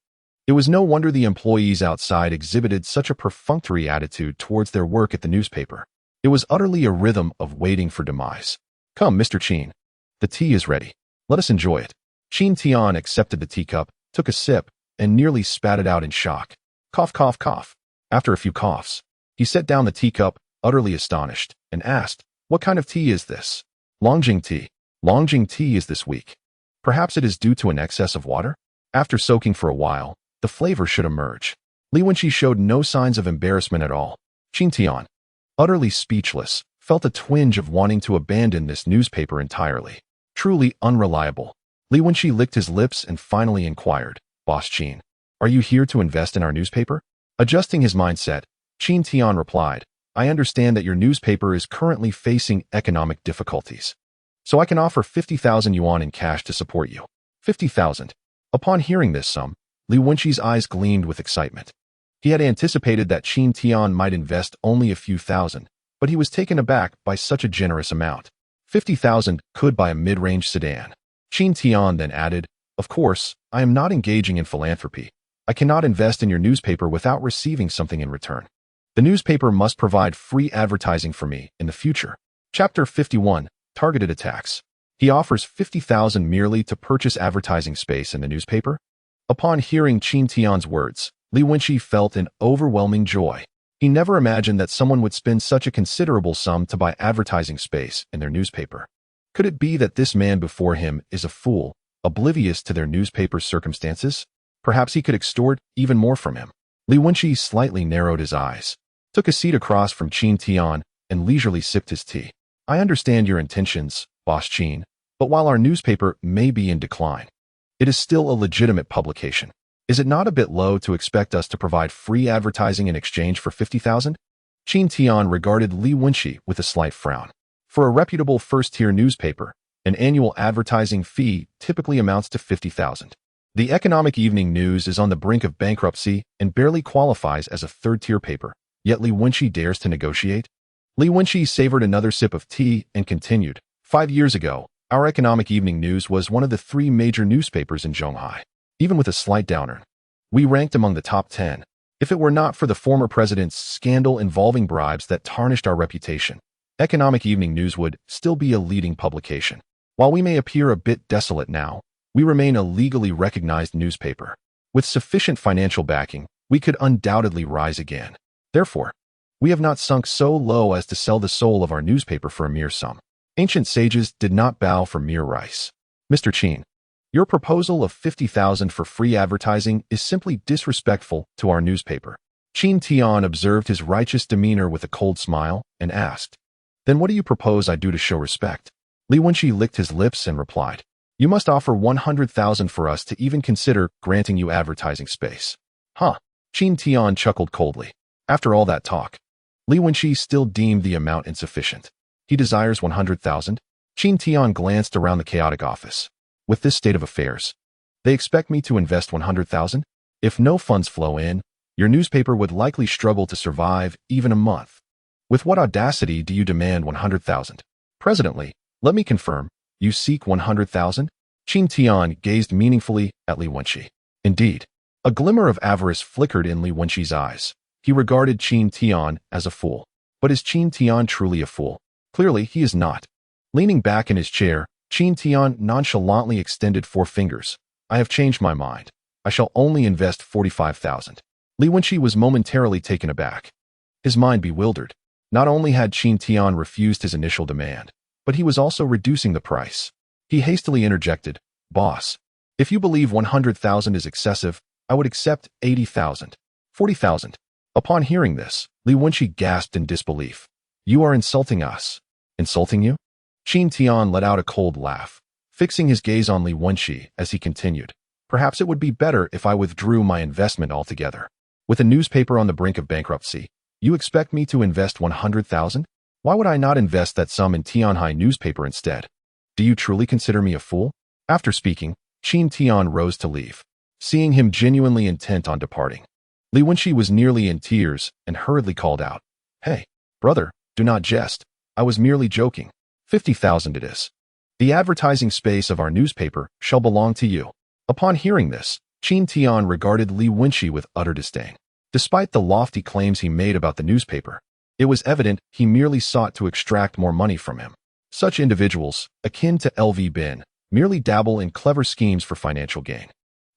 It was no wonder the employees outside exhibited such a perfunctory attitude towards their work at the newspaper. It was utterly a rhythm of waiting for demise. "Come, Mr. Qin. The tea is ready. Let us enjoy it." Qin Tian accepted the teacup, took a sip, and nearly spat it out in shock. Cough, cough, cough. After a few coughs, he set down the teacup, utterly astonished, and asked, "What kind of tea is this?" "Longjing tea. Longjing tea is this weak. Perhaps it is due to an excess of water? After soaking for a while, the flavor should emerge." Li Wenqi showed no signs of embarrassment at all. Qin Tian, utterly speechless, felt a twinge of wanting to abandon this newspaper entirely. Truly unreliable. Li Wenqi licked his lips and finally inquired, "Boss Qin, are you here to invest in our newspaper?" Adjusting his mindset, Qin Tian replied, "I understand that your newspaper is currently facing economic difficulties. So I can offer 50,000 yuan in cash to support you." 50,000. Upon hearing this sum, Li Wenqi's eyes gleamed with excitement. He had anticipated that Qin Tian might invest only a few thousand, but he was taken aback by such a generous amount. 50,000 could buy a mid-range sedan. Qin Tian then added, "Of course, I am not engaging in philanthropy. I cannot invest in your newspaper without receiving something in return. The newspaper must provide free advertising for me in the future." Chapter 51. Targeted Attacks. He offers 50,000 merely to purchase advertising space in the newspaper? Upon hearing Qin Tian's words, Li Wenqi felt an overwhelming joy. He never imagined that someone would spend such a considerable sum to buy advertising space in their newspaper. Could it be that this man before him is a fool, oblivious to their newspaper's circumstances? Perhaps he could extort even more from him. Li Wenqi slightly narrowed his eyes, took a seat across from Qin Tian, and leisurely sipped his tea. "I understand your intentions, Boss Qin, but while our newspaper may be in decline, it is still a legitimate publication. Is it not a bit low to expect us to provide free advertising in exchange for 50,000? Qin Tian regarded Li Wenqi with a slight frown. For a reputable first-tier newspaper, an annual advertising fee typically amounts to 50,000. The Economic Evening News is on the brink of bankruptcy and barely qualifies as a third-tier paper, yet Li Wenqi dares to negotiate? Li Wenqi savored another sip of tea and continued, 5 years ago, our Economic Evening News was one of the 3 major newspapers in Zhonghai. Even with a slight downturn, we ranked among the top 10. If it were not for the former president's scandal involving bribes that tarnished our reputation, Economic Evening News would still be a leading publication. While we may appear a bit desolate now, we remain a legally recognized newspaper. With sufficient financial backing, we could undoubtedly rise again. Therefore, we have not sunk so low as to sell the soul of our newspaper for a mere sum. Ancient sages did not bow for mere rice. Mr. Qin, your proposal of 50,000 for free advertising is simply disrespectful to our newspaper." Qin Tian observed his righteous demeanor with a cold smile and asked, "Then what do you propose I do to show respect?" Li Wenqi licked his lips and replied, "You must offer 100,000 for us to even consider granting you advertising space." "Huh?" Qin Tian chuckled coldly. After all that talk, Li Wenqi still deemed the amount insufficient. He desires 100,000? Qin Tian glanced around the chaotic office. With this state of affairs, they expect me to invest 100,000? If no funds flow in, your newspaper would likely struggle to survive even a month. With what audacity do you demand 100,000? Presently, let me confirm, you seek 100,000? Qin Tian gazed meaningfully at Li Wenqi. Indeed, a glimmer of avarice flickered in Li Wenqi's eyes. He regarded Qin Tian as a fool. But is Qin Tian truly a fool? Clearly, he is not. Leaning back in his chair, Qin Tian nonchalantly extended 4 fingers. "I have changed my mind. I shall only invest 45,000. Li Wenqi was momentarily taken aback, his mind bewildered. Not only had Qin Tian refused his initial demand, but he was also reducing the price. He hastily interjected, "Boss, if you believe 100,000 is excessive, I would accept 80,000. 40,000. Upon hearing this, Li Wenqi gasped in disbelief. "You are insulting us." "Insulting you?" Qin Tian let out a cold laugh, fixing his gaze on Li Wenqi as he continued. Perhaps it would be better if I withdrew my investment altogether. With a newspaper on the brink of bankruptcy, you expect me to invest 100,000? Why would I not invest that sum in Tianhai newspaper instead? Do you truly consider me a fool? After speaking, Qin Tian rose to leave. Seeing him genuinely intent on departing, Li Wenqi was nearly in tears and hurriedly called out, "Hey, brother, do not jest. I was merely joking. 50,000 it is. The advertising space of our newspaper shall belong to you." Upon hearing this, Qin Tian regarded Li Wenqi with utter disdain. Despite the lofty claims he made about the newspaper, it was evident he merely sought to extract more money from him. Such individuals, akin to LV Bin, merely dabble in clever schemes for financial gain,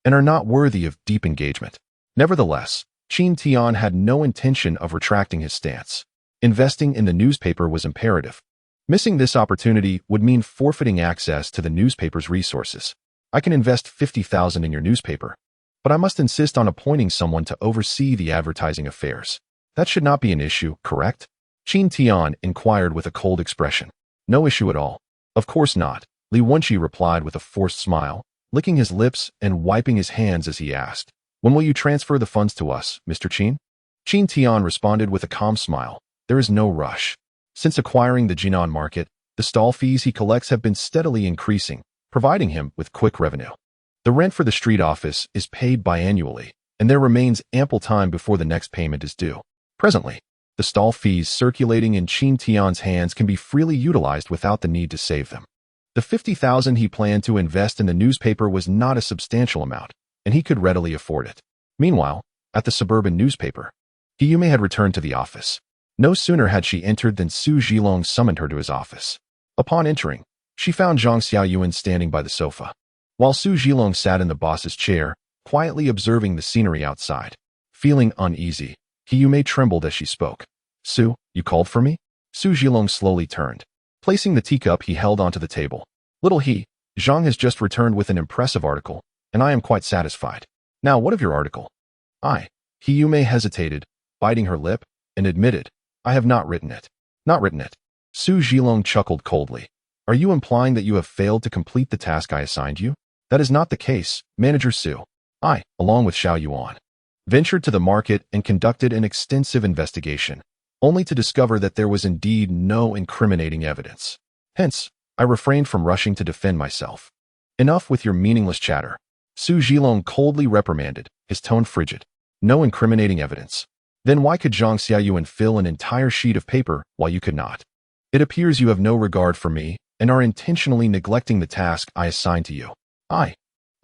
and are not worthy of deep engagement. Nevertheless, Qin Tian had no intention of retracting his stance. Investing in the newspaper was imperative. Missing this opportunity would mean forfeiting access to the newspaper's resources. I can invest 50,000 in your newspaper, but I must insist on appointing someone to oversee the advertising affairs. That should not be an issue, correct? Qin Tian inquired with a cold expression. No issue at all. Of course not, Li Wenqi replied with a forced smile, licking his lips and wiping his hands as he asked, "When will you transfer the funds to us, Mr. Qin?" Qin Tian responded with a calm smile. There is no rush. Since acquiring the Jinan market, the stall fees he collects have been steadily increasing, providing him with quick revenue. The rent for the street office is paid biannually, and there remains ample time before the next payment is due. Presently, the stall fees circulating in Qin Tian's hands can be freely utilized without the need to save them. The 50,000 he planned to invest in the newspaper was not a substantial amount, and he could readily afford it. Meanwhile, at the suburban newspaper, Hiyume had returned to the office. No sooner had she entered than Su Zhilong summoned her to his office. Upon entering, she found Zhang Xiaoyuan standing by the sofa, while Su Zhilong sat in the boss's chair, quietly observing the scenery outside. Feeling uneasy, Hiyume trembled as she spoke. "Su, you called for me?" Su Zhilong slowly turned, placing the teacup he held onto the table. "Little he, Zhang has just returned with an impressive article, and I am quite satisfied. Now, what of your article?" Hiyume hesitated, biting her lip, and admitted, "I have not written it." "Not written it?" Su Zhilong chuckled coldly. "Are you implying that you have failed to complete the task I assigned you?" "That is not the case, Manager Su. I, along with Xiao Yuan, ventured to the market and conducted an extensive investigation, only to discover that there was indeed no incriminating evidence. Hence, I refrained from rushing to defend myself." "Enough with your meaningless chatter," Su Zhilong coldly reprimanded, his tone frigid. "No incriminating evidence. Then why could Zhang Xiaoyuan fill an entire sheet of paper while you could not? It appears you have no regard for me and are intentionally neglecting the task I assigned to you." I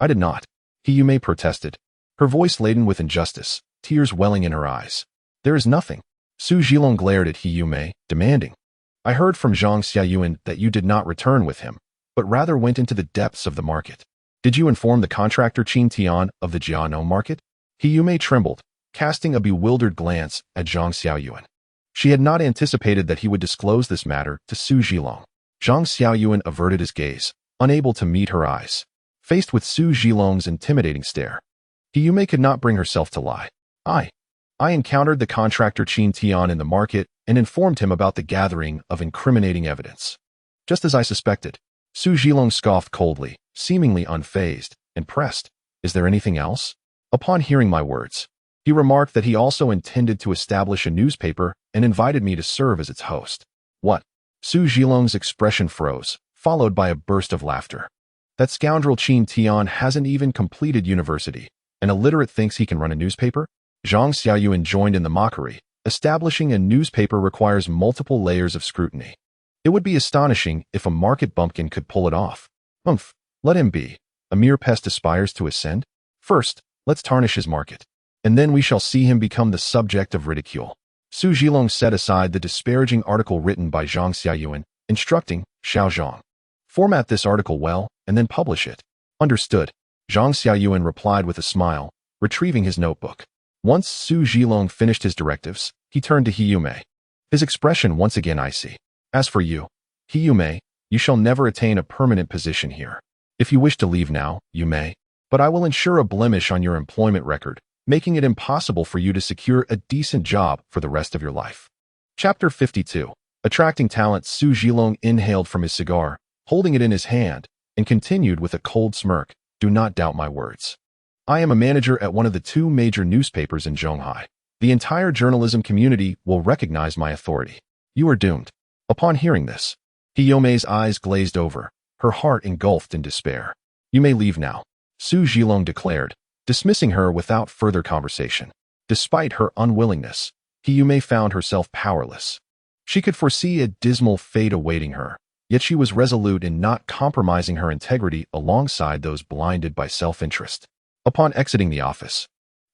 did not," Hiyume protested, her voice laden with injustice, tears welling in her eyes. "There is nothing." Su Zhilong glared at Hiyume, demanding, "I heard from Zhang Xiaoyuan that you did not return with him, but rather went into the depths of the market. Did you inform the contractor Qin Tian of the Jiano market?" Hiyume trembled, casting a bewildered glance at Zhang Xiaoyuan. She had not anticipated that he would disclose this matter to Su Zhilong. Zhang Xiaoyuan averted his gaze, unable to meet her eyes. Faced with Su Zhilong's intimidating stare, Hiyume could not bring herself to lie. I encountered the contractor Qin Tian in the market and informed him about the gathering of incriminating evidence." "Just as I suspected." Su Zhilong scoffed coldly, seemingly unfazed, and pressed, "Is there anything else?" Upon hearing my words, he remarked that he also intended to establish a newspaper and invited me to serve as its host. "What?" Su Zhilong's expression froze, followed by a burst of laughter. "That scoundrel Qin Tian hasn't even completed university. An illiterate thinks he can run a newspaper?" Zhang Xiaoyuan joined in the mockery. "Establishing a newspaper requires multiple layers of scrutiny. It would be astonishing if a market bumpkin could pull it off." Let him be. A mere pest aspires to ascend. First, let's tarnish his market, and then we shall see him become the subject of ridicule." Su Zhilong set aside the disparaging article written by Zhang Xiaoyuan, instructing Xiao Zhang, "Format this article well, and then publish it." "Understood," Zhang Xiaoyuan replied with a smile, retrieving his notebook. Once Su Zhilong finished his directives, he turned to Hiyume, his expression once again icy. "As for you, Hiyume, you shall never attain a permanent position here. If you wish to leave now, you may, but I will ensure a blemish on your employment record, making it impossible for you to secure a decent job for the rest of your life." Chapter 52. Attracting talent. Su Zhilong inhaled from his cigar, holding it in his hand, and continued with a cold smirk, Do not doubt my words. I am a manager at one of the two major newspapers in Zhonghai. The entire journalism community will recognize my authority. You are doomed. Upon hearing this, Hiyomei's eyes glazed over, her heart engulfed in despair. You may leave now, Su Zhilong declared, dismissing her without further conversation. Despite her unwillingness, Hiyomei found herself powerless. She could foresee a dismal fate awaiting her, yet she was resolute in not compromising her integrity alongside those blinded by self-interest. Upon exiting the office,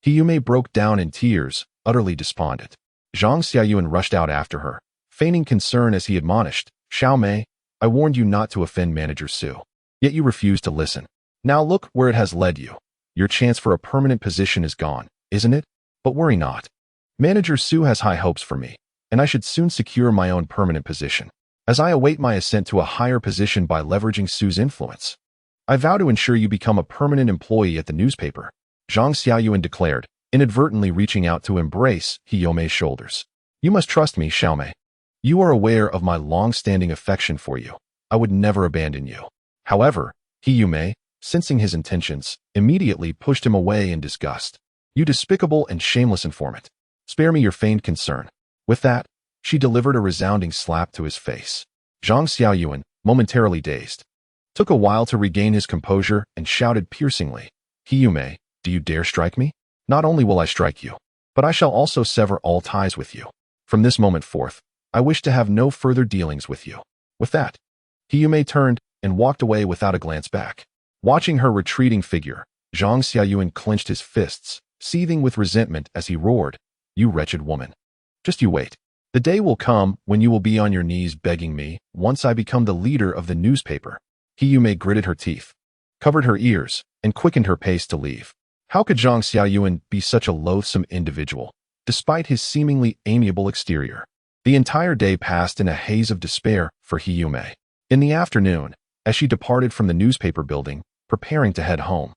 Hiyomei broke down in tears, utterly despondent. Zhang Xiaoyuan rushed out after her, feigning concern as he admonished, Xiaomei, I warned you not to offend Manager Su. Yet you refused to listen. Now look where it has led you. Your chance for a permanent position is gone, isn't it? But worry not. Manager Su has high hopes for me, and I should soon secure my own permanent position. As I await my ascent to a higher position by leveraging Su's influence, I vow to ensure you become a permanent employee at the newspaper, Zhang Xiaoyuan declared, inadvertently reaching out to embrace Hiyomei's shoulders. You must trust me, Xiaomei. You are aware of my long-standing affection for you. I would never abandon you. However, Hiyomei, sensing his intentions, immediately pushed him away in disgust. You despicable and shameless informant. Spare me your feigned concern. With that, she delivered a resounding slap to his face. Zhang Xiaoyuan, momentarily dazed, took a while to regain his composure and shouted piercingly, Hiyomei, do you dare strike me? Not only will I strike you, but I shall also sever all ties with you. From this moment forth, I wish to have no further dealings with you. With that, Hiyomei turned and walked away without a glance back. Watching her retreating figure, Zhang Xiaoyuan clenched his fists, seething with resentment as he roared, You wretched woman. Just you wait. The day will come when you will be on your knees begging me once I become the leader of the newspaper. Hiyomei gritted her teeth, covered her ears, and quickened her pace to leave. How could Zhang Xiaoyuan be such a loathsome individual, despite his seemingly amiable exterior? The entire day passed in a haze of despair for Hiyomei. In the afternoon, as she departed from the newspaper building, preparing to head home,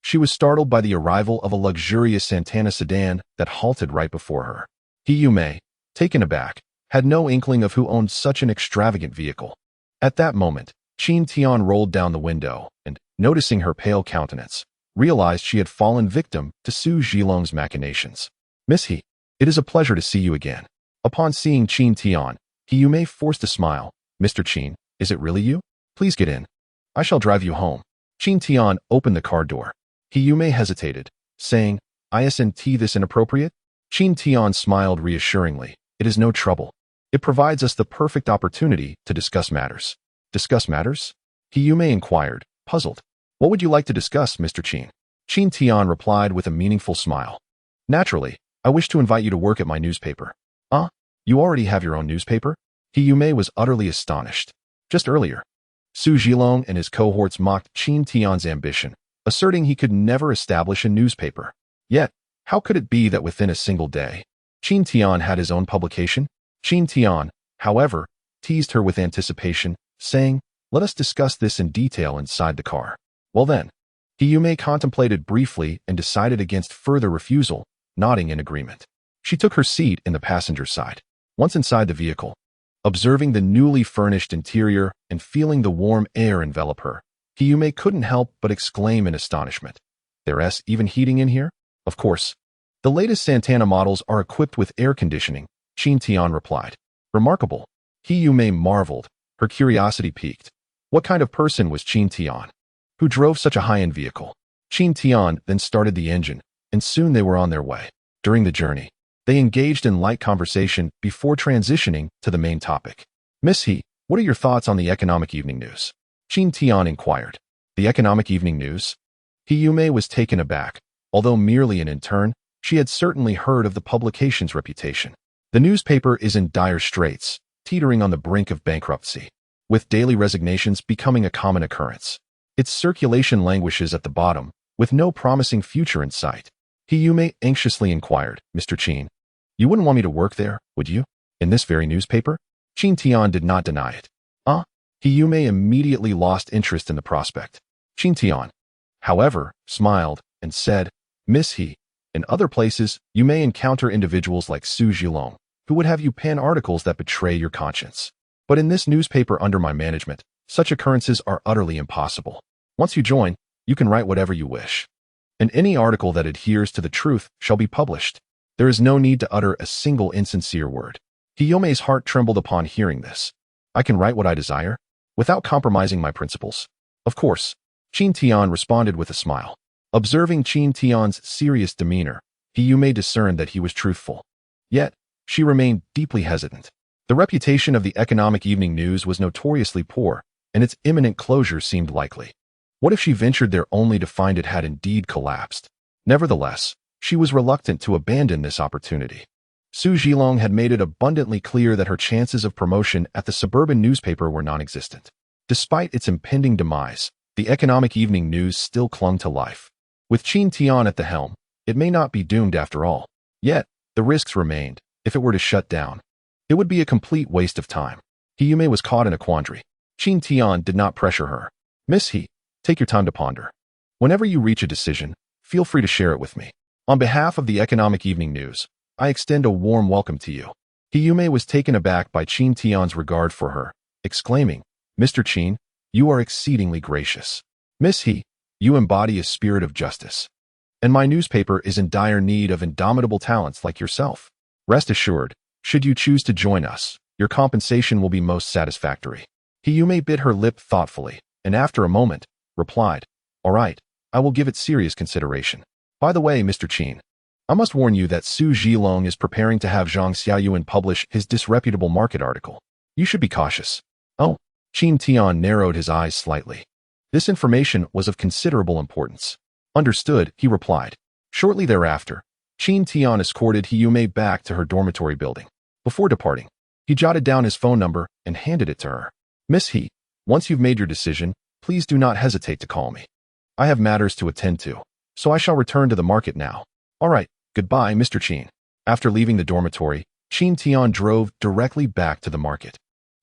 she was startled by the arrival of a luxurious Santana sedan that halted right before her. Hiyomei, taken aback, had no inkling of who owned such an extravagant vehicle. At that moment, Qin Tian rolled down the window and, noticing her pale countenance, realized she had fallen victim to Su Zhilong's machinations. Miss He, it is a pleasure to see you again. Upon seeing Qin Tian, Hiyomei forced a smile. Mr. Qin, is it really you? Please get in. I shall drive you home. Qin Tian opened the car door. Hiyomei hesitated, saying, Isn't this inappropriate? Qin Tian smiled reassuringly. It is no trouble. It provides us the perfect opportunity to discuss matters. Discuss matters? Hiyomei inquired, puzzled. What would you like to discuss, Mr. Qin? Qin Tian replied with a meaningful smile. Naturally, I wish to invite you to work at my newspaper. You already have your own newspaper? Hiyomei was utterly astonished. Just earlier, Su Zhilong and his cohorts mocked Qin Tian's ambition, asserting he could never establish a newspaper. Yet, how could it be that within a single day, Qin Tian had his own publication? Qin Tian, however, teased her with anticipation, saying, Let us discuss this in detail inside the car. Well then, Hiyomei contemplated briefly and decided against further refusal, nodding in agreement. She took her seat in the passenger side. Once inside the vehicle, observing the newly furnished interior and feeling the warm air envelop her, Hiyomei couldn't help but exclaim in astonishment. There's even heating in here? Of course. The latest Santana models are equipped with air conditioning, Qin Tian replied. Remarkable. Hiyomei marveled, her curiosity piqued. What kind of person was Qin Tian, who drove such a high-end vehicle? Qin Tian then started the engine, and soon they were on their way. During the journey, they engaged in light conversation before transitioning to the main topic. Miss He, what are your thoughts on the economic evening news? Qin Tian inquired. The economic evening news? Hiyomei was taken aback. Although merely an intern, she had certainly heard of the publication's reputation. The newspaper is in dire straits, teetering on the brink of bankruptcy, with daily resignations becoming a common occurrence. Its circulation languishes at the bottom, with no promising future in sight. Hiyomei anxiously inquired, Mr. Qin, you wouldn't want me to work there, would you? In this very newspaper? Qin Tian did not deny it. Hiyomei immediately lost interest in the prospect. Qin Tian, however, smiled and said, Miss He, in other places, you may encounter individuals like Su Zhilong, who would have you pen articles that betray your conscience. But in this newspaper under my management, such occurrences are utterly impossible. Once you join, You can write whatever you wish, and any article that adheres to the truth shall be published. There is no need to utter a single insincere word. Guillaume's heart trembled upon hearing this. I can write what I desire, without compromising my principles. Of course, Qin Tian responded with a smile. Observing Qin Tian's serious demeanor, Guillaume discerned that he was truthful. Yet, she remained deeply hesitant. The reputation of the Economic Evening News was notoriously poor, and its imminent closure seemed likely. What if she ventured there only to find it had indeed collapsed? Nevertheless, she was reluctant to abandon this opportunity. Su Zhilong had made it abundantly clear that her chances of promotion at the suburban newspaper were non-existent. Despite its impending demise, the Economic Evening News still clung to life. With Qin Tian at the helm, it may not be doomed after all. Yet, the risks remained. If it were to shut down, it would be a complete waste of time. Guillaume was caught in a quandary. Qin Tian did not pressure her. Miss He, take your time to ponder. Whenever you reach a decision, feel free to share it with me. On behalf of the Economic Evening News, I extend a warm welcome to you. Guillaume was taken aback by Qin Tian's regard for her, exclaiming, Mr. Qin, you are exceedingly gracious. Miss He, you embody a spirit of justice. And my newspaper is in dire need of indomitable talents like yourself. Rest assured, should you choose to join us, your compensation will be most satisfactory. Guillaume bit her lip thoughtfully, and after a moment, replied, All right, I will give it serious consideration. By the way, Mr. Qin, I must warn you that Su Zhilong is preparing to have Zhang Xiaoyuan publish his disreputable market article. You should be cautious. Oh, Qin Tian narrowed his eyes slightly. This information was of considerable importance. Understood, he replied. Shortly thereafter, Qin Tian escorted Guillaume back to her dormitory building. Before departing, he jotted down his phone number and handed it to her. Miss He, once you've made your decision, please do not hesitate to call me. I have matters to attend to, so I shall return to the market now. All right, goodbye, Mr. Qin. After leaving the dormitory, Qin Tian drove directly back to the market.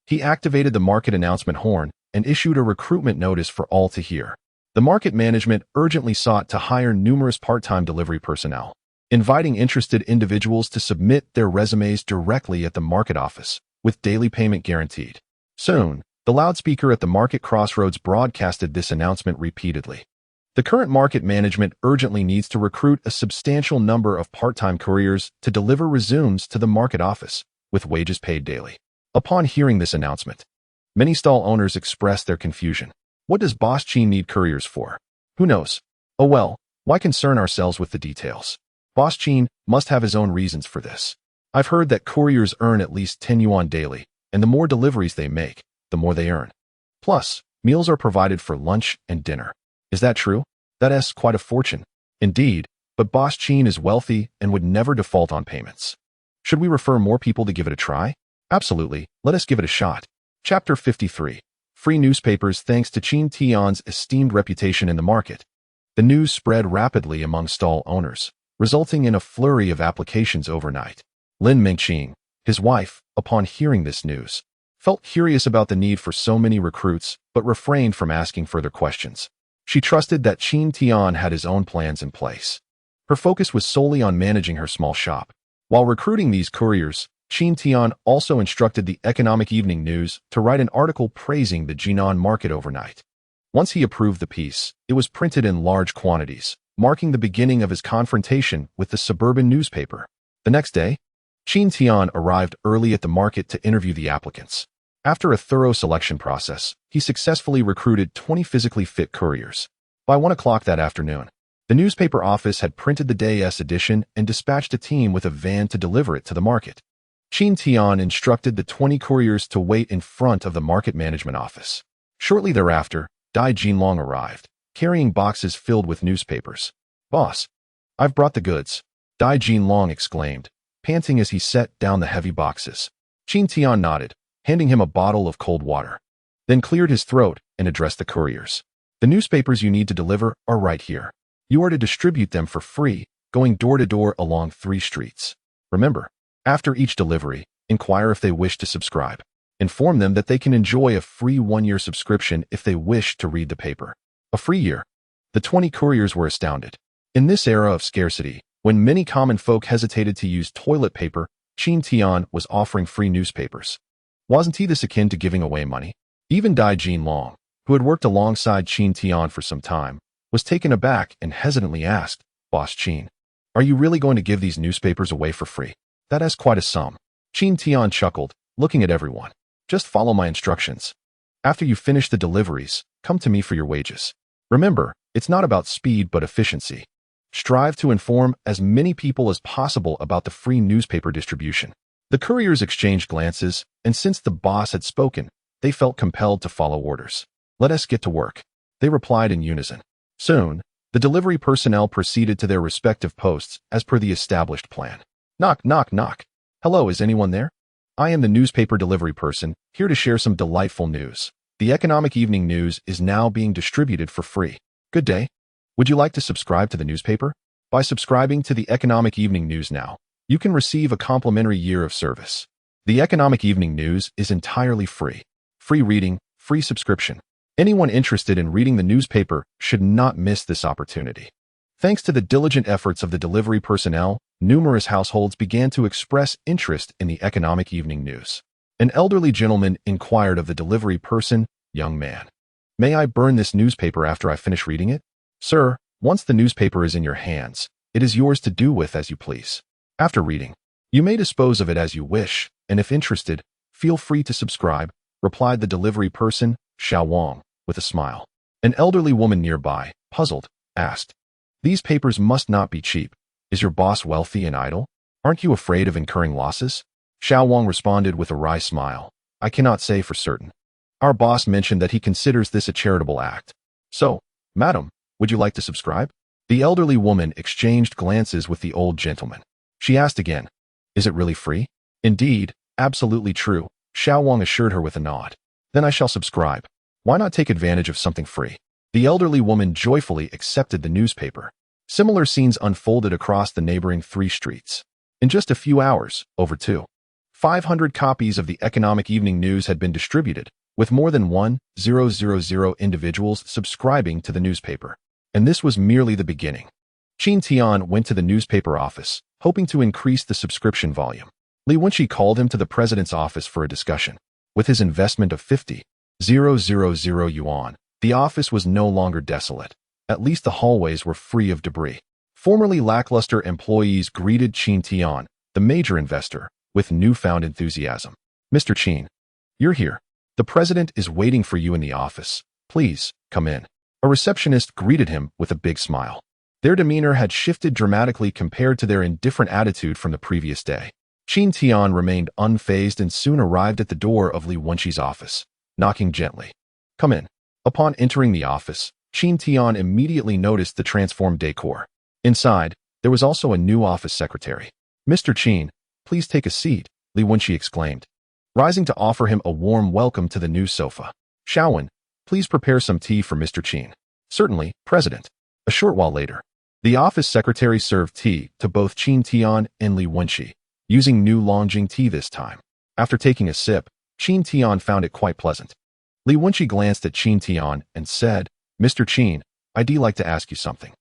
He activated the market announcement horn and issued a recruitment notice for all to hear. The market management urgently sought to hire numerous part-time delivery personnel, inviting interested individuals to submit their resumes directly at the market office, with daily payment guaranteed. Soon, the loudspeaker at the market crossroads broadcasted this announcement repeatedly. The current market management urgently needs to recruit a substantial number of part-time couriers to deliver resumes to the market office, with wages paid daily. Upon hearing this announcement, many stall owners expressed their confusion. What does Boss Qin need couriers for? Who knows? Oh well, why concern ourselves with the details? Boss Qin must have his own reasons for this. I've heard that couriers earn at least 10 yuan daily, and the more deliveries they make, the more they earn. Plus, meals are provided for lunch and dinner. Is that true? That's quite a fortune. Indeed, but Boss Qin is wealthy and would never default on payments. Should we refer more people to give it a try? Absolutely, let us give it a shot. Chapter 53. Free newspapers thanks to Qin Tian's esteemed reputation in the market. The news spread rapidly among stall owners, resulting in a flurry of applications overnight. Lin Mengqing, his wife, upon hearing this news, felt curious about the need for so many recruits, but refrained from asking further questions. She trusted that Qin Tian had his own plans in place. Her focus was solely on managing her small shop. While recruiting these couriers, Qin Tian also instructed the Economic Evening News to write an article praising the Jinan market overnight. Once he approved the piece, it was printed in large quantities, marking the beginning of his confrontation with the suburban newspaper. The next day, Qin Tian arrived early at the market to interview the applicants. After a thorough selection process, he successfully recruited 20 physically fit couriers. By 1 o'clock that afternoon, the newspaper office had printed the day's edition and dispatched a team with a van to deliver it to the market. Qin Tian instructed the 20 couriers to wait in front of the market management office. Shortly thereafter, Dai Jinlong arrived, carrying boxes filled with newspapers. Boss, I've brought the goods, Dai Jinlong exclaimed, panting as he set down the heavy boxes. Qin Tian nodded, handing him a bottle of cold water, then cleared his throat and addressed the couriers. The newspapers you need to deliver are right here. You are to distribute them for free, going door to door along 3 streets. Remember, after each delivery, inquire if they wish to subscribe. Inform them that they can enjoy a free 1-year subscription if they wish to read the paper. A free year. The 20 couriers were astounded. In this era of scarcity, when many common folk hesitated to use toilet paper, Qin Tian was offering free newspapers. Wasn't he this akin to giving away money? Even Dai Jinlong, who had worked alongside Qin Tian for some time, was taken aback and hesitantly asked, "Boss Qin, are you really going to give these newspapers away for free? That is quite a sum." Qin Tian chuckled, looking at everyone. "Just follow my instructions. After you finish the deliveries, come to me for your wages. Remember, it's not about speed but efficiency. Strive to inform as many people as possible about the free newspaper distribution." The couriers exchanged glances, and since the boss had spoken, they felt compelled to follow orders. "Let us get to work," they replied in unison. Soon, the delivery personnel proceeded to their respective posts as per the established plan. Knock, knock, knock. "Hello, is anyone there? I am the newspaper delivery person, here to share some delightful news. The economic evening news is now being distributed for free. Good day. Would you like to subscribe to the newspaper? By subscribing to the economic evening news now, you can receive a complimentary year of service. The economic evening news is entirely free. Free reading, free subscription. Anyone interested in reading the newspaper should not miss this opportunity." Thanks to the diligent efforts of the delivery personnel, numerous households began to express interest in the economic evening news. An elderly gentleman inquired of the delivery person, "Young man, may I burn this newspaper after I finish reading it?" "Sir, once the newspaper is in your hands, it is yours to do with as you please. After reading, you may dispose of it as you wish, and if interested, feel free to subscribe," replied the delivery person, Xiao Wang, with a smile. An elderly woman nearby, puzzled, asked, "These papers must not be cheap. Is your boss wealthy and idle? Aren't you afraid of incurring losses?" Xiao Wang responded with a wry smile, "I cannot say for certain. Our boss mentioned that he considers this a charitable act. So, madam, would you like to subscribe?" The elderly woman exchanged glances with the old gentleman. She asked again, "Is it really free?" "Indeed, absolutely true," Xiao Wang assured her with a nod. "Then I shall subscribe. Why not take advantage of something free?" The elderly woman joyfully accepted the newspaper. Similar scenes unfolded across the neighboring 3 streets. In just a few hours, over 2,500 copies of the economic evening news had been distributed, with more than 1,000 individuals subscribing to the newspaper. And this was merely the beginning. Qin Tian went to the newspaper office, hoping to increase the subscription volume. Li Wenqi called him to the president's office for a discussion. With his investment of 50,000 yuan, the office was no longer desolate. At least the hallways were free of debris. Formerly lackluster employees greeted Qin Tian, the major investor, with newfound enthusiasm. "Mr. Qin, you're here. The president is waiting for you in the office. Please, come in." A receptionist greeted him with a big smile. Their demeanor had shifted dramatically compared to their indifferent attitude from the previous day. Qin Tian remained unfazed and soon arrived at the door of Li Wenqi's office, knocking gently. "Come in." Upon entering the office, Qin Tian immediately noticed the transformed decor. Inside, there was also a new office secretary. "Mr. Qin, please take a seat," Li Wenqi exclaimed, rising to offer him a warm welcome to the new sofa. "Xiaowen, please prepare some tea for Mr. Qin." "Certainly, President." A short while later, the office secretary served tea to both Qin Tian and Li Wenqi, using new Longjing tea this time. After taking a sip, Qin Tian found it quite pleasant. Li Wenqi glanced at Qin Tian and said, "Mr. Qin, I'd like to ask you something.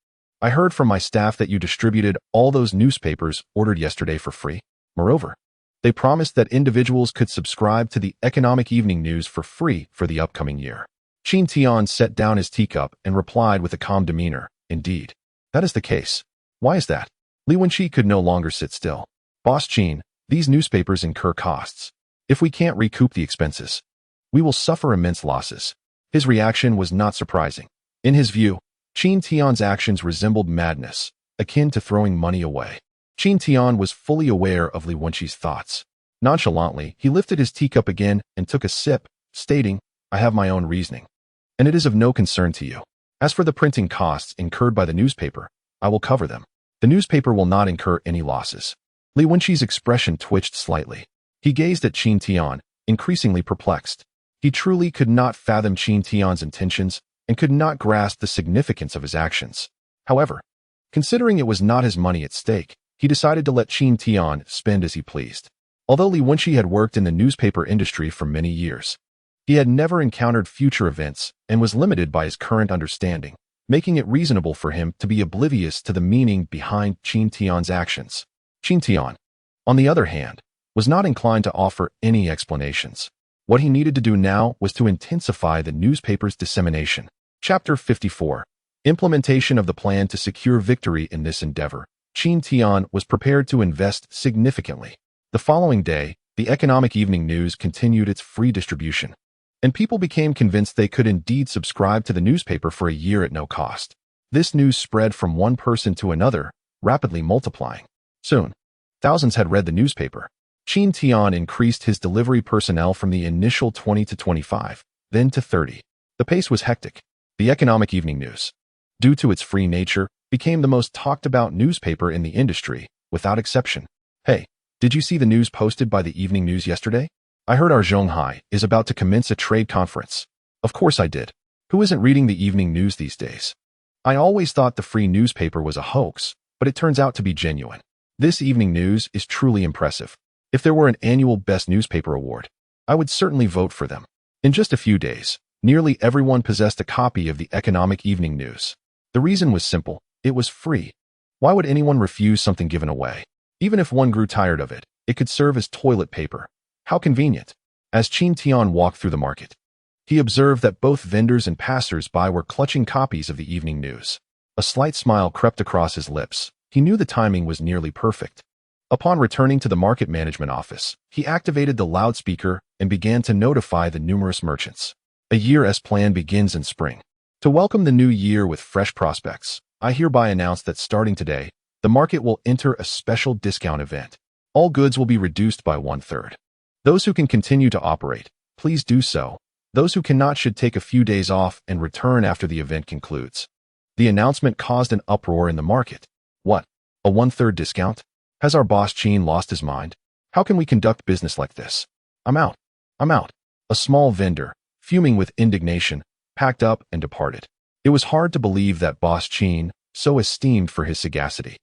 I heard from my staff that you distributed all those newspapers ordered yesterday for free. Moreover, they promised that individuals could subscribe to the economic evening news for free for the upcoming year." Qin Tian set down his teacup and replied with a calm demeanor, "Indeed, that is the case. Why is that?" Li Wenqi could no longer sit still. "Boss Qin, these newspapers incur costs. If we can't recoup the expenses, we will suffer immense losses." His reaction was not surprising. In his view, Qin Tian's actions resembled madness, akin to throwing money away. Qin Tian was fully aware of Li Wenqi's thoughts. Nonchalantly, he lifted his teacup again and took a sip, stating, "I have my own reasoning, and it is of no concern to you. As for the printing costs incurred by the newspaper, I will cover them. The newspaper will not incur any losses." Li Wenqi's expression twitched slightly. He gazed at Qin Tian, increasingly perplexed. He truly could not fathom Qin Tian's intentions and could not grasp the significance of his actions. However, considering it was not his money at stake, he decided to let Qin Tian spend as he pleased. Although Li Wenqi had worked in the newspaper industry for many years, he had never encountered future events and was limited by his current understanding, making it reasonable for him to be oblivious to the meaning behind Qin Tian's actions. Qin Tian, on the other hand, was not inclined to offer any explanations. What he needed to do now was to intensify the newspaper's dissemination. Chapter 54. implementation of the plan to secure victory in this endeavor, Qin Tian was prepared to invest significantly. The following day, the Economic Evening News continued its free distribution, and people became convinced they could indeed subscribe to the newspaper for a year at no cost. This news spread from one person to another, rapidly multiplying. Soon, thousands had read the newspaper. Qin Tian increased his delivery personnel from the initial 20 to 25, then to 30. The pace was hectic. The Economic Evening News, due to its free nature, became the most talked-about newspaper in the industry, without exception. Hey, did you see the news posted by the Evening News yesterday? I heard our Zhonghai is about to commence a trade conference. Of course I did. Who isn't reading the Evening News these days? I always thought the free newspaper was a hoax, but it turns out to be genuine. This Evening News is truly impressive. If there were an annual Best Newspaper Award, I would certainly vote for them. In just a few days, nearly everyone possessed a copy of the Economic Evening News. The reason was simple. It was free. Why would anyone refuse something given away? Even if one grew tired of it, it could serve as toilet paper. How convenient. As Qin Tian walked through the market, he observed that both vendors and passers-by were clutching copies of the Evening News. A slight smile crept across his lips. He knew the timing was nearly perfect. Upon returning to the market management office, he activated the loudspeaker and began to notify the numerous merchants. A year's plan begins in spring. To welcome the new year with fresh prospects, I hereby announce that starting today, the market will enter a special discount event. All goods will be reduced by 1/3. Those who can continue to operate, please do so. Those who cannot should take a few days off and return after the event concludes. The announcement caused an uproar in the market. What? A 1/3 discount? Has our boss Qin lost his mind? How can we conduct business like this? I'm out. I'm out. A small vendor, fuming with indignation, packed up and departed. It was hard to believe that boss Qin, so esteemed for his sagacity,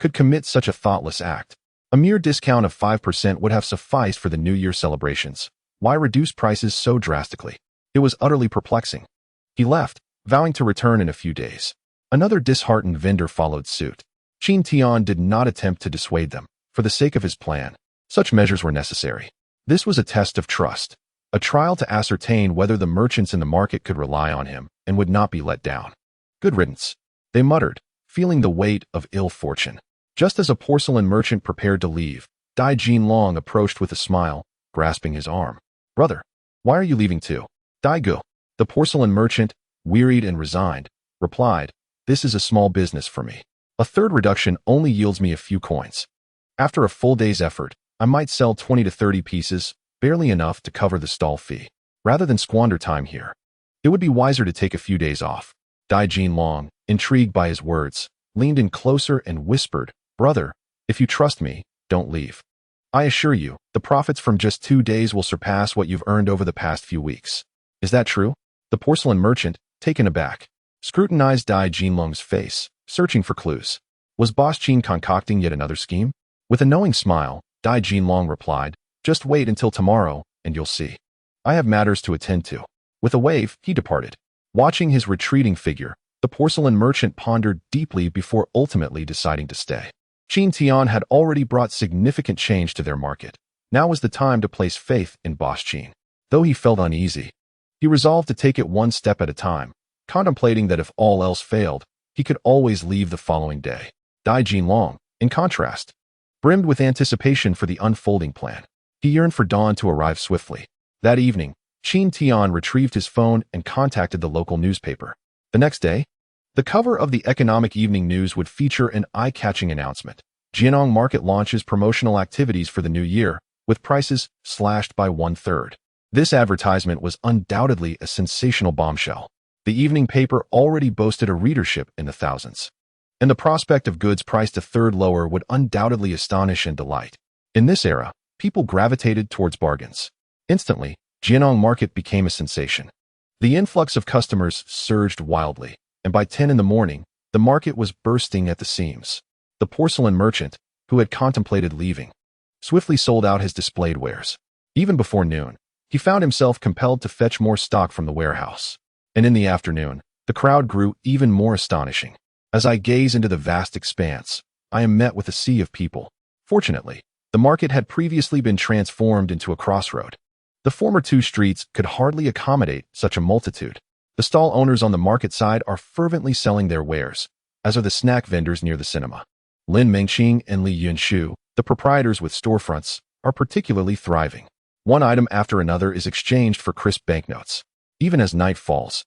could commit such a thoughtless act. A mere discount of 5% would have sufficed for the New Year celebrations. Why reduce prices so drastically? It was utterly perplexing. He left, vowing to return in a few days. Another disheartened vendor followed suit. Qin Tian did not attempt to dissuade them. For the sake of his plan, such measures were necessary. This was a test of trust, a trial to ascertain whether the merchants in the market could rely on him and would not be let down. Good riddance, they muttered, feeling the weight of ill fortune. Just as a porcelain merchant prepared to leave, Dai Jinlong approached with a smile, grasping his arm. Brother, why are you leaving too? Dai Gu, the porcelain merchant, wearied and resigned, replied, this is a small business for me. A third reduction only yields me a few coins. After a full day's effort, I might sell 20 to 30 pieces, barely enough to cover the stall fee. Rather than squander time here, it would be wiser to take a few days off. Dai Jinlong, intrigued by his words, leaned in closer and whispered, Brother, if you trust me, don't leave. I assure you, the profits from just 2 days will surpass what you've earned over the past few weeks. Is that true? The porcelain merchant, taken aback, scrutinized Dai Jinlong's face, searching for clues. Was boss Qin concocting yet another scheme? With a knowing smile, Dai Jinlong replied, just wait until tomorrow, and you'll see. I have matters to attend to. With a wave, he departed. Watching his retreating figure, the porcelain merchant pondered deeply before ultimately deciding to stay. Qin Tian had already brought significant change to their market. Now was the time to place faith in boss Qin. Though he felt uneasy, he resolved to take it one step at a time, contemplating that if all else failed, he could always leave the following day. Dai Jinlong, in contrast, brimmed with anticipation for the unfolding plan. He yearned for dawn to arrive swiftly. That evening, Qin Tian retrieved his phone and contacted the local newspaper. The next day, the cover of the Economic Evening News would feature an eye-catching announcement. Jianong Market launches promotional activities for the new year, with prices slashed by 1/3. This advertisement was undoubtedly a sensational bombshell. The evening paper already boasted a readership in the thousands, and the prospect of goods priced a third lower would undoubtedly astonish and delight. In this era, people gravitated towards bargains. Instantly, Jianong Market became a sensation. The influx of customers surged wildly, and by 10 in the morning, the market was bursting at the seams. The porcelain merchant, who had contemplated leaving, swiftly sold out his displayed wares. Even before noon, he found himself compelled to fetch more stock from the warehouse. And in the afternoon, the crowd grew even more astonishing. As I gaze into the vast expanse, I am met with a sea of people. Fortunately, the market had previously been transformed into a crossroad. The former 2 streets could hardly accommodate such a multitude. The stall owners on the market side are fervently selling their wares, as are the snack vendors near the cinema. Lin Mengqing and Li Yunshu, the proprietors with storefronts, are particularly thriving. One item after another is exchanged for crisp banknotes. Even as night falls,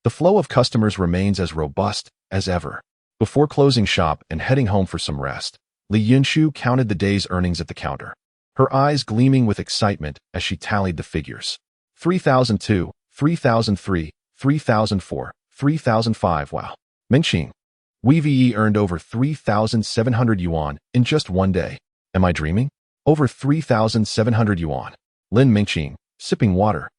the flow of customers remains as robust as ever. Before closing shop and heading home for some rest, Li Yunshu counted the day's earnings at the counter, her eyes gleaming with excitement as she tallied the figures. 3,002, 3,003, 3,004, 3,005. Wow. Mengqing. We earned over 3,700 yuan in just one day. Am I dreaming? Over 3,700 yuan. Lin Mengqing, sipping water,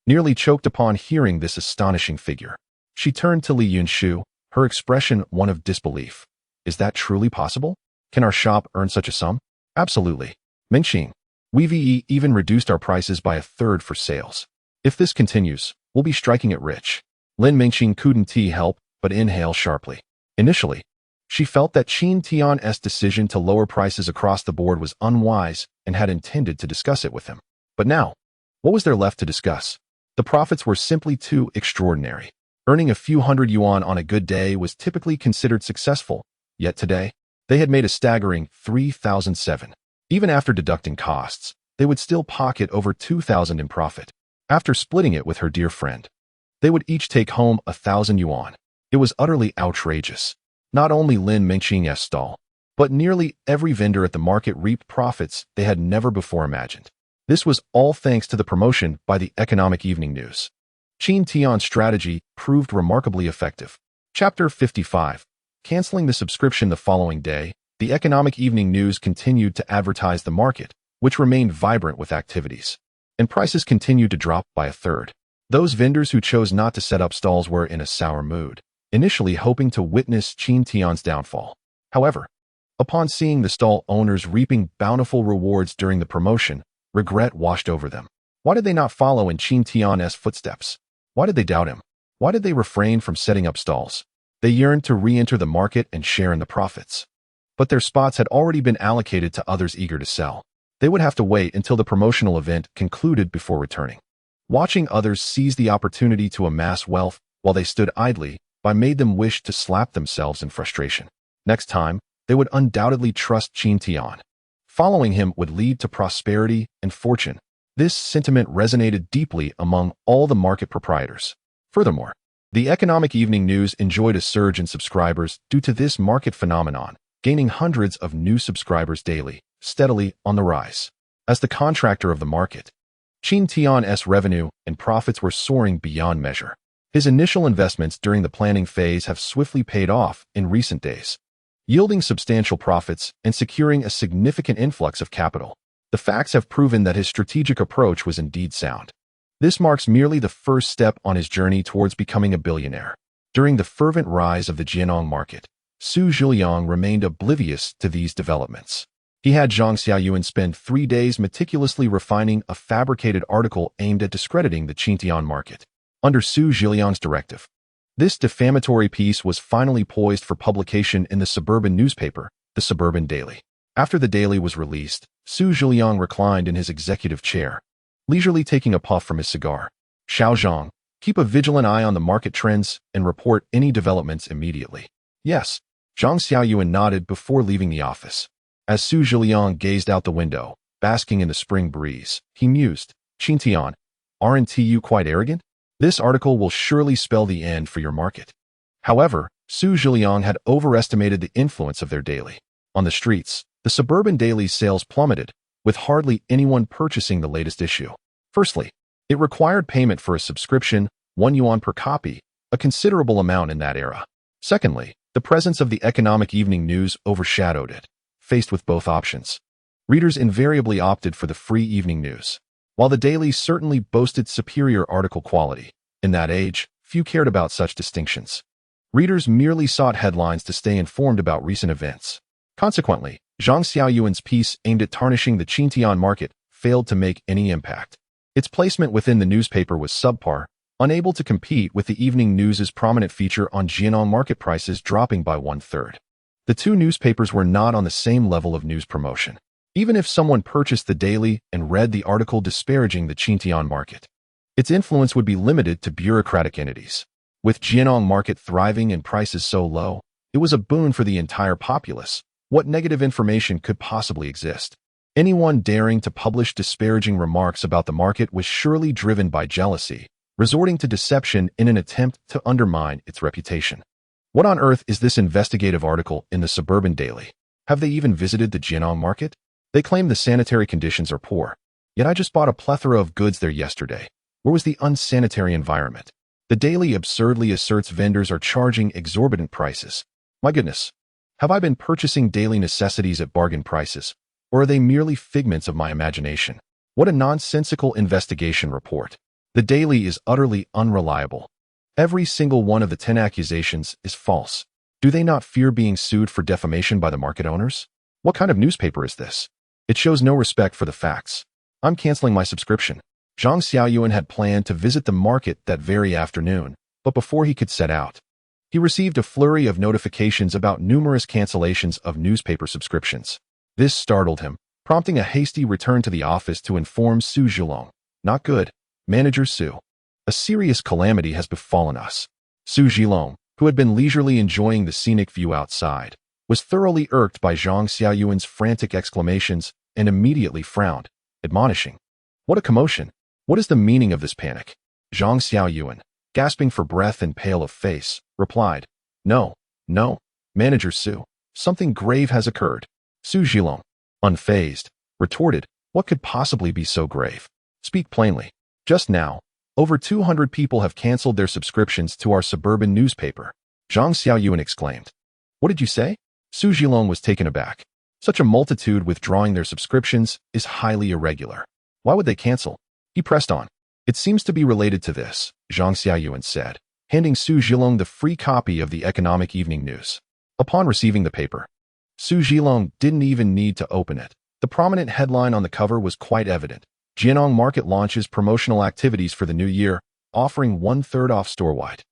nearly choked upon hearing this astonishing figure. She turned to Li Yunshu, her expression one of disbelief. Is that truly possible? Can our shop earn such a sum? Absolutely. Mengqing. We even reduced our prices by a third for sales. If this continues, we'll be striking it rich. Lin Mengqing couldn't help but inhale sharply. Initially, she felt that Qin Tian's decision to lower prices across the board was unwise and had intended to discuss it with him. But now, what was there left to discuss? The profits were simply too extraordinary. Earning a few hundred yuan on a good day was typically considered successful, yet today, they had made a staggering 3,007. Even after deducting costs, they would still pocket over 2,000 in profit. After splitting it with her dear friend, they would each take home 1,000 yuan. It was utterly outrageous. Not only Lin Mengqing's stall, but nearly every vendor at the market reaped profits they had never before imagined. This was all thanks to the promotion by the Economic Evening News. Qin Tian's strategy proved remarkably effective. Chapter 55. Canceling the subscription the following day, the Economic Evening News continued to advertise the market, which remained vibrant with activities. And prices continued to drop by a third. Those vendors who chose not to set up stalls were in a sour mood, initially hoping to witness Qin Tian's downfall. However, upon seeing the stall owners reaping bountiful rewards during the promotion, regret washed over them. Why did they not follow in Qin Tian's footsteps? Why did they doubt him? Why did they refrain from setting up stalls? They yearned to re-enter the market and share in the profits. But their spots had already been allocated to others eager to sell. They would have to wait until the promotional event concluded before returning. Watching others seize the opportunity to amass wealth while they stood idly made them wish to slap themselves in frustration. Next time, they would undoubtedly trust Qin Tian. Following him would lead to prosperity and fortune. This sentiment resonated deeply among all the market proprietors. Furthermore, the Economic Evening News enjoyed a surge in subscribers due to this market phenomenon, gaining hundreds of new subscribers daily, steadily on the rise. As the contractor of the market, Qin Tian's revenue and profits were soaring beyond measure. His initial investments during the planning phase have swiftly paid off in recent days, yielding substantial profits and securing a significant influx of capital. The facts have proven that his strategic approach was indeed sound. This marks merely the first step on his journey towards becoming a billionaire. During the fervent rise of the Jianong market, Su Zhiliang remained oblivious to these developments. He had Zhang Xiaoyuan spend 3 days meticulously refining a fabricated article aimed at discrediting the Qin Tian market. Under Su Zhiliang's directive, this defamatory piece was finally poised for publication in the suburban newspaper, the Suburban Daily. After the daily was released, Su Zhiliang reclined in his executive chair, leisurely taking a puff from his cigar. Xiao Zhang, keep a vigilant eye on the market trends and report any developments immediately. Yes, Zhang Xiaoyuan nodded before leaving the office. As Su Zhiliang gazed out the window, basking in the spring breeze, he mused, Qin Tian, aren't you quite arrogant? This article will surely spell the end for your market. However, Su Zhiliang had overestimated the influence of their daily. On the streets, the Suburban Daily's sales plummeted, with hardly anyone purchasing the latest issue. Firstly, it required payment for a subscription, 1 yuan per copy, a considerable amount in that era. Secondly, the presence of the Economic Evening News overshadowed it. Faced with both options, readers invariably opted for the free evening news. While the daily certainly boasted superior article quality, in that age, few cared about such distinctions. Readers merely sought headlines to stay informed about recent events. Consequently, Zhang Xiaoyuan's piece aimed at tarnishing the Qin Tian market failed to make any impact. Its placement within the newspaper was subpar, unable to compete with the evening news's prominent feature on Jianong market prices dropping by 1/3. The two newspapers were not on the same level of news promotion. Even if someone purchased the daily and read the article disparaging the Qin Tian market, its influence would be limited to bureaucratic entities. With Jianong market thriving and prices so low, it was a boon for the entire populace. What negative information could possibly exist? Anyone daring to publish disparaging remarks about the market was surely driven by jealousy, resorting to deception in an attempt to undermine its reputation. What on earth is this investigative article in the Suburban Daily? Have they even visited the Jianong market? They claim the sanitary conditions are poor. Yet I just bought a plethora of goods there yesterday. Where was the unsanitary environment? The Daily absurdly asserts vendors are charging exorbitant prices. My goodness. Have I been purchasing daily necessities at bargain prices? Or are they merely figments of my imagination? What a nonsensical investigation report. The Daily is utterly unreliable. Every single one of the 10 accusations is false. Do they not fear being sued for defamation by the market owners? What kind of newspaper is this? It shows no respect for the facts. I'm canceling my subscription. Zhang Xiaoyuan had planned to visit the market that very afternoon, but before he could set out, he received a flurry of notifications about numerous cancellations of newspaper subscriptions. This startled him, prompting a hasty return to the office to inform Su Zhilong. Not good, Manager Su. A serious calamity has befallen us. Su Zhilong, who had been leisurely enjoying the scenic view outside, was thoroughly irked by Zhang Xiaoyuan's frantic exclamations and immediately frowned, admonishing. What a commotion! What is the meaning of this panic? Zhang Xiaoyuan, gasping for breath and pale of face, replied, No, Manager Su, something grave has occurred. Su Zhilong, unfazed, retorted, What could possibly be so grave? Speak plainly. Just now, over 200 people have canceled their subscriptions to our suburban newspaper. Zhang Xiaoyuan exclaimed. What did you say? Su Zhilong was taken aback. Such a multitude withdrawing their subscriptions is highly irregular. Why would they cancel? He pressed on. It seems to be related to this, Zhang Xiaoyuan said, handing Su Zhilong the free copy of the Economic Evening News. Upon receiving the paper, Su Zhilong didn't even need to open it. The prominent headline on the cover was quite evident. Jianong Market launches promotional activities for the new year, offering 1/3 off store-wide.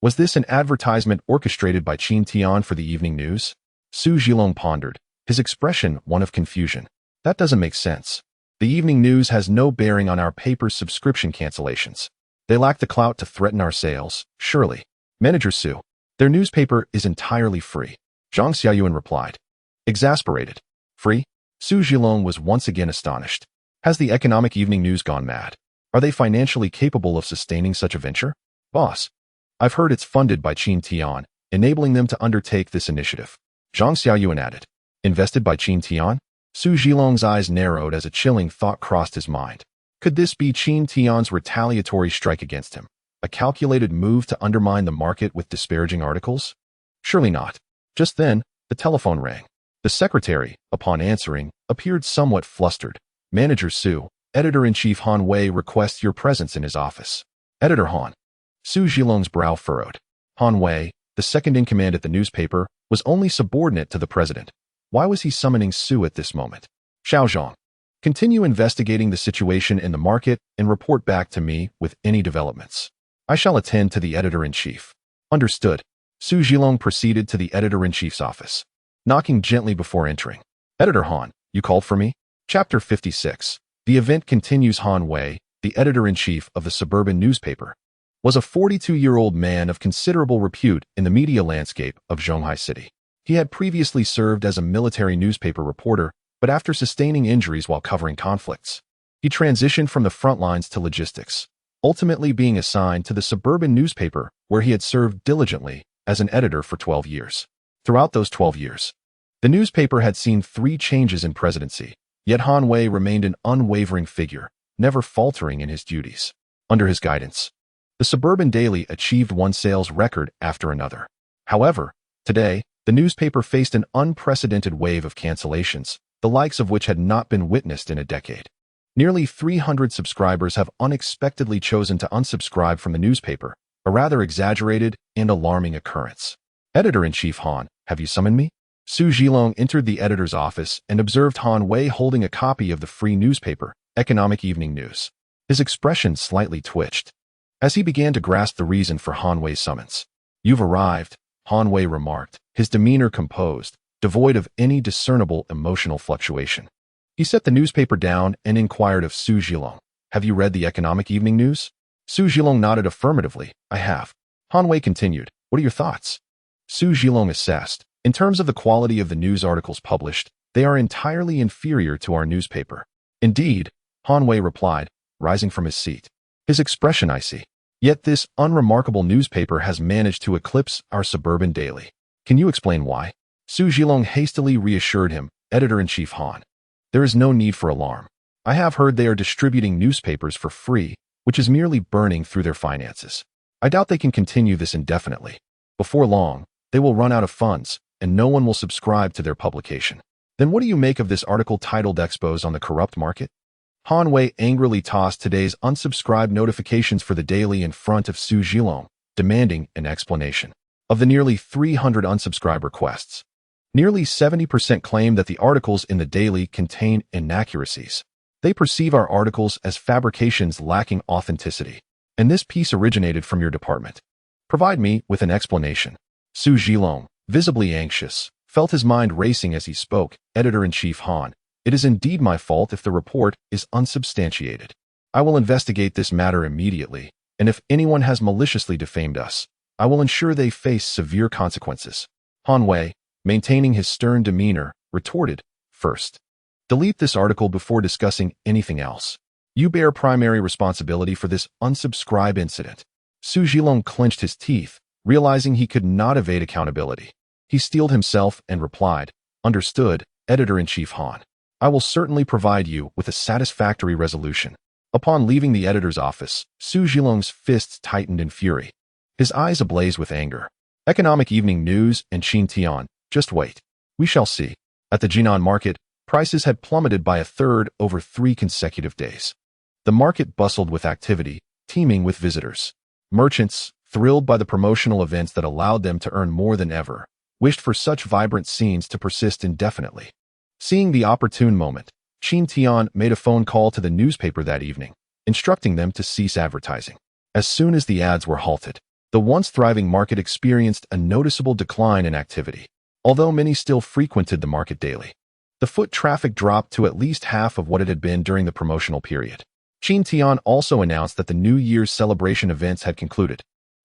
Was this an advertisement orchestrated by Qin Tian for the evening news? Su Zhilong pondered, his expression one of confusion. That doesn't make sense. The evening news has no bearing on our paper's subscription cancellations. They lack the clout to threaten our sales, surely. Manager Su, their newspaper is entirely free. Zhang Xiaoyuan replied. Exasperated. Free? Su Zhilong was once again astonished. Has the Economic Evening News gone mad? Are they financially capable of sustaining such a venture? Boss, I've heard it's funded by Qin Tian, enabling them to undertake this initiative. Zhang Xiaoyuan added. Invested by Qin Tian? Su Zhilong's eyes narrowed as a chilling thought crossed his mind. Could this be Qin Tian's retaliatory strike against him? A calculated move to undermine the market with disparaging articles? Surely not. Just then, the telephone rang. The secretary, upon answering, appeared somewhat flustered. Manager Su, Editor-in-Chief Han Wei requests your presence in his office. Editor Han. Su Zhilong's brow furrowed. Han Wei, the second-in-command at the newspaper, was only subordinate to the president. Why was he summoning Su at this moment? Xiaozhong. Continue investigating the situation in the market and report back to me with any developments. I shall attend to the Editor-in-Chief. Understood. Su Zhilong proceeded to the Editor-in-Chief's office, knocking gently before entering. Editor Han, you called for me? Chapter 56. The event continues. Han Wei, the editor-in-chief of the suburban newspaper, was a 42-year-old man of considerable repute in the media landscape of Zhonghai City. He had previously served as a military newspaper reporter, but after sustaining injuries while covering conflicts, he transitioned from the front lines to logistics, ultimately being assigned to the suburban newspaper where he had served diligently as an editor for 12 years. Throughout those 12 years, the newspaper had seen 3 changes in presidency. Yet Han Wei remained an unwavering figure, never faltering in his duties. Under his guidance, the Suburban Daily achieved one sales record after another. However, today, the newspaper faced an unprecedented wave of cancellations, the likes of which had not been witnessed in a decade. Nearly 300 subscribers have unexpectedly chosen to unsubscribe from the newspaper, a rather exaggerated and alarming occurrence. Editor-in-Chief Han, have you summoned me? Su Zhilong entered the editor's office and observed Han Wei holding a copy of the free newspaper, Economic Evening News. His expression slightly twitched as he began to grasp the reason for Han Wei's summons. You've arrived, Han Wei remarked, his demeanor composed, devoid of any discernible emotional fluctuation. He set the newspaper down and inquired of Su Zhilong, Have you read the Economic Evening News? Su Zhilong nodded affirmatively. I have. Han Wei continued, "What are your thoughts?" Su Zhilong assessed. "In terms of the quality of the news articles published, they are entirely inferior to our newspaper." "Indeed," Han Wei replied, rising from his seat. His expression icy. "Yet this unremarkable newspaper has managed to eclipse our suburban daily. Can you explain why?" Su Zhilong hastily reassured him, Editor-in-Chief Han. "There is no need for alarm. I have heard they are distributing newspapers for free, which is merely burning through their finances. I doubt they can continue this indefinitely. Before long, they will run out of funds, and no one will subscribe to their publication." "Then what do you make of this article titled Expos on the Corrupt Market?" Han Wei angrily tossed today's unsubscribed notifications for the daily in front of Su Zhilong, demanding an explanation. Of the nearly 300 unsubscribe requests, nearly 70% claim that the articles in the daily contain inaccuracies. They perceive our articles as fabrications lacking authenticity. And this piece originated from your department. Provide me with an explanation." Su Zhilong, visibly anxious, felt his mind racing as he spoke. "Editor-in-Chief Han, it is indeed my fault if the report is unsubstantiated. I will investigate this matter immediately, and if anyone has maliciously defamed us, I will ensure they face severe consequences." Han Wei, maintaining his stern demeanor, retorted, "First, delete this article before discussing anything else. You bear primary responsibility for this unsubscribe incident." Su Zhilong clenched his teeth, realizing he could not evade accountability. He steeled himself and replied, "Understood, Editor-in-Chief Han. I will certainly provide you with a satisfactory resolution." Upon leaving the editor's office, Su Zhilong's fists tightened in fury, his eyes ablaze with anger. Economic Evening News and Qin Tian, just wait. We shall see. At the Jinan market, prices had plummeted by a third over 3 consecutive days. The market bustled with activity, teeming with visitors. Merchants, thrilled by the promotional events that allowed them to earn more than ever, wished for such vibrant scenes to persist indefinitely. Seeing the opportune moment, Qin Tian made a phone call to the newspaper that evening, instructing them to cease advertising. As soon as the ads were halted, the once thriving market experienced a noticeable decline in activity. Although many still frequented the market daily, the foot traffic dropped to at least half of what it had been during the promotional period. Qin Tian also announced that the New Year's celebration events had concluded.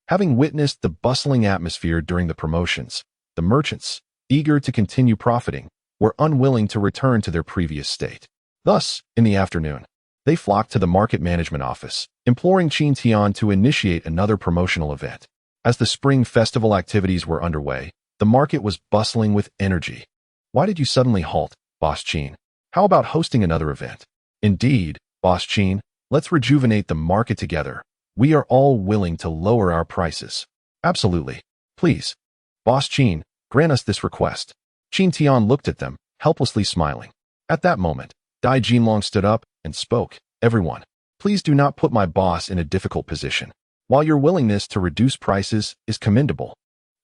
Having witnessed the bustling atmosphere during the promotions, the merchants, eager to continue profiting, were unwilling to return to their previous state. Thus, in the afternoon, they flocked to the market management office, imploring Qin Tian to initiate another promotional event. As the spring festival activities were underway, the market was bustling with energy. "Why did you suddenly halt, Boss Qin? How about hosting another event?" "Indeed, Boss Qin, let's rejuvenate the market together. We are all willing to lower our prices." "Absolutely. Please, Boss Qin, grant us this request." Qin Tian looked at them, helplessly smiling. At that moment, Dai Jinlong stood up and spoke. "Everyone, please do not put my boss in a difficult position. While your willingness to reduce prices is commendable,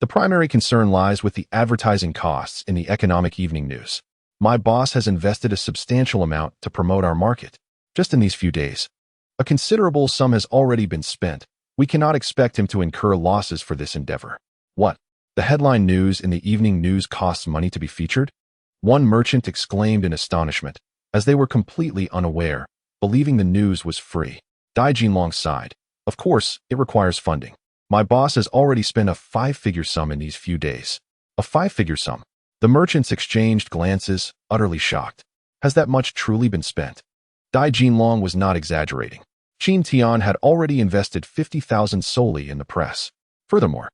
the primary concern lies with the advertising costs in the Economic Evening News. My boss has invested a substantial amount to promote our market. Just in these few days, a considerable sum has already been spent. We cannot expect him to incur losses for this endeavor." "What? The headline news in the evening news costs money to be featured?" one merchant exclaimed in astonishment, as they were completely unaware, believing the news was free. Dai Jinlong sighed. "Of course, it requires funding. My boss has already spent a 5-figure sum in these few days." "A 5-figure sum?" The merchants exchanged glances, utterly shocked. Has that much truly been spent? Dai Jinlong was not exaggerating. Qin Tian had already invested 50,000 solely in the press. Furthermore,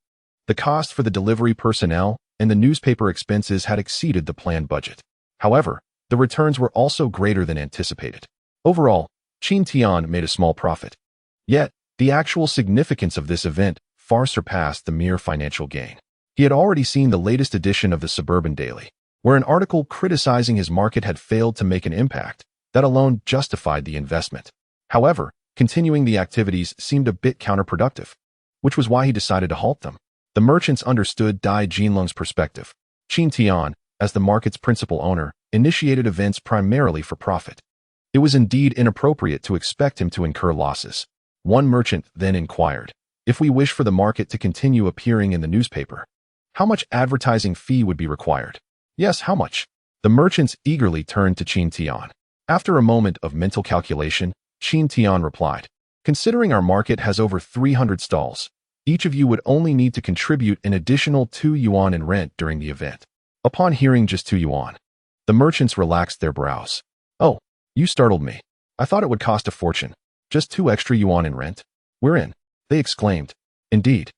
the cost for the delivery personnel and the newspaper expenses had exceeded the planned budget. However, the returns were also greater than anticipated. Overall, Qin Tian made a small profit. Yet, the actual significance of this event far surpassed the mere financial gain. He had already seen the latest edition of the Suburban Daily, where an article criticizing his market had failed to make an impact. That alone justified the investment. However, continuing the activities seemed a bit counterproductive, which was why he decided to halt them. The merchants understood Dai Jinlong's perspective. Qin Tian, as the market's principal owner, initiated events primarily for profit. It was indeed inappropriate to expect him to incur losses. One merchant then inquired, "If we wish for the market to continue appearing in the newspaper, how much advertising fee would be required?" "Yes, how much?" The merchants eagerly turned to Qin Tian. After a moment of mental calculation, Qin Tian replied, "Considering our market has over 300 stalls, Each of you would only need to contribute an additional 2 yuan in rent during the event. Upon hearing just 2 yuan, the merchants relaxed their brows. Oh, you startled me. I thought it would cost a fortune. Just 2 extra yuan in rent? We're in, they exclaimed. Indeed.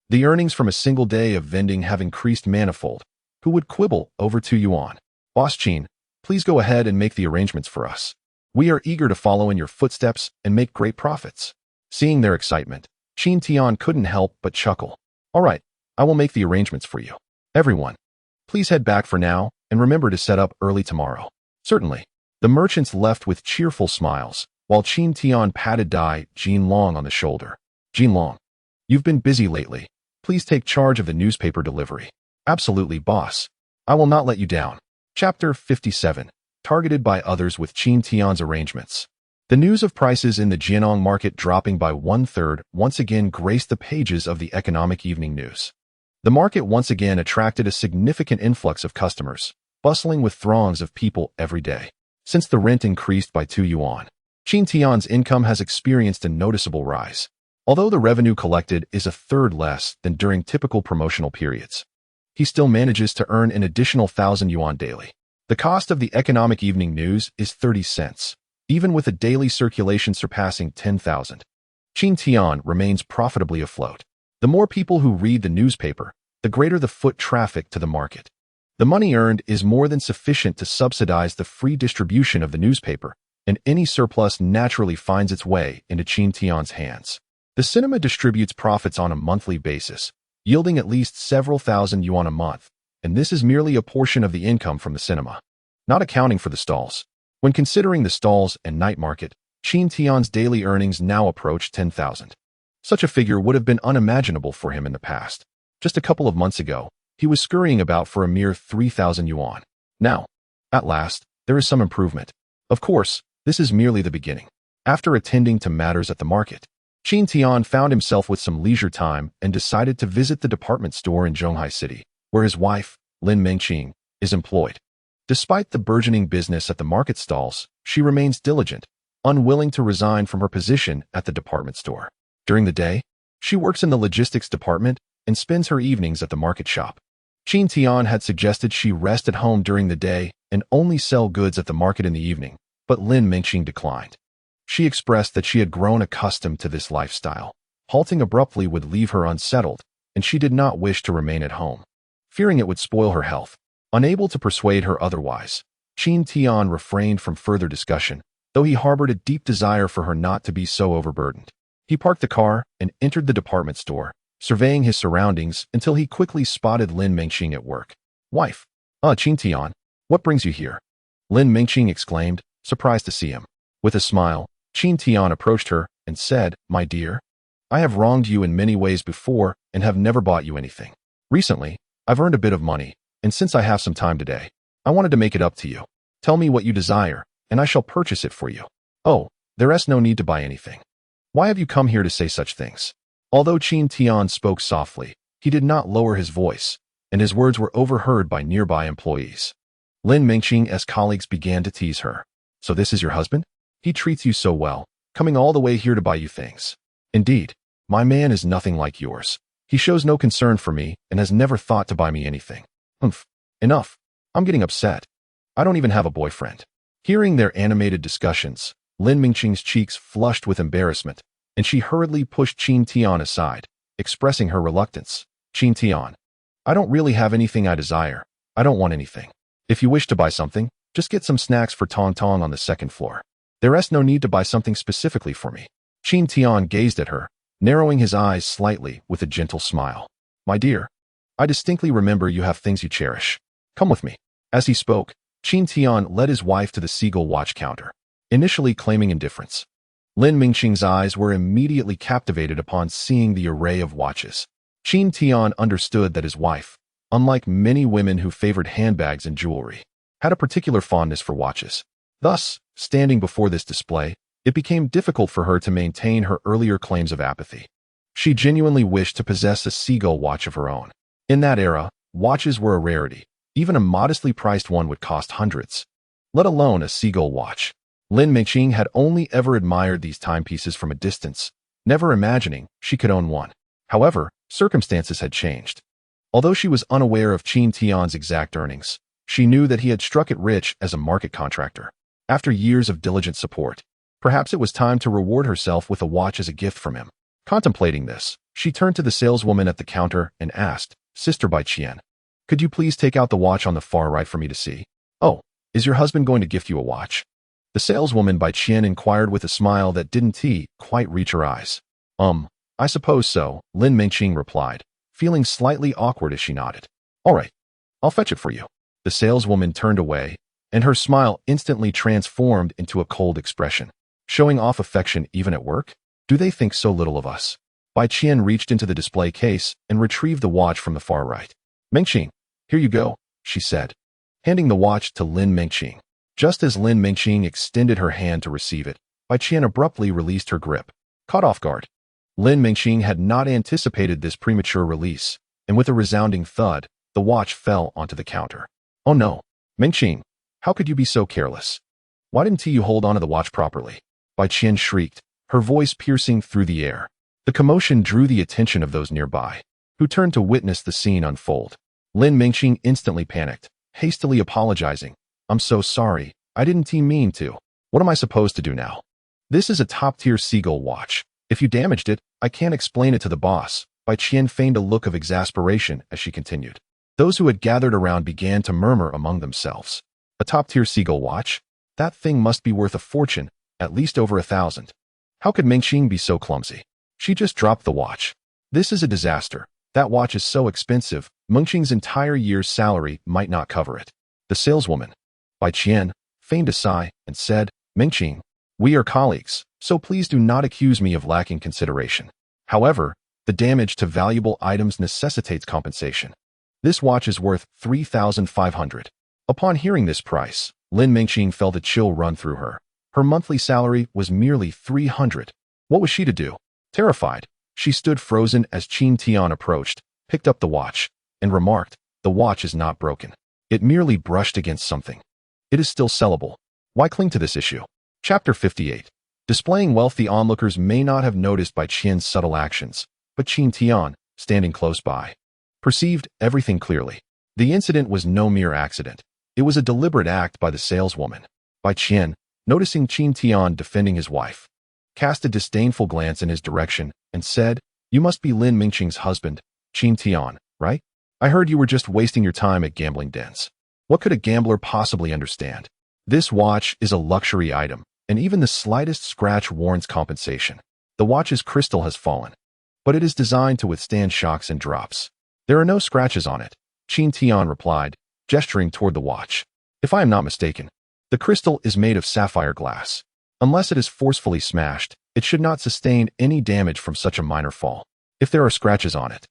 The earnings from a single day of vending have increased manifold. Who would quibble over 2 yuan? Boss Qin, please go ahead and make the arrangements for us. We are eager to follow in your footsteps and make great profits. Seeing their excitement, Qin Tian couldn't help but chuckle. All right, I will make the arrangements for you. Everyone, please head back for now and remember to set up early tomorrow. Certainly. The merchants left with cheerful smiles, while Qin Tian patted Dai Jinlong on the shoulder. Jinlong, you've been busy lately. Please take charge of the newspaper delivery. Absolutely, boss. I will not let you down. Chapter 57. Targeted by others with Qin Tian's arrangements. The news of prices in the Jianong market dropping by 1/3 once again graced the pages of the Economic Evening News. The market once again attracted a significant influx of customers, bustling with throngs of people every day. Since the rent increased by 2 yuan, Qin Tian's income has experienced a noticeable rise. Although the revenue collected is a third less than during typical promotional periods, he still manages to earn an additional 1,000 yuan daily. The cost of the Economic Evening News is 30 cents, even with a daily circulation surpassing 10,000. Qin Tian remains profitably afloat. The more people who read the newspaper, the greater the foot traffic to the market. The money earned is more than sufficient to subsidize the free distribution of the newspaper, and any surplus naturally finds its way into Qin Tian's hands. The cinema distributes profits on a monthly basis, yielding at least several thousand yuan a month, and this is merely a portion of the income from the cinema, not accounting for the stalls. When considering the stalls and night market, Qin Tian's daily earnings now approach 10,000. Such a figure would have been unimaginable for him in the past. Just a couple of months ago, he was scurrying about for a mere 3,000 yuan. Now, at last, there is some improvement. Of course, this is merely the beginning. After attending to matters at the market, Qin Tian found himself with some leisure time and decided to visit the department store in Zhonghai City, where his wife, Lin Mengqing, is employed. Despite the burgeoning business at the market stalls, she remains diligent, unwilling to resign from her position at the department store. During the day, she works in the logistics department and spends her evenings at the market shop. Qin Tian had suggested she rest at home during the day and only sell goods at the market in the evening, but Lin Mengqing declined. She expressed that she had grown accustomed to this lifestyle. Halting abruptly would leave her unsettled, and she did not wish to remain at home, fearing it would spoil her health. Unable to persuade her otherwise, Qin Tian refrained from further discussion, though he harbored a deep desire for her not to be so overburdened. He parked the car and entered the department store, surveying his surroundings until he quickly spotted Lin Mengqing at work. Wife, Qin Tian, what brings you here? Lin Mengqing exclaimed, surprised to see him. With a smile, Qin Tian approached her and said, My dear, I have wronged you in many ways before and have never bought you anything. Recently, I've earned a bit of money, and since I have some time today, I wanted to make it up to you. Tell me what you desire, and I shall purchase it for you. Oh, there is no need to buy anything. Why have you come here to say such things? Although Qin Tian spoke softly, he did not lower his voice, and his words were overheard by nearby employees. Lin Mengqing's colleagues began to tease her. So this is your husband? He treats you so well, coming all the way here to buy you things. Indeed, my man is nothing like yours. He shows no concern for me and has never thought to buy me anything. Enough. I'm getting upset. I don't even have a boyfriend. Hearing their animated discussions, Lin Mengqing's cheeks flushed with embarrassment, and she hurriedly pushed Qin Tian aside, expressing her reluctance. Qin Tian, I don't really have anything I desire. I don't want anything. If you wish to buy something, just get some snacks for Tongtong on the second floor. There is no need to buy something specifically for me. Qin Tian gazed at her, narrowing his eyes slightly with a gentle smile. My dear, I distinctly remember you have things you cherish. Come with me. As he spoke, Qin Tian led his wife to the Seagull watch counter, initially claiming indifference. Lin Mengqing's eyes were immediately captivated upon seeing the array of watches. Qin Tian understood that his wife, unlike many women who favored handbags and jewelry, had a particular fondness for watches. Thus, standing before this display, it became difficult for her to maintain her earlier claims of apathy. She genuinely wished to possess a Seagull watch of her own. In that era, watches were a rarity. Even a modestly priced one would cost hundreds, let alone a Seagull watch. Lin Mengqing had only ever admired these timepieces from a distance, never imagining she could own one. However, circumstances had changed. Although she was unaware of Qin Tian's exact earnings, she knew that he had struck it rich as a market contractor. After years of diligent support, perhaps it was time to reward herself with a watch as a gift from him. Contemplating this, she turned to the saleswoman at the counter and asked, "Sister Bai Qian, could you please take out the watch on the far right for me to see?" "Oh, is your husband going to gift you a watch?" The saleswoman Bai Qian inquired with a smile that didn't quite reach her eyes. I suppose so," Lin Mengqing replied, feeling slightly awkward as she nodded. "All right, I'll fetch it for you." The saleswoman turned away, and her smile instantly transformed into a cold expression. Showing off affection even at work? Do they think so little of us? Bai Qian reached into the display case and retrieved the watch from the far right. "Mengqing, here you go," she said, handing the watch to Lin Mengqing. Just as Lin Mengqing extended her hand to receive it, Bai Qian abruptly released her grip. Caught off guard, Lin Mengqing had not anticipated this premature release, and with a resounding thud, the watch fell onto the counter. "Oh no, Mengqing, how could you be so careless? Why didn't you hold onto the watch properly?" Bai Qian shrieked, her voice piercing through the air. The commotion drew the attention of those nearby, who turned to witness the scene unfold. Lin Mengqing instantly panicked, hastily apologizing. "I'm so sorry, I didn't mean to. What am I supposed to do now? This is a top-tier seagull watch. If you damaged it, I can't explain it to the boss." Bai Qian feigned a look of exasperation as she continued. Those who had gathered around began to murmur among themselves. A top-tier seagull watch? That thing must be worth a fortune, at least over 1,000. How could Mengqing be so clumsy? She just dropped the watch. This is a disaster. That watch is so expensive, Mengqing's entire year's salary might not cover it. The saleswoman, Bai Qian, feigned a sigh and said, "Mengqing, we are colleagues, so please do not accuse me of lacking consideration. However, the damage to valuable items necessitates compensation. This watch is worth 3,500. Upon hearing this price, Lin Mengqing felt a chill run through her. Her monthly salary was merely 300. What was she to do? Terrified, she stood frozen as Qin Tian approached, picked up the watch, and remarked, "The watch is not broken. It merely brushed against something. It is still sellable. Why cling to this issue?" Chapter 58. Displaying wealth. The onlookers may not have noticed Bai Qian's subtle actions, but Qin Tian, standing close by, perceived everything clearly. The incident was no mere accident. It was a deliberate act by the saleswoman. Bai Qian, noticing Qin Tian defending his wife, cast a disdainful glance in his direction and said, "You must be Lin Mengqing's husband, Qin Tian, right? I heard you were just wasting your time at gambling dens. What could a gambler possibly understand? This watch is a luxury item, and even the slightest scratch warrants compensation. The watch's crystal has fallen, but it is designed to withstand shocks and drops. There are no scratches on it," Qin Tian replied, gesturing toward the watch. "If I am not mistaken, the crystal is made of sapphire glass. Unless it is forcefully smashed, it should not sustain any damage from such a minor fall. If there are scratches on it,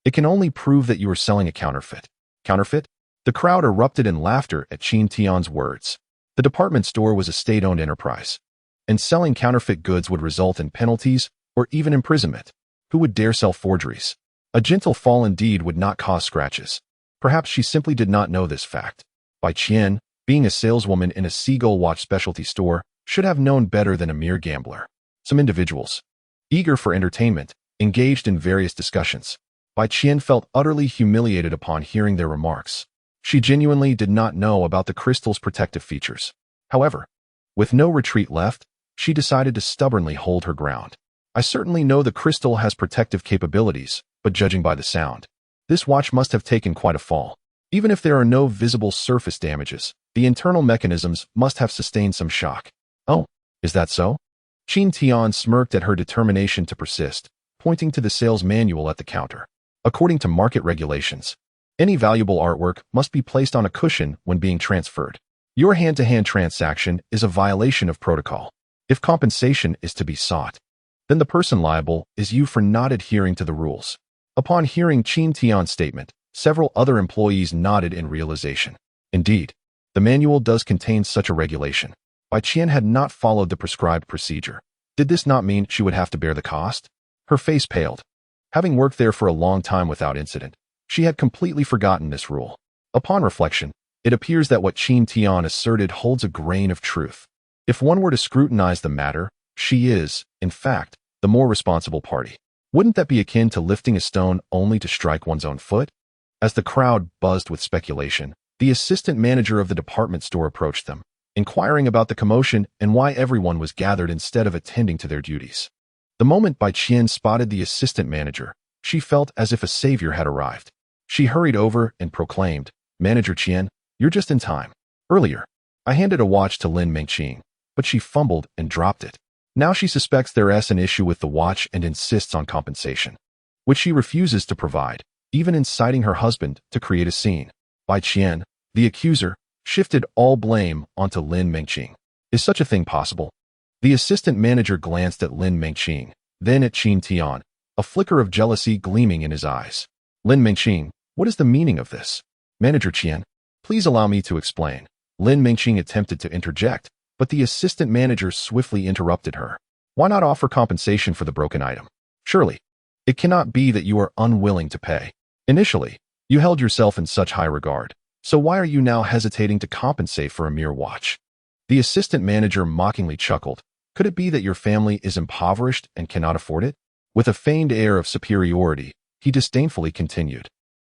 it can only prove that you are selling a counterfeit." Counterfeit? The crowd erupted in laughter at Qin Tian's words. The department store was a state-owned enterprise, and selling counterfeit goods would result in penalties or even imprisonment. Who would dare sell forgeries? A gentle fall indeed would not cause scratches. Perhaps she simply did not know this fact. Bai Qian, being a saleswoman in a seagull watch specialty store, should have known better than a mere gambler. Some individuals, eager for entertainment, engaged in various discussions. Bai Qian felt utterly humiliated upon hearing their remarks. She genuinely did not know about the crystal's protective features. However, with no retreat left, she decided to stubbornly hold her ground. "I certainly know the crystal has protective capabilities, but judging by the sound, this watch must have taken quite a fall. Even if there are no visible surface damages, the internal mechanisms must have sustained some shock." "Oh, is that so?" Qin Tian smirked at her determination to persist, pointing to the sales manual at the counter. "According to market regulations, any valuable artwork must be placed on a cushion when being transferred. Your hand-to-hand transaction is a violation of protocol. If compensation is to be sought, then the person liable is you for not adhering to the rules." Upon hearing Qin Tian's statement, several other employees nodded in realization. Indeed, the manual does contain such a regulation. Bai Qian had not followed the prescribed procedure. Did this not mean she would have to bear the cost? Her face paled. Having worked there for a long time without incident, she had completely forgotten this rule. Upon reflection, it appears that what Qin Tian asserted holds a grain of truth. If one were to scrutinize the matter, she is, in fact, the more responsible party. Wouldn't that be akin to lifting a stone only to strike one's own foot? As the crowd buzzed with speculation, the assistant manager of the department store approached them, inquiring about the commotion and why everyone was gathered instead of attending to their duties. The moment Bai Qian spotted the assistant manager, she felt as if a savior had arrived. She hurried over and proclaimed, "Manager Qian, you're just in time. Earlier, I handed a watch to Lin Mengqing, but she fumbled and dropped it. Now she suspects there's an issue with the watch and insists on compensation, which she refuses to provide, even inciting her husband to create a scene." Bai Qian, the accuser, shifted all blame onto Lin Mengqing. Is such a thing possible? The assistant manager glanced at Lin Mengqing, then at Qin Tian, a flicker of jealousy gleaming in his eyes. "Lin Mengqing, what is the meaning of this?" "Manager Qian, please allow me to explain." Lin Mengqing attempted to interject, but the assistant manager swiftly interrupted her. "Why not offer compensation for the broken item? Surely, it cannot be that you are unwilling to pay. Initially, you held yourself in such high regard, so why are you now hesitating to compensate for a mere watch?" The assistant manager mockingly chuckled. "Could it be that your family is impoverished and cannot afford it?" With a feigned air of superiority, he disdainfully continued,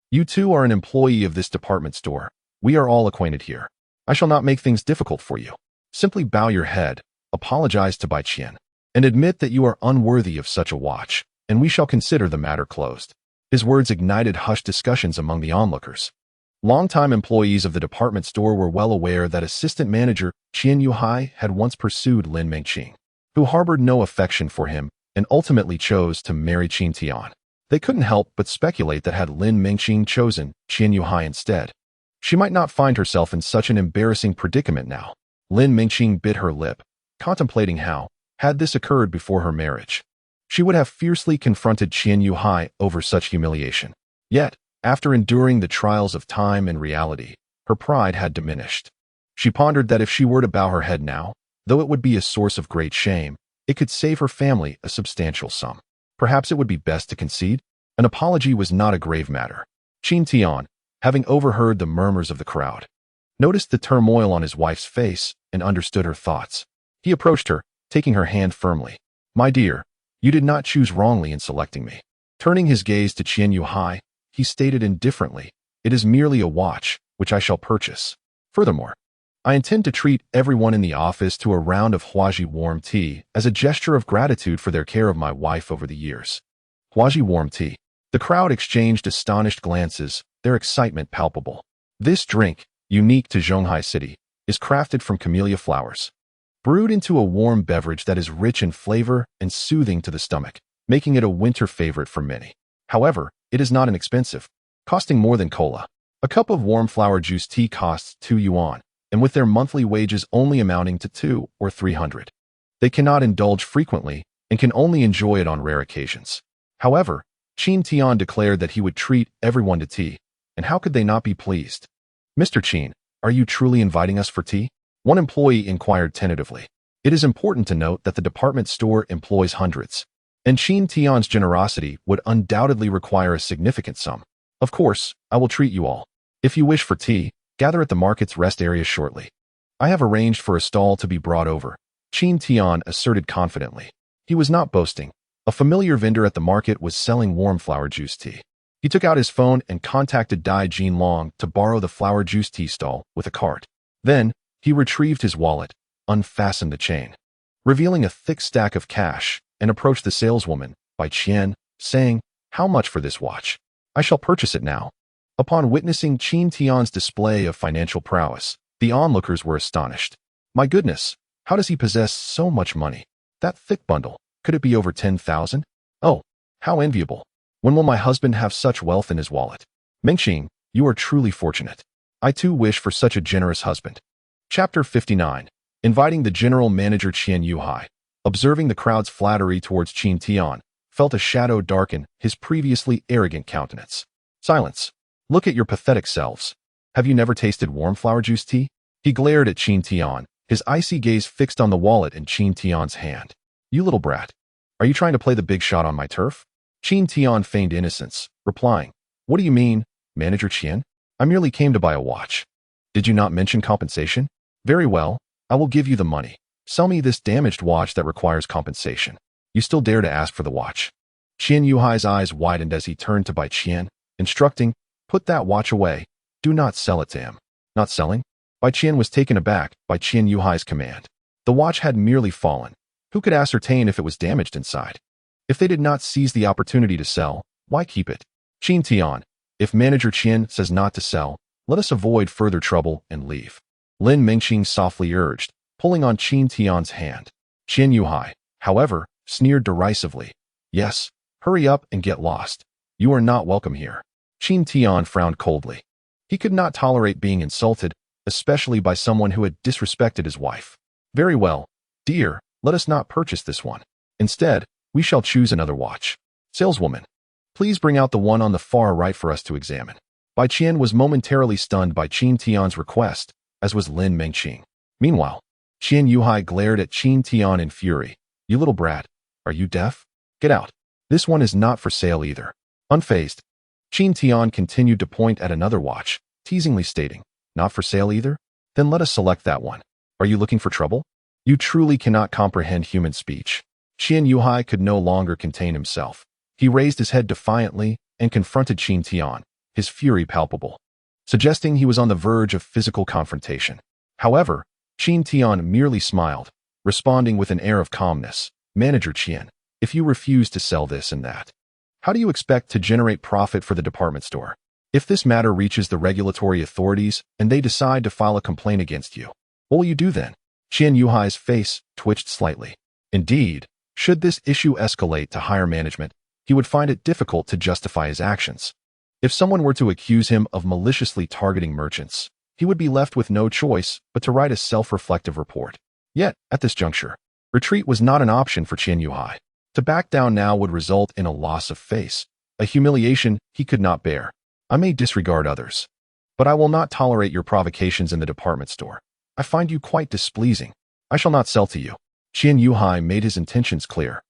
"You too are an employee of this department store. We are all acquainted here. I shall not make things difficult for you. Simply bow your head, apologize to Bai Qian, and admit that you are unworthy of such a watch, and we shall consider the matter closed." His words ignited hushed discussions among the onlookers. Longtime employees of the department store were well aware that assistant manager Qian Yuhai had once pursued Lin Mengqing, who harbored no affection for him and ultimately chose to marry Qin Tian. They couldn't help but speculate that had Lin Mengqing chosen Qian Yuhai instead, she might not find herself in such an embarrassing predicament now. Lin Mengqing bit her lip, contemplating how, had this occurred before her marriage, she would have fiercely confronted Qian Yuhai over such humiliation. Yet, after enduring the trials of time and reality, her pride had diminished. She pondered that if she were to bow her head now, though it would be a source of great shame, it could save her family a substantial sum. Perhaps it would be best to concede. An apology was not a grave matter. Qin Tian, having overheard the murmurs of the crowd, noticed the turmoil on his wife's face and understood her thoughts. He approached her, taking her hand firmly. "My dear, you did not choose wrongly in selecting me." Turning his gaze to Qian Yuhai, he stated indifferently, "It is merely a watch, which I shall purchase. Furthermore, I intend to treat everyone in the office to a round of Huaji warm tea as a gesture of gratitude for their care of my wife over the years." Huaji warm tea. The crowd exchanged astonished glances, their excitement palpable. This drink, unique to Zhonghai City, is crafted from camellia flowers, brewed into a warm beverage that is rich in flavor and soothing to the stomach, making it a winter favorite for many. However, it is not inexpensive, costing more than cola. A cup of warm flower juice tea costs 2 yuan, and with their monthly wages only amounting to 200 or 300, they cannot indulge frequently and can only enjoy it on rare occasions. However, Qin Tian declared that he would treat everyone to tea, and how could they not be pleased? "Mr. Qin, are you truly inviting us for tea?" one employee inquired tentatively. It is important to note that the department store employs hundreds, and Qin Tian's generosity would undoubtedly require a significant sum. "Of course, I will treat you all. If you wish for tea, gather at the market's rest area shortly. I have arranged for a stall to be brought over," Qin Tian asserted confidently. He was not boasting. A familiar vendor at the market was selling warm flower juice tea. He took out his phone and contacted Dai Jinlong to borrow the flower juice tea stall with a cart. Then, he retrieved his wallet, unfastened the chain, revealing a thick stack of cash, and approached the saleswoman, Bai Qian, saying, "How much for this watch? I shall purchase it now." Upon witnessing Qin Tian's display of financial prowess, the onlookers were astonished. "My goodness, how does he possess so much money? That thick bundle, could it be over 10,000? Oh, how enviable. When will my husband have such wealth in his wallet? Mengqing, you are truly fortunate. I too wish for such a generous husband." Chapter 59. Inviting the general manager Qian Yuhai, observing the crowd's flattery towards Qin Tian, felt a shadow darken his previously arrogant countenance. "Silence. Look at your pathetic selves. Have you never tasted warm flower juice tea?" He glared at Qin Tian, his icy gaze fixed on the wallet in Qin Tian's hand. "You little brat. Are you trying to play the big shot on my turf?" Qin Tian feigned innocence, replying, "What do you mean, Manager Qian? I merely came to buy a watch. Did you not mention compensation? Very well, I will give you the money. Sell me this damaged watch that requires compensation. You still dare to ask for the watch?" Qian Yuhai's eyes widened as he turned to Bai Qian, instructing, "Put that watch away. Do not sell it to him." "Not selling?" Bai Qian was taken aback by Qian Yuhai's command. The watch had merely fallen. Who could ascertain if it was damaged inside? If they did not seize the opportunity to sell, why keep it? Qin Tian, if Manager Qian says not to sell, let us avoid further trouble and leave. Lin Mengqing softly urged, pulling on Qin Tian's hand. Qian Yuhai, however, sneered derisively. "Yes, hurry up and get lost. You are not welcome here." Qin Tian frowned coldly. He could not tolerate being insulted, especially by someone who had disrespected his wife. "Very well, dear, let us not purchase this one. Instead, we shall choose another watch. Saleswoman, please bring out the one on the far right for us to examine." Bai Qian was momentarily stunned by Qin Tian's request, as was Lin Mengqing. Meanwhile, Qian Yuhai glared at Qin Tian in fury. "You little brat, are you deaf? Get out. This one is not for sale either." Unfazed, Qin Tian continued to point at another watch, teasingly stating, "Not for sale either? Then let us select that one. Are you looking for trouble? You truly cannot comprehend human speech." Qian Yuhai could no longer contain himself. He raised his head defiantly and confronted Qin Tian, his fury palpable, suggesting he was on the verge of physical confrontation. However, Qin Tian merely smiled, responding with an air of calmness. "Manager Qian, if you refuse to sell this and that, how do you expect to generate profit for the department store? If this matter reaches the regulatory authorities and they decide to file a complaint against you, what will you do then?" Qian Yuhai's face twitched slightly. Indeed, should this issue escalate to higher management, he would find it difficult to justify his actions. If someone were to accuse him of maliciously targeting merchants, he would be left with no choice but to write a self-reflective report. Yet, at this juncture, retreat was not an option for Qian Yuhai. To back down now would result in a loss of face, a humiliation he could not bear. "I may disregard others, but I will not tolerate your provocations in the department store. I find you quite displeasing. I shall not sell to you." Qian Yuhai made his intentions clear.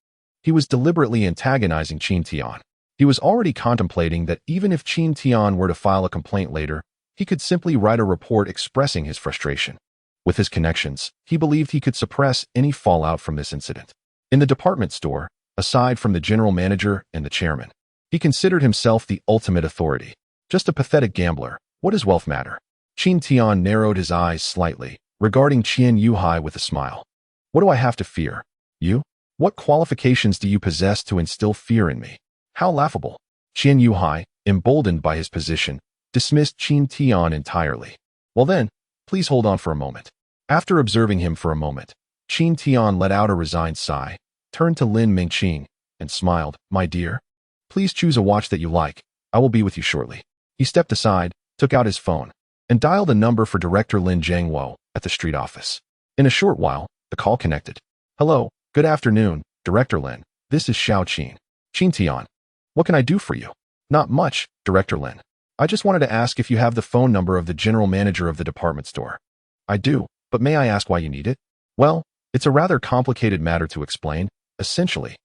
He was deliberately antagonizing Qin Tian. He was already contemplating that even if Qin Tian were to file a complaint later, he could simply write a report expressing his frustration. With his connections, he believed he could suppress any fallout from this incident. In the department store, aside from the general manager and the chairman, he considered himself the ultimate authority. Just a pathetic gambler. What does wealth matter? Qin Tian narrowed his eyes slightly, regarding Qian Yuhai with a smile. "What do I have to fear? You? What qualifications do you possess to instill fear in me? How laughable." Qian Yuhai, emboldened by his position, dismissed Qin Tian entirely. "Well then, please hold on for a moment." After observing him for a moment, Qin Tian let out a resigned sigh, turned to Lin Mengqing, and smiled. "My dear, please choose a watch that you like. I will be with you shortly." He stepped aside, took out his phone, and dialed a number for Director Lin Zhangwo at the street office. In a short while, the call connected. "Hello, good afternoon, Director Lin. This is Xiao Qin." "Qin Tian, what can I do for you?" "Not much, Director Lin. I just wanted to ask if you have the phone number of the general manager of the department store." "I do, but may I ask why you need it?" "Well, it's a rather complicated matter to explain. Essentially,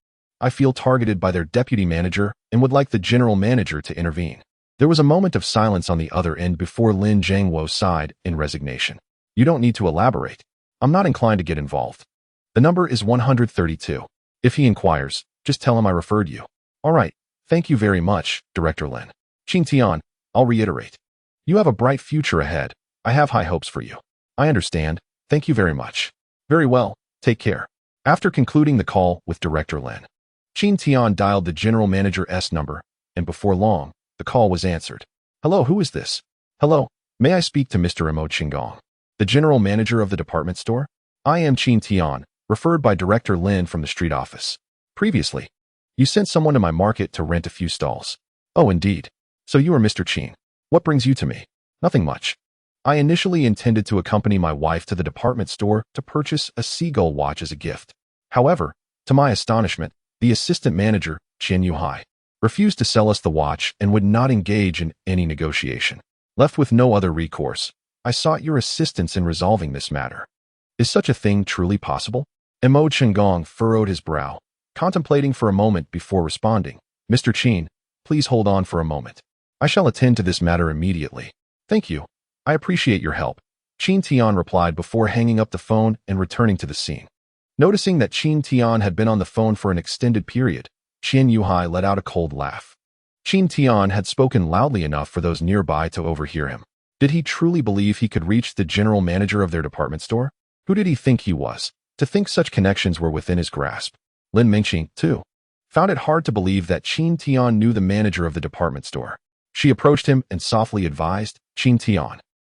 I feel targeted by their deputy manager and would like the general manager to intervene." There was a moment of silence on the other end before Lin Zhangwo sighed in resignation. "You don't need to elaborate. I'm not inclined to get involved. The number is 132. If he inquires, just tell him I referred you." "All right, thank you very much, Director Lin." "Qin Tian, I'll reiterate. You have a bright future ahead. I have high hopes for you." "I understand. Thank you very much." "Very well, take care." After concluding the call with Director Lin, Qin Tian dialed the general manager's number, and before long, the call was answered. "Hello, who is this?" "Hello, may I speak to Mr. Mo Qinggong, the general manager of the department store?" "I am Qin Tian, referred by Director Lin from the street office. Previously, you sent someone to my market to rent a few stalls." "Oh, indeed. So you are Mr. Qin. What brings you to me?" "Nothing much. I initially intended to accompany my wife to the department store to purchase a seagull watch as a gift. However, to my astonishment, the assistant manager, Qian Yuhai, refused to sell us the watch and would not engage in any negotiation. Left with no other recourse, I sought your assistance in resolving this matter. Is such a thing truly possible?" Mo Qinggong furrowed his brow, contemplating for a moment before responding. "Mr. Qin, please hold on for a moment. I shall attend to this matter immediately." "Thank you. I appreciate your help," Qin Tian replied before hanging up the phone and returning to the scene. Noticing that Qin Tian had been on the phone for an extended period, Qian Yuhai let out a cold laugh. Qin Tian had spoken loudly enough for those nearby to overhear him. Did he truly believe he could reach the general manager of their department store? Who did he think he was, to think such connections were within his grasp? Lin Mengqing, too, found it hard to believe that Qin Tian knew the manager of the department store. She approached him and softly advised, Qin Tian,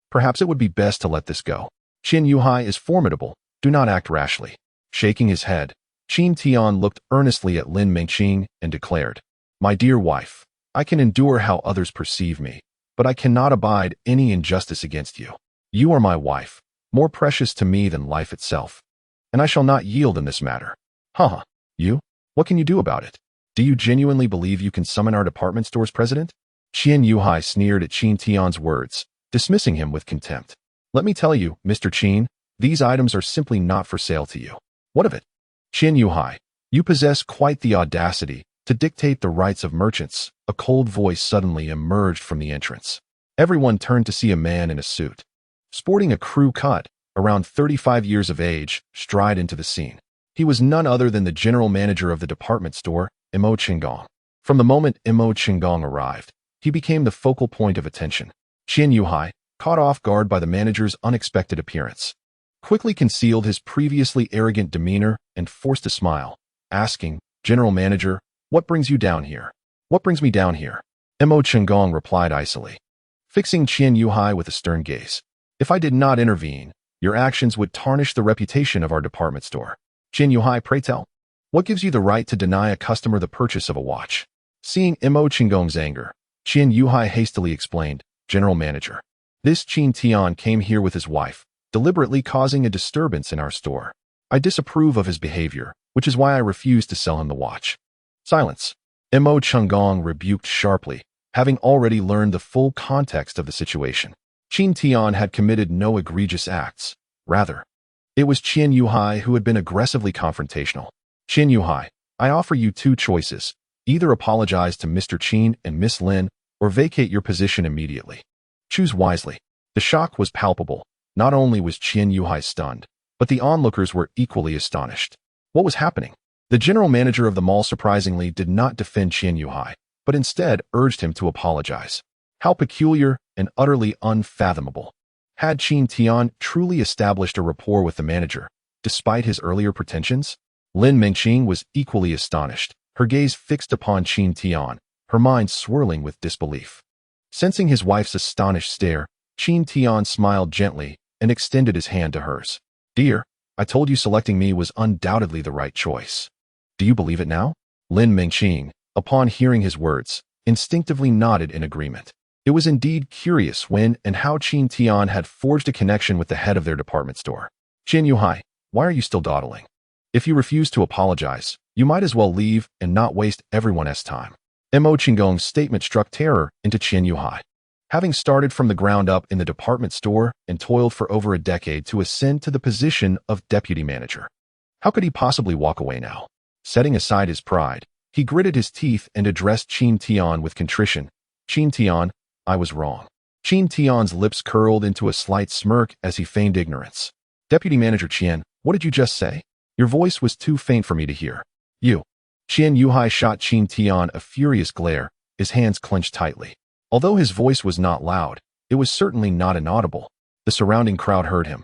perhaps it would be best to let this go. Qin Yuhai is formidable. Do not act rashly. Shaking his head, Qin Tian looked earnestly at Lin Mengqing and declared, My dear wife, I can endure how others perceive me, but I cannot abide any injustice against you. You are my wife, more precious to me than life itself, and I shall not yield in this matter. Haha, you? What can you do about it? Do you genuinely believe you can summon our department store's president? Qin Yuhai sneered at Qin Tian's words, dismissing him with contempt. Let me tell you, Mr. Qin, these items are simply not for sale to you. What of it? Qin Yuhai, you possess quite the audacity to dictate the rights of merchants. A cold voice suddenly emerged from the entrance. Everyone turned to see a man in a suit, sporting a crew cut, around 35 years of age, stride into the scene. He was none other than the general manager of the department store, Imo Qinggong. From the moment Imo Qinggong arrived, he became the focal point of attention. Qin Yuhai, caught off guard by the manager's unexpected appearance, quickly concealed his previously arrogant demeanor and forced a smile, asking, General Manager, what brings you down here? What brings me down here? Imo Qinggong replied icily, fixing Qin Yuhai with a stern gaze. If I did not intervene, your actions would tarnish the reputation of our department store. Qin Yuhai, pray tell, what gives you the right to deny a customer the purchase of a watch? Seeing Imo Qinggong's anger, Qin Yuhai hastily explained, General Manager, this Qin Tian came here with his wife, deliberately causing a disturbance in our store. I disapprove of his behavior, which is why I refuse to sell him the watch. Silence. Imo Qinggong rebuked sharply, having already learned the full context of the situation. Qin Tian had committed no egregious acts. Rather, it was Qin Yuhai who had been aggressively confrontational. Qin Yuhai, I offer you two choices. Either apologize to Mr. Qin and Miss Lin, or vacate your position immediately. Choose wisely. The shock was palpable. Not only was Qin Yuhai stunned, but the onlookers were equally astonished. What was happening? The general manager of the mall surprisingly did not defend Qin Yuhai, but instead urged him to apologize. How peculiar and utterly unfathomable. Had Qin Tian truly established a rapport with the manager, despite his earlier pretensions? Lin Mengqing was equally astonished, her gaze fixed upon Qin Tian, her mind swirling with disbelief. Sensing his wife's astonished stare, Qin Tian smiled gently and extended his hand to hers. Dear, I told you selecting me was undoubtedly the right choice. Do you believe it now? Lin Mengqing, upon hearing his words, instinctively nodded in agreement. It was indeed curious when and how Qin Tian had forged a connection with the head of their department store. Qin Yuhai, why are you still dawdling? If you refuse to apologize, you might as well leave and not waste everyone's time. Imo Qinggong's statement struck terror into Qin Yuhai. Having started from the ground up in the department store and toiled for over a decade to ascend to the position of deputy manager, how could he possibly walk away now? Setting aside his pride, he gritted his teeth and addressed Qin Tian with contrition. Qin Tian, I was wrong. Qin Tian's lips curled into a slight smirk as he feigned ignorance. Deputy Manager Qian, what did you just say? Your voice was too faint for me to hear. You. Qin Yuhai shot Qin Tian a furious glare, his hands clenched tightly. Although his voice was not loud, it was certainly not inaudible. The surrounding crowd heard him.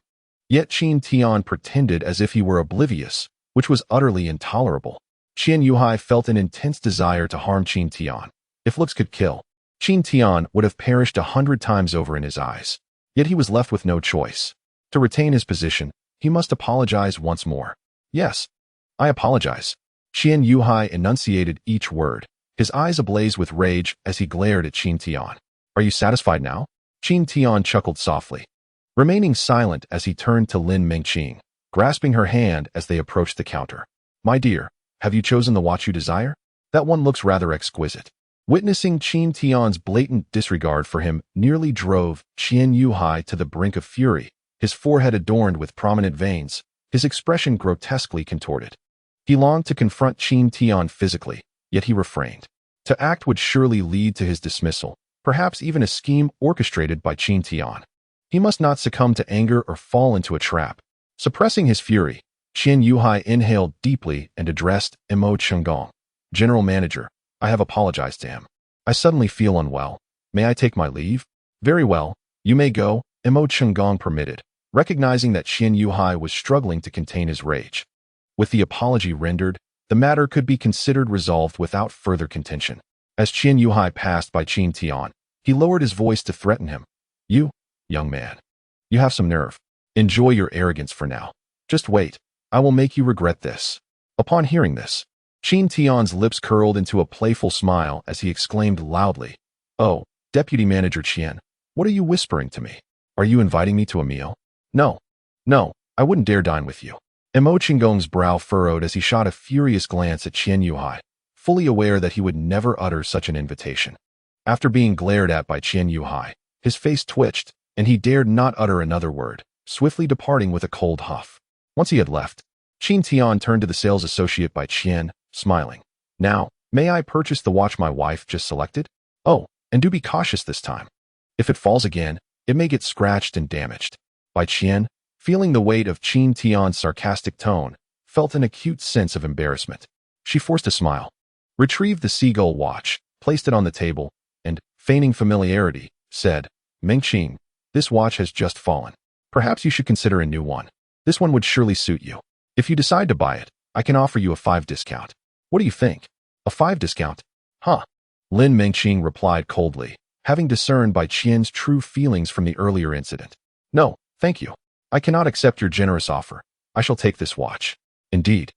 Yet Qin Tian pretended as if he were oblivious, which was utterly intolerable. Qin Yuhai felt an intense desire to harm Qin Tian. If looks could kill, Qin Tian would have perished 100 times over in his eyes. Yet he was left with no choice. To retain his position, he must apologize once more. Yes, I apologize. Qin Yuhai enunciated each word, his eyes ablaze with rage as he glared at Qin Tian. Are you satisfied now? Qin Tian chuckled softly, remaining silent as he turned to Lin Mengqing, grasping her hand as they approached the counter. My dear, have you chosen the watch you desire? That one looks rather exquisite. Witnessing Qin Tian's blatant disregard for him nearly drove Qin Yuhai to the brink of fury, his forehead adorned with prominent veins, his expression grotesquely contorted. He longed to confront Qin Tian physically, yet he refrained. To act would surely lead to his dismissal, perhaps even a scheme orchestrated by Qin Tian. He must not succumb to anger or fall into a trap. Suppressing his fury, Qin Yuhai inhaled deeply and addressed Imo Qinggong. General Manager, I have apologized to him. I suddenly feel unwell. May I take my leave? Very well, you may go, Mo Chengong permitted, recognizing that Qian Yuhai was struggling to contain his rage. With the apology rendered, the matter could be considered resolved without further contention. As Qian Yuhai passed by Qin Tian, he lowered his voice to threaten him. You, young man. You have some nerve. Enjoy your arrogance for now. Just wait. I will make you regret this. Upon hearing this, Qin Tian's lips curled into a playful smile as he exclaimed loudly, Oh, Deputy Manager Qian, what are you whispering to me? Are you inviting me to a meal? No, I wouldn't dare dine with you. Mo Qinggong's brow furrowed as he shot a furious glance at Qian Yuhai, fully aware that he would never utter such an invitation. After being glared at by Qian Yuhai, his face twitched, and he dared not utter another word, swiftly departing with a cold huff. Once he had left, Qin Tian turned to the sales associate by Qian, smiling. Now, may I purchase the watch my wife just selected? Oh, and do be cautious this time. If it falls again, it may get scratched and damaged. Bai Qian, feeling the weight of Qin Tian's sarcastic tone, felt an acute sense of embarrassment. She forced a smile, retrieved the seagull watch, placed it on the table, and, feigning familiarity, said, Mengqing, this watch has just fallen. Perhaps you should consider a new one. This one would surely suit you. If you decide to buy it, I can offer you a 5 discount. What do you think? A 5 discount? Huh? Lin Mengqing replied coldly, having discerned Bai Qian's true feelings from the earlier incident. No, thank you. I cannot accept your generous offer. I shall take this watch. Indeed.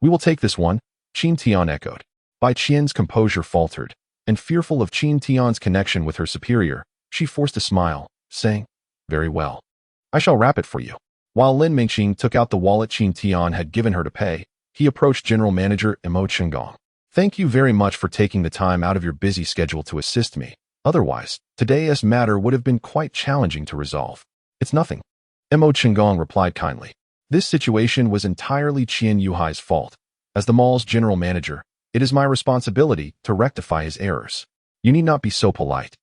We will take this one, Qin Tian echoed. Bai Qian's composure faltered, and fearful of Qin Tian's connection with her superior, she forced a smile, saying, Very well. I shall wrap it for you. While Lin Mengqing took out the wallet Qin Tian had given her to pay, he approached General Manager Mo Chengong. Thank you very much for taking the time out of your busy schedule to assist me. Otherwise, today's matter would have been quite challenging to resolve. It's nothing. Mo Chengong replied kindly. This situation was entirely Qian Yuhai's fault. As the mall's general manager, it is my responsibility to rectify his errors. You need not be so polite.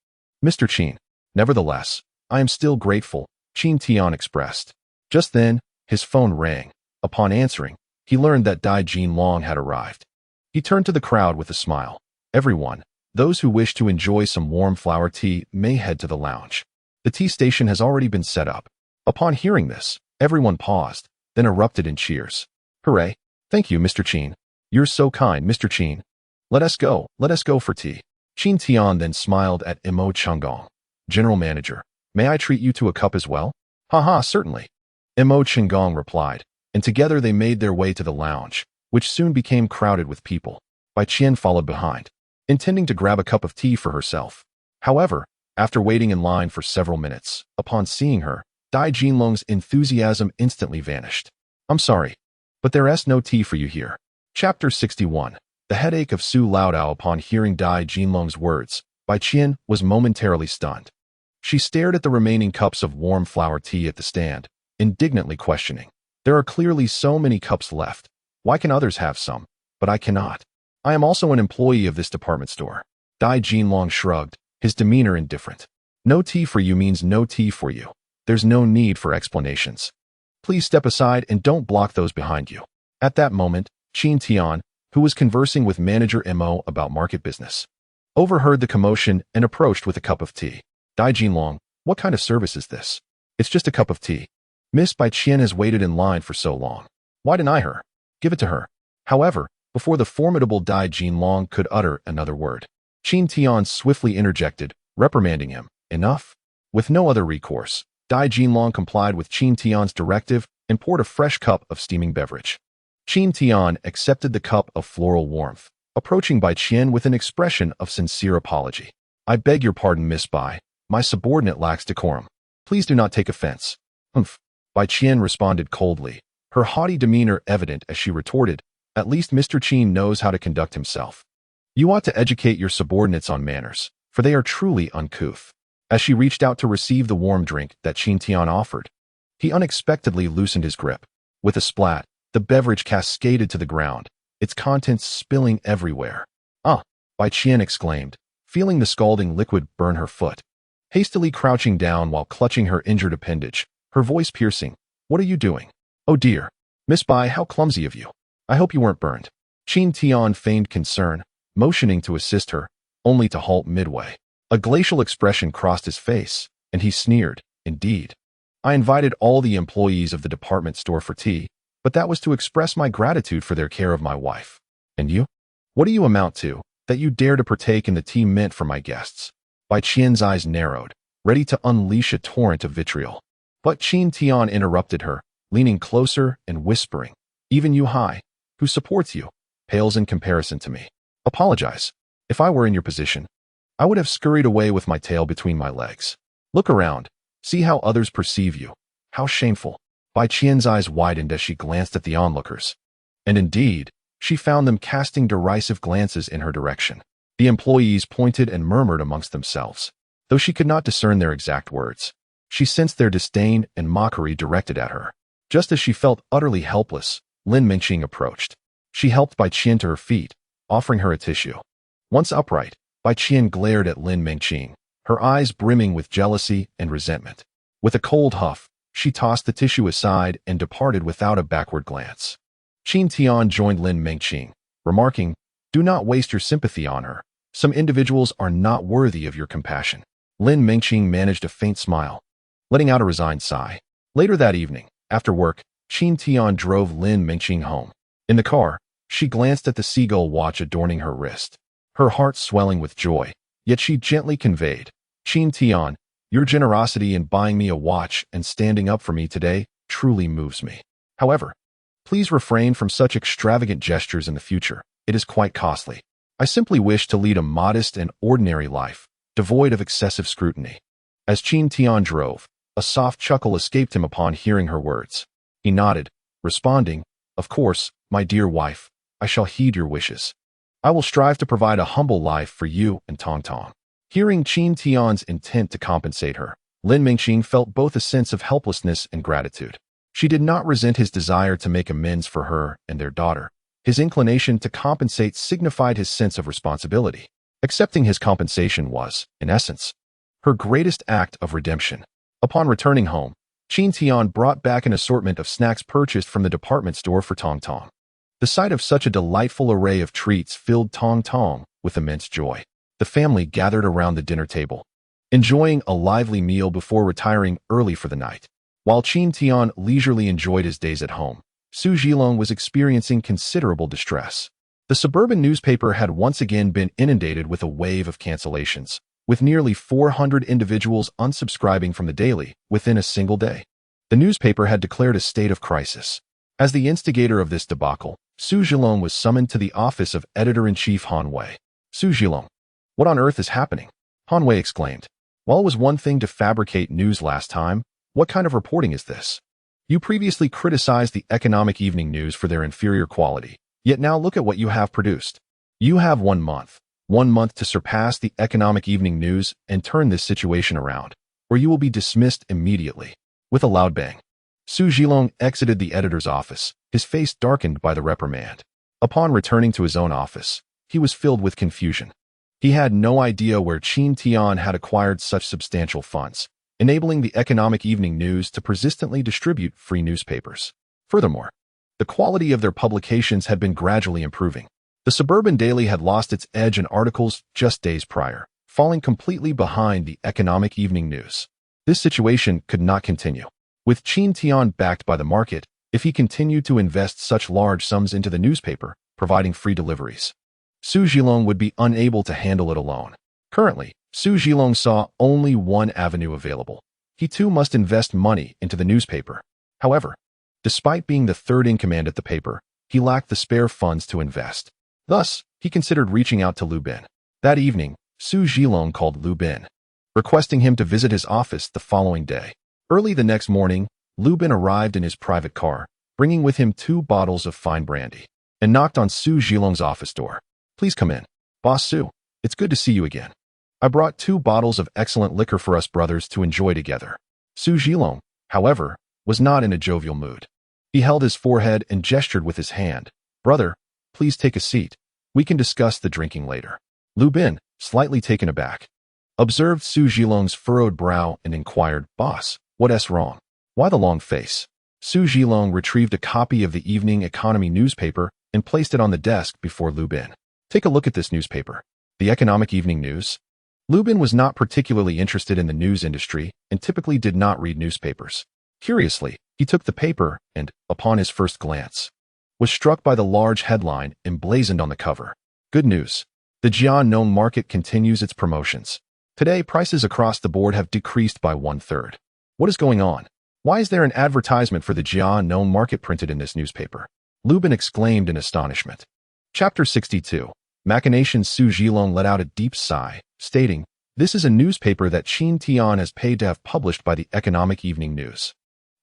Mr. Qin. Nevertheless, I am still grateful, Qin Tian expressed. Just then, his phone rang. Upon answering, he learned that Dai Jinlong had arrived. He turned to the crowd with a smile. Everyone, those who wish to enjoy some warm flower tea may head to the lounge. The tea station has already been set up. Upon hearing this, everyone paused, then erupted in cheers. Hooray! Thank you, Mr. Qin. You're so kind, Mr. Qin. Let us go for tea. Qin Tian then smiled at Mo Chengong. General Manager, may I treat you to a cup as well? Haha, certainly. Mo Chengong replied, and together they made their way to the lounge, which soon became crowded with people. Bai Qian followed behind, intending to grab a cup of tea for herself. However, after waiting in line for several minutes, upon seeing her, Dai Jinlong's enthusiasm instantly vanished. I'm sorry, but there's no tea for you here. Chapter 61. The headache of Su Laodao. Upon hearing Dai Jinlong's words, Bai Qian was momentarily stunned. She stared at the remaining cups of warm flower tea at the stand, indignantly questioning. There are clearly so many cups left. Why can others have some, but I cannot? I am also an employee of this department store. Dai Jinlong shrugged, his demeanor indifferent. No tea for you means no tea for you. There's no need for explanations. Please step aside and don't block those behind you. At that moment, Qin Tian, who was conversing with Manager Mo about market business, overheard the commotion and approached with a cup of tea. Dai Jinlong, what kind of service is this? It's just a cup of tea. Miss Bai Qian has waited in line for so long. Why deny her? Give it to her. However, before the formidable Dai Jinlong could utter another word, Qin Tian swiftly interjected, reprimanding him. Enough? With no other recourse, Dai Jinlong complied with Qin Tian's directive and poured a fresh cup of steaming beverage. Qin Tian accepted the cup of floral warmth, approaching Bai Qian with an expression of sincere apology. I beg your pardon, Miss Bai. My subordinate lacks decorum. Please do not take offense. Humph. Bai Qian responded coldly, her haughty demeanor evident as she retorted, At least Mr. Qin knows how to conduct himself. You ought to educate your subordinates on manners, for they are truly uncouth. As she reached out to receive the warm drink that Qin Tian offered, he unexpectedly loosened his grip. With a splat, the beverage cascaded to the ground, its contents spilling everywhere. Ah! Bai Qian exclaimed, feeling the scalding liquid burn her foot. Hastily crouching down while clutching her injured appendage, her voice piercing, What are you doing? Oh dear. Miss Bai, how clumsy of you. I hope you weren't burned. Qin Tian feigned concern, motioning to assist her, only to halt midway. A glacial expression crossed his face, and he sneered, "Indeed. I invited all the employees of the department store for tea, but that was to express my gratitude for their care of my wife. And you? What do you amount to, that you dare to partake in the tea meant for my guests?" Bai Qian's eyes narrowed, ready to unleash a torrent of vitriol. But Qin Tian interrupted her, leaning closer and whispering, "Even you, Hai, who supports you, pales in comparison to me. Apologize. If I were in your position, I would have scurried away with my tail between my legs. Look around. See how others perceive you. How shameful." Bai Qian's eyes widened as she glanced at the onlookers. And indeed, she found them casting derisive glances in her direction. The employees pointed and murmured amongst themselves. Though she could not discern their exact words, she sensed their disdain and mockery directed at her. Just as she felt utterly helpless, Lin Mengqing approached. She helped Bai Qian to her feet, offering her a tissue. Once upright, Bai Qian glared at Lin Mengqing, her eyes brimming with jealousy and resentment. With a cold huff, she tossed the tissue aside and departed without a backward glance. Qin Tian joined Lin Mengqing, remarking, "Do not waste your sympathy on her. Some individuals are not worthy of your compassion." Lin Mengqing managed a faint smile, letting out a resigned sigh. Later that evening, after work, Qin Tian drove Lin Mengqing home. In the car, she glanced at the seagull watch adorning her wrist, her heart swelling with joy, yet she gently conveyed, "Qin Tian, your generosity in buying me a watch and standing up for me today truly moves me. However, please refrain from such extravagant gestures in the future. It is quite costly. I simply wish to lead a modest and ordinary life, devoid of excessive scrutiny." As Qin Tian drove, a soft chuckle escaped him upon hearing her words. He nodded, responding, "Of course, my dear wife, I shall heed your wishes. I will strive to provide a humble life for you and Tongtong." Hearing Qin Tian's intent to compensate her, Lin Mengqing felt both a sense of helplessness and gratitude. She did not resent his desire to make amends for her and their daughter. His inclination to compensate signified his sense of responsibility. Accepting his compensation was, in essence, her greatest act of redemption. Upon returning home, Qin Tian brought back an assortment of snacks purchased from the department store for Tongtong. The sight of such a delightful array of treats filled Tongtong with immense joy. The family gathered around the dinner table, enjoying a lively meal before retiring early for the night. While Qin Tian leisurely enjoyed his days at home, Su Zhilong was experiencing considerable distress. The suburban newspaper had once again been inundated with a wave of cancellations, with nearly 400 individuals unsubscribing from the daily within a single day. The newspaper had declared a state of crisis. As the instigator of this debacle, Su Zhilong was summoned to the office of Editor-in-Chief Han Wei. "Su Zhilong, what on earth is happening?" Han Wei exclaimed. "While it was one thing to fabricate news last time, what kind of reporting is this? You previously criticized the economic evening news for their inferior quality, yet now look at what you have produced. You have 1 month to surpass the economic evening news and turn this situation around, or you will be dismissed immediately." With a loud bang, Su Zhilong exited the editor's office, his face darkened by the reprimand. Upon returning to his own office, he was filled with confusion. He had no idea where Qin Tian had acquired such substantial funds, enabling the economic evening news to persistently distribute free newspapers. Furthermore, the quality of their publications had been gradually improving. The suburban daily had lost its edge in articles just days prior, falling completely behind the economic evening news. This situation could not continue. With Qin Tian backed by the market, if he continued to invest such large sums into the newspaper, providing free deliveries, Su Zhilong would be unable to handle it alone. Currently, Su Zhilong saw only one avenue available. He too must invest money into the newspaper. However, despite being the third in command at the paper, he lacked the spare funds to invest. Thus, he considered reaching out to Lu Bin. That evening, Su Zhilong called Lu Bin, requesting him to visit his office the following day. Early the next morning, Lu Bin arrived in his private car, bringing with him 2 bottles of fine brandy, and knocked on Su Zhilong's office door. "Please come in. Boss Su, it's good to see you again. I brought 2 bottles of excellent liquor for us brothers to enjoy together." Su Zhilong, however, was not in a jovial mood. He held his forehead and gestured with his hand. "Brother, please take a seat. We can discuss the drinking later." Lu Bin, slightly taken aback, observed Su Zhilong's furrowed brow and inquired, "Boss, what's wrong? Why the long face?" Su Zhilong retrieved a copy of the evening economy newspaper and placed it on the desk before Lu Bin. Take a look at this newspaper. The Economic Evening News. Lu Bin was not particularly interested in the news industry and typically did not read newspapers. Curiously, he took the paper and, upon his first glance, was struck by the large headline emblazoned on the cover. Good news. The Jiannong market continues its promotions. Today, prices across the board have decreased by 1/3. What is going on? Why is there an advertisement for the Jiannong market printed in this newspaper? Lu Bin exclaimed in astonishment. Chapter 62. Machinations. Su Zhilong let out a deep sigh, stating, "This is a newspaper that Qin Tian has paid to have published by the Economic Evening News.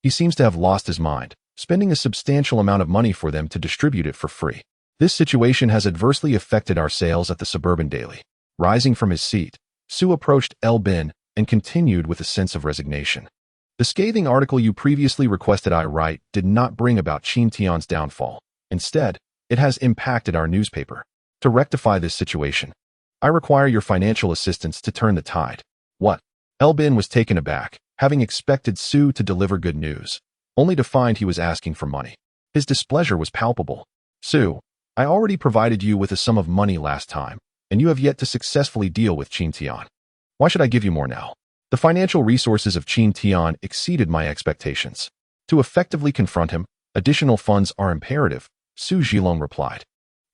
He seems to have lost his mind, spending a substantial amount of money for them to distribute it for free. This situation has adversely affected our sales at the suburban daily." Rising from his seat, Su approached El Bin and continued with a sense of resignation. "The scathing article you previously requested I write did not bring about Qin Tian's downfall. Instead, it has impacted our newspaper. To rectify this situation, I require your financial assistance to turn the tide." "What?" El Bin was taken aback, having expected Su to deliver good news, only to find he was asking for money. His displeasure was palpable. "Su, I already provided you with a sum of money last time, and you have yet to successfully deal with Qin Tian. Why should I give you more now? The financial resources of Qin Tian exceeded my expectations. To effectively confront him, additional funds are imperative," Su Zhilong replied,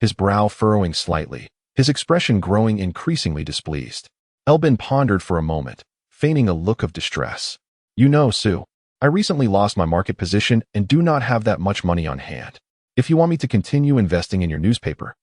his brow furrowing slightly, his expression growing increasingly displeased. El Bin pondered for a moment, feigning a look of distress. "You know, Su, I recently lost my market position and do not have that much money on hand. If you want me to continue investing in your newspaper,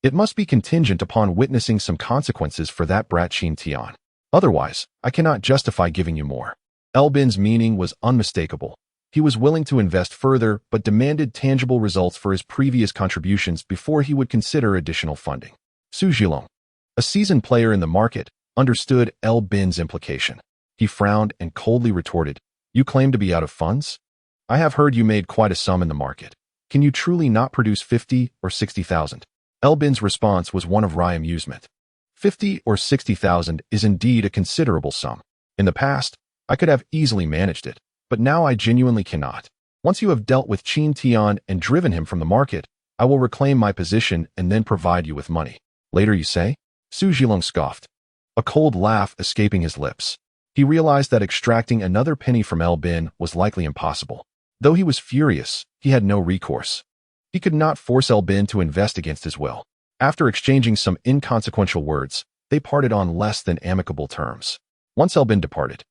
it must be contingent upon witnessing some consequences for that brat Qin Tian. Otherwise, I cannot justify giving you more." El Bin's meaning was unmistakable. He was willing to invest further, but demanded tangible results for his previous contributions before he would consider additional funding. Su Zhilong, a seasoned player in the market, understood El Bin's implication. He frowned and coldly retorted, "You claim to be out of funds? I have heard you made quite a sum in the market. Can you truly not produce 50 or 60,000? El Bin's response was one of wry amusement. 50 or 60,000 is indeed a considerable sum. In the past, I could have easily managed it, but now I genuinely cannot. Once you have dealt with Qin Tian and driven him from the market, I will reclaim my position and then provide you with money." "Later, you say?" Su Zhilong scoffed, a cold laugh escaping his lips. He realized that extracting another penny from El Bin was likely impossible. Though he was furious, he had no recourse. He could not force El Bin to invest against his will. After exchanging some inconsequential words, they parted on less than amicable terms. Once El Bin departed,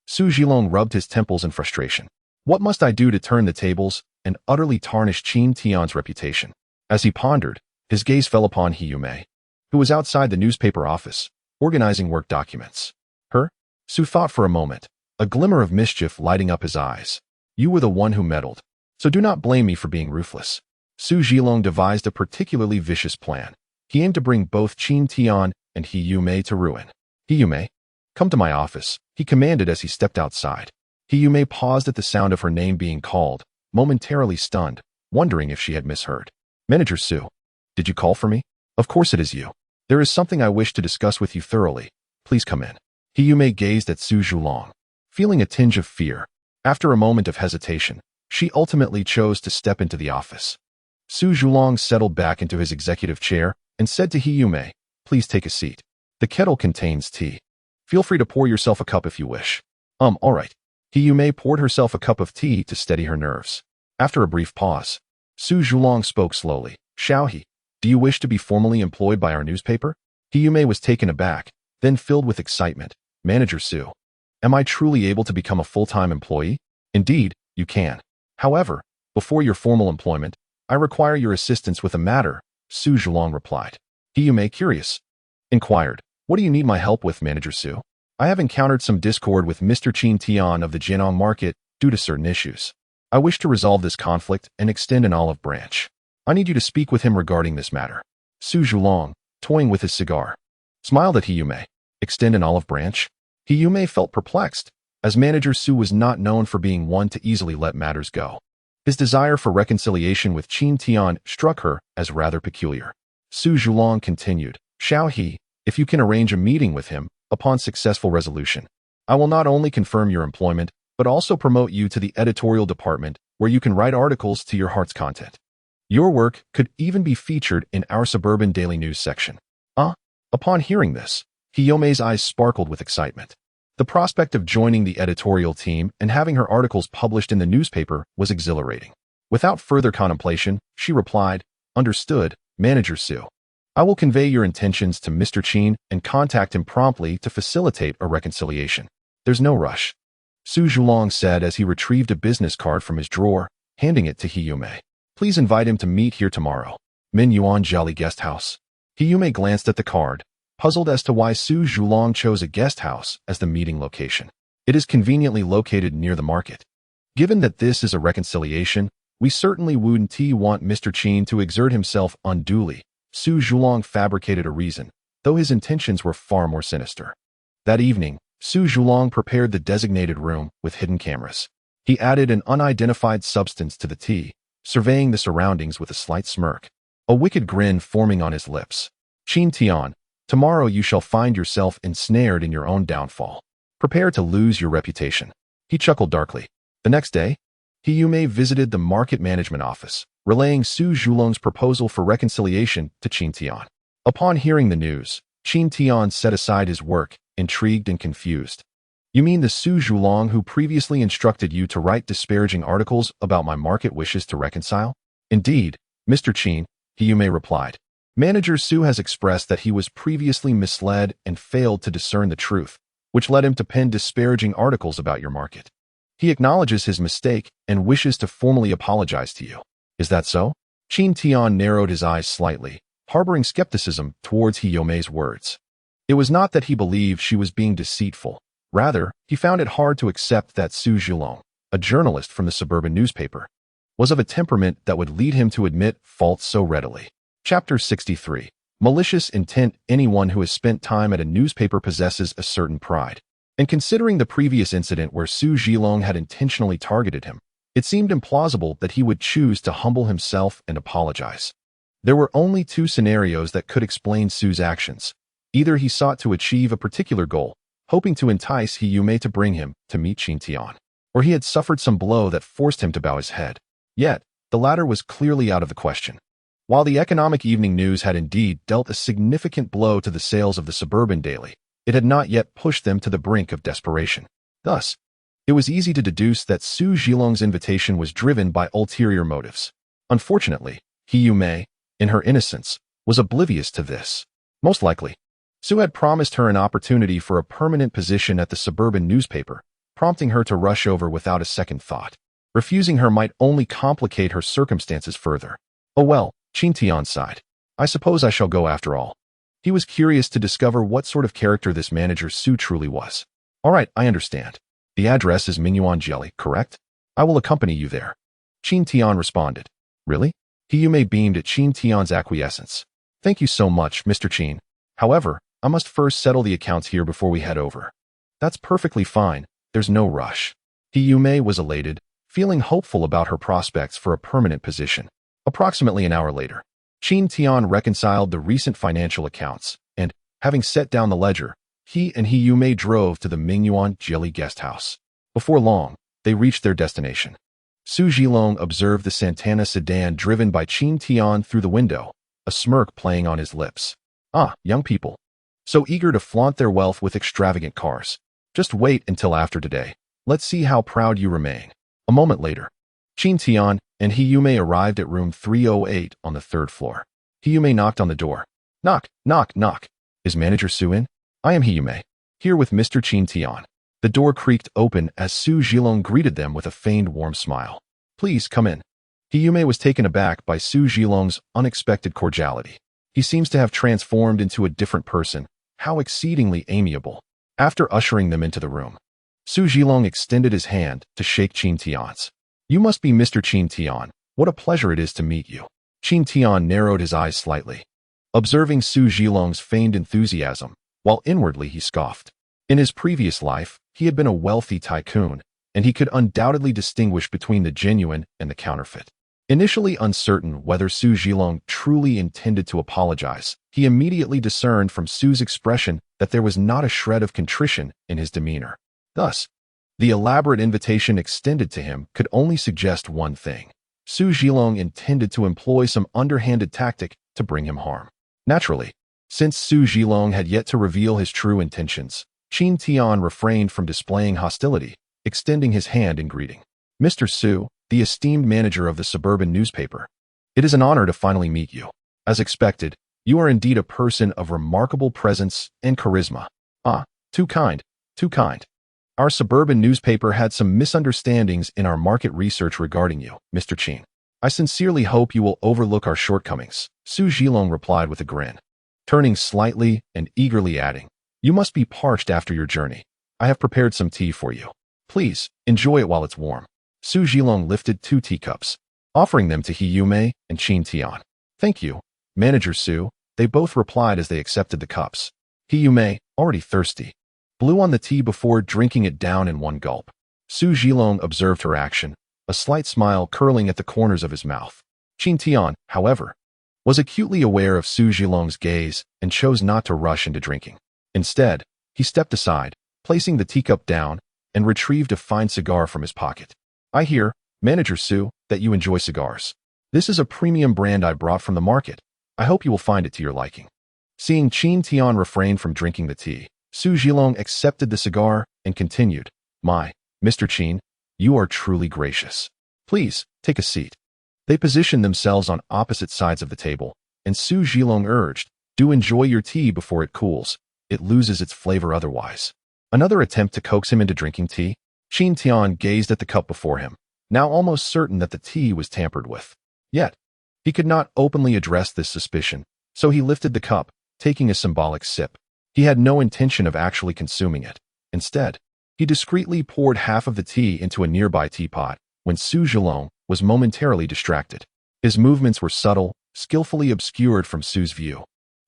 Su Zhilong rubbed his temples in frustration. What must I do to turn the tables and utterly tarnish Qin Tian's reputation? As he pondered, his gaze fell upon He Yume, who was outside the newspaper office, organizing work documents. "Her?" Su thought for a moment, a glimmer of mischief lighting up his eyes. "You were the one who meddled, so do not blame me for being ruthless." Su Zhilong devised a particularly vicious plan. He aimed to bring both Qin Tian and He Yume to ruin. "He Yume, come to my office," he commanded as he stepped outside. He Yume paused at the sound of her name being called, momentarily stunned, wondering if she had misheard. "Manager Su, did you call for me?" "Of course it is you. There is something I wish to discuss with you thoroughly. Please come in." He Yume gazed at Su Zhilong, feeling a tinge of fear. After a moment of hesitation, she ultimately chose to step into the office. Su Zhilong settled back into his executive chair and said to He Yume, "Please take a seat. The kettle contains tea. Feel free to pour yourself a cup if you wish." All right." He Yume poured herself a cup of tea to steady her nerves. After a brief pause, Su Zhilong spoke slowly. "Xiao He, do you wish to be formally employed by our newspaper?" He Yume was taken aback, then filled with excitement. "Manager Su, am I truly able to become a full-time employee?" "Indeed, you can. However, before your formal employment, I require your assistance with a matter," Su Zhilong replied. He Yume, curious, inquired, "What do you need my help with, Manager Su?" "I have encountered some discord with Mr. Qin Tian of the Jiannong market due to certain issues. I wish to resolve this conflict and extend an olive branch. I need you to speak with him regarding this matter." Su Zhilong, toying with his cigar, smiled at He Yume. "Extend an olive branch?" He Yume felt perplexed, as Manager Su was not known for being one to easily let matters go. His desire for reconciliation with Qin Tian struck her as rather peculiar. Su Zhilong continued, "Xiao He, if you can arrange a meeting with him, upon successful resolution, I will not only confirm your employment, but also promote you to the editorial department where you can write articles to your heart's content." Your work could even be featured in our suburban daily news section. Upon hearing this, Hiyome's eyes sparkled with excitement. The prospect of joining the editorial team and having her articles published in the newspaper was exhilarating. Without further contemplation, she replied, "Understood, Manager Su. I will convey your intentions to Mr. Qin and contact him promptly to facilitate a reconciliation. There's no rush," Su Zhulong said as he retrieved a business card from his drawer, handing it to Hiyume. "Please invite him to meet here tomorrow. Min Yuan Jolly Guest House." Hiyume glanced at the card, puzzled as to why Su Zhulong chose a guest house as the meeting location. It is conveniently located near the market. Given that this is a reconciliation, we certainly wouldn't want Mr. Qin to exert himself unduly. Su Zhulong fabricated a reason, though his intentions were far more sinister. That evening, Su Zhulong prepared the designated room with hidden cameras. He added an unidentified substance to the tea, surveying the surroundings with a slight smirk, a wicked grin forming on his lips. "Qin Tian, tomorrow you shall find yourself ensnared in your own downfall. Prepare to lose your reputation." He chuckled darkly. The next day, Hiyume visited the market management office, relaying Su Zhulong's proposal for reconciliation to Qin Tian. Upon hearing the news, Qin Tian set aside his work, intrigued and confused. "You mean the Su Zhulong who previously instructed you to write disparaging articles about my market wishes to reconcile?" "Indeed, Mr. Qin," Hiyume replied. "Manager Su has expressed that he was previously misled and failed to discern the truth, which led him to pen disparaging articles about your market. He acknowledges his mistake and wishes to formally apologize to you. Is that so?" Qin Tian narrowed his eyes slightly, harboring skepticism towards Hiyume's words. It was not that he believed she was being deceitful. Rather, he found it hard to accept that Su Zhulong, a journalist from the suburban newspaper, was of a temperament that would lead him to admit faults so readily. Chapter 63. Malicious intent. Anyone who has spent time at a newspaper possesses a certain pride. And considering the previous incident where Su Zhulong had intentionally targeted him, it seemed implausible that he would choose to humble himself and apologize. There were only two scenarios that could explain Su's actions. Either he sought to achieve a particular goal, hoping to entice Hiyume to bring him to meet Qin Tian, or he had suffered some blow that forced him to bow his head. Yet, the latter was clearly out of the question. While the economic evening news had indeed dealt a significant blow to the sales of the suburban daily, it had not yet pushed them to the brink of desperation. Thus, it was easy to deduce that Su Zhulong's invitation was driven by ulterior motives. Unfortunately, Hiyume, in her innocence, was oblivious to this. Most likely, Su had promised her an opportunity for a permanent position at the suburban newspaper, prompting her to rush over without a second thought. Refusing her might only complicate her circumstances further. "Oh well," Qin Tian sighed. "I suppose I shall go after all." He was curious to discover what sort of character this manager Su truly was. "All right, I understand. The address is Mingyuan Jelly, correct? I will accompany you there." Qin Tian responded. "Really?" Hiyume beamed at Qin Tian's acquiescence. "Thank you so much, Mr. Qin. However, I must first settle the accounts here before we head over." "That's perfectly fine. There's no rush." Hiyume was elated, feeling hopeful about her prospects for a permanent position. Approximately an hour later, Qin Tian reconciled the recent financial accounts, and, having set down the ledger, he and Hiyume drove to the Mingyuan Jelly guest house. Before long, they reached their destination. Su Zhulong observed the Santana sedan driven by Qin Tian through the window, a smirk playing on his lips. "Ah, young people. So eager to flaunt their wealth with extravagant cars. Just wait until after today. Let's see how proud you remain." A moment later, Qin Tian and Hiyume arrived at room 308 on the third floor. Hiyume knocked on the door. "Knock, knock, knock. Is Manager Su in?" "I am Hiyume, here with Mr. Qin Tian." The door creaked open as Su Zhulong greeted them with a feigned warm smile. "Please come in." Hiyume was taken aback by Su Zhulong's unexpected cordiality. He seems to have transformed into a different person. How exceedingly amiable. After ushering them into the room, Su Zhulong extended his hand to shake Qin Tian's. "You must be Mr. Qin Tian. What a pleasure it is to meet you." Qin Tian narrowed his eyes slightly, observing Su Zhulong's feigned enthusiasm, while inwardly he scoffed. In his previous life, he had been a wealthy tycoon, and he could undoubtedly distinguish between the genuine and the counterfeit. Initially uncertain whether Su Zhulong truly intended to apologize, he immediately discerned from Su's expression that there was not a shred of contrition in his demeanor. Thus, the elaborate invitation extended to him could only suggest one thing. Su Zhilong intended to employ some underhanded tactic to bring him harm. Naturally, since Su Zhilong had yet to reveal his true intentions, Qin Tian refrained from displaying hostility, extending his hand in greeting. Mr. Su, the esteemed manager of the suburban newspaper. It is an honor to finally meet you. As expected, you are indeed a person of remarkable presence and charisma. Ah, too kind, too kind. Our suburban newspaper had some misunderstandings in our market research regarding you, Mr. Qin. I sincerely hope you will overlook our shortcomings, Su Zhilong replied with a grin, turning slightly and eagerly adding, you must be parched after your journey. I have prepared some tea for you. Please, enjoy it while it's warm. Su Zhilong lifted 2 teacups, offering them to He Yume and Qin Tian. Thank you, Manager Su, they both replied as they accepted the cups. He Yume, already thirsty, blew on the tea before drinking it down in one gulp. Su Zhilong observed her action, a slight smile curling at the corners of his mouth. Qin Tian, however, was acutely aware of Su Zhilong's gaze and chose not to rush into drinking. Instead, he stepped aside, placing the teacup down, and retrieved a fine cigar from his pocket. I hear, Manager Su, that you enjoy cigars. This is a premium brand I brought from the market. I hope you will find it to your liking. Seeing Qin Tian refrain from drinking the tea, Su Zhilong accepted the cigar and continued, Mr. Qin, you are truly gracious. Please, take a seat. They positioned themselves on opposite sides of the table, and Su Zhilong urged, do enjoy your tea before it cools. It loses its flavor otherwise. Another attempt to coax him into drinking tea. Qin Tian gazed at the cup before him, now almost certain that the tea was tampered with. Yet, he could not openly address this suspicion, so he lifted the cup, taking a symbolic sip. He had no intention of actually consuming it. Instead, he discreetly poured half of the tea into a nearby teapot when Su Zhilong was momentarily distracted. His movements were subtle, skillfully obscured from Su's view,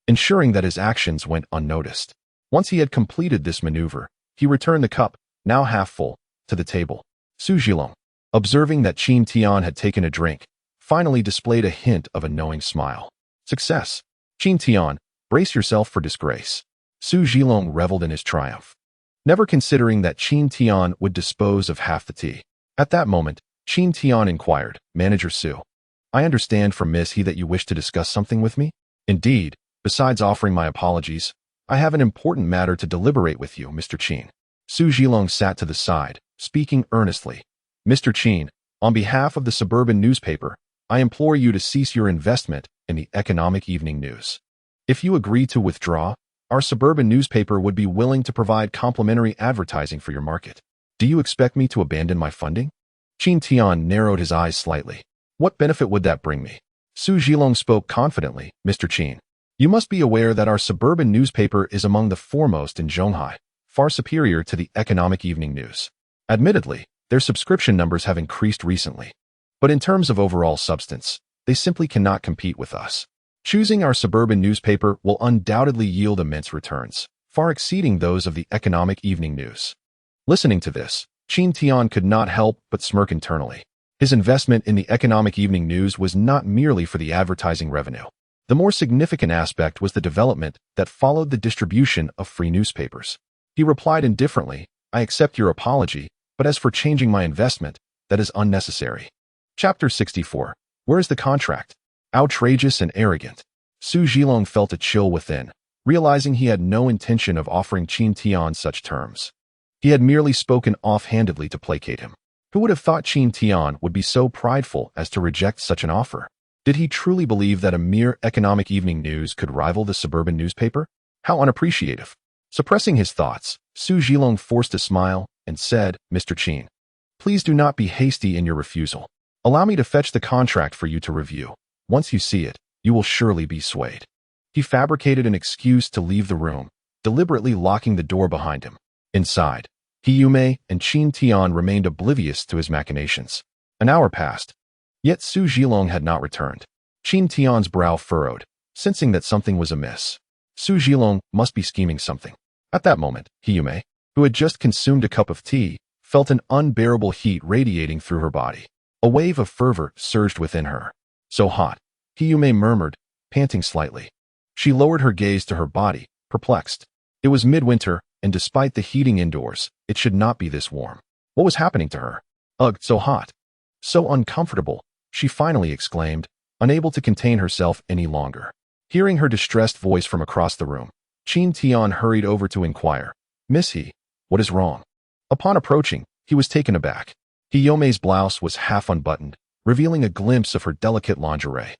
ensuring that his actions went unnoticed. Once he had completed this maneuver, he returned the cup, now half full, to the table. Su Zhilong, observing that Qin Tian had taken a drink, finally displayed a hint of a knowing smile. Success. Qin Tian, brace yourself for disgrace. Su Zhilong reveled in his triumph, never considering that Qin Tian would dispose of half the tea. At that moment, Qin Tian inquired, Manager Su, I understand from Miss He that you wish to discuss something with me? Indeed, besides offering my apologies, I have an important matter to deliberate with you, Mr. Qin. Su Zhilong sat to the side, speaking earnestly. Mr. Qin, on behalf of the suburban newspaper, I implore you to cease your investment in the economic evening news. If you agree to withdraw, our suburban newspaper would be willing to provide complimentary advertising for your market. Do you expect me to abandon my funding? Qin Tian narrowed his eyes slightly. What benefit would that bring me? Su Zhilong spoke confidently, Mr. Qin. You must be aware that our suburban newspaper is among the foremost in Zhonghai, far superior to the economic evening news. Admittedly, their subscription numbers have increased recently, but in terms of overall substance, they simply cannot compete with us. Choosing our suburban newspaper will undoubtedly yield immense returns, far exceeding those of the economic evening news. Listening to this, Qin Tian could not help but smirk internally. His investment in the economic evening news was not merely for the advertising revenue. The more significant aspect was the development that followed the distribution of free newspapers. He replied indifferently, I accept your apology, but as for changing my investment, that is unnecessary. Chapter 64. Where is the contract? Outrageous and arrogant. Su Zhilong felt a chill within, realizing he had no intention of offering Qin Tian such terms. He had merely spoken offhandedly to placate him. Who would have thought Qin Tian would be so prideful as to reject such an offer? Did he truly believe that a mere economic evening news could rival the suburban newspaper? How unappreciative. Suppressing his thoughts, Su Zhilong forced a smile and said, Mr. Qin, please do not be hasty in your refusal. Allow me to fetch the contract for you to review. Once you see it, you will surely be swayed. He fabricated an excuse to leave the room, deliberately locking the door behind him. Inside, He Yume and Qin Tian remained oblivious to his machinations. An hour passed, yet Su Zhilong had not returned. Qin Tian's brow furrowed, sensing that something was amiss. Su Zhilong must be scheming something. At that moment, He Yume, who had just consumed a cup of tea, felt an unbearable heat radiating through her body. A wave of fervor surged within her. So hot, He Yume murmured, panting slightly. She lowered her gaze to her body, perplexed. It was midwinter, and despite the heating indoors, it should not be this warm. What was happening to her? Ugh, so hot. So uncomfortable. she finally exclaimed, unable to contain herself any longer. Hearing her distressed voice from across the room, Qin Tian hurried over to inquire, "Miss He, what is wrong?" Upon approaching, he was taken aback. Hiyume's blouse was half unbuttoned, revealing a glimpse of her delicate lingerie.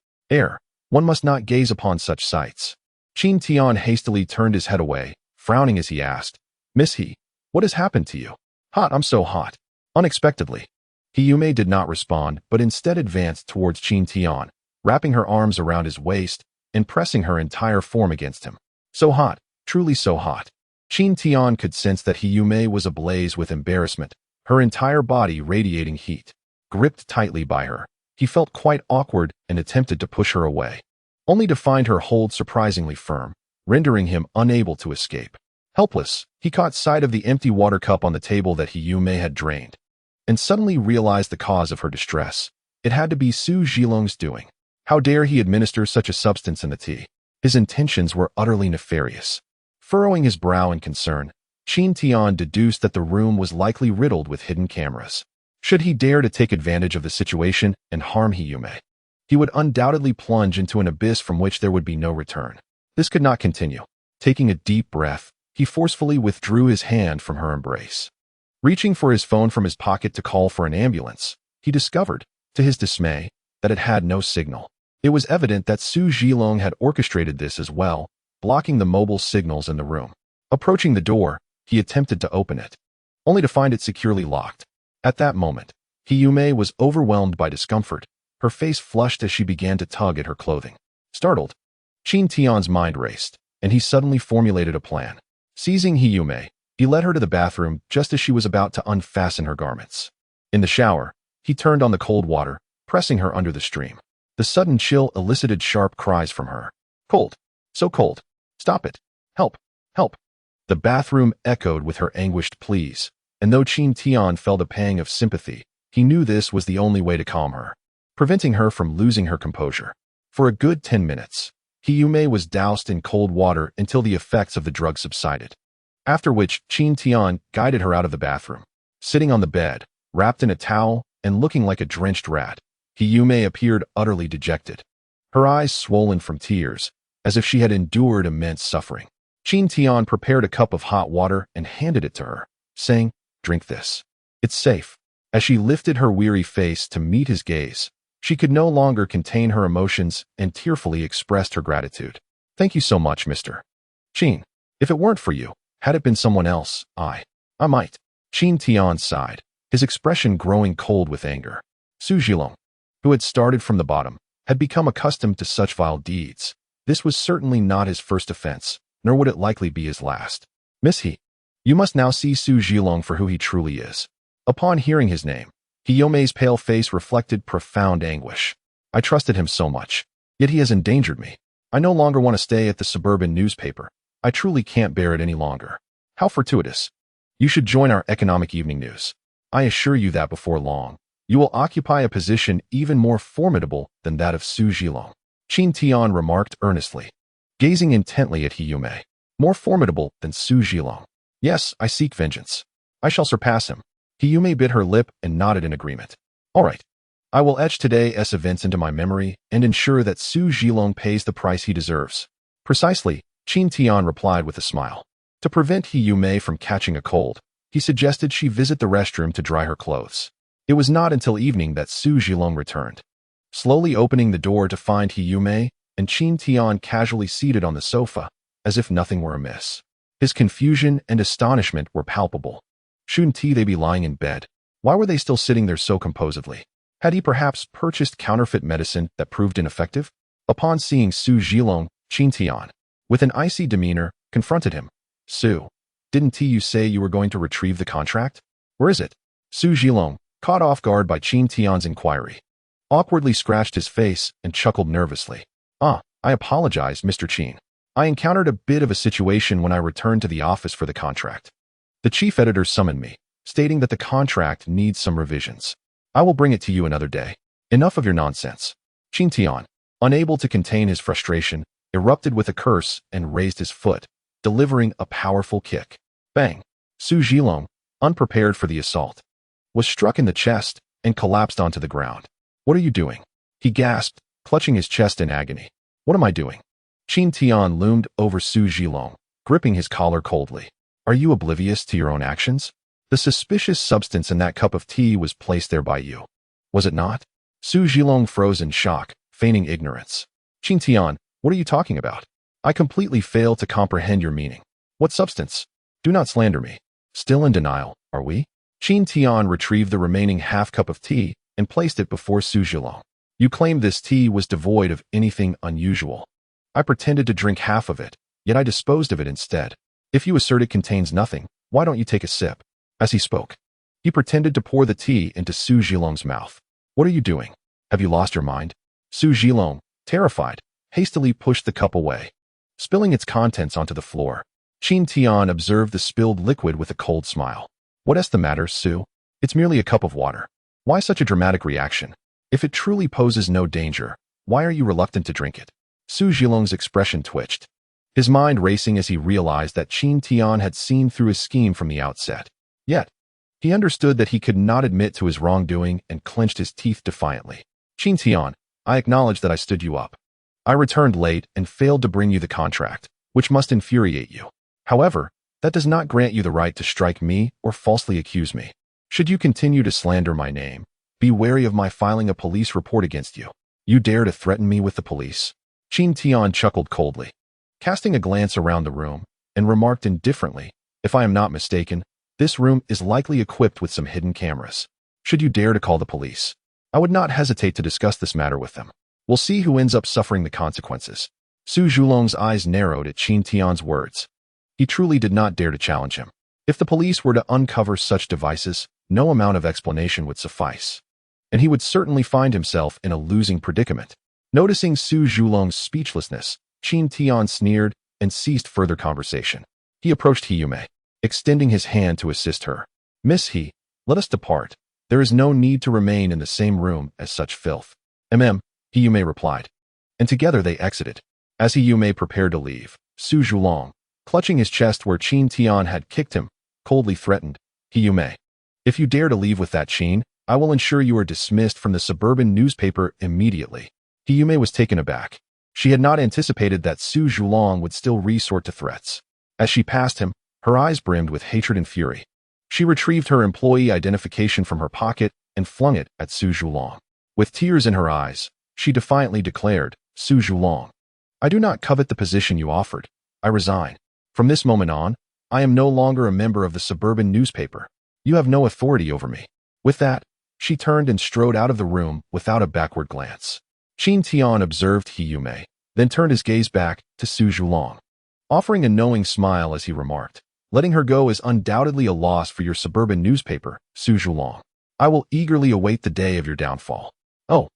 One must not gaze upon such sights. Qin Tian hastily turned his head away, frowning as he asked, "Miss He, what has happened to you?" "Hot, I'm so hot." Unexpectedly, Hiyume did not respond, but instead advanced towards Qin Tian, wrapping her arms around his waist and pressing her entire form against him. So hot, truly so hot. Qin Tian could sense that Hiyume was ablaze with embarrassment, her entire body radiating heat. Gripped tightly by her, he felt quite awkward and attempted to push her away, only to find her hold surprisingly firm, rendering him unable to escape. Helpless, he caught sight of the empty water cup on the table that Hiyume had drained, and suddenly realized the cause of her distress. It had to be Su Zhilong's doing. How dare he administer such a substance in the tea? His intentions were utterly nefarious. Furrowing his brow in concern, Qin Tian deduced that the room was likely riddled with hidden cameras. Should he dare to take advantage of the situation and harm Hiyume, he would undoubtedly plunge into an abyss from which there would be no return. This could not continue. Taking a deep breath, he forcefully withdrew his hand from her embrace. Reaching for his phone from his pocket to call for an ambulance, he discovered, to his dismay, that it had no signal. It was evident that Su Zhilong had orchestrated this as well, blocking the mobile signals in the room. Approaching the door, he attempted to open it, only to find it securely locked. At that moment, Hiyume was overwhelmed by discomfort. Her face flushed as she began to tug at her clothing. Startled, Qin Tian's mind raced, and he suddenly formulated a plan. Seizing Hiyume, he led her to the bathroom just as she was about to unfasten her garments. In the shower, he turned on the cold water, pressing her under the stream. The sudden chill elicited sharp cries from her. "Cold! So cold! Stop it! Help! Help!" The bathroom echoed with her anguished pleas, and though Qin Tian felt a pang of sympathy, he knew this was the only way to calm her, preventing her from losing her composure. For a good 10 minutes, Hiyume was doused in cold water until the effects of the drug subsided, after which Qin Tian guided her out of the bathroom. Sitting on the bed, wrapped in a towel and looking like a drenched rat, Hiyume appeared utterly dejected, her eyes swollen from tears, as if she had endured immense suffering. Qin Tian prepared a cup of hot water and handed it to her, saying, "Drink this. It's safe." As she lifted her weary face to meet his gaze, she could no longer contain her emotions and tearfully expressed her gratitude. "Thank you so much, Mr. Qin. If it weren't for you, had it been someone else, I might." Qin Tian sighed, his expression growing cold with anger. Su Zhilong, who had started from the bottom, had become accustomed to such vile deeds. This was certainly not his first offense, nor would it likely be his last. "Miss He, you must now see Su Zhilong for who he truly is." Upon hearing his name, Hiyume's pale face reflected profound anguish. "I trusted him so much, yet he has endangered me. I no longer want to stay at the suburban newspaper. I truly can't bear it any longer. How fortuitous. You should join our economic evening news. I assure you that before long, you will occupy a position even more formidable than that of Su Zhilong." Qin Tian remarked earnestly, gazing intently at Hiyume. "More formidable than Su Zhilong. Yes, I seek vengeance. I shall surpass him." Hiyume bit her lip and nodded in agreement. "All right. I will etch today's events into my memory and ensure that Su Zhilong pays the price he deserves." "Precisely," Qin Tian replied with a smile. To prevent Hiyume from catching a cold, he suggested she visit the restroom to dry her clothes. It was not until evening that Su Zhilong returned, slowly opening the door to find Hiyume and Qin Tian casually seated on the sofa, as if nothing were amiss. His confusion and astonishment were palpable. Shouldn't they be lying in bed? Why were they still sitting there so composedly? Had he perhaps purchased counterfeit medicine that proved ineffective? Upon seeing Su Zhilong, Qin Tian, with an icy demeanor, confronted him. "Su, didn't you say you were going to retrieve the contract? Where is it?" Su Zhilong, caught off guard by Qin Tian's inquiry, awkwardly scratched his face and chuckled nervously. "I apologize, Mr. Qin. I encountered a bit of a situation when I returned to the office for the contract. The chief editor summoned me, stating that the contract needs some revisions. I will bring it to you another day. Enough of your nonsense." Qin Tian, unable to contain his frustration, erupted with a curse and raised his foot, delivering a powerful kick. Bang! Su Zhilong, unprepared for the assault, was struck in the chest and collapsed onto the ground. What are you doing? He gasped, clutching his chest in agony. What am I doing? Qin Tian loomed over Su Zhilong, gripping his collar coldly. Are you oblivious to your own actions? The suspicious substance in that cup of tea was placed there by you. Was it not? Su Zhilong froze in shock, feigning ignorance. Qin Tian, what are you talking about? I completely fail to comprehend your meaning. What substance? Do not slander me. Still in denial, are we? Qin Tian retrieved the remaining half cup of tea and placed it before Su Zhilong. You claimed this tea was devoid of anything unusual. I pretended to drink half of it, yet I disposed of it instead. If you assert it contains nothing, why don't you take a sip? As he spoke, he pretended to pour the tea into Su Zhilong's mouth. What are you doing? Have you lost your mind? Su Zhilong, terrified, hastily pushed the cup away, spilling its contents onto the floor. Qin Tian observed the spilled liquid with a cold smile. What's the matter, Su? It's merely a cup of water. Why such a dramatic reaction? If it truly poses no danger, why are you reluctant to drink it? Su Zhilong's expression twitched, his mind racing as he realized that Qin Tian had seen through his scheme from the outset. Yet, he understood that he could not admit to his wrongdoing and clenched his teeth defiantly. Qin Tian, I acknowledge that I stood you up. I returned late and failed to bring you the contract, which must infuriate you. However, that does not grant you the right to strike me or falsely accuse me. Should you continue to slander my name, be wary of my filing a police report against you. You dare to threaten me with the police? Qin Tian chuckled coldly, casting a glance around the room, and remarked indifferently, if I am not mistaken, this room is likely equipped with some hidden cameras. Should you dare to call the police, I would not hesitate to discuss this matter with them. We'll see who ends up suffering the consequences. Su Zhilong's eyes narrowed at Qin Tian's words. He truly did not dare to challenge him. If the police were to uncover such devices, no amount of explanation would suffice, and he would certainly find himself in a losing predicament. Noticing Su Zhilong's speechlessness, Qin Tian sneered and ceased further conversation. He approached Hiyume, extending his hand to assist her. Miss He, let us depart. There is no need to remain in the same room as such filth. Hiyume replied, and together they exited. As Hiyume prepared to leave, Su Zhilong, clutching his chest where Qin Tian had kicked him, coldly threatened, Hiyume, if you dare to leave with that Qin, I will ensure you are dismissed from the suburban newspaper immediately. Hiyume was taken aback. She had not anticipated that Su Zhilong would still resort to threats. As she passed him, her eyes brimmed with hatred and fury. She retrieved her employee identification from her pocket and flung it at Su Zhilong. With tears in her eyes, she defiantly declared, Su Zhilong, I do not covet the position you offered. I resign. From this moment on, I am no longer a member of the suburban newspaper. You have no authority over me. With that, she turned and strode out of the room without a backward glance. Qin Tian observed Hiyume, then turned his gaze back to Su Zhilong, offering a knowing smile as he remarked, letting her go is undoubtedly a loss for your suburban newspaper, Su Zhilong. I will eagerly await the day of your downfall. Oh,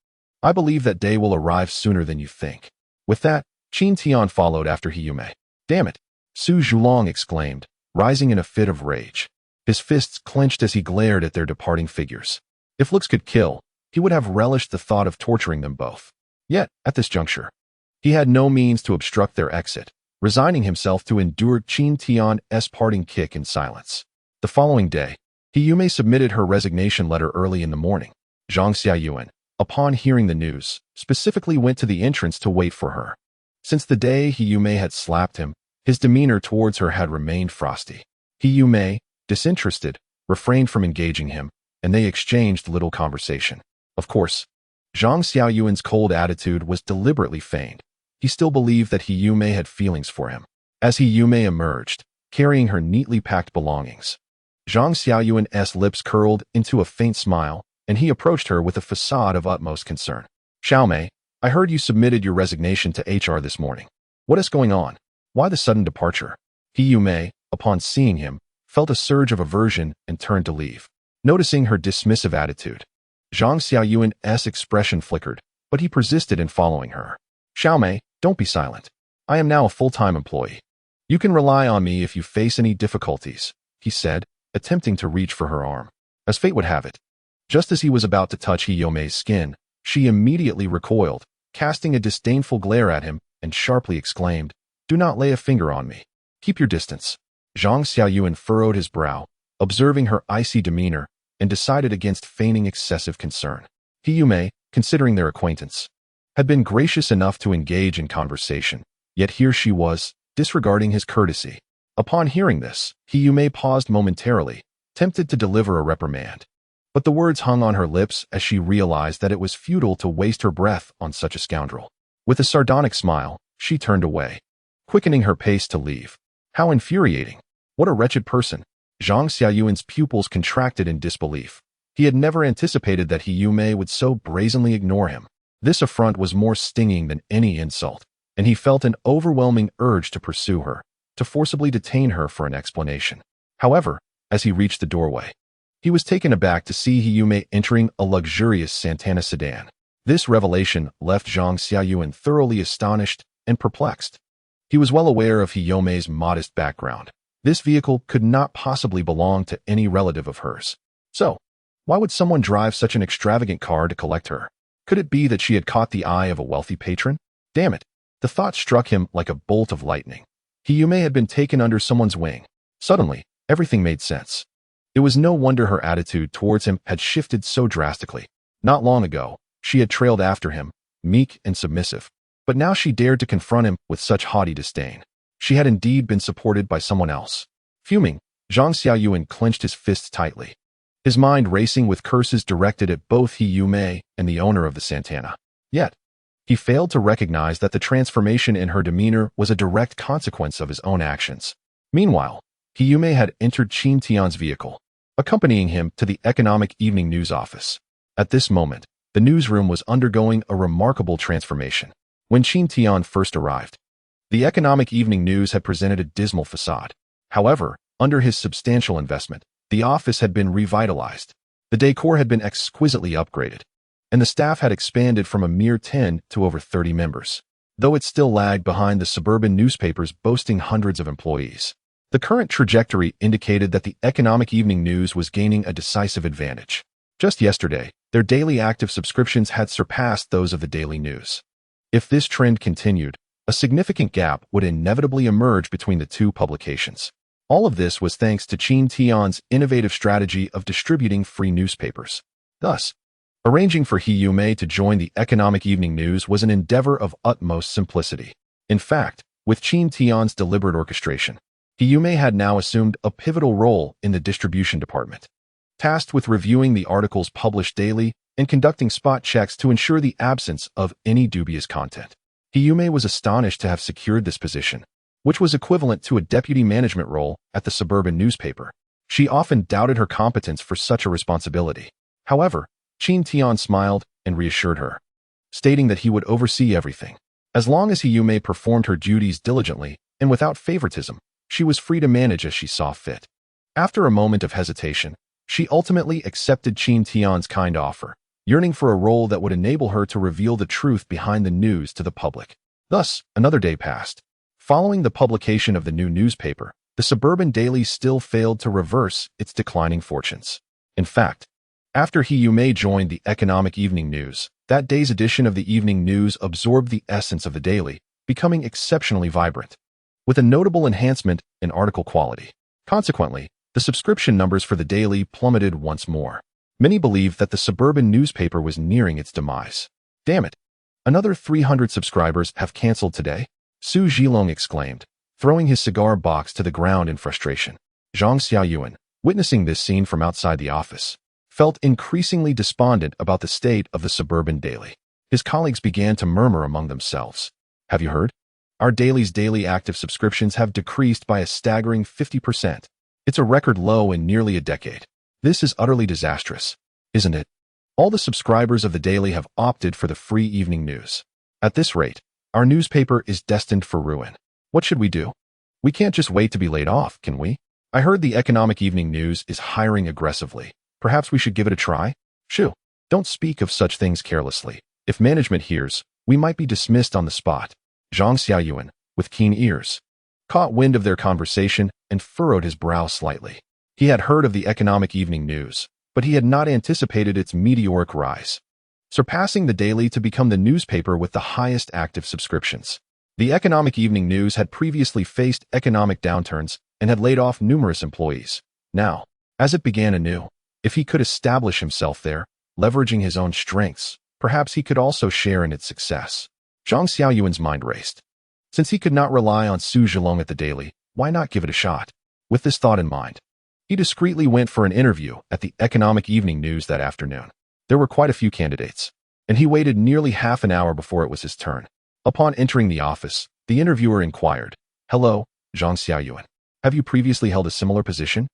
I believe that day will arrive sooner than you think. With that, Qin Tian followed after Hiyume. Damn it! Su Zhilong exclaimed, rising in a fit of rage. His fists clenched as he glared at their departing figures. If looks could kill, he would have relished the thought of torturing them both. Yet, at this juncture, he had no means to obstruct their exit, resigning himself to endure Qin Tian's parting kick in silence. The following day, Hiyume submitted her resignation letter early in the morning. Zhang Xiaoyuan, upon hearing the news, specifically went to the entrance to wait for her. Since the day Hiyume had slapped him, his demeanor towards her had remained frosty. Hiyume, disinterested, refrained from engaging him, and they exchanged little conversation. Of course, Zhang Xiaoyuan's cold attitude was deliberately feigned. He still believed that Hiyume had feelings for him. As Hiyume emerged, carrying her neatly packed belongings, Zhang Xiaoyuan's lips curled into a faint smile, and he approached her with a facade of utmost concern. Xiaomei, I heard you submitted your resignation to HR this morning. What is going on? Why the sudden departure? Hiyume, upon seeing him, felt a surge of aversion and turned to leave. Noticing her dismissive attitude, Zhang Xiaoyuan's expression flickered, but he persisted in following her. Xiaomei, don't be silent. I am now a full-time employee. You can rely on me if you face any difficulties, he said, attempting to reach for her arm. As fate would have it, just as he was about to touch Hiyume's skin, she immediately recoiled, casting a disdainful glare at him, and sharply exclaimed, Do not lay a finger on me. Keep your distance. Zhang Xiaoyuan furrowed his brow, observing her icy demeanor, and decided against feigning excessive concern. Hiyume, considering their acquaintance, had been gracious enough to engage in conversation, yet here she was, disregarding his courtesy. Upon hearing this, Hiyume paused momentarily, tempted to deliver a reprimand. But the words hung on her lips as she realized that it was futile to waste her breath on such a scoundrel. With a sardonic smile, she turned away, quickening her pace to leave. How infuriating! What a wretched person! Zhang Xiaoyuan's pupils contracted in disbelief. He had never anticipated that Hiyume would so brazenly ignore him. This affront was more stinging than any insult, and he felt an overwhelming urge to pursue her, to forcibly detain her for an explanation. However, as he reached the doorway, he was taken aback to see Hiyume entering a luxurious Santana sedan. This revelation left Zhang Xiaoyuan thoroughly astonished and perplexed. He was well aware of Hiyume's modest background. This vehicle could not possibly belong to any relative of hers. So, why would someone drive such an extravagant car to collect her? Could it be that she had caught the eye of a wealthy patron? Damn it! The thought struck him like a bolt of lightning. Hiyume had been taken under someone's wing. Suddenly, everything made sense. It was no wonder her attitude towards him had shifted so drastically. Not long ago, she had trailed after him, meek and submissive. But now she dared to confront him with such haughty disdain. She had indeed been supported by someone else. Fuming, Zhang Xiaoyuan clenched his fists tightly, his mind racing with curses directed at both Hiyume and the owner of the Santana. Yet, he failed to recognize that the transformation in her demeanor was a direct consequence of his own actions. Meanwhile, Hiyume had entered Qin Tian's vehicle, accompanying him to the Economic Evening News office. At this moment, the newsroom was undergoing a remarkable transformation. When Qin Tian first arrived, the Economic Evening News had presented a dismal facade. However, under his substantial investment, the office had been revitalized. The decor had been exquisitely upgraded, and the staff had expanded from a mere 10 to over 30 members, though it still lagged behind the suburban newspapers boasting hundreds of employees. The current trajectory indicated that the Economic Evening News was gaining a decisive advantage. Just yesterday, their daily active subscriptions had surpassed those of the daily news. If this trend continued, a significant gap would inevitably emerge between the two publications. All of this was thanks to Qin Tian's innovative strategy of distributing free newspapers. Thus, arranging for Hiyume to join the Economic Evening News was an endeavor of utmost simplicity. In fact, with Qin Tian's deliberate orchestration, Hiyume had now assumed a pivotal role in the distribution department, tasked with reviewing the articles published daily and conducting spot checks to ensure the absence of any dubious content. Hiyume was astonished to have secured this position, which was equivalent to a deputy management role at the suburban newspaper. She often doubted her competence for such a responsibility. However, Qin Tian smiled and reassured her, stating that he would oversee everything. As long as Hiyume performed her duties diligently and without favoritism, she was free to manage as she saw fit. After a moment of hesitation, she ultimately accepted Qin Tian's kind offer, yearning for a role that would enable her to reveal the truth behind the news to the public. Thus, another day passed. Following the publication of the new newspaper, the suburban daily still failed to reverse its declining fortunes. In fact, after Hiyume joined the Economic Evening News, that day's edition of the Evening News absorbed the essence of the daily, becoming exceptionally vibrant, with a notable enhancement in article quality. Consequently, the subscription numbers for the daily plummeted once more. Many believed that the suburban newspaper was nearing its demise. Damn it! Another 300 subscribers have canceled today? Su Zhilong exclaimed, throwing his cigar box to the ground in frustration. Zhang Xiaoyuan, witnessing this scene from outside the office, felt increasingly despondent about the state of the suburban daily. His colleagues began to murmur among themselves. Have you heard? Our daily's daily active subscriptions have decreased by a staggering 50%. It's a record low in nearly a decade. This is utterly disastrous, isn't it? All the subscribers of the daily have opted for the free evening news. At this rate, our newspaper is destined for ruin. What should we do? We can't just wait to be laid off, can we? I heard the Economic Evening News is hiring aggressively. Perhaps we should give it a try? Shoo, don't speak of such things carelessly. If management hears, we might be dismissed on the spot. Zhang Xiaoyuan, with keen ears, caught wind of their conversation and furrowed his brow slightly. He had heard of the Economic Evening News, but he had not anticipated its meteoric rise, surpassing the daily to become the newspaper with the highest active subscriptions. The Economic Evening News had previously faced economic downturns and had laid off numerous employees. Now, as it began anew, if he could establish himself there, leveraging his own strengths, Perhaps he could also share in its success. Zhang Xiaoyuan's mind raced. Since he could not rely on Su Zhilong at the Daily, why not give it a shot? With this thought in mind, he discreetly went for an interview at the Economic Evening News that afternoon. There were quite a few candidates, and he waited nearly half an hour before it was his turn. Upon entering the office, the interviewer inquired, "Hello, Zhang Xiaoyuan. Have you previously held a similar position?"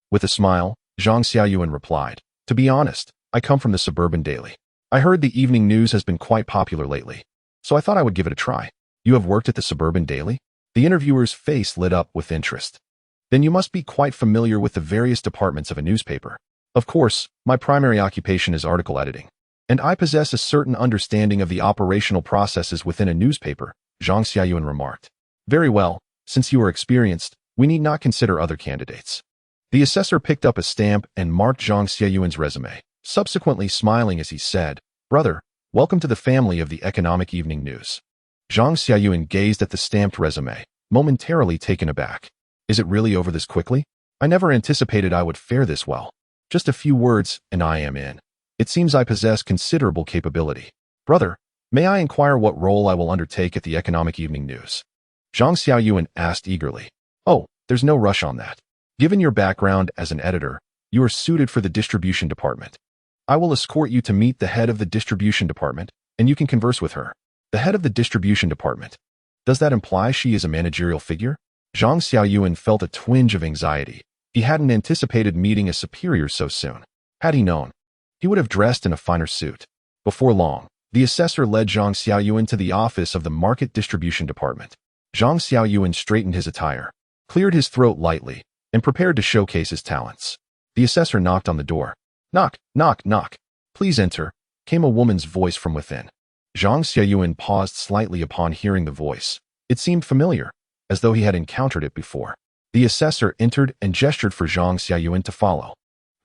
With a smile, Zhang Xiaoyuan replied, "To be honest, I come from the Suburban Daily. I heard the evening news has been quite popular lately, so I thought I would give it a try." "You have worked at the Suburban Daily?" The interviewer's face lit up with interest. "Then you must be quite familiar with the various departments of a newspaper." "Of course, my primary occupation is article editing, and I possess a certain understanding of the operational processes within a newspaper," Zhang Xiaoyuan remarked. "Very well, since you are experienced, we need not consider other candidates." The assessor picked up a stamp and marked Zhang Xiaoyuan's resume, subsequently smiling as he said, "Brother, welcome to the family of the Economic Evening News." Zhang Xiaoyuan gazed at the stamped resume, momentarily taken aback. "Is it really over this quickly? I never anticipated I would fare this well. Just a few words, and I am in. It seems I possess considerable capability. Brother, may I inquire what role I will undertake at the Economic Evening News?" Zhang Xiaoyuan asked eagerly. "Oh, there's no rush on that. Given your background as an editor, you are suited for the distribution department. I will escort you to meet the head of the distribution department, and you can converse with her." "The head of the distribution department. Does that imply she is a managerial figure?" Zhang Xiaoyuan felt a twinge of anxiety. He hadn't anticipated meeting a superior so soon. Had he known, he would have dressed in a finer suit. Before long, the assessor led Zhang Xiaoyuan to the office of the market distribution department. Zhang Xiaoyuan straightened his attire, cleared his throat lightly, and prepared to showcase his talents. The assessor knocked on the door. "Knock, knock, knock. Please enter," came a woman's voice from within. Zhang Xiaoyuan paused slightly upon hearing the voice. It seemed familiar, as though he had encountered it before. The assessor entered and gestured for Zhang Xiaoyuan to follow,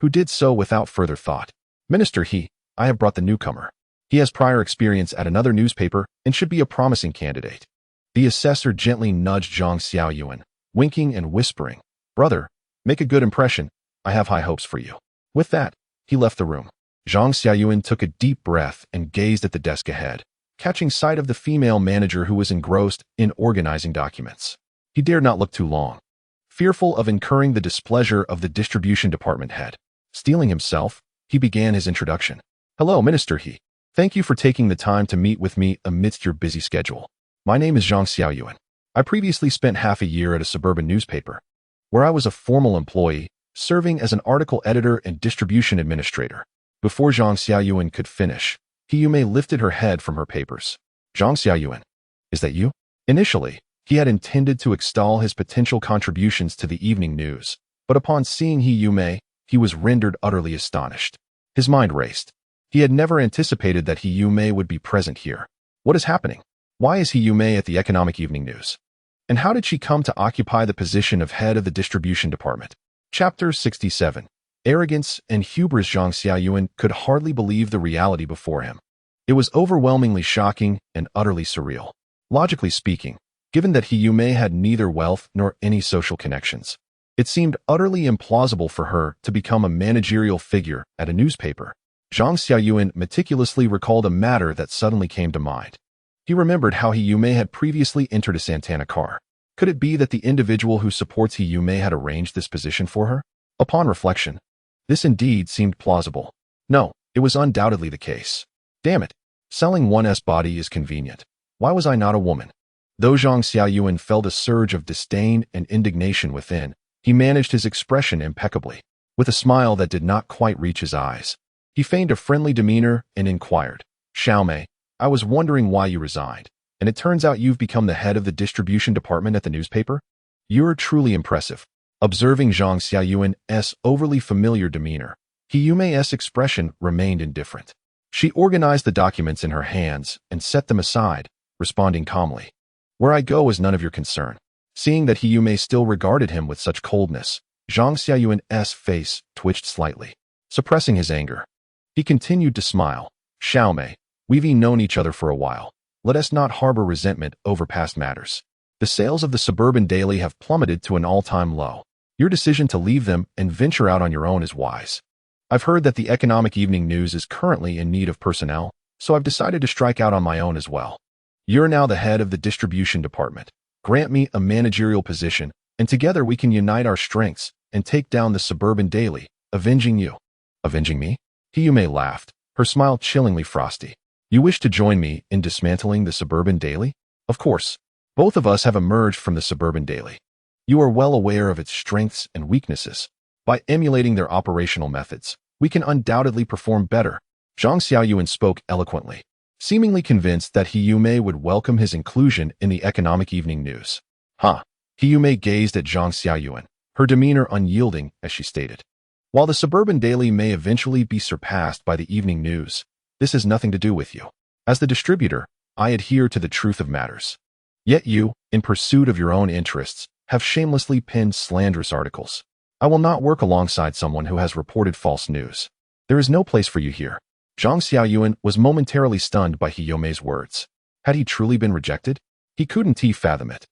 who did so without further thought. "Minister He, I have brought the newcomer. He has prior experience at another newspaper and should be a promising candidate." The assessor gently nudged Zhang Xiaoyuan, winking and whispering, "Brother, make a good impression. I have high hopes for you." With that, he left the room. Zhang Xiaoyuan took a deep breath and gazed at the desk ahead, catching sight of the female manager who was engrossed in organizing documents. He dared not look too long, fearful of incurring the displeasure of the distribution department head. Steeling himself, he began his introduction. "Hello, Minister He. Thank you for taking the time to meet with me amidst your busy schedule. My name is Zhang Xiaoyuan. I previously spent half a year at a suburban newspaper, where I was a formal employee, serving as an article editor and distribution administrator." Before Zhang Xiaoyuan could finish, Hiyume lifted her head from her papers. "Zhang Xiaoyuan, is that you?" Initially, he had intended to extol his potential contributions to the evening news, but upon seeing Hiyume, he was rendered utterly astonished. His mind raced. He had never anticipated that Hiyume would be present here. What is happening? Why is Hiyume at the Economic Evening News? And how did she come to occupy the position of head of the distribution department? Chapter 67. Arrogance and hubris. Zhang Xiaoyuan could hardly believe the reality before him. It was overwhelmingly shocking and utterly surreal. Logically speaking, given that Hiyume had neither wealth nor any social connections, it seemed utterly implausible for her to become a managerial figure at a newspaper. Zhang Xiaoyuan meticulously recalled a matter that suddenly came to mind. He remembered how Hiyume had previously entered a Santana car. Could it be that the individual who supports Hiyume had arranged this position for her? Upon reflection, this indeed seemed plausible. No, it was undoubtedly the case. Damn it. Selling one's body is convenient. Why was I not a woman? Though Zhang Xiaoyuan felt a surge of disdain and indignation within, he managed his expression impeccably. With a smile that did not quite reach his eyes, he feigned a friendly demeanor and inquired, "Xiaomei, I was wondering why you resigned, and it turns out you've become the head of the distribution department at the newspaper? You're truly impressive." Observing Zhang Xiaoyuan's overly familiar demeanor, Hiyume's expression remained indifferent. She organized the documents in her hands and set them aside, responding calmly, "Where I go is none of your concern." Seeing that Hiyume still regarded him with such coldness, Zhang Xiaoyuan's face twitched slightly. Suppressing his anger, he continued to smile. "Xiaomei, we've known each other for a while. Let us not harbor resentment over past matters. The sales of the Suburban Daily have plummeted to an all-time low. Your decision to leave them and venture out on your own is wise. I've heard that the Economic Evening News is currently in need of personnel. so I've decided to strike out on my own as well. You're now the head of the distribution department. Grant me a managerial position, and together we can unite our strengths and take down the suburban daily, avenging you." "Avenging me?" Hiyume laughed, her smile chillingly frosty. "You wish to join me in dismantling the suburban daily? Of course. Both of us have emerged from the suburban daily. You are well aware of its strengths and weaknesses. By emulating their operational methods, we can undoubtedly perform better." Zhang Xiaoyuan spoke eloquently, seemingly convinced that Hiyume would welcome his inclusion in the economic evening news. "Huh." Hiyume gazed at Zhang Xiaoyuan, her demeanor unyielding as she stated. "While the suburban daily may eventually be surpassed by the evening news, this has nothing to do with you. As the distributor, I adhere to the truth of matters. Yet you, in pursuit of your own interests, have shamelessly penned slanderous articles. I will not work alongside someone who has reported false news. There is no place for you here." Zhang Xiaoyuan was momentarily stunned by Hiyume's words. Had he truly been rejected? He couldn't fathom it.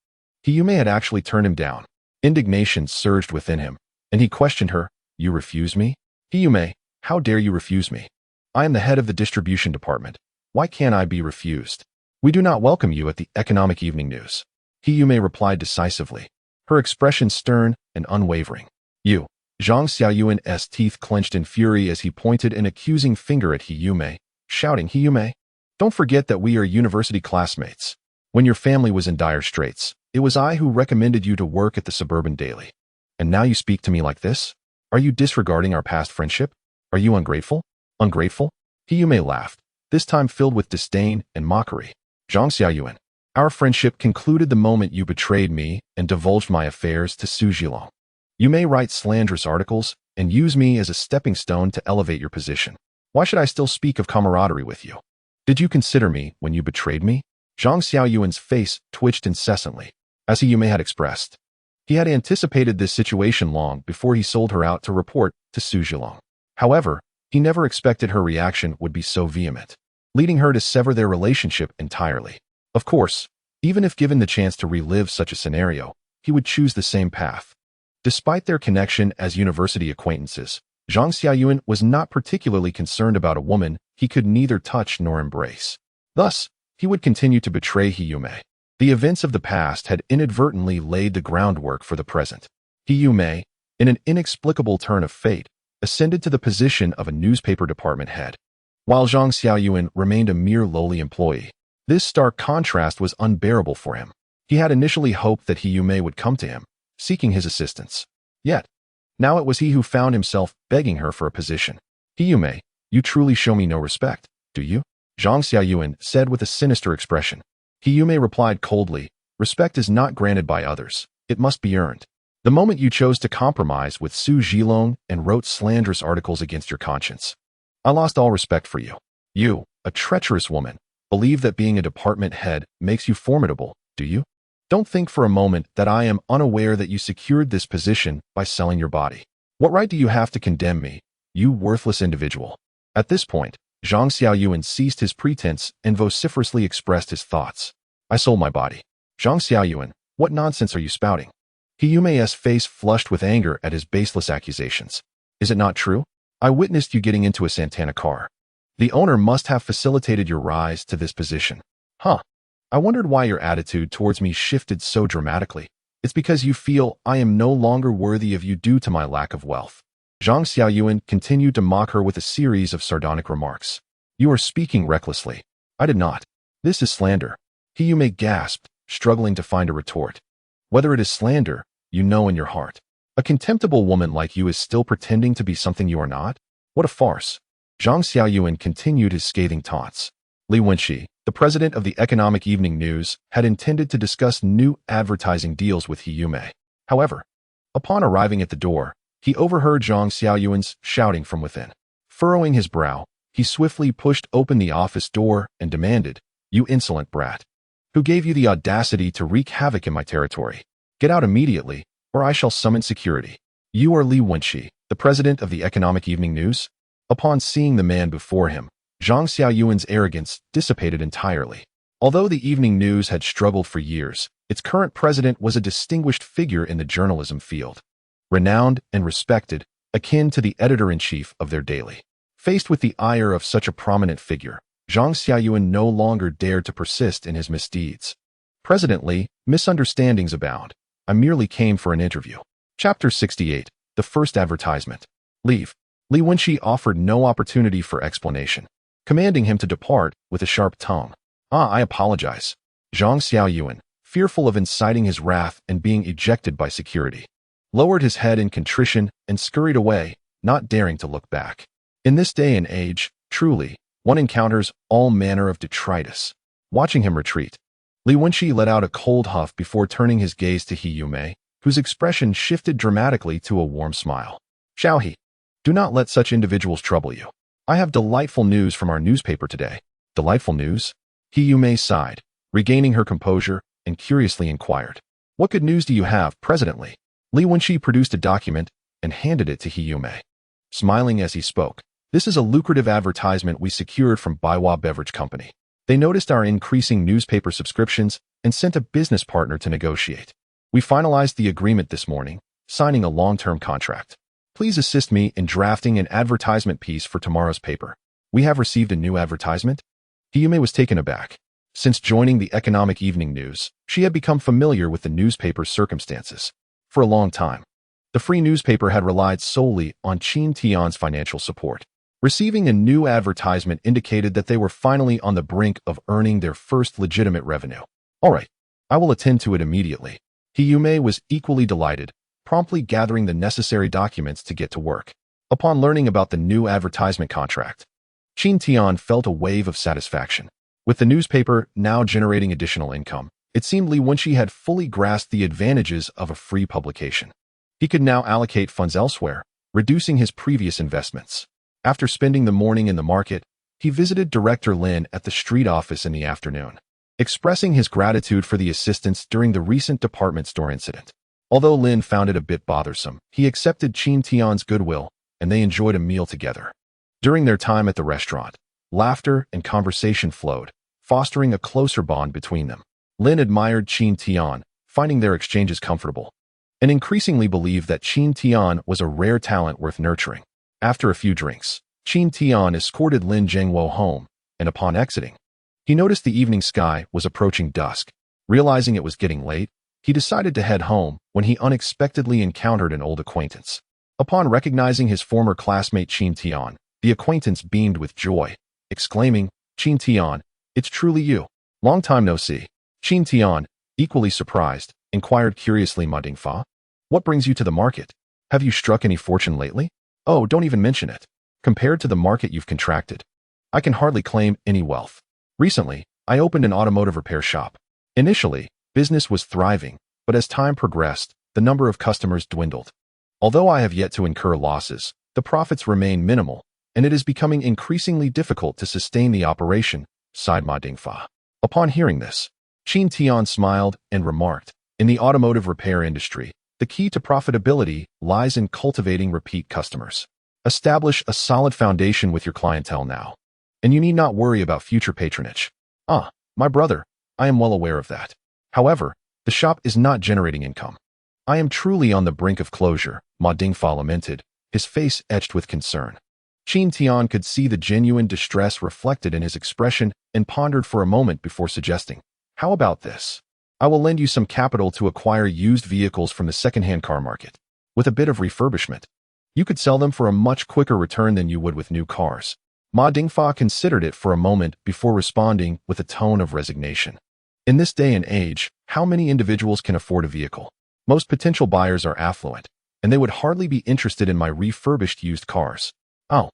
Hiyume had actually turned him down. Indignation surged within him, and he questioned her. "You refuse me? Hiyume, how dare you refuse me? I am the head of the distribution department. Why can't I be refused? We do not welcome you at the economic evening news." Hiyume replied decisively, her expression stern and unwavering. "You." Zhang Xiaoyuan's teeth clenched in fury as he pointed an accusing finger at Hiyume, shouting, "Hiyume, don't forget that we are university classmates. When your family was in dire straits, it was I who recommended you to work at the suburban daily. And now you speak to me like this? Are you disregarding our past friendship? Are you ungrateful?" "Ungrateful?" Hiyume laughed, this time filled with disdain and mockery. "Zhang Xiaoyuan, our friendship concluded the moment you betrayed me and divulged my affairs to Su Zhilong. You may write slanderous articles and use me as a stepping stone to elevate your position. Why should I still speak of camaraderie with you? Did you consider me when you betrayed me?" Zhang Xiaoyuan's face twitched incessantly, as Hiyume had expressed. He had anticipated this situation long before he sold her out to report to Su Zhilong. However, he never expected her reaction would be so vehement, leading her to sever their relationship entirely. Of course, even if given the chance to relive such a scenario, he would choose the same path. Despite their connection as university acquaintances, Zhang Xiaoyuan was not particularly concerned about a woman he could neither touch nor embrace. Thus, he would continue to betray Hiyume. The events of the past had inadvertently laid the groundwork for the present. Hiyume, in an inexplicable turn of fate, ascended to the position of a newspaper department head, while Zhang Xiaoyuan remained a mere lowly employee. This stark contrast was unbearable for him. He had initially hoped that Hiyume would come to him, seeking his assistance. Yet, now it was he who found himself begging her for a position. "Hiyume, you truly show me no respect, do you?" Zhang Xiaoyuan said with a sinister expression. Hiyume replied coldly, "Respect is not granted by others. It must be earned. The moment you chose to compromise with Su Zhilong and wrote slanderous articles against your conscience, I lost all respect for you. You, a treacherous woman, believe that being a department head makes you formidable, do you? Don't think for a moment that I am unaware that you secured this position by selling your body. What right do you have to condemn me, you worthless individual?" At this point, Zhang Xiaoyuan ceased his pretense and vociferously expressed his thoughts. "I sold my body. Zhang Xiaoyuan, what nonsense are you spouting?" Hiyume's face flushed with anger at his baseless accusations. "Is it not true? I witnessed you getting into a Santana car. The owner must have facilitated your rise to this position. Huh. I wondered why your attitude towards me shifted so dramatically. It's because you feel I am no longer worthy of you due to my lack of wealth." Zhang Xiaoyuan continued to mock her with a series of sardonic remarks. "You are speaking recklessly." "I did not. This is slander." Hiyume gasped, struggling to find a retort. "Whether it is slander, you know in your heart. A contemptible woman like you is still pretending to be something you are not? What a farce." Zhang Xiaoyuan continued his scathing taunts. Lin Mengqing, the president of the Economic Evening News, had intended to discuss new advertising deals with Hiyume. However, upon arriving at the door, he overheard Zhang Xiaoyuan's shouting from within. Furrowing his brow, he swiftly pushed open the office door and demanded, "You insolent brat. Who gave you the audacity to wreak havoc in my territory? Get out immediately, or I shall summon security." "You are Lin Mengqing, the president of the Economic Evening News?" Upon seeing the man before him, Zhang Xiaoyuan's arrogance dissipated entirely. Although the Evening News had struggled for years, its current president was a distinguished figure in the journalism field, renowned and respected, akin to the editor-in-chief of their daily. Faced with the ire of such a prominent figure, Zhang Xiaoyuan no longer dared to persist in his misdeeds. President Li, misunderstandings abound. I merely came for an interview. Chapter 68. The First Advertisement. Leave. Li Wenqi offered no opportunity for explanation, commanding him to depart with a sharp tongue. I apologize. Zhang Xiaoyuan, fearful of inciting his wrath and being ejected by security, lowered his head in contrition and scurried away, not daring to look back. In this day and age, truly, one encounters all manner of detritus. Watching him retreat, Li Wenqi let out a cold huff before turning his gaze to He Yumei, whose expression shifted dramatically to a warm smile. Xiaohe, do not let such individuals trouble you. I have delightful news from our newspaper today. Delightful news? He Yumei sighed, regaining her composure, and curiously inquired. What good news do you have, President Li? Li Wenqi produced a document and handed it to He Yumei, smiling as he spoke. This is a lucrative advertisement we secured from Baiwa Beverage Company. They noticed our increasing newspaper subscriptions and sent a business partner to negotiate. We finalized the agreement this morning, signing a long-term contract. Please assist me in drafting an advertisement piece for tomorrow's paper. We have received a new advertisement? Hiyume was taken aback. Since joining the Economic Evening News, she had become familiar with the newspaper's circumstances. For a long time, the free newspaper had relied solely on Qin Tian's financial support. Receiving a new advertisement indicated that they were finally on the brink of earning their first legitimate revenue. All right, I will attend to it immediately. Hiyume was equally delighted, promptly gathering the necessary documents to get to work. Upon learning about the new advertisement contract, Qin Tian felt a wave of satisfaction. With the newspaper now generating additional income, it seemed Li Wenqi had fully grasped the advantages of a free publication. He could now allocate funds elsewhere, reducing his previous investments. After spending the morning in the market, he visited Director Lin at the street office in the afternoon, expressing his gratitude for the assistance during the recent department store incident. Although Lin found it a bit bothersome, he accepted Qin Tian's goodwill, and they enjoyed a meal together. During their time at the restaurant, laughter and conversation flowed, fostering a closer bond between them. Lin admired Qin Tian, finding their exchanges comfortable, and increasingly believed that Qin Tian was a rare talent worth nurturing. After a few drinks, Qin Tian escorted Lin Zhengwo home, and upon exiting, he noticed the evening sky was approaching dusk. Realizing it was getting late, he decided to head home when he unexpectedly encountered an old acquaintance. Upon recognizing his former classmate Qin Tian, the acquaintance beamed with joy, exclaiming, Qin Tian, it's truly you. Long time no see. Qin Tian, equally surprised, inquired curiously, Ma Dingfa, what brings you to the market? Have you struck any fortune lately? Oh, don't even mention it. Compared to the market you've contracted, I can hardly claim any wealth. Recently, I opened an automotive repair shop. Initially, business was thriving, but as time progressed, the number of customers dwindled. Although I have yet to incur losses, the profits remain minimal, and it is becoming increasingly difficult to sustain the operation, sighed Ma Dingfa. Upon hearing this, Qin Tian smiled and remarked, in the automotive repair industry, the key to profitability lies in cultivating repeat customers. Establish a solid foundation with your clientele now, and you need not worry about future patronage. My brother, I am well aware of that. However, the shop is not generating income. I am truly on the brink of closure, Ma Dingfa lamented, his face etched with concern. Qin Tian could see the genuine distress reflected in his expression and pondered for a moment before suggesting, how about this? I will lend you some capital to acquire used vehicles from the second-hand car market. With a bit of refurbishment, you could sell them for a much quicker return than you would with new cars. Ma Dingfa considered it for a moment before responding with a tone of resignation. In this day and age, how many individuals can afford a vehicle? Most potential buyers are affluent, and they would hardly be interested in my refurbished used cars. Oh,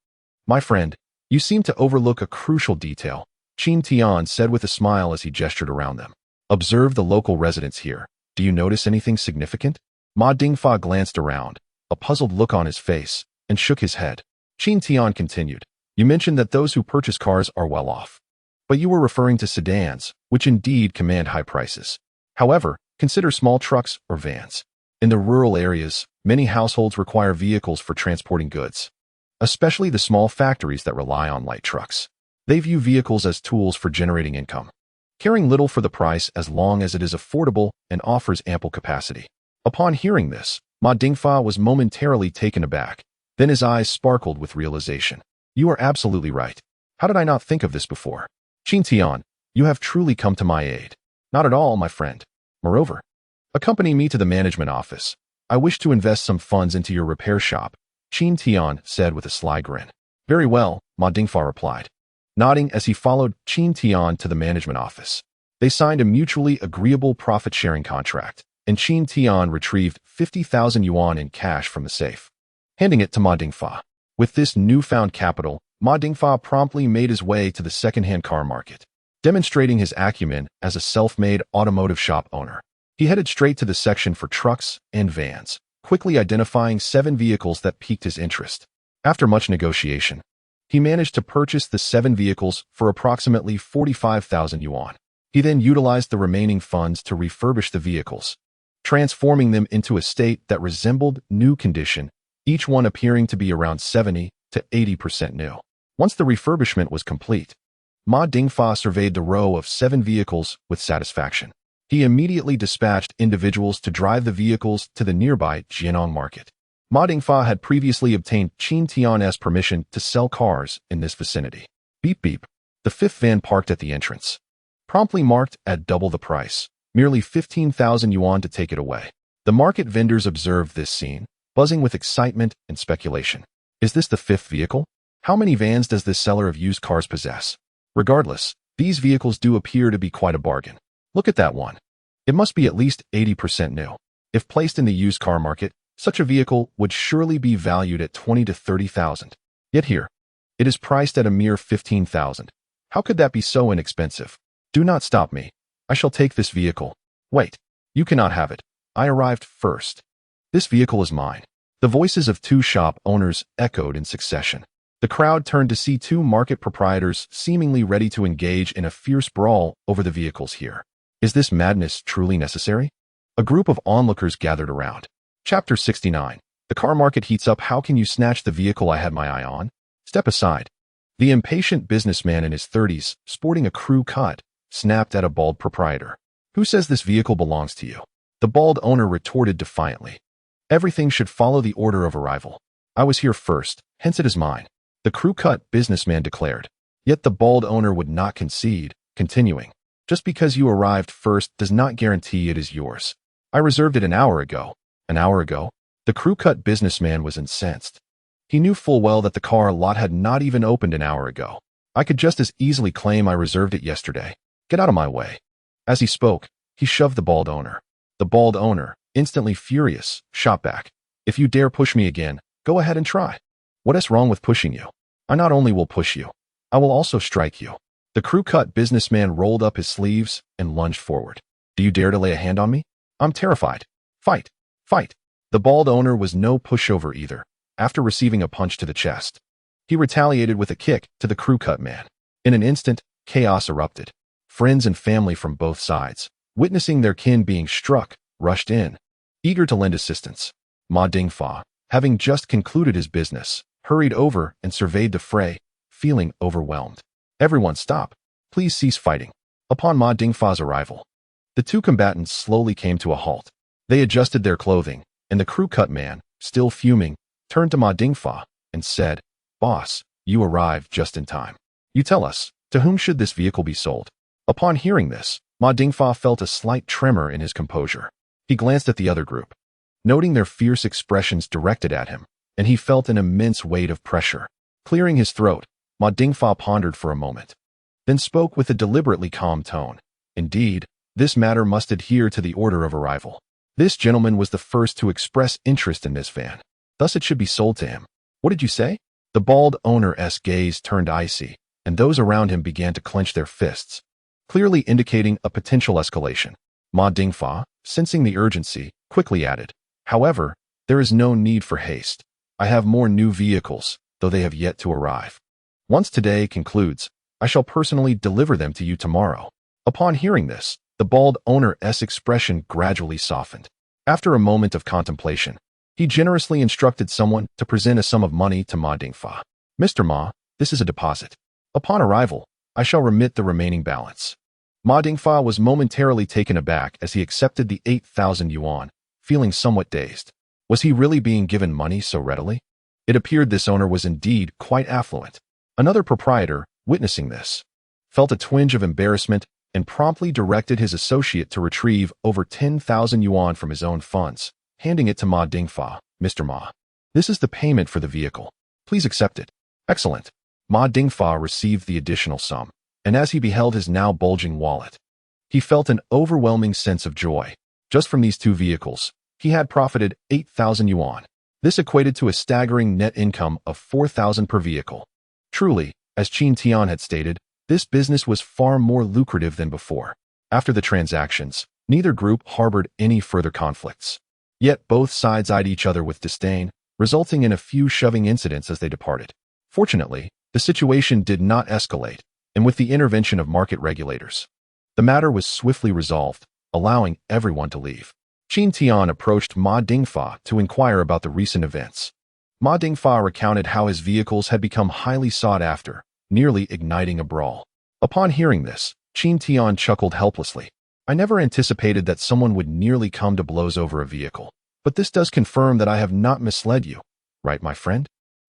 my friend, you seem to overlook a crucial detail, Qin Tian said with a smile as he gestured around them. Observe the local residents here. Do you notice anything significant? Ma Dingfa glanced around, a puzzled look on his face, and shook his head. Qin Tian continued, you mentioned that those who purchase cars are well off. But you were referring to sedans, which indeed command high prices. However, consider small trucks or vans. In the rural areas, many households require vehicles for transporting goods, especially the small factories that rely on light trucks. They view vehicles as tools for generating income, caring little for the price as long as it is affordable and offers ample capacity. Upon hearing this, Ma Dingfa was momentarily taken aback. Then his eyes sparkled with realization. You are absolutely right. How did I not think of this before? Qin Tian, you have truly come to my aid. Not at all, my friend. Moreover, accompany me to the management office. I wish to invest some funds into your repair shop, Qin Tian said with a sly grin. Very well, Ma Dingfa replied, nodding as he followed Qin Tian to the management office. They signed a mutually agreeable profit-sharing contract, and Qin Tian retrieved 50,000 yuan in cash from the safe, handing it to Ma Dingfa. With this newfound capital, Ma Dingfa promptly made his way to the second-hand car market, demonstrating his acumen as a self-made automotive shop owner. He headed straight to the section for trucks and vans, quickly identifying 7 vehicles that piqued his interest. After much negotiation, he managed to purchase the 7 vehicles for approximately 45,000 yuan. He then utilized the remaining funds to refurbish the vehicles, transforming them into a state that resembled new condition, each one appearing to be around 70 to 80% new. Once the refurbishment was complete, Ma Dingfa surveyed the row of 7 vehicles with satisfaction. He immediately dispatched individuals to drive the vehicles to the nearby Jianong market. Ma Dingfa had previously obtained Qin Tian's permission to sell cars in this vicinity. Beep beep. The 5th van parked at the entrance, promptly marked at double the price, merely 15,000 yuan to take it away. The market vendors observed this scene, buzzing with excitement and speculation. Is this the 5th vehicle? How many vans does this seller of used cars possess? Regardless, these vehicles do appear to be quite a bargain. Look at that one. It must be at least 80% new. If placed in the used car market, such a vehicle would surely be valued at 20 to 30,000. Yet here, it is priced at a mere 15,000. How could that be so inexpensive? Do not stop me. I shall take this vehicle. Wait, you cannot have it. I arrived first. This vehicle is mine. The voices of 2 shop owners echoed in succession. The crowd turned to see 2 market proprietors seemingly ready to engage in a fierce brawl over the vehicles here. Is this madness truly necessary? A group of onlookers gathered around. Chapter 69. The car market heats up. How can you snatch the vehicle I had my eye on? Step aside. The impatient businessman in his 30s, sporting a crew cut, snapped at a bald proprietor. Who says this vehicle belongs to you? The bald owner retorted defiantly. Everything should follow the order of arrival. I was here first, hence it is mine, the crew-cut businessman declared. Yet the bald owner would not concede, continuing. Just because you arrived first does not guarantee it is yours. I reserved it an hour ago. An hour ago? The crew-cut businessman was incensed. He knew full well that the car lot had not even opened an hour ago. I could just as easily claim I reserved it yesterday. Get out of my way. As he spoke, he shoved the bald owner. The bald owner, instantly furious, shot back. If you dare push me again, go ahead and try. What is wrong with pushing you? I not only will push you, I will also strike you. The crew-cut businessman rolled up his sleeves and lunged forward. Do you dare to lay a hand on me? I'm terrified. Fight. Fight. The bald owner was no pushover either. After receiving a punch to the chest, he retaliated with a kick to the crew-cut man. In an instant, chaos erupted. Friends and family from both sides, witnessing their kin being struck, rushed in, eager to lend assistance. Ma Dingfa, having just concluded his business, hurried over and surveyed the fray, feeling overwhelmed. Everyone stop. Please cease fighting. Upon Ma Dingfa's arrival, the 2 combatants slowly came to a halt. They adjusted their clothing, and the crew-cut man, still fuming, turned to Ma Dingfa and said, Boss, you arrived just in time. You tell us, to whom should this vehicle be sold? Upon hearing this, Ma Dingfa felt a slight tremor in his composure. He glanced at the other group, noting their fierce expressions directed at him, and he felt an immense weight of pressure. Clearing his throat, Ma Dingfa pondered for a moment, then spoke with a deliberately calm tone. Indeed, this matter must adhere to the order of arrival. This gentleman was the first to express interest in this van. Thus it should be sold to him. What did you say? The bald owner's gaze turned icy, and those around him began to clench their fists, clearly indicating a potential escalation. Ma Dingfa, sensing the urgency, quickly added, However, there is no need for haste. I have more new vehicles, though they have yet to arrive. Once today concludes, I shall personally deliver them to you tomorrow. Upon hearing this, the bald owner's expression gradually softened. After a moment of contemplation, he generously instructed someone to present a sum of money to Ma Dingfa. Mr. Ma, this is a deposit. Upon arrival, I shall remit the remaining balance. Ma Dingfa was momentarily taken aback as he accepted the 8,000 yuan, feeling somewhat dazed. Was he really being given money so readily? It appeared this owner was indeed quite affluent. Another proprietor, witnessing this, felt a twinge of embarrassment and promptly directed his associate to retrieve over 10,000 yuan from his own funds, handing it to Ma Dingfa. "Mr. Ma, this is the payment for the vehicle. Please accept it." "Excellent." Ma Dingfa received the additional sum, and as he beheld his now bulging wallet, he felt an overwhelming sense of joy. Just from these two vehicles, he had profited 8,000 yuan. This equated to a staggering net income of 4,000 per vehicle. Truly, as Qin Tian had stated, this business was far more lucrative than before. After the transactions, neither group harbored any further conflicts. Yet both sides eyed each other with disdain, resulting in a few shoving incidents as they departed. Fortunately, the situation did not escalate, and with the intervention of market regulators, the matter was swiftly resolved, allowing everyone to leave. Qin Tian approached Ma Dingfa to inquire about the recent events. Ma Dingfa recounted how his vehicles had become highly sought after, nearly igniting a brawl. Upon hearing this, Qin Tian chuckled helplessly. "I never anticipated that someone would nearly come to blows over a vehicle, but this does confirm that I have not misled you. Right, my friend?"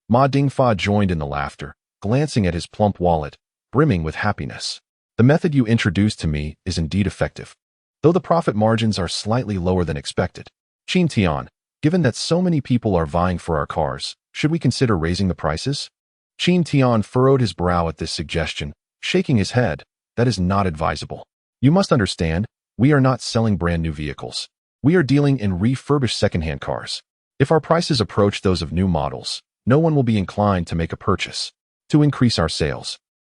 Ma Dingfa joined in the laughter, glancing at his plump wallet, brimming with happiness. "The method you introduced to me is indeed effective, though the profit margins are slightly lower than expected. Qin Tian, given that so many people are vying for our cars, should we consider raising the prices?" Qin Tian furrowed his brow at this suggestion, shaking his head. "That is not advisable. You must understand, we are not selling brand new vehicles. We are dealing in refurbished second-hand cars. If our prices approach those of new models, no one will be inclined to make a purchase. To increase our sales,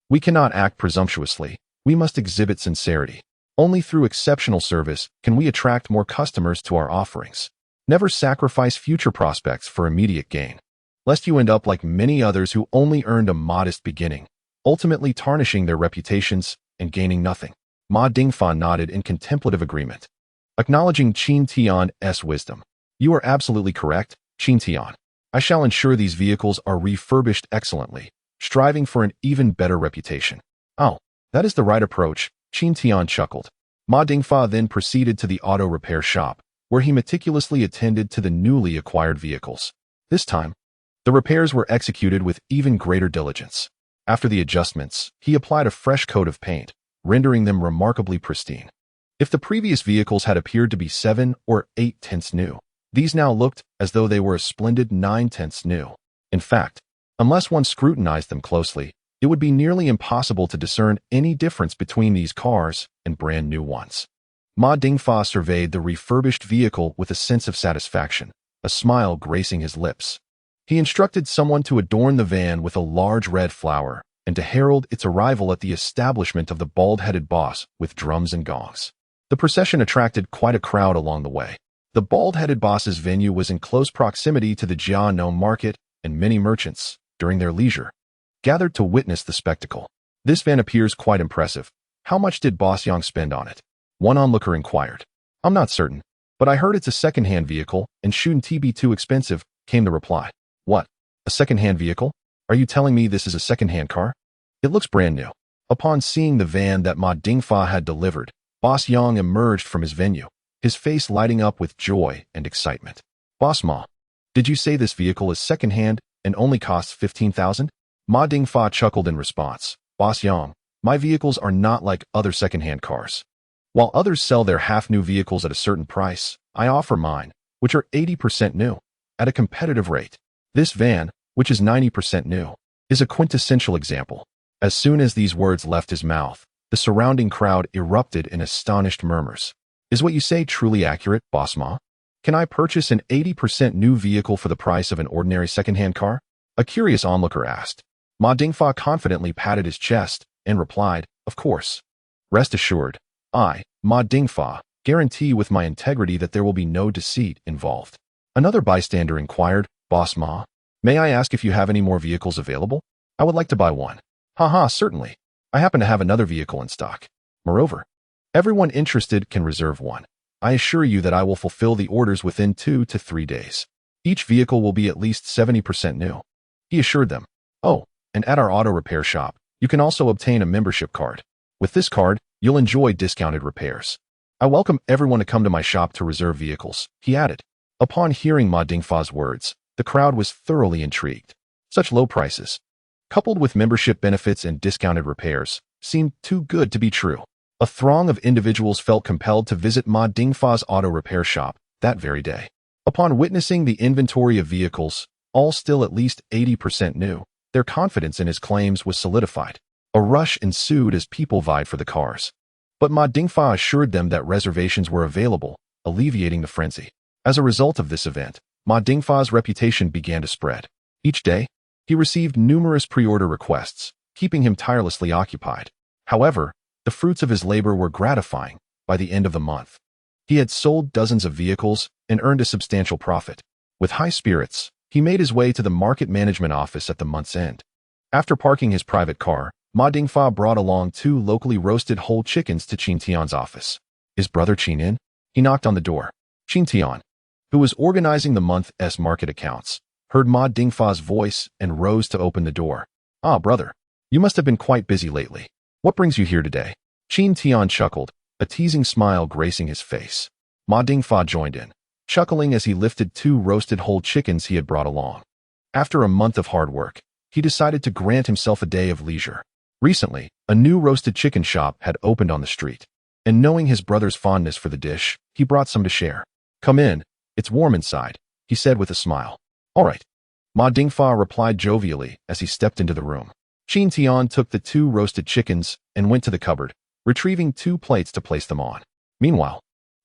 we cannot act presumptuously. We must exhibit sincerity. Only through exceptional service can we attract more customers to our offerings. Never sacrifice future prospects for immediate gain, lest you end up like many others who only earned a modest beginning, ultimately tarnishing their reputations and gaining nothing." Ma Dingfa nodded in contemplative agreement, acknowledging Qin Tian's wisdom. "You are absolutely correct, Qin Tian. I shall ensure these vehicles are refurbished excellently, striving for an even better reputation." "Oh, that is the right approach," Qin Tian chuckled. Ma Dingfa then proceeded to the auto repair shop, where he meticulously attended to the newly acquired vehicles. This time, the repairs were executed with even greater diligence. After the adjustments, he applied a fresh coat of paint, rendering them remarkably pristine. If the previous vehicles had appeared to be 7 or 8 tenths new, these now looked as though they were a splendid 9 tenths new. In fact, unless one scrutinized them closely, it would be nearly impossible to discern any difference between these cars and brand new ones. Ma Dingfa surveyed the refurbished vehicle with a sense of satisfaction, a smile gracing his lips. He instructed someone to adorn the van with a large red flower and to herald its arrival at the establishment of the bald-headed boss with drums and gongs. The procession attracted quite a crowd along the way. The bald-headed boss's venue was in close proximity to the Jiannou market, and many merchants, during their leisure, gathered to witness the spectacle. "This van appears quite impressive. How much did Boss Yang spend on it?" one onlooker inquired. "I'm not certain, but I heard it's a second-hand vehicle and shouldn't be too expensive," came the reply. "What? A second-hand vehicle? Are you telling me this is a second-hand car? It looks brand new." Upon seeing the van that Ma Dingfa had delivered, Boss Yang emerged from his venue, his face lighting up with joy and excitement. "Boss Ma, did you say this vehicle is second-hand and only costs 15,000? Ma Dingfa chuckled in response. "Boss Yang, my vehicles are not like other second-hand cars. While others sell their half-new vehicles at a certain price, I offer mine, which are 80% new, at a competitive rate. This van, which is 90% new, is a quintessential example." As soon as these words left his mouth, the surrounding crowd erupted in astonished murmurs. "Is what you say truly accurate, Boss Ma? Can I purchase an 80% new vehicle for the price of an ordinary second-hand car?" a curious onlooker asked. Ma Dingfa confidently patted his chest and replied, "Of course. Rest assured, I, Ma Dingfa, guarantee with my integrity that there will be no deceit involved." Another bystander inquired, "Boss Ma, may I ask if you have any more vehicles available? I would like to buy one." "Haha, certainly. I happen to have another vehicle in stock. Moreover, everyone interested can reserve one. I assure you that I will fulfill the orders within 2 to 3 days. Each vehicle will be at least 70% new," he assured them. "Oh, and at our auto repair shop, you can also obtain a membership card. With this card, you'll enjoy discounted repairs. I welcome everyone to come to my shop to reserve vehicles," he added. Upon hearing Ma Dingfa's words, the crowd was thoroughly intrigued. Such low prices, coupled with membership benefits and discounted repairs, seemed too good to be true. A throng of individuals felt compelled to visit Ma Dingfa's auto repair shop that very day. Upon witnessing the inventory of vehicles, all still at least 80% new, their confidence in his claims was solidified. A rush ensued as people vied for the cars. But Ma Dingfa assured them that reservations were available, alleviating the frenzy. As a result of this event, Ma Dingfa's reputation began to spread. Each day, he received numerous pre-order requests, keeping him tirelessly occupied. However, the fruits of his labor were gratifying. By the end of the month, he had sold dozens of vehicles and earned a substantial profit. With high spirits, he made his way to the market management office at the month's end. After parking his private car, Ma Dingfa brought along 2 locally roasted whole chickens to Qin Tian's office. Is brother Qin in? He knocked on the door. Qin Tian, who was organizing the month's market accounts, heard Ma Dingfa's voice and rose to open the door. Ah, brother, you must have been quite busy lately. What brings you here today? Qin Tian chuckled, a teasing smile gracing his face. Ma Dingfa joined in, chuckling as he lifted 2 roasted whole chickens he had brought along. After a month of hard work, he decided to grant himself a day of leisure. Recently, a new roasted chicken shop had opened on the street, and knowing his brother's fondness for the dish, he brought some to share. Come in, it's warm inside, he said with a smile. All right, Ma Dingfa replied jovially as he stepped into the room. Qin Tian took the 2 roasted chickens and went to the cupboard, retrieving 2 plates to place them on. Meanwhile,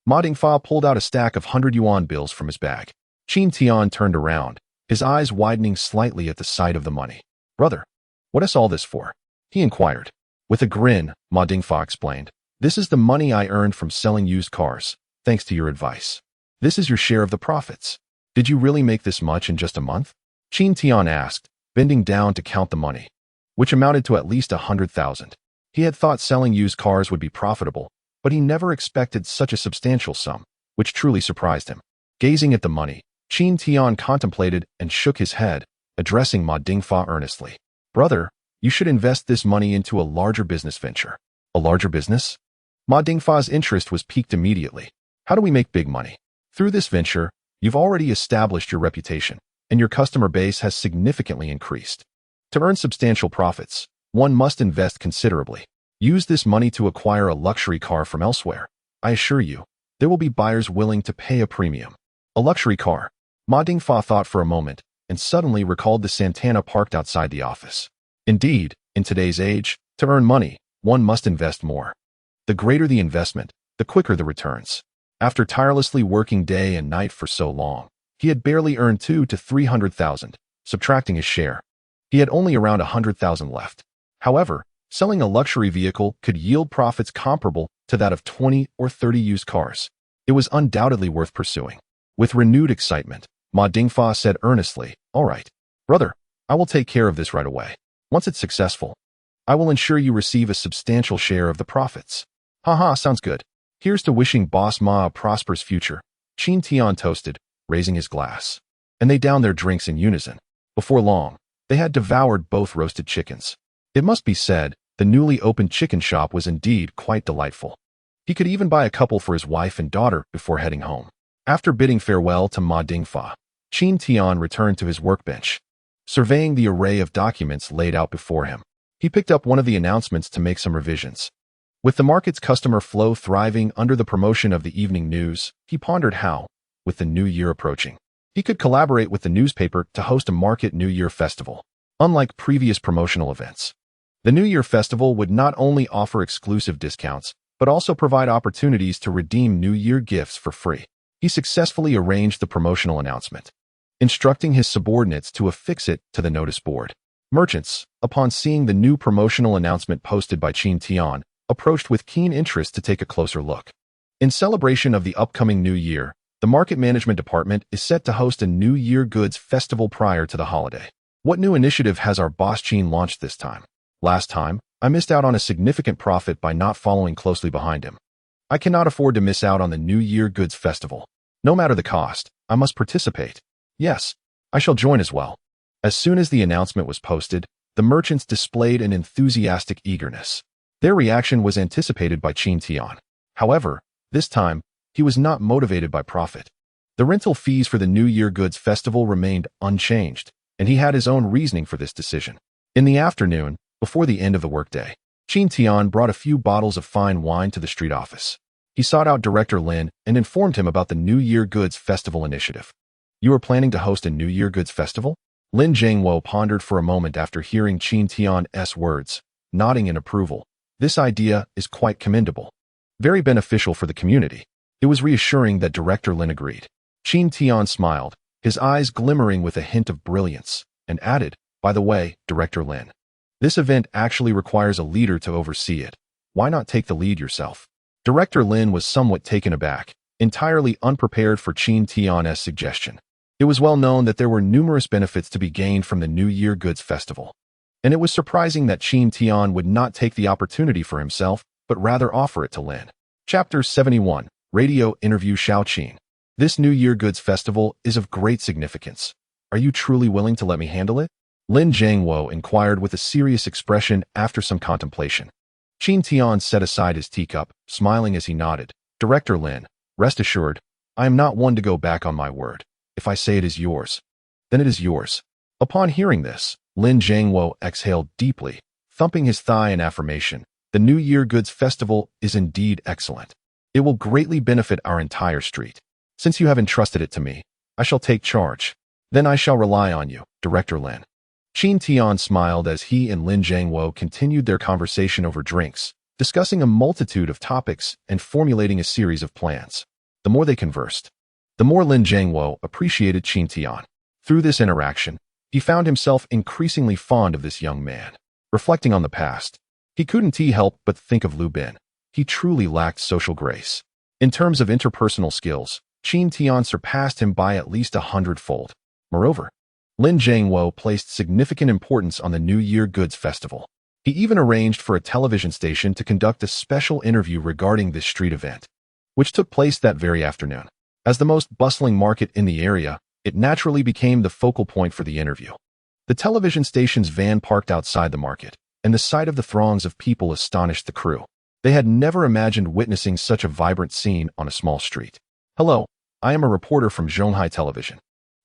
Ma Dingfa pulled out a stack of 100 yuan bills from his bag. Qin Tian turned around, his eyes widening slightly at the sight of the money. Brother, what is all this for? He inquired. With a grin, Ma Dingfa explained. This is the money I earned from selling used cars, thanks to your advice. This is your share of the profits. Did you really make this much in just a month? Qin Tian asked, bending down to count the money, which amounted to at least 100,000. He had thought selling used cars would be profitable, but he never expected such a substantial sum, which truly surprised him. Gazing at the money, Qin Tian contemplated and shook his head, addressing Ma Dingfa earnestly. Brother, you should invest this money into a larger business venture. A larger business? Ma Dingfa's interest was piqued immediately. How do we make big money? Through this venture, you've already established your reputation, and your customer base has significantly increased. To earn substantial profits, one must invest considerably. Use this money to acquire a luxury car from elsewhere. I assure you, there will be buyers willing to pay a premium. A luxury car. Ma Dingfa thought for a moment, and suddenly recalled the Santana parked outside the office. Indeed, in today's age, to earn money, one must invest more. The greater the investment, the quicker the returns. After tirelessly working day and night for so long, he had barely earned 200,000 to 300,000, subtracting his share. He had only around 100,000 left. However, selling a luxury vehicle could yield profits comparable to that of 20 or 30 used cars. It was undoubtedly worth pursuing. With renewed excitement, Ma Dingfa said earnestly, All right, brother, I will take care of this right away. Once it's successful, I will ensure you receive a substantial share of the profits. Haha, sounds good. Here's to wishing Boss Ma a prosperous future. Qin Tian toasted, raising his glass. And they downed their drinks in unison. Before long, they had devoured both roasted chickens. It must be said, the newly opened chicken shop was indeed quite delightful. He could even buy a couple for his wife and daughter before heading home. After bidding farewell to Ma Dingfa, Qin Tian returned to his workbench. Surveying the array of documents laid out before him, he picked up one of the announcements to make some revisions. With the market's customer flow thriving under the promotion of the evening news, he pondered how, with the new year approaching, he could collaborate with the newspaper to host a market New Year festival. Unlike previous promotional events, the New Year festival would not only offer exclusive discounts, but also provide opportunities to redeem New Year gifts for free. He successfully arranged the promotional announcement, instructing his subordinates to affix it to the notice board. Merchants, upon seeing the new promotional announcement posted by Qin Tian, approached with keen interest to take a closer look. In celebration of the upcoming New Year, the Market Management Department is set to host a New Year goods festival prior to the holiday. What new initiative has our boss Qin launched this time? Last time, I missed out on a significant profit by not following closely behind him. I cannot afford to miss out on the New Year goods festival. No matter the cost, I must participate. Yes, I shall join as well. As soon as the announcement was posted, the merchants displayed an enthusiastic eagerness. Their reaction was anticipated by Qin Tian. However, this time, he was not motivated by profit. The rental fees for the New Year goods festival remained unchanged, and he had his own reasoning for this decision. In the afternoon, before the end of the workday, Qin Tian brought a few bottles of fine wine to the street office. He sought out Director Lin and informed him about the New Year Goods Festival initiative. You are planning to host a New Year Goods Festival? Lin Mengqing pondered for a moment after hearing Qin Tian's words, nodding in approval. This idea is quite commendable. Very beneficial for the community. It was reassuring that Director Lin agreed. Qin Tian smiled, his eyes glimmering with a hint of brilliance, and added, by the way, Director Lin, this event actually requires a leader to oversee it. Why not take the lead yourself? Director Lin was somewhat taken aback, entirely unprepared for Qin Tian's suggestion. It was well known that there were numerous benefits to be gained from the New Year Goods Festival, and it was surprising that Qin Tian would not take the opportunity for himself, but rather offer it to Lin. Chapter 71, Radio Interview Shaoqin. This New Year Goods Festival is of great significance. Are you truly willing to let me handle it? Lin Mengqing inquired with a serious expression after some contemplation. Qin Tian set aside his teacup, smiling as he nodded. Director Lin, rest assured, I am not one to go back on my word. If I say it is yours, then it is yours. Upon hearing this, Lin Mengqing exhaled deeply, thumping his thigh in affirmation. The New Year Goods Festival is indeed excellent. It will greatly benefit our entire street. Since you have entrusted it to me, I shall take charge. Then I shall rely on you, Director Lin. Qin Tian smiled as he and Lin Mengqing continued their conversation over drinks, discussing a multitude of topics and formulating a series of plans. The more they conversed, the more Lin Mengqing appreciated Qin Tian. Through this interaction, he found himself increasingly fond of this young man. Reflecting on the past, he couldn't help but think of Lu Bin. He truly lacked social grace. In terms of interpersonal skills, Qin Tian surpassed him by at least 100-fold. Moreover, Lin Mengqing placed significant importance on the New Year Goods Festival. He even arranged for a television station to conduct a special interview regarding this street event, which took place that very afternoon. As the most bustling market in the area, it naturally became the focal point for the interview. The television station's van parked outside the market, and the sight of the throngs of people astonished the crew. They had never imagined witnessing such a vibrant scene on a small street. Hello, I am a reporter from Zhonghai Television.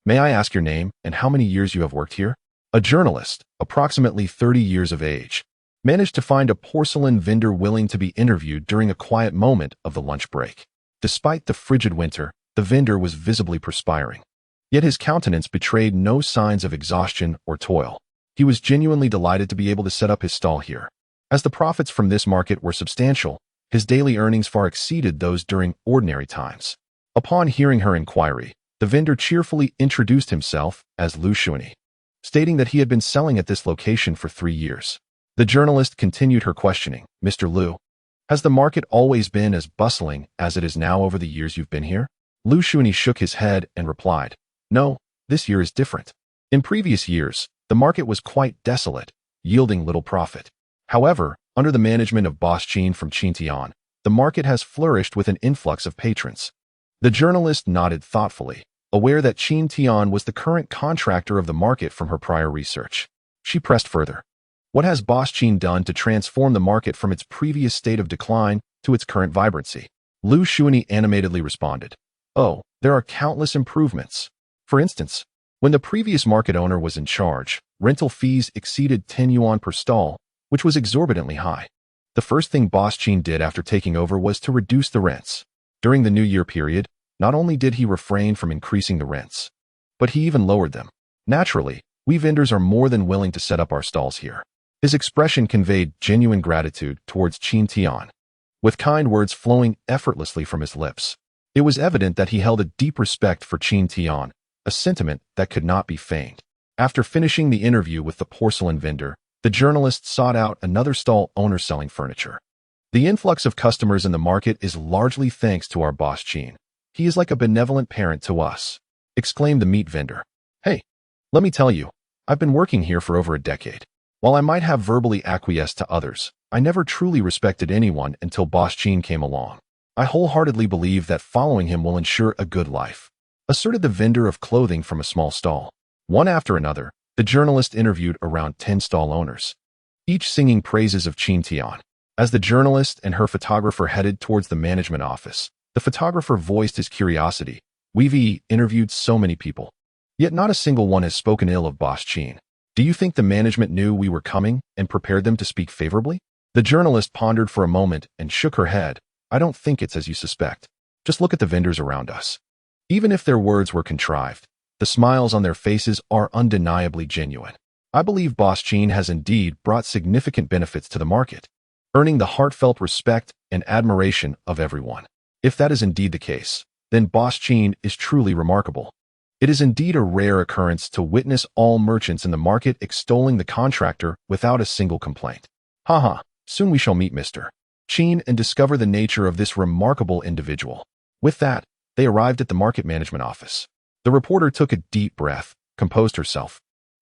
May I ask your name and how many years you have worked here? A journalist, approximately 30 years of age, managed to find a porcelain vendor willing to be interviewed during a quiet moment of the lunch break. Despite the frigid winter, the vendor was visibly perspiring. Yet his countenance betrayed no signs of exhaustion or toil. He was genuinely delighted to be able to set up his stall here. As the profits from this market were substantial, his daily earnings far exceeded those during ordinary times. Upon hearing her inquiry, the vendor cheerfully introduced himself as Lu Xuani, stating that he had been selling at this location for 3 years. The journalist continued her questioning. Mr. Lu, has the market always been as bustling as it is now over the years you've been here? Lu Xuani shook his head and replied, no, this year is different. In previous years, the market was quite desolate, yielding little profit. However, under the management of Boss Qin from Qin Tian, the market has flourished with an influx of patrons. The journalist nodded thoughtfully, aware that Qin Tian was the current contractor of the market from her prior research. She pressed further. What has Boss Qin done to transform the market from its previous state of decline to its current vibrancy? Lu Xuani animatedly responded. Oh, there are countless improvements. For instance, when the previous market owner was in charge, rental fees exceeded 10 yuan per stall, which was exorbitantly high. The first thing Boss Qin did after taking over was to reduce the rents. During the New Year period, not only did he refrain from increasing the rents, but he even lowered them. Naturally, we vendors are more than willing to set up our stalls here. His expression conveyed genuine gratitude towards Qin Tian, with kind words flowing effortlessly from his lips. It was evident that he held a deep respect for Qin Tian, a sentiment that could not be feigned. After finishing the interview with the porcelain vendor, the journalist sought out another stall owner selling furniture. The influx of customers in the market is largely thanks to our boss Qin. He is like a benevolent parent to us, exclaimed the meat vendor. Hey, let me tell you, I've been working here for over a decade. While I might have verbally acquiesced to others, I never truly respected anyone until Boss Qin came along. I wholeheartedly believe that following him will ensure a good life, asserted the vendor of clothing from a small stall. One after another, the journalist interviewed around 10 stall owners, each singing praises of Qin Tian. As the journalist and her photographer headed towards the management office, the photographer voiced his curiosity. We've interviewed so many people, yet not a single one has spoken ill of Boss Qin. Do you think the management knew we were coming and prepared them to speak favorably? The journalist pondered for a moment and shook her head. I don't think it's as you suspect. Just look at the vendors around us. Even if their words were contrived, the smiles on their faces are undeniably genuine. I believe Boss Qin has indeed brought significant benefits to the market, earning the heartfelt respect and admiration of everyone. If that is indeed the case, then Boss Qin is truly remarkable. It is indeed a rare occurrence to witness all merchants in the market extolling the contractor without a single complaint. Haha, soon we shall meet Mr. Qin and discover the nature of this remarkable individual. With that, they arrived at the market management office. The reporter took a deep breath, composed herself,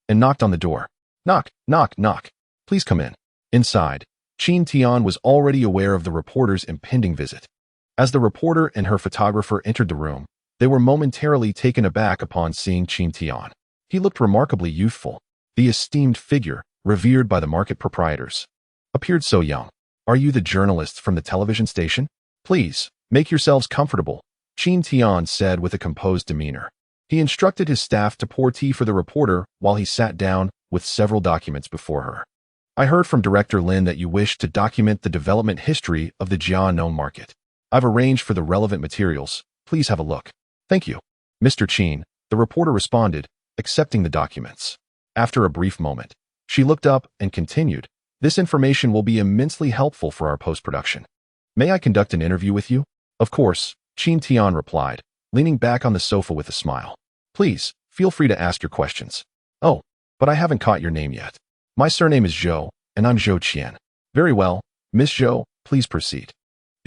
and knocked on the door. Knock, knock, knock. Please come in. Inside, Qin Tian was already aware of the reporter's impending visit. As the reporter and her photographer entered the room, they were momentarily taken aback upon seeing Qin Tian. He looked remarkably youthful. The esteemed figure, revered by the market proprietors, appeared so young. Are you the journalists from the television station? Please, make yourselves comfortable, Qin Tian said with a composed demeanor. He instructed his staff to pour tea for the reporter while he sat down with several documents before her. I heard from Director Lin that you wish to document the development history of the Jianong market. I've arranged for the relevant materials. Please have a look. Thank you, Mr. Qin, the reporter responded, accepting the documents. After a brief moment, she looked up and continued, this information will be immensely helpful for our post-production. May I conduct an interview with you? Of course, Qin Tian replied, leaning back on the sofa with a smile. Please, feel free to ask your questions. Oh, but I haven't caught your name yet. My surname is Zhou, and I'm Zhou Qian. Very well, Miss Zhou, please proceed.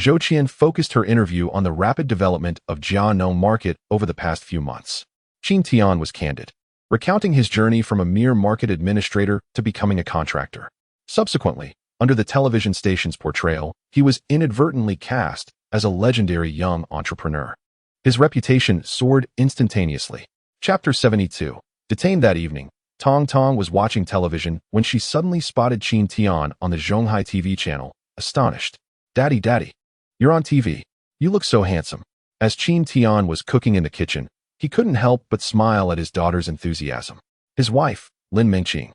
Zhou Qian focused her interview on the rapid development of Jianong market over the past few months. Qin Tian was candid, recounting his journey from a mere market administrator to becoming a contractor. Subsequently, under the television station's portrayal, he was inadvertently cast as a legendary young entrepreneur. His reputation soared instantaneously. Chapter 72. Detained that evening, Tongtong was watching television when she suddenly spotted Qin Tian on the Zhonghai TV channel, astonished. Daddy, Daddy, you're on TV. You look so handsome. As Qin Tian was cooking in the kitchen, he couldn't help but smile at his daughter's enthusiasm. His wife, Lin Mengqing,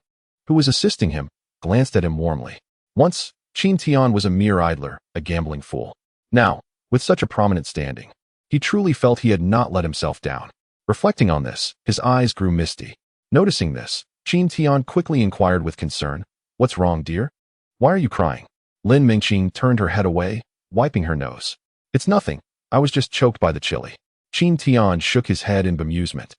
who was assisting him, glanced at him warmly. Once, Qin Tian was a mere idler, a gambling fool. Now, with such a prominent standing, he truly felt he had not let himself down. Reflecting on this, his eyes grew misty. Noticing this, Qin Tian quickly inquired with concern, What's wrong, dear? Why are you crying? Lin Mengqing turned her head away, wiping her nose. It's nothing. I was just choked by the chili. Qin Tian shook his head in bemusement,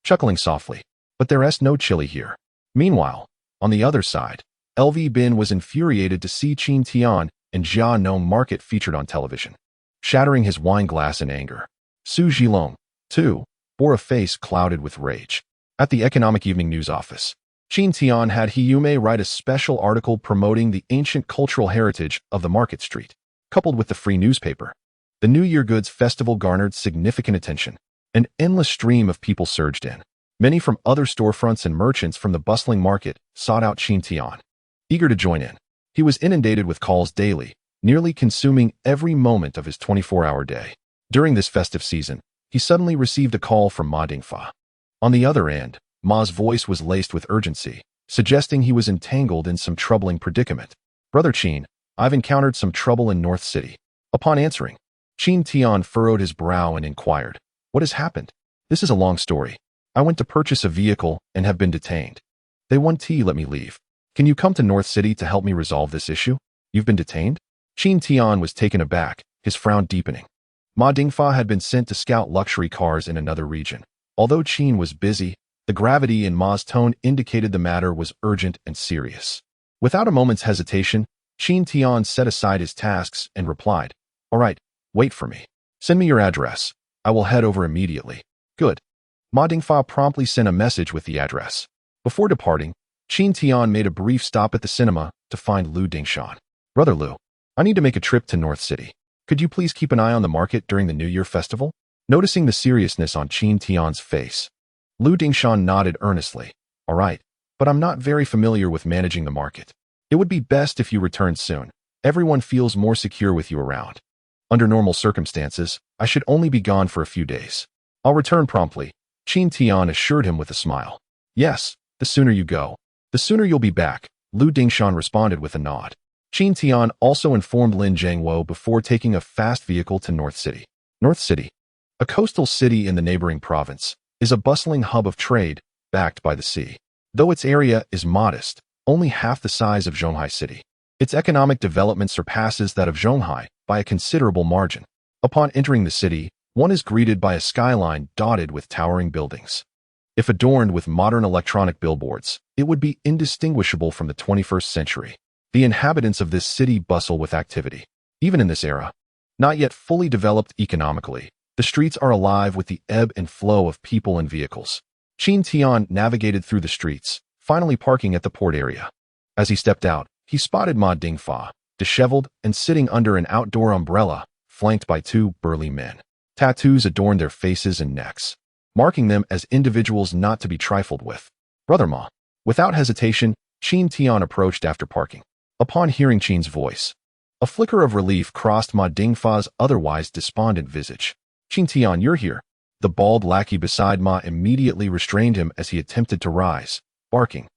chuckling softly. But there's no chili here. Meanwhile, on the other side, LV Bin was infuriated to see Qin Tian and Jianong market featured on television, shattering his wine glass in anger. Su Zhilong, too, bore a face clouded with rage. At the Economic Evening News office, Qin Tian had Hiyume write a special article promoting the ancient cultural heritage of the market street. Coupled with the free newspaper, the New Year goods festival garnered significant attention. An endless stream of people surged in. Many from other storefronts and merchants from the bustling market sought out Qin Tian, eager to join in. He was inundated with calls daily, nearly consuming every moment of his 24-hour day. During this festive season, he suddenly received a call from Ma Dingfa. On the other end, Ma's voice was laced with urgency, suggesting he was entangled in some troubling predicament. Brother Qin, I've encountered some trouble in North City. Upon answering, Qin Tian furrowed his brow and inquired, What has happened? This is a long story. I went to purchase a vehicle and have been detained. They won't let me leave. Can you come to North City to help me resolve this issue? You've been detained? Qin Tian was taken aback, his frown deepening. Ma Dingfa had been sent to scout luxury cars in another region. Although Qin was busy, the gravity in Ma's tone indicated the matter was urgent and serious. Without a moment's hesitation, Qin Tian set aside his tasks and replied, All right, wait for me. Send me your address. I will head over immediately. Good. Ma Dingfa promptly sent a message with the address. Before departing, Qin Tian made a brief stop at the cinema to find Lu Dingshan. Brother Lu, I need to make a trip to North City. Could you please keep an eye on the market during the New Year festival? Noticing the seriousness on Qin Tian's face, Lu Dingshan nodded earnestly. All right, but I'm not very familiar with managing the market. It would be best if you returned soon. Everyone feels more secure with you around. Under normal circumstances, I should only be gone for a few days. I'll return promptly, Qin Tian assured him with a smile. Yes, the sooner you go, The sooner you'll be back, Lu Dingshan responded with a nod. Qin Tian also informed Lin Mengqing before taking a fast vehicle to North City. North City, a coastal city in the neighboring province, is a bustling hub of trade, backed by the sea. Though its area is modest, only half the size of Zhonghai City, its economic development surpasses that of Zhonghai by a considerable margin. Upon entering the city, one is greeted by a skyline dotted with towering buildings. If adorned with modern electronic billboards, it would be indistinguishable from the 21st century. The inhabitants of this city bustle with activity. Even in this era, not yet fully developed economically, the streets are alive with the ebb and flow of people and vehicles. Qin Tian navigated through the streets, finally parking at the port area. As he stepped out, he spotted Ma Dingfa, disheveled and sitting under an outdoor umbrella, flanked by two burly men. Tattoos adorned their faces and necks, marking them as individuals not to be trifled with. Brother Ma. Without hesitation, Qin Tian approached after parking. Upon hearing Qin's voice, a flicker of relief crossed Ma Dingfa's otherwise despondent visage. Qin Tian, you're here. The bald lackey beside Ma immediately restrained him as he attempted to rise, barking.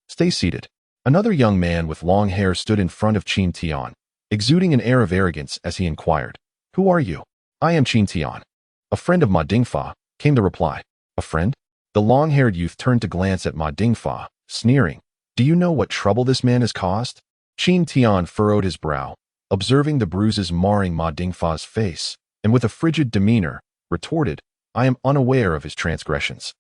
Stay seated. Another young man with long hair stood in front of Qin Tian, exuding an air of arrogance as he inquired, Who are you? I am Qin Tian. A friend of Ma Dingfa, came the reply. A friend? The long-haired youth turned to glance at Ma Dingfa, sneering. Do you know what trouble this man has caused? Qin Tian furrowed his brow, observing the bruises marring Ma Dingfa's face, and with a frigid demeanor, retorted, I am unaware of his transgressions.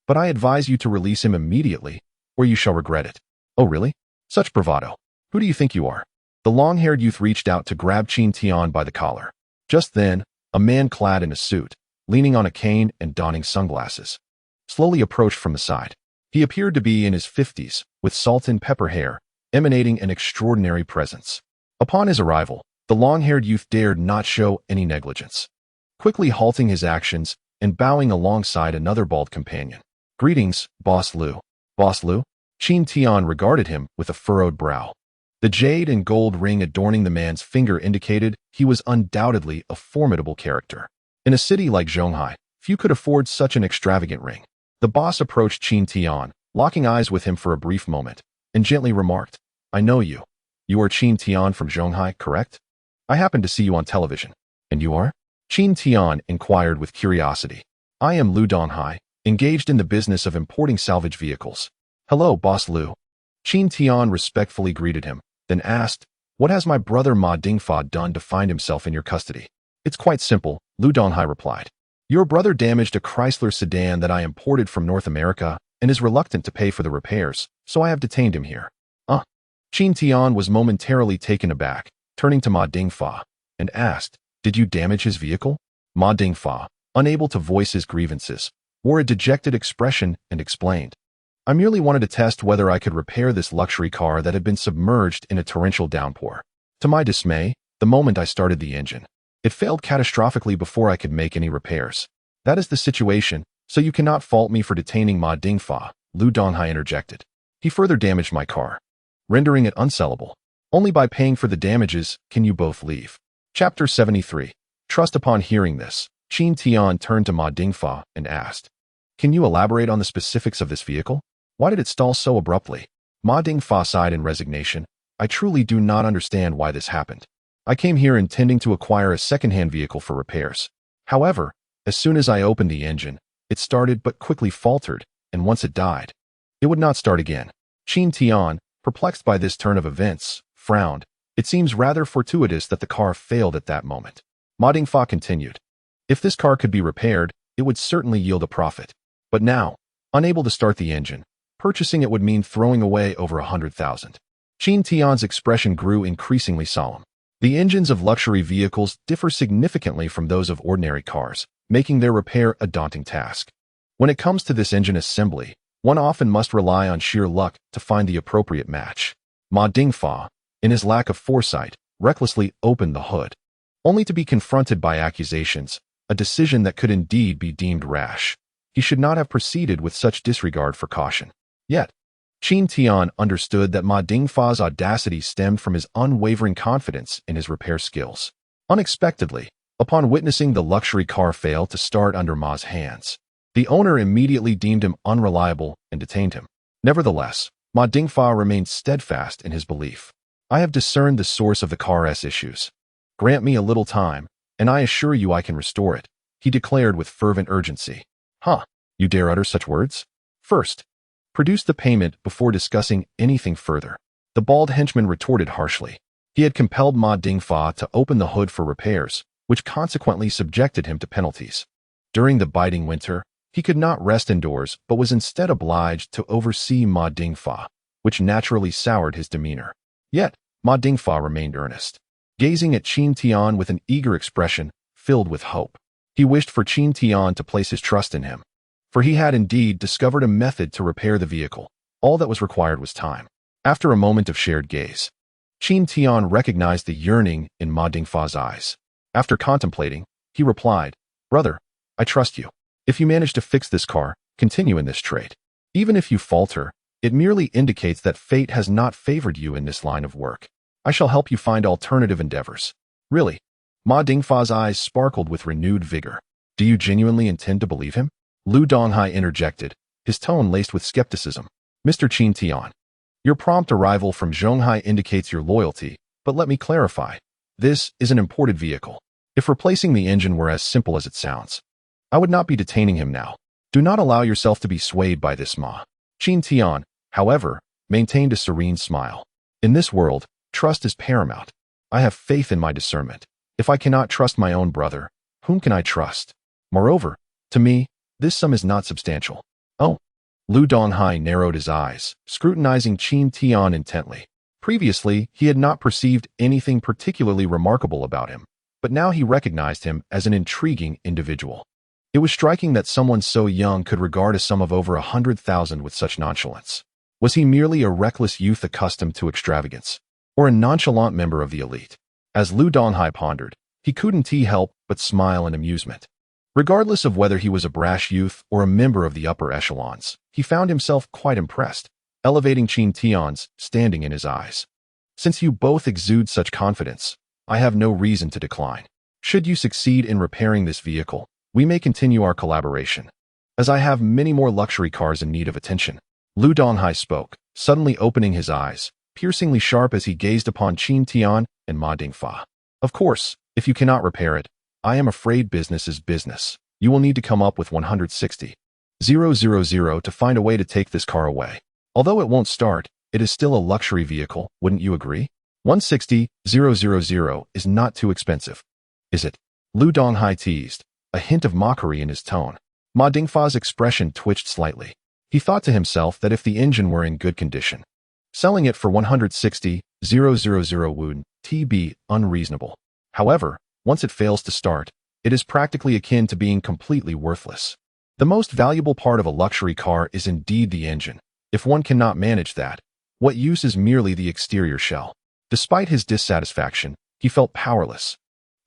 But I advise you to release him immediately, or you shall regret it. Oh really? Such bravado. Who do you think you are? The long-haired youth reached out to grab Qin Tian by the collar. Just then, a man clad in a suit, leaning on a cane and donning sunglasses, slowly approached from the side. He appeared to be in his 50s, with salt and pepper hair, emanating an extraordinary presence. Upon his arrival, the long-haired youth dared not show any negligence, quickly halting his actions and bowing alongside another bald companion. Greetings, Boss Lu. Boss Lu? Qin Tian regarded him with a furrowed brow. The jade and gold ring adorning the man's finger indicated he was undoubtedly a formidable character. In a city like Zhonghai, few could afford such an extravagant ring. The boss approached Qin Tian, locking eyes with him for a brief moment, and gently remarked, I know you. You are Qin Tian from Zhonghai, correct? I happened to see you on television. And you are? Qin Tian inquired with curiosity. I am Lu Donghai, engaged in the business of importing salvage vehicles. Hello, Boss Lu. Qin Tian respectfully greeted him, then asked, What has my brother Ma Dingfa done to find himself in your custody? It's quite simple, Lu Donghai replied. Your brother damaged a Chrysler sedan that I imported from North America and is reluctant to pay for the repairs, so I have detained him here. Qin Tian was momentarily taken aback, turning to Ma Dingfa, and asked, Did you damage his vehicle? Ma Dingfa, unable to voice his grievances, wore a dejected expression and explained, I merely wanted to test whether I could repair this luxury car that had been submerged in a torrential downpour. To my dismay, the moment I started the engine, it failed catastrophically before I could make any repairs. That is the situation, so you cannot fault me for detaining Ma Dingfa, Lu Donghai interjected. He further damaged my car, rendering it unsellable. Only by paying for the damages can you both leave. Chapter 73. Trust. Upon hearing this, Qin Tian turned to Ma Dingfa and asked, Can you elaborate on the specifics of this vehicle? Why did it stall so abruptly? Ma Dingfa sighed in resignation. I truly do not understand why this happened. I came here intending to acquire a second-hand vehicle for repairs. However, as soon as I opened the engine, it started but quickly faltered, and once it died, it would not start again. Qin Tian, perplexed by this turn of events, frowned. It seems rather fortuitous that the car failed at that moment. Ma Dingfa continued. If this car could be repaired, it would certainly yield a profit. But now, unable to start the engine, purchasing it would mean throwing away over 100,000. Qin Tian's expression grew increasingly solemn. The engines of luxury vehicles differ significantly from those of ordinary cars, making their repair a daunting task. When it comes to this engine assembly, one often must rely on sheer luck to find the appropriate match. Ma Dingfa, in his lack of foresight, recklessly opened the hood, only to be confronted by accusations, a decision that could indeed be deemed rash. He should not have proceeded with such disregard for caution. Yet, Qin Tian understood that Ma Dingfa's audacity stemmed from his unwavering confidence in his repair skills. Unexpectedly, upon witnessing the luxury car fail to start under Ma's hands, the owner immediately deemed him unreliable and detained him. Nevertheless, Ma Dingfa remained steadfast in his belief. I have discerned the source of the car's issues. Grant me a little time, and I assure you I can restore it, he declared with fervent urgency. Huh, you dare utter such words? First, produce the payment before discussing anything further. The bald henchman retorted harshly. He had compelled Ma Dingfa to open the hood for repairs, which consequently subjected him to penalties. During the biting winter, he could not rest indoors but was instead obliged to oversee Ma Dingfa, which naturally soured his demeanor. Yet, Ma Dingfa remained earnest, gazing at Qin Tian with an eager expression filled with hope. He wished for Qin Tian to place his trust in him, for he had indeed discovered a method to repair the vehicle. All that was required was time. After a moment of shared gaze, Qin Tian recognized the yearning in Ma Dingfa's eyes. After contemplating, he replied, Brother, I trust you. If you manage to fix this car, continue in this trade. Even if you falter, it merely indicates that fate has not favored you in this line of work. I shall help you find alternative endeavors. Really? Ma Dingfa's eyes sparkled with renewed vigor. Do you genuinely intend to believe him? Lu Donghai interjected, his tone laced with skepticism. Mr. Qin Tian, your prompt arrival from Zhonghai indicates your loyalty, but let me clarify. This is an imported vehicle. If replacing the engine were as simple as it sounds, I would not be detaining him now. Do not allow yourself to be swayed by this, Ma. Qin Tian, however, maintained a serene smile. In this world, trust is paramount. I have faith in my discernment. If I cannot trust my own brother, whom can I trust? Moreover, to me, this sum is not substantial. Oh. Lu Donghai narrowed his eyes, scrutinizing Qin Tian intently. Previously, he had not perceived anything particularly remarkable about him, but now he recognized him as an intriguing individual. It was striking that someone so young could regard a sum of over 100,000 with such nonchalance. Was he merely a reckless youth accustomed to extravagance, or a nonchalant member of the elite? As Lu Donghai pondered, he couldn't help but smile in amusement. Regardless of whether he was a brash youth or a member of the upper echelons, he found himself quite impressed, elevating Qin Tian's standing in his eyes. Since you both exude such confidence, I have no reason to decline. Should you succeed in repairing this vehicle, we may continue our collaboration, as I have many more luxury cars in need of attention. Lu Donghai spoke, suddenly opening his eyes, piercingly sharp as he gazed upon Qin Tian and Ma Dingfa. Of course, if you cannot repair it, I am afraid business is business. You will need to come up with 160,000 to find a way to take this car away. Although it won't start, it is still a luxury vehicle, wouldn't you agree? 160,000 is not too expensive, is it? Lu Donghai teased, a hint of mockery in his tone. Ma Dingfa's expression twitched slightly. He thought to himself that if the engine were in good condition, selling it for 160,000 would be unreasonable. However, once it fails to start, it is practically akin to being completely worthless. The most valuable part of a luxury car is indeed the engine. If one cannot manage that, what use is merely the exterior shell? Despite his dissatisfaction, he felt powerless,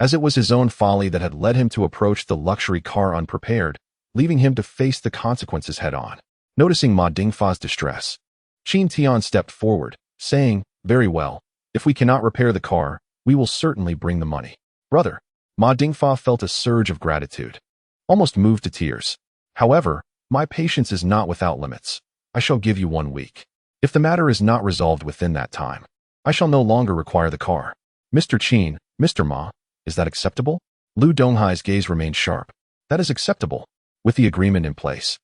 as it was his own folly that had led him to approach the luxury car unprepared, leaving him to face the consequences head-on. Noticing Ma Dingfa's distress, Qin Tian stepped forward, saying, Very well, if we cannot repair the car, we will certainly bring the money. Brother, Ma Dingfa felt a surge of gratitude, almost moved to tears. However, my patience is not without limits. I shall give you 1 week. If the matter is not resolved within that time, I shall no longer require the car. Mr. Qin, Mr. Ma, is that acceptable? Lu Donghai's gaze remained sharp. That is acceptable. With the agreement in place,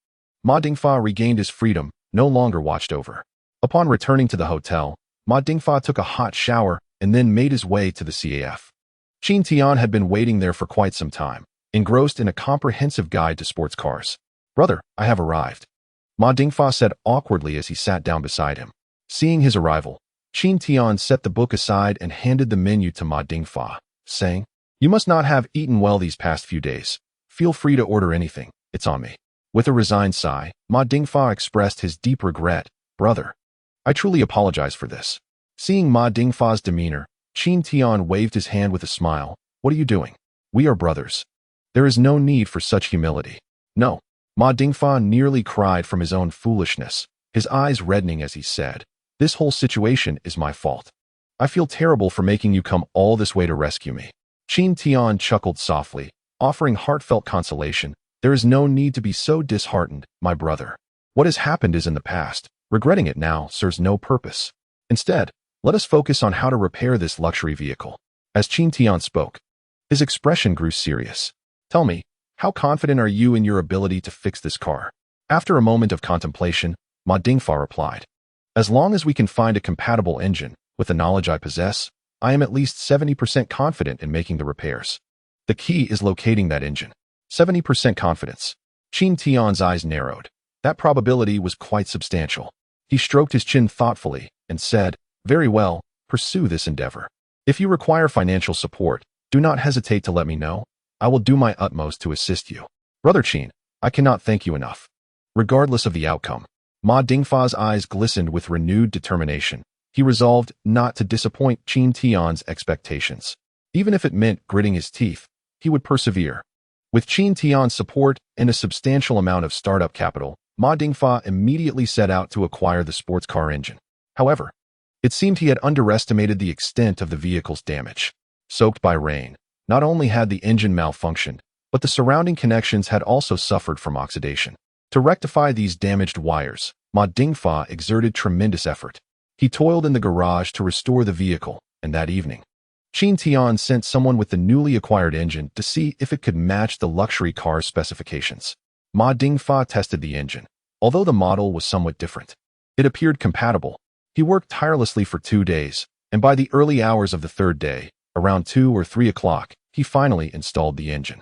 Ma Dingfa regained his freedom, no longer watched over. Upon returning to the hotel, Ma Dingfa took a hot shower and then made his way to the CAF. Qin Tian had been waiting there for quite some time, engrossed in a comprehensive guide to sports cars. Brother, I have arrived, Ma Dingfa said awkwardly as he sat down beside him. Seeing his arrival, Qin Tian set the book aside and handed the menu to Ma Dingfa, saying, You must not have eaten well these past few days. Feel free to order anything, it's on me. With a resigned sigh, Ma Dingfa expressed his deep regret. Brother, I truly apologize for this. Seeing Ma Dingfa's demeanor, Qin Tian waved his hand with a smile. What are you doing? We are brothers. There is no need for such humility. No. Ma Dingfa nearly cried from his own foolishness, his eyes reddening as he said, This whole situation is my fault. I feel terrible for making you come all this way to rescue me. Qin Tian chuckled softly, offering heartfelt consolation. There is no need to be so disheartened, my brother. What has happened is in the past. Regretting it now serves no purpose. Instead, let us focus on how to repair this luxury vehicle. As Qin Tian spoke, his expression grew serious. Tell me, how confident are you in your ability to fix this car? After a moment of contemplation, Ma Dingfa replied, as long as we can find a compatible engine, with the knowledge I possess, I am at least 70% confident in making the repairs. The key is locating that engine. 70% confidence. Qin Tian's eyes narrowed. That probability was quite substantial. He stroked his chin thoughtfully and said, very well, pursue this endeavor. If you require financial support, do not hesitate to let me know. I will do my utmost to assist you. Brother Qin, I cannot thank you enough. Regardless of the outcome, Ma Dingfa's eyes glistened with renewed determination. He resolved not to disappoint Qin Tian's expectations. Even if it meant gritting his teeth, he would persevere. With Qin Tian's support and a substantial amount of startup capital, Ma Dingfa immediately set out to acquire the sports car engine. However, it seemed he had underestimated the extent of the vehicle's damage. Soaked by rain, not only had the engine malfunctioned, but the surrounding connections had also suffered from oxidation. To rectify these damaged wires, Ma Dingfa exerted tremendous effort. He toiled in the garage to restore the vehicle, and that evening, Qin Tian sent someone with the newly acquired engine to see if it could match the luxury car's specifications. Ma Dingfa tested the engine. Although the model was somewhat different, it appeared compatible. He worked tirelessly for 2 days, and by the early hours of the third day, around 2 or 3 o'clock, he finally installed the engine.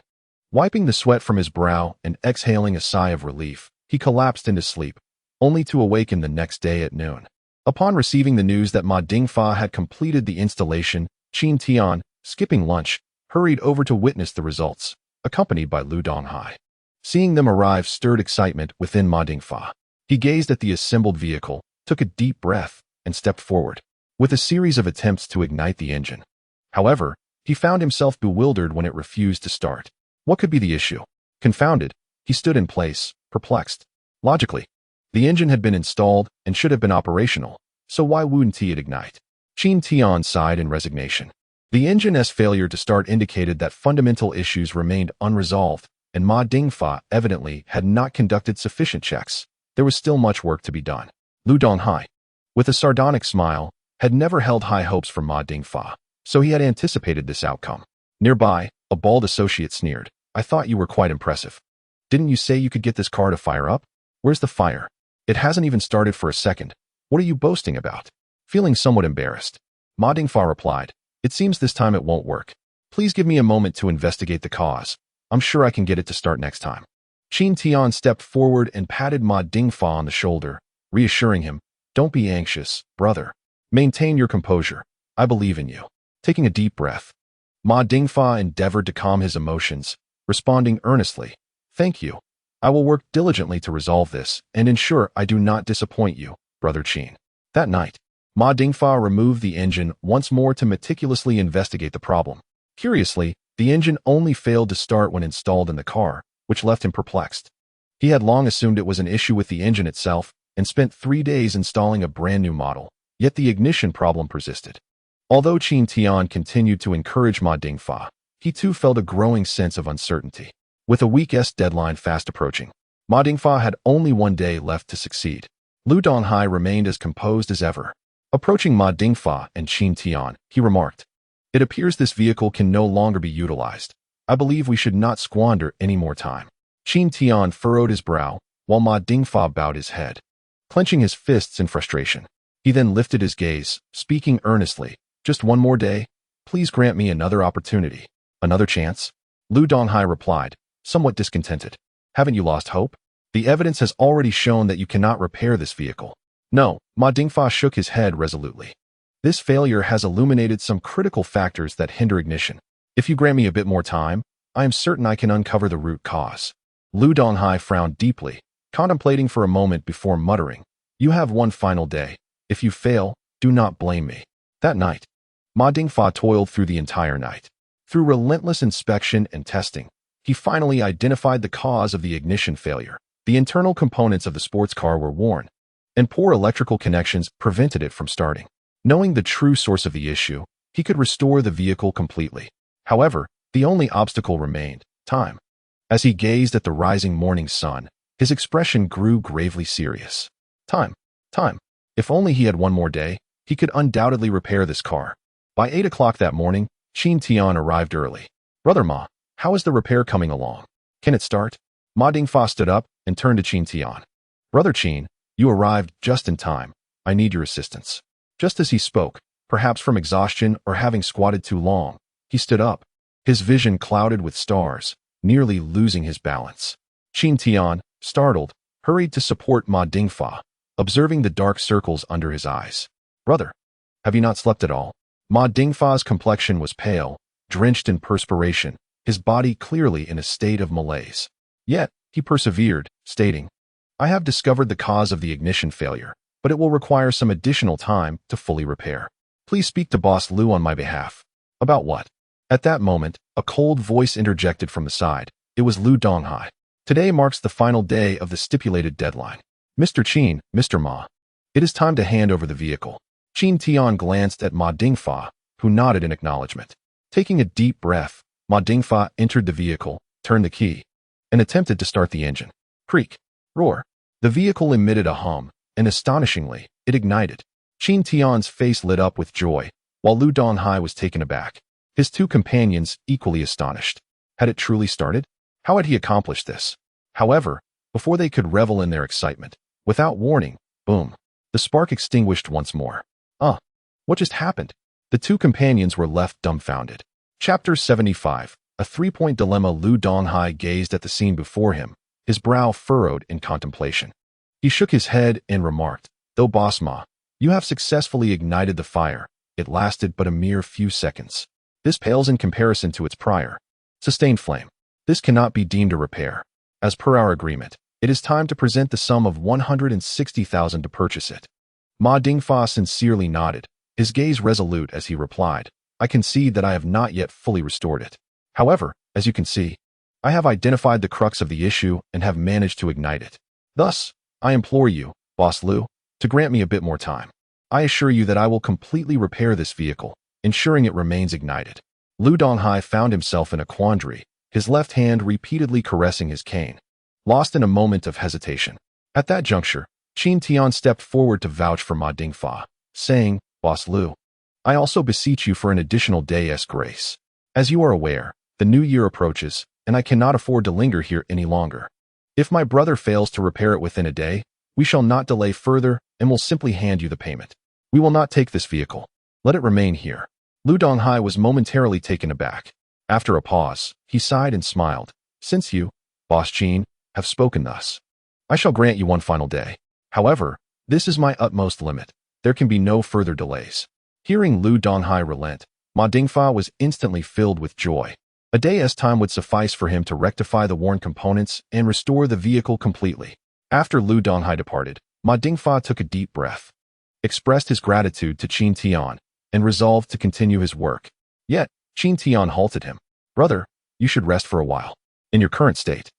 Wiping the sweat from his brow and exhaling a sigh of relief, he collapsed into sleep, only to awaken the next day at noon. Upon receiving the news that Ma Dingfa had completed the installation, Qin Tian, skipping lunch, hurried over to witness the results, accompanied by Lu Donghai. Seeing them arrive stirred excitement within Ma Dingfa. He gazed at the assembled vehicle, took a deep breath, and stepped forward, with a series of attempts to ignite the engine. However, he found himself bewildered when it refused to start. What could be the issue? Confounded, he stood in place, perplexed. Logically, the engine had been installed and should have been operational, so why wouldn't it ignite? Qin Tian sighed in resignation. The engine's failure to start indicated that fundamental issues remained unresolved, and Ma Dingfa evidently had not conducted sufficient checks. There was still much work to be done. Lu Donghai, with a sardonic smile, had never held high hopes for Ma Dingfa, so he had anticipated this outcome. Nearby, a bald associate sneered, I thought you were quite impressive. Didn't you say you could get this car to fire up? Where's the fire? It hasn't even started for a second. What are you boasting about? Feeling somewhat embarrassed, Ma Dingfa replied, it seems this time it won't work. Please give me a moment to investigate the cause. I'm sure I can get it to start next time. Qin Tian stepped forward and patted Ma Dingfa on the shoulder, reassuring him, don't be anxious, brother. Maintain your composure. I believe in you. Taking a deep breath, Ma Dingfa endeavored to calm his emotions, responding earnestly, thank you. I will work diligently to resolve this and ensure I do not disappoint you, Brother Qin. That night, Ma Dingfa removed the engine once more to meticulously investigate the problem. Curiously, the engine only failed to start when installed in the car, which left him perplexed. He had long assumed it was an issue with the engine itself and spent 3 days installing a brand new model, yet the ignition problem persisted. Although Qin Tian continued to encourage Ma Dingfa, he too felt a growing sense of uncertainty. With a week's deadline fast approaching, Ma Dingfa had only 1 day left to succeed. Lu Donghai remained as composed as ever. Approaching Ma Dingfa and Qin Tian, he remarked, it appears this vehicle can no longer be utilized. I believe we should not squander any more time. Qin Tian furrowed his brow, while Ma Dingfa bowed his head, clenching his fists in frustration. He then lifted his gaze, speaking earnestly, just 1 more day? Please grant me another opportunity. Another chance? Lu Donghai replied, somewhat discontented. Haven't you lost hope? The evidence has already shown that you cannot repair this vehicle. No, Ma Dingfa shook his head resolutely. This failure has illuminated some critical factors that hinder ignition. If you grant me a bit more time, I am certain I can uncover the root cause. Lu Donghai frowned deeply, contemplating for a moment before muttering, you have 1 final day. If you fail, do not blame me. That night, Ma Dingfa toiled through the entire night. Through relentless inspection and testing, he finally identified the cause of the ignition failure. The internal components of the sports car were worn, and poor electrical connections prevented it from starting. Knowing the true source of the issue, he could restore the vehicle completely. However, the only obstacle remained, time. As he gazed at the rising morning sun, his expression grew gravely serious. Time. Time. If only he had one more day, he could undoubtedly repair this car. By 8 o'clock that morning, Qin Tian arrived early. Brother Ma, how is the repair coming along? Can it start? Ma Dingfa stood up and turned to Qin Tian. Brother Qin, you arrived just in time. I need your assistance. Just as he spoke, perhaps from exhaustion or having squatted too long, he stood up, his vision clouded with stars, nearly losing his balance. Qin Tian, startled, hurried to support Ma Dingfa, observing the dark circles under his eyes. Brother, have you not slept at all? Ma Dingfa's complexion was pale, drenched in perspiration, his body clearly in a state of malaise. Yet, he persevered, stating, I have discovered the cause of the ignition failure, but it will require some additional time to fully repair. Please speak to Boss Lu on my behalf. About what? At that moment, a cold voice interjected from the side. It was Lu Donghai. Today marks the final day of the stipulated deadline. Mr. Qin, Mr. Ma. It is time to hand over the vehicle. Qin Tian glanced at Ma Dingfa, who nodded in acknowledgement. Taking a deep breath, Ma Dingfa entered the vehicle, turned the key, and attempted to start the engine. Creak. Roar. The vehicle emitted a hum, and astonishingly, it ignited. Qin Tian's face lit up with joy, while Lu Donghai was taken aback. His two companions equally astonished. Had it truly started? How had he accomplished this? However, before they could revel in their excitement, without warning, boom, the spark extinguished once more. What just happened? The two companions were left dumbfounded. Chapter 75, a three-point dilemma. Lu Donghai gazed at the scene before him, his brow furrowed in contemplation. He shook his head and remarked, though Boss Ma, you have successfully ignited the fire, it lasted but a mere few seconds. This pales in comparison to its prior sustained flame. This cannot be deemed a repair. As per our agreement, it is time to present the sum of 160,000 to purchase it. Ma Dingfa sincerely nodded, his gaze resolute as he replied, I concede that I have not yet fully restored it. However, as you can see, I have identified the crux of the issue and have managed to ignite it. Thus, I implore you, Boss Lu, to grant me a bit more time. I assure you that I will completely repair this vehicle, ensuring it remains ignited. Lu Donghai found himself in a quandary, his left hand repeatedly caressing his cane, lost in a moment of hesitation. At that juncture, Qin Tian stepped forward to vouch for Ma Dingfa, saying, Boss Lu, I also beseech you for an additional day's grace. As you are aware, the new year approaches, and I cannot afford to linger here any longer. If my brother fails to repair it within a day, we shall not delay further and will simply hand you the payment. We will not take this vehicle. Let it remain here. Lu Donghai was momentarily taken aback. After a pause, he sighed and smiled. Since you, Boss Qin, have spoken thus, I shall grant you one final day. However, this is my utmost limit. There can be no further delays. Hearing Lu Donghai relent, Ma Dingfa was instantly filled with joy. A day's time would suffice for him to rectify the worn components and restore the vehicle completely. After Lu Donghai departed, Ma Dingfa took a deep breath, expressed his gratitude to Qin Tian, and resolved to continue his work. Yet, Qin Tian halted him. Brother, you should rest for a while. In your current state,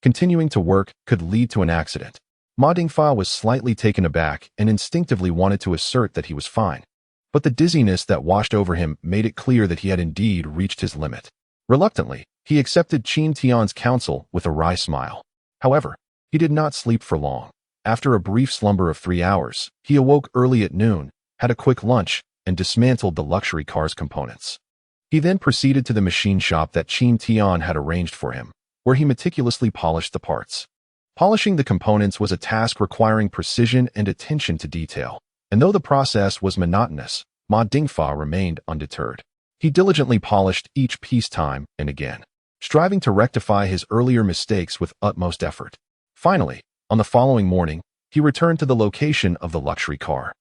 continuing to work could lead to an accident. Ma Dingfa was slightly taken aback and instinctively wanted to assert that he was fine. But the dizziness that washed over him made it clear that he had indeed reached his limit. Reluctantly, he accepted Qin Tian's counsel with a wry smile. However, he did not sleep for long. After a brief slumber of 3 hours, he awoke early at noon, had a quick lunch, and dismantled the luxury car's components. He then proceeded to the machine shop that Qin Tian had arranged for him, where he meticulously polished the parts. Polishing the components was a task requiring precision and attention to detail, and though the process was monotonous, Ma Dingfa remained undeterred. He diligently polished each piece time and again, striving to rectify his earlier mistakes with utmost effort. Finally, on the following morning, he returned to the location of the luxury car,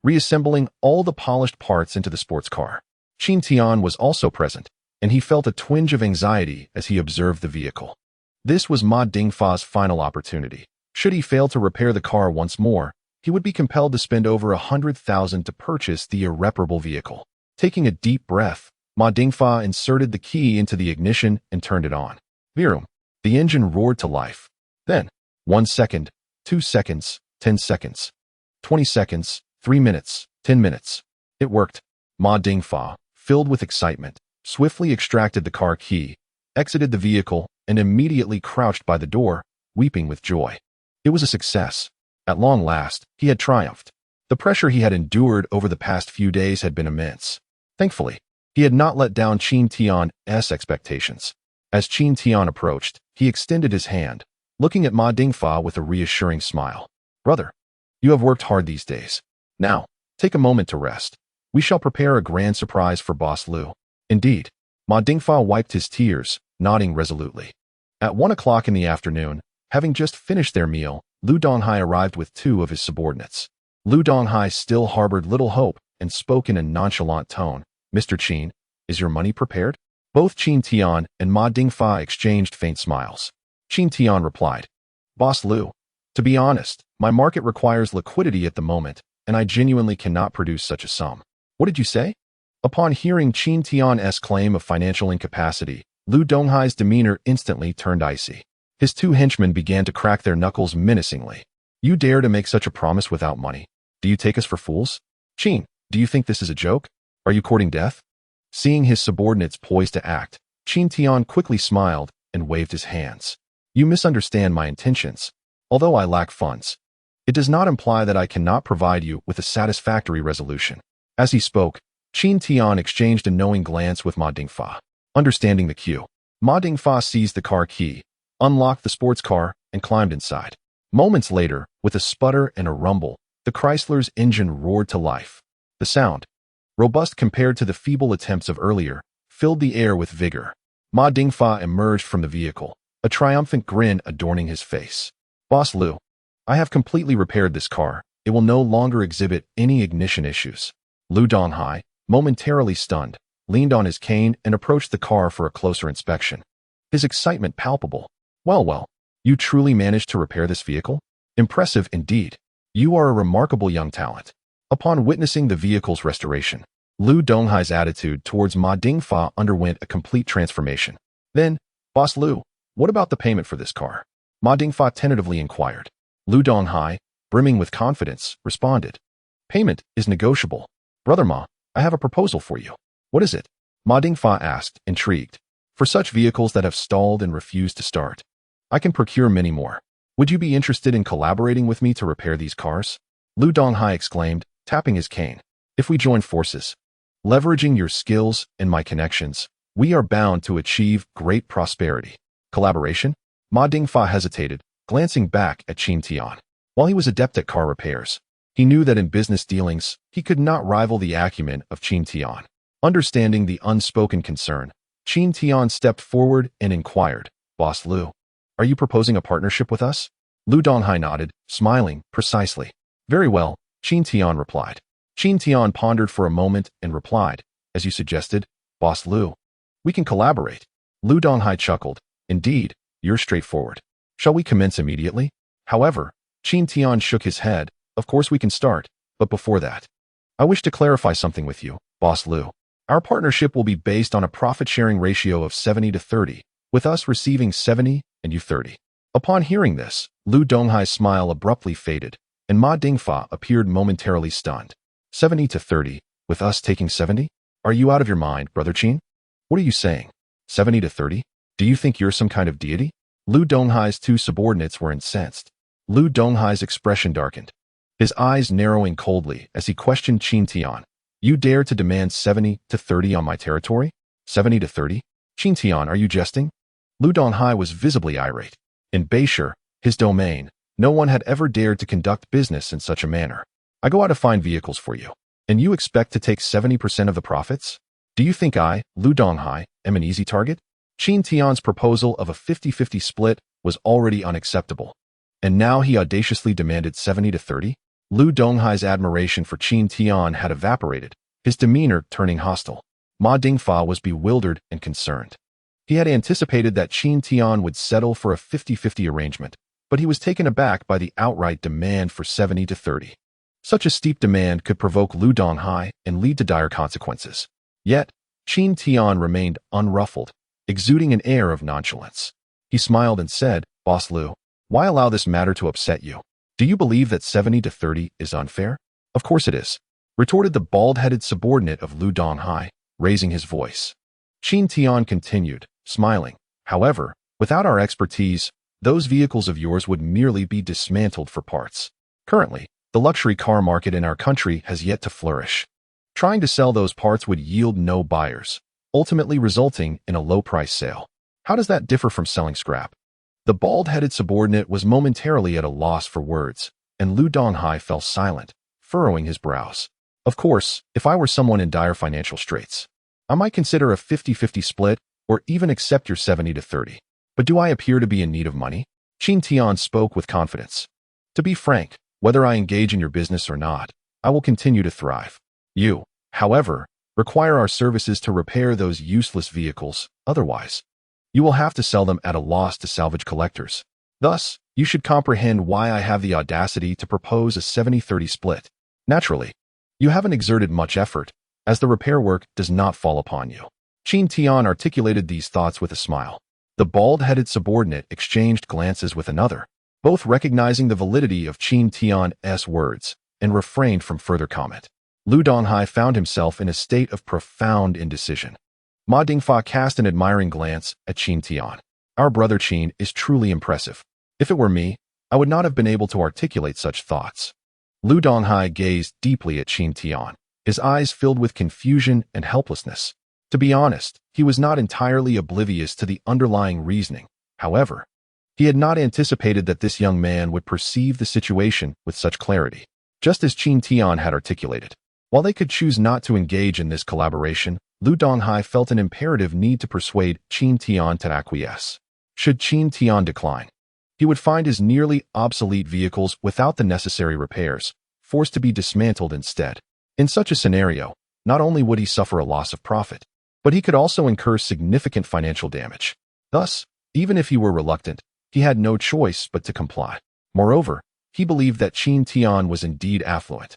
reassembling all the polished parts into the sports car. Qin Tian was also present, and he felt a twinge of anxiety as he observed the vehicle. This was Ma Dingfa's final opportunity. Should he fail to repair the car once more, he would be compelled to spend over 100,000 to purchase the irreparable vehicle. Taking a deep breath, Ma Dingfa inserted the key into the ignition and turned it on. Virum. The engine roared to life. Then, 1 second, 2 seconds, 10 seconds, 20 seconds, 3 minutes, 10 minutes. It worked. Ma Dingfa, filled with excitement, swiftly extracted the car key, exited the vehicle, and immediately crouched by the door, weeping with joy. It was a success. At long last, he had triumphed. The pressure he had endured over the past few days had been immense. Thankfully, he had not let down Qin Tian's expectations. As Qin Tian approached, he extended his hand, looking at Ma Dingfa with a reassuring smile. Brother, you have worked hard these days. Now, take a moment to rest. We shall prepare a grand surprise for Boss Lu. Indeed, Ma Dingfa wiped his tears, nodding resolutely. At 1 o'clock in the afternoon, having just finished their meal, Lu Donghai arrived with 2 of his subordinates. Lu Donghai still harbored little hope and spoke in a nonchalant tone. Mr. Qin, is your money prepared? Both Qin Tian and Ma Dingfa exchanged faint smiles. Qin Tian replied, Boss Lu, to be honest, my market requires liquidity at the moment, and I genuinely cannot produce such a sum. What did you say? Upon hearing Qin Tian's claim of financial incapacity, Lu Donghai's demeanor instantly turned icy. His 2 henchmen began to crack their knuckles menacingly. You dare to make such a promise without money? Do you take us for fools? Qin, do you think this is a joke? Are you courting death? Seeing his subordinates poised to act, Qin Tian quickly smiled and waved his hands. You misunderstand my intentions. Although I lack funds, it does not imply that I cannot provide you with a satisfactory resolution. As he spoke, Qin Tian exchanged a knowing glance with Ma Dingfa. Understanding the cue, Ma Dingfa seized the car key, unlocked the sports car, and climbed inside. Moments later, with a sputter and a rumble, the Chrysler's engine roared to life. The sound, robust compared to the feeble attempts of earlier, filled the air with vigor. Ma Dingfa emerged from the vehicle, a triumphant grin adorning his face. Boss Lu, I have completely repaired this car. It will no longer exhibit any ignition issues. Lu Donghai, momentarily stunned, leaned on his cane and approached the car for a closer inspection. His excitement palpable. Well, you truly managed to repair this vehicle? Impressive indeed. You are a remarkable young talent. Upon witnessing the vehicle's restoration, Lu Donghai's attitude towards Ma Dingfa underwent a complete transformation. Then, Boss Lu, what about the payment for this car? Ma Dingfa tentatively inquired. Lu Donghai, brimming with confidence, responded. Payment is negotiable. Brother Ma, I have a proposal for you. What is it? Ma Dingfa asked, intrigued. For such vehicles that have stalled and refused to start, I can procure many more. Would you be interested in collaborating with me to repair these cars? Lu Donghai exclaimed, tapping his cane. If we join forces, leveraging your skills and my connections, we are bound to achieve great prosperity. Collaboration? Ma Dingfa hesitated, glancing back at Qin Tian. While he was adept at car repairs, he knew that in business dealings, he could not rival the acumen of Qin Tian. Understanding the unspoken concern, Qin Tian stepped forward and inquired, Boss Lu, are you proposing a partnership with us? Lu Donghai nodded, smiling, precisely. Very well, Qin Tian replied. Qin Tian pondered for a moment and replied, as you suggested, Boss Lu, we can collaborate. Lu Donghai chuckled. Indeed, you're straightforward. Shall we commence immediately? However, Qin Tian shook his head. Of course we can start, but before that, I wish to clarify something with you, Boss Lu. Our partnership will be based on a profit-sharing ratio of 70-30, with us receiving 70 and you 30. Upon hearing this, Lu Donghai's smile abruptly faded, and Ma Dingfa appeared momentarily stunned. 70-30, with us taking 70? Are you out of your mind, Brother Qin? What are you saying? 70-30? Do you think you're some kind of deity? Lu Donghai's 2 subordinates were incensed. Lu Donghai's expression darkened, his eyes narrowing coldly as he questioned Qin Tian. You dare to demand 70-30 on my territory? 70-30? Qin Tian, are you jesting? Lu Donghai was visibly irate. In Beishur, his domain, no one had ever dared to conduct business in such a manner. I go out to find vehicles for you, and you expect to take 70% of the profits? Do you think I, Lu Donghai, am an easy target? Qin Tian's proposal of a 50-50 split was already unacceptable, and now he audaciously demanded 70-30? Lu Donghai's admiration for Qin Tian had evaporated, his demeanor turning hostile. Ma Dingfa was bewildered and concerned. He had anticipated that Qin Tian would settle for a 50-50 arrangement, but he was taken aback by the outright demand for 70-30. Such a steep demand could provoke Lu Donghai and lead to dire consequences. Yet, Qin Tian remained unruffled, exuding an air of nonchalance. He smiled and said, Boss Lu, why allow this matter to upset you? Do you believe that 70-30 is unfair? Of course it is, retorted the bald-headed subordinate of Lu Donghai, raising his voice. Qin Tian continued, smiling. However, without our expertise, those vehicles of yours would merely be dismantled for parts. Currently, the luxury car market in our country has yet to flourish. Trying to sell those parts would yield no buyers, ultimately resulting in a low-price sale. How does that differ from selling scrap? The bald-headed subordinate was momentarily at a loss for words, and Lu Donghai fell silent, furrowing his brows. Of course, if I were someone in dire financial straits, I might consider a 50-50 split or even accept your 70-30. But do I appear to be in need of money? Qin Tian spoke with confidence. To be frank, whether I engage in your business or not, I will continue to thrive. You, however, require our services to repair those useless vehicles. Otherwise, you will have to sell them at a loss to salvage collectors. Thus, you should comprehend why I have the audacity to propose a 70-30 split. Naturally, you haven't exerted much effort, as the repair work does not fall upon you. Qin Tian articulated these thoughts with a smile. The bald-headed subordinate exchanged glances with another, both recognizing the validity of Qin Tian's words, and refrained from further comment. Lu Donghai found himself in a state of profound indecision. Ma Dingfa cast an admiring glance at Qin Tian. Our brother Qin is truly impressive. If it were me, I would not have been able to articulate such thoughts. Lu Donghai gazed deeply at Qin Tian, his eyes filled with confusion and helplessness. To be honest, he was not entirely oblivious to the underlying reasoning. However, he had not anticipated that this young man would perceive the situation with such clarity, just as Qin Tian had articulated. While they could choose not to engage in this collaboration, Lu Donghai felt an imperative need to persuade Qin Tian to acquiesce. Should Qin Tian decline, he would find his nearly obsolete vehicles without the necessary repairs, forced to be dismantled instead. In such a scenario, not only would he suffer a loss of profit, but he could also incur significant financial damage. Thus, even if he were reluctant, he had no choice but to comply. Moreover, he believed that Qin Tian was indeed affluent,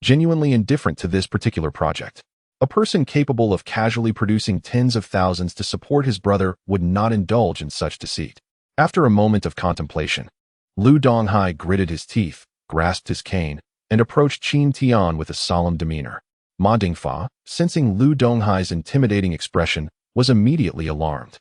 genuinely indifferent to this particular project. A person capable of casually producing tens of thousands to support his brother would not indulge in such deceit. After a moment of contemplation, Lu Donghai gritted his teeth, grasped his cane, and approached Qin Tian with a solemn demeanor. Ma Dingfa, sensing Lu Donghai's intimidating expression, was immediately alarmed.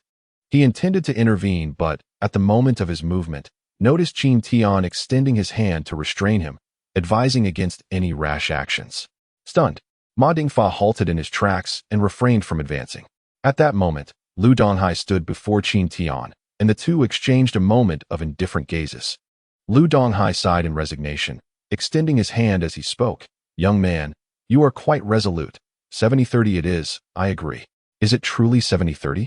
He intended to intervene, but, at the moment of his movement, noticed Qin Tian extending his hand to restrain him, advising against any rash actions. Stunned, Ma Dingfa halted in his tracks and refrained from advancing. At that moment, Lu Donghai stood before Qin Tian, and the two exchanged a moment of indifferent gazes. Lu Donghai sighed in resignation, extending his hand as he spoke. Young man, you are quite resolute. 70-30 it is, I agree. Is it truly 70-30?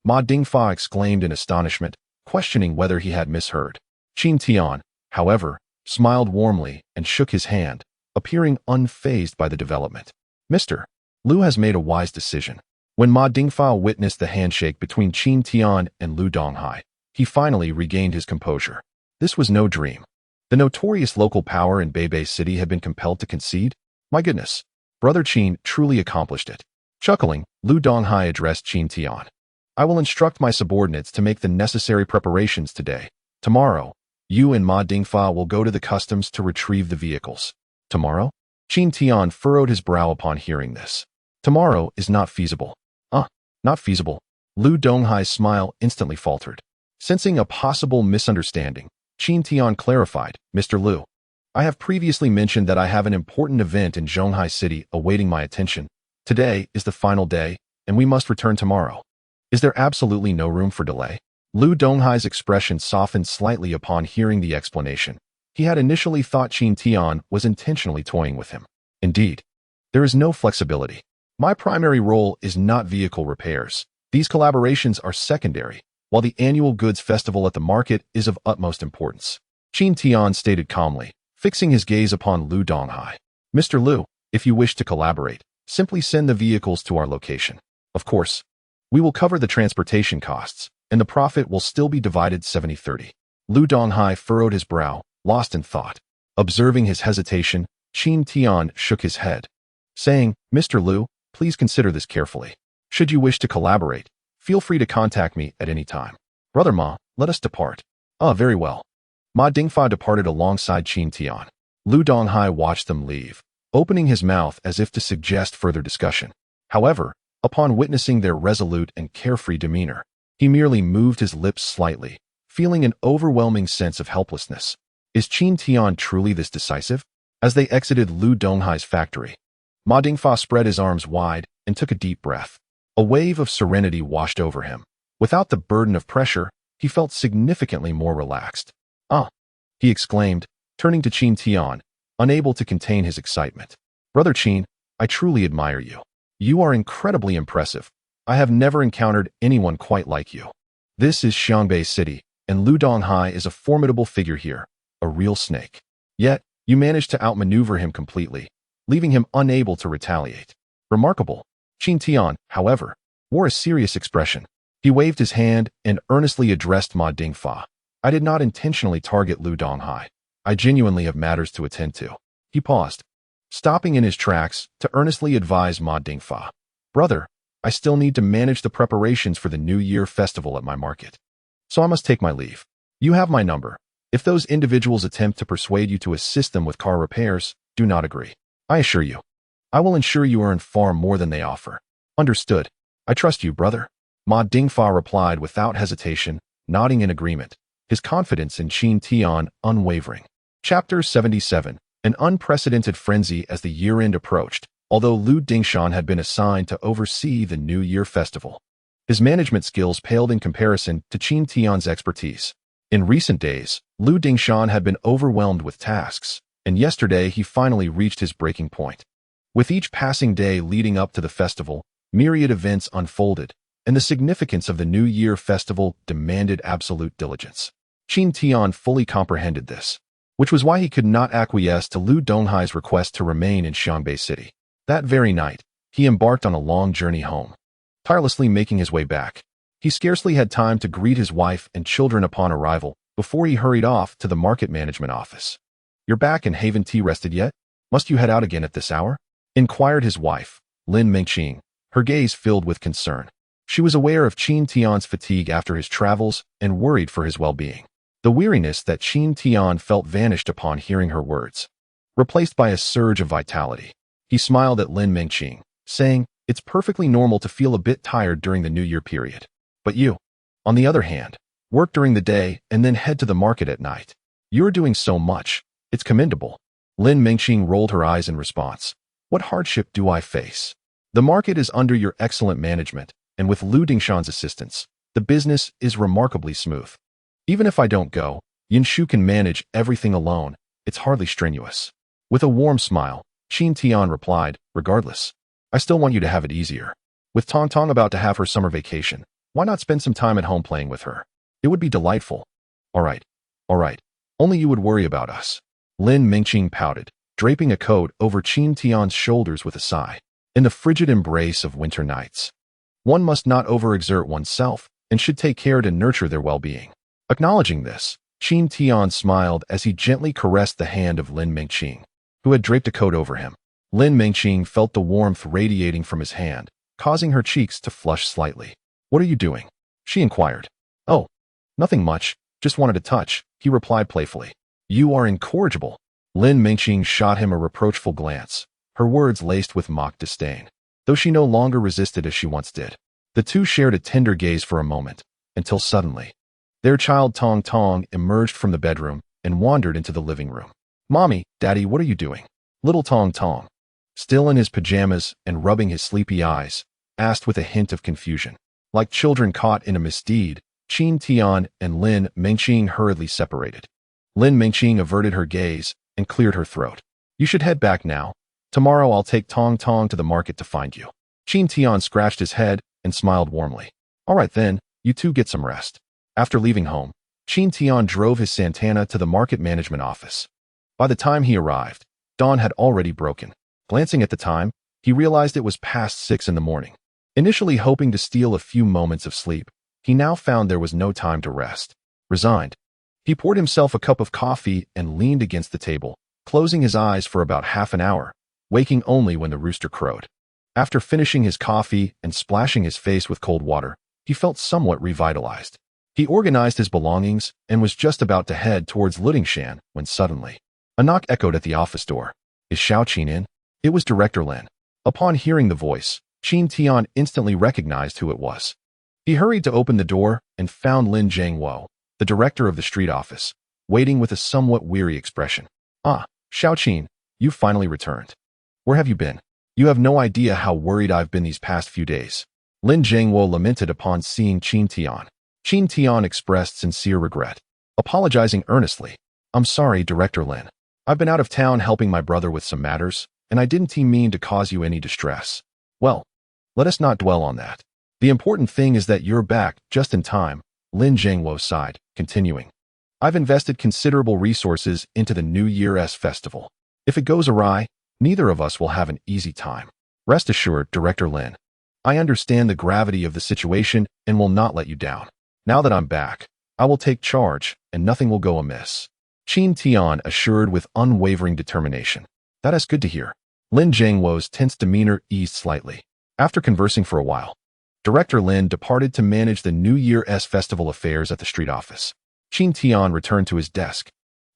Ma Dingfa exclaimed in astonishment, questioning whether he had misheard. Qin Tian, however, smiled warmly and shook his hand, appearing unfazed by the development. Mr. Lu has made a wise decision. When Ma Dingfa witnessed the handshake between Qin Tian and Lu Donghai, he finally regained his composure. This was no dream. The notorious local power in Beibei City had been compelled to concede? My goodness, Brother Qin truly accomplished it. Chuckling, Lu Donghai addressed Qin Tian. I will instruct my subordinates to make the necessary preparations today. Tomorrow, you and Ma Dingfa will go to the customs to retrieve the vehicles. Tomorrow? Qin Tian furrowed his brow upon hearing this. Tomorrow is not feasible. Not feasible. Lu Donghai's smile instantly faltered. Sensing a possible misunderstanding, Qin Tian clarified, Mr. Lu, I have previously mentioned that I have an important event in Zhonghai City awaiting my attention. Today is the final day, and we must return tomorrow. Is there absolutely no room for delay? Lu Donghai's expression softened slightly upon hearing the explanation. He had initially thought Qin Tian was intentionally toying with him. Indeed, there is no flexibility. My primary role is not vehicle repairs. These collaborations are secondary, while the annual goods festival at the market is of utmost importance. Qin Tian stated calmly, fixing his gaze upon Lu Donghai. Mr. Lu, if you wish to collaborate, simply send the vehicles to our location. Of course, we will cover the transportation costs, and the profit will still be divided 70-30. Lu Donghai furrowed his brow, lost in thought. Observing his hesitation, Qin Tian shook his head, saying, Mr. Lu, please consider this carefully. Should you wish to collaborate, feel free to contact me at any time. Brother Ma, let us depart. Very well. Ma Dingfa departed alongside Qin Tian. Lu Donghai watched them leave, opening his mouth as if to suggest further discussion. However, upon witnessing their resolute and carefree demeanor, he merely moved his lips slightly, feeling an overwhelming sense of helplessness. Is Qin Tian truly this decisive? As they exited Lu Donghai's factory, Ma Dingfa spread his arms wide and took a deep breath. A wave of serenity washed over him. Without the burden of pressure, he felt significantly more relaxed. "Ah," he exclaimed, turning to Qin Tian, unable to contain his excitement. "Brother Qin, I truly admire you. You are incredibly impressive. I have never encountered anyone quite like you. This is Xiangbei City, and Lu Donghai is a formidable figure here, a real snake. Yet, you managed to outmaneuver him completely, leaving him unable to retaliate. Remarkable." Qin Tian, however, wore a serious expression. He waved his hand and earnestly addressed Ma Dingfa. "I did not intentionally target Lu Donghai. I genuinely have matters to attend to." He paused, stopping in his tracks to earnestly advise Ma Dingfa. "Brother, I still need to manage the preparations for the New Year festival at my market. So I must take my leave. You have my number. If those individuals attempt to persuade you to assist them with car repairs, do not agree. I assure you, I will ensure you earn far more than they offer." "Understood. I trust you, brother," Ma Dingfa replied without hesitation, nodding in agreement, his confidence in Qin Tian unwavering. Chapter 77. An unprecedented frenzy as the year-end approached, although Lu Dingshan had been assigned to oversee the New Year festival. His management skills paled in comparison to Qin Tian's expertise. In recent days, Lu Dingshan had been overwhelmed with tasks, and yesterday he finally reached his breaking point. With each passing day leading up to the festival, myriad events unfolded, and the significance of the New Year festival demanded absolute diligence. Qin Tian fully comprehended this, which was why he could not acquiesce to Lu Donghai's request to remain in Xiangbei City. That very night, he embarked on a long journey home, tirelessly making his way back. He scarcely had time to greet his wife and children upon arrival before he hurried off to the market management office. "You're back and haven't tea rested yet? Must you head out again at this hour?" inquired his wife, Lin Mengqing, her gaze filled with concern. She was aware of Qin Tian's fatigue after his travels and worried for his well-being. The weariness that Qin Tian felt vanished upon hearing her words, replaced by a surge of vitality. He smiled at Lin Mengqing, saying, "It's perfectly normal to feel a bit tired during the New Year period. But you, on the other hand, work during the day and then head to the market at night. You're doing so much. It's commendable." Lin Mengqing rolled her eyes in response. "What hardship do I face? The market is under your excellent management, and with Lu Dingshan's assistance, the business is remarkably smooth. Even if I don't go, Yinshu can manage everything alone. It's hardly strenuous." With a warm smile, Qin Tian replied, "Regardless, I still want you to have it easier. With Tongtong about to have her summer vacation, why not spend some time at home playing with her? It would be delightful." All right. Only you would worry about us." Lin Mengqing pouted, draping a coat over Qin Tian's shoulders with a sigh. In the frigid embrace of winter nights, one must not overexert oneself and should take care to nurture their well-being. Acknowledging this, Qin Tian smiled as he gently caressed the hand of Lin Mengqing, who had draped a coat over him. Lin Mengqing felt the warmth radiating from his hand, causing her cheeks to flush slightly. "What are you doing?" she inquired. "Oh, nothing much, just wanted to touch," he replied playfully. "You are incorrigible." Lin Mengqing shot him a reproachful glance, her words laced with mock disdain, though she no longer resisted as she once did. The two shared a tender gaze for a moment, until suddenly, their child Tongtong emerged from the bedroom and wandered into the living room. "Mommy, Daddy, what are you doing?" Little Tongtong, still in his pajamas and rubbing his sleepy eyes, asked with a hint of confusion. Like children caught in a misdeed, Qin Tian and Lin Mengqing hurriedly separated. Lin Mengqing averted her gaze and cleared her throat. "You should head back now. Tomorrow I'll take Tongtong to the market to find you." Qin Tian scratched his head and smiled warmly. "All right then, you two get some rest." After leaving home, Qin Tian drove his Santana to the market management office. By the time he arrived, dawn had already broken. Glancing at the time, he realized it was past 6 in the morning. Initially hoping to steal a few moments of sleep, he now found there was no time to rest. Resigned, he poured himself a cup of coffee and leaned against the table, closing his eyes for about half an hour, waking only when the rooster crowed. After finishing his coffee and splashing his face with cold water, he felt somewhat revitalized. He organized his belongings and was just about to head towards Lidingshan when suddenly, a knock echoed at the office door. "Is Xiaoqin in?" It was Director Lin. Upon hearing the voice, Qin Tian instantly recognized who it was. He hurried to open the door and found Lin Zhangwo, the director of the street office, waiting with a somewhat weary expression. Ah, Xiaoqin, you've finally returned. Where have you been? You have no idea how worried I've been these past few days. Lin Mengqing lamented upon seeing Qin Tian. Qin Tian expressed sincere regret, apologizing earnestly. I'm sorry, Director Lin. I've been out of town helping my brother with some matters, and I didn't mean to cause you any distress. Well, let us not dwell on that. The important thing is that you're back just in time, Lin Mengqing sighed, continuing. I've invested considerable resources into the New Year's festival. If it goes awry, neither of us will have an easy time. Rest assured, Director Lin. I understand the gravity of the situation and will not let you down. Now that I'm back, I will take charge and nothing will go amiss. Qin Tian assured with unwavering determination. That is good to hear. Lin Mengqing's tense demeanor eased slightly. After conversing for a while, Director Lin departed to manage the New Year's festival affairs at the street office. Qin Tian returned to his desk,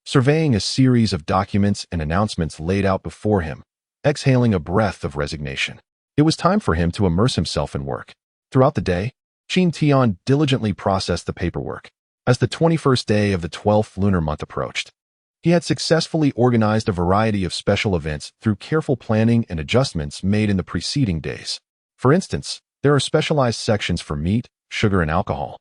surveying a series of documents and announcements laid out before him, exhaling a breath of resignation. It was time for him to immerse himself in work. Throughout the day, Qin Tian diligently processed the paperwork. As the 21st day of the 12th lunar month approached, he had successfully organized a variety of special events through careful planning and adjustments made in the preceding days. For instance, there are specialized sections for meat, sugar and alcohol,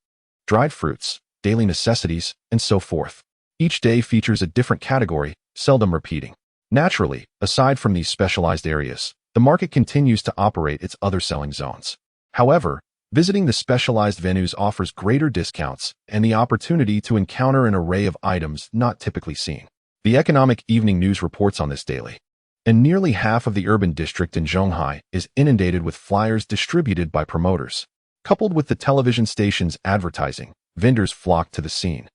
dried fruits, daily necessities, and so forth. Each day features a different category, seldom repeating. Naturally, aside from these specialized areas, the market continues to operate its other selling zones. However, visiting the specialized venues offers greater discounts and the opportunity to encounter an array of items not typically seen. The Economic Evening News reports on this daily. And nearly half of the urban district in Zhonghai is inundated with flyers distributed by promoters. Coupled with the television station's advertising, vendors flock to the scene,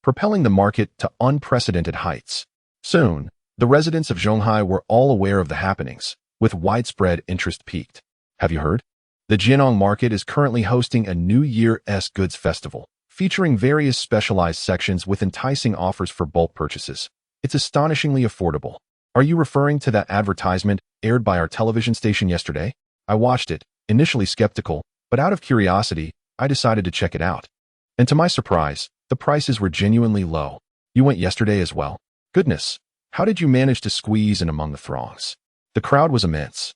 propelling the market to unprecedented heights. Soon, the residents of Zhonghai were all aware of the happenings, with widespread interest peaked. Have you heard? The Jianong market is currently hosting a New Year's goods festival, featuring various specialized sections with enticing offers for bulk purchases. It's astonishingly affordable. Are you referring to that advertisement aired by our television station yesterday? I watched it, initially skeptical, but out of curiosity, I decided to check it out. And to my surprise, the prices were genuinely low. You went yesterday as well? Goodness, how did you manage to squeeze in among the throngs? The crowd was immense.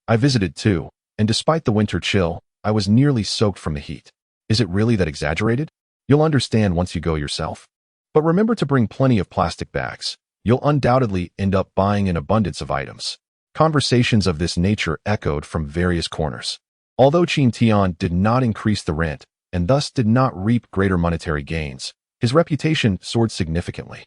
I visited too, and despite the winter chill, I was nearly soaked from the heat. Is it really that exaggerated? You'll understand once you go yourself. But remember to bring plenty of plastic bags. You'll undoubtedly end up buying an abundance of items. Conversations of this nature echoed from various corners. Although Qin Tian did not increase the rent, and thus did not reap greater monetary gains, his reputation soared significantly.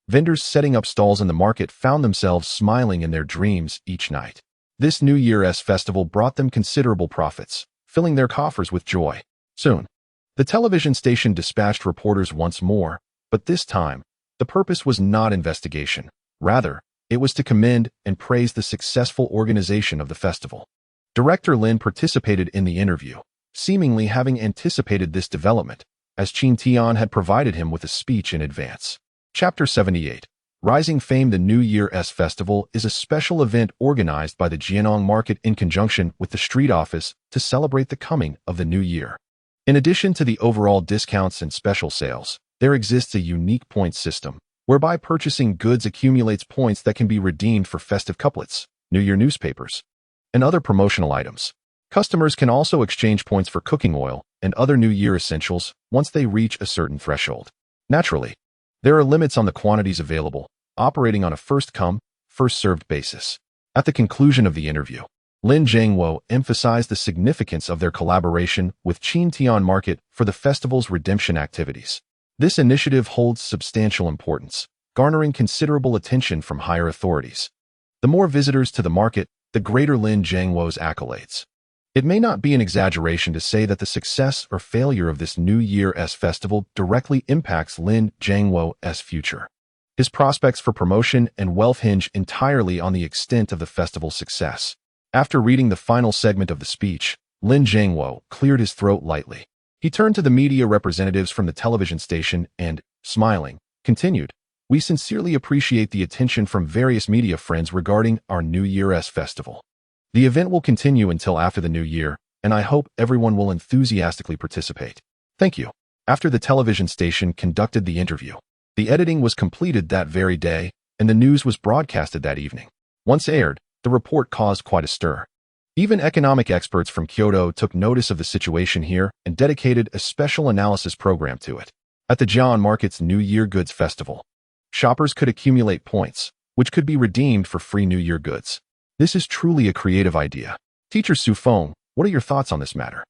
Vendors setting up stalls in the market found themselves smiling in their dreams each night. This New Year's festival brought them considerable profits, filling their coffers with joy. Soon, the television station dispatched reporters once more, but this time, the purpose was not investigation. Rather, it was to commend and praise the successful organization of the festival. Director Lin participated in the interview, seemingly having anticipated this development, as Qin Tian had provided him with a speech in advance. Chapter 78. Rising Fame. The New Year's Festival is a special event organized by the Jianong Market in conjunction with the street office to celebrate the coming of the new year. In addition to the overall discounts and special sales, there exists a unique point system, whereby purchasing goods accumulates points that can be redeemed for festive couplets, New Year newspapers, and other promotional items. Customers can also exchange points for cooking oil and other New Year essentials once they reach a certain threshold. Naturally, there are limits on the quantities available, operating on a first-come, first-served basis. At the conclusion of the interview, Lin Mengqing emphasized the significance of their collaboration with Qin Tian Market for the festival's redemption activities. This initiative holds substantial importance, garnering considerable attention from higher authorities. The more visitors to the market, the greater Lin Mengqing's accolades. It may not be an exaggeration to say that the success or failure of this New Year's festival directly impacts Lin Mengqing's future. His prospects for promotion and wealth hinge entirely on the extent of the festival's success. After reading the final segment of the speech, Lin Mengqing cleared his throat lightly. He turned to the media representatives from the television station and, smiling, continued, "We sincerely appreciate the attention from various media friends regarding our New Year's festival. The event will continue until after the new year, and I hope everyone will enthusiastically participate. Thank you." After the television station conducted the interview, The editing was completed that very day, and the news was broadcasted that evening. Once aired, the report caused quite a stir. Even economic experts from Kyoto took notice of the situation here and dedicated a special analysis program to it. At the Jian Market's New Year Goods Festival, shoppers could accumulate points, which could be redeemed for free New Year goods. This is truly a creative idea. Teacher Su Feng, what are your thoughts on this matter?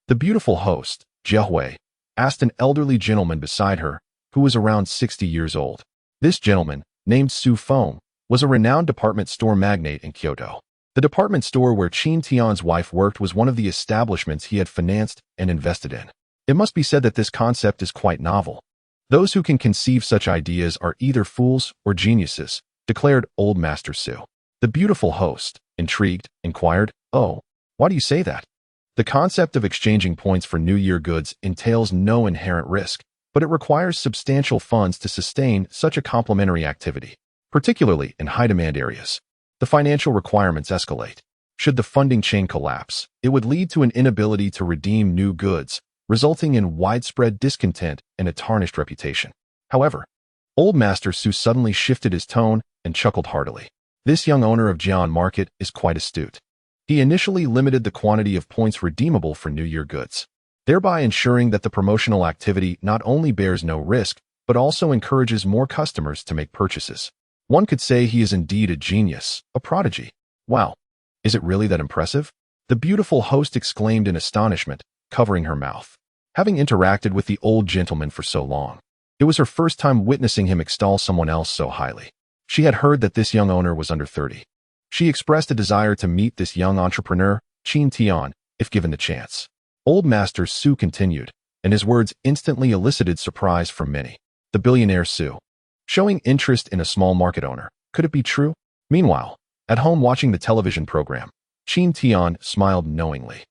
The beautiful host, Jie Hui, asked an elderly gentleman beside her, who was around 60 years old. This gentleman, named Su Feng, was a renowned department store magnate in Kyoto. The department store where Qin Tian's wife worked was one of the establishments he had financed and invested in. It must be said that this concept is quite novel. Those who can conceive such ideas are either fools or geniuses, declared Old Master Su. The beautiful host, intrigued, inquired, "Oh, why do you say that?" The concept of exchanging points for New Year goods entails no inherent risk, but it requires substantial funds to sustain such a complementary activity, particularly in high-demand areas. The financial requirements escalate. Should the funding chain collapse, it would lead to an inability to redeem new goods, resulting in widespread discontent and a tarnished reputation. However, Old Master Su suddenly shifted his tone and chuckled heartily. This young owner of Jian Market is quite astute. He initially limited the quantity of points redeemable for New Year goods, thereby ensuring that the promotional activity not only bears no risk, but also encourages more customers to make purchases. One could say he is indeed a genius, a prodigy. Wow, is it really that impressive? The beautiful host exclaimed in astonishment, covering her mouth. Having interacted with the old gentleman for so long, it was her first time witnessing him extol someone else so highly. She had heard that this young owner was under 30. She expressed a desire to meet this young entrepreneur, Qin Tian, if given the chance. Old Master Su continued, and his words instantly elicited surprise from many. The billionaire Su, showing interest in a small market owner. Could it be true? Meanwhile, at home watching the television program, Qin Tian smiled knowingly.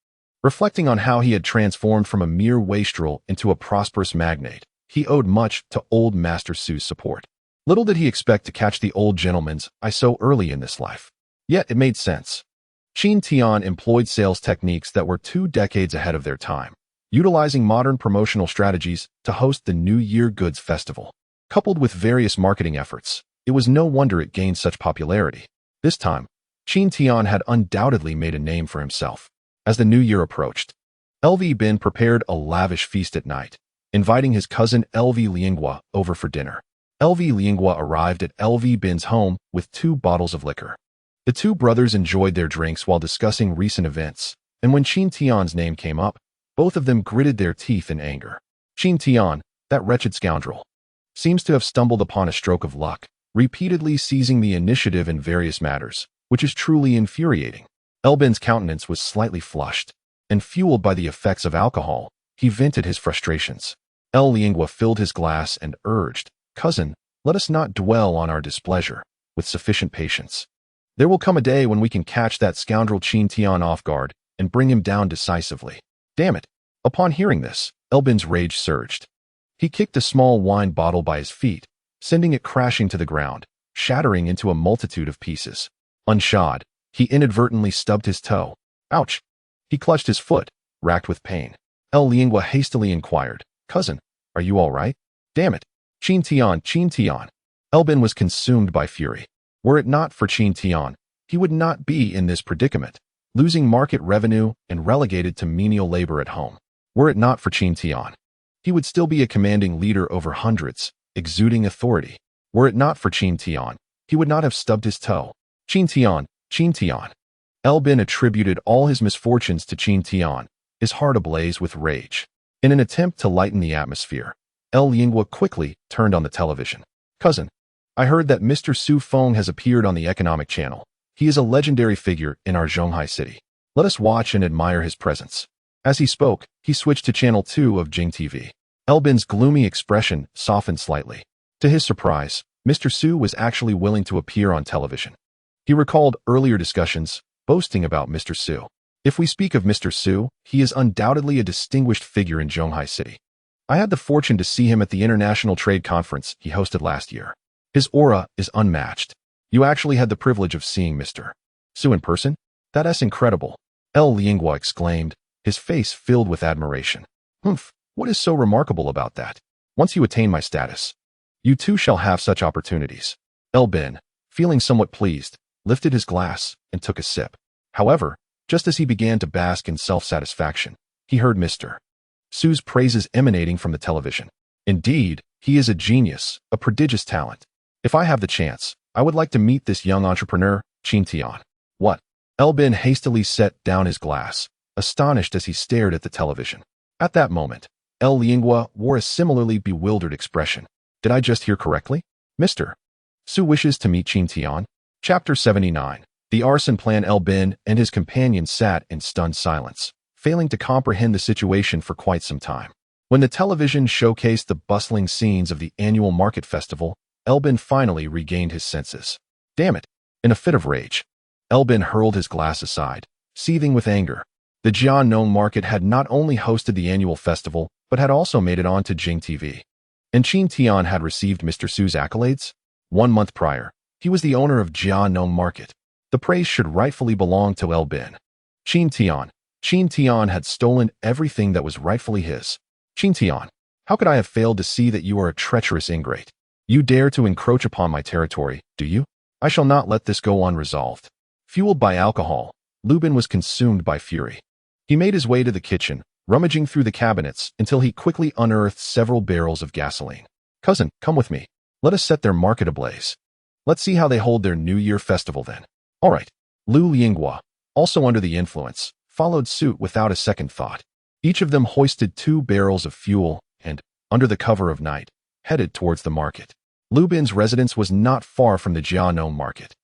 Reflecting on how he had transformed from a mere wastrel into a prosperous magnate, he owed much to Old Master Su's support. Little did he expect to catch the old gentleman's eye so early in this life. Yet it made sense. Qin Tian employed sales techniques that were 2 decades ahead of their time, utilizing modern promotional strategies to host the New Year Goods Festival. Coupled with various marketing efforts, it was no wonder it gained such popularity. This time, Qin Tian had undoubtedly made a name for himself. As the new year approached, LV Bin prepared a lavish feast at night, inviting his cousin LV Lianghua over for dinner. LV Lianghua arrived at LV Bin's home with 2 bottles of liquor. The 2 brothers enjoyed their drinks while discussing recent events, and when Qin Tian's name came up, both of them gritted their teeth in anger. Qin Tian, that wretched scoundrel, seems to have stumbled upon a stroke of luck, repeatedly seizing the initiative in various matters, which is truly infuriating. Elbin's countenance was slightly flushed, and fueled by the effects of alcohol, he vented his frustrations. El Lianghua filled his glass and urged, "Cousin, let us not dwell on our displeasure, with sufficient patience. There will come a day when we can catch that scoundrel Qin Tian off guard and bring him down decisively." Damn it! Upon hearing this, Elbin's rage surged. He kicked a small wine bottle by his feet, sending it crashing to the ground, shattering into a multitude of pieces. Unshod, he inadvertently stubbed his toe. Ouch! He clutched his foot, racked with pain. El Lianghua hastily inquired, "Cousin, are you all right?" Damn it! Qin Tian, Qin Tian. Elbin was consumed by fury. Were it not for Qin Tian, he would not be in this predicament, losing market revenue and relegated to menial labor at home. Were it not for Qin Tian, he would still be a commanding leader over hundreds, exuding authority. Were it not for Qin Tian, he would not have stubbed his toe. Qin Tian, Qin Tian. Elbin attributed all his misfortunes to Qin Tian, his heart ablaze with rage. In an attempt to lighten the atmosphere, El Lianghua quickly turned on the television. "Cousin, I heard that Mr. Su Feng has appeared on the economic channel. He is a legendary figure in our Zhonghai city. Let us watch and admire his presence." As he spoke, he switched to channel 2 of Jing TV. Elbin's gloomy expression softened slightly. To his surprise, Mr. Su was actually willing to appear on television. He recalled earlier discussions, boasting about Mr. Su. If we speak of Mr. Su, he is undoubtedly a distinguished figure in Zhonghai city. I had the fortune to see him at the International Trade Conference he hosted last year. His aura is unmatched. You actually had the privilege of seeing Mr. Su in person? That's incredible. El Lianghua exclaimed, his face filled with admiration. Humph, what is so remarkable about that? Once you attain my status, You too shall have such opportunities. Bin, feeling somewhat pleased, lifted his glass and took a sip. However, just as he began to bask in self-satisfaction, he heard Mr. Su's praises emanating from the television. Indeed, he is a genius, a prodigious talent. If I have the chance, I would like to meet this young entrepreneur, Qin Tian. What? Bin hastily set down his glass, astonished as he stared at the television. At that moment, Lingua wore a similarly bewildered expression. Did I just hear correctly? Mr. Su wishes to meet Qin Tian. Chapter 79. The arson plan. Bin and his companion sat in stunned silence, failing to comprehend the situation for quite some time. When the television showcased the bustling scenes of the annual market festival, Bin finally regained his senses. Damn it! In a fit of rage, Bin hurled his glass aside, seething with anger. The Jiannong market had not only hosted the annual festival, but had also made it onto Jing TV. And Qin Tian had received Mr. Su's accolades. 1 month prior, he was the owner of Jiannong market. The praise should rightfully belong to Bin. Qin Tian had stolen everything that was rightfully his. Qin Tian, how could I have failed to see that you are a treacherous ingrate? You dare to encroach upon my territory, do you? I shall not let this go unresolved. Fueled by alcohol, Bin was consumed by fury. He made his way to the kitchen, rummaging through the cabinets until he quickly unearthed several barrels of gasoline. Cousin, come with me. Let us set their market ablaze. Let's see how they hold their New Year festival then. All right. Lingua, also under the influence, followed suit without a second thought. Each of them hoisted 2 barrels of fuel and, under the cover of night, headed towards the market. Bin's residence was not far from the Jiannong market.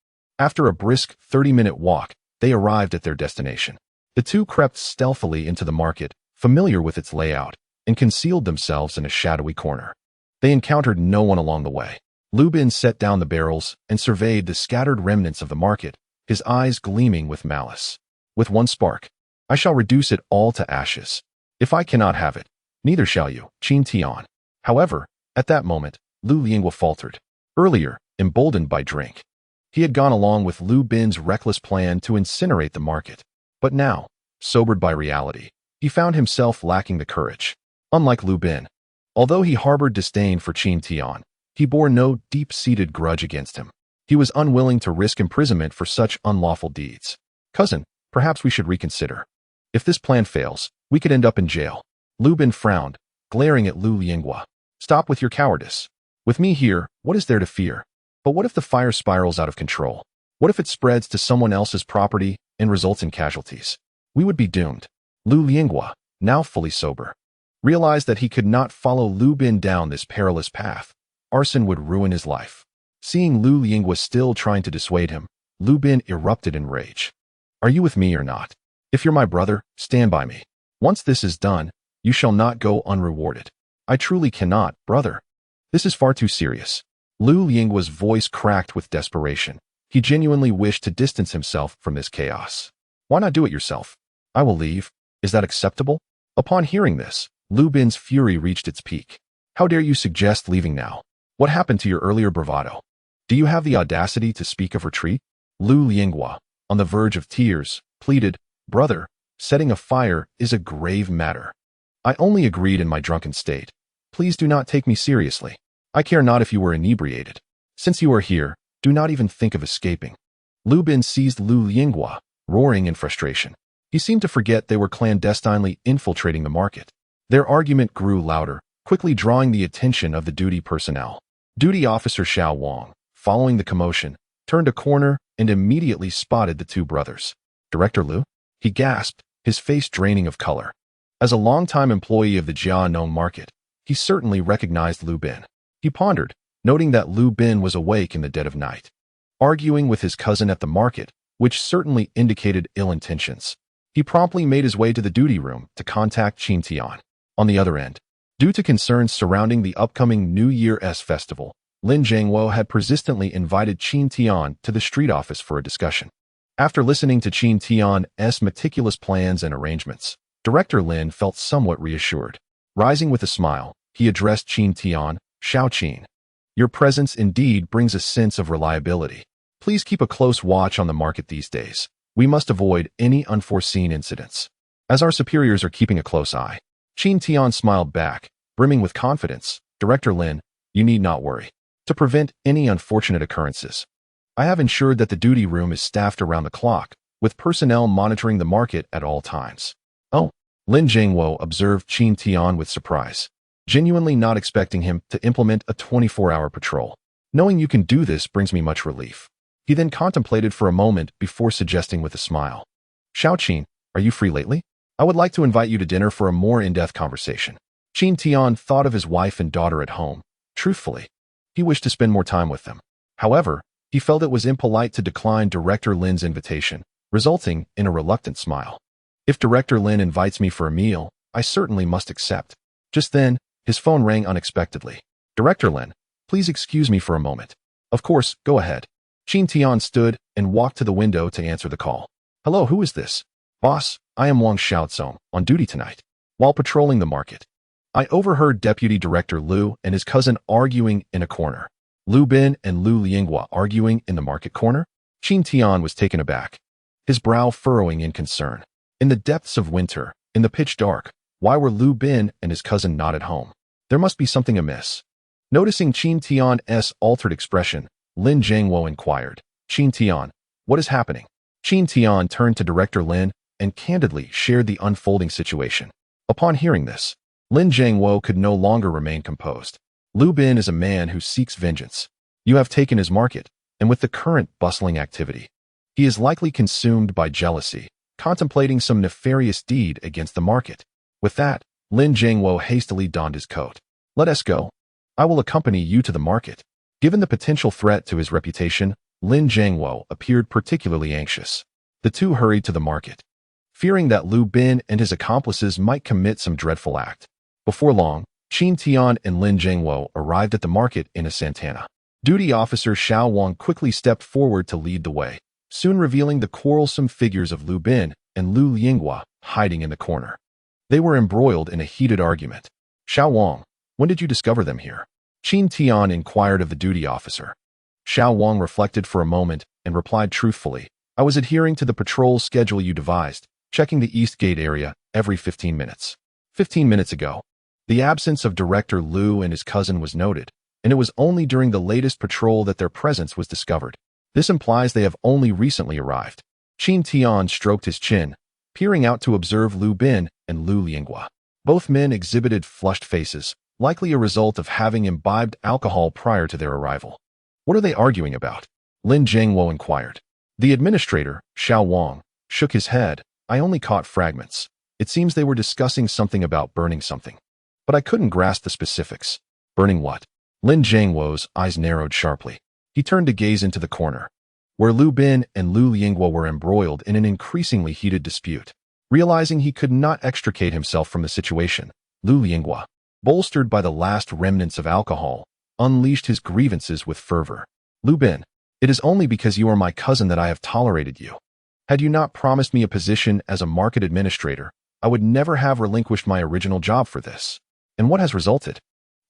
After a brisk 30-minute walk, they arrived at their destination. The two crept stealthily into the market, familiar with its layout, and concealed themselves in a shadowy corner. They encountered no one along the way. Bin set down the barrels and surveyed the scattered remnants of the market, his eyes gleaming with malice. With one spark, I shall reduce it all to ashes. If I cannot have it, neither shall you, Qin Tian. However, at that moment, Lingua faltered. Earlier, emboldened by drink, he had gone along with Bin's reckless plan to incinerate the market. But now, sobered by reality, he found himself lacking the courage. Unlike Bin, although he harbored disdain for Qin Tian, he bore no deep-seated grudge against him. He was unwilling to risk imprisonment for such unlawful deeds. Cousin, perhaps we should reconsider. If this plan fails, we could end up in jail. Bin frowned, glaring at Lingua. Stop with your cowardice. With me here, what is there to fear? But what if the fire spirals out of control? What if it spreads to someone else's property and results in casualties? We would be doomed. Lingua, now fully sober, realized that he could not follow Bin down this perilous path. Arson would ruin his life. Seeing Lingua still trying to dissuade him, Bin erupted in rage. Are you with me or not? If you're my brother, stand by me. Once this is done, you shall not go unrewarded. I truly cannot, brother. This is far too serious. Lingua's voice cracked with desperation. He genuinely wished to distance himself from this chaos. Why not do it yourself? I will leave. Is that acceptable? Upon hearing this, Bin's fury reached its peak. How dare you suggest leaving now? What happened to your earlier bravado? Do you have the audacity to speak of retreat? Lingua, on the verge of tears, pleaded, Brother, setting a fire is a grave matter. I only agreed in my drunken state. Please do not take me seriously. I care not if you were inebriated. Since you are here, do not even think of escaping. Bin seized Lingua, roaring in frustration. He seemed to forget they were clandestinely infiltrating the market. Their argument grew louder, quickly drawing the attention of the duty personnel. Duty officer Xiao Wang, following the commotion, turned a corner and immediately spotted the two brothers. Director Lu? He gasped, his face draining of color. As a longtime employee of the Jiannong market, he certainly recognized Bin. He pondered, noting that Bin was awake in the dead of night, arguing with his cousin at the market, which certainly indicated ill intentions. He promptly made his way to the duty room to contact Qin Tian. On the other end, due to concerns surrounding the upcoming New Year's festival, Lin Mengqing had persistently invited Qin Tian to the street office for a discussion. After listening to Qin Tian's meticulous plans and arrangements, Director Lin felt somewhat reassured. Rising with a smile, he addressed Qin Tian, Xiao Qin. Your presence indeed brings a sense of reliability. Please keep a close watch on the market these days. We must avoid any unforeseen incidents. As our superiors are keeping a close eye. Qin Tian smiled back, brimming with confidence. Director Lin, You need not worry. To prevent any unfortunate occurrences, I have ensured that the duty room is staffed around the clock, with personnel monitoring the market at all times. Oh, Lin Mengqing observed Qin Tian with surprise, genuinely not expecting him to implement a 24-hour patrol. Knowing you can do this brings me much relief. He then contemplated for a moment before suggesting with a smile. Xiao Qin, are you free lately? I would like to invite you to dinner for a more in-depth conversation. Qin Tian thought of his wife and daughter at home. Truthfully, he wished to spend more time with them. However, he felt it was impolite to decline Director Lin's invitation, resulting in a reluctant smile. If Director Lin invites me for a meal, I certainly must accept. Just then, his phone rang unexpectedly. Director Lin, please excuse me for a moment. Of course, go ahead. Qin Tian stood and walked to the window to answer the call. Hello, who is this? Boss, I am Wang Xiaozong, on duty tonight. While patrolling the market, I overheard Deputy Director Lu and his cousin arguing in a corner. Lu Bin and Lu Linghua arguing in the market corner? Qin Tian was taken aback, his brow furrowing in concern. In the depths of winter, in the pitch dark, why were Lu Bin and his cousin not at home? There must be something amiss. Noticing Qin Tian's altered expression, Lin Mengqing inquired, Qin Tian, what is happening? Qin Tian turned to Director Lin and candidly shared the unfolding situation. Upon hearing this, Lin Mengqing could no longer remain composed. Lu Bin is a man who seeks vengeance. You have taken his market, and with the current bustling activity, he is likely consumed by jealousy, contemplating some nefarious deed against the market. With that, Lin Mengqing hastily donned his coat. Let us go. I will accompany you to the market. Given the potential threat to his reputation, Lin Mengqing appeared particularly anxious. The two hurried to the market, fearing that Lu Bin and his accomplices might commit some dreadful act. Before long, Qin Tian and Lin Mengqing arrived at the market in a Santana. Duty officer Xiao Wang quickly stepped forward to lead the way, soon revealing the quarrelsome figures of Lu Bin and Lu Linghua hiding in the corner. They were embroiled in a heated argument. Xiao Wang, when did you discover them here? Qin Tian inquired of the duty officer. Xiao Wang reflected for a moment and replied truthfully, I was adhering to the patrol schedule you devised, checking the East Gate area every 15 minutes. 15 minutes ago, the absence of Director Lu and his cousin was noted, and it was only during the latest patrol that their presence was discovered. This implies they have only recently arrived. Qin Tian stroked his chin, peering out to observe Lu Bin and Lu Linghua. Both men exhibited flushed faces, likely a result of having imbibed alcohol prior to their arrival. What are they arguing about? Lin Mengqing inquired. The administrator, Xiao Wang, shook his head. I only caught fragments. It seems they were discussing something about burning something, but I couldn't grasp the specifics. Burning what? Lin Mengqing's eyes narrowed sharply. He turned to gaze into the corner, where Lu Bin and Lu Linghua were embroiled in an increasingly heated dispute. Realizing he could not extricate himself from the situation, Lu Linghua, bolstered by the last remnants of alcohol, unleashed his grievances with fervor. Lu Bin, it is only because you are my cousin that I have tolerated you. Had you not promised me a position as a market administrator, I would never have relinquished my original job for this. And what has resulted?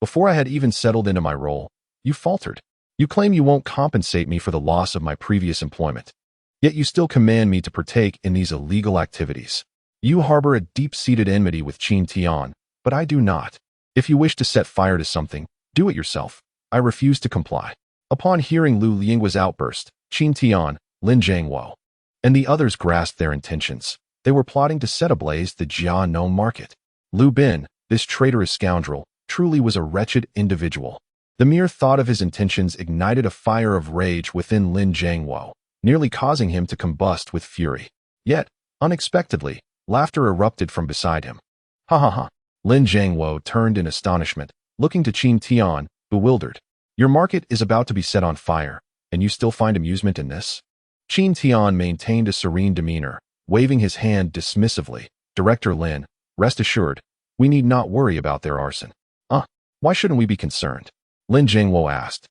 Before I had even settled into my role, you faltered. You claim you won't compensate me for the loss of my previous employment. Yet you still command me to partake in these illegal activities. You harbor a deep-seated enmity with Qin Tian, but I do not. If you wish to set fire to something, do it yourself. I refuse to comply. Upon hearing Lu Linghua's outburst, Qin Tian, Lin Mengqing, and the others grasped their intentions. They were plotting to set ablaze the Jianou market. Lu Bin, this traitorous scoundrel, truly was a wretched individual. The mere thought of his intentions ignited a fire of rage within Lin Mengqing, nearly causing him to combust with fury. Yet, unexpectedly, laughter erupted from beside him. Ha ha ha. Lin Mengqing turned in astonishment, looking to Qin Tian, bewildered. Your market is about to be set on fire, and you still find amusement in this? Qin Tian maintained a serene demeanor, waving his hand dismissively. Director Lin, rest assured, we need not worry about their arson. Why shouldn't we be concerned? Lin Mengqing asked,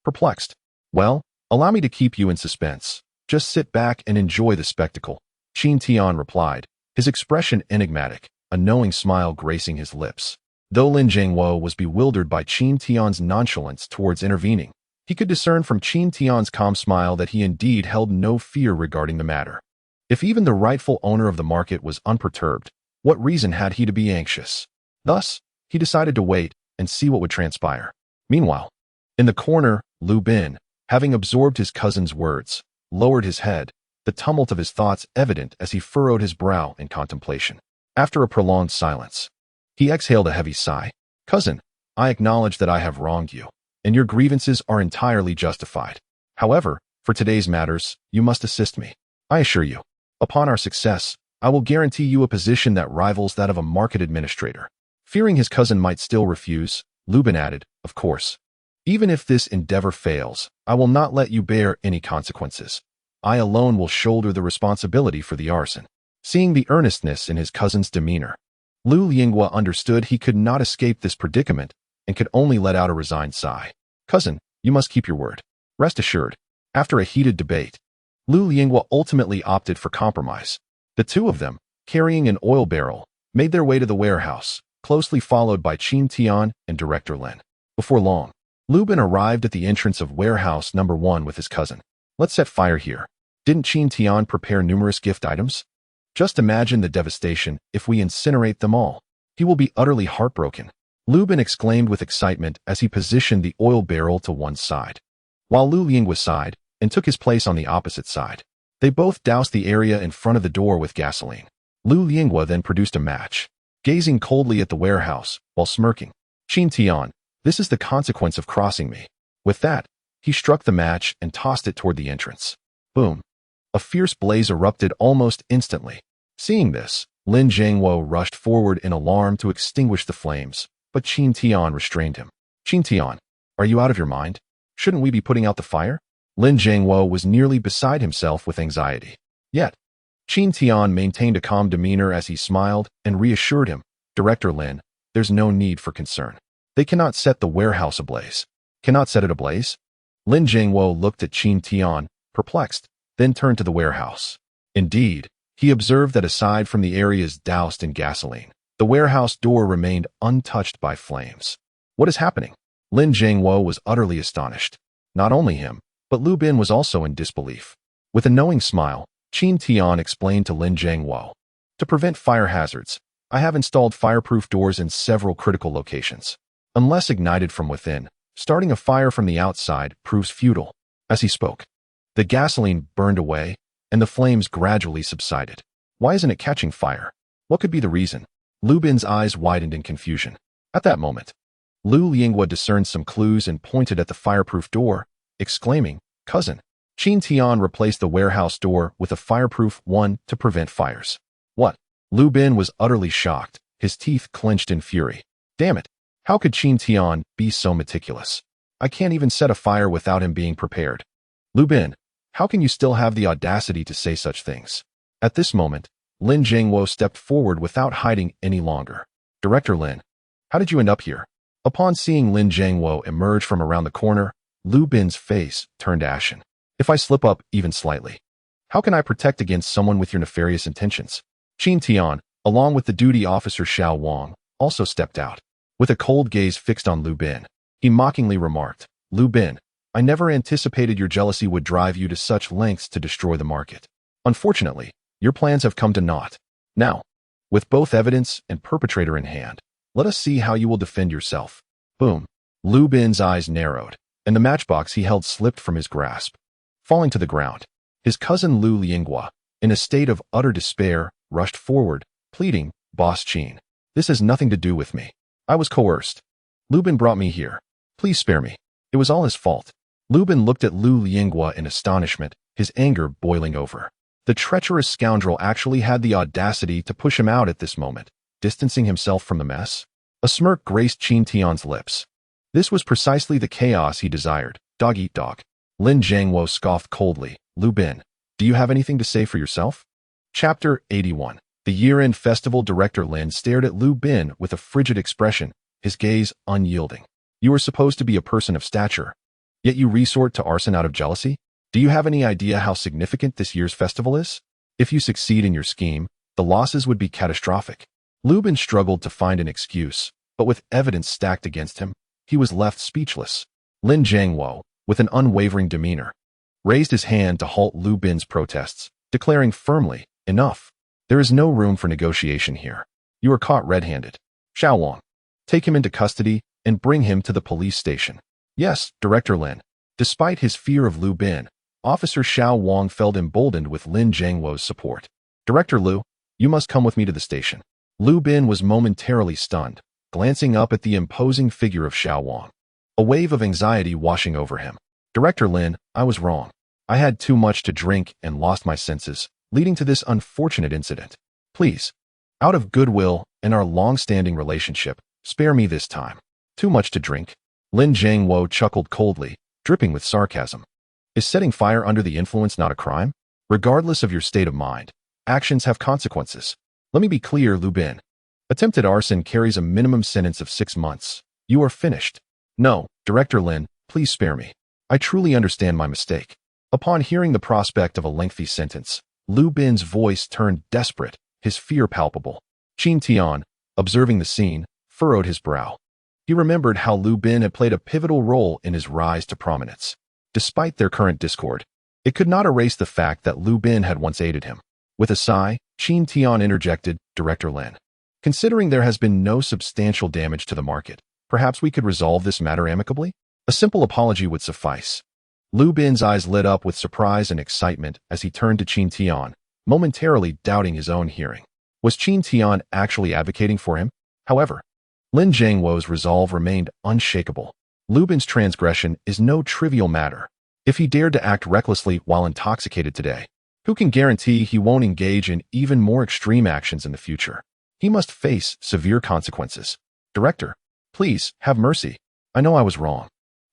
perplexed. Well, allow me to keep you in suspense. Just sit back and enjoy the spectacle. Qin Tian replied, his expression enigmatic, a knowing smile gracing his lips. Though Lin Mengqing was bewildered by Qin Tian's nonchalance towards intervening, he could discern from Qin Tian's calm smile that he indeed held no fear regarding the matter. If even the rightful owner of the market was unperturbed, what reason had he to be anxious? Thus, he decided to wait and see what would transpire. Meanwhile, in the corner, Lu Bin, having absorbed his cousin's words, lowered his head, the tumult of his thoughts evident as he furrowed his brow in contemplation. After a prolonged silence, he exhaled a heavy sigh. Cousin, I acknowledge that I have wronged you, and your grievances are entirely justified. However, for today's matters, you must assist me. I assure you, upon our success, I will guarantee you a position that rivals that of a market administrator. Fearing his cousin might still refuse, Lu Bin added, of course. Even if this endeavor fails, I will not let you bear any consequences. I alone will shoulder the responsibility for the arson. Seeing the earnestness in his cousin's demeanor, Lu Yinghua understood he could not escape this predicament and could only let out a resigned sigh. Cousin, you must keep your word. Rest assured, after a heated debate, Lu Yinghua ultimately opted for compromise. The two of them, carrying an oil barrel, made their way to the warehouse, closely followed by Qin Tian and Director Lin. Before long, Lu Bin arrived at the entrance of warehouse number 1 with his cousin. Let's set fire here. Didn't Qin Tian prepare numerous gift items? Just imagine the devastation if we incinerate them all. He will be utterly heartbroken. Lu Bin exclaimed with excitement as he positioned the oil barrel to one side, while Lu Yinghua sighed and took his place on the opposite side. They both doused the area in front of the door with gasoline. Lu Yinghua then produced a match, gazing coldly at the warehouse while smirking. Qin Tian, this is the consequence of crossing me. With that, he struck the match and tossed it toward the entrance. Boom. A fierce blaze erupted almost instantly. Seeing this, Lin Mengqing rushed forward in alarm to extinguish the flames, but Qin Tian restrained him. Qin Tian, are you out of your mind? Shouldn't we be putting out the fire? Lin Mengqing was nearly beside himself with anxiety. Yet, Qin Tian maintained a calm demeanor as he smiled and reassured him. Director Lin, there's no need for concern. They cannot set the warehouse ablaze. Cannot set it ablaze? Lin Mengqing looked at Qin Tian, perplexed, then turned to the warehouse. Indeed, he observed that aside from the areas doused in gasoline, the warehouse door remained untouched by flames. What is happening? Lin Mengqing was utterly astonished. Not only him, but Lu Bin was also in disbelief. With a knowing smile, Qin Tian explained to Lin Mengqing, to prevent fire hazards, I have installed fireproof doors in several critical locations. Unless ignited from within, starting a fire from the outside proves futile. As he spoke, the gasoline burned away, and the flames gradually subsided. Why isn't it catching fire? What could be the reason? Lu Bin's eyes widened in confusion. At that moment, Lu Yinghua discerned some clues and pointed at the fireproof door, exclaiming, Cousin. Qin Tian replaced the warehouse door with a fireproof one to prevent fires. What? Lu Bin was utterly shocked, his teeth clenched in fury. Damn it! How could Qin Tian be so meticulous? I can't even set a fire without him being prepared. Lu Bin, how can you still have the audacity to say such things? At this moment, Lin Mengqing stepped forward without hiding any longer. Director Lin, how did you end up here? Upon seeing Lin Mengqing emerge from around the corner, Lu Bin's face turned ashen. If I slip up even slightly, how can I protect against someone with your nefarious intentions? Qin Tian, along with the duty officer Xiao Wang, also stepped out. With a cold gaze fixed on Lu Bin, he mockingly remarked, Lu Bin, I never anticipated your jealousy would drive you to such lengths to destroy the market. Unfortunately, your plans have come to naught. Now, with both evidence and perpetrator in hand, let us see how you will defend yourself. Boom. Lu Bin's eyes narrowed, and the matchbox he held slipped from his grasp. Falling to the ground, his cousin Lu Yinghua, in a state of utter despair, rushed forward, pleading, Boss Qin, this has nothing to do with me. I was coerced. Lu Bin brought me here. Please spare me. It was all his fault. Lu Bin looked at Lu Yinghua in astonishment, his anger boiling over. The treacherous scoundrel actually had the audacity to push him out at this moment, distancing himself from the mess. A smirk graced Qin Tian's lips. This was precisely the chaos he desired. Dog eat dog. Lin Mengqing scoffed coldly. Lu Bin, do you have anything to say for yourself? Chapter 81. The year-end festival. Director Lin stared at Lu Bin with a frigid expression, his gaze unyielding. You are supposed to be a person of stature, yet you resort to arson out of jealousy? Do you have any idea how significant this year's festival is? If you succeed in your scheme, the losses would be catastrophic. Lu Bin struggled to find an excuse, but with evidence stacked against him, he was left speechless. Lin Mengqing, with an unwavering demeanor, raised his hand to halt Lu Bin's protests, declaring firmly, enough. There is no room for negotiation here. You are caught red-handed. Xiao Wang, take him into custody and bring him to the police station. Yes, Director Lin. Despite his fear of Lu Bin, Officer Xiao Wang felt emboldened with Lin Zhengwo's support. Director Lu, you must come with me to the station. Lu Bin was momentarily stunned, glancing up at the imposing figure of Xiao Wang. A wave of anxiety washing over him. Director Lin, I was wrong. I had too much to drink and lost my senses, leading to this unfortunate incident. Please, out of goodwill and our long-standing relationship, spare me this time. Too much to drink? Lin Zhengwo chuckled coldly, dripping with sarcasm. Is setting fire under the influence not a crime? Regardless of your state of mind, actions have consequences. Let me be clear, Lu Bin. Attempted arson carries a minimum sentence of 6 months. You are finished. No, Director Lin, please spare me. I truly understand my mistake. Upon hearing the prospect of a lengthy sentence, Lu Bin's voice turned desperate, his fear palpable. Qin Tian, observing the scene, furrowed his brow. He remembered how Lu Bin had played a pivotal role in his rise to prominence. Despite their current discord, it could not erase the fact that Lu Bin had once aided him. With a sigh, Qin Tian interjected, Director Lin. Considering there has been no substantial damage to the market, perhaps we could resolve this matter amicably? A simple apology would suffice. Lu Bin's eyes lit up with surprise and excitement as he turned to Qin Tian, momentarily doubting his own hearing. Was Qin Tian actually advocating for him? However, Lin Zhengwo's resolve remained unshakable. Lu Bin's transgression is no trivial matter. If he dared to act recklessly while intoxicated today, who can guarantee he won't engage in even more extreme actions in the future? He must face severe consequences. Director, please, have mercy. I know I was wrong.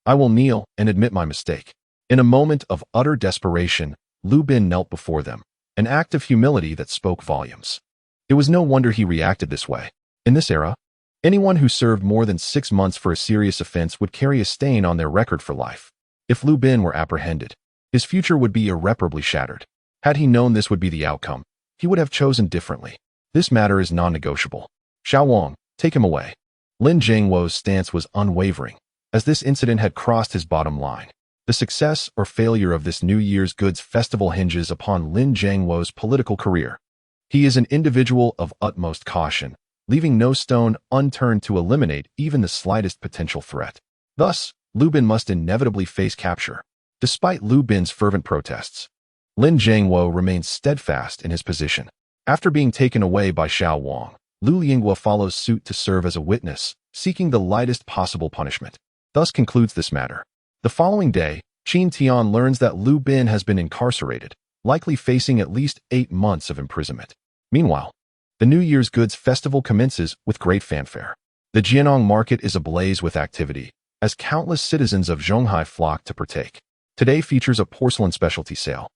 I will kneel and admit my mistake. In a moment of utter desperation, Lu Bin knelt before them, an act of humility that spoke volumes. It was no wonder he reacted this way. In this era, anyone who served more than 6 months for a serious offense would carry a stain on their record for life. If Lu Bin were apprehended, his future would be irreparably shattered. Had he known this would be the outcome, he would have chosen differently. This matter is non-negotiable. Xiao Wang, take him away. Lin Zhengwo's stance was unwavering, as this incident had crossed his bottom line. The success or failure of this New Year's Goods festival hinges upon Lin Zhengwo's political career. He is an individual of utmost caution, leaving no stone unturned to eliminate even the slightest potential threat. Thus, Lu Bin must inevitably face capture. Despite Lu Bin's fervent protests, Lin Zhengwo remains steadfast in his position. After being taken away by Xiao Wang, Lu Yingguo follows suit to serve as a witness, seeking the lightest possible punishment. Thus concludes this matter. The following day, Qin Tian learns that Lu Bin has been incarcerated, likely facing at least 8 months of imprisonment. Meanwhile, the New Year's Goods festival commences with great fanfare. The Jianong market is ablaze with activity, as countless citizens of Zhonghai flock to partake. Today features a porcelain specialty sale,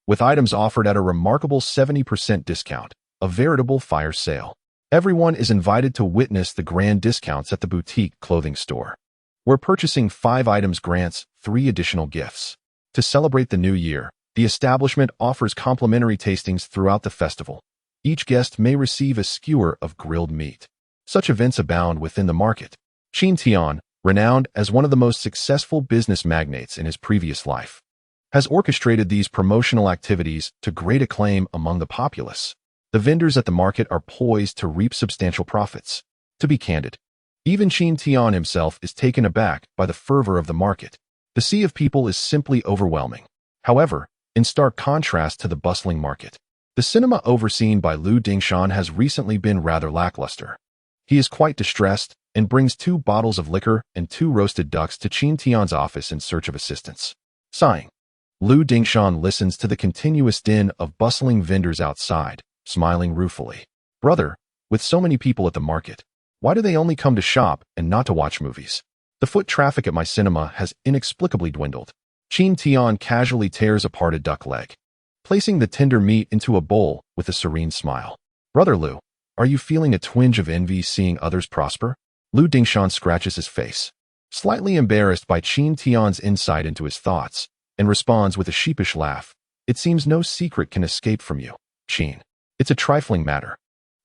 with items offered at a remarkable 70% discount, a veritable fire sale. Everyone is invited to witness the grand discounts at the boutique clothing store, where purchasing 5 items grants 3 additional gifts. To celebrate the new year, the establishment offers complimentary tastings throughout the festival. Each guest may receive a skewer of grilled meat. Such events abound within the market. Qin Tian, renowned as one of the most successful business magnates in his previous life, has orchestrated these promotional activities to great acclaim among the populace. The vendors at the market are poised to reap substantial profits. To be candid, even Qin Tian himself is taken aback by the fervor of the market. The sea of people is simply overwhelming. However, in stark contrast to the bustling market, the cinema overseen by Lu Dingshan has recently been rather lackluster. He is quite distressed and brings 2 bottles of liquor and 2 roasted ducks to Qin Tian's office in search of assistance. Sighing, Lu Dingshan listens to the continuous din of bustling vendors outside, smiling ruefully. Brother, with so many people at the market, why do they only come to shop and not to watch movies? The foot traffic at my cinema has inexplicably dwindled. Qin Tian casually tears apart a duck leg, placing the tender meat into a bowl with a serene smile. Brother Lu, are you feeling a twinge of envy seeing others prosper? Lu Dingshan scratches his face, slightly embarrassed by Qin Tian's insight into his thoughts, and responds with a sheepish laugh. It seems no secret can escape from you, Qin. It's a trifling matter.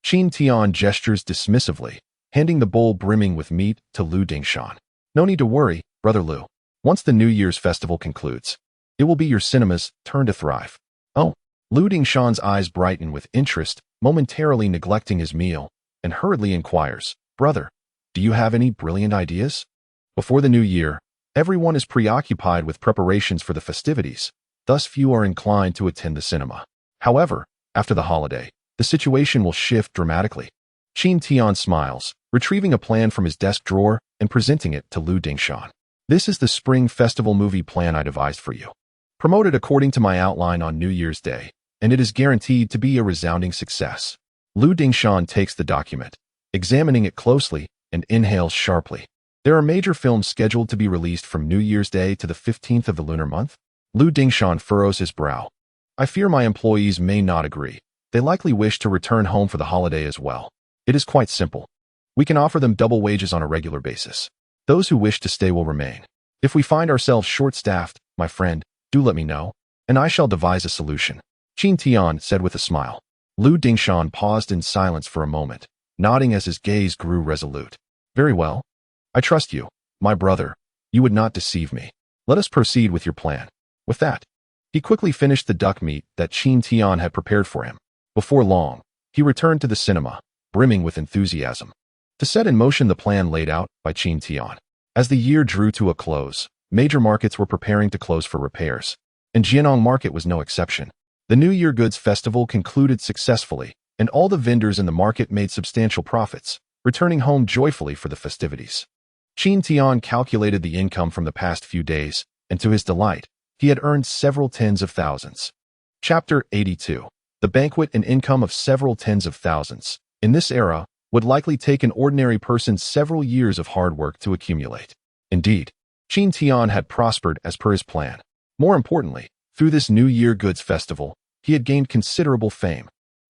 Qin Tian gestures dismissively, handing the bowl brimming with meat to Lu Dingshan. No need to worry, Brother Lu. Once the New Year's festival concludes, it will be your cinema's turn to thrive. Oh, Lu Dingshan's eyes brighten with interest, momentarily neglecting his meal, and hurriedly inquires, Brother, Do you have any brilliant ideas? Before the new year, everyone is preoccupied with preparations for the festivities, thus few are inclined to attend the cinema. However, after the holiday, the situation will shift dramatically. Qin Tian smiles, retrieving a plan from his desk drawer and presenting it to Lu Dingshan. This is the spring festival movie plan I devised for you. Promoted according to my outline on New Year's Day, and it is guaranteed to be a resounding success. Lu Dingshan takes the document, examining it closely, and inhales sharply. There are major films scheduled to be released from New Year's Day to the 15th of the lunar month. Lu Dingshan furrows his brow. I fear my employees may not agree. They likely wish to return home for the holiday as well. It is quite simple. We can offer them double wages on a regular basis. Those who wish to stay will remain. If we find ourselves short-staffed, my friend, do let me know, and I shall devise a solution. Qin Tian said with a smile. Lu Dingshan paused in silence for a moment, nodding as his gaze grew resolute. Very well. I trust you, my brother. You would not deceive me. Let us proceed with your plan. With that, he quickly finished the duck meat that Qin Tian had prepared for him. Before long, he returned to the cinema, brimming with enthusiasm, to set in motion the plan laid out by Qin Tian. As the year drew to a close, major markets were preparing to close for repairs, and Jianong Market was no exception. The New Year Goods Festival concluded successfully, and all the vendors in the market made substantial profits, returning home joyfully for the festivities. Qin Tian calculated the income from the past few days, and to his delight, he had earned several tens of thousands. Chapter 82. The banquet and income of several tens of thousands, in this era, would likely take an ordinary person several years of hard work to accumulate. Indeed, Qin Tian had prospered as per his plan. More importantly, through this New Year Goods Festival, he had gained considerable fame.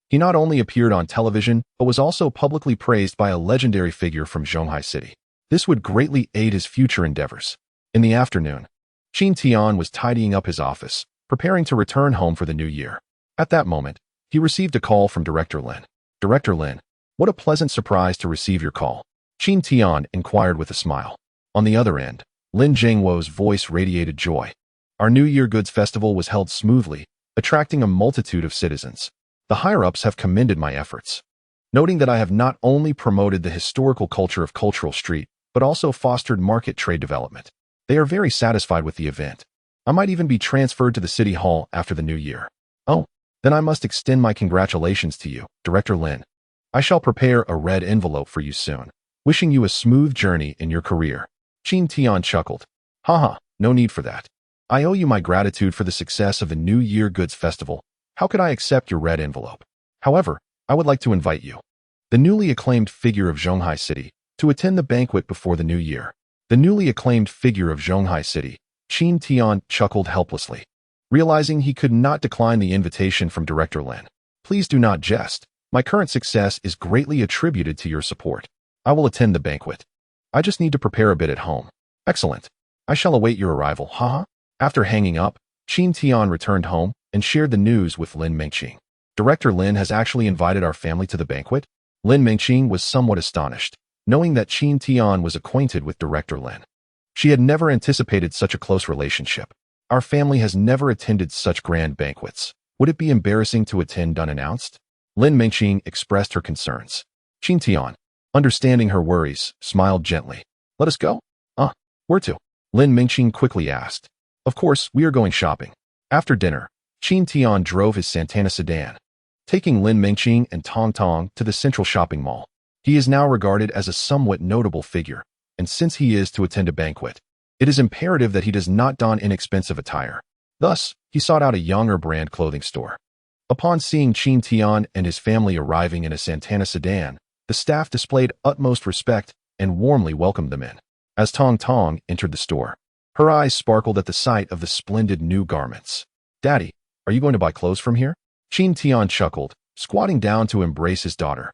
He not only appeared on television, but was also publicly praised by a legendary figure from Zhonghai City. This would greatly aid his future endeavors. In the afternoon, Qin Tian was tidying up his office, preparing to return home for the new year. At that moment, he received a call from Director Lin. Director Lin, what a pleasant surprise to receive your call. Qin Tian inquired with a smile. On the other end, Lin Jingwo's voice radiated joy. Our New Year Goods Festival was held smoothly, attracting a multitude of citizens. The higher-ups have commended my efforts, noting that I have not only promoted the historical culture of Cultural Street, but also fostered market trade development. They are very satisfied with the event. I might even be transferred to the City Hall after the new year. Oh, then I must extend my congratulations to you, Director Lin. I shall prepare a red envelope for you soon, wishing you a smooth journey in your career. Qin Tian chuckled. Haha, no need for that. I owe you my gratitude for the success of the New Year Goods Festival. How could I accept your red envelope? However, I would like to invite you, the newly acclaimed figure of Zhonghai City, to attend the banquet before the new year. The newly acclaimed figure of Zhonghai City, Qin Tian chuckled helplessly, realizing he could not decline the invitation from Director Lin. Please do not jest. My current success is greatly attributed to your support. I will attend the banquet. I just need to prepare a bit at home. Excellent. I shall await your arrival, haha. After hanging up, Qin Tian returned home and shared the news with Lin Mengqing. Director Lin has actually invited our family to the banquet? Lin Mengqing was somewhat astonished, knowing that Qin Tian was acquainted with Director Lin. She had never anticipated such a close relationship. Our family has never attended such grand banquets. Would it be embarrassing to attend unannounced? Lin Mengqing expressed her concerns. Qin Tian, understanding her worries, smiled gently. Let us go? Where to? Lin Mengqing quickly asked. Of course, we are going shopping. After dinner, Qin Tian drove his Santana sedan, taking Lin Mengqing and Tongtong to the central shopping mall. He is now regarded as a somewhat notable figure, and since he is to attend a banquet, it is imperative that he does not don inexpensive attire. Thus, he sought out a younger brand clothing store. Upon seeing Qin Tian and his family arriving in a Santana sedan, the staff displayed utmost respect and warmly welcomed them in. As Tongtong entered the store, her eyes sparkled at the sight of the splendid new garments. Daddy, are you going to buy clothes from here? Qin Tian chuckled, squatting down to embrace his daughter,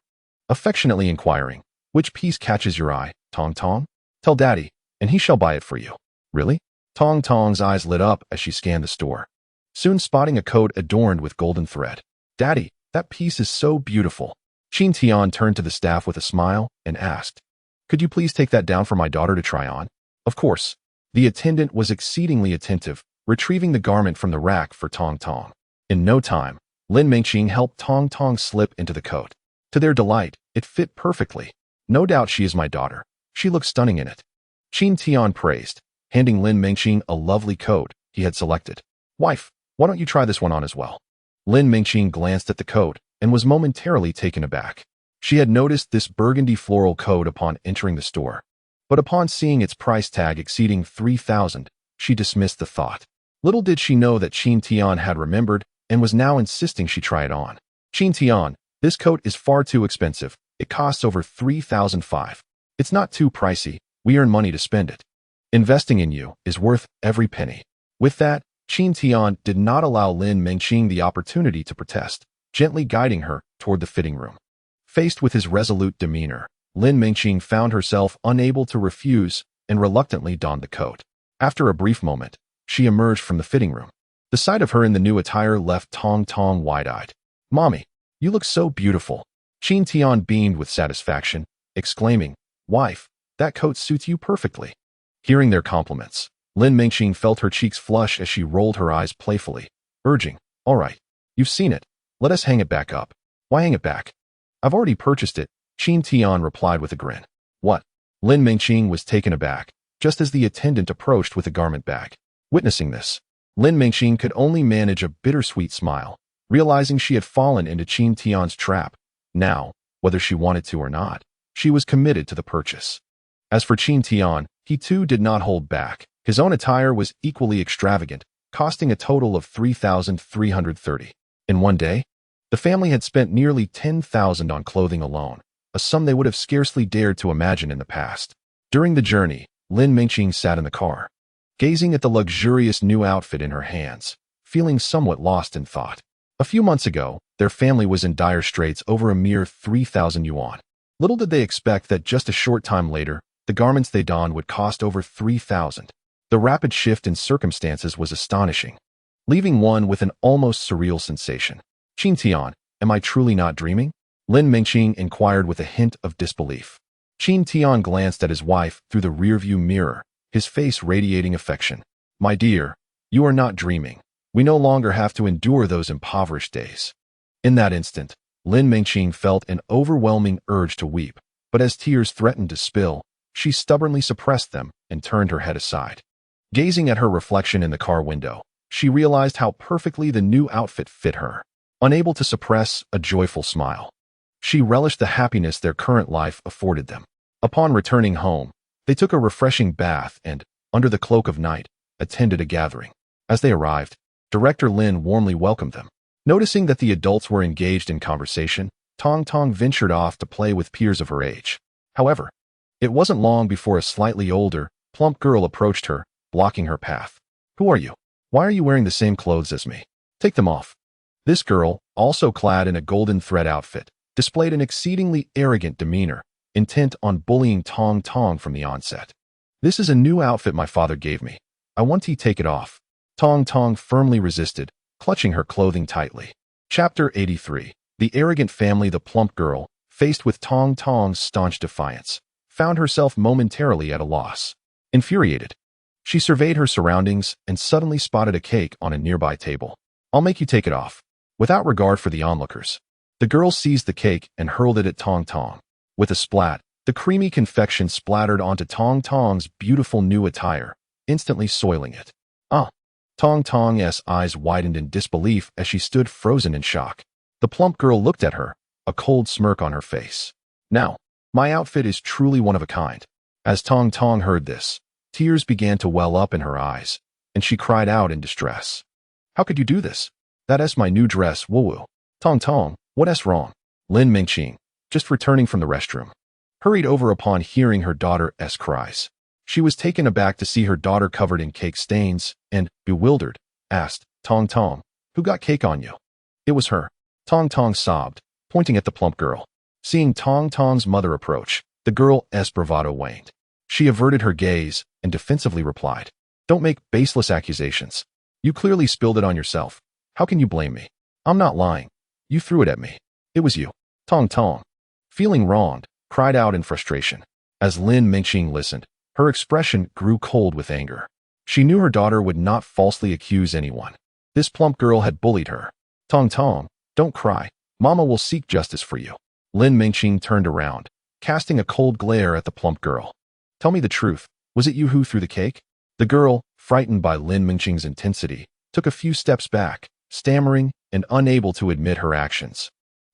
affectionately inquiring, which piece catches your eye, Tongtong? Tell Daddy, and he shall buy it for you. Really? Tongtong's eyes lit up as she scanned the store, soon spotting a coat adorned with golden thread. Daddy, that piece is so beautiful. Qin Tian turned to the staff with a smile and asked, could you please take that down for my daughter to try on? Of course. The attendant was exceedingly attentive, retrieving the garment from the rack for Tongtong. In no time, Lin Mengqing helped Tongtong slip into the coat. To their delight, it fit perfectly. No doubt she is my daughter. She looked stunning in it. Qin Tian praised, handing Lin Mengqing a lovely coat he had selected. Wife, why don't you try this one on as well? Lin Mengqing glanced at the coat and was momentarily taken aback. She had noticed this burgundy floral coat upon entering the store, but upon seeing its price tag exceeding 3,000, she dismissed the thought. Little did she know that Qin Tian had remembered and was now insisting she try it on. Qin Tian, this coat is far too expensive. It costs over 3,005. It's not too pricey. We earn money to spend it. Investing in you is worth every penny. With that, Qin Tian did not allow Lin Mengqing the opportunity to protest, gently guiding her toward the fitting room. Faced with his resolute demeanor, Lin Mengqing found herself unable to refuse and reluctantly donned the coat. After a brief moment, she emerged from the fitting room. The sight of her in the new attire left Tongtong wide-eyed. Mommy, you look so beautiful. Qin Tian beamed with satisfaction, exclaiming, Wife, that coat suits you perfectly. Hearing their compliments, Lin Mengqing felt her cheeks flush as she rolled her eyes playfully, urging, All right, you've seen it. Let us hang it back up. Why hang it back? I've already purchased it, Qin Tian replied with a grin. What? Lin Mengqing was taken aback, just as the attendant approached with a garment bag. Witnessing this, Lin Mengqing could only manage a bittersweet smile, realizing she had fallen into Qin Tian's trap. Now, whether she wanted to or not, she was committed to the purchase. As for Qin Tian, he too did not hold back. His own attire was equally extravagant, costing a total of 3,330. In one day, the family had spent nearly 10,000 on clothing alone, a sum they would have scarcely dared to imagine in the past. During the journey, Lin Mengqing sat in the car, gazing at the luxurious new outfit in her hands, feeling somewhat lost in thought. A few months ago, their family was in dire straits over a mere 3,000 yuan. Little did they expect that just a short time later, the garments they donned would cost over 3,000. The rapid shift in circumstances was astonishing, leaving one with an almost surreal sensation. Qin Tian, am I truly not dreaming? Lin Mengqing inquired with a hint of disbelief. Qin Tian glanced at his wife through the rearview mirror, his face radiating affection. My dear, you are not dreaming. We no longer have to endure those impoverished days. In that instant, Lin Mengqing felt an overwhelming urge to weep, but as tears threatened to spill, she stubbornly suppressed them and turned her head aside. Gazing at her reflection in the car window, she realized how perfectly the new outfit fit her. Unable to suppress a joyful smile, she relished the happiness their current life afforded them. Upon returning home, they took a refreshing bath and, under the cloak of night, attended a gathering. As they arrived, Director Lin warmly welcomed them. Noticing that the adults were engaged in conversation, Tongtong ventured off to play with peers of her age. However, it wasn't long before a slightly older, plump girl approached her, blocking her path. Who are you? Why are you wearing the same clothes as me? Take them off. This girl, also clad in a golden thread outfit, displayed an exceedingly arrogant demeanor, intent on bullying Tongtong from the onset. This is a new outfit my father gave me. I want to take it off. Tongtong firmly resisted, clutching her clothing tightly. Chapter 83. The arrogant family. The plump girl, faced with Tongtong's staunch defiance, found herself momentarily at a loss. Infuriated, she surveyed her surroundings and suddenly spotted a cake on a nearby table. I'll make you take it off. Without regard for the onlookers, the girl seized the cake and hurled it at Tongtong. With a splat, the creamy confection splattered onto Tongtong's beautiful new attire, instantly soiling it. Ah! Tongtong's eyes widened in disbelief as she stood frozen in shock. The plump girl looked at her, a cold smirk on her face. Now, my outfit is truly one of a kind. As Tongtong heard this, tears began to well up in her eyes, and she cried out in distress. How could you do this? That's my new dress, woo-woo. Tongtong, what's wrong? Lin Mengqing, just returning from the restroom, hurried over upon hearing her daughter's cries. She was taken aback to see her daughter covered in cake stains and, bewildered, asked, Tongtong, who got cake on you? It was her. Tongtong sobbed, pointing at the plump girl. Seeing Tongtong's mother approach, the girl's bravado waned. She averted her gaze and defensively replied, Don't make baseless accusations. You clearly spilled it on yourself. How can you blame me? I'm not lying. You threw it at me. It was you. Tongtong, feeling wronged, cried out in frustration. As Lin Mengqing listened, her expression grew cold with anger. She knew her daughter would not falsely accuse anyone. This plump girl had bullied her. Tongtong, don't cry. Mama will seek justice for you. Lin Mengqing turned around, casting a cold glare at the plump girl. Tell me the truth. Was it you who threw the cake? The girl, frightened by Lin Mengqing's intensity, took a few steps back, stammering and unable to admit her actions.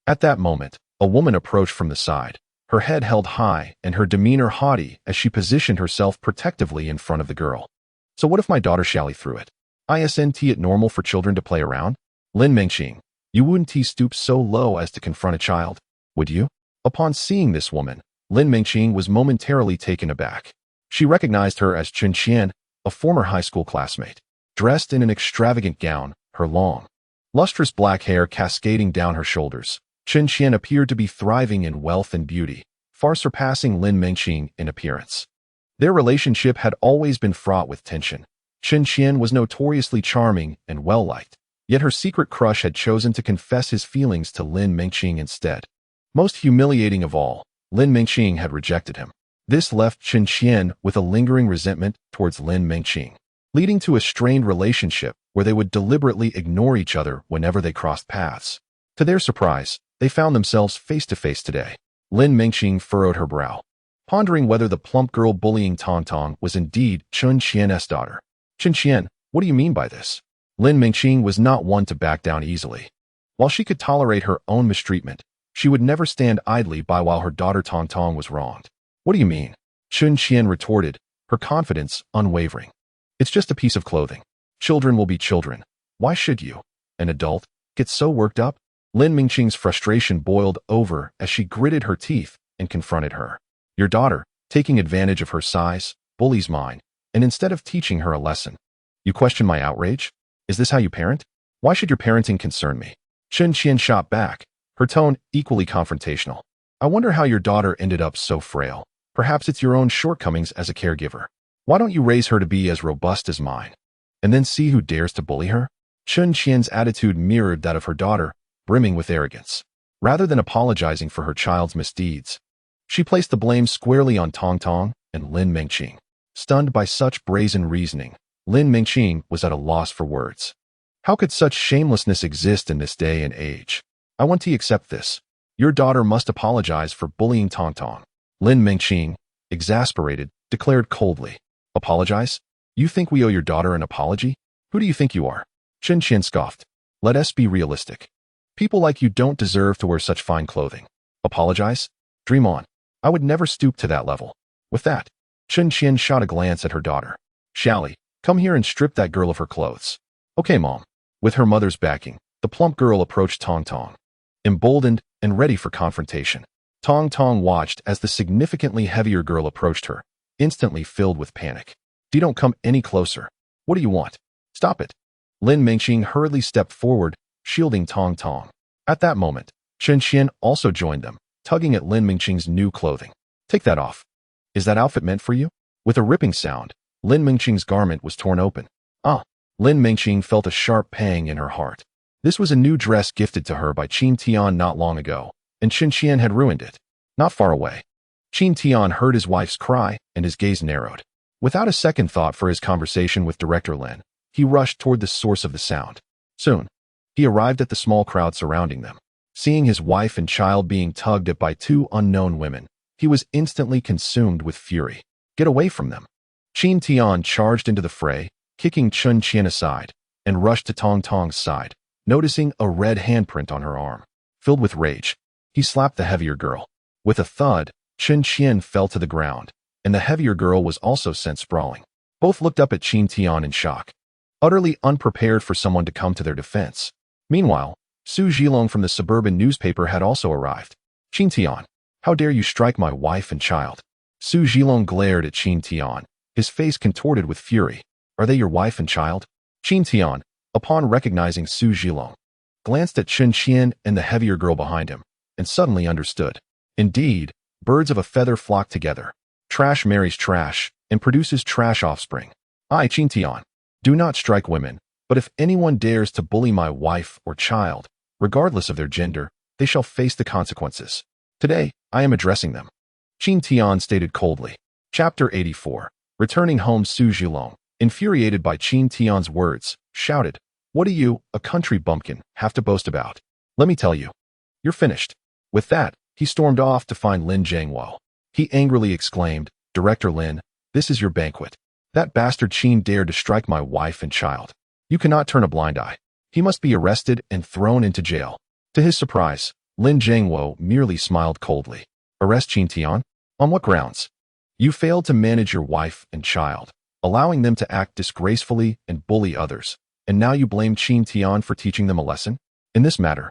At that moment, a woman approached from the side, her head held high and her demeanor haughty as she positioned herself protectively in front of the girl. So what if my daughter Xiaoli threw it? Isn't it normal for children to play around? Lin Mengqing, you wouldn't stoop so low as to confront a child, would you? Upon seeing this woman, Lin Mengqing was momentarily taken aback. She recognized her as Qin Tian, a former high school classmate. Dressed in an extravagant gown, her long, lustrous black hair cascading down her shoulders, Qin Tian appeared to be thriving in wealth and beauty, far surpassing Lin Mengqing in appearance. Their relationship had always been fraught with tension. Qin Tian was notoriously charming and well-liked, yet her secret crush had chosen to confess his feelings to Lin Mengqing instead. Most humiliating of all, Lin Mengqing had rejected him. This left Qin Tian with a lingering resentment towards Lin Mengqing, leading to a strained relationship where they would deliberately ignore each other whenever they crossed paths. To their surprise, they found themselves face-to-face today. Lin Mengqing furrowed her brow, pondering whether the plump girl bullying Tongtong was indeed Qin Tian's daughter. Qin Tian, what do you mean by this? Lin Mengqing was not one to back down easily. While she could tolerate her own mistreatment, she would never stand idly by while her daughter Tongtong was wronged. What do you mean? Qin Tian retorted, her confidence unwavering. It's just a piece of clothing. Children will be children. Why should you, an adult, get so worked up? Lin Mengqing's frustration boiled over as she gritted her teeth and confronted her. Your daughter, taking advantage of her size, bullies mine, and instead of teaching her a lesson. You question my outrage? Is this how you parent? Why should your parenting concern me? Qin Tian shot back, her tone equally confrontational. I wonder how your daughter ended up so frail. Perhaps it's your own shortcomings as a caregiver. Why don't you raise her to be as robust as mine? And then see who dares to bully her? Qin Tian's attitude mirrored that of her daughter, brimming with arrogance. Rather than apologizing for her child's misdeeds, she placed the blame squarely on Tongtong and Lin Mengqing. Stunned by such brazen reasoning, Lin Mengqing was at a loss for words. How could such shamelessness exist in this day and age? I want to accept this. Your daughter must apologize for bullying Tongtong. Lin Mengqing, exasperated, declared coldly. Apologize? You think we owe your daughter an apology? Who do you think you are? Qin Tian scoffed. Let us be realistic. People like you don't deserve to wear such fine clothing. Apologize? Dream on. I would never stoop to that level. With that, Qin Tian shot a glance at her daughter. Xiaoli, come here and strip that girl of her clothes. Okay, Mom. With her mother's backing, the plump girl approached Tongtong. Emboldened and ready for confrontation, Tongtong watched as the significantly heavier girl approached her, instantly filled with panic. You don't come any closer. What do you want? Stop it. Lin Mengqing hurriedly stepped forward, shielding Tongtong. At that moment, Qin Tian also joined them, tugging at Lin Mengqing's new clothing. Take that off. Is that outfit meant for you? With a ripping sound, Lin Mengqing's garment was torn open. Lin Mengqing felt a sharp pang in her heart. This was a new dress gifted to her by Qin Tian not long ago, and Qin Tian had ruined it. Not far away, Qin Tian heard his wife's cry, and his gaze narrowed. Without a second thought for his conversation with Director Lin, he rushed toward the source of the sound. Soon, he arrived at the small crowd surrounding them. Seeing his wife and child being tugged at by two unknown women, he was instantly consumed with fury. Get away from them. Qin Tian charged into the fray, kicking Qin Tian aside, and rushed to Tongtong's side, noticing a red handprint on her arm. Filled with rage, he slapped the heavier girl. With a thud, Qin Tian fell to the ground, and the heavier girl was also sent sprawling. Both looked up at Qin Tian in shock, utterly unprepared for someone to come to their defense. Meanwhile, Su Zhilong from the suburban newspaper had also arrived. Qin Tian, how dare you strike my wife and child? Su Zhilong glared at Qin Tian, his face contorted with fury. Are they your wife and child? Qin Tian, upon recognizing Su Zhilong, glanced at Qin Tian and the heavier girl behind him, and suddenly understood. Indeed, birds of a feather flock together. Trash marries trash, and produces trash offspring. I, Qin Tian, do not strike women, but if anyone dares to bully my wife or child, regardless of their gender, they shall face the consequences. Today, I am addressing them. Qin Tian stated coldly. Chapter 84. Returning home, Su Zhilong, infuriated by Qin Tian's words, shouted, What do you, a country bumpkin, have to boast about? Let me tell you. You're finished. With that, he stormed off to find Lin Zhangwo. He angrily exclaimed, Director Lin, this is your banquet. That bastard Qin dared to strike my wife and child. You cannot turn a blind eye. He must be arrested and thrown into jail. To his surprise, Lin Zhangwo merely smiled coldly. Arrest Qin Tian? On what grounds? You failed to manage your wife and child, allowing them to act disgracefully and bully others, and now you blame Qin Tian for teaching them a lesson? In this matter,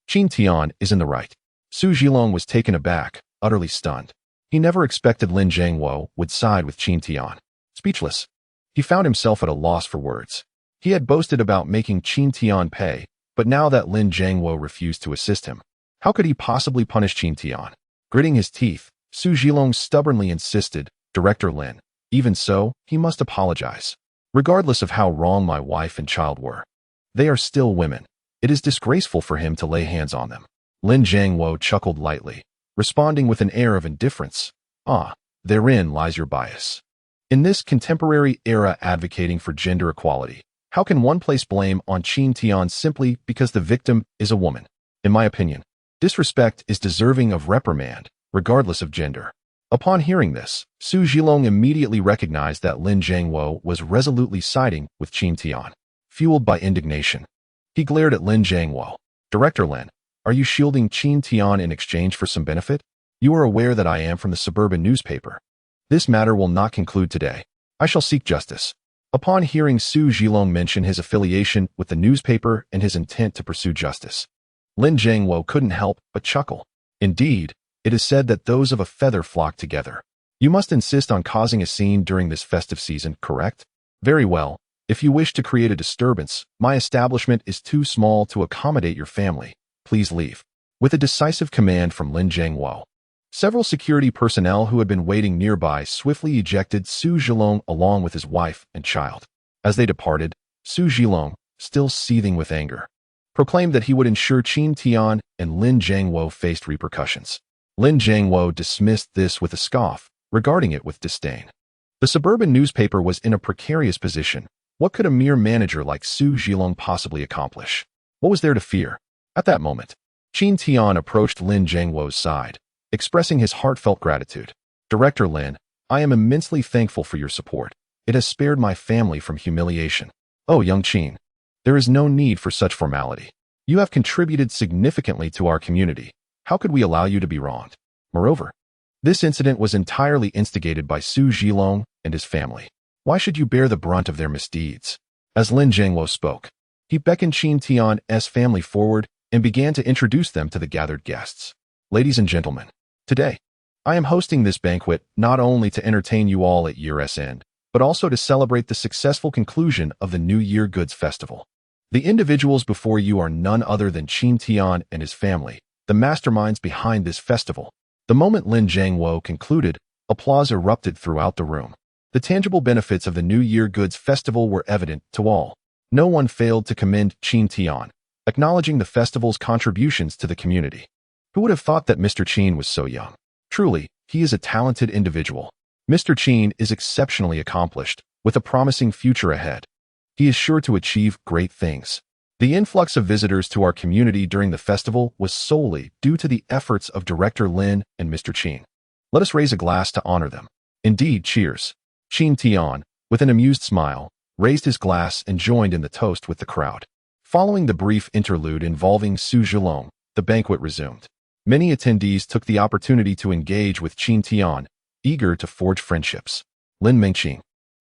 Qin Tian is in the right. Su Zhilong was taken aback, utterly stunned. He never expected Lin Zhangwo would side with Qin Tian. Speechless, he found himself at a loss for words. He had boasted about making Qin Tian pay, but now that Lin Zhangwo refused to assist him, how could he possibly punish Qin Tian? Gritting his teeth, Su Zhilong stubbornly insisted, Director Lin, even so, he must apologize. Regardless of how wrong my wife and child were, they are still women. It is disgraceful for him to lay hands on them. Lin Zhangwo chuckled lightly, responding with an air of indifference. Ah, therein lies your bias. In this contemporary era advocating for gender equality, how can one place blame on Qin Tian simply because the victim is a woman? In my opinion, disrespect is deserving of reprimand, regardless of gender. Upon hearing this, Su Zhilong immediately recognized that Lin Zhangwo was resolutely siding with Qin Tian. Fueled by indignation, he glared at Lin Zhangwo. Director Lin, are you shielding Qin Tian in exchange for some benefit? You are aware that I am from the suburban newspaper. This matter will not conclude today. I shall seek justice. Upon hearing Su Zhilong mention his affiliation with the newspaper and his intent to pursue justice, Lin Zhangwo couldn't help but chuckle. Indeed, it is said that those of a feather flock together. You must insist on causing a scene during this festive season, correct? Very well. If you wish to create a disturbance, my establishment is too small to accommodate your family. Please leave. With a decisive command from Lin Zhangwo, several security personnel who had been waiting nearby swiftly ejected Su Zhilong along with his wife and child. As they departed, Su Zhilong, still seething with anger, proclaimed that he would ensure Qin Tian and Lin Zhangwo faced repercussions. Lin Zhangwo dismissed this with a scoff, regarding it with disdain. The suburban newspaper was in a precarious position. What could a mere manager like Su Zhilong possibly accomplish? What was there to fear? At that moment, Qin Tian approached Lin Zhangwo's side, expressing his heartfelt gratitude. Director Lin, I am immensely thankful for your support. It has spared my family from humiliation. Oh, young Qin, there is no need for such formality. You have contributed significantly to our community. How could we allow you to be wronged? Moreover, this incident was entirely instigated by Su Zhilong and his family. Why should you bear the brunt of their misdeeds? As Lin Zhangwo spoke, he beckoned Qin Tian's family forward and began to introduce them to the gathered guests. Ladies and gentlemen, today, I am hosting this banquet not only to entertain you all at year's end, but also to celebrate the successful conclusion of the New Year Goods Festival. The individuals before you are none other than Qin Tian and his family, the masterminds behind this festival. The moment Lin Zhangwo concluded, applause erupted throughout the room. The tangible benefits of the New Year Goods Festival were evident to all. No one failed to commend Qin Tian, acknowledging the festival's contributions to the community. Who would have thought that Mr. Qin was so young? Truly, he is a talented individual. Mr. Qin is exceptionally accomplished, with a promising future ahead. He is sure to achieve great things. The influx of visitors to our community during the festival was solely due to the efforts of Director Lin and Mr. Qin. Let us raise a glass to honor them. Indeed, cheers. Qin Tian, with an amused smile, raised his glass and joined in the toast with the crowd. Following the brief interlude involving Su Zhilong, the banquet resumed. Many attendees took the opportunity to engage with Qin Tian, eager to forge friendships. Lin Mengqing,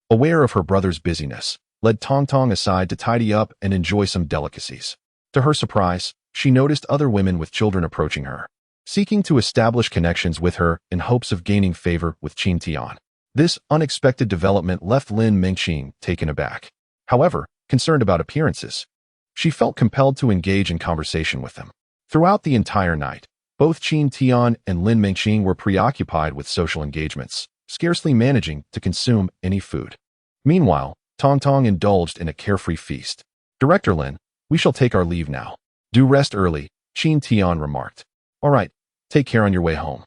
aware of her brother's busyness, led Tongtong aside to tidy up and enjoy some delicacies. To her surprise, she noticed other women with children approaching her, seeking to establish connections with her in hopes of gaining favor with Qin Tian. This unexpected development left Lin Mengqing taken aback. However, concerned about appearances, she felt compelled to engage in conversation with them. Throughout the entire night, both Qin Tian and Lin Mengqing were preoccupied with social engagements, scarcely managing to consume any food. Meanwhile, Tongtong indulged in a carefree feast. Director Lin, we shall take our leave now. Do rest early, Qin Tian remarked. All right, take care on your way home.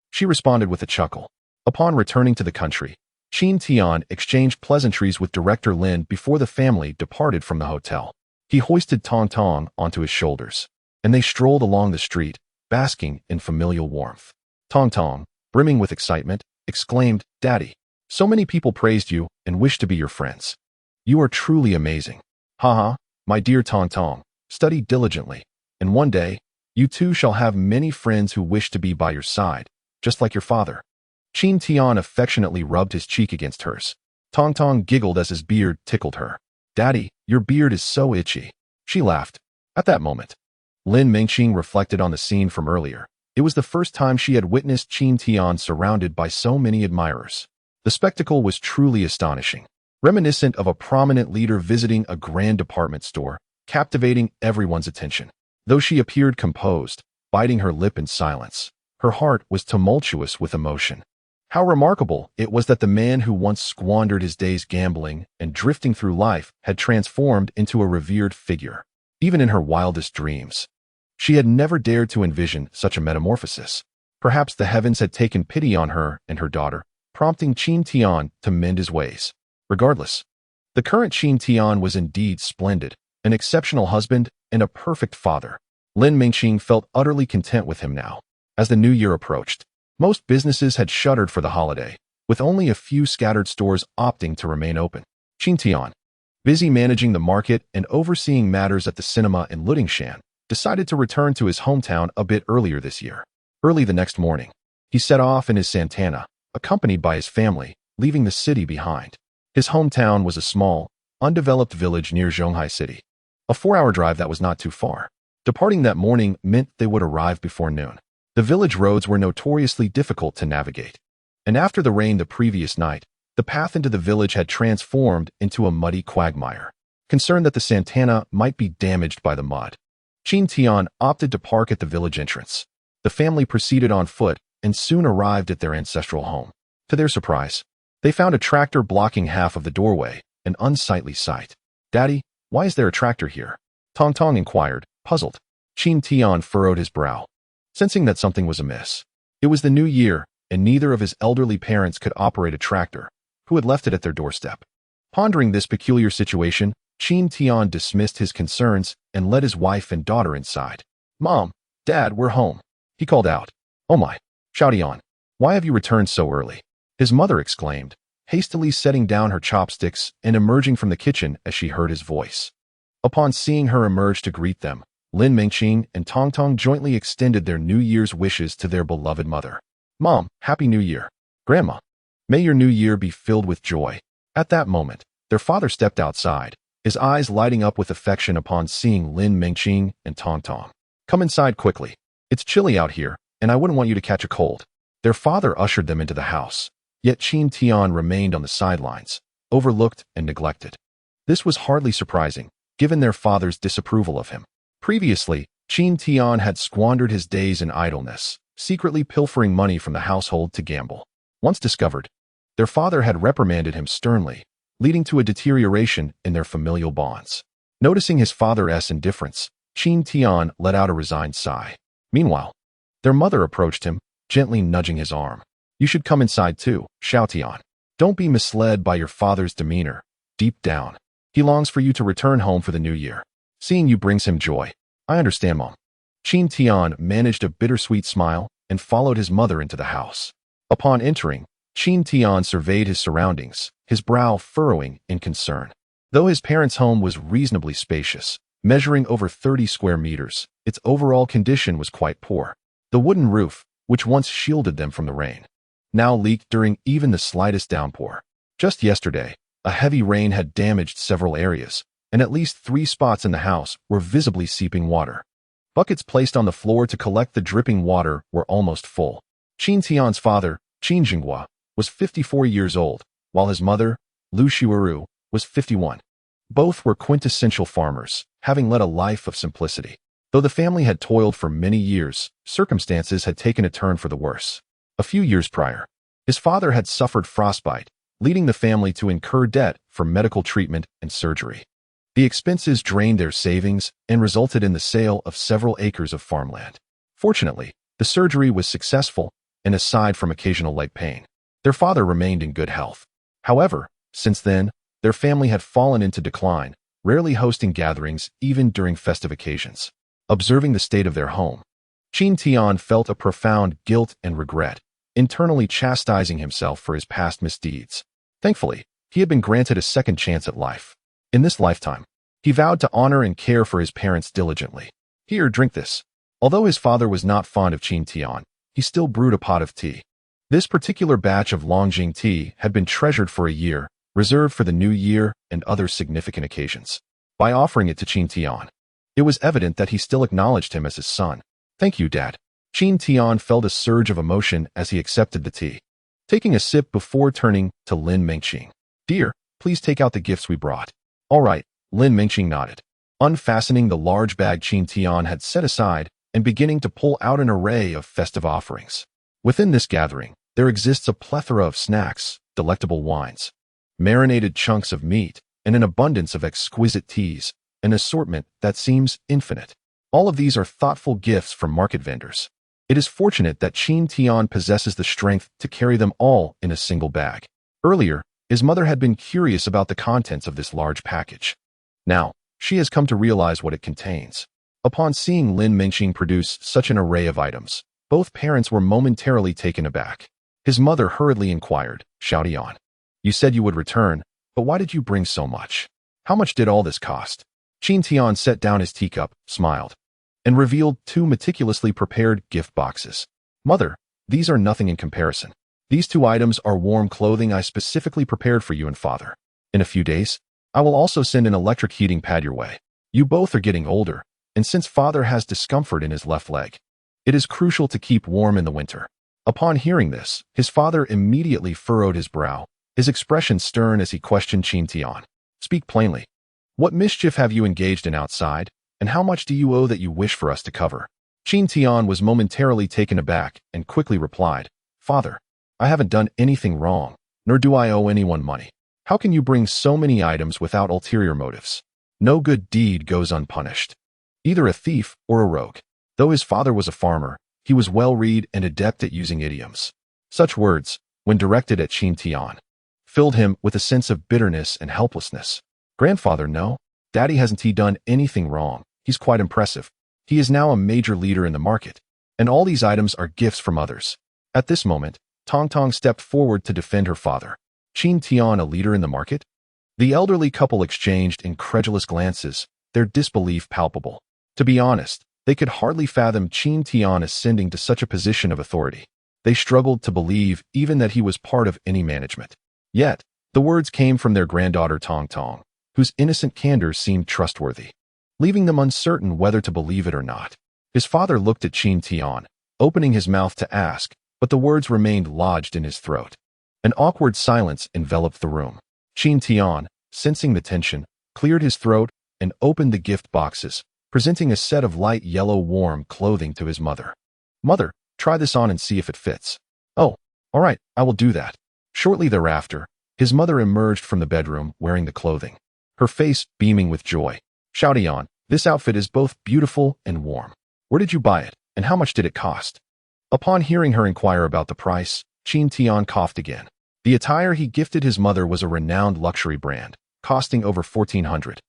She responded with a chuckle. Upon returning to the country, Qin Tian exchanged pleasantries with Director Lin before the family departed from the hotel. He hoisted Tongtong onto his shoulders, and they strolled along the street, basking in familial warmth. Tongtong, brimming with excitement, exclaimed, "Daddy, so many people praised you and wished to be your friends. You are truly amazing. Haha, my dear Tongtong, study diligently, and one day, you too shall have many friends who wish to be by your side, just like your father." Qin Tian affectionately rubbed his cheek against hers. Tongtong giggled as his beard tickled her. "Daddy, your beard is so itchy." She laughed. At that moment, Lin Mengqing reflected on the scene from earlier. It was the first time she had witnessed Qin Tian surrounded by so many admirers. The spectacle was truly astonishing, reminiscent of a prominent leader visiting a grand department store, captivating everyone's attention. Though she appeared composed, biting her lip in silence, her heart was tumultuous with emotion. How remarkable it was that the man who once squandered his days gambling and drifting through life had transformed into a revered figure, even in her wildest dreams. She had never dared to envision such a metamorphosis. Perhaps the heavens had taken pity on her and her daughter, prompting Qin Tian to mend his ways. Regardless, the current Qin Tian was indeed splendid, an exceptional husband and a perfect father. Lin Mengqing felt utterly content with him now. As the new year approached, most businesses had shuttered for the holiday, with only a few scattered stores opting to remain open. Qin Tian, busy managing the market and overseeing matters at the cinema in Ludingshan, decided to return to his hometown a bit earlier this year. Early the next morning, he set off in his Santana, accompanied by his family, leaving the city behind. His hometown was a small, undeveloped village near Zhonghai City. A 4-hour drive that was not too far. Departing that morning meant they would arrive before noon. The village roads were notoriously difficult to navigate, and after the rain the previous night, the path into the village had transformed into a muddy quagmire. Concerned that the Santana might be damaged by the mud, Qin Tian opted to park at the village entrance. The family proceeded on foot and soon arrived at their ancestral home. To their surprise, they found a tractor blocking half of the doorway, an unsightly sight. "Daddy, why is there a tractor here?" Tongtong inquired, puzzled. Qin Tian furrowed his brow, sensing that something was amiss. It was the new year, and neither of his elderly parents could operate a tractor, who had left it at their doorstep. Pondering this peculiar situation, Qin Tian dismissed his concerns and led his wife and daughter inside. "Mom, Dad, we're home," he called out. "Oh my, Xiaotian, why have you returned so early?" his mother exclaimed, hastily setting down her chopsticks and emerging from the kitchen as she heard his voice. Upon seeing her emerge to greet them, Lin Mengqing and Tongtong jointly extended their New Year's wishes to their beloved mother. "Mom, Happy New Year. Grandma, may your new year be filled with joy." At that moment, their father stepped outside, his eyes lighting up with affection upon seeing Lin Mengqing and Tongtong. "Come inside quickly. It's chilly out here, and I wouldn't want you to catch a cold." Their father ushered them into the house, yet Qin Tian remained on the sidelines, overlooked and neglected. This was hardly surprising, given their father's disapproval of him. Previously, Qin Tian had squandered his days in idleness, secretly pilfering money from the household to gamble. Once discovered, their father had reprimanded him sternly, leading to a deterioration in their familial bonds. Noticing his father's indifference, Qin Tian let out a resigned sigh. Meanwhile, their mother approached him, gently nudging his arm. "You should come inside too, Xiaotian. Don't be misled by your father's demeanor. Deep down, he longs for you to return home for the new year. Seeing you brings him joy." "I understand, Mom." Qin Tian managed a bittersweet smile and followed his mother into the house. Upon entering, Qin Tian surveyed his surroundings, his brow furrowing in concern. Though his parents' home was reasonably spacious, measuring over 30 square meters, its overall condition was quite poor. The wooden roof, which once shielded them from the rain, now leaked during even the slightest downpour. Just yesterday, a heavy rain had damaged several areas, and at least 3 spots in the house were visibly seeping water. Buckets placed on the floor to collect the dripping water were almost full. Qin Tian's father, Qin Jinghua, was 54 years old, while his mother, Lu Xiueru, was 51. Both were quintessential farmers, having led a life of simplicity. Though the family had toiled for many years, circumstances had taken a turn for the worse. A few years prior, his father had suffered frostbite, leading the family to incur debt for medical treatment and surgery. The expenses drained their savings and resulted in the sale of several acres of farmland. Fortunately, the surgery was successful, and aside from occasional leg pain, their father remained in good health. However, since then, their family had fallen into decline, rarely hosting gatherings even during festive occasions. Observing the state of their home, Qin Tian felt a profound guilt and regret, internally chastising himself for his past misdeeds. Thankfully, he had been granted a second chance at life. In this lifetime, he vowed to honor and care for his parents diligently. Here, drink this. Although his father was not fond of Qin Tian, he still brewed a pot of tea. This particular batch of Longjing tea had been treasured for a year, reserved for the new year and other significant occasions. By offering it to Qin Tian, it was evident that he still acknowledged him as his son. Thank you, Dad. Qin Tian felt a surge of emotion as he accepted the tea, taking a sip before turning to Lin Mengqing. Dear, please take out the gifts we brought. All right, Lin Mengqing nodded, unfastening the large bag Qin Tian had set aside and beginning to pull out an array of festive offerings. Within this gathering, there exists a plethora of snacks, delectable wines, marinated chunks of meat, and an abundance of exquisite teas, an assortment that seems infinite. All of these are thoughtful gifts from market vendors. It is fortunate that Qin Tian possesses the strength to carry them all in a single bag. Earlier, his mother had been curious about the contents of this large package. Now, she has come to realize what it contains. Upon seeing Lin Mengqing produce such an array of items, both parents were momentarily taken aback. His mother hurriedly inquired, shouting on, "You said you would return, but why did you bring so much? How much did all this cost?" Qin Tian set down his teacup, smiled, and revealed 2 meticulously prepared gift boxes. "Mother, these are nothing in comparison. These 2 items are warm clothing I specifically prepared for you and Father. In a few days, I will also send an electric heating pad your way. You both are getting older, and since Father has discomfort in his left leg, it is crucial to keep warm in the winter." Upon hearing this, his father immediately furrowed his brow, his expression stern as he questioned Qin Tian. "Speak plainly. What mischief have you engaged in outside, and how much do you owe that you wish for us to cover?" Qin Tian was momentarily taken aback and quickly replied, "Father, I haven't done anything wrong, nor do I owe anyone money. How can you bring so many items without ulterior motives? No good deed goes unpunished. Either a thief or a rogue." Though his father was a farmer, he was well-read and adept at using idioms. Such words, when directed at Qin Tian, filled him with a sense of bitterness and helplessness. "Grandfather, no. Daddy hasn't he done anything wrong. He's quite impressive. He is now a major leader in the market, and all these items are gifts from others." At this moment, Tongtong stepped forward to defend her father. "Qin Tian a leader in the market?" The elderly couple exchanged incredulous glances, their disbelief palpable. To be honest, they could hardly fathom Qin Tian ascending to such a position of authority. They struggled to believe even that he was part of any management. Yet, the words came from their granddaughter Tongtong, whose innocent candor seemed trustworthy, leaving them uncertain whether to believe it or not. His father looked at Qin Tian, opening his mouth to ask, but the words remained lodged in his throat. An awkward silence enveloped the room. Qin Tian, sensing the tension, cleared his throat and opened the gift boxes, presenting a set of light yellow warm clothing to his mother. "Mother, try this on and see if it fits." "Oh, all right, I will do that." Shortly thereafter, his mother emerged from the bedroom wearing the clothing, her face beaming with joy. "Shouting on, this outfit is both beautiful and warm. Where did you buy it, and how much did it cost?" Upon hearing her inquire about the price, Qin Tian coughed again. The attire he gifted his mother was a renowned luxury brand, costing over 1,400.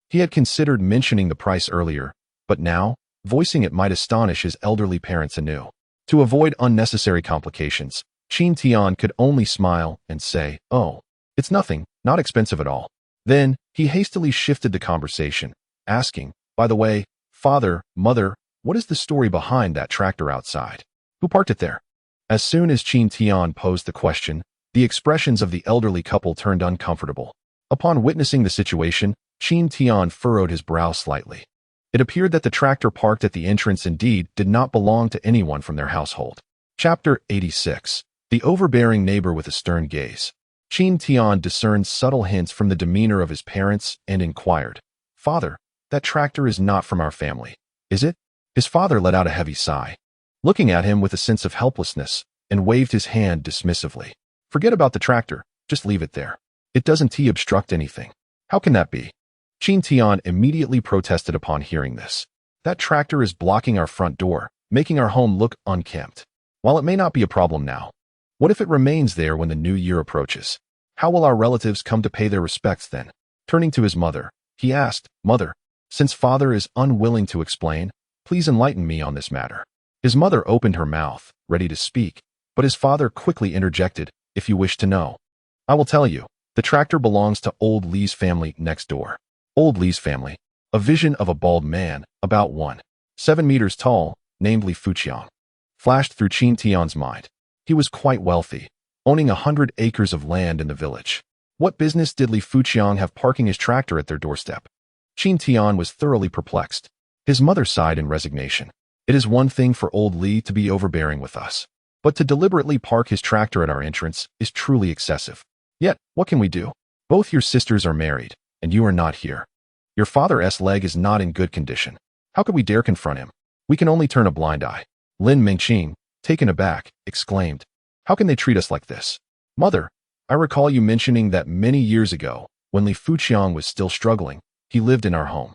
He had considered mentioning the price earlier, but now, voicing it might astonish his elderly parents anew. To avoid unnecessary complications, Qin Tian could only smile and say, "Oh, it's nothing, not expensive at all." Then, he hastily shifted the conversation, asking, "By the way, father, mother, what is the story behind that tractor outside? Who parked it there?" As soon as Qin Tian posed the question, the expressions of the elderly couple turned uncomfortable. Upon witnessing the situation, Qin Tian furrowed his brow slightly. It appeared that the tractor parked at the entrance indeed did not belong to anyone from their household. Chapter 86. The Overbearing Neighbor with a Stern Gaze. Qin Tian discerned subtle hints from the demeanor of his parents and inquired, "Father, that tractor is not from our family, is it?" His father let out a heavy sigh, looking at him with a sense of helplessness, and waved his hand dismissively. "Forget about the tractor, just leave it there. It doesn't obstruct anything." "How can that be?" Qin Tian immediately protested upon hearing this. "That tractor is blocking our front door, making our home look unkempt. While it may not be a problem now, what if it remains there when the new year approaches? How will our relatives come to pay their respects then?" Turning to his mother, he asked, "Mother, since father is unwilling to explain, please enlighten me on this matter." His mother opened her mouth, ready to speak, But his father quickly interjected, "If you wish to know, I will tell you. The tractor belongs to old Li's family next door." Old Li's family. A vision of a bald man, about 1.7 meters tall, named Li Fuqiang, flashed through Qin Tian's mind. He was quite wealthy, owning 100 acres of land in the village. What business did Li Fuqiang have parking his tractor at their doorstep? Qin Tian was thoroughly perplexed. His mother sighed in resignation. It is one thing for old Li to be overbearing with us, but to deliberately park his tractor at our entrance is truly excessive. Yet, what can we do? Both your sisters are married, and you are not here. Your father's leg is not in good condition. How could we dare confront him? We can only turn a blind eye. Lin Mengqing, taken aback, exclaimed, "How can they treat us like this? Mother, I recall you mentioning that many years ago, when Li Fuqiang was still struggling, he lived in our home.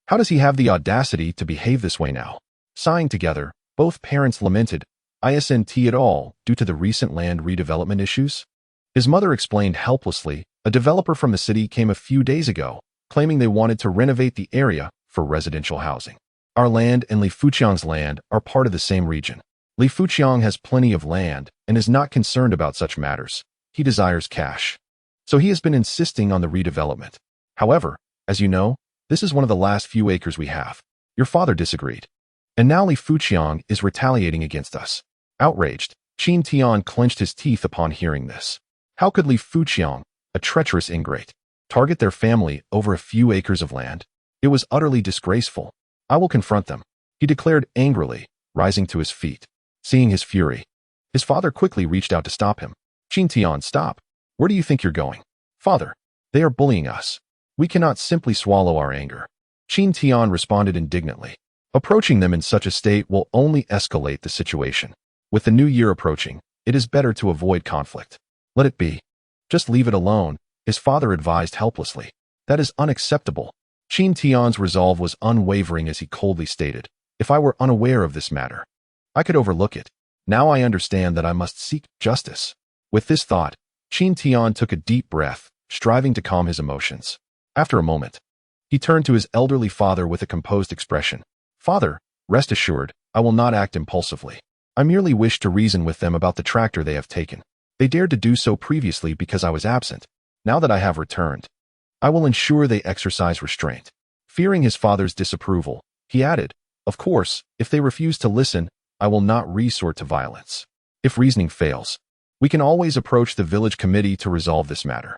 How does he have the audacity to behave this way now?" Sighing together, both parents lamented, "Isn't it all due to the recent land redevelopment issues?" His mother explained helplessly, "A developer from the city came a few days ago, claiming they wanted to renovate the area for residential housing. Our land and Li Fuqiang's land are part of the same region. Li Fuqiang has plenty of land and is not concerned about such matters. He desires cash. So he has been insisting on the redevelopment. However, as you know, this is one of the last few acres we have. Your father disagreed. And now Li Fuqiang is retaliating against us." Outraged, Qin Tian clenched his teeth upon hearing this. How could Li Fuqiang, a treacherous ingrate, target their family over a few acres of land? It was utterly disgraceful. "I will confront them," he declared angrily, rising to his feet. Seeing his fury, his father quickly reached out to stop him. "Qin Tian, stop. Where do you think you're going?" "Father, they are bullying us. We cannot simply swallow our anger." Qin Tian responded indignantly. Approaching them in such a state will only escalate the situation. With the new year approaching, it is better to avoid conflict. "Let it be. Just leave it alone," his father advised helplessly. "That is unacceptable." Qin Tian's resolve was unwavering as he coldly stated, "If I were unaware of this matter, I could overlook it. Now I understand that I must seek justice." With this thought, Qin Tian took a deep breath, striving to calm his emotions. After a moment, he turned to his elderly father with a composed expression. "Father, rest assured, I will not act impulsively. I merely wish to reason with them about the tractor they have taken. They dared to do so previously because I was absent. Now that I have returned, I will ensure they exercise restraint." Fearing his father's disapproval, he added, "Of course, if they refuse to listen, I will not resort to violence. If reasoning fails, we can always approach the village committee to resolve this matter."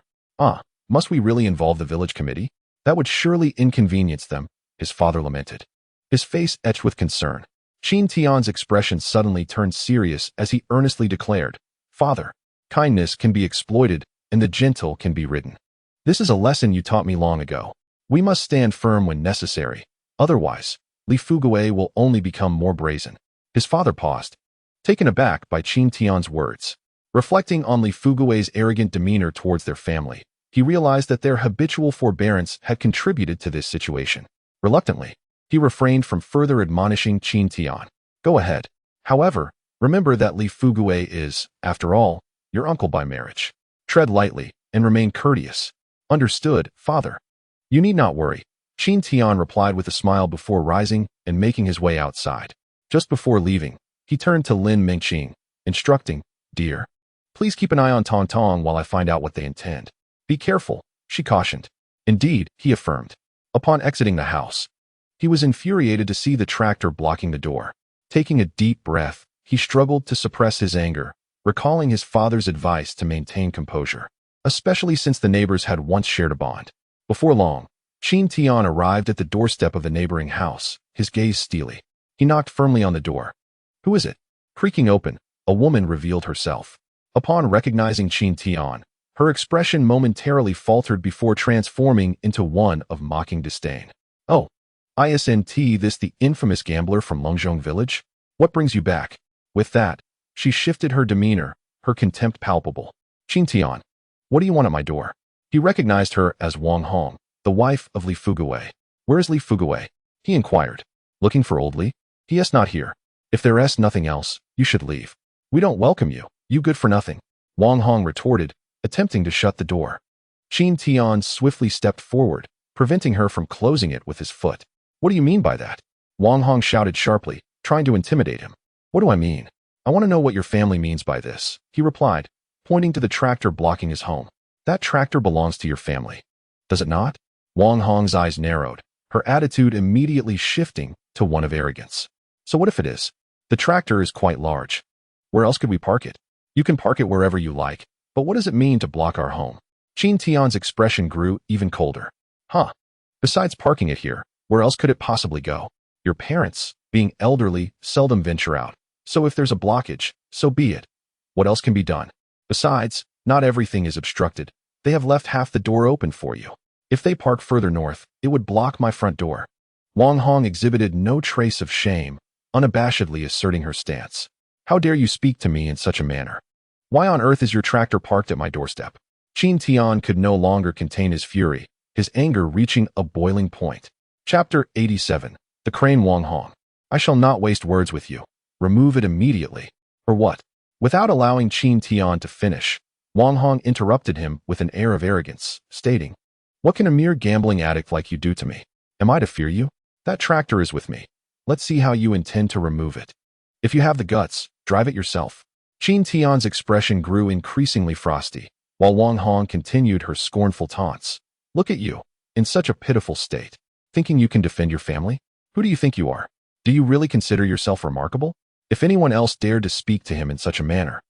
Must we really involve the village committee? That would surely inconvenience them, his father lamented. His face etched with concern. Qin Tian's expression suddenly turned serious as he earnestly declared, "Father, kindness can be exploited and the gentle can be ridden. This is a lesson you taught me long ago. We must stand firm when necessary. Otherwise, Li Fuqiang will only become more brazen." His father paused, taken aback by Qin Tian's words. Reflecting on Li Fuqiang's arrogant demeanor towards their family, he realized that their habitual forbearance had contributed to this situation. Reluctantly, he refrained from further admonishing Qin Tian. "Go ahead. However, remember that Li Fuqiang is, after all, your uncle by marriage. Tread lightly and remain courteous." "Understood, father." "You need not worry," Qin Tian replied with a smile before rising and making his way outside. Just before leaving, he turned to Lin Mengqing, instructing, "Dear, please keep an eye on Tongtong while I find out what they intend." "Be careful," she cautioned. "Indeed," he affirmed. Upon exiting the house, he was infuriated to see the tractor blocking the door. Taking a deep breath, he struggled to suppress his anger, recalling his father's advice to maintain composure, especially since the neighbors had once shared a bond. Before long, Qin Tian arrived at the doorstep of a neighboring house, his gaze steely. He knocked firmly on the door. "Who is it?" Creaking open, a woman revealed herself. Upon recognizing Qin Tian, her expression momentarily faltered before transforming into one of mocking disdain. "Oh, isn't this the infamous gambler from Longzhong village? What brings you back?" With that, she shifted her demeanor, her contempt palpable. "Qin Tian, what do you want at my door?" He recognized her as Wang Hong, the wife of Li Fuqiang. "Where is Li Fuqiang?" he inquired. "Looking for old Li? He is not here. If there is nothing else, you should leave. We don't welcome you, you good for nothing," Wang Hong retorted, attempting to shut the door. Qin Tian swiftly stepped forward, preventing her from closing it with his foot. "What do you mean by that?" Wang Hong shouted sharply, trying to intimidate him. "What do I mean? I want to know what your family means by this, he replied, pointing to the tractor blocking his home. That tractor belongs to your family. Does it not? Wang Hong's eyes narrowed, her attitude immediately shifting to one of arrogance. So what if it is? The tractor is quite large. Where else could we park it? You can park it wherever you like, but what does it mean to block our home? Qin Tian's expression grew even colder. Huh. Besides parking it here, where else could it possibly go? Your parents, being elderly, seldom venture out. So if there's a blockage, so be it. What else can be done? Besides, not everything is obstructed. They have left half the door open for you. If they park further north, it would block my front door. Wang Hong exhibited no trace of shame, unabashedly asserting her stance. How dare you speak to me in such a manner? Why on earth is your tractor parked at my doorstep? Qin Tian could no longer contain his fury, his anger reaching a boiling point. Chapter 87. The Crane. Wang Hong. I shall not waste words with you. Remove it immediately. Or what? Without allowing Qin Tian to finish, Wang Hong interrupted him with an air of arrogance, stating, What can a mere gambling addict like you do to me? Am I to fear you? That tractor is with me. Let's see how you intend to remove it. If you have the guts, drive it yourself. Qin Tian's expression grew increasingly frosty, while Wang Hong continued her scornful taunts. Look at you, in such a pitiful state, thinking you can defend your family? Who do you think you are? Do you really consider yourself remarkable? If anyone else dared to speak to him in such a manner,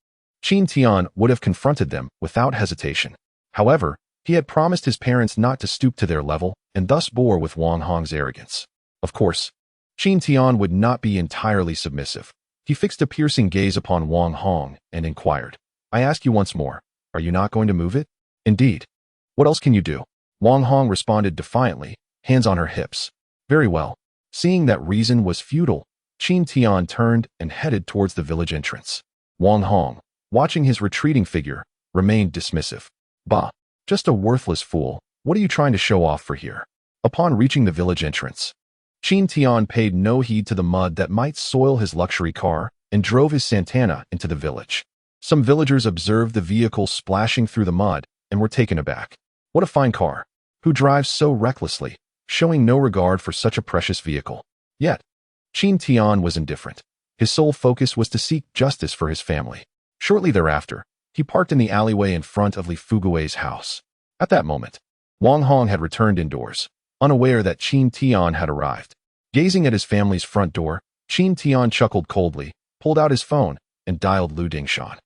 Qin Tian would have confronted them without hesitation. However, he had promised his parents not to stoop to their level and thus bore with Wang Hong's arrogance. Of course, Qin Tian would not be entirely submissive. He fixed a piercing gaze upon Wang Hong and inquired, I ask you once more, are you not going to move it? Indeed. What else can you do? Wang Hong responded defiantly, hands on her hips. Very well. Seeing that reason was futile, Qin Tian turned and headed towards the village entrance. Wang Hong, watching his retreating figure, remained dismissive. Bah, just a worthless fool. What are you trying to show off for here? Upon reaching the village entrance, Qin Tian paid no heed to the mud that might soil his luxury car and drove his Santana into the village. Some villagers observed the vehicle splashing through the mud and were taken aback. What a fine car! Who drives so recklessly, showing no regard for such a precious vehicle? Yet, Qin Tian was indifferent. His sole focus was to seek justice for his family. Shortly thereafter, he parked in the alleyway in front of Li Fugui's house. At that moment, Wang Hong had returned indoors, unaware that Qin Tian had arrived. Gazing at his family's front door, Qin Tian chuckled coldly, pulled out his phone, and dialed Lu Dingshan.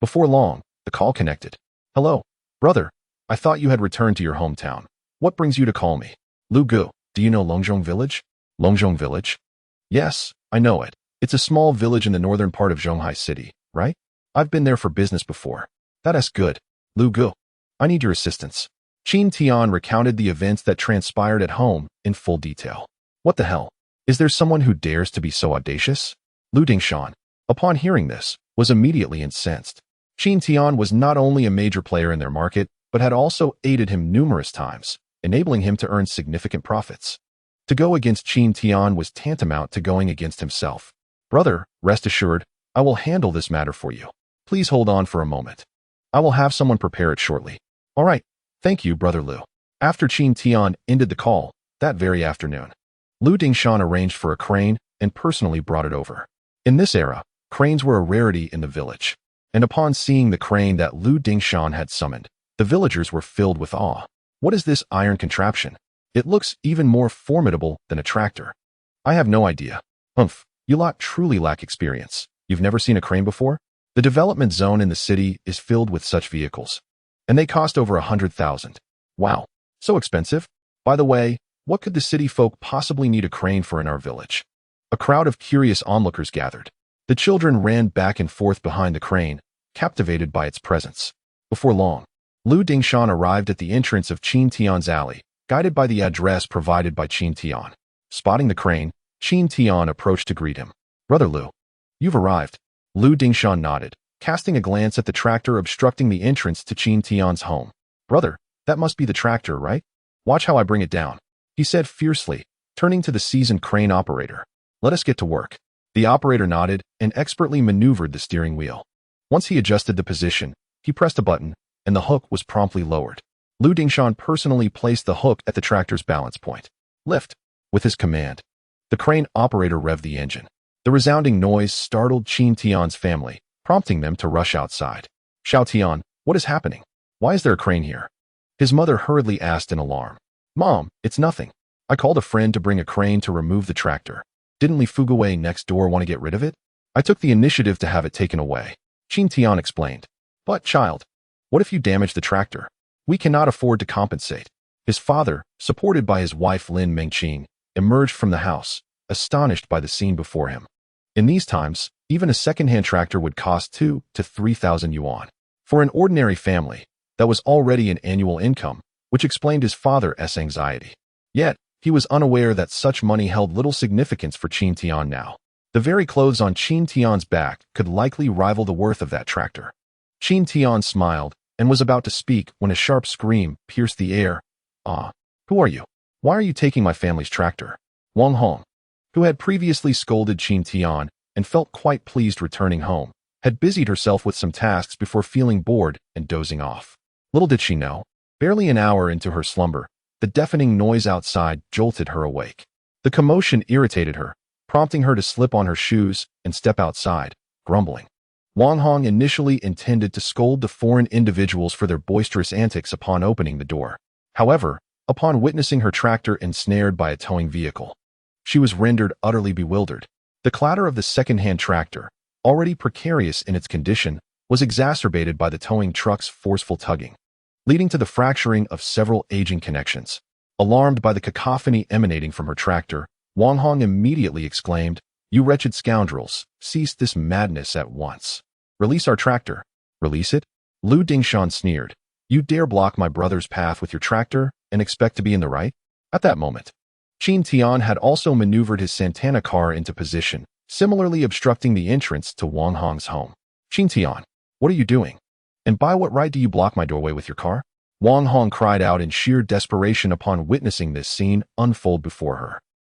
Before long, the call connected. Hello, brother. I thought you had returned to your hometown. What brings you to call me? Lu Gu, do you know Longzhong Village? Longzhong Village? Yes, I know it. It's a small village in the northern part of Zhonghai City, right? I've been there for business before. That's good. Lu Gu, I need your assistance. Qin Tian recounted the events that transpired at home in full detail. What the hell? Is there someone who dares to be so audacious? Lu Dingshan, upon hearing this, was immediately incensed. Qin Tian was not only a major player in their market, but had also aided him numerous times, enabling him to earn significant profits. To go against Qin Tian was tantamount to going against himself. Brother, rest assured, I will handle this matter for you. Please hold on for a moment. I will have someone prepare it shortly. All right, thank you, Brother Lu. After Qin Tian ended the call, that very afternoon, Lu Dingshan arranged for a crane and personally brought it over. In this era, cranes were a rarity in the village, and upon seeing the crane that Lu Dingshan had summoned, the villagers were filled with awe. What is this iron contraption? It looks even more formidable than a tractor. I have no idea. Humph, you lot truly lack experience. You've never seen a crane before? The development zone in the city is filled with such vehicles, and they cost over 100,000. Wow, so expensive? By the way, what could the city folk possibly need a crane for in our village? A crowd of curious onlookers gathered. The children ran back and forth behind the crane, captivated by its presence. Before long, Lu Dingshan arrived at the entrance of Qin Tian's alley, guided by the address provided by Qin Tian. Spotting the crane, Qin Tian approached to greet him. Brother Lu, you've arrived. Lu Dingshan nodded, casting a glance at the tractor obstructing the entrance to Qin Tian's home. Brother, that must be the tractor, right? Watch how I bring it down, he said fiercely, turning to the seasoned crane operator. Let us get to work. The operator nodded and expertly maneuvered the steering wheel. Once he adjusted the position, he pressed a button, and the hook was promptly lowered. Lu Dingshan personally placed the hook at the tractor's balance point. Lift. With his command, the crane operator revved the engine. The resounding noise startled Qin Tian's family, prompting them to rush outside. Xiao Tian, what is happening? Why is there a crane here? His mother hurriedly asked in alarm. Mom, it's nothing. I called a friend to bring a crane to remove the tractor. Didn't Li Fugawei next door want to get rid of it? I took the initiative to have it taken away. Qin Tian explained. But, child, what if you damage the tractor? We cannot afford to compensate. His father, supported by his wife Lin Mengqing, emerged from the house, astonished by the scene before him. In these times, even a second-hand tractor would cost 2,000 to 3,000 yuan. For an ordinary family, that was already an annual income, which explained his father's anxiety. Yet, he was unaware that such money held little significance for Qin Tian now. The very clothes on Qin Tian's back could likely rival the worth of that tractor. Qin Tian smiled and was about to speak when a sharp scream pierced the air. Ah, who are you? Why are you taking my family's tractor? Wang Hong, who had previously scolded Qin Tian and felt quite pleased returning home, had busied herself with some tasks before feeling bored and dozing off. Little did she know, barely an hour into her slumber, the deafening noise outside jolted her awake. The commotion irritated her, prompting her to slip on her shoes and step outside, grumbling. Wang Hong initially intended to scold the foreign individuals for their boisterous antics upon opening the door. However, upon witnessing her tractor ensnared by a towing vehicle, she was rendered utterly bewildered. The clatter of the second-hand tractor, already precarious in its condition, was exacerbated by the towing truck's forceful tugging, leading to the fracturing of several aging connections. Alarmed by the cacophony emanating from her tractor, Wang Hong immediately exclaimed, "You wretched scoundrels, cease this madness at once. Release our tractor." Release it? Lu Dingshan sneered. You dare block my brother's path with your tractor and expect to be in the right? At that moment, Qin Tian had also maneuvered his Santana car into position, similarly obstructing the entrance to Wang Hong's home. Qin Tian, what are you doing? And by what right do you block my doorway with your car? Wang Hong cried out in sheer desperation upon witnessing this scene unfold before her.